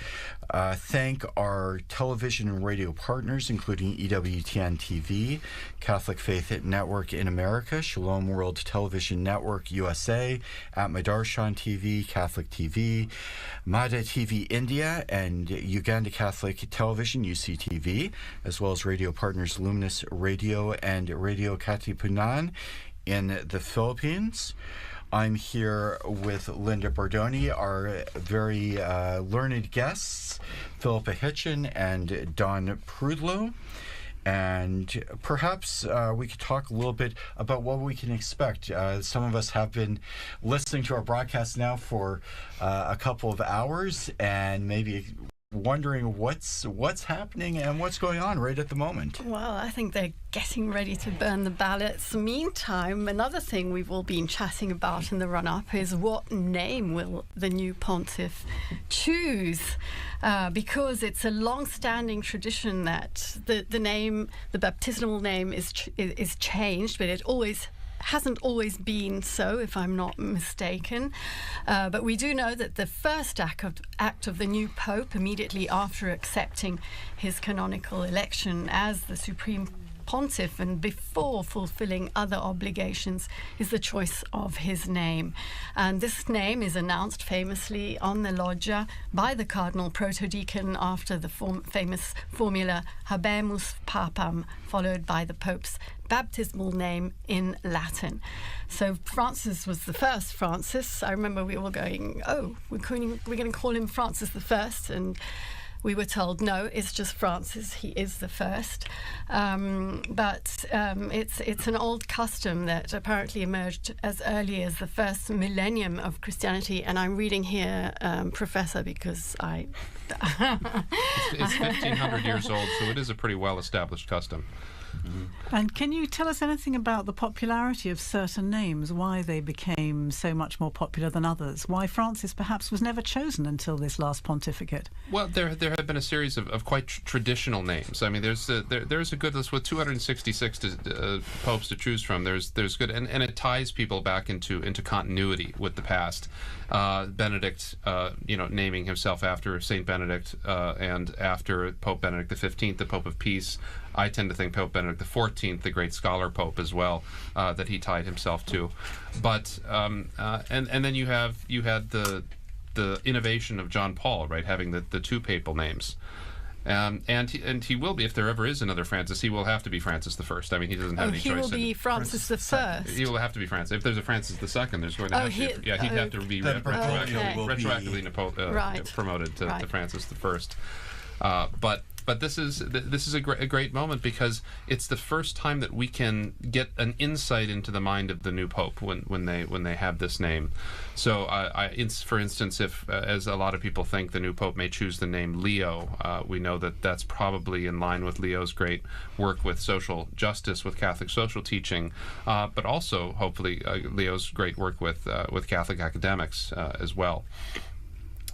thank our television and radio partners, including EWTN TV, Catholic Faith Network in America, Shalom World Television Network USA, At Madarshan TV, Catholic TV, Mada TV India, and Uganda Catholic Television, UCTV, as well as radio partners Luminous Radio and Radio Katipunan in the Philippines. I'm here with Linda Bordoni, our very learned guests, Philippa Hitchin and Don Prudlow. And perhaps we could talk a little bit about what we can expect. Some of us have been listening to our broadcast now for a couple of hours and maybe wondering what's happening and what's going on right at the moment.
Well, I think they're getting ready to burn the ballots. Meantime, another thing we've all been chatting about in the run-up is what name will the new pontiff choose? Because it's a long-standing tradition that the name, the baptismal name, is changed, but it hasn't always been so, if I'm not mistaken. But we do know that the first act of the new Pope, immediately after accepting his canonical election as the Supreme Pontiff and before fulfilling other obligations, is the choice of his name. And this name is announced famously on the loggia by the Cardinal Protodeacon after the famous formula Habemus Papam, followed by the Pope's baptismal name in Latin. So Francis was the first Francis. I remember we were going, we're going to call him Francis the First, and we were told, no, it's just Francis. He is the first. But it's an old custom that apparently emerged as early as the first millennium of Christianity. And I'm reading here, Professor, because
It's 1,500 years old, so it is a pretty well-established custom.
Mm-hmm. And can you tell us anything about the popularity of certain names, why they became so much more popular than others, why Francis perhaps was never chosen until this last pontificate?
Well, there have been a series of quite traditional names. I mean, there's a good list with 266 popes to choose from. There's good, and it ties people back into continuity with the past. Benedict, naming himself after Saint Benedict, and after Pope Benedict XV, the Pope of Peace. I tend to think Pope Benedict XIV, the great scholar pope as well, that he tied himself to. But and then you had the innovation of John Paul, right, having the two papal names. And he will be, if there ever is another Francis, he will have to be Francis I. I mean, he doesn't have any choice.
He will be Francis the First.
He will have to be Francis. If there's a Francis II, there's going to have to be. Yeah, he'd have to be retroactively promoted to Francis I. But this is a great moment because it's the first time that we can get an insight into the mind of the new pope when they have this name. So, for instance, if as a lot of people think the new pope may choose the name Leo, we know that that's probably in line with Leo's great work with social justice, with Catholic social teaching, but also hopefully Leo's great work with Catholic academics as well.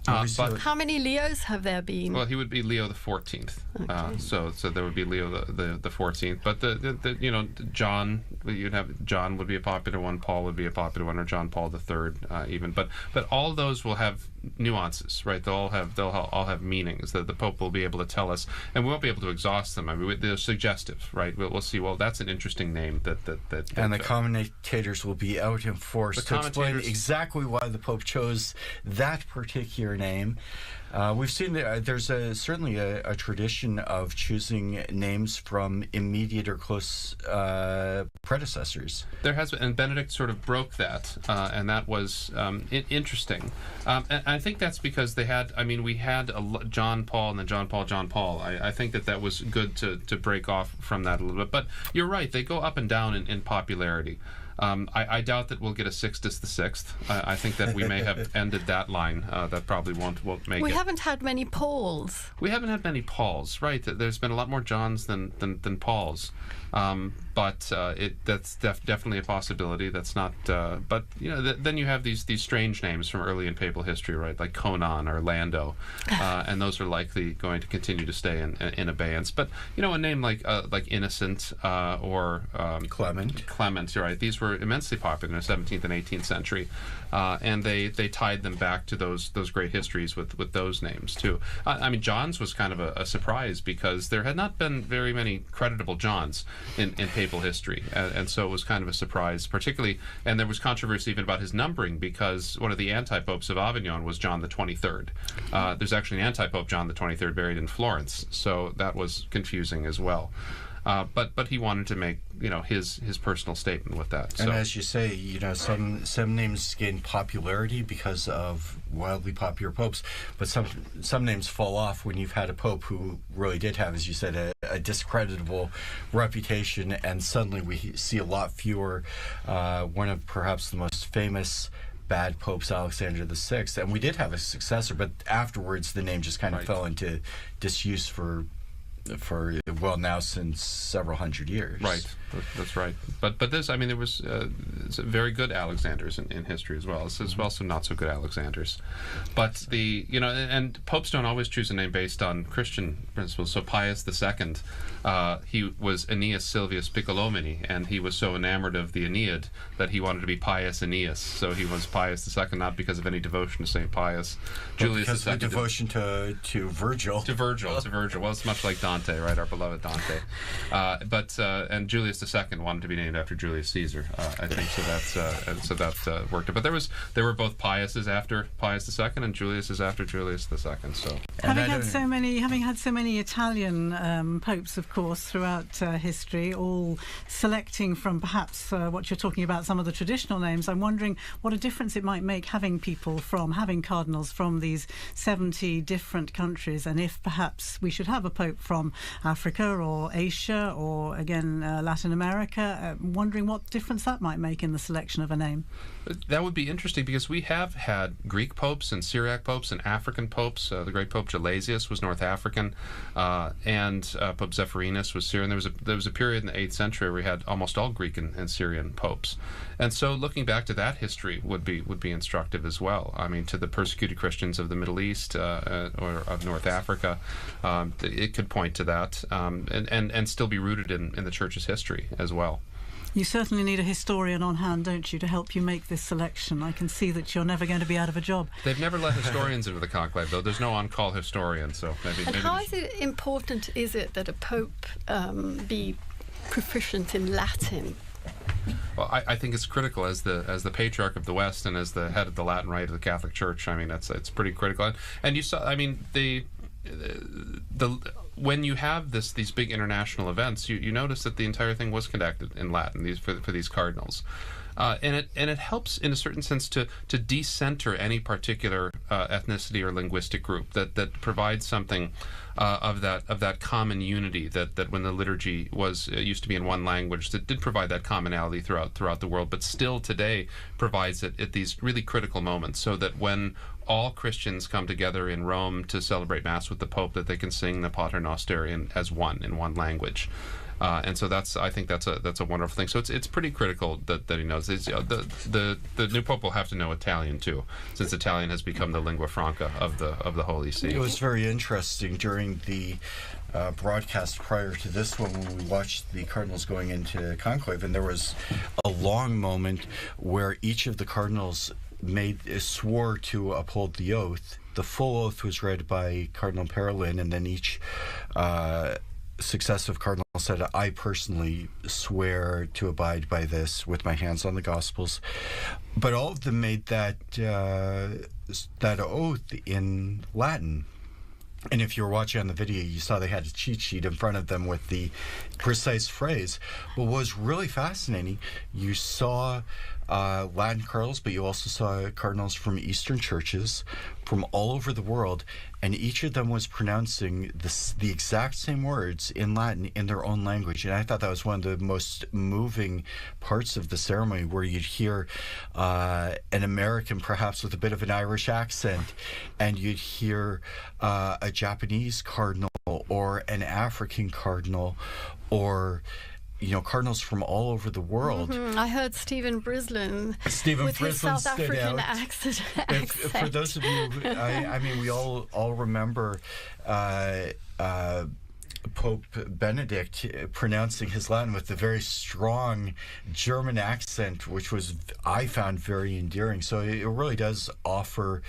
But how many Leos have there been?
Well, he would be Leo the 14th. Okay. So there would be Leo the 14th. But the John, you'd have John would be a popular one. Paul would be a popular one, or John Paul III even. But all those will have nuances, right? They'll all have meanings that the Pope will be able to tell us, and we won't be able to exhaust them. I mean, they're suggestive, right? We'll see. Well, that's an interesting name that
and the commentators will be out in force to explain exactly why the Pope chose that particular name. We've seen there's certainly a tradition of choosing names from immediate or close predecessors.
There has been, and Benedict sort of broke that, and that was interesting. And I think that's because we had John Paul and then John Paul. I think that was good to break off from that a little bit. But you're right, they go up and down in popularity. I doubt that we'll get a Sixtus VI. I think that we may have ended that line. That probably won't make it.
We haven't had many Pauls.
We haven't had many Pauls, right? There's been a lot more Johns than Pauls. But that's definitely a possibility. That's not. But then you have these strange names from early in papal history, right? Like Conan or Lando, and those are likely going to continue to stay in abeyance. But a name like Innocent or Clement, you're right? These were immensely popular in the 17th and 18th century, and they tied them back to those great histories with those names too. I mean, John's was kind of a surprise because there had not been very many creditable Johns in papal history, and so it was kind of a surprise, particularly, and there was controversy even about his numbering because one of the anti-popes of Avignon was John the 23rd. There's actually an anti-pope, John the 23rd, buried in Florence, so that was confusing as well. But he wanted to make his personal statement with that.
And as you say, some names gain popularity because of wildly popular popes, but some names fall off when you've had a pope who really did have, as you said, a discreditable reputation, and suddenly we see a lot fewer. One of perhaps the most famous bad popes, Alexander VI, and we did have a successor, but afterwards the name just kind of fell into disuse for now since several hundred years.
Right, that's right. But this, I mean, there was very good Alexanders in history as well. There's also not so good Alexanders. But and popes don't always choose a name based on Christian principles. So Pius II, he was Aeneas Silvius Piccolomini, and he was so enamored of the Aeneid that he wanted to be Pius Aeneas. So he was Pius II, not because of any devotion to St. Pius.
Julius because II, of devotion to Virgil.
To Virgil. Well, it's much like Dante, right? Our beloved Dante. And Julius II wanted to be named after Julius Caesar, I think. So that worked. But there were both Piuses after Pius II and Juliuses after Julius II. So
having had so many Italian popes, of course, throughout history, all selecting from perhaps what you're talking about, some of the traditional names, I'm wondering what a difference it might make having cardinals from these 70 different countries, and if perhaps we should have a pope from Africa or Asia or again Latin America, wondering what difference that might make in the selection of a name.
That would be interesting because we have had Greek popes and Syriac popes and African popes. The great Pope Gelasius was North African, and Pope Zephyrinus was Syrian. There was a period in the 8th century where we had almost all Greek and Syrian popes. And so looking back to that history would be instructive as well. I mean, to the persecuted Christians of the Middle East or of North Africa, it could point to that and still be rooted in the Church's history as well.
You certainly need a historian on hand, don't you, to help you make this selection. I can see that you're never going to be out of a job.
They've never let historians into the conclave, though. There's no on-call historian, so maybe.
And how important is it that a pope be proficient in Latin?
Well, I think it's critical as the patriarch of the West and as the head of the Latin Rite of the Catholic Church. I mean, it's pretty critical. And you saw, I mean, when you have these big international events, you notice that the entire thing was conducted in Latin for these cardinals. And it helps in a certain sense to decenter any particular ethnicity or linguistic group that provides something of that common unity that when the liturgy used to be in one language, that did provide that commonality throughout the world, but still today provides it at these really critical moments, so that when all Christians come together in Rome to celebrate Mass with the Pope, that they can sing the Pater Noster in one language. And so I think that's a wonderful thing. So it's pretty critical that he knows. The new pope will have to know Italian too, since Italian has become the lingua franca of the Holy See.
It was very interesting during the broadcast prior to this one when we watched the cardinals going into conclave, and there was a long moment where each of the cardinals swore to uphold the oath. The full oath was read by Cardinal Parolin, and then each successive cardinal said, "I personally swear to abide by this with my hands on the Gospels." But all of them made that oath in Latin. And if you were watching on the video, you saw they had a cheat sheet in front of them with the precise phrase. But what was really fascinating, you saw Latin cardinals, but you also saw cardinals from Eastern churches from all over the world, and each of them was pronouncing the exact same words in Latin in their own language. And I thought that was one of the most moving parts of the ceremony, where you'd hear an American, perhaps with a bit of an Irish accent, and you'd hear a Japanese cardinal or an African cardinal or cardinals from all over the world.
I heard Stephen Brislin with his South African accent.
For those of you, I mean, we all remember Pope Benedict pronouncing his Latin with a very strong German accent, which I found very endearing. So it really does offer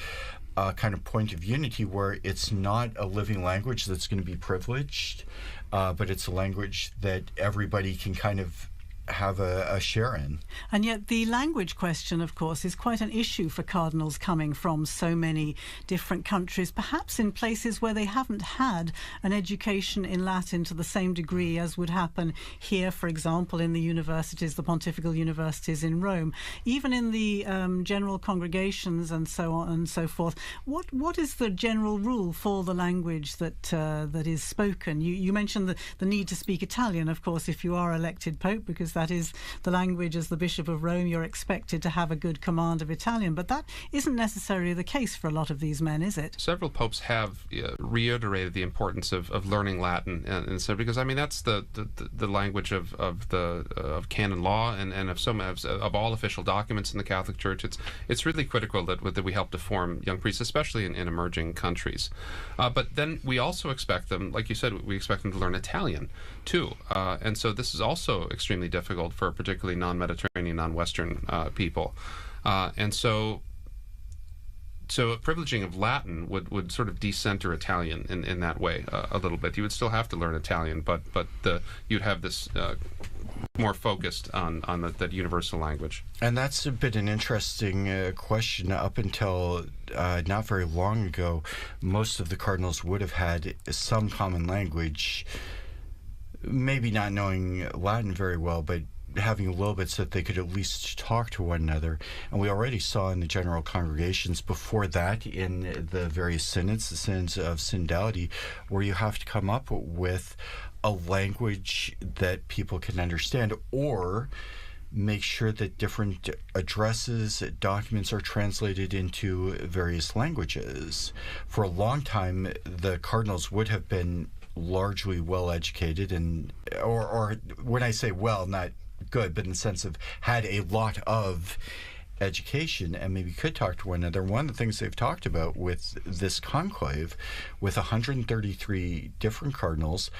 a kind of point of unity where it's not a living language that's going to be privileged, but it's a language that everybody can kind of have a share in.
And yet the language question, of course, is quite an issue for cardinals coming from so many different countries, perhaps in places where they haven't had an education in Latin to the same degree as would happen here, for example, in the universities, the pontifical universities in Rome, even in the general congregations and so on and so forth. What is the general rule for the language that is spoken? You mentioned the need to speak Italian, of course, if you are elected Pope, because that is the language. As the Bishop of Rome, you're expected to have a good command of Italian, but that isn't necessarily the case for a lot of these men, is it?
Several popes have reiterated the importance of learning Latin, and so because I mean that's the language of canon law and of all official documents in the Catholic Church. It's really critical that we help to form young priests, especially in emerging countries. But then we also expect them, like you said, we expect them to learn Italian too, and so this is also extremely difficult for particularly non-Mediterranean, non-Western people. And so a privileging of Latin would sort of decenter Italian in that way a little bit. You would still have to learn Italian, but you'd have this more focused on that universal language.
And that's a bit an interesting question. Up until not very long ago, most of the cardinals would have had some common language, maybe not knowing Latin very well, but having a little bit so that they could at least talk to one another. And we already saw in the general congregations before that in the various synods, the synods of synodality, where you have to come up with a language that people can understand, or make sure that different addresses, documents are translated into various languages. For a long time, the cardinals would have been largely well educated, and or when I say well, not good, but in the sense of had a lot of education and maybe could talk to one another. One of the things they've talked about with this conclave, with 133 different cardinals,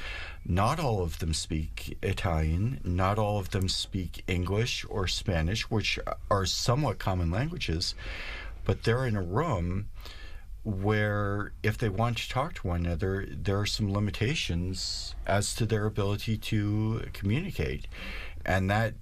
not all of them speak Italian, not all of them speak English or Spanish, which are somewhat common languages, but they're in a room where if they want to talk to one another, there are some limitations as to their ability to communicate. And that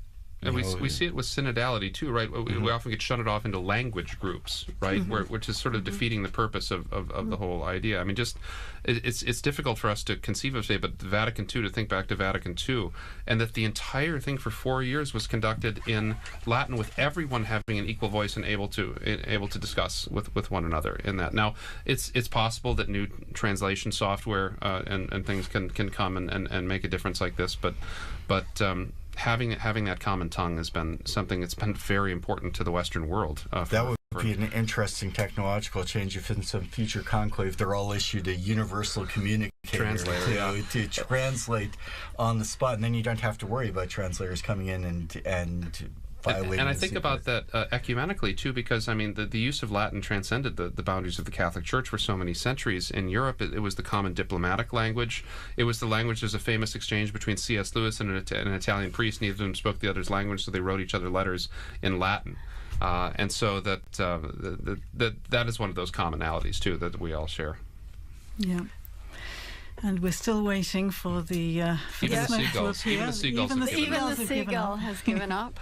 And we see it with synodality too, right? We often get shunted off into language groups, right? Which is sort of defeating the purpose of the whole idea. I mean, just it's difficult for us to conceive of, say, but Vatican II, to think back to Vatican II, and that the entire thing for 4 years was conducted in Latin, with everyone having an equal voice and able to discuss with one another in that. Now, it's possible that new translation software and things can come and make a difference like this, but having that common tongue has been something that's been very important to the Western world.
That would be an interesting technological change if in some future conclave they're all issued a universal communicator to translate on the spot, and then you don't have to worry about translators coming in and violating.
And I think about that ecumenically too, because I mean the use of Latin transcended the boundaries of the Catholic Church for so many centuries. In Europe, it was the common diplomatic language. It was the language. There's a famous exchange between C.S. Lewis and an Italian priest. Neither of them spoke the other's language, so they wrote each other letters in Latin. And so that is one of those commonalities too that we all share.
Yeah. And we're still waiting for the smoke to appear.
Even the seagulls
Even the seagull has given up.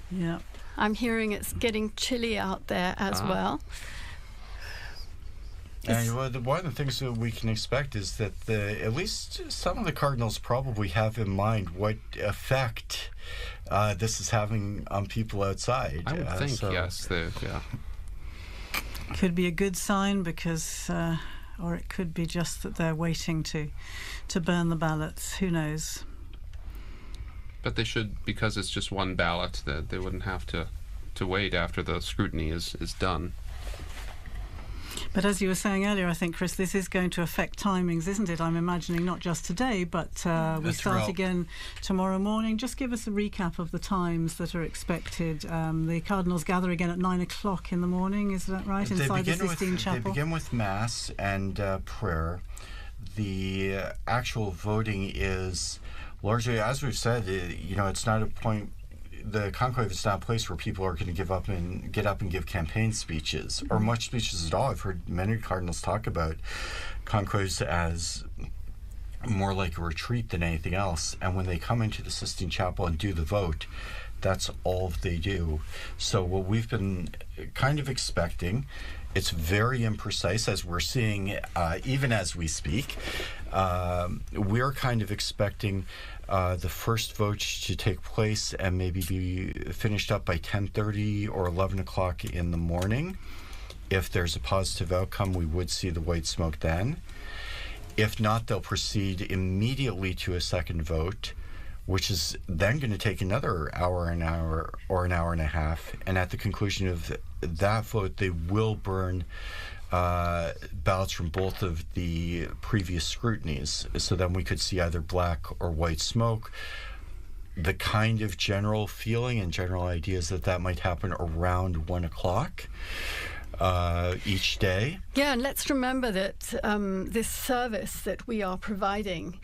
Yeah.
I'm hearing it's getting chilly out there as well.
And one of the things that we can expect is that at least some of the cardinals probably have in mind what effect this is having on people outside.
I would think, yes.
Could be a good sign because... or it could be just that they're waiting to burn the ballots. Who knows?
But they should, because it's just one ballot, that they wouldn't have to wait after the scrutiny is done.
But as you were saying earlier, I think, Chris, this is going to affect timings, isn't it? I'm imagining not just today, but we start again tomorrow morning. Just give us a recap of the times that are expected. The Cardinals gather again at 9 o'clock in the morning, is that right, inside the Sistine Chapel?
They begin with Mass and prayer. The actual voting is largely, as we've said, it's not a point. The conclave is not a place where people are going to get up and give campaign speeches or much speeches at all. I've heard many cardinals talk about conclaves as more like a retreat than anything else. And when they come into the Sistine Chapel and do the vote, that's all they do. So what we've been kind of expecting, it's very imprecise, as we're seeing even as we speak. We're kind of expecting the first vote to take place and maybe be finished up by 10:30 or 11 o'clock in the morning. If there's a positive outcome, we would see the white smoke then. If not, they'll proceed immediately to a second vote, which is then going to take another hour and a half. And at the conclusion of that vote, they will burn ballots from both of the previous scrutinies. So then we could see either black or white smoke. The kind of general feeling and general ideas that might happen around 1 o'clock each day.
Yeah, and let's remember that this service that we are providing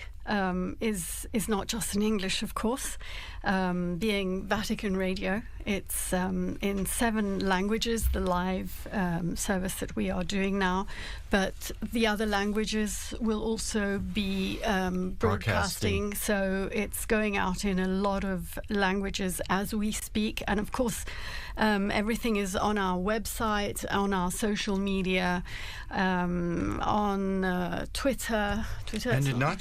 is not just in English, of course. Being Vatican Radio, it's in 7 languages, the live service that we are doing now, but the other languages will also be broadcasting, so it's going out in a lot of languages as we speak. And of course, everything is on our website, on our social media, on Twitter.
And not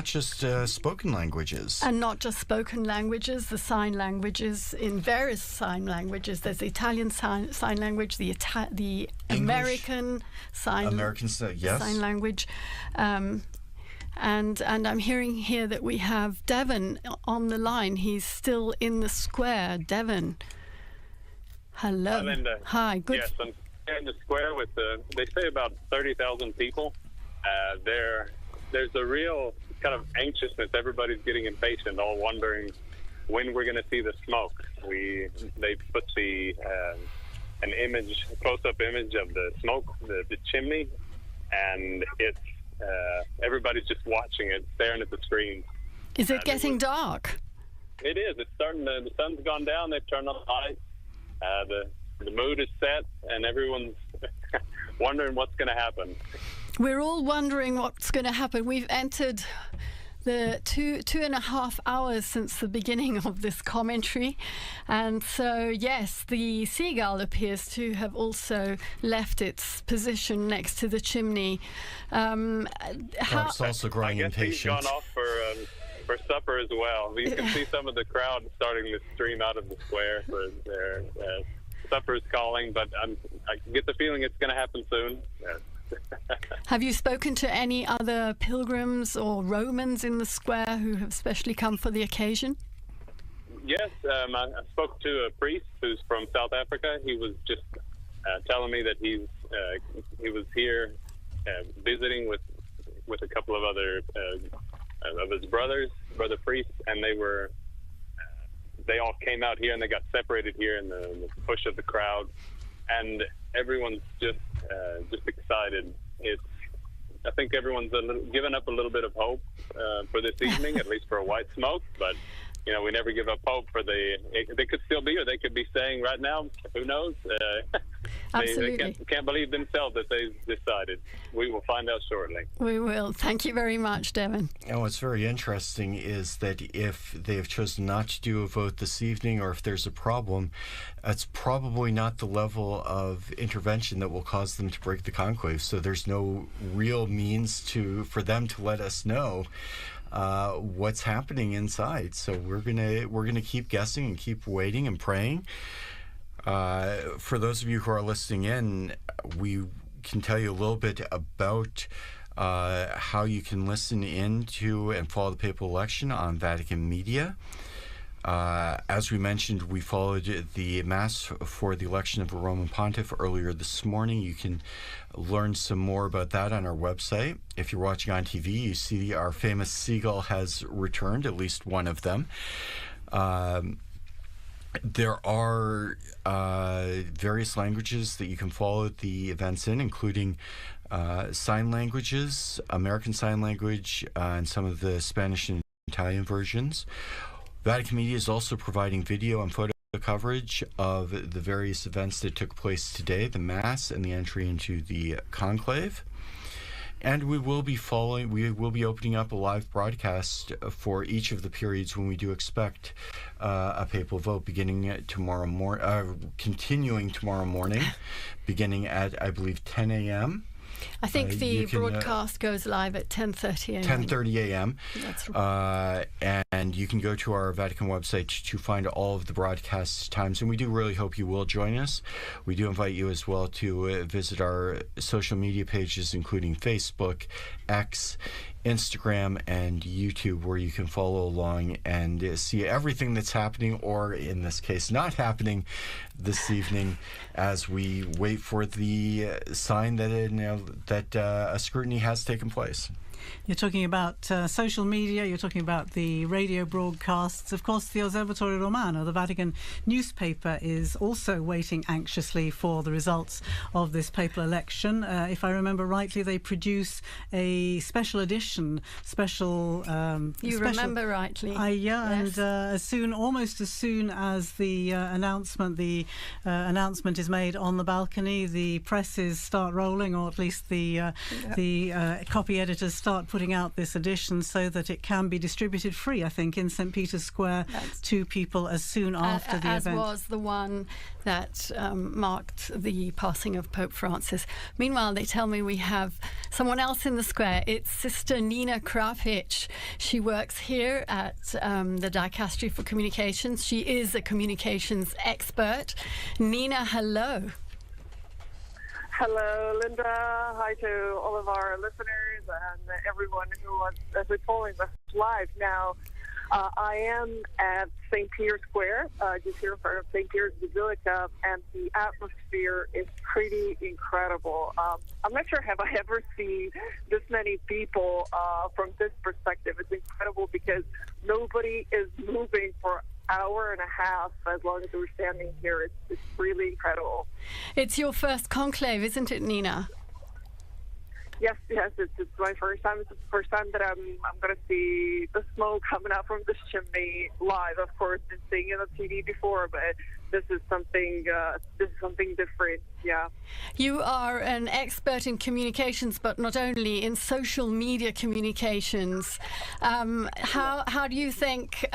just spoken languages.
And not just spoken languages, the sign languages, in various sign languages. There's the Italian sign language, the American sign language. And I'm hearing here that we have Devon on the line. He's still in the square. Devon. Hello.
Hi, Linda.
Hi, good.
Yes, I'm in the square with they say about 30,000 people. There's a real kind of anxiousness. Everybody's getting impatient, all wondering when we're going to see the smoke. They put an image, a close-up image of the smoke, the chimney, and it's everybody's just watching it, staring at the screen.
Is it getting dark?
It is. It's starting. The sun's gone down. They've turned on the lights. The mood is set, and everyone's wondering what's going to happen.
We're all wondering what's going to happen. We've entered the 2.5 hours since the beginning of this commentary, and so yes, the seagull appears to have also left its position next to the chimney.
Perhaps also growing impatient.
He's gone off for supper as well. You can see some of the crowd starting to stream out of the square for their supper's calling, but I get the feeling it's going to happen soon.
Have you spoken to any other pilgrims or Romans in the square who have specially come for the occasion?
Yes, I spoke to a priest who's from South Africa. He was just telling me that he was here visiting with a couple of other of his brother priests, and they all came out here and they got separated here in the push of the crowd, and everyone's just excited. I think everyone's given up a little bit of hope for this evening, at least for a white smoke. But we never give up hope for they could still be, or they could be saying right now, who knows?
Absolutely.
They can't believe themselves that they've decided. We will find out shortly.
We will. Thank you very much, Devon.
And what's very interesting is that if they have chosen not to do a vote this evening, or if there's a problem, it's probably not the level of intervention that will cause them to break the conclave. So there's no real means for them to let us know what's happening inside. So we're gonna keep guessing and keep waiting and praying. For those of you who are listening in, we can tell you a little bit about how you can listen in to and follow the papal election on Vatican Media. As we mentioned, we followed the Mass for the election of a Roman Pontiff earlier this morning. You can learn some more about that on our website. If you're watching on TV, you see our famous seagull has returned, at least one of them. There are various languages that you can follow the events in, including sign languages, American Sign Language, and some of the Spanish and Italian versions. Vatican Media is also providing video and photo coverage of the various events that took place today, the Mass and the entry into the conclave. And we will be opening up a live broadcast for each of the periods when we do expect a papal vote, continuing tomorrow morning, beginning at, I believe, 10 a.m.
I think the broadcast goes live at 10:30 a.m.
10:30 a.m.
That's right.
And you can go to our Vatican website to find all of the broadcast times. And we do really hope you will join us. We do invite you as well to visit our social media pages, including Facebook, X, Instagram, and YouTube, where you can follow along and see everything that's happening, or in this case, not happening this evening, as we wait for the sign that a scrutiny has taken place.
You're talking about social media, you're talking about the radio broadcasts. Of course, the Osservatore Romano, the Vatican newspaper, is also waiting anxiously for the results of this papal election. If I remember rightly, they produce a special edition,
remember rightly.
Yes. And almost as soon as the announcement is made on the balcony, the presses start rolling, or at least the copy editors start putting out this edition so that it can be distributed free, I think, in St. Peter's Square to people as soon after the event.
As was the one that marked the passing of Pope Francis. Meanwhile, they tell me we have someone else in the square. It's Sister Nina Krapic. She works here at the Dicastery for Communications. She is a communications expert. Nina, hello.
Hello, Linda. Hi to all of our listeners and everyone who is following us live now. I am at St. Peter's Square, just here in front of St. Peter's Basilica, and the atmosphere is pretty incredible. I'm not sure have I ever seen this many people from this perspective. It's incredible because nobody is moving for hour and a half as long as we're standing here. It's really incredible.
It's your first conclave, isn't it, Nina?
Yes, it's my first time. It's the first time that I'm going to see the smoke coming out from this chimney live. Of course, been seeing it on TV before, but this is something different. Yeah.
You are an expert in communications, but not only in social media communications. How do you think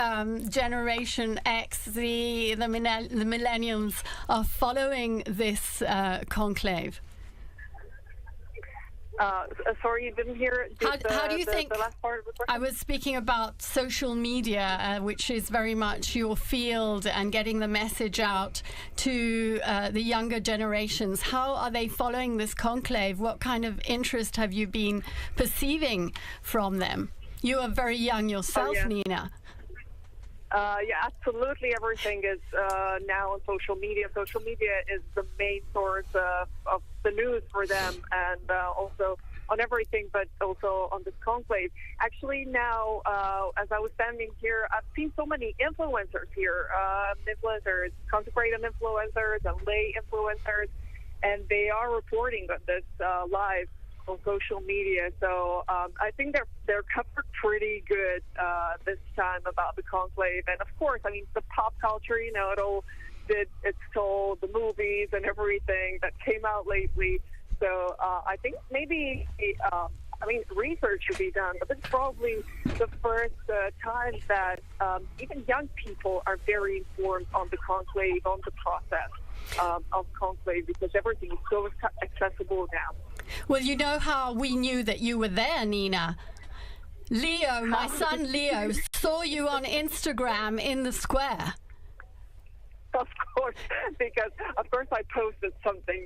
Generation X, the millennials, are following this conclave?
Sorry, you didn't hear
how do you think
the last part of the question?
I was speaking about social media, which is very much your field, and getting the message out to the younger generations. How are they following this conclave? What kind of interest have you been perceiving from them? You are very young yourself, Nina.
Yeah, absolutely. Everything is now on social media. Social media is the main source of the news for them, and also on everything, but also on this conclave. Actually, now, as I was standing here, I've seen so many influencers here, consecrated influencers and lay influencers, and they are reporting on this live on social media. So I think they're covered pretty good this time about the conclave. And of course, I mean, the pop culture, it all did its toll, the movies and everything that came out lately. So I think maybe research should be done, but this is probably the first time that even young people are very informed on the conclave, on the process of conclave, because everything is so accessible now.
Well, you know how we knew that you were there, Nina? Leo, my son Leo, saw you on Instagram in the square.
Of course, because of course I posted something.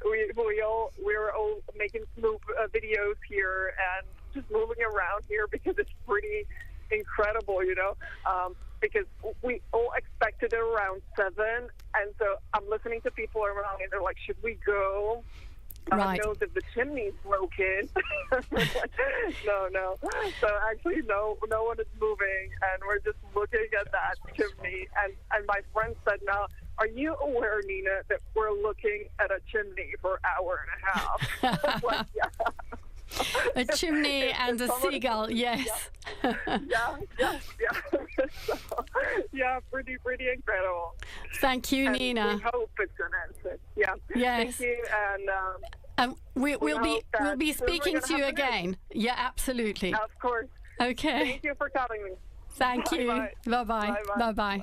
We were all making videos here and just moving around here because it's pretty incredible. because we all expected it around 7, and so I'm listening to people around, and they're like, "Should we go?"
Right.
Knows if the chimney's broken. No. So actually, no one is moving, and we're just looking at that chimney. And my friend said, "Now, are you aware, Nina, that we're looking at a chimney for an hour and a half?" I'm like, yeah.
A chimney and a seagull, yes.
Yeah. So, yeah, pretty incredible.
Thank you,
and
Nina.
we hope it's going to answer. Yeah.
Yes.
Thank you, and
we'll be speaking to you again. Yeah, absolutely.
Of course.
Okay.
Thank you for calling me.
Thank you.
Bye-bye.
Bye-bye. Bye-bye.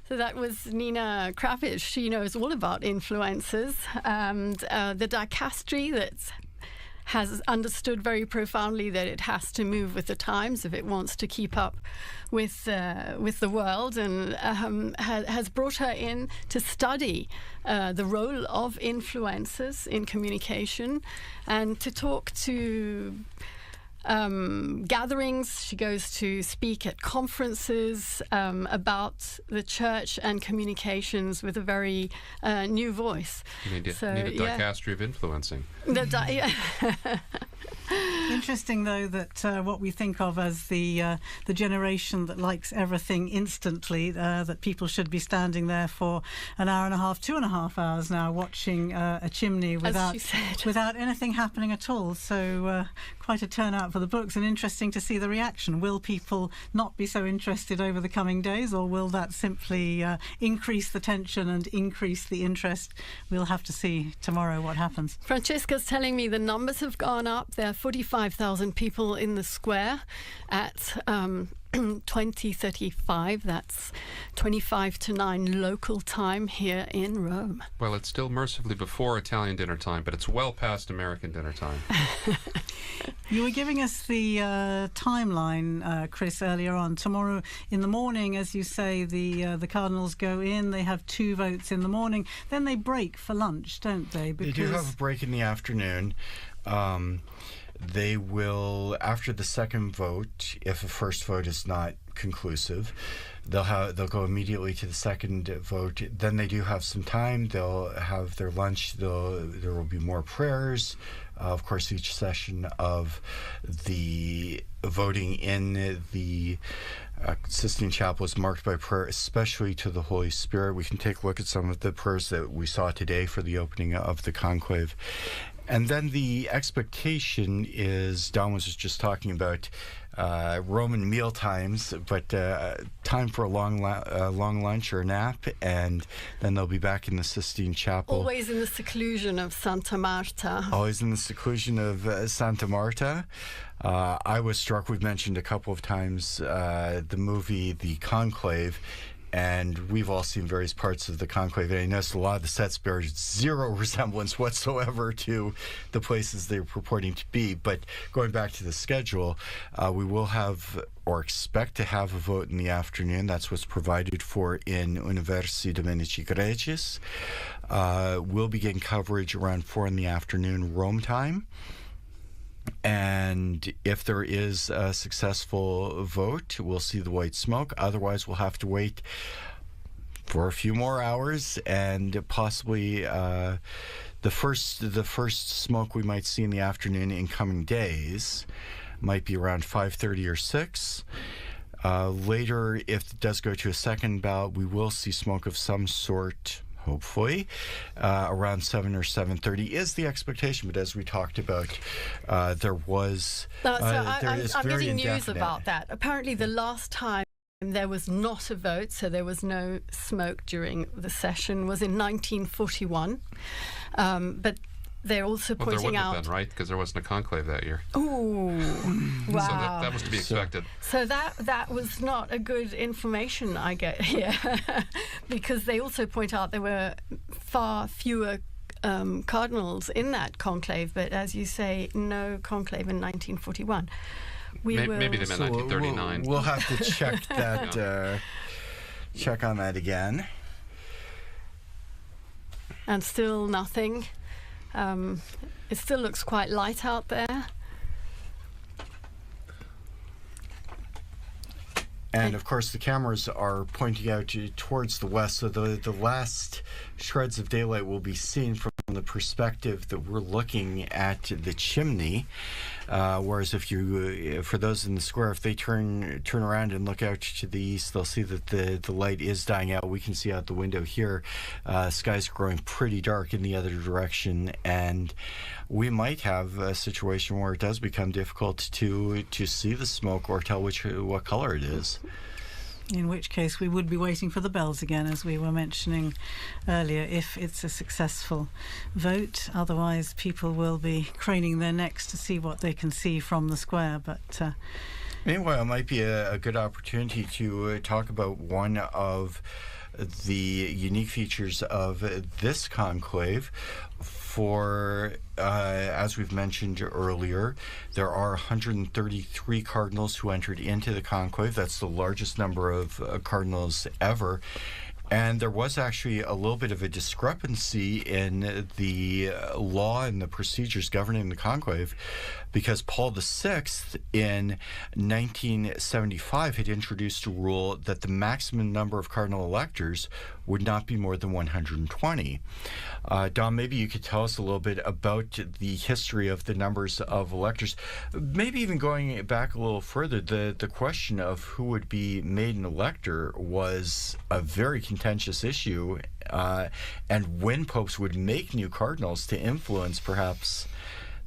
So that was Nina Kravitz. She knows all about influencers and the dicastery that has understood very profoundly that it has to move with the times if it wants to keep up with the world, and has brought her in to study the role of influencers in communication and to talk to gatherings. She goes to speak at conferences about the church and communications with a very new voice.
You need a dicastery of influencing.
Interesting, though, that what we think of as the generation that likes everything instantly, that people should be standing there for an hour and a half, 2.5 hours now, watching a chimney without anything happening at all. So quite a turnout for the books, and interesting to see the reaction. Will people not be so interested over the coming days, or will that simply increase the tension and increase the interest? We'll have to see tomorrow what happens.
Francesca's telling me the numbers have gone up. There are 45,000 people in the square at 20:35. That's 25 to 9 local time here in Rome.
Well, it's still mercifully before Italian dinner time, but it's well past American dinner time.
You were giving us the timeline, Chris, earlier on. Tomorrow in the morning, as you say, the Cardinals go in. They have 2 votes in the morning. Then they break for lunch, don't they?
They do have a break in the afternoon. They will, after the second vote, if a first vote is not conclusive, they'll go immediately to the second vote. Then they do have some time. They'll have their lunch. There will be more prayers. Of course, each session of the voting in the Sistine Chapel is marked by prayer, especially to the Holy Spirit. We can take a look at some of the prayers that we saw today for the opening of the conclave. And then the expectation is, Don was just talking about Roman meal times, but time for a long lunch or a nap, and then they'll be back in the Sistine Chapel.
Always in the seclusion of Santa Marta.
Always in the seclusion of Santa Marta. I was struck, we've mentioned a couple of times, the movie The Conclave, and we've all seen various parts of the conclave, and I noticed a lot of the sets bear zero resemblance whatsoever to the places they're purporting to be. But going back to the schedule, we will have, or expect to have, a vote in the afternoon. That's what's provided for in Universi Dominici Gregis. We'll begin coverage around 4 in the afternoon Rome time. And if there is a successful vote, we'll see the white smoke. Otherwise, we'll have to wait for a few more hours, and possibly the first smoke we might see in the afternoon in coming days might be around 5:30 or 6. Later, if it does go to a second ballot, we will see smoke of some sort, hopefully, around 7 or 7:30 is the expectation. But as we talked about, I'm
getting news about that. Apparently, the last time there was not a vote, so there was no smoke during the session, was in 1941. But they're also pointing out...
There wouldn't have been, right? Because there wasn't a conclave that year.
Ooh, wow.
So that was to be expected.
So that was not a good information I get here, because they also point out there were far fewer cardinals in that conclave, but as you say, no conclave in 1941.
Maybe they meant 1939.
We'll have to check that. Check on that again.
And still nothing. It still looks quite light out there.
And of course, the cameras are pointing out towards the west, so the last shreds of daylight will be seen from the perspective that we're looking at the chimney. Whereas if you, for those in the square, if they turn around and look out to the east, they'll see that the light is dying out. We can see out the window here, skies growing pretty dark in the other direction, and we might have a situation where it does become difficult to see the smoke or tell what color it is.
In which case we would be waiting for the bells again, as we were mentioning earlier, if it's a successful vote. Otherwise, people will be craning their necks to see what they can see from the square. But
meanwhile, it might be a good opportunity to talk about one of the unique features of this conclave. For, as we've mentioned earlier, there are 133 cardinals who entered into the conclave. That's the largest number of cardinals ever. And there was actually a little bit of a discrepancy in the law and the procedures governing the conclave, because Paul VI in 1975 had introduced a rule that the maximum number of cardinal electors would not be more than 120. Don, maybe you could tell us a little bit about the history of the numbers of electors. Maybe even going back a little further, the question of who would be made an elector was a very contentious issue, and when popes would make new cardinals to influence perhaps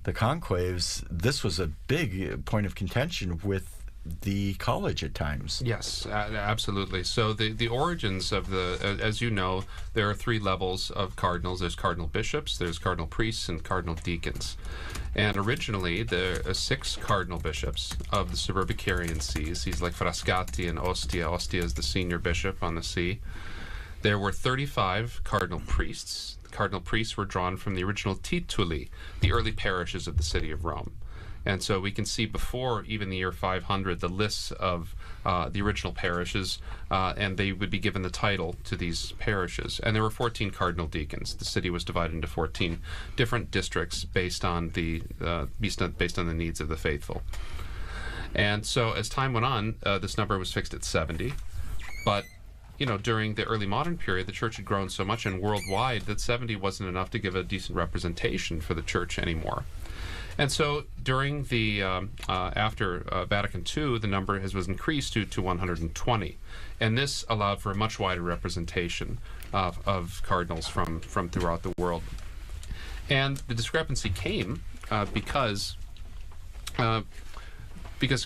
the conclaves, this was a big point of contention with the college at times.
Yes, absolutely. So the origins of as you know, there are three levels of cardinals. There's cardinal bishops, there's cardinal priests, and cardinal deacons. And originally, there are 6 cardinal bishops of the Suburbicarian sees. He's like Frascati and Ostia. Ostia is the senior bishop on the see. There were 35 cardinal priests. The cardinal priests were drawn from the original tituli, the early parishes of the city of Rome. And so we can see before even the year 500 the lists of the original parishes, and they would be given the title to these parishes. And there were 14 cardinal deacons. The city was divided into 14 different districts based on the needs of the faithful. And so as time went on, this number was fixed at 70. But during the early modern period, the church had grown so much and worldwide that 70 wasn't enough to give a decent representation for the church anymore. And so during the, after Vatican II, the number was increased to 120. And this allowed for a much wider representation of cardinals from throughout the world. And the discrepancy came because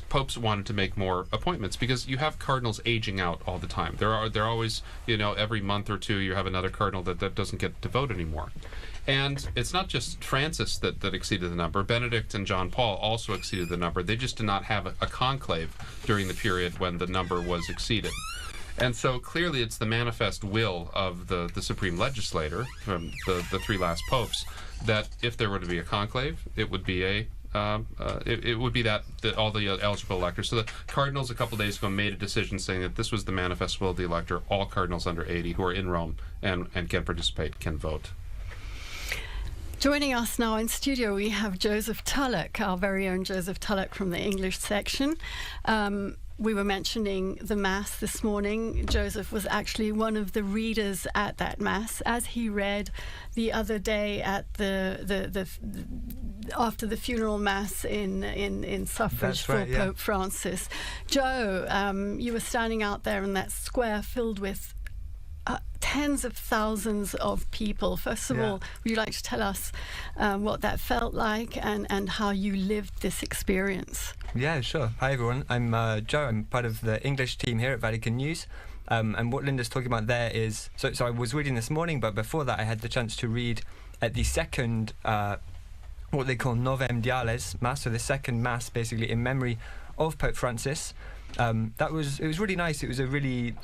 popes wanted to make more appointments, because you have cardinals aging out all the time. They're always, every month or two you have another cardinal that doesn't get to vote anymore. And it's not just Francis that exceeded the number. Benedict and John Paul also exceeded the number. They just did not have a conclave during the period when the number was exceeded. And so clearly it's the manifest will of the supreme legislator, from the 3 last popes, that if there were to be a conclave, it would be it would be that all the eligible electors. So the cardinals a couple days ago made a decision saying that this was the manifest will of the elector. All cardinals under 80 who are in Rome and can participate can vote.
Joining us now in studio, we have Joseph Tulloch, our very own Joseph Tulloch from the English section. We were mentioning the Mass this morning. Joseph was actually one of the readers at that Mass, as he read the other day at after the funeral Mass in suffrage for Pope Francis. Joe, you were standing out there in that square filled with tens of thousands of people. First of all, would you like to tell us what that felt like and how you lived this experience?
Yeah, sure. Hi everyone, I'm Joe. I'm part of the English team here at Vatican News. And what Linda's talking about there is, so I was reading this morning, but before that I had the chance to read at the second, what they call Novem Diales Mass, so the second Mass basically in memory of Pope Francis. It was really nice. It was a really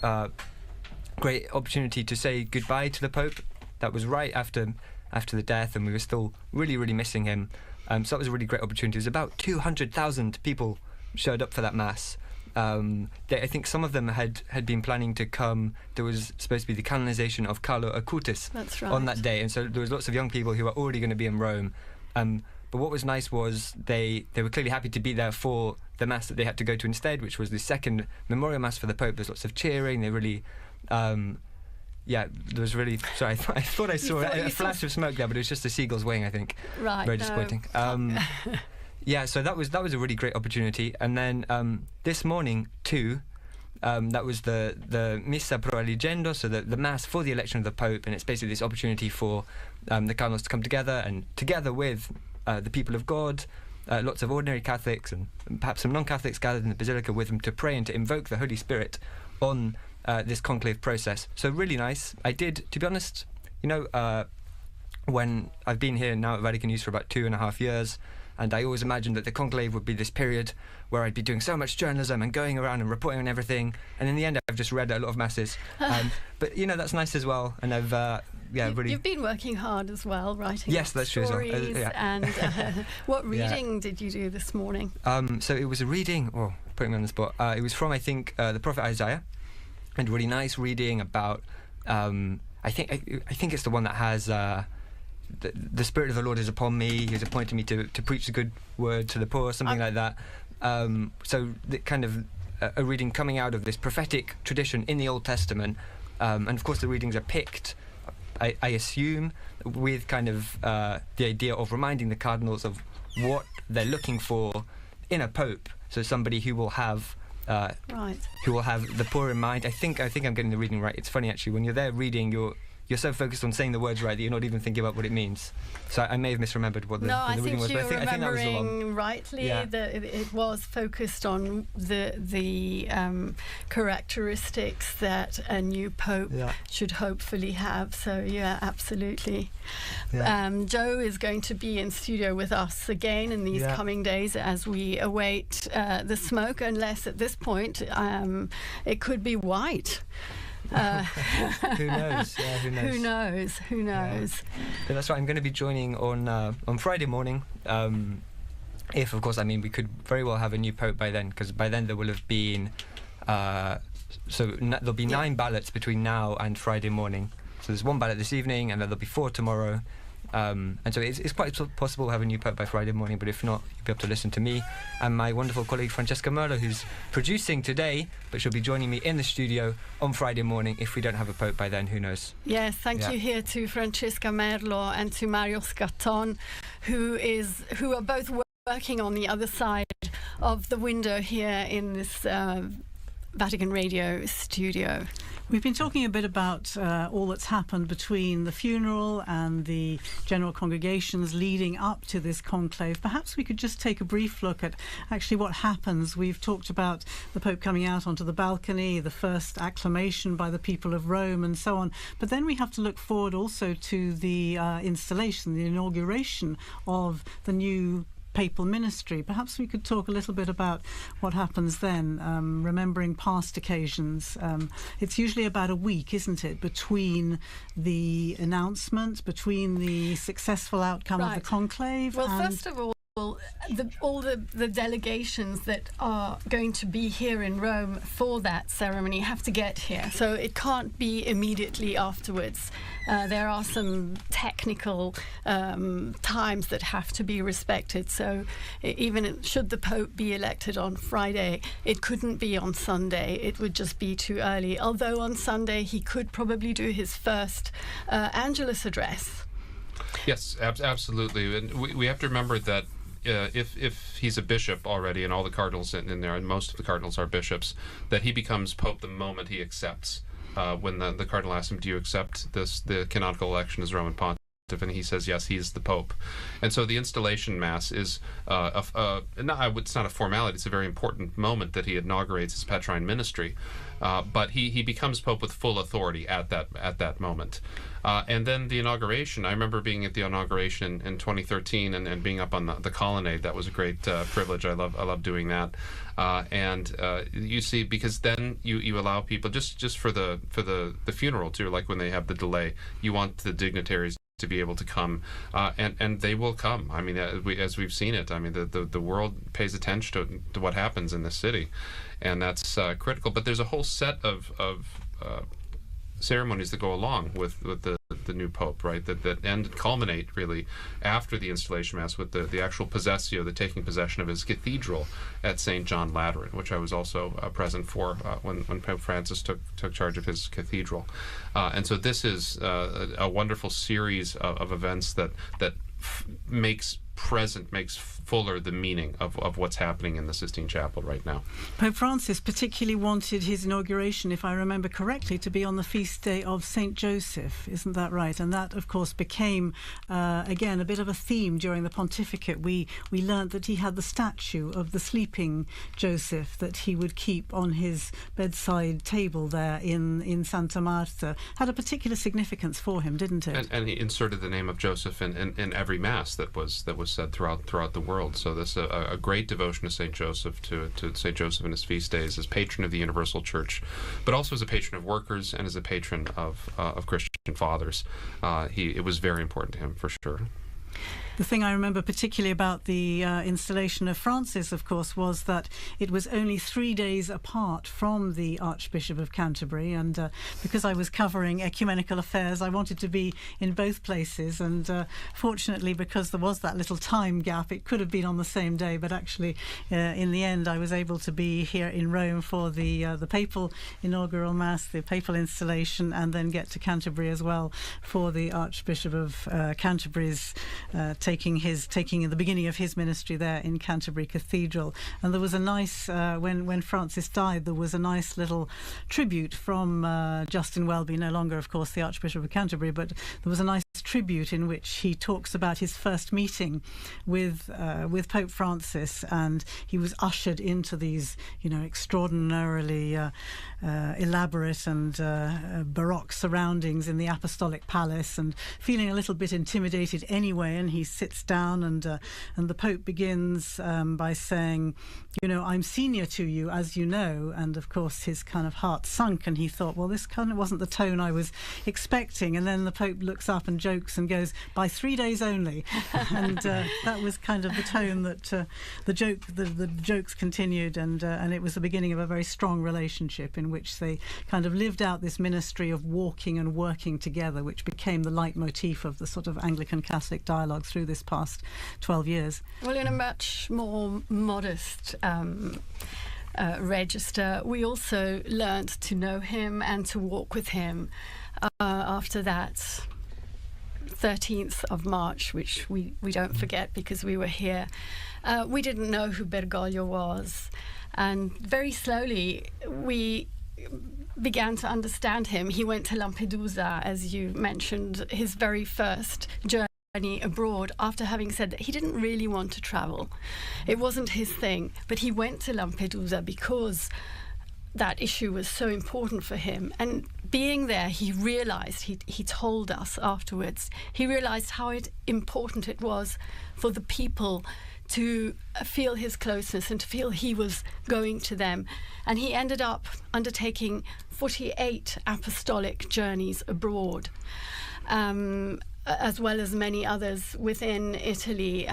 great opportunity to say goodbye to the Pope. That was right after the death, and we were still really, really missing him. So that was a really great opportunity. It was about 200,000 people showed up for that Mass. I think some of them had been planning to come. There was supposed to be the canonization of Carlo Acutis on that day, and so there was lots of young people who were already going to be in Rome. But what was nice was they were clearly happy to be there for the mass that they had to go to instead, which was the second memorial mass for the Pope. There's lots of cheering. They really, there was really. Sorry, I thought I saw a flash of smoke there, but it was just a seagull's wing, I think.
Right.
Very disappointing. Yeah, so that was a really great opportunity. And then this morning too, that was the Missa pro Eligendo, so the mass for the election of the Pope, and it's basically this opportunity for the cardinals to come together, and together with the people of God, lots of ordinary Catholics and perhaps some non-Catholics gathered in the Basilica with them to pray and to invoke the Holy Spirit on this conclave process. So really nice. I did, to be honest, when I've been here now at Vatican News for about 2.5 years, and I always imagined that the conclave would be this period where I'd be doing so much journalism and going around and reporting on everything, and in the end I've just read a lot of masses. But that's nice as well, and I've really...
You've been working hard as well, writing
that's true as well.
And what reading did you do this morning?
So it was a reading, putting me on the spot, it was from, I think, the prophet Isaiah, and really nice reading about, I think it's the one that has... The Spirit of the Lord is upon me. He has appointed me to preach the good word to the poor, something like that. So the kind of a reading coming out of this prophetic tradition in the Old Testament, and of course the readings are picked, I assume, with kind of the idea of reminding the cardinals of what they're looking for in a pope. So somebody who will have who will have the poor in mind. I think I'm getting the reading right. It's funny actually, when you're there reading, you're so focused on saying the words right that you're not even thinking about what it means. So I may have misremembered what the reading was, but I think that was the one.
Remembering rightly that it was focused on the characteristics that a new pope should hopefully have. So absolutely. Joe is going to be in studio with us again in these coming days as we await the smoke, unless at this point it could be white.
Who knows?
Who knows?
But that's right. I'm going to be joining on Friday morning. If, of course, we could very well have a new pope by then, because by then there will have been there'll be 9 ballots between now and Friday morning. So there's 1 ballot this evening, and then there'll be 4 tomorrow. And so it's quite possible to have a new pope by Friday morning, but if not, you'll be able to listen to me and my wonderful colleague Francesca Merlo, who's producing today, but she'll be joining me in the studio on Friday morning. If we don't have a pope by then, who knows?
Yes, thank you here to Francesca Merlo and to Mario Scatton, who are both working on the other side of the window here in this Vatican Radio studio.
We've been talking a bit about all that's happened between the funeral and the general congregations leading up to this conclave. Perhaps we could just take a brief look at actually what happens. We've talked about the Pope coming out onto the balcony, the first acclamation by the people of Rome and so on. But then we have to look forward also to the installation, the inauguration of the new papal ministry. Perhaps we could talk a little bit about what happens then, remembering past occasions. It's usually about a week, isn't it, between the announcement, between the successful outcome of the conclave.
Well, first of all, all the delegations that are going to be here in Rome for that ceremony have to get here, so it can't be immediately afterwards. There are some technical times that have to be respected, so even should the Pope be elected on Friday, it couldn't be on Sunday. It would just be too early, although on Sunday he could probably do his first Angelus address.
Yes, absolutely. And we have to remember that if he's a bishop already, and all the cardinals in there, and most of the cardinals are bishops, that he becomes Pope the moment he accepts. When the cardinal asks him, do you accept the canonical election as Roman Pontiff? And he says, yes, he's the Pope. And so the installation Mass is, it's not a formality, it's a very important moment that he inaugurates his Petrine ministry. But he becomes Pope with full authority at that moment. And then the inauguration, I remember being at the inauguration in 2013 and being up on the colonnade. That was a great privilege. I love doing that. And you see, because then you allow people, just for the funeral too, like when they have the delay, you want the dignitaries to be able to come, and they will come. I mean, as we've seen it, I mean, the world pays attention to what happens in this city, and that's critical. But there's a whole set of ceremonies that go along with the the new pope, right? That end culminate really after the installation mass with the actual possessio, the taking possession of his cathedral at St. John Lateran, which I was also present for when Pope Francis took charge of his cathedral. And so this is a wonderful series of events that makes fuller the meaning of what's happening in the Sistine Chapel right now.
Pope Francis particularly wanted his inauguration, if I remember correctly, to be on the feast day of St. Joseph, isn't that right? And that, of course, became, again, a bit of a theme during the pontificate. We learnt that he had the statue of the sleeping Joseph that he would keep on his bedside table there in Santa Marta. Had a particular significance for him, didn't it?
And he inserted the name of Joseph in every Mass that was said throughout the world. So this a great devotion to Saint Joseph, to Saint Joseph and his feast days, as patron of the Universal Church, but also as a patron of workers and as a patron of Christian fathers. It was very important to him, for sure.
The thing I remember particularly about the installation of Francis, of course, was that it was only 3 days apart from the Archbishop of Canterbury, and because I was covering ecumenical affairs, I wanted to be in both places, and fortunately, because there was that little time gap, it could have been on the same day, but actually in the end I was able to be here in Rome for the papal inaugural Mass, the papal installation, and then get to Canterbury as well for the Archbishop of Canterbury's taking the beginning of his ministry there in Canterbury Cathedral. And there was a nice, when Francis died, there was a nice little tribute from Justin Welby, no longer, of course, the Archbishop of Canterbury, but there was a nice tribute in which he talks about his first meeting with Pope Francis, and he was ushered into these, extraordinarily elaborate and baroque surroundings in the Apostolic Palace, and feeling a little bit intimidated anyway, and he sits down, and the Pope begins by saying, I'm senior to you, as you know, and of course his kind of heart sunk, and he thought, well, this kind of wasn't the tone I was expecting, and then the Pope looks up and jokes and goes, by 3 days only, and that was kind of the tone that the jokes continued, and it was the beginning of a very strong relationship in which they kind of lived out this ministry of walking and working together, which became the leitmotif of the sort of Anglican Catholic dialogue through this past 12 years.
Well, in a much more modest register, we also learnt to know him and to walk with him after that 13th of March, which we don't forget because we were here. We didn't know who Bergoglio was, and very slowly we began to understand him. He went to Lampedusa, as you mentioned, his very first journey abroad, after having said that he didn't really want to travel. It wasn't his thing, but he went to Lampedusa because that issue was so important for him. And being there, he realized, he told us afterwards, he realized how important it was for the people to feel his closeness and to feel he was going to them. And he ended up undertaking 48 apostolic journeys abroad, as well as many others within Italy.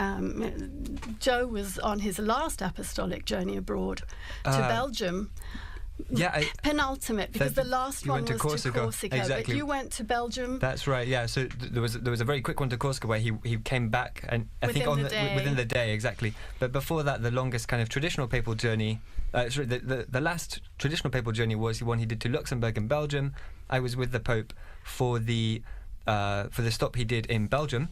Joe was on his last apostolic journey abroad to Belgium.
Yeah,
penultimate, because the last one was to Corsica.
Exactly.
But you went to Belgium.
That's right. Yeah. So there was a very quick one to Corsica where he came back, and I think within the day, exactly. But before that, the longest kind of traditional papal journey. The last traditional papal journey was the one he did to Luxembourg and Belgium. I was with the Pope for the stop he did in Belgium.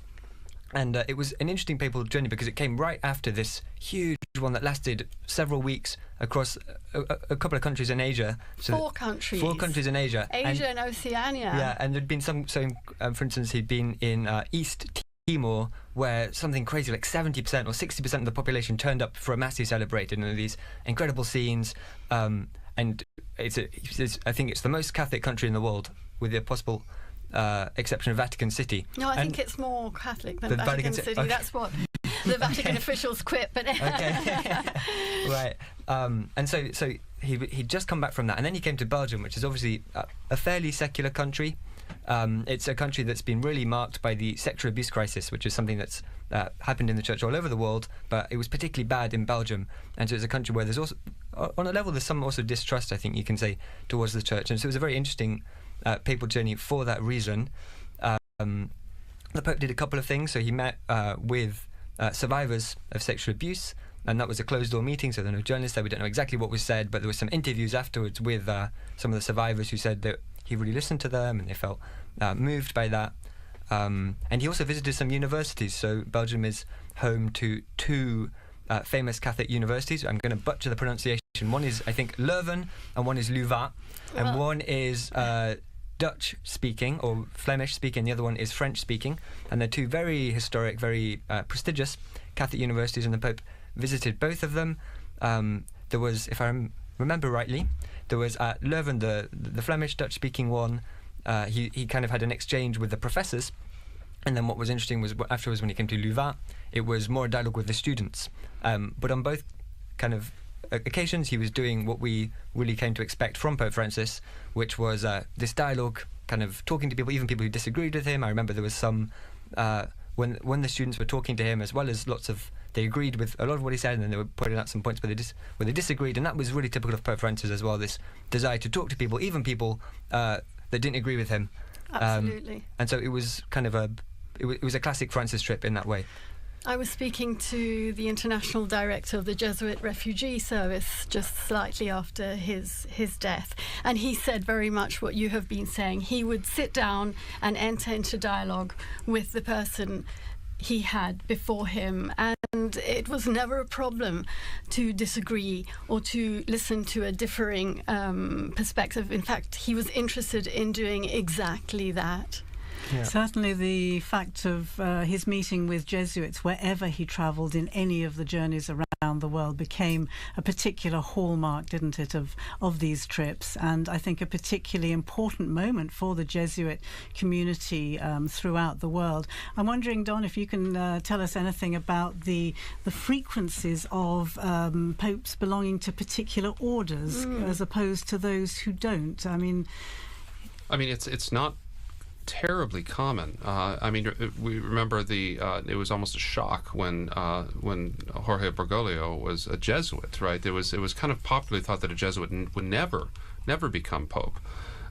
And it was an interesting papal journey because it came right after this huge one that lasted several weeks across a couple of countries in Asia.
So 4 countries.
4 countries in Asia.
Asia and Oceania.
Yeah, and there'd been some. So, for instance, he'd been in East Timor, where something crazy like 70% or 60% of the population turned up for a mass he celebrated, and these incredible scenes. And I think it's the most Catholic country in the world, with the possible exception of Vatican City.
No, I think it's more Catholic than Vatican City. Okay. That's what the Vatican officials quit. But
okay, right. And so he'd just come back from that, and then he came to Belgium, which is obviously a fairly secular country. It's a country that's been really marked by the sexual abuse crisis, which is something that's happened in the church all over the world, but it was particularly bad in Belgium. And so it's a country where there's also, on a level, there's some also distrust, I think you can say, towards the church. And so it was a very interesting papal journey for that reason. the Pope did a couple of things. So he met with survivors of sexual abuse, and that was a closed-door meeting, so there were no journalists there. We don't know exactly what was said, but there were some interviews afterwards with some of the survivors who said that he really listened to them and they felt moved by that. And he also visited some universities. So Belgium is home to two famous Catholic universities. I'm going to butcher the pronunciation. One is, I think, Leuven, and one is Louvain. And one is Dutch-speaking or Flemish-speaking, the other one is French-speaking. And they're two very historic, very prestigious Catholic universities, and the Pope visited both of them. There was, if I remember rightly, there was at Leuven, the Flemish Dutch-speaking one. He kind of had an exchange with the professors, and then what was interesting was afterwards when he came to Louvain, it was more a dialogue with the students. But on both kind of occasions, he was doing what we really came to expect from Pope Francis, which was this dialogue, kind of talking to people, even people who disagreed with him. I remember there was some when the students were talking to him, as well as they agreed with a lot of what he said, and then they were pointing out some points where they disagreed, and that was really typical of Pope Francis as well, this desire to talk to people, even people that didn't agree with him.
Absolutely.
And so it was kind of it was a classic Francis trip in that way.
I was speaking to the international director of the Jesuit Refugee Service just slightly after his death, and he said very much what you have been saying. He would sit down and enter into dialogue with the person he had before him, and it was never a problem to disagree or to listen to a differing perspective. In fact, he was interested in doing exactly that.
Yeah. Certainly the fact of his meeting with Jesuits wherever he travelled in any of the journeys around the world became a particular hallmark, didn't it, of these trips, and I think a particularly important moment for the Jesuit community throughout the world. I'm wondering, Don, if you can tell us anything about the frequencies of popes belonging to particular orders as opposed to those who don't. I mean,
it's not terribly common. We remember it was almost a shock when Jorge Bergoglio was a Jesuit, right? It was kind of popularly thought that a Jesuit would never become pope,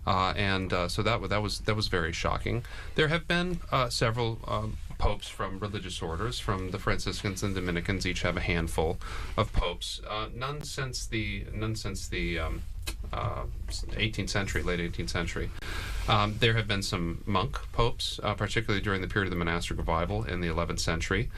so that was very shocking. There have been several popes from religious orders. From the Franciscans and Dominicans, each have a handful of popes. None since the 18th century, late 18th century. There have been some monk popes, particularly during the period of the monastic revival in the 11th century.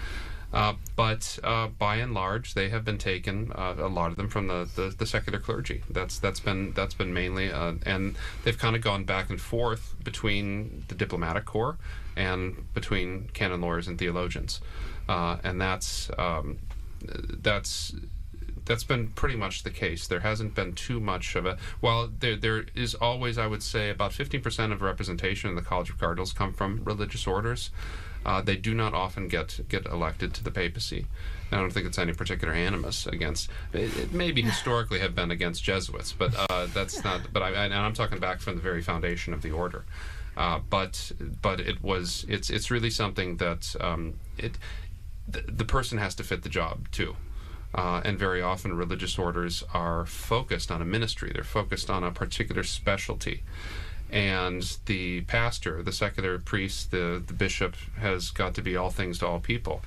But by and large, they have been taken, a lot of them, from the secular clergy. That's been mainly, and they've kind of gone back and forth between the diplomatic corps and between canon lawyers and theologians, and that's been pretty much the case. There hasn't been too much of while there is always, I would say, about 15% of representation in the College of Cardinals come from religious orders. They do not often get elected to the papacy. I don't think it's any particular animus against. It maybe historically have been against Jesuits, but that's not. But I'm talking back from the very foundation of the order. But it's really something that the person has to fit the job too. And very often religious orders are focused on a ministry. They're focused on a particular specialty. And the pastor, the secular priest, the bishop has got to be all things to all people.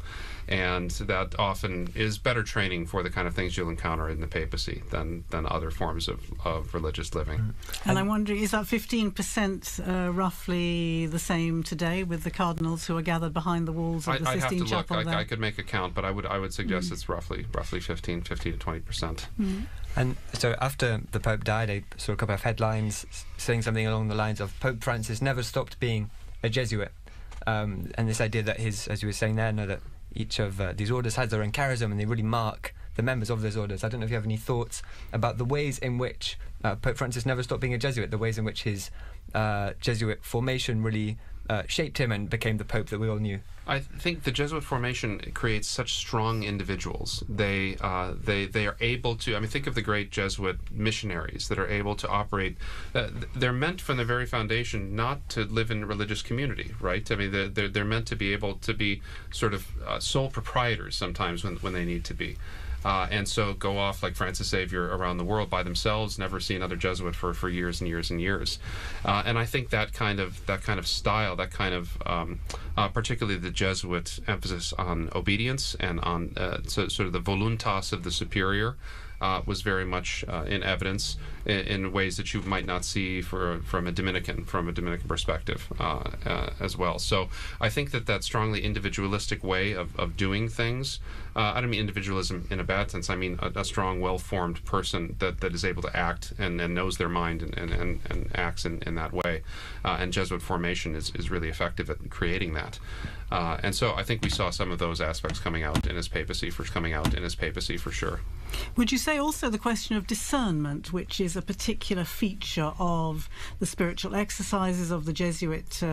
And that often is better training for the kind of things you'll encounter in the papacy than other forms of religious living.
And I'm wondering, is that 15% roughly the same today with the cardinals who are gathered behind the walls of the Sistine Chapel?
I'd have to look. I could make a count, but I would suggest it's roughly 15 to 20%.
And so after the Pope died, I saw a couple of headlines saying something along the lines of Pope Francis never stopped being a Jesuit. And this idea that as you were saying there, that each of these orders has their own charism and they really mark the members of those orders. I don't know if you have any thoughts about the ways in which Pope Francis never stopped being a Jesuit, the ways in which his Jesuit formation really shaped him and became the Pope that we all knew.
I think the Jesuit formation creates such strong individuals. They are able to. Think of the great Jesuit missionaries that are able to operate. They're meant from the very foundation not to live in a religious community, right? They're meant to be able to be sort of sole proprietors sometimes when they need to be. and so go off like Francis Xavier around the world by themselves, never see another Jesuit for years and years and years. And I think that kind of style, that kind of particularly the Jesuit emphasis on obedience and on sort of the voluntas of the superior was very much in evidence in ways that you might not see from a Dominican perspective as well. So I think that strongly individualistic way of doing things, I don't mean individualism in a bad sense, I mean a strong, well-formed person that is able to act and knows their mind and acts in that way. And Jesuit formation is really effective at creating that. And so I think we saw some of those aspects coming out in his papacy for sure.
Would you say also the question of discernment, which is a particular feature of the spiritual exercises of the Jesuit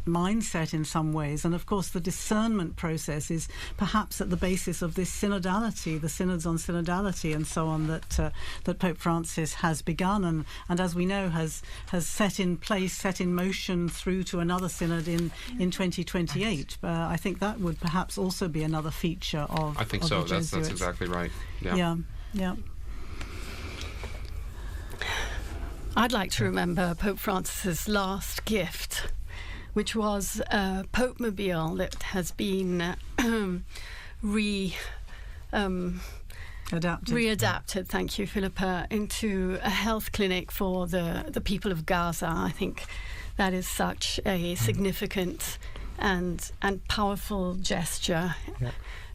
mindset in some ways, and of course the discernment process is perhaps at the basis of this synodality, the synods on synodality and so on that Pope Francis has begun and as we know has set in motion through to another synod in 2028. I think that would perhaps also be another feature of
I think
of
so.
the
That's exactly right. Yeah.
I'd like to remember Pope Francis's last gift, which was a Pope Mobile that has been readapted, thank you, Philippa, into a health clinic for the people of Gaza. I think that is such a significant and powerful gesture,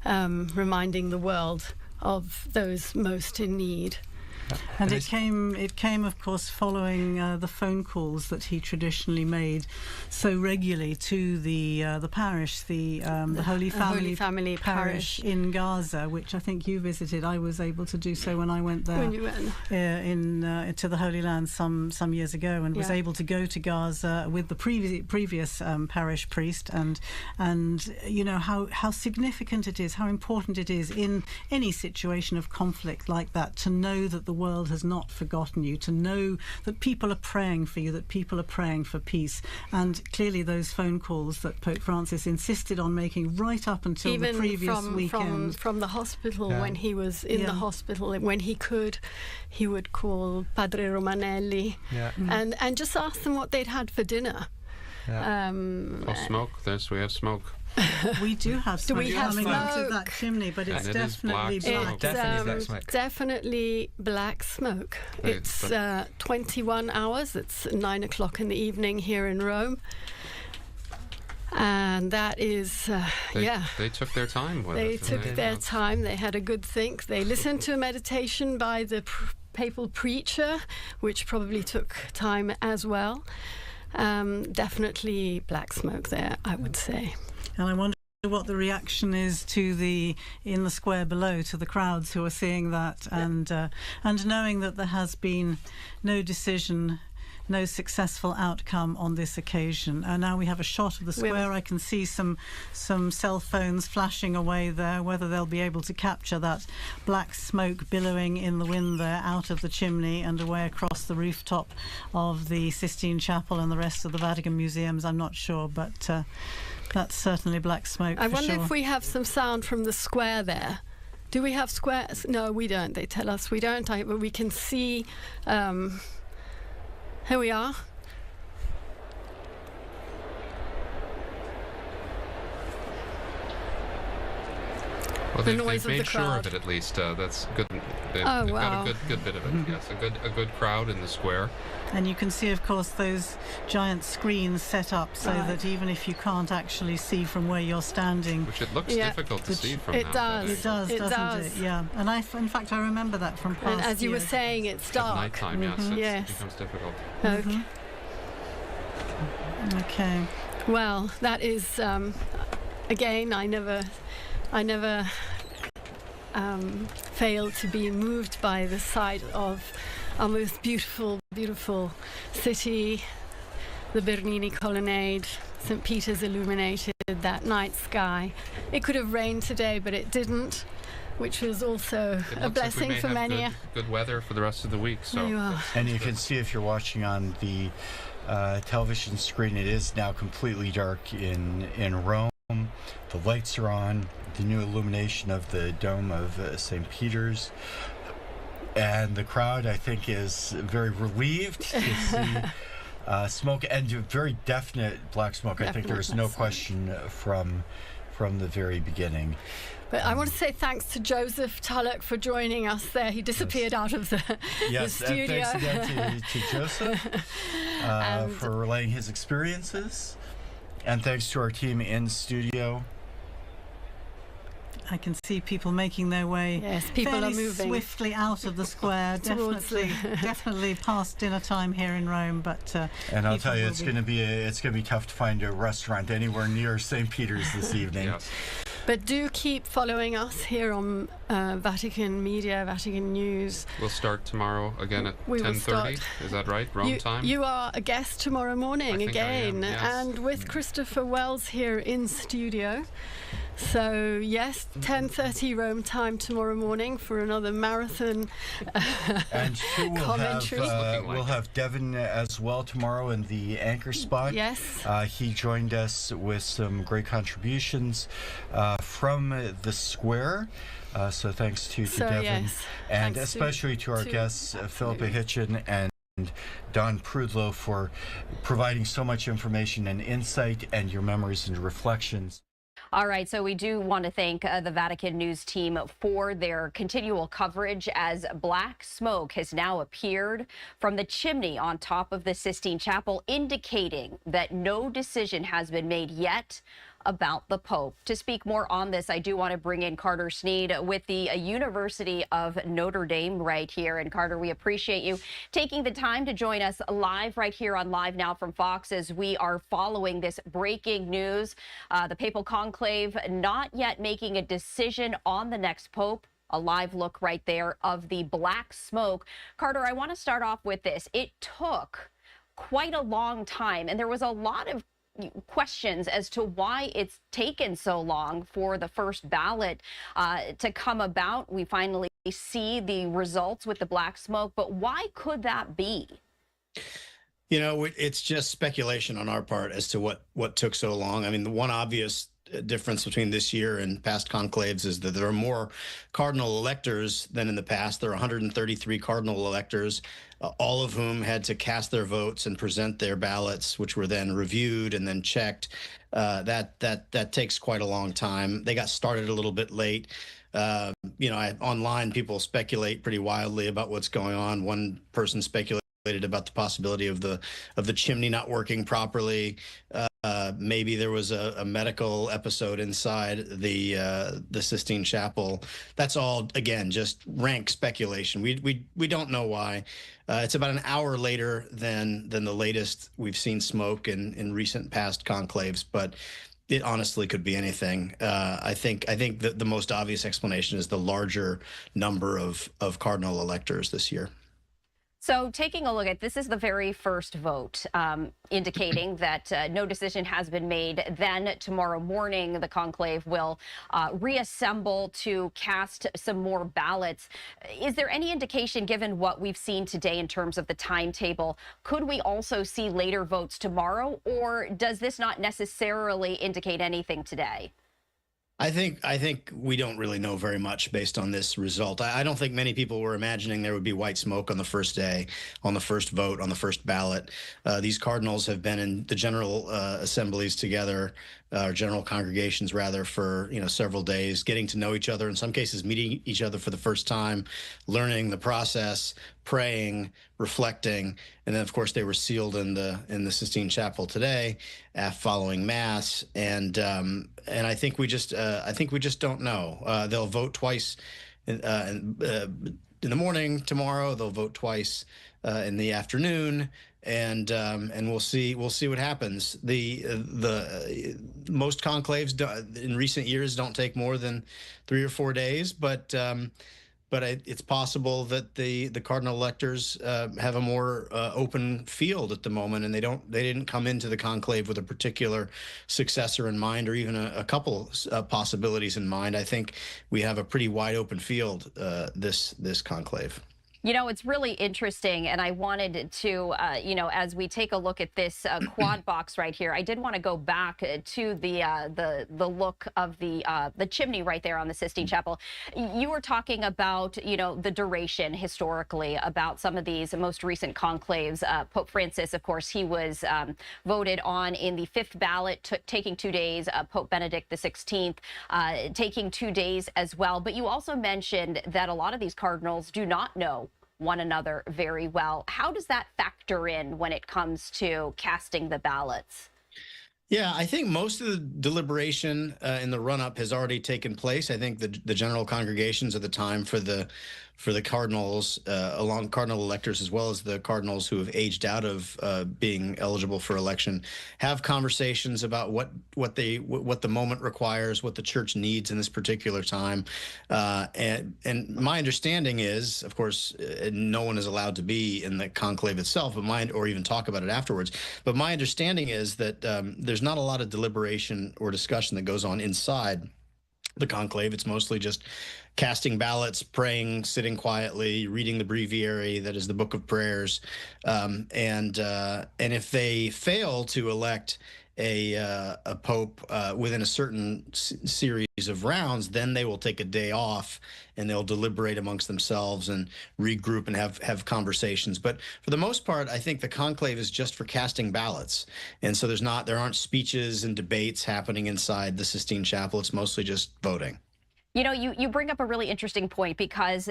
reminding the world of those most in need.
And it came, of course, following the phone calls that he traditionally made so regularly to the parish, the Holy Family Parish in Gaza, which I think you visited. I was able to do so when I went there to the Holy Land some years ago, and was able to go to Gaza with the previous parish priest, and you know how significant it is, how important it is in any situation of conflict like that to know that the world has not forgotten you, to know that people are praying for you, that people are praying for peace. And clearly those phone calls that Pope Francis insisted on making right up until
even
the previous weekend.
From the hospital, when he was in the hospital, when he could, he would call Padre Romanelli and just ask them what they'd had for dinner.
Smoke. We have smoke.
We do have smoke coming out of that chimney, but it's definitely black.
Definitely black smoke. It's 21 hours. It's 9 o'clock in the evening here in Rome. And that is,
They took their time with it.
They took their time. They had a good think. They listened to a meditation by the papal preacher, which probably took time as well. Definitely black smoke there, I would say.
And I wonder what the reaction is in the square below, to the crowds who are seeing that and knowing that there has been no decision, no successful outcome on this occasion. Now we have a shot of the square. I can see some cell phones flashing away there. Whether they'll be able to capture that black smoke billowing in the wind there out of the chimney and away across the rooftop of the Sistine Chapel and the rest of the Vatican museums, I'm not sure, but that's certainly black smoke.
I wonder if we have some sound from the square there. Do we have squares? No, we don't. They tell us we don't, but we can see. Here we are.
Well,
the noise
they've made
of the crowd.
sure of it at least. That's good. They've
wow.
got a good bit of it. Yes, a good crowd in the square.
And you can see, of course, those giant screens set up so that even if you can't actually see from where you're standing,
which it looks difficult to see from.
It does.
It does, doesn't it? Yeah. And in fact, I remember that from past.
And as you were saying, it's dark.
At nighttime, yes, it becomes difficult.
Okay.
Okay.
Well, that is again. I never failed to be moved by the sight of our most beautiful city, the Bernini Colonnade, St. Peter's illuminated, that night sky. It could have rained today, but it didn't, which was also a blessing for many.
Good weather for the rest of the week. So.
And you can see if you're watching on the television screen, it is now completely dark in Rome. The lights are on, the new illumination of the dome of St. Peter's. And the crowd, I think, is very relieved to see smoke, and very definite black smoke. I think there is no question from the very beginning.
But I want to say thanks to Joseph Tulloch for joining us there. He disappeared out of the studio.
Thanks again to Joseph for relaying his experiences. And thanks to our team in studio.
I can see people making their way
people
fairly
are moving
swiftly out of the square. Definitely past dinner time here in Rome. But
and I'll tell you, it's going to be tough to find a restaurant anywhere near St. Peter's this evening.
Yes. But do keep following us here on Vatican Media, Vatican News.
We'll start tomorrow again at 10:30. Is that right? Rome time?
You are a guest tomorrow morning again,
yes.
and with Christopher Wells here in studio. So yes, 10:30 Rome time tomorrow morning for another marathon
and
commentary.
We'll have Devin as well tomorrow in the anchor spot.
Yes.
He joined us with some great contributions from the square. So thanks to Devin,
yes,
and especially to our guests, Philippa Hitchin and Don Prudlow, for providing so much information and insight and your memories and reflections.
All right, so we do want to thank the Vatican News team for their continual coverage, as black smoke has now appeared from the chimney on top of the Sistine Chapel, indicating that no decision has been made yet about the Pope. To speak more on this, I do want to bring in Carter Sneed with the University of Notre Dame right here. And Carter, we appreciate you taking the time to join us live right here on Live Now from Fox as we are following this breaking news. The Papal Conclave not yet making a decision on the next Pope. A live look right there of the black smoke. Carter, I want to start off with this. It took quite a long time, and there was a lot of questions as to why it's taken so long for the first ballot to come about. We finally see the results with the black smoke, but why could that be?
You know, it's just speculation on our part as to what took so long. I mean, the one obvious difference between this year and past conclaves is that there are more cardinal electors than in the past. There are 133 cardinal electors, all of whom had to cast their votes and present their ballots, which were then reviewed and then checked. That takes quite a long time. They got started a little bit late. You know, online people speculate pretty wildly about what's going on. One person speculated about the possibility of the chimney not working properly. Maybe there was a medical episode inside the Sistine Chapel. That's all, again, just rank speculation. We don't know why. It's about an hour later than the latest we've seen smoke in recent past conclaves, but it honestly could be anything. I think that the most obvious explanation is the larger number of cardinal electors this year.
So taking a look at this is the very first vote indicating that no decision has been made. Then tomorrow morning, the conclave will reassemble to cast some more ballots. Is there any indication, given what we've seen today in terms of the timetable, could we also see later votes tomorrow, or does this not necessarily indicate anything today?
I think we don't really know very much based on this result. I don't think many people were imagining there would be white smoke on the first day, on the first vote, on the first ballot. These cardinals have been in the general assemblies together, general congregations rather, for several days, getting to know each other, in some cases meeting each other for the first time, learning the process, praying, reflecting, and then of course they were sealed in the Sistine Chapel today, following Mass, and I think we just don't know. They'll vote twice in the morning tomorrow. They'll vote twice in the afternoon, and we'll see what happens. The most conclaves in recent years don't take more than 3 or 4 days, but it's possible that the cardinal electors have a more open field at the moment, and they didn't come into the conclave with a particular successor in mind, or even a couple possibilities in mind. I think we have a pretty wide open field this conclave.
You know, it's really interesting, and I wanted to, as we take a look at this quad box right here, I did want to go back to the look of the chimney right there on the Sistine Chapel. You were talking about, the duration historically about some of these most recent conclaves. Pope Francis, of course, he was voted on in the 5th ballot, taking 2 days. Pope Benedict XVI taking 2 days as well. But you also mentioned that a lot of these cardinals do not know one another very well. How does that factor in when it comes to casting the ballots?
Yeah, I think most of the deliberation in the run-up has already taken place. I think the general congregations at the time for the cardinals, along cardinal electors, as well as the cardinals who have aged out of being eligible for election, have conversations about what the moment requires, what the church needs in this particular time. And my understanding is, of course, no one is allowed to be in the conclave itself, or even talk about it afterwards. But my understanding is that there's not a lot of deliberation or discussion that goes on inside the conclave. It's mostly just casting ballots, praying, sitting quietly, reading the breviary, that is the Book of Prayers. And if they fail to elect a pope within a certain series of rounds, then they will take a day off and they'll deliberate amongst themselves and regroup and have conversations. But for the most part, I think the conclave is just for casting ballots. And so there aren't speeches and debates happening inside the Sistine Chapel. It's mostly just voting.
You know, you bring up a really interesting point, because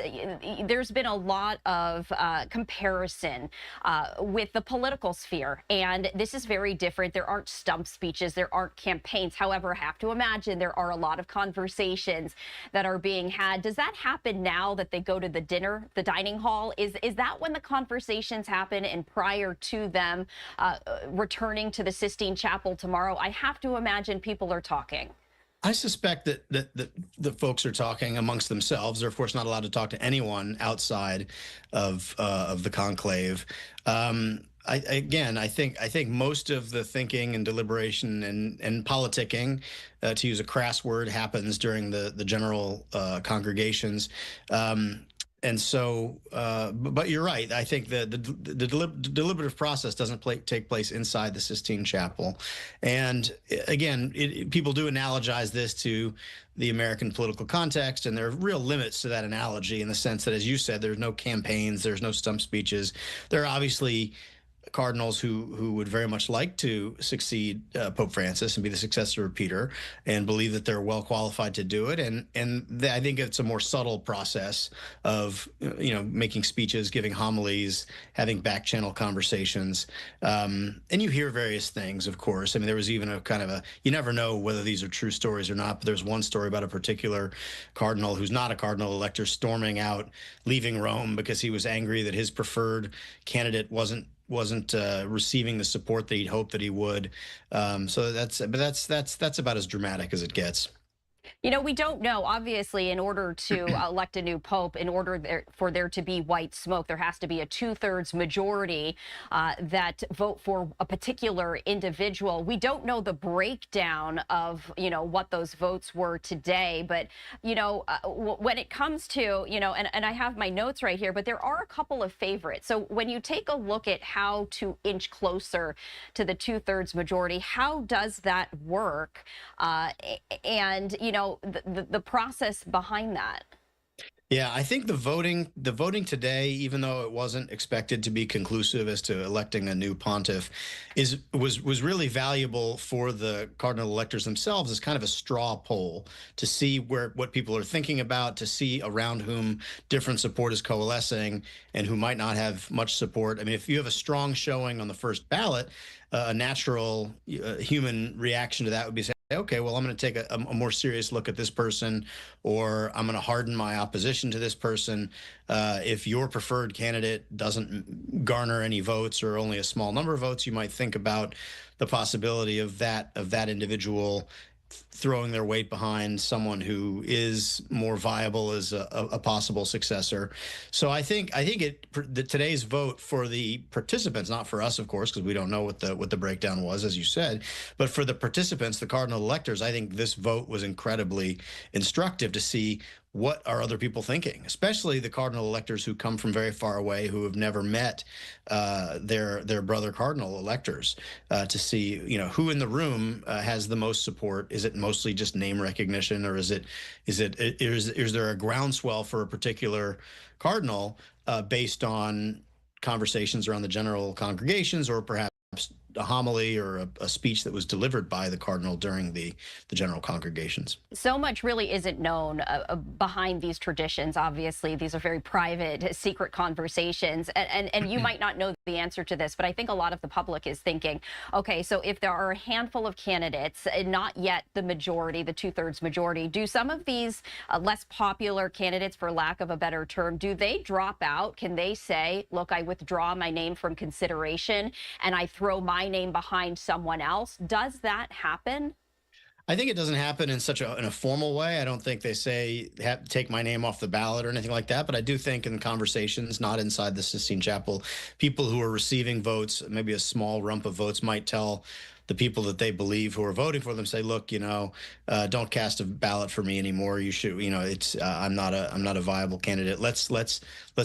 there's been a lot of comparison with the political sphere, and this is very different. There aren't stump speeches, there aren't campaigns. However, I have to imagine there are a lot of conversations that are being had. Does that happen now that they go to the dining hall? Is that when the conversations happen, and prior to them returning to the Sistine Chapel tomorrow? I have to imagine people are talking.
I suspect that the folks are talking amongst themselves. They're, of course, not allowed to talk to anyone outside of the conclave. I think most of the thinking and deliberation and politicking, to use a crass word, happens during the general congregations. And so, but you're right. I think the deliberative process doesn't take place inside the Sistine Chapel. And again, people do analogize this to the American political context, and there are real limits to that analogy in the sense that, as you said, there's no campaigns, there's no stump speeches. There are obviously cardinals who would very much like to succeed Pope Francis and be the successor of Peter, and believe that they're well qualified to do it. And I think it's a more subtle process of making speeches, giving homilies, having back channel conversations, and you hear various things. Of course, I mean, there was even a kind of you never know whether these are true stories or not. But there's one story about a particular cardinal who's not a cardinal elector storming out, leaving Rome because he was angry that his preferred candidate wasn't receiving the support that he'd hoped that he would. So that's about as dramatic as it gets.
You know, we don't know. Obviously, in order to elect a new pope, in order for there to be white smoke, there has to be a 2/3 majority that vote for a particular individual. We don't know the breakdown of, what those votes were today. But, when it comes to, and I have my notes right here, but there are a couple of favorites. So when you take a look at how to inch closer to the 2/3 majority, how does that work? And, the process behind that.
Yeah, I think the voting today, even though it wasn't expected to be conclusive as to electing a new pontiff, was really valuable for the cardinal electors themselves as kind of a straw poll to see what people are thinking about, to see around whom different support is coalescing and who might not have much support. I mean, if you have a strong showing on the first ballot, a natural human reaction to that would be, okay, well, I'm going to take a more serious look at this person, or I'm going to harden my opposition to this person. If your preferred candidate doesn't garner any votes or only a small number of votes, you might think about the possibility of that individual throwing their weight behind someone who is more viable as a possible successor. So I think today's vote for the participants, not for us, of course, because we don't know what the breakdown was, as you said, but for the participants, the cardinal electors, I think this vote was incredibly instructive to see what are other people thinking, especially the cardinal electors who come from very far away, who have never met their brother cardinal electors, to see, you know, who in the room has the most support. Is it mostly just name recognition, or is there a groundswell for a particular cardinal based on conversations around the general congregations, or perhaps a homily or a speech that was delivered by the cardinal during the general congregations?
So much really isn't known behind these traditions. Obviously, these are very private, secret conversations. And you might not know the answer to this, but I think a lot of the public is thinking, okay, so if there are a handful of candidates, and not yet the majority, the 2/3 majority, do some of these less popular candidates, for lack of a better term, do they drop out? Can they say, look, I withdraw my name from consideration and I throw my name behind someone else? Does that happen?
I think it doesn't happen in in a formal way. I don't think they say take my name off the ballot or anything like that. But I do think in conversations, not inside the Sistine Chapel, people who are receiving votes, maybe a small rump of votes, might tell the people that they believe who are voting for them, say, look, you know, don't cast a ballot for me anymore. You should, you know, it's I'm not a viable candidate. Let's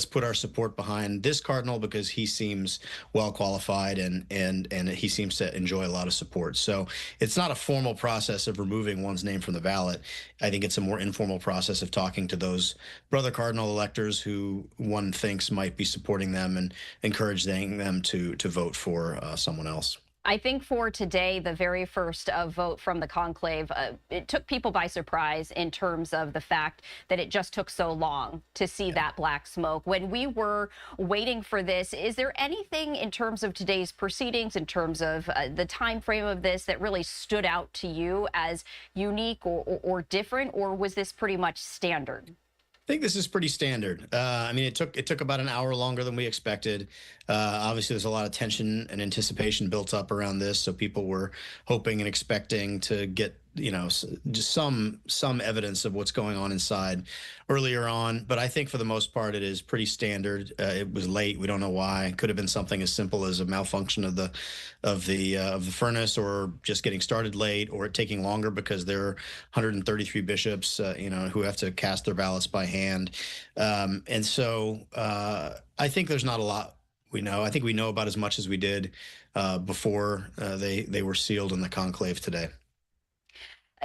put our support behind this cardinal because he seems well qualified and he seems to enjoy a lot of support. So it's not a formal process of removing one's name from the ballot. I think it's a more informal process of talking to those brother cardinal electors who one thinks might be supporting them and encouraging them to vote for someone else.
I think for today, the very first vote from the conclave, it took people by surprise in terms of the fact that it just took so long to see that black smoke. When we were waiting for this, is there anything in terms of today's proceedings, in terms of the time frame of this, that really stood out to you as unique or different, or was this pretty much standard?
I think this is pretty standard. I mean, it took about an hour longer than we expected. Obviously, there's a lot of tension and anticipation built up around this, so people were hoping and expecting to get, you know, just some evidence of what's going on inside earlier on. But I think for the most part, it is pretty standard. It was late. We don't know why. It could have been something as simple as a malfunction of the furnace, or just getting started late, or it taking longer because there are 133 bishops, you know, who have to cast their ballots by hand. And so I think there's not a lot we know. I think we know about as much as we did before they were sealed in the conclave today.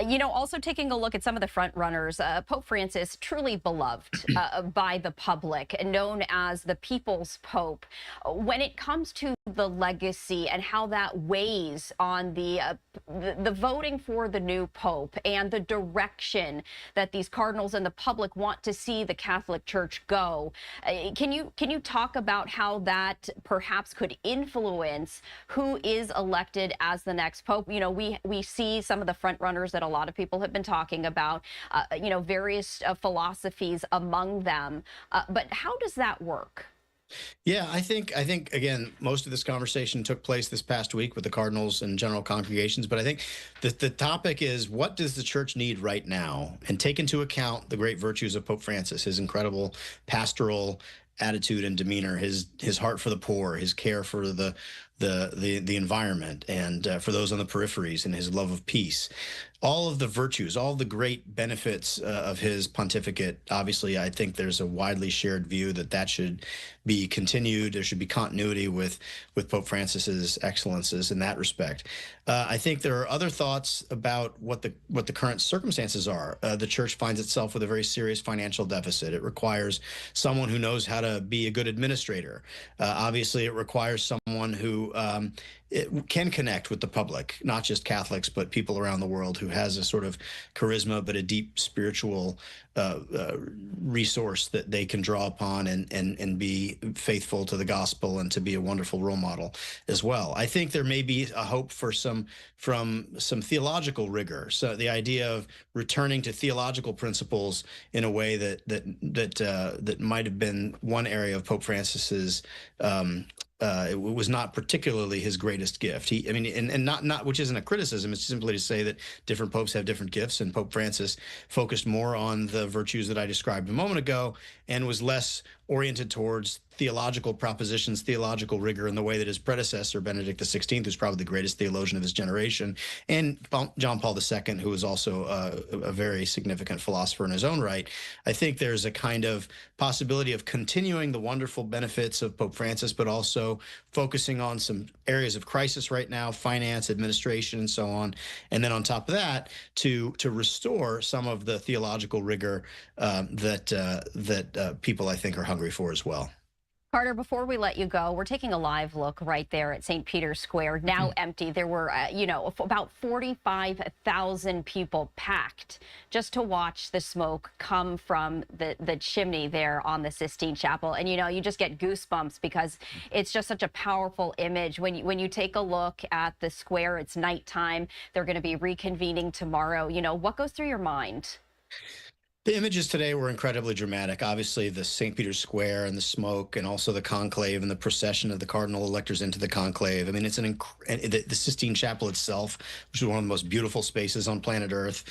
You know, also taking a look at some of the front runners, Pope Francis, truly beloved by the public, known as the People's Pope. When it comes to the legacy and how that weighs on the voting for the new Pope and the direction that these cardinals and the public want to see the Catholic Church go, can you talk about how that perhaps could influence who is elected as the next Pope? You know, we see some of the front runners that a lot of people have been talking about, you know, various philosophies among them. But how does that work?
Yeah, I think again, most of this conversation took place this past week with the cardinals and general congregations. But I think the topic is, what does the church need right now? And take into account the great virtues of Pope Francis, his incredible pastoral attitude and demeanor, his heart for the poor, his care for the environment, and for those on the peripheries, and his love of peace. All of the virtues, all of the great benefits of his pontificate. Obviously, I think there's a widely shared view that should be continued. There should be continuity with Pope Francis's excellences in that respect. I think there are other thoughts about what the current circumstances are. The church finds itself with a very serious financial deficit. It requires someone who knows how to be a good administrator. Obviously, it requires someone who it can connect with the public, not just Catholics, but people around the world, who has a sort of charisma, but a deep spiritual resource that they can draw upon and be faithful to the gospel and to be a wonderful role model as well. I think there may be a hope for some theological rigor. So the idea of returning to theological principles in a way that might have been one area of Pope Francis's it was not particularly his greatest gift. And not which isn't a criticism. It's simply to say that different popes have different gifts, and Pope Francis focused more on the virtues that I described a moment ago, and was less oriented towards theological propositions, theological rigor in the way that his predecessor, Benedict XVI, who's probably the greatest theologian of his generation, and John Paul II, who was also a very significant philosopher in his own right. I think there's a kind of possibility of continuing the wonderful benefits of Pope Francis, but also focusing on some areas of crisis right now, finance, administration, and so on. And then on top of that, to restore some of the theological rigor that people, I think, are hungry for as well.
Carter, before we let you go, we're taking a live look right there at St. Peter's Square, now empty. There were, about 45,000 people packed just to watch the smoke come from the chimney there on the Sistine Chapel. And, you just get goosebumps because it's just such a powerful image. When you take a look at the square, it's nighttime. They're going to be reconvening tomorrow. What goes through your mind?
The images today were incredibly dramatic. Obviously, the St. Peter's Square and the smoke, and also the conclave and the procession of the cardinal electors into the conclave. I mean, it's the Sistine Chapel itself, which is one of the most beautiful spaces on planet Earth.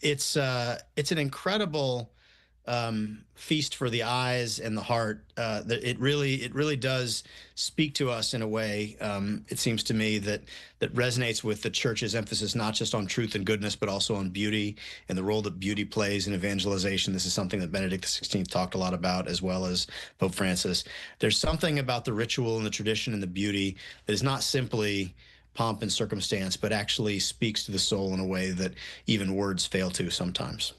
It's an incredible feast for the eyes and the heart. It really does speak to us in a way. It seems to me that resonates with the church's emphasis not just on truth and goodness, but also on beauty and the role that beauty plays in evangelization. This is something that Benedict XVI talked a lot about, as well as Pope Francis. There's something about the ritual and the tradition and the beauty that is not simply pomp and circumstance, but actually speaks to the soul in a way that even words fail to sometimes.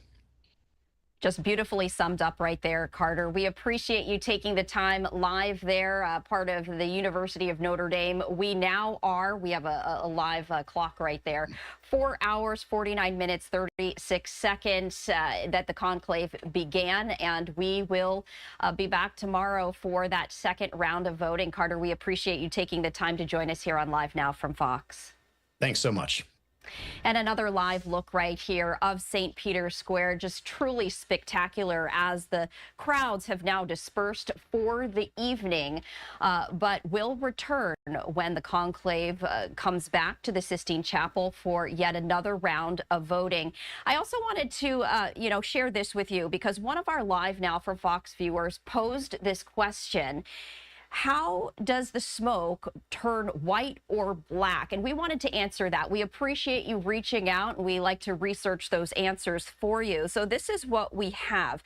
Just beautifully summed up right there, Carter. We appreciate you taking the time live there, part of the University of Notre Dame. We have a live clock right there. 4 hours, 49 minutes, 36 seconds that the conclave began, and we will be back tomorrow for that second round of voting. Carter, we appreciate you taking the time to join us here on Live Now from Fox.
Thanks so much.
And another live look right here of St. Peter's Square, just truly spectacular as the crowds have now dispersed for the evening, but will return when the conclave comes back to the Sistine Chapel for yet another round of voting. I also wanted to, share this with you because one of our Live Now from Fox viewers posed this question. How does the smoke turn white or black? And we wanted to answer that. We appreciate you reaching out, and we like to research those answers for you. So this is what we have.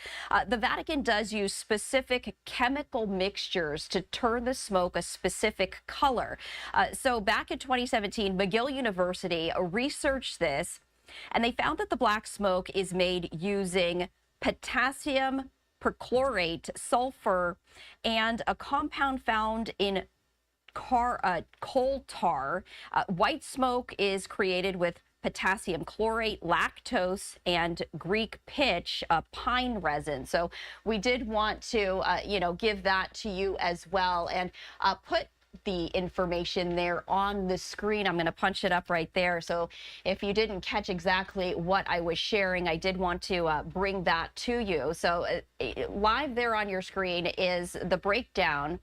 The Vatican does use specific chemical mixtures to turn the smoke a specific color. So back in 2017, McGill University researched this, and they found that the black smoke is made using potassium perchlorate, sulfur, and a compound found in coal tar. White smoke is created with potassium chlorate, lactose, and Greek pitch, pine resin. So we did want to, give that to you as well, and put the information there on the screen. I'm going to punch it up right there. So if you didn't catch exactly what I was sharing, I did want to bring that to you. So live there on your screen is the breakdown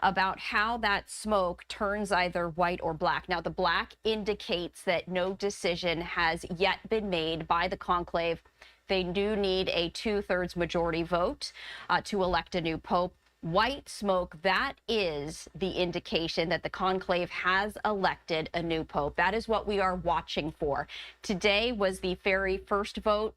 about how that smoke turns either white or black. Now, the black indicates that no decision has yet been made by the conclave. They do need a 2/3 majority vote to elect a new pope. White smoke, that is the indication that the conclave has elected a new pope. That is what we are watching for. Today was the very first vote,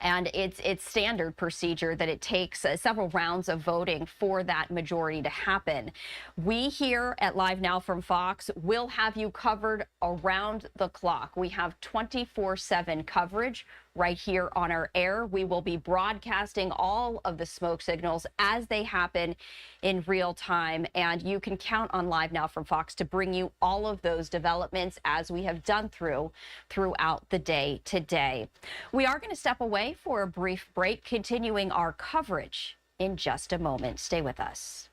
and it's standard procedure that it takes several rounds of voting for that majority to happen. We here at Live Now from Fox will have you covered around the clock. We have 24/7 coverage right here on our air. We will be broadcasting all of the smoke signals as they happen in real time, and you can count on Live Now from Fox to bring you all of those developments as we have done throughout the day today. We are going to step away for a brief break, continuing our coverage in just a moment. Stay with us.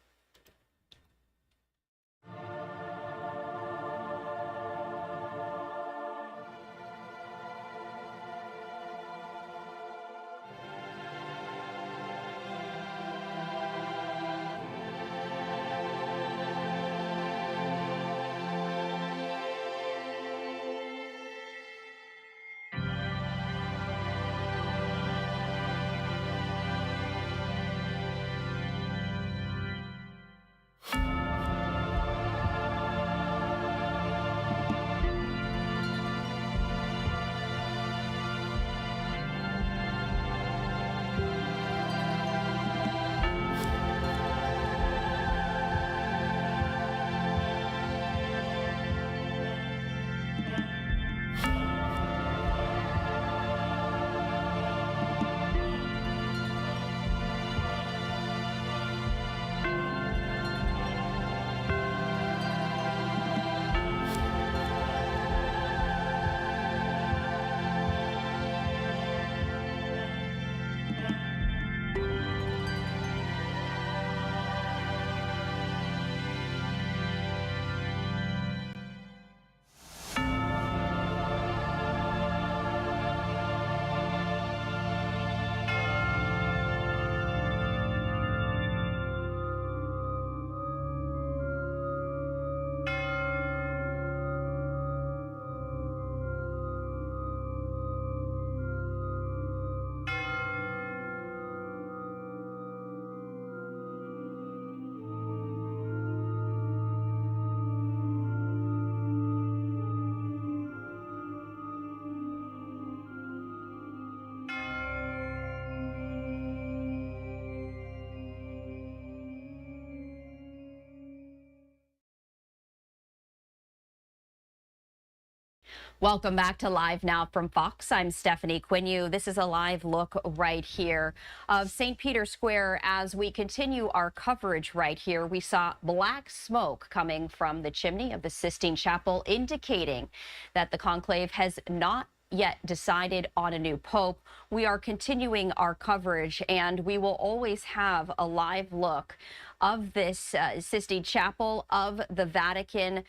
Welcome back to Live Now from Fox. I'm Stephanie Quinu. This is a live look right here of St. Peter's Square. As we continue our coverage right here, we saw black smoke coming from the chimney of the Sistine Chapel, indicating that the conclave has not yet decided on a new pope. We are continuing our coverage, and we will always have a live look of this Sistine Chapel, of the Vatican,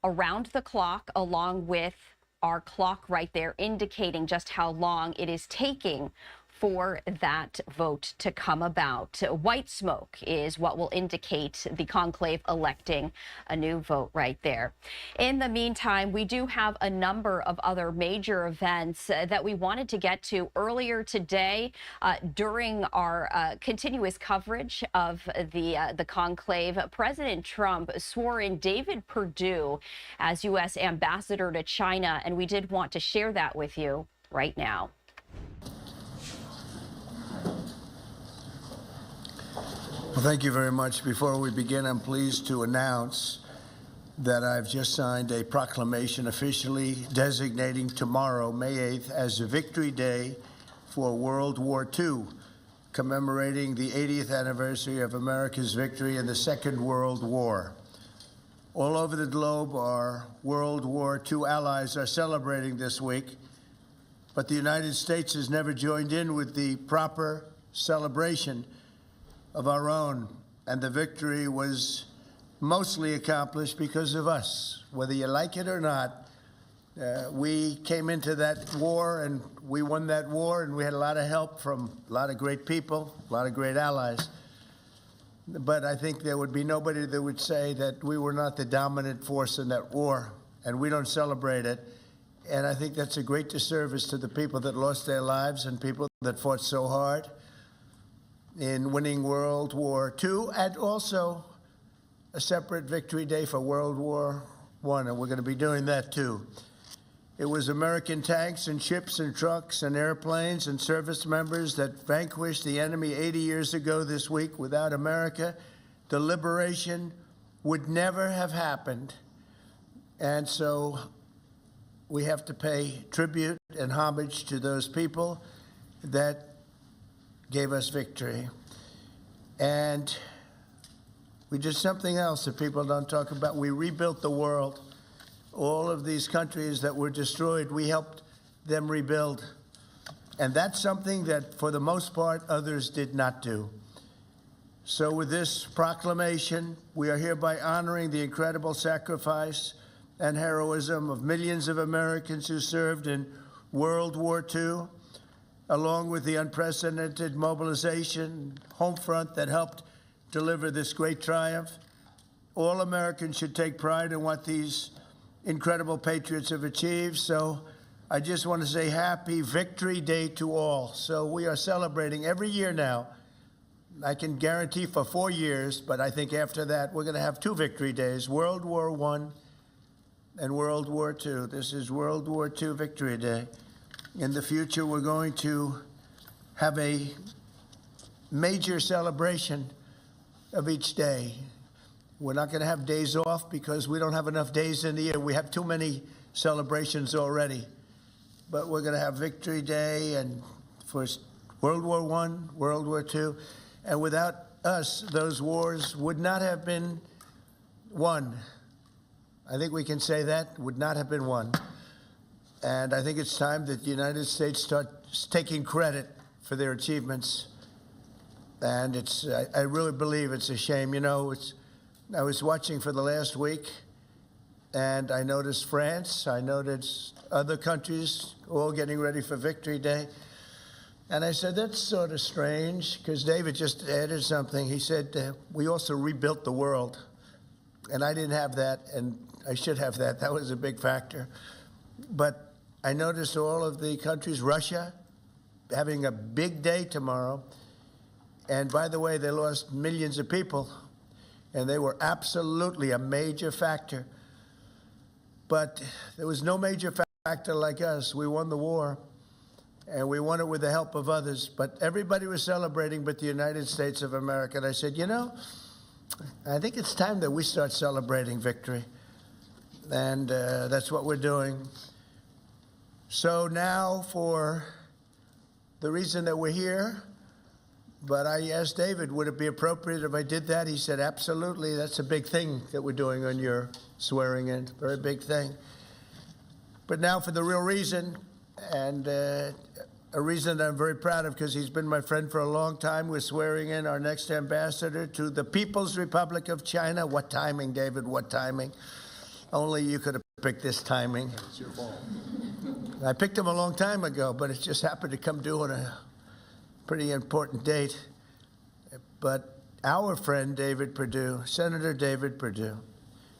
around the clock, along with our clock right there indicating just how long it is taking for that vote to come about. White smoke is what will indicate the conclave electing a new vote right there. In the meantime, we do have a number of other major events that we wanted to get to earlier today during our continuous coverage of the conclave. President Trump swore in David Perdue as U.S. ambassador to China, and we did want to share that with you right now.
Well, thank you very much. Before we begin, I'm pleased to announce that I've just signed a proclamation officially designating tomorrow, May 8th, as a Victory Day for World War II, commemorating the 80th anniversary of America's victory in the Second World War. All over the globe, our World War II allies are celebrating this week, but the United States has never joined in with the proper celebration of our own, and the victory was mostly accomplished because of us. Whether you like it or not, we came into that war and we won that war, and we had a lot of help from a lot of great people, a lot of great allies. But I think there would be nobody that would say that we were not the dominant force in that war, and we don't celebrate it. And I think that's a great disservice to the people that lost their lives and people that fought so hard in winning World War II, and also a separate Victory Day for World War I, and we're going to be doing that too. It was American tanks and ships and trucks and airplanes and service members that vanquished the enemy 80 years ago this week. Without America, the liberation would never have happened. And so we have to pay tribute and homage to those people that gave us victory. And we did something else that people don't talk about. We rebuilt the world. All of these countries that were destroyed, we helped them rebuild. And that's something that, for the most part, others did not do. So with this proclamation, we are hereby honoring the incredible sacrifice and heroism of millions of Americans who served in World War II, along with the unprecedented mobilization, home front that helped deliver this great triumph. All Americans should take pride in what these incredible patriots have achieved. So I just want to say happy Victory Day to all. So we are celebrating every year now. I can guarantee for 4 years, but I think after that we're going to have 2 Victory Days, World War I and World War II. This is World War II Victory Day. In the future, we're going to have a major celebration of each day. We're not going to have days off because we don't have enough days in the year. We have too many celebrations already. But we're going to have Victory Day and for World War I, World War II. And without us, those wars would not have been won. I think we can say that, would not have been won. And I think it's time that the United States starts taking credit for their achievements. And I really believe it's a shame. You know, I was watching for the last week, and I noticed France, I noticed other countries all getting ready for Victory Day. And I said, that's sort of strange, because David just added something. He said, we also rebuilt the world. And I didn't have that, and I should have that. That was a big factor. But I noticed all of the countries, Russia, having a big day tomorrow. And by the way, they lost millions of people, and they were absolutely a major factor. But there was no major factor like us. We won the war, and we won it with the help of others. But everybody was celebrating but the United States of America. And I said, you know, I think it's time that we start celebrating victory. And that's what we're doing. So now for the reason that we're here, but I asked David, would it be appropriate if I did that? He said, absolutely. That's a big thing that we're doing on your swearing in, very big thing. But now for the real reason, and a reason that I'm very proud of because he's been my friend for a long time. We're swearing in our next ambassador to the People's Republic of China. What timing, David, what timing? Only you could have picked this timing.
It's your fault.
I picked him a long time ago, but it just happened to come due on a pretty important date. But our friend David Perdue, Senator David Perdue,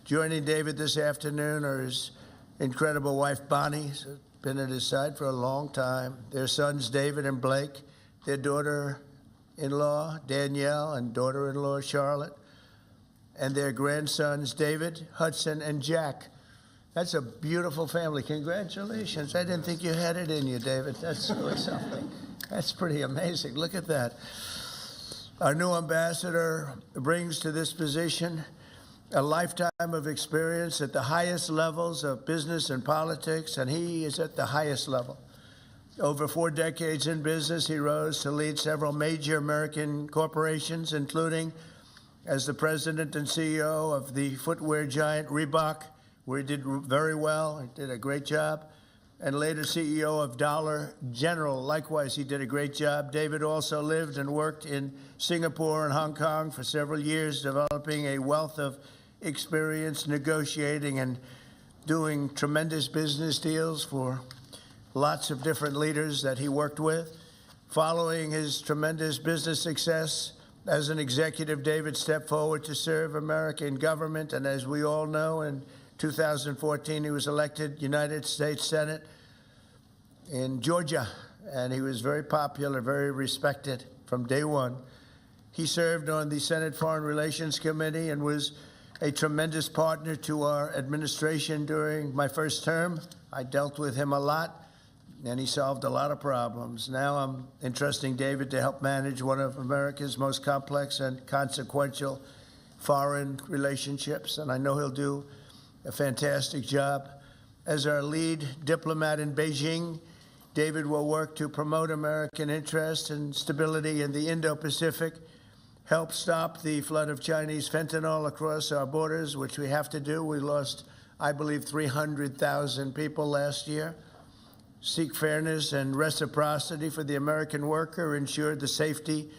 joining David this afternoon are his incredible wife Bonnie, who's been at his side for a long time, their sons David and Blake, their daughter-in-law Danielle and daughter-in-law Charlotte, and their grandsons David, Hudson, and Jack. That's a beautiful family. Congratulations. I didn't think you had it in you, David. That's really something. That's pretty amazing. Look at that. Our new ambassador brings to this position a lifetime of experience at the highest levels of business and politics, and he is at the highest level. Over 4 decades in business, he rose to lead several major American corporations, including as the president and CEO of the footwear giant Reebok, where he did very well, he did a great job, and later CEO of Dollar General. Likewise, he did a great job. David also lived and worked in Singapore and Hong Kong for several years, developing a wealth of experience negotiating and doing tremendous business deals for lots of different leaders that he worked with. Following his tremendous business success as an executive, David stepped forward to serve American government, and as we all know, in 2014, he was elected United States Senate in Georgia, and he was very popular, very respected from day one. He served on the Senate Foreign Relations Committee and was a tremendous partner to our administration during my first term. I dealt with him a lot, and he solved a lot of problems. Now I'm entrusting David to help manage one of America's most complex and consequential foreign relationships, and I know he'll do a fantastic job. As our lead diplomat in Beijing, David will work to promote American interests and stability in the Indo-Pacific, help stop the flood of Chinese fentanyl across our borders, which we have to do. We lost, I believe, 300,000 people last year. Seek fairness and reciprocity for the American worker, ensure the safety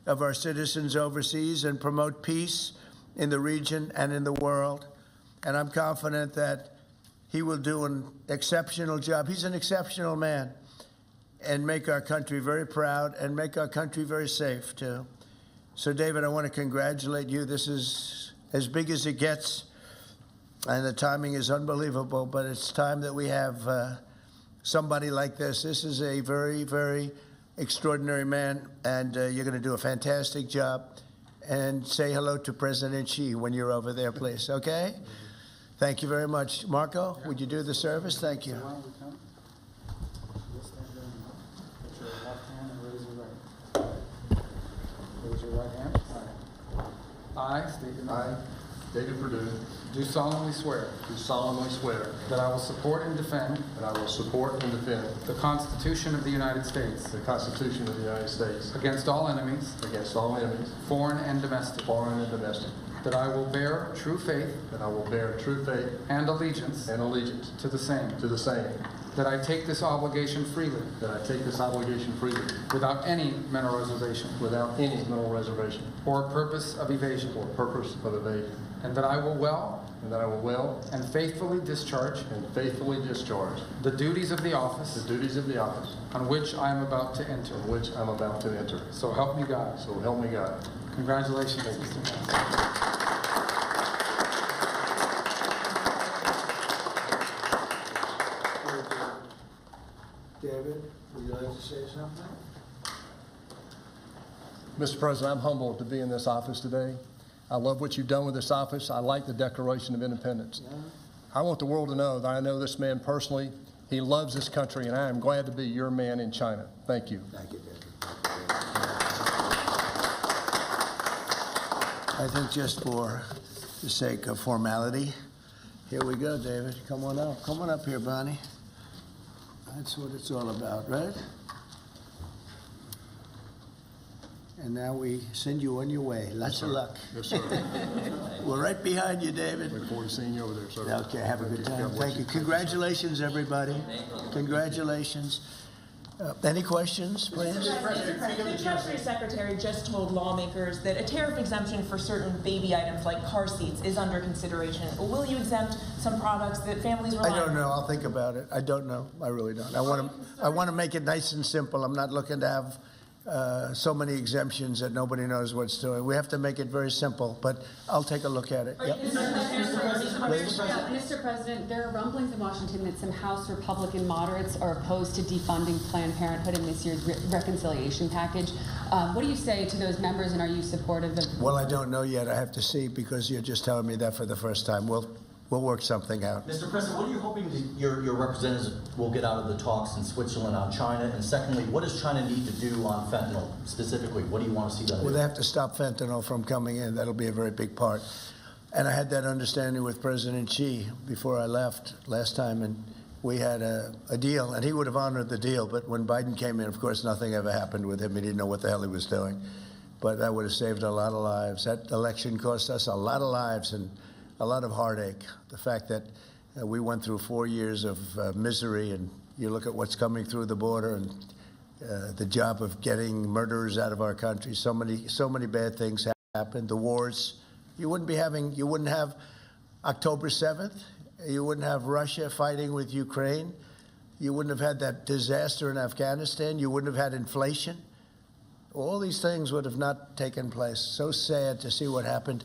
of our citizens overseas, and promote peace in the region and in the world. And I'm confident that he will do an exceptional job. He's an exceptional man, and make our country very proud and make our country very safe, too. So, David, I want to congratulate you. This is as big as it gets, and the timing is unbelievable, but it's time that we have somebody like this. This is a very, very extraordinary man, and you're going to do a fantastic job. And say hello to President Xi when you're over there, please, okay? Thank you very much. Marco, would you do the service? Thank you.
Put your left hand and raise your right. Raise your right hand. I state your name.
I, David Perdue,
do solemnly swear
do solemnly swear
that I will support and defend
that I will support and defend
the Constitution of the United States
the Constitution of the United States
against all enemies,
against all enemies,
foreign and domestic, that I will bear true faith
that I will bear true faith
and allegiance
to the same,
that I take this obligation freely without any mental reservation or purpose of evasion, and that I will well and faithfully discharge the duties of the office on which I am about to enter. So help me God. Congratulations, Mr.
David, would you like to say something?
Mr. President, I'm humbled to be in this office today. I love what you've done with this office. I like the Declaration of Independence. I want the world to know that I know this man personally. He loves this country, and I am glad to be your man in China. Thank you.
Thank you, David. I think just for the sake of formality, here we go, David. Come on up. Come on up here, Bonnie. That's what it's all about, right? And now we send you on your way. Lots of luck.
Yes, sir.
We're right behind you, David.
Look forward to seeing you over there, sir.
Okay, have a good time. Thank you. Congratulations, everybody. Congratulations. Any questions, please?
The Treasury Secretary just told lawmakers that a tariff exemption for certain baby items like car seats is under consideration. Will you exempt some products that families rely on?
I don't know. I'll think about it. I don't know. I really don't. I want to make it nice and simple. I'm not looking to have so many exemptions that nobody knows what's doing. We have to make it very simple, but I'll take a look at it. Yep.
Mr. President, there are rumblings in Washington that some House Republican moderates are opposed to defunding Planned Parenthood in this year's reconciliation package. What do you say to those members, and are you supportive of?
Well, I don't know yet. I have to see, because you're just telling me that for the first time. We'll work something out.
Mr. President, what are you hoping your representatives will get out of the talks in Switzerland on China? And secondly, what does China need to do on fentanyl specifically? What do you want to see them do?
Well, they have to stop fentanyl from coming in. That'll be a very big part. And I had that understanding with President Xi before I left last time, and we had a deal, and he would have honored the deal. But when Biden came in, of course, nothing ever happened with him. He didn't know what the hell he was doing. But that would have saved a lot of lives. That election cost us a lot of lives and a lot of heartache. The fact that we went through 4 years of misery, and you look at what's coming through the border, and the job of getting murderers out of our country. So many bad things happened. The wars. You wouldn't have October 7th. You wouldn't have Russia fighting with Ukraine. You wouldn't have had that disaster in Afghanistan. You wouldn't have had inflation. All these things would have not taken place. So sad to see what happened.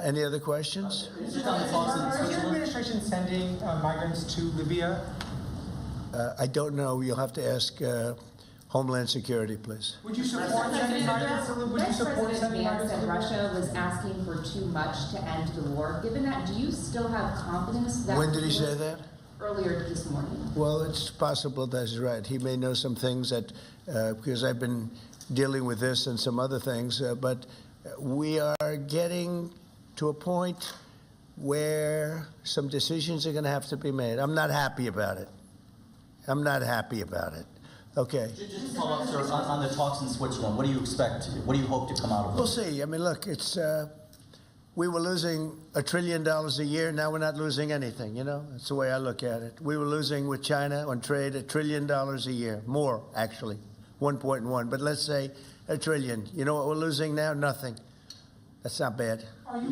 Any other questions?
Is your administration sending migrants to Libya?
I don't know. You'll have to ask Homeland Security, please.
Would you support sending migrants? Would you support sending migrants?
That Russia was asking for too much to end the war. Given that, do you still have confidence that?
When did he say that?
Earlier this morning.
Well, it's possible that's right. He may know some things that, because I've been dealing with this and some other things, but we are getting to a point where some decisions are going to have to be made. I'm not happy about it. Okay.
Just to follow up, sir, on the talks in Switzerland, what do you expect? What do you hope to come out of them?
We'll see. I mean, look, we were losing $1 trillion a year. Now we're not losing anything, you know? That's the way I look at it. We were losing with China on trade $1 trillion a year. More, actually, 1.1. But let's say $1 trillion. You know what we're losing now? Nothing. That's not bad.
Are you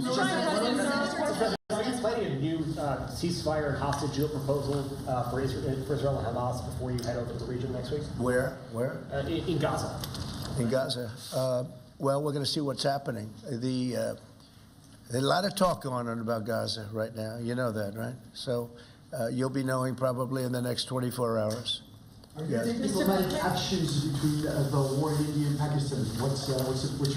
planning a new ceasefire and hostage deal proposal for Israel and Hamas before you head over to the region next week?
Where?
In Gaza.
In Gaza. Well, we're going to see what's happening. There's a lot of talk going on about Gaza right now. You know that, right? So you'll be knowing probably in the next 24 hours.
Are you taking diplomatic actions between the war in India and Pakistan? What's your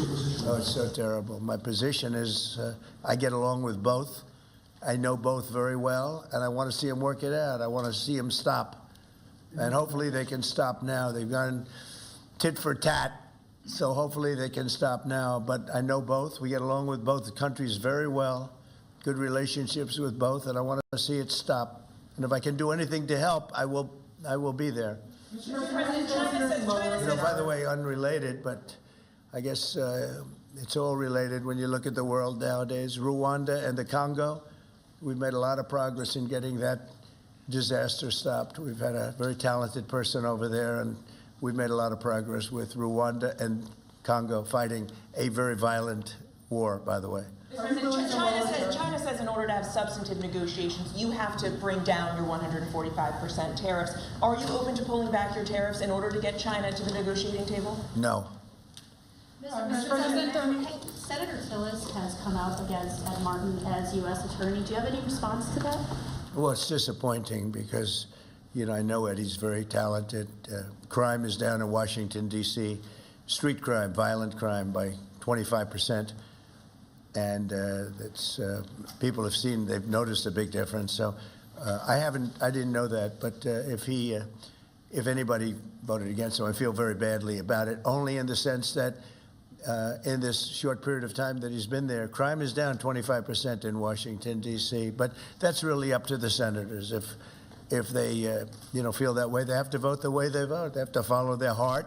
position?
Oh, it's so terrible. My position is I get along with both. I know both very well, and I want to see them work it out. I want to see them stop. And hopefully they can stop now. They've gone tit for tat, so hopefully they can stop now. But I know both. We get along with both countries very well, good relationships with both, and I want to see it stop. And if I can do anything to help, I will be there. By the way, unrelated, but I guess it's all related when you look at the world nowadays. Rwanda and the Congo, we've made a lot of progress in getting that disaster stopped. We've had a very talented person over there, and we've made a lot of progress with Rwanda and Congo fighting a very violent war, by the way.
China says in order to have substantive negotiations, you have to bring down your 145% tariffs. Are you open to pulling back your tariffs in order to get China to the negotiating table?
No.
Mr. President, Senator Tillis has come out against Ed Martin as U.S. Attorney. Do you have any response to that?
Well, it's disappointing because, you know, I know Eddie's very talented. Crime is down in Washington, D.C. Street crime, violent crime by 25%. And people have seen, they've noticed a big difference. So I didn't know that. But if anybody voted against him, I feel very badly about it, only in the sense that in this short period of time that he's been there, crime is down 25% in Washington, D.C. But that's really up to the senators. if they, feel that way, they have to vote the way they vote. They have to follow their heart,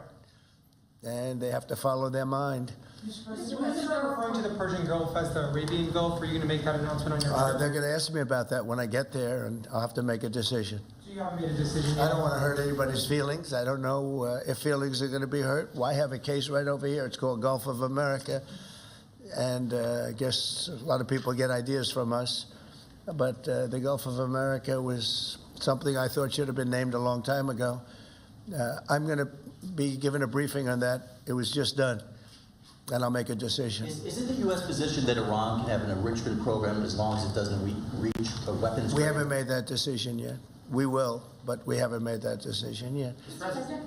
and they have to follow their mind.
Mr. President, referring to the Persian Gulf as the Arabian Gulf, are you going to make that announcement on your trip?
They're going to ask me about that when I get there, and I'll have to make a decision.
So you haven't made a decision yet?
I don't want to hurt anybody's feelings. I don't know if feelings are going to be hurt. Why have a case right over here? It's called Gulf of America, and I guess a lot of people get ideas from us. But the Gulf of America was something I thought should have been named a long time ago. I'm going to be given a briefing on that. It was just done, and I'll make a decision.
Is it the U.S. position that Iran can have an enrichment program as long as it doesn't reach a weapons?
We haven't made that decision yet. We will, but we haven't made that decision yet.
President,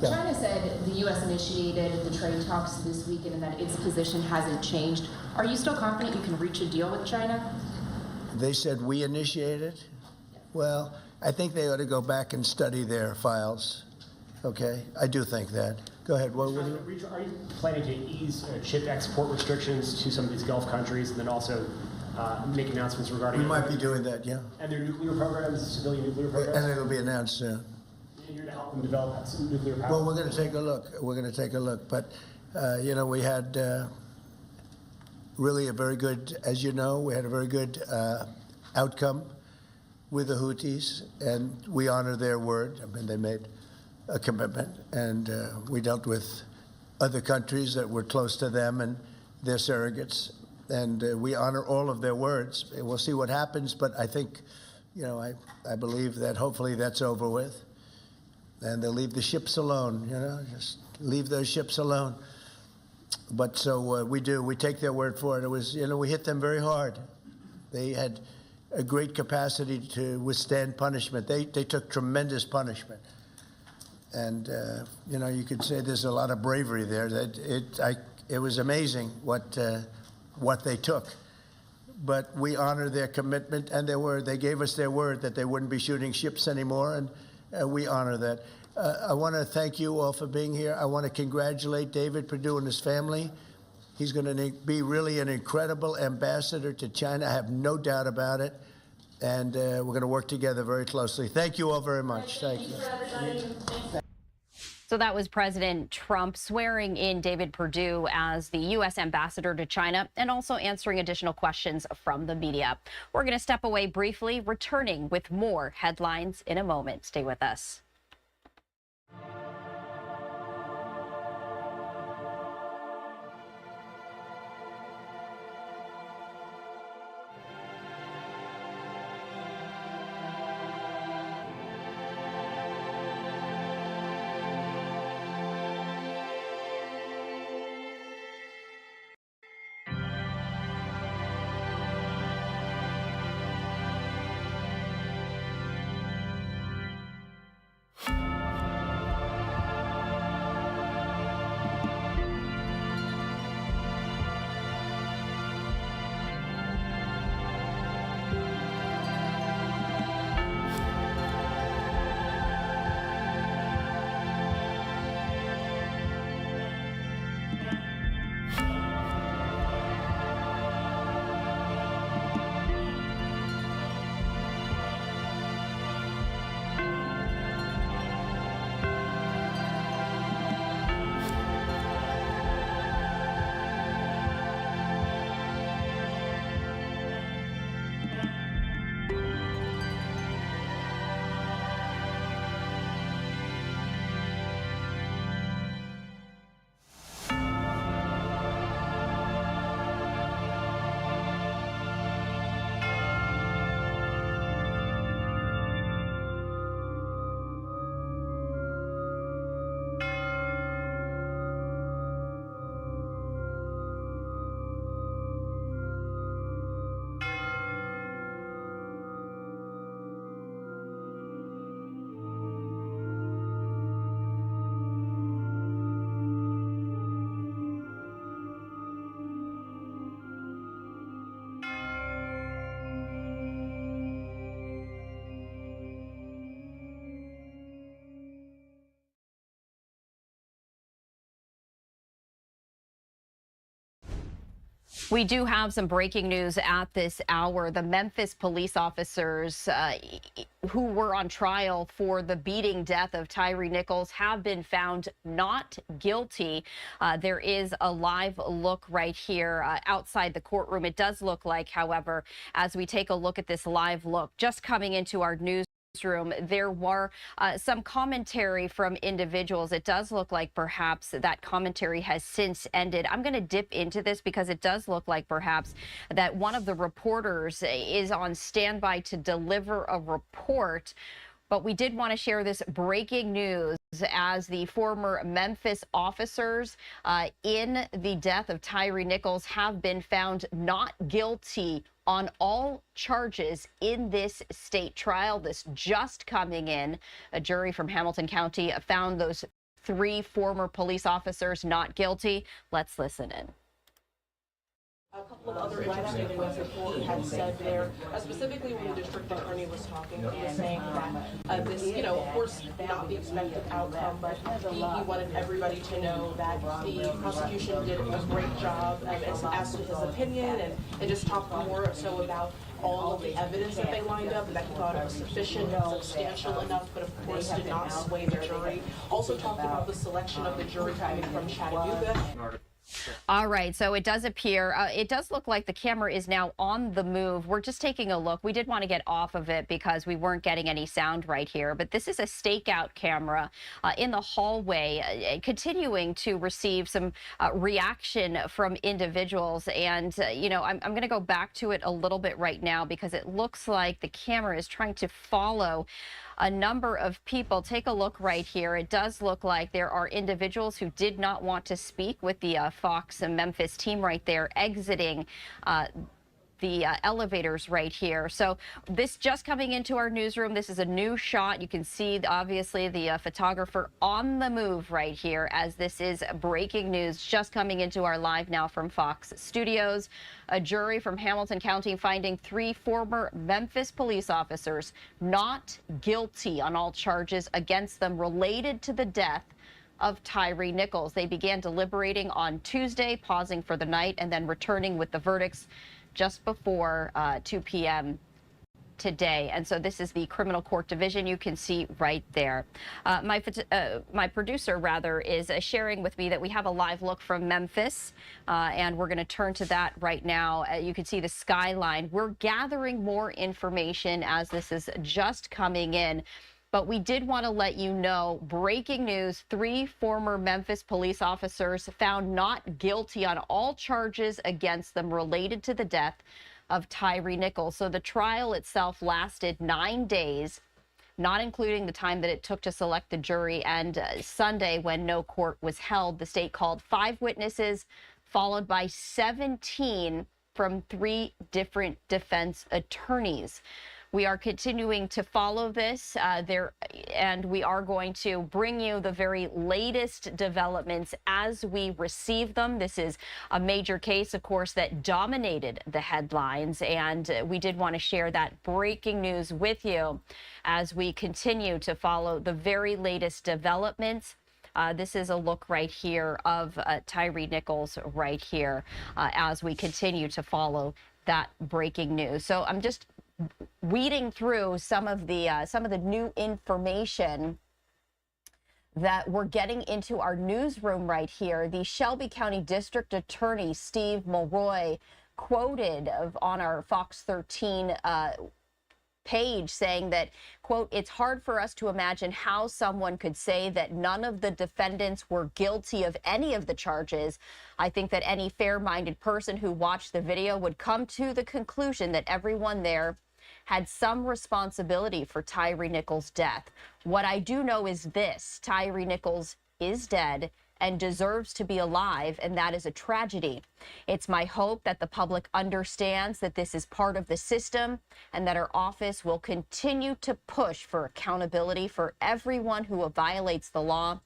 China said the U.S. initiated the trade talks this weekend and that its position hasn't changed. Are you still confident you can reach a deal with China?
They said we initiated? Well, I think they ought to go back and study their files. Okay? I do think that. Go ahead. What are you
planning to ease chip export restrictions to some of these Gulf countries and then also make announcements regarding...
We might be doing that, yeah.
And their nuclear programs, civilian nuclear programs?
And it'll be announced soon.
And you're going to help them develop some nuclear power?
Well, we're going to take a look. We're going to take a look. But, we had really a very good, as you know, we had a very good outcome with the Houthis, and we honor their word. I mean, they made a commitment, and we dealt with other countries that were close to them and their surrogates, and we honor all of their words. We'll see what happens, but I think, I believe that hopefully that's over with, and they'll leave the ships alone, just leave those ships alone. But so we do. We take their word for it. It was, we hit them very hard. They had a great capacity to withstand punishment. They took tremendous punishment. And, you could say there's a lot of bravery there. That it was amazing what they took. But we honor their commitment and their word. They gave us their word that they wouldn't be shooting ships anymore, and we honor that. I want to thank you all for being here. I want to congratulate David Perdue and his family. He's going to be really an incredible ambassador to China. I have no doubt about it. And we're going to work together very closely. Thank you all very much. Thank you.
So that was President Trump swearing in David Perdue as the U.S. ambassador to China and also answering additional questions from the media. We're going to step away briefly, returning with more headlines in a moment. Stay with us. We do have some breaking news at this hour. The Memphis police officers who were on trial for the beating death of Tyree Nichols have been found not guilty. There is a live look right here outside the courtroom. It does look like, however, as we take a look at this live look, just coming into our newsroom, there were some commentary from individuals. It does look like perhaps that commentary has since ended. I'm going to dip into this because it does look like perhaps that one of the reporters is on standby to deliver a report. But we did want to share this breaking news as the former Memphis officers in the death of Tyree Nichols have been found not guilty on all charges in this state trial. This just coming in. A jury from Hamilton County found those 3 former police officers not guilty. Let's listen in.
A couple of other interesting things that report had said there, specifically when the district attorney was talking, he was saying that this, of course, not the expected outcome, but he wanted everybody to know that the prosecution did a great job as to his opinion, and just talked more so about all of the evidence that they lined up, and that he thought it was sufficient, substantial enough, but of course did not sway the jury. Also talked about the selection of the jury coming from Chattanooga.
All right, so it does appear, it does look like the camera is now on the move. We're just taking a look. We did want to get off of it because we weren't getting any sound right here, but this is a stakeout camera in the hallway, continuing to receive some reaction from individuals. And, I'm going to go back to it a little bit right now because it looks like the camera is trying to follow a number of people. Take a look right here. It does look like there are individuals who did not want to speak with the Fox and Memphis team right there exiting the elevators right here. So this just coming into our newsroom. This is a new shot. You can see obviously the photographer on the move right here as this is breaking news just coming into our live now from Fox Studios. A jury from Hamilton County finding 3 former Memphis police officers not guilty on all charges against them related to the death of Tyree Nichols. They began deliberating on Tuesday, pausing for the night, and then returning with the verdicts just before 2 p.m. today. And so this is the criminal court division. You can see right there. My producer, rather, is sharing with me that we have a live look from Memphis, and we're going to turn to that right now. You can see the skyline. We're gathering more information as this is just coming in. But we did want to let you know, breaking news, 3 former Memphis police officers found not guilty on all charges against them related to the death of Tyree Nichols. So the trial itself lasted 9 days, not including the time that it took to select the jury. And Sunday, when no court was held, the state called 5 witnesses, followed by 17 from 3 different defense attorneys. We are continuing to follow this and we are going to bring you the very latest developments as we receive them. This is a major case, of course, that dominated the headlines, and we did want to share that breaking news with you as we continue to follow the very latest developments. This is a look right here of Tyree Nichols right here as we continue to follow that breaking news. So I'm just weeding through some of the new information that we're getting into our newsroom right here. The Shelby County District Attorney Steve Mulroy quoted on our Fox 13 page saying that, quote, "It's hard for us to imagine how someone could say that none of the defendants were guilty of any of the charges. I think that any fair-minded person who watched the video would come to the conclusion that everyone there had some responsibility for Tyree Nichols' death. What I do know is this: Tyree Nichols is dead and deserves to be alive, and that is a tragedy. It's my hope that the public understands that this is part of the system and that our office will continue to push for accountability for everyone who violates the law,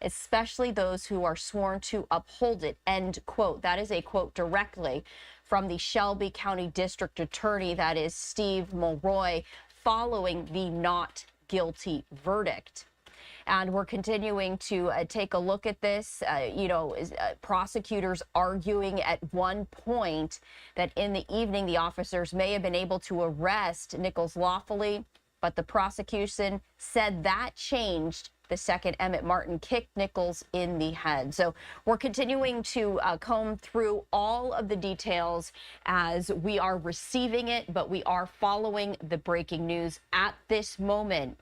especially those who are sworn to uphold it," end quote. That is a quote directly from the Shelby County District Attorney, that is Steve Mulroy, following the not guilty verdict. And we're continuing to take a look at this. Prosecutors arguing at one point that in the evening the officers may have been able to arrest Nichols lawfully, but the prosecution said that changed the second Emmett Martin kicked Nichols in the head. So we're continuing to comb through all of the details as we are receiving it, but we are following the breaking news at this moment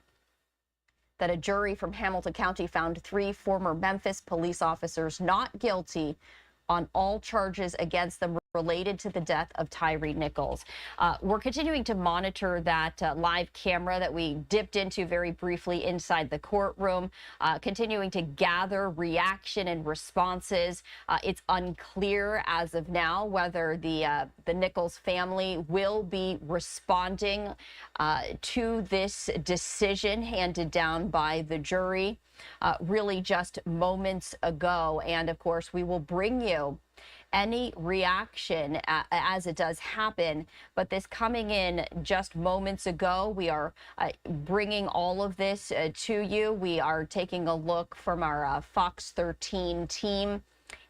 that a jury from Hamilton County found 3 former Memphis police officers not guilty on all charges against them related to the death of Tyree Nichols. We're continuing to monitor that live camera that we dipped into very briefly inside the courtroom, continuing to gather reaction and responses. It's unclear as of now whether the Nichols family will be responding to this decision handed down by the jury really just moments ago. And of course, we will bring you any reaction as it does happen. But this coming in just moments ago, we are bringing all of this to you. We are taking a look from our Fox 13 team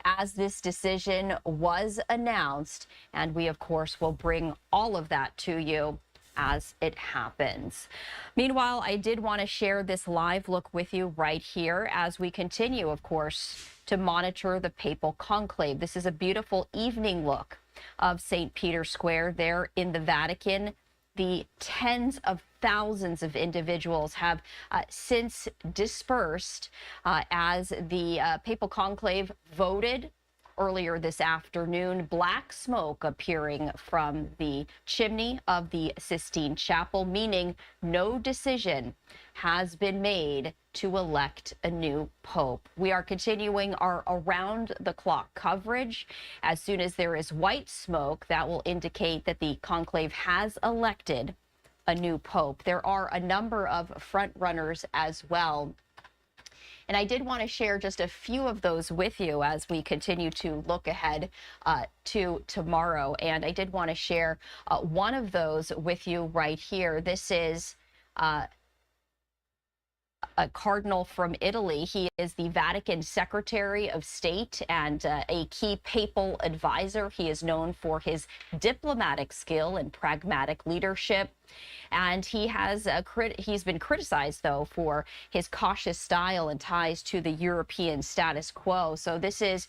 as this decision was announced. And we, of course, will bring all of that to you as it happens. Meanwhile, I did want to share this live look with you right here as we continue, of course, to monitor the papal conclave. This is a beautiful evening look of St. Peter's Square there in the Vatican. The tens of thousands of individuals have since dispersed as the papal conclave voted earlier this afternoon. Black smoke appearing from the chimney of the Sistine Chapel, meaning no decision has been made to elect a new pope. We are continuing our around-the-clock coverage. As soon as there is white smoke, that will indicate that the conclave has elected a new pope. There are a number of front runners as well. And I did want to share just a few of those with you as we continue to look ahead to tomorrow. And I did want to share one of those with you right here. This is a cardinal from Italy. He is the Vatican Secretary of State and a key papal advisor. He is known for his diplomatic skill and pragmatic leadership. And he has he's been criticized, though, for his cautious style and ties to the European status quo. So this is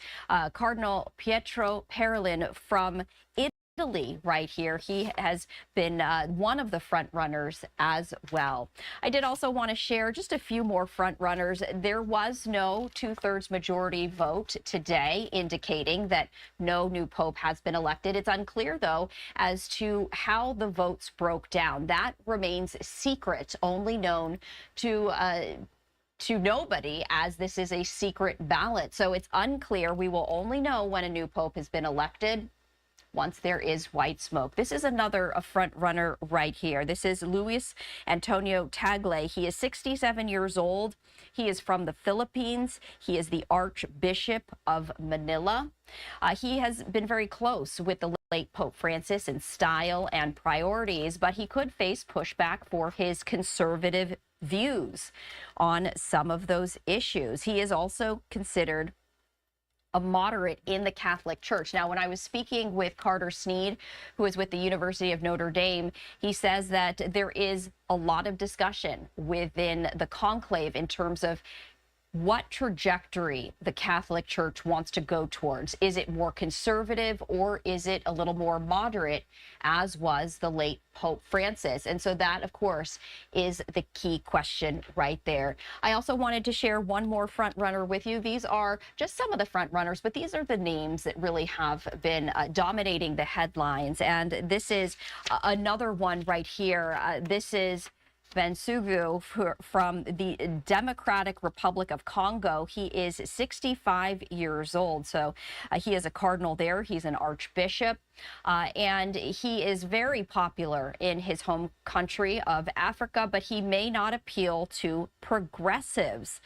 Cardinal Pietro Parolin from Italy right here. He has been one of the front runners as well. I did also want to share just a few more front runners. There was no 2/3 majority vote today, indicating that no new pope has been elected. It's unclear, though, as to how the votes broke down. That remains secret, only known to nobody, as this is a secret ballot. So it's unclear. We will only know when a new pope has been elected once there is white smoke. This is another front runner right here. This is Luis Antonio Tagle. He is 67 years old. He is from the Philippines. He is the Archbishop of Manila. He has been very close with the late Pope Francis in style and priorities, but he could face pushback for his conservative views on some of those issues. He is also considered a moderate in the Catholic Church. Now, when I was speaking with Carter Sneed, who is with the University of Notre Dame, he says that there is a lot of discussion within the conclave in terms of what trajectory the Catholic Church wants to go towards. Is it more conservative or is it a little more moderate, as was the late Pope Francis? And so that, of course, is the key question right there. I also wanted to share one more front runner with you. These are just some of the front runners, but these are the names that really have been dominating the headlines. And this is another one right here. This is Bensugu from the Democratic Republic of Congo. He is 65 years old. So he is a cardinal there. He's an archbishop. And he is very popular in his home country of Africa, but he may not appeal to progressives.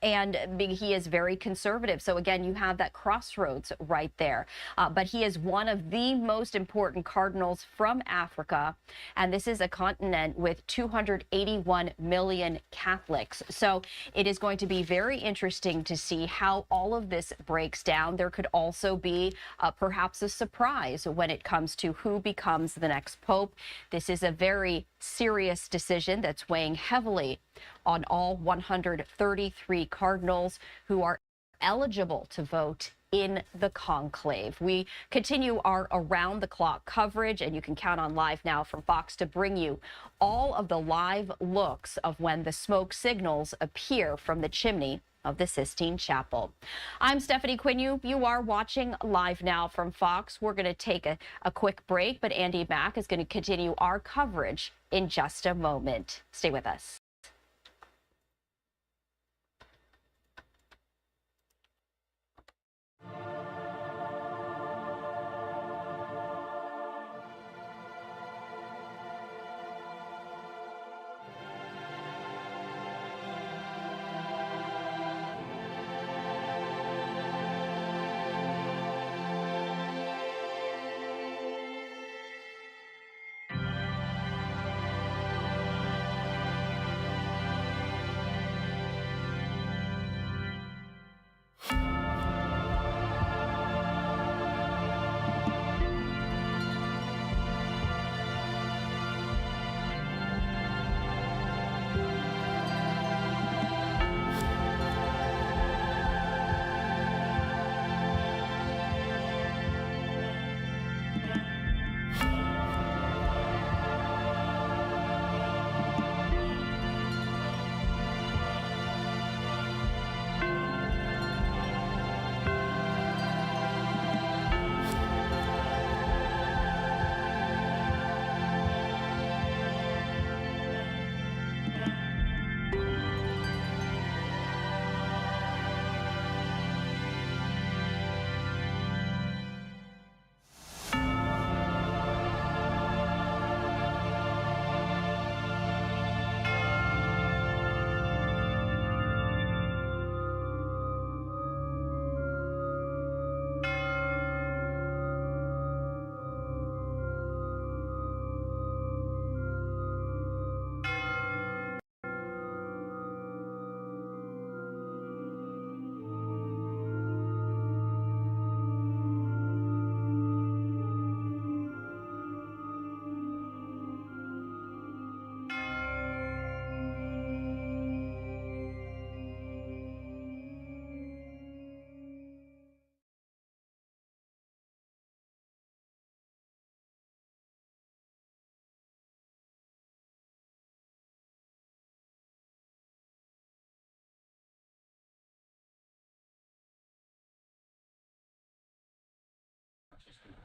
And he is very conservative. So again, you have that crossroads right there. But he is one of the most important cardinals from Africa. And this is a continent with 200 181 million Catholics. So it is going to be very interesting to see how all of this breaks down. There could also be perhaps a surprise when it comes to who becomes the next pope. This is a very serious decision that's weighing heavily on all 133 cardinals who are eligible to vote in the conclave. We continue our around-the-clock coverage, and you can count on Live Now from Fox to bring you all of the live looks of when the smoke signals appear from the chimney of the Sistine Chapel. I'm Stephanie Quinu. You are watching Live Now from Fox. We're going to take a quick break, but Andy Mack is going to continue our coverage in just a moment. Stay with us.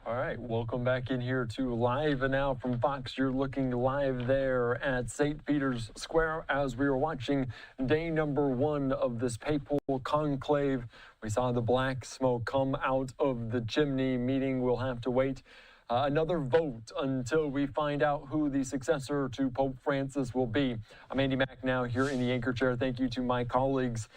All right, welcome back in here to Live Now from Fox. You're looking live there at St. Peter's Square as we are watching day number 1 of this papal conclave. We saw the black smoke come out of the chimney, meaning we'll have to wait another vote until we find out who the successor to Pope Francis will be. I'm Andy Mack now here in the anchor chair. Thank you to my colleagues,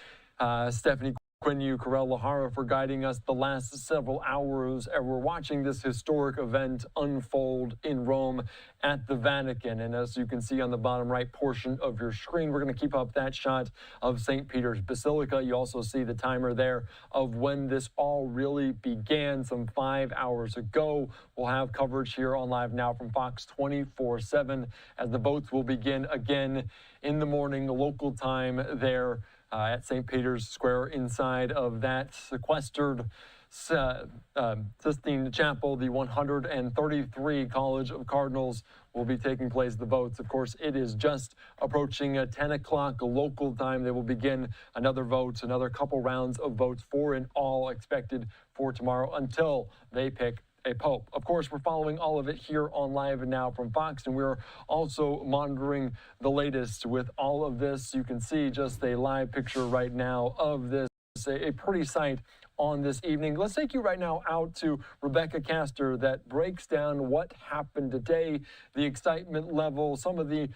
Stephanie Quinu, Karel Lahara, for guiding us the last several hours. And we're watching this historic event unfold in Rome at the Vatican. And as you can see on the bottom right portion of your screen, we're going to keep up that shot of St. Peter's Basilica. You also see the timer there of when this all really began some 5 hours ago. We'll have coverage here on Live Now from Fox 24/7 as the votes will begin again in the morning, local time there at St. Peter's Square inside of that sequestered Sistine Chapel. The 133 College of Cardinals will be taking place. The votes, of course, it is just approaching 10 o'clock local time. They will begin another vote, another couple rounds of votes, 4 in all expected for tomorrow until they pick a pope. Of course, we're following all of it here on Live Now from Fox, and we're also monitoring the latest with all of this. You can see just a live picture right now of this, a pretty sight on this evening. Let's take you right now out to Rebecca Castor that breaks down what happened today, the excitement level, some of the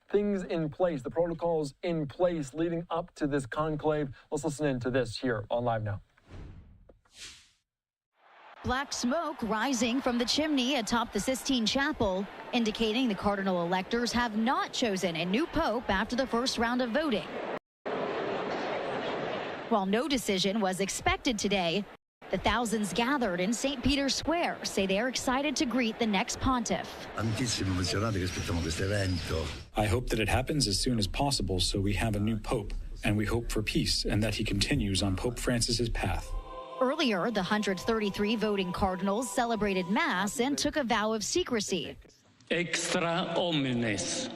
things in place, the protocols in place leading up to this conclave. Let's listen in to this here on Live Now.
Black smoke rising from the chimney atop the Sistine Chapel, indicating the cardinal electors have not chosen a new pope after the first round of voting. While no decision was expected today, the thousands gathered in St. Peter's Square say they are excited to greet the next pontiff.
I hope that it happens as soon as possible so we have a new pope, and we hope for peace and that he continues on Pope Francis's path.
Earlier, the 133 voting cardinals celebrated Mass and took a vow of secrecy.
Extra omnes.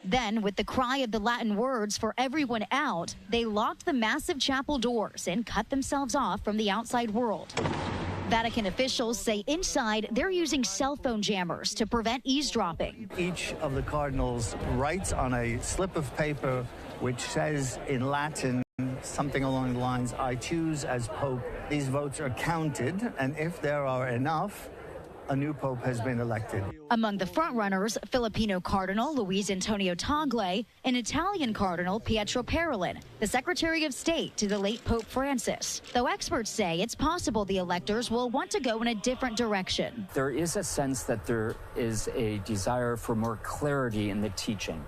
Then, with the cry of the Latin words for everyone out, they locked the massive chapel doors and cut themselves off from the outside world. Vatican officials say inside they're using cell phone jammers to prevent eavesdropping.
Each of the cardinals writes on a slip of paper which says in Latin something along the lines, I choose as Pope. These votes are counted, and if there are enough, a new Pope has been elected.
Among the frontrunners, Filipino Cardinal Luis Antonio Tagle and Italian Cardinal Pietro Parolin, the Secretary of State to the late Pope Francis. Though experts say it's possible the electors will want to go in a different direction.
There is a sense that there is a desire for more clarity in the teaching.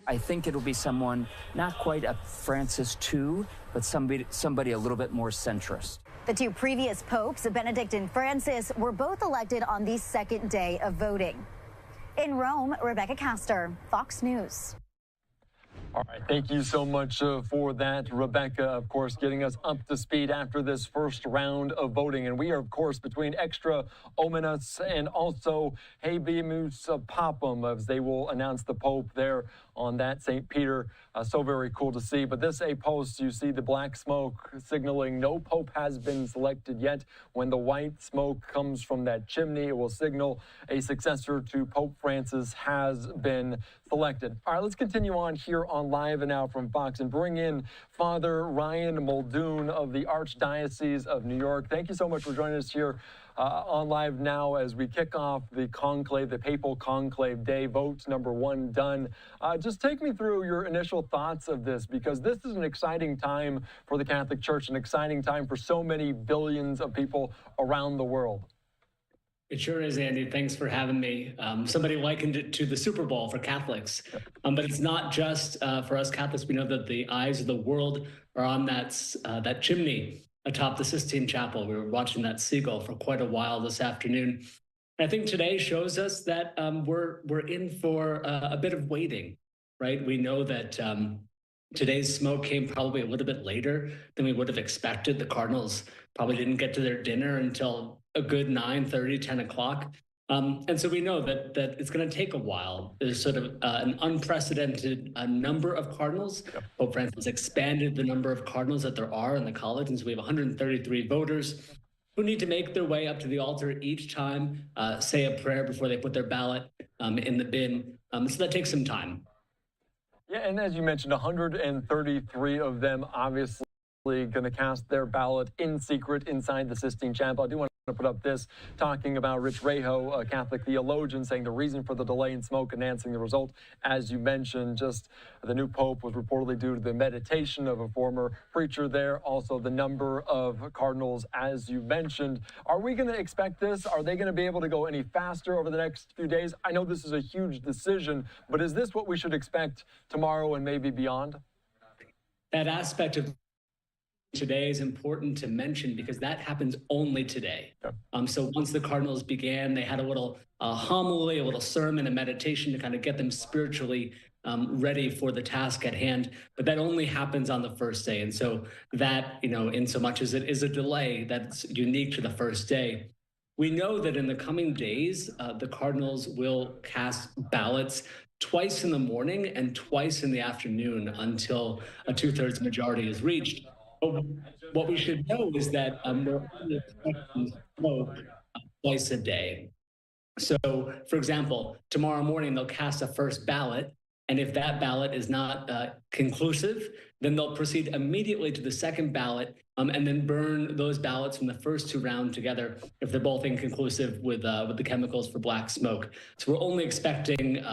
I think it'll be someone, not quite a Francis II, but somebody a little bit more centrist.
The two previous popes, Benedict and Francis, were both elected on the second day of voting. In Rome, Rebecca Castor, Fox News.
All right, thank you so much for that, Rebecca, of course, getting us up to speed after this first round of voting. And we are, of course, between extra ominous and also habemus papam, as they will announce the Pope there on that St. Peter. So very cool to see. But this a post, you see the black smoke signaling no Pope has been selected yet. When the white smoke comes from that chimney, it will signal a successor to Pope Francis has been selected. All right, let's continue on here on Live and Now from Fox and bring in Father Ryan Muldoon of the Archdiocese of New York. Thank you so much for joining us here on Live Now as we kick off the conclave, the Papal Conclave Day. Vote number 1 done. Just take me through your initial thoughts of this, because this is an exciting time for the Catholic Church, an exciting time for so many billions of people around the world.
It sure is, Andy. Thanks for having me. Somebody likened it to the Super Bowl for Catholics, but it's not just for us Catholics. We know that the eyes of the world are on that chimney atop the Sistine Chapel. We were watching that seagull for quite a while this afternoon. And I think today shows us that we're in for a bit of waiting, right? We know that today's smoke came probably a little bit later than we would have expected. The Cardinals probably didn't get to their dinner until a good 9:30, 10 o'clock. And so we know that it's going to take a while. There's sort of an unprecedented number of cardinals. Pope Francis expanded the number of cardinals that there are in the college. And so we have 133 voters who need to make their way up to the altar each time, say a prayer before they put their ballot in the bin. So that takes some time.
Yeah, and as you mentioned, 133 of them obviously going to cast their ballot in secret inside the Sistine Chapel. I do want to put up this, talking about Rich Rejo, a Catholic theologian, saying the reason for the delay in smoke announcing the result, as you mentioned, just the new Pope was reportedly due to the meditation of a former preacher there. Also, the number of cardinals, as you mentioned. Are we going to expect this? Are they going to be able to go any faster over the next few days? I know this is a huge decision, but is this what we should expect tomorrow and maybe beyond?
That aspect of today is important to mention because that happens only today. So once the Cardinals began, they had a little homily, a little sermon, a meditation to kind of get them spiritually ready for the task at hand. But that only happens on the first day. And so that, in so much as it is a delay that's unique to the first day, we know that in the coming days, the Cardinals will cast ballots twice in the morning and twice in the afternoon until a 2/3 majority is reached. What we should know is that we're only expecting smoke twice a day. So, for example, tomorrow morning they'll cast a first ballot, and if that ballot is not conclusive, then they'll proceed immediately to the second ballot and then burn those ballots from the first 2 rounds together if they're both inconclusive with the chemicals for black smoke. So we're only expecting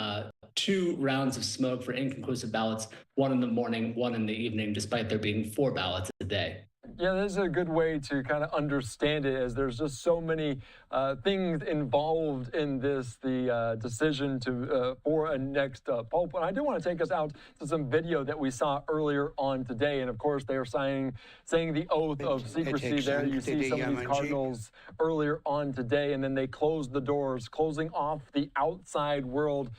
2 rounds of smoke for inconclusive ballots, 1 in the morning, 1 in the evening, despite there being 4 ballots a day.
Yeah, this is a good way to kind of understand it, as there's just so many things involved in this, the decision to for a next pope. And I do want to take us out to some video that we saw earlier on today. And of course, they are saying the oath of secrecy there. You see some of these cardinals earlier on today, and then they closed the doors, closing off the outside world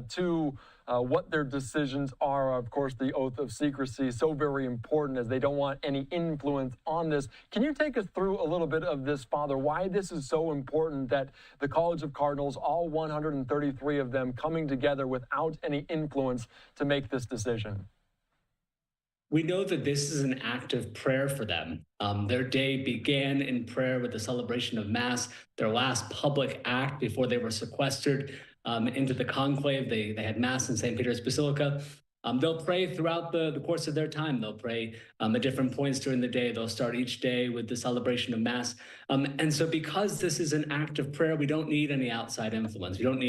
to what their decisions are. Of course, the oath of secrecy, so very important, as they don't want any influence on this. Can you take us through a little bit of this, Father, why this is so important that the College of Cardinals, all 133 of them, coming together without any influence to make this decision?
We know that this is an act of prayer for them. Their day began in prayer with the celebration of Mass, their last public act before they were sequestered into the conclave. They had Mass in St. Peter's Basilica. They'll pray throughout the course of their time. They'll pray at different points during the day. They'll start each day with the celebration of Mass. And so because this is an act of prayer, we don't need any outside influence. We don't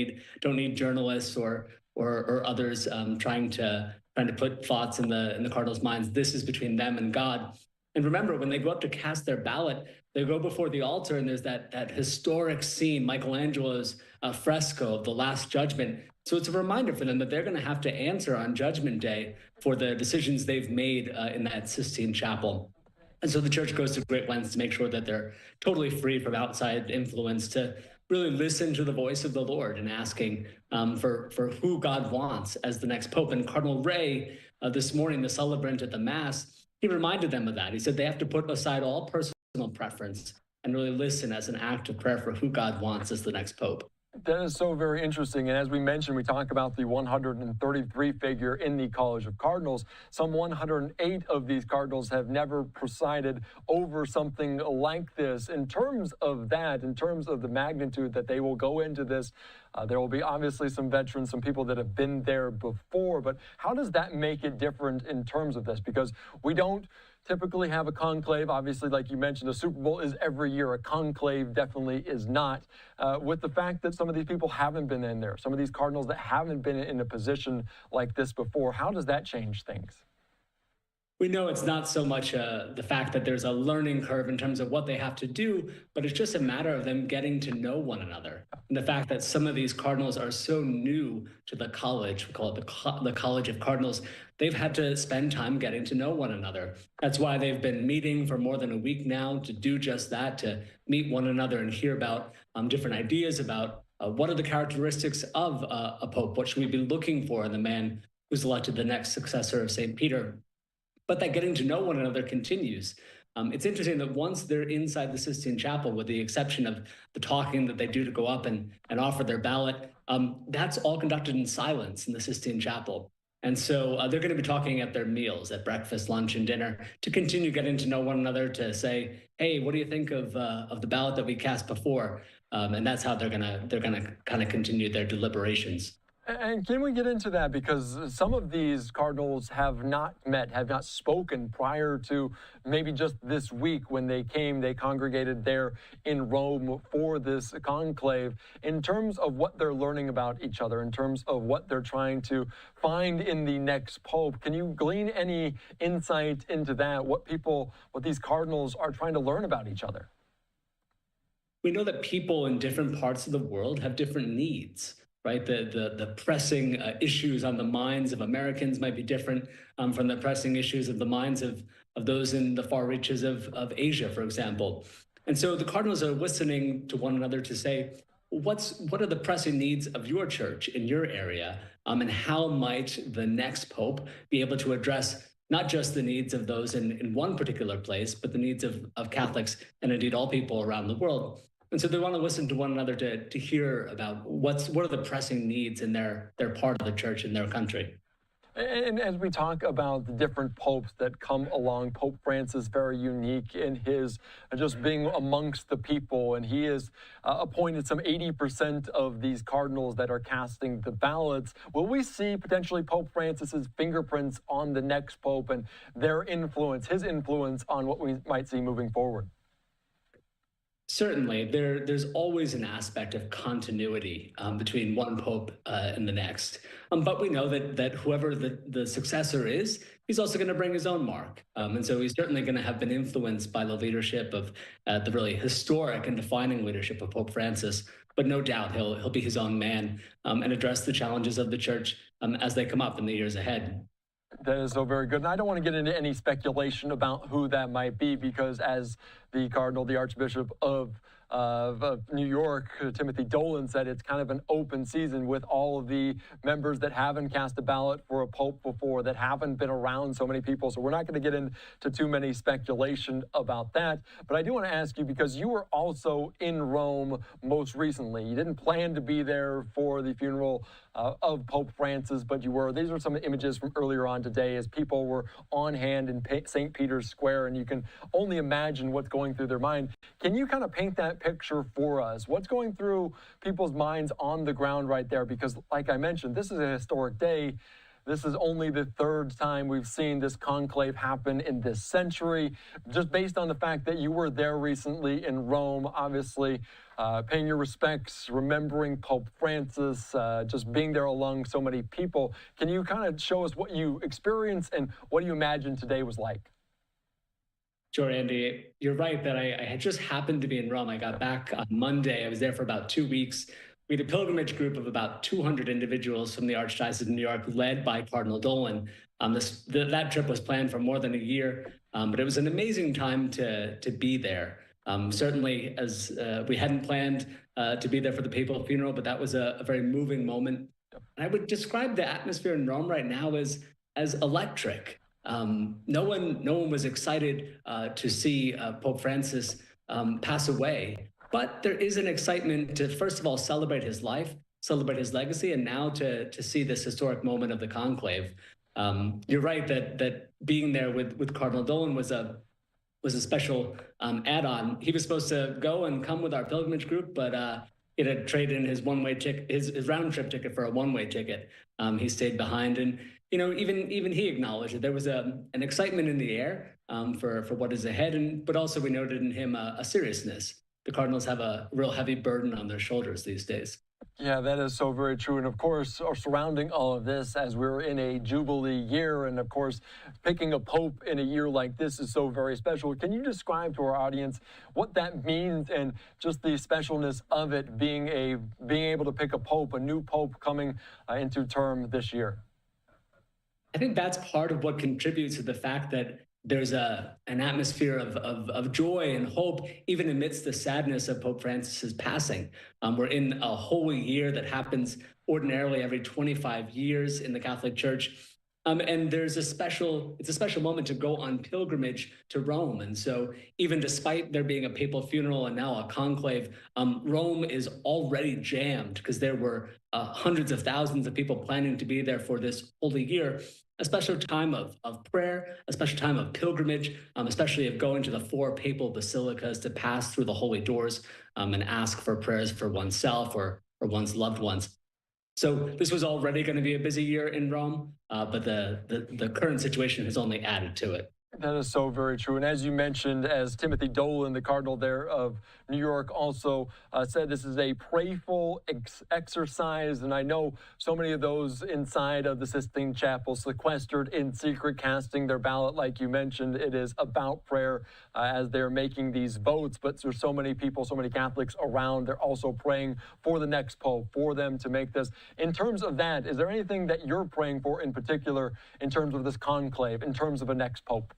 need journalists or others trying to put thoughts in the Cardinals' minds. This is between them and God. And remember, when they go up to cast their ballot, they go before the altar, and there's that historic scene, Michelangelo's fresco of the Last Judgment. So it's a reminder for them that they're going to have to answer on Judgment Day for the decisions they've made in that Sistine Chapel. And so the Church goes to great lengths to make sure that they're totally free from outside influence, to really listen to the voice of the Lord and asking for who God wants as the next Pope. And Cardinal Ray, this morning, the celebrant at the Mass, he reminded them of that. He said they have to put aside all personal preference and really listen as an act of prayer for who God wants as the next Pope.
That is so very interesting. And as we mentioned, we talk about the 133 figure in the College of Cardinals. Some 108 of these cardinals have never presided over something like this. In terms of that, in terms of the magnitude that they will go into this, there will be obviously some veterans, some people that have been there before. But how does that make it different in terms of this? Because we don't typically have a conclave. Obviously, like you mentioned, a Super Bowl is every year. A conclave definitely is not. With the fact that some of these people haven't been in there, some of these cardinals that haven't been in a position like this before, how does that change things?
We know it's not so much the fact that there's a learning curve in terms of what they have to do, but it's just a matter of them getting to know one another. And the fact that some of these cardinals are so new to the college, we call it the College of Cardinals, they've had to spend time getting to know one another. That's why they've been meeting for more than a week now to do just that, to meet one another and hear about different ideas about what are the characteristics of a pope, what should we be looking for in the man who's elected the next successor of St. Peter. But that getting to know one another continues. It's interesting that once they're inside the Sistine Chapel, with the exception of the talking that they do to go up and offer their ballot, that's all conducted in silence in the Sistine Chapel. And so they're going to be talking at their meals, at breakfast, lunch, and dinner, to continue getting to know one another, to say, hey, what do you think of the ballot that we cast before? And that's how they're gonna kind of continue their deliberations.
And can we get into that? Because some of these cardinals have not met, have not spoken prior to maybe just this week when they came, they congregated there in Rome for this conclave. In terms of what they're learning about each other, in terms of what they're trying to find in the next pope, can you glean any insight into that, what these cardinals are trying to learn about each other?
We know that people in different parts of the world have different needs. Right, the pressing issues on the minds of Americans might be different from the pressing issues of the minds of those in the far reaches of Asia, for example. And so the cardinals are listening to one another to say, what are the pressing needs of your church in your area, and how might the next pope be able to address not just the needs of those in one particular place, but the needs of Catholics and indeed all people around the world. And so they want to listen to one another to hear about what are the pressing needs in their part of the church in their country.
And as we talk about the different popes that come along, Pope Francis very unique in his just being amongst the people, and he has appointed some 80% of these cardinals that are casting the ballots. Will we see potentially Pope Francis's fingerprints on the next pope and their influence, his influence on what we might see moving forward?
Certainly, there's always an aspect of continuity between one pope and the next. But we know that whoever the successor is he's also going to bring his own mark. And so he's certainly going to have been influenced by the leadership of the really historic and defining leadership of Pope Francis. But no doubt he'll be his own man and address the challenges of the church as they come up in the years ahead.
That is so very good. And I don't want to get into any speculation about who that might be, because as the Cardinal, the Archbishop of New York, Timothy Dolan, said, it's kind of an open season with all of the members that haven't cast a ballot for a pope before, that haven't been around so many people. So we're not going to get into too many speculation about that. But I do want to ask you, because you were also in Rome most recently. You didn't plan to be there for the funeral of Pope Francis, but you were. These are some images from earlier on today as people were on hand in St. Peter's Square, and you can only imagine what's going through their mind. Can you kind of paint that picture for us? What's going through people's minds on the ground right there? Because like I mentioned, this is a historic day. This is only the third time we've seen this conclave happen in this century. Just based on the fact that you were there recently in Rome, obviously paying your respects, remembering Pope Francis, just being there along so many people. Can you kind of show us what you experienced and what do you imagine today was like?
Sure, Andy. You're right that I had just happened to be in Rome. I got back on Monday. I was there for about 2 weeks. We had a pilgrimage group of about 200 individuals from the Archdiocese of New York, led by Cardinal Dolan. That trip was planned for more than a year, but it was an amazing time to be there. Certainly, as we hadn't planned to be there for the papal funeral, but that was a very moving moment. And I would describe the atmosphere in Rome right now as electric. No one was excited to see Pope Francis pass away. But there is an excitement to, first of all, celebrate his life, celebrate his legacy, and now to see this historic moment of the conclave. You're right that being there with Cardinal Dolan was a special add-on. He was supposed to go and come with our pilgrimage group, but he had traded in his one-way ticket, his round-trip ticket for a one-way ticket. He stayed behind, and even he acknowledged that there was an excitement in the air for what is ahead, but also we noted in him a seriousness. The Cardinals have a real heavy burden on their shoulders these days.
Yeah, that is so very true. And of course, surrounding all of this, as we're in a Jubilee year, and of course, picking a pope in a year like this is so very special. Can you describe to our audience what that means and just the specialness of it being able to pick a pope, a new pope coming into term this year?
I think that's part of what contributes to the fact that there's an atmosphere of joy and hope, even amidst the sadness of Pope Francis's passing. We're in a holy year that happens ordinarily every 25 years in the Catholic Church. And it's a special moment to go on pilgrimage to Rome. And so even despite there being a papal funeral and now a conclave, Rome is already jammed because there were hundreds of thousands of people planning to be there for this holy year. A special time of prayer, a special time of pilgrimage, especially of going to the 4 papal basilicas to pass through the holy doors and ask for prayers for oneself or one's loved ones. So this was already going to be a busy year in Rome, but the current situation has only added to it.
That is so very true. And as you mentioned, as Timothy Dolan, the Cardinal there of New York, also said, this is a prayerful exercise. And I know so many of those inside of the Sistine Chapel sequestered in secret, casting their ballot, like you mentioned. It is about prayer as they're making these votes. But there's so many people, so many Catholics around. They're also praying for the next pope, for them to make this. In terms of that, is there anything that you're praying for in particular in terms of this conclave, in terms of a next pope?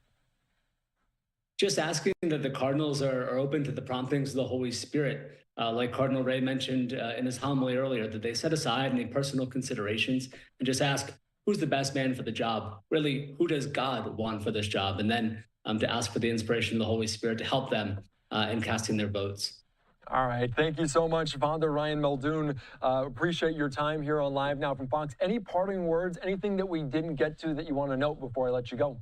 Just asking that the cardinals are open to the promptings of the Holy Spirit. Like Cardinal Ray mentioned in his homily earlier, that they set aside any personal considerations and just ask, who's the best man for the job? Really, who does God want for this job? And then to ask for the inspiration of the Holy Spirit to help them in casting their votes.
All right. Thank you so much, Father Ryan Muldoon. Appreciate your time here on Live Now from Fox. Any parting words, anything that we didn't get to that you want to note before I let you go?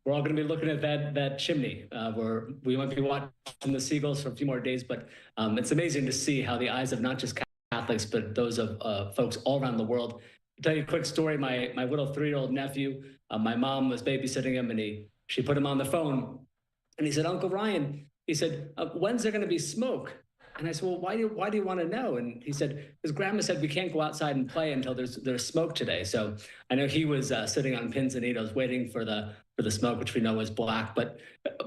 We're all going to be looking at that chimney where we might be watching the seagulls for a few more days, but it's amazing to see how the eyes of not just Catholics, but those of folks all around the world. I'll tell you a quick story. My little 3-year-old nephew, my mom was babysitting him, and she put him on the phone, and he said, Uncle Ryan, he said, when's there going to be smoke? And I said, well, why do you want to know? And he said, his grandma said, we can't go outside and play until there's smoke today. So I know he was sitting on pins and needles waiting for the smoke, which we know is black. But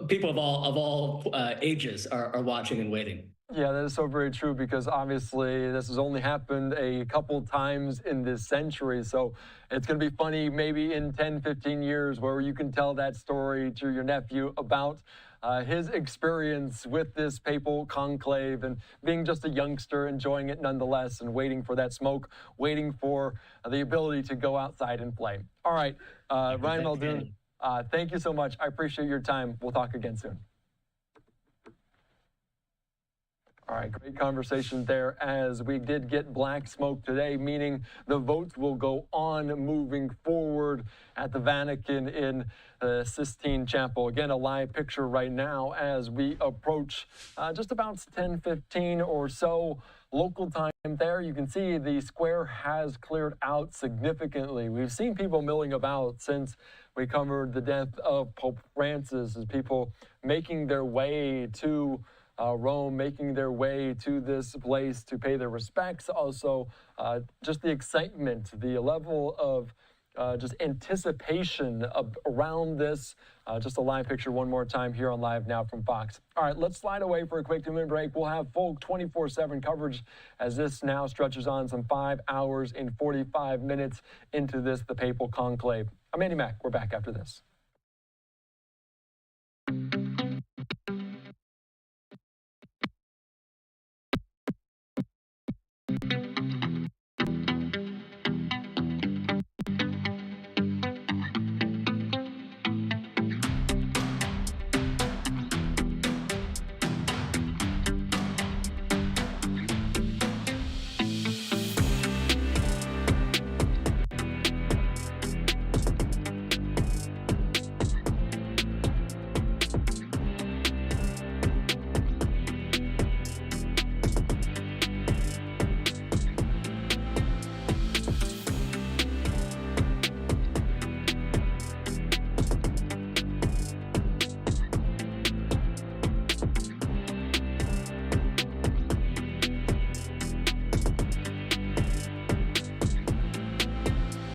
people of all ages are watching and waiting.
Yeah, that is so very true, because obviously this has only happened a couple times in this century. So it's going to be funny maybe in 10, 15 years where you can tell that story to your nephew about his experience with this papal conclave and being just a youngster, enjoying it nonetheless, and waiting for that smoke, waiting for the ability to go outside and play. All right, Ryan Muldoon, thank you so much. I appreciate your time. We'll talk again soon. All right, great conversation there, as we did get black smoke today, meaning the votes will go on moving forward at the Vatican in the Sistine Chapel. Again, a live picture right now as we approach just about 10:15 or so local time there. You can see the square has cleared out significantly. We've seen people milling about since we covered the death of Pope Francis, as people making their way to Rome, making their way to this place to pay their respects. Also, just the excitement, the level of just anticipation around this. Just a live picture one more time here on Live Now from Fox. All right, let's slide away for a quick 2-minute break. We'll have full 24/7 coverage as this now stretches on some 5 hours and 45 minutes into the papal conclave. I'm Andy Mack. We're back after this.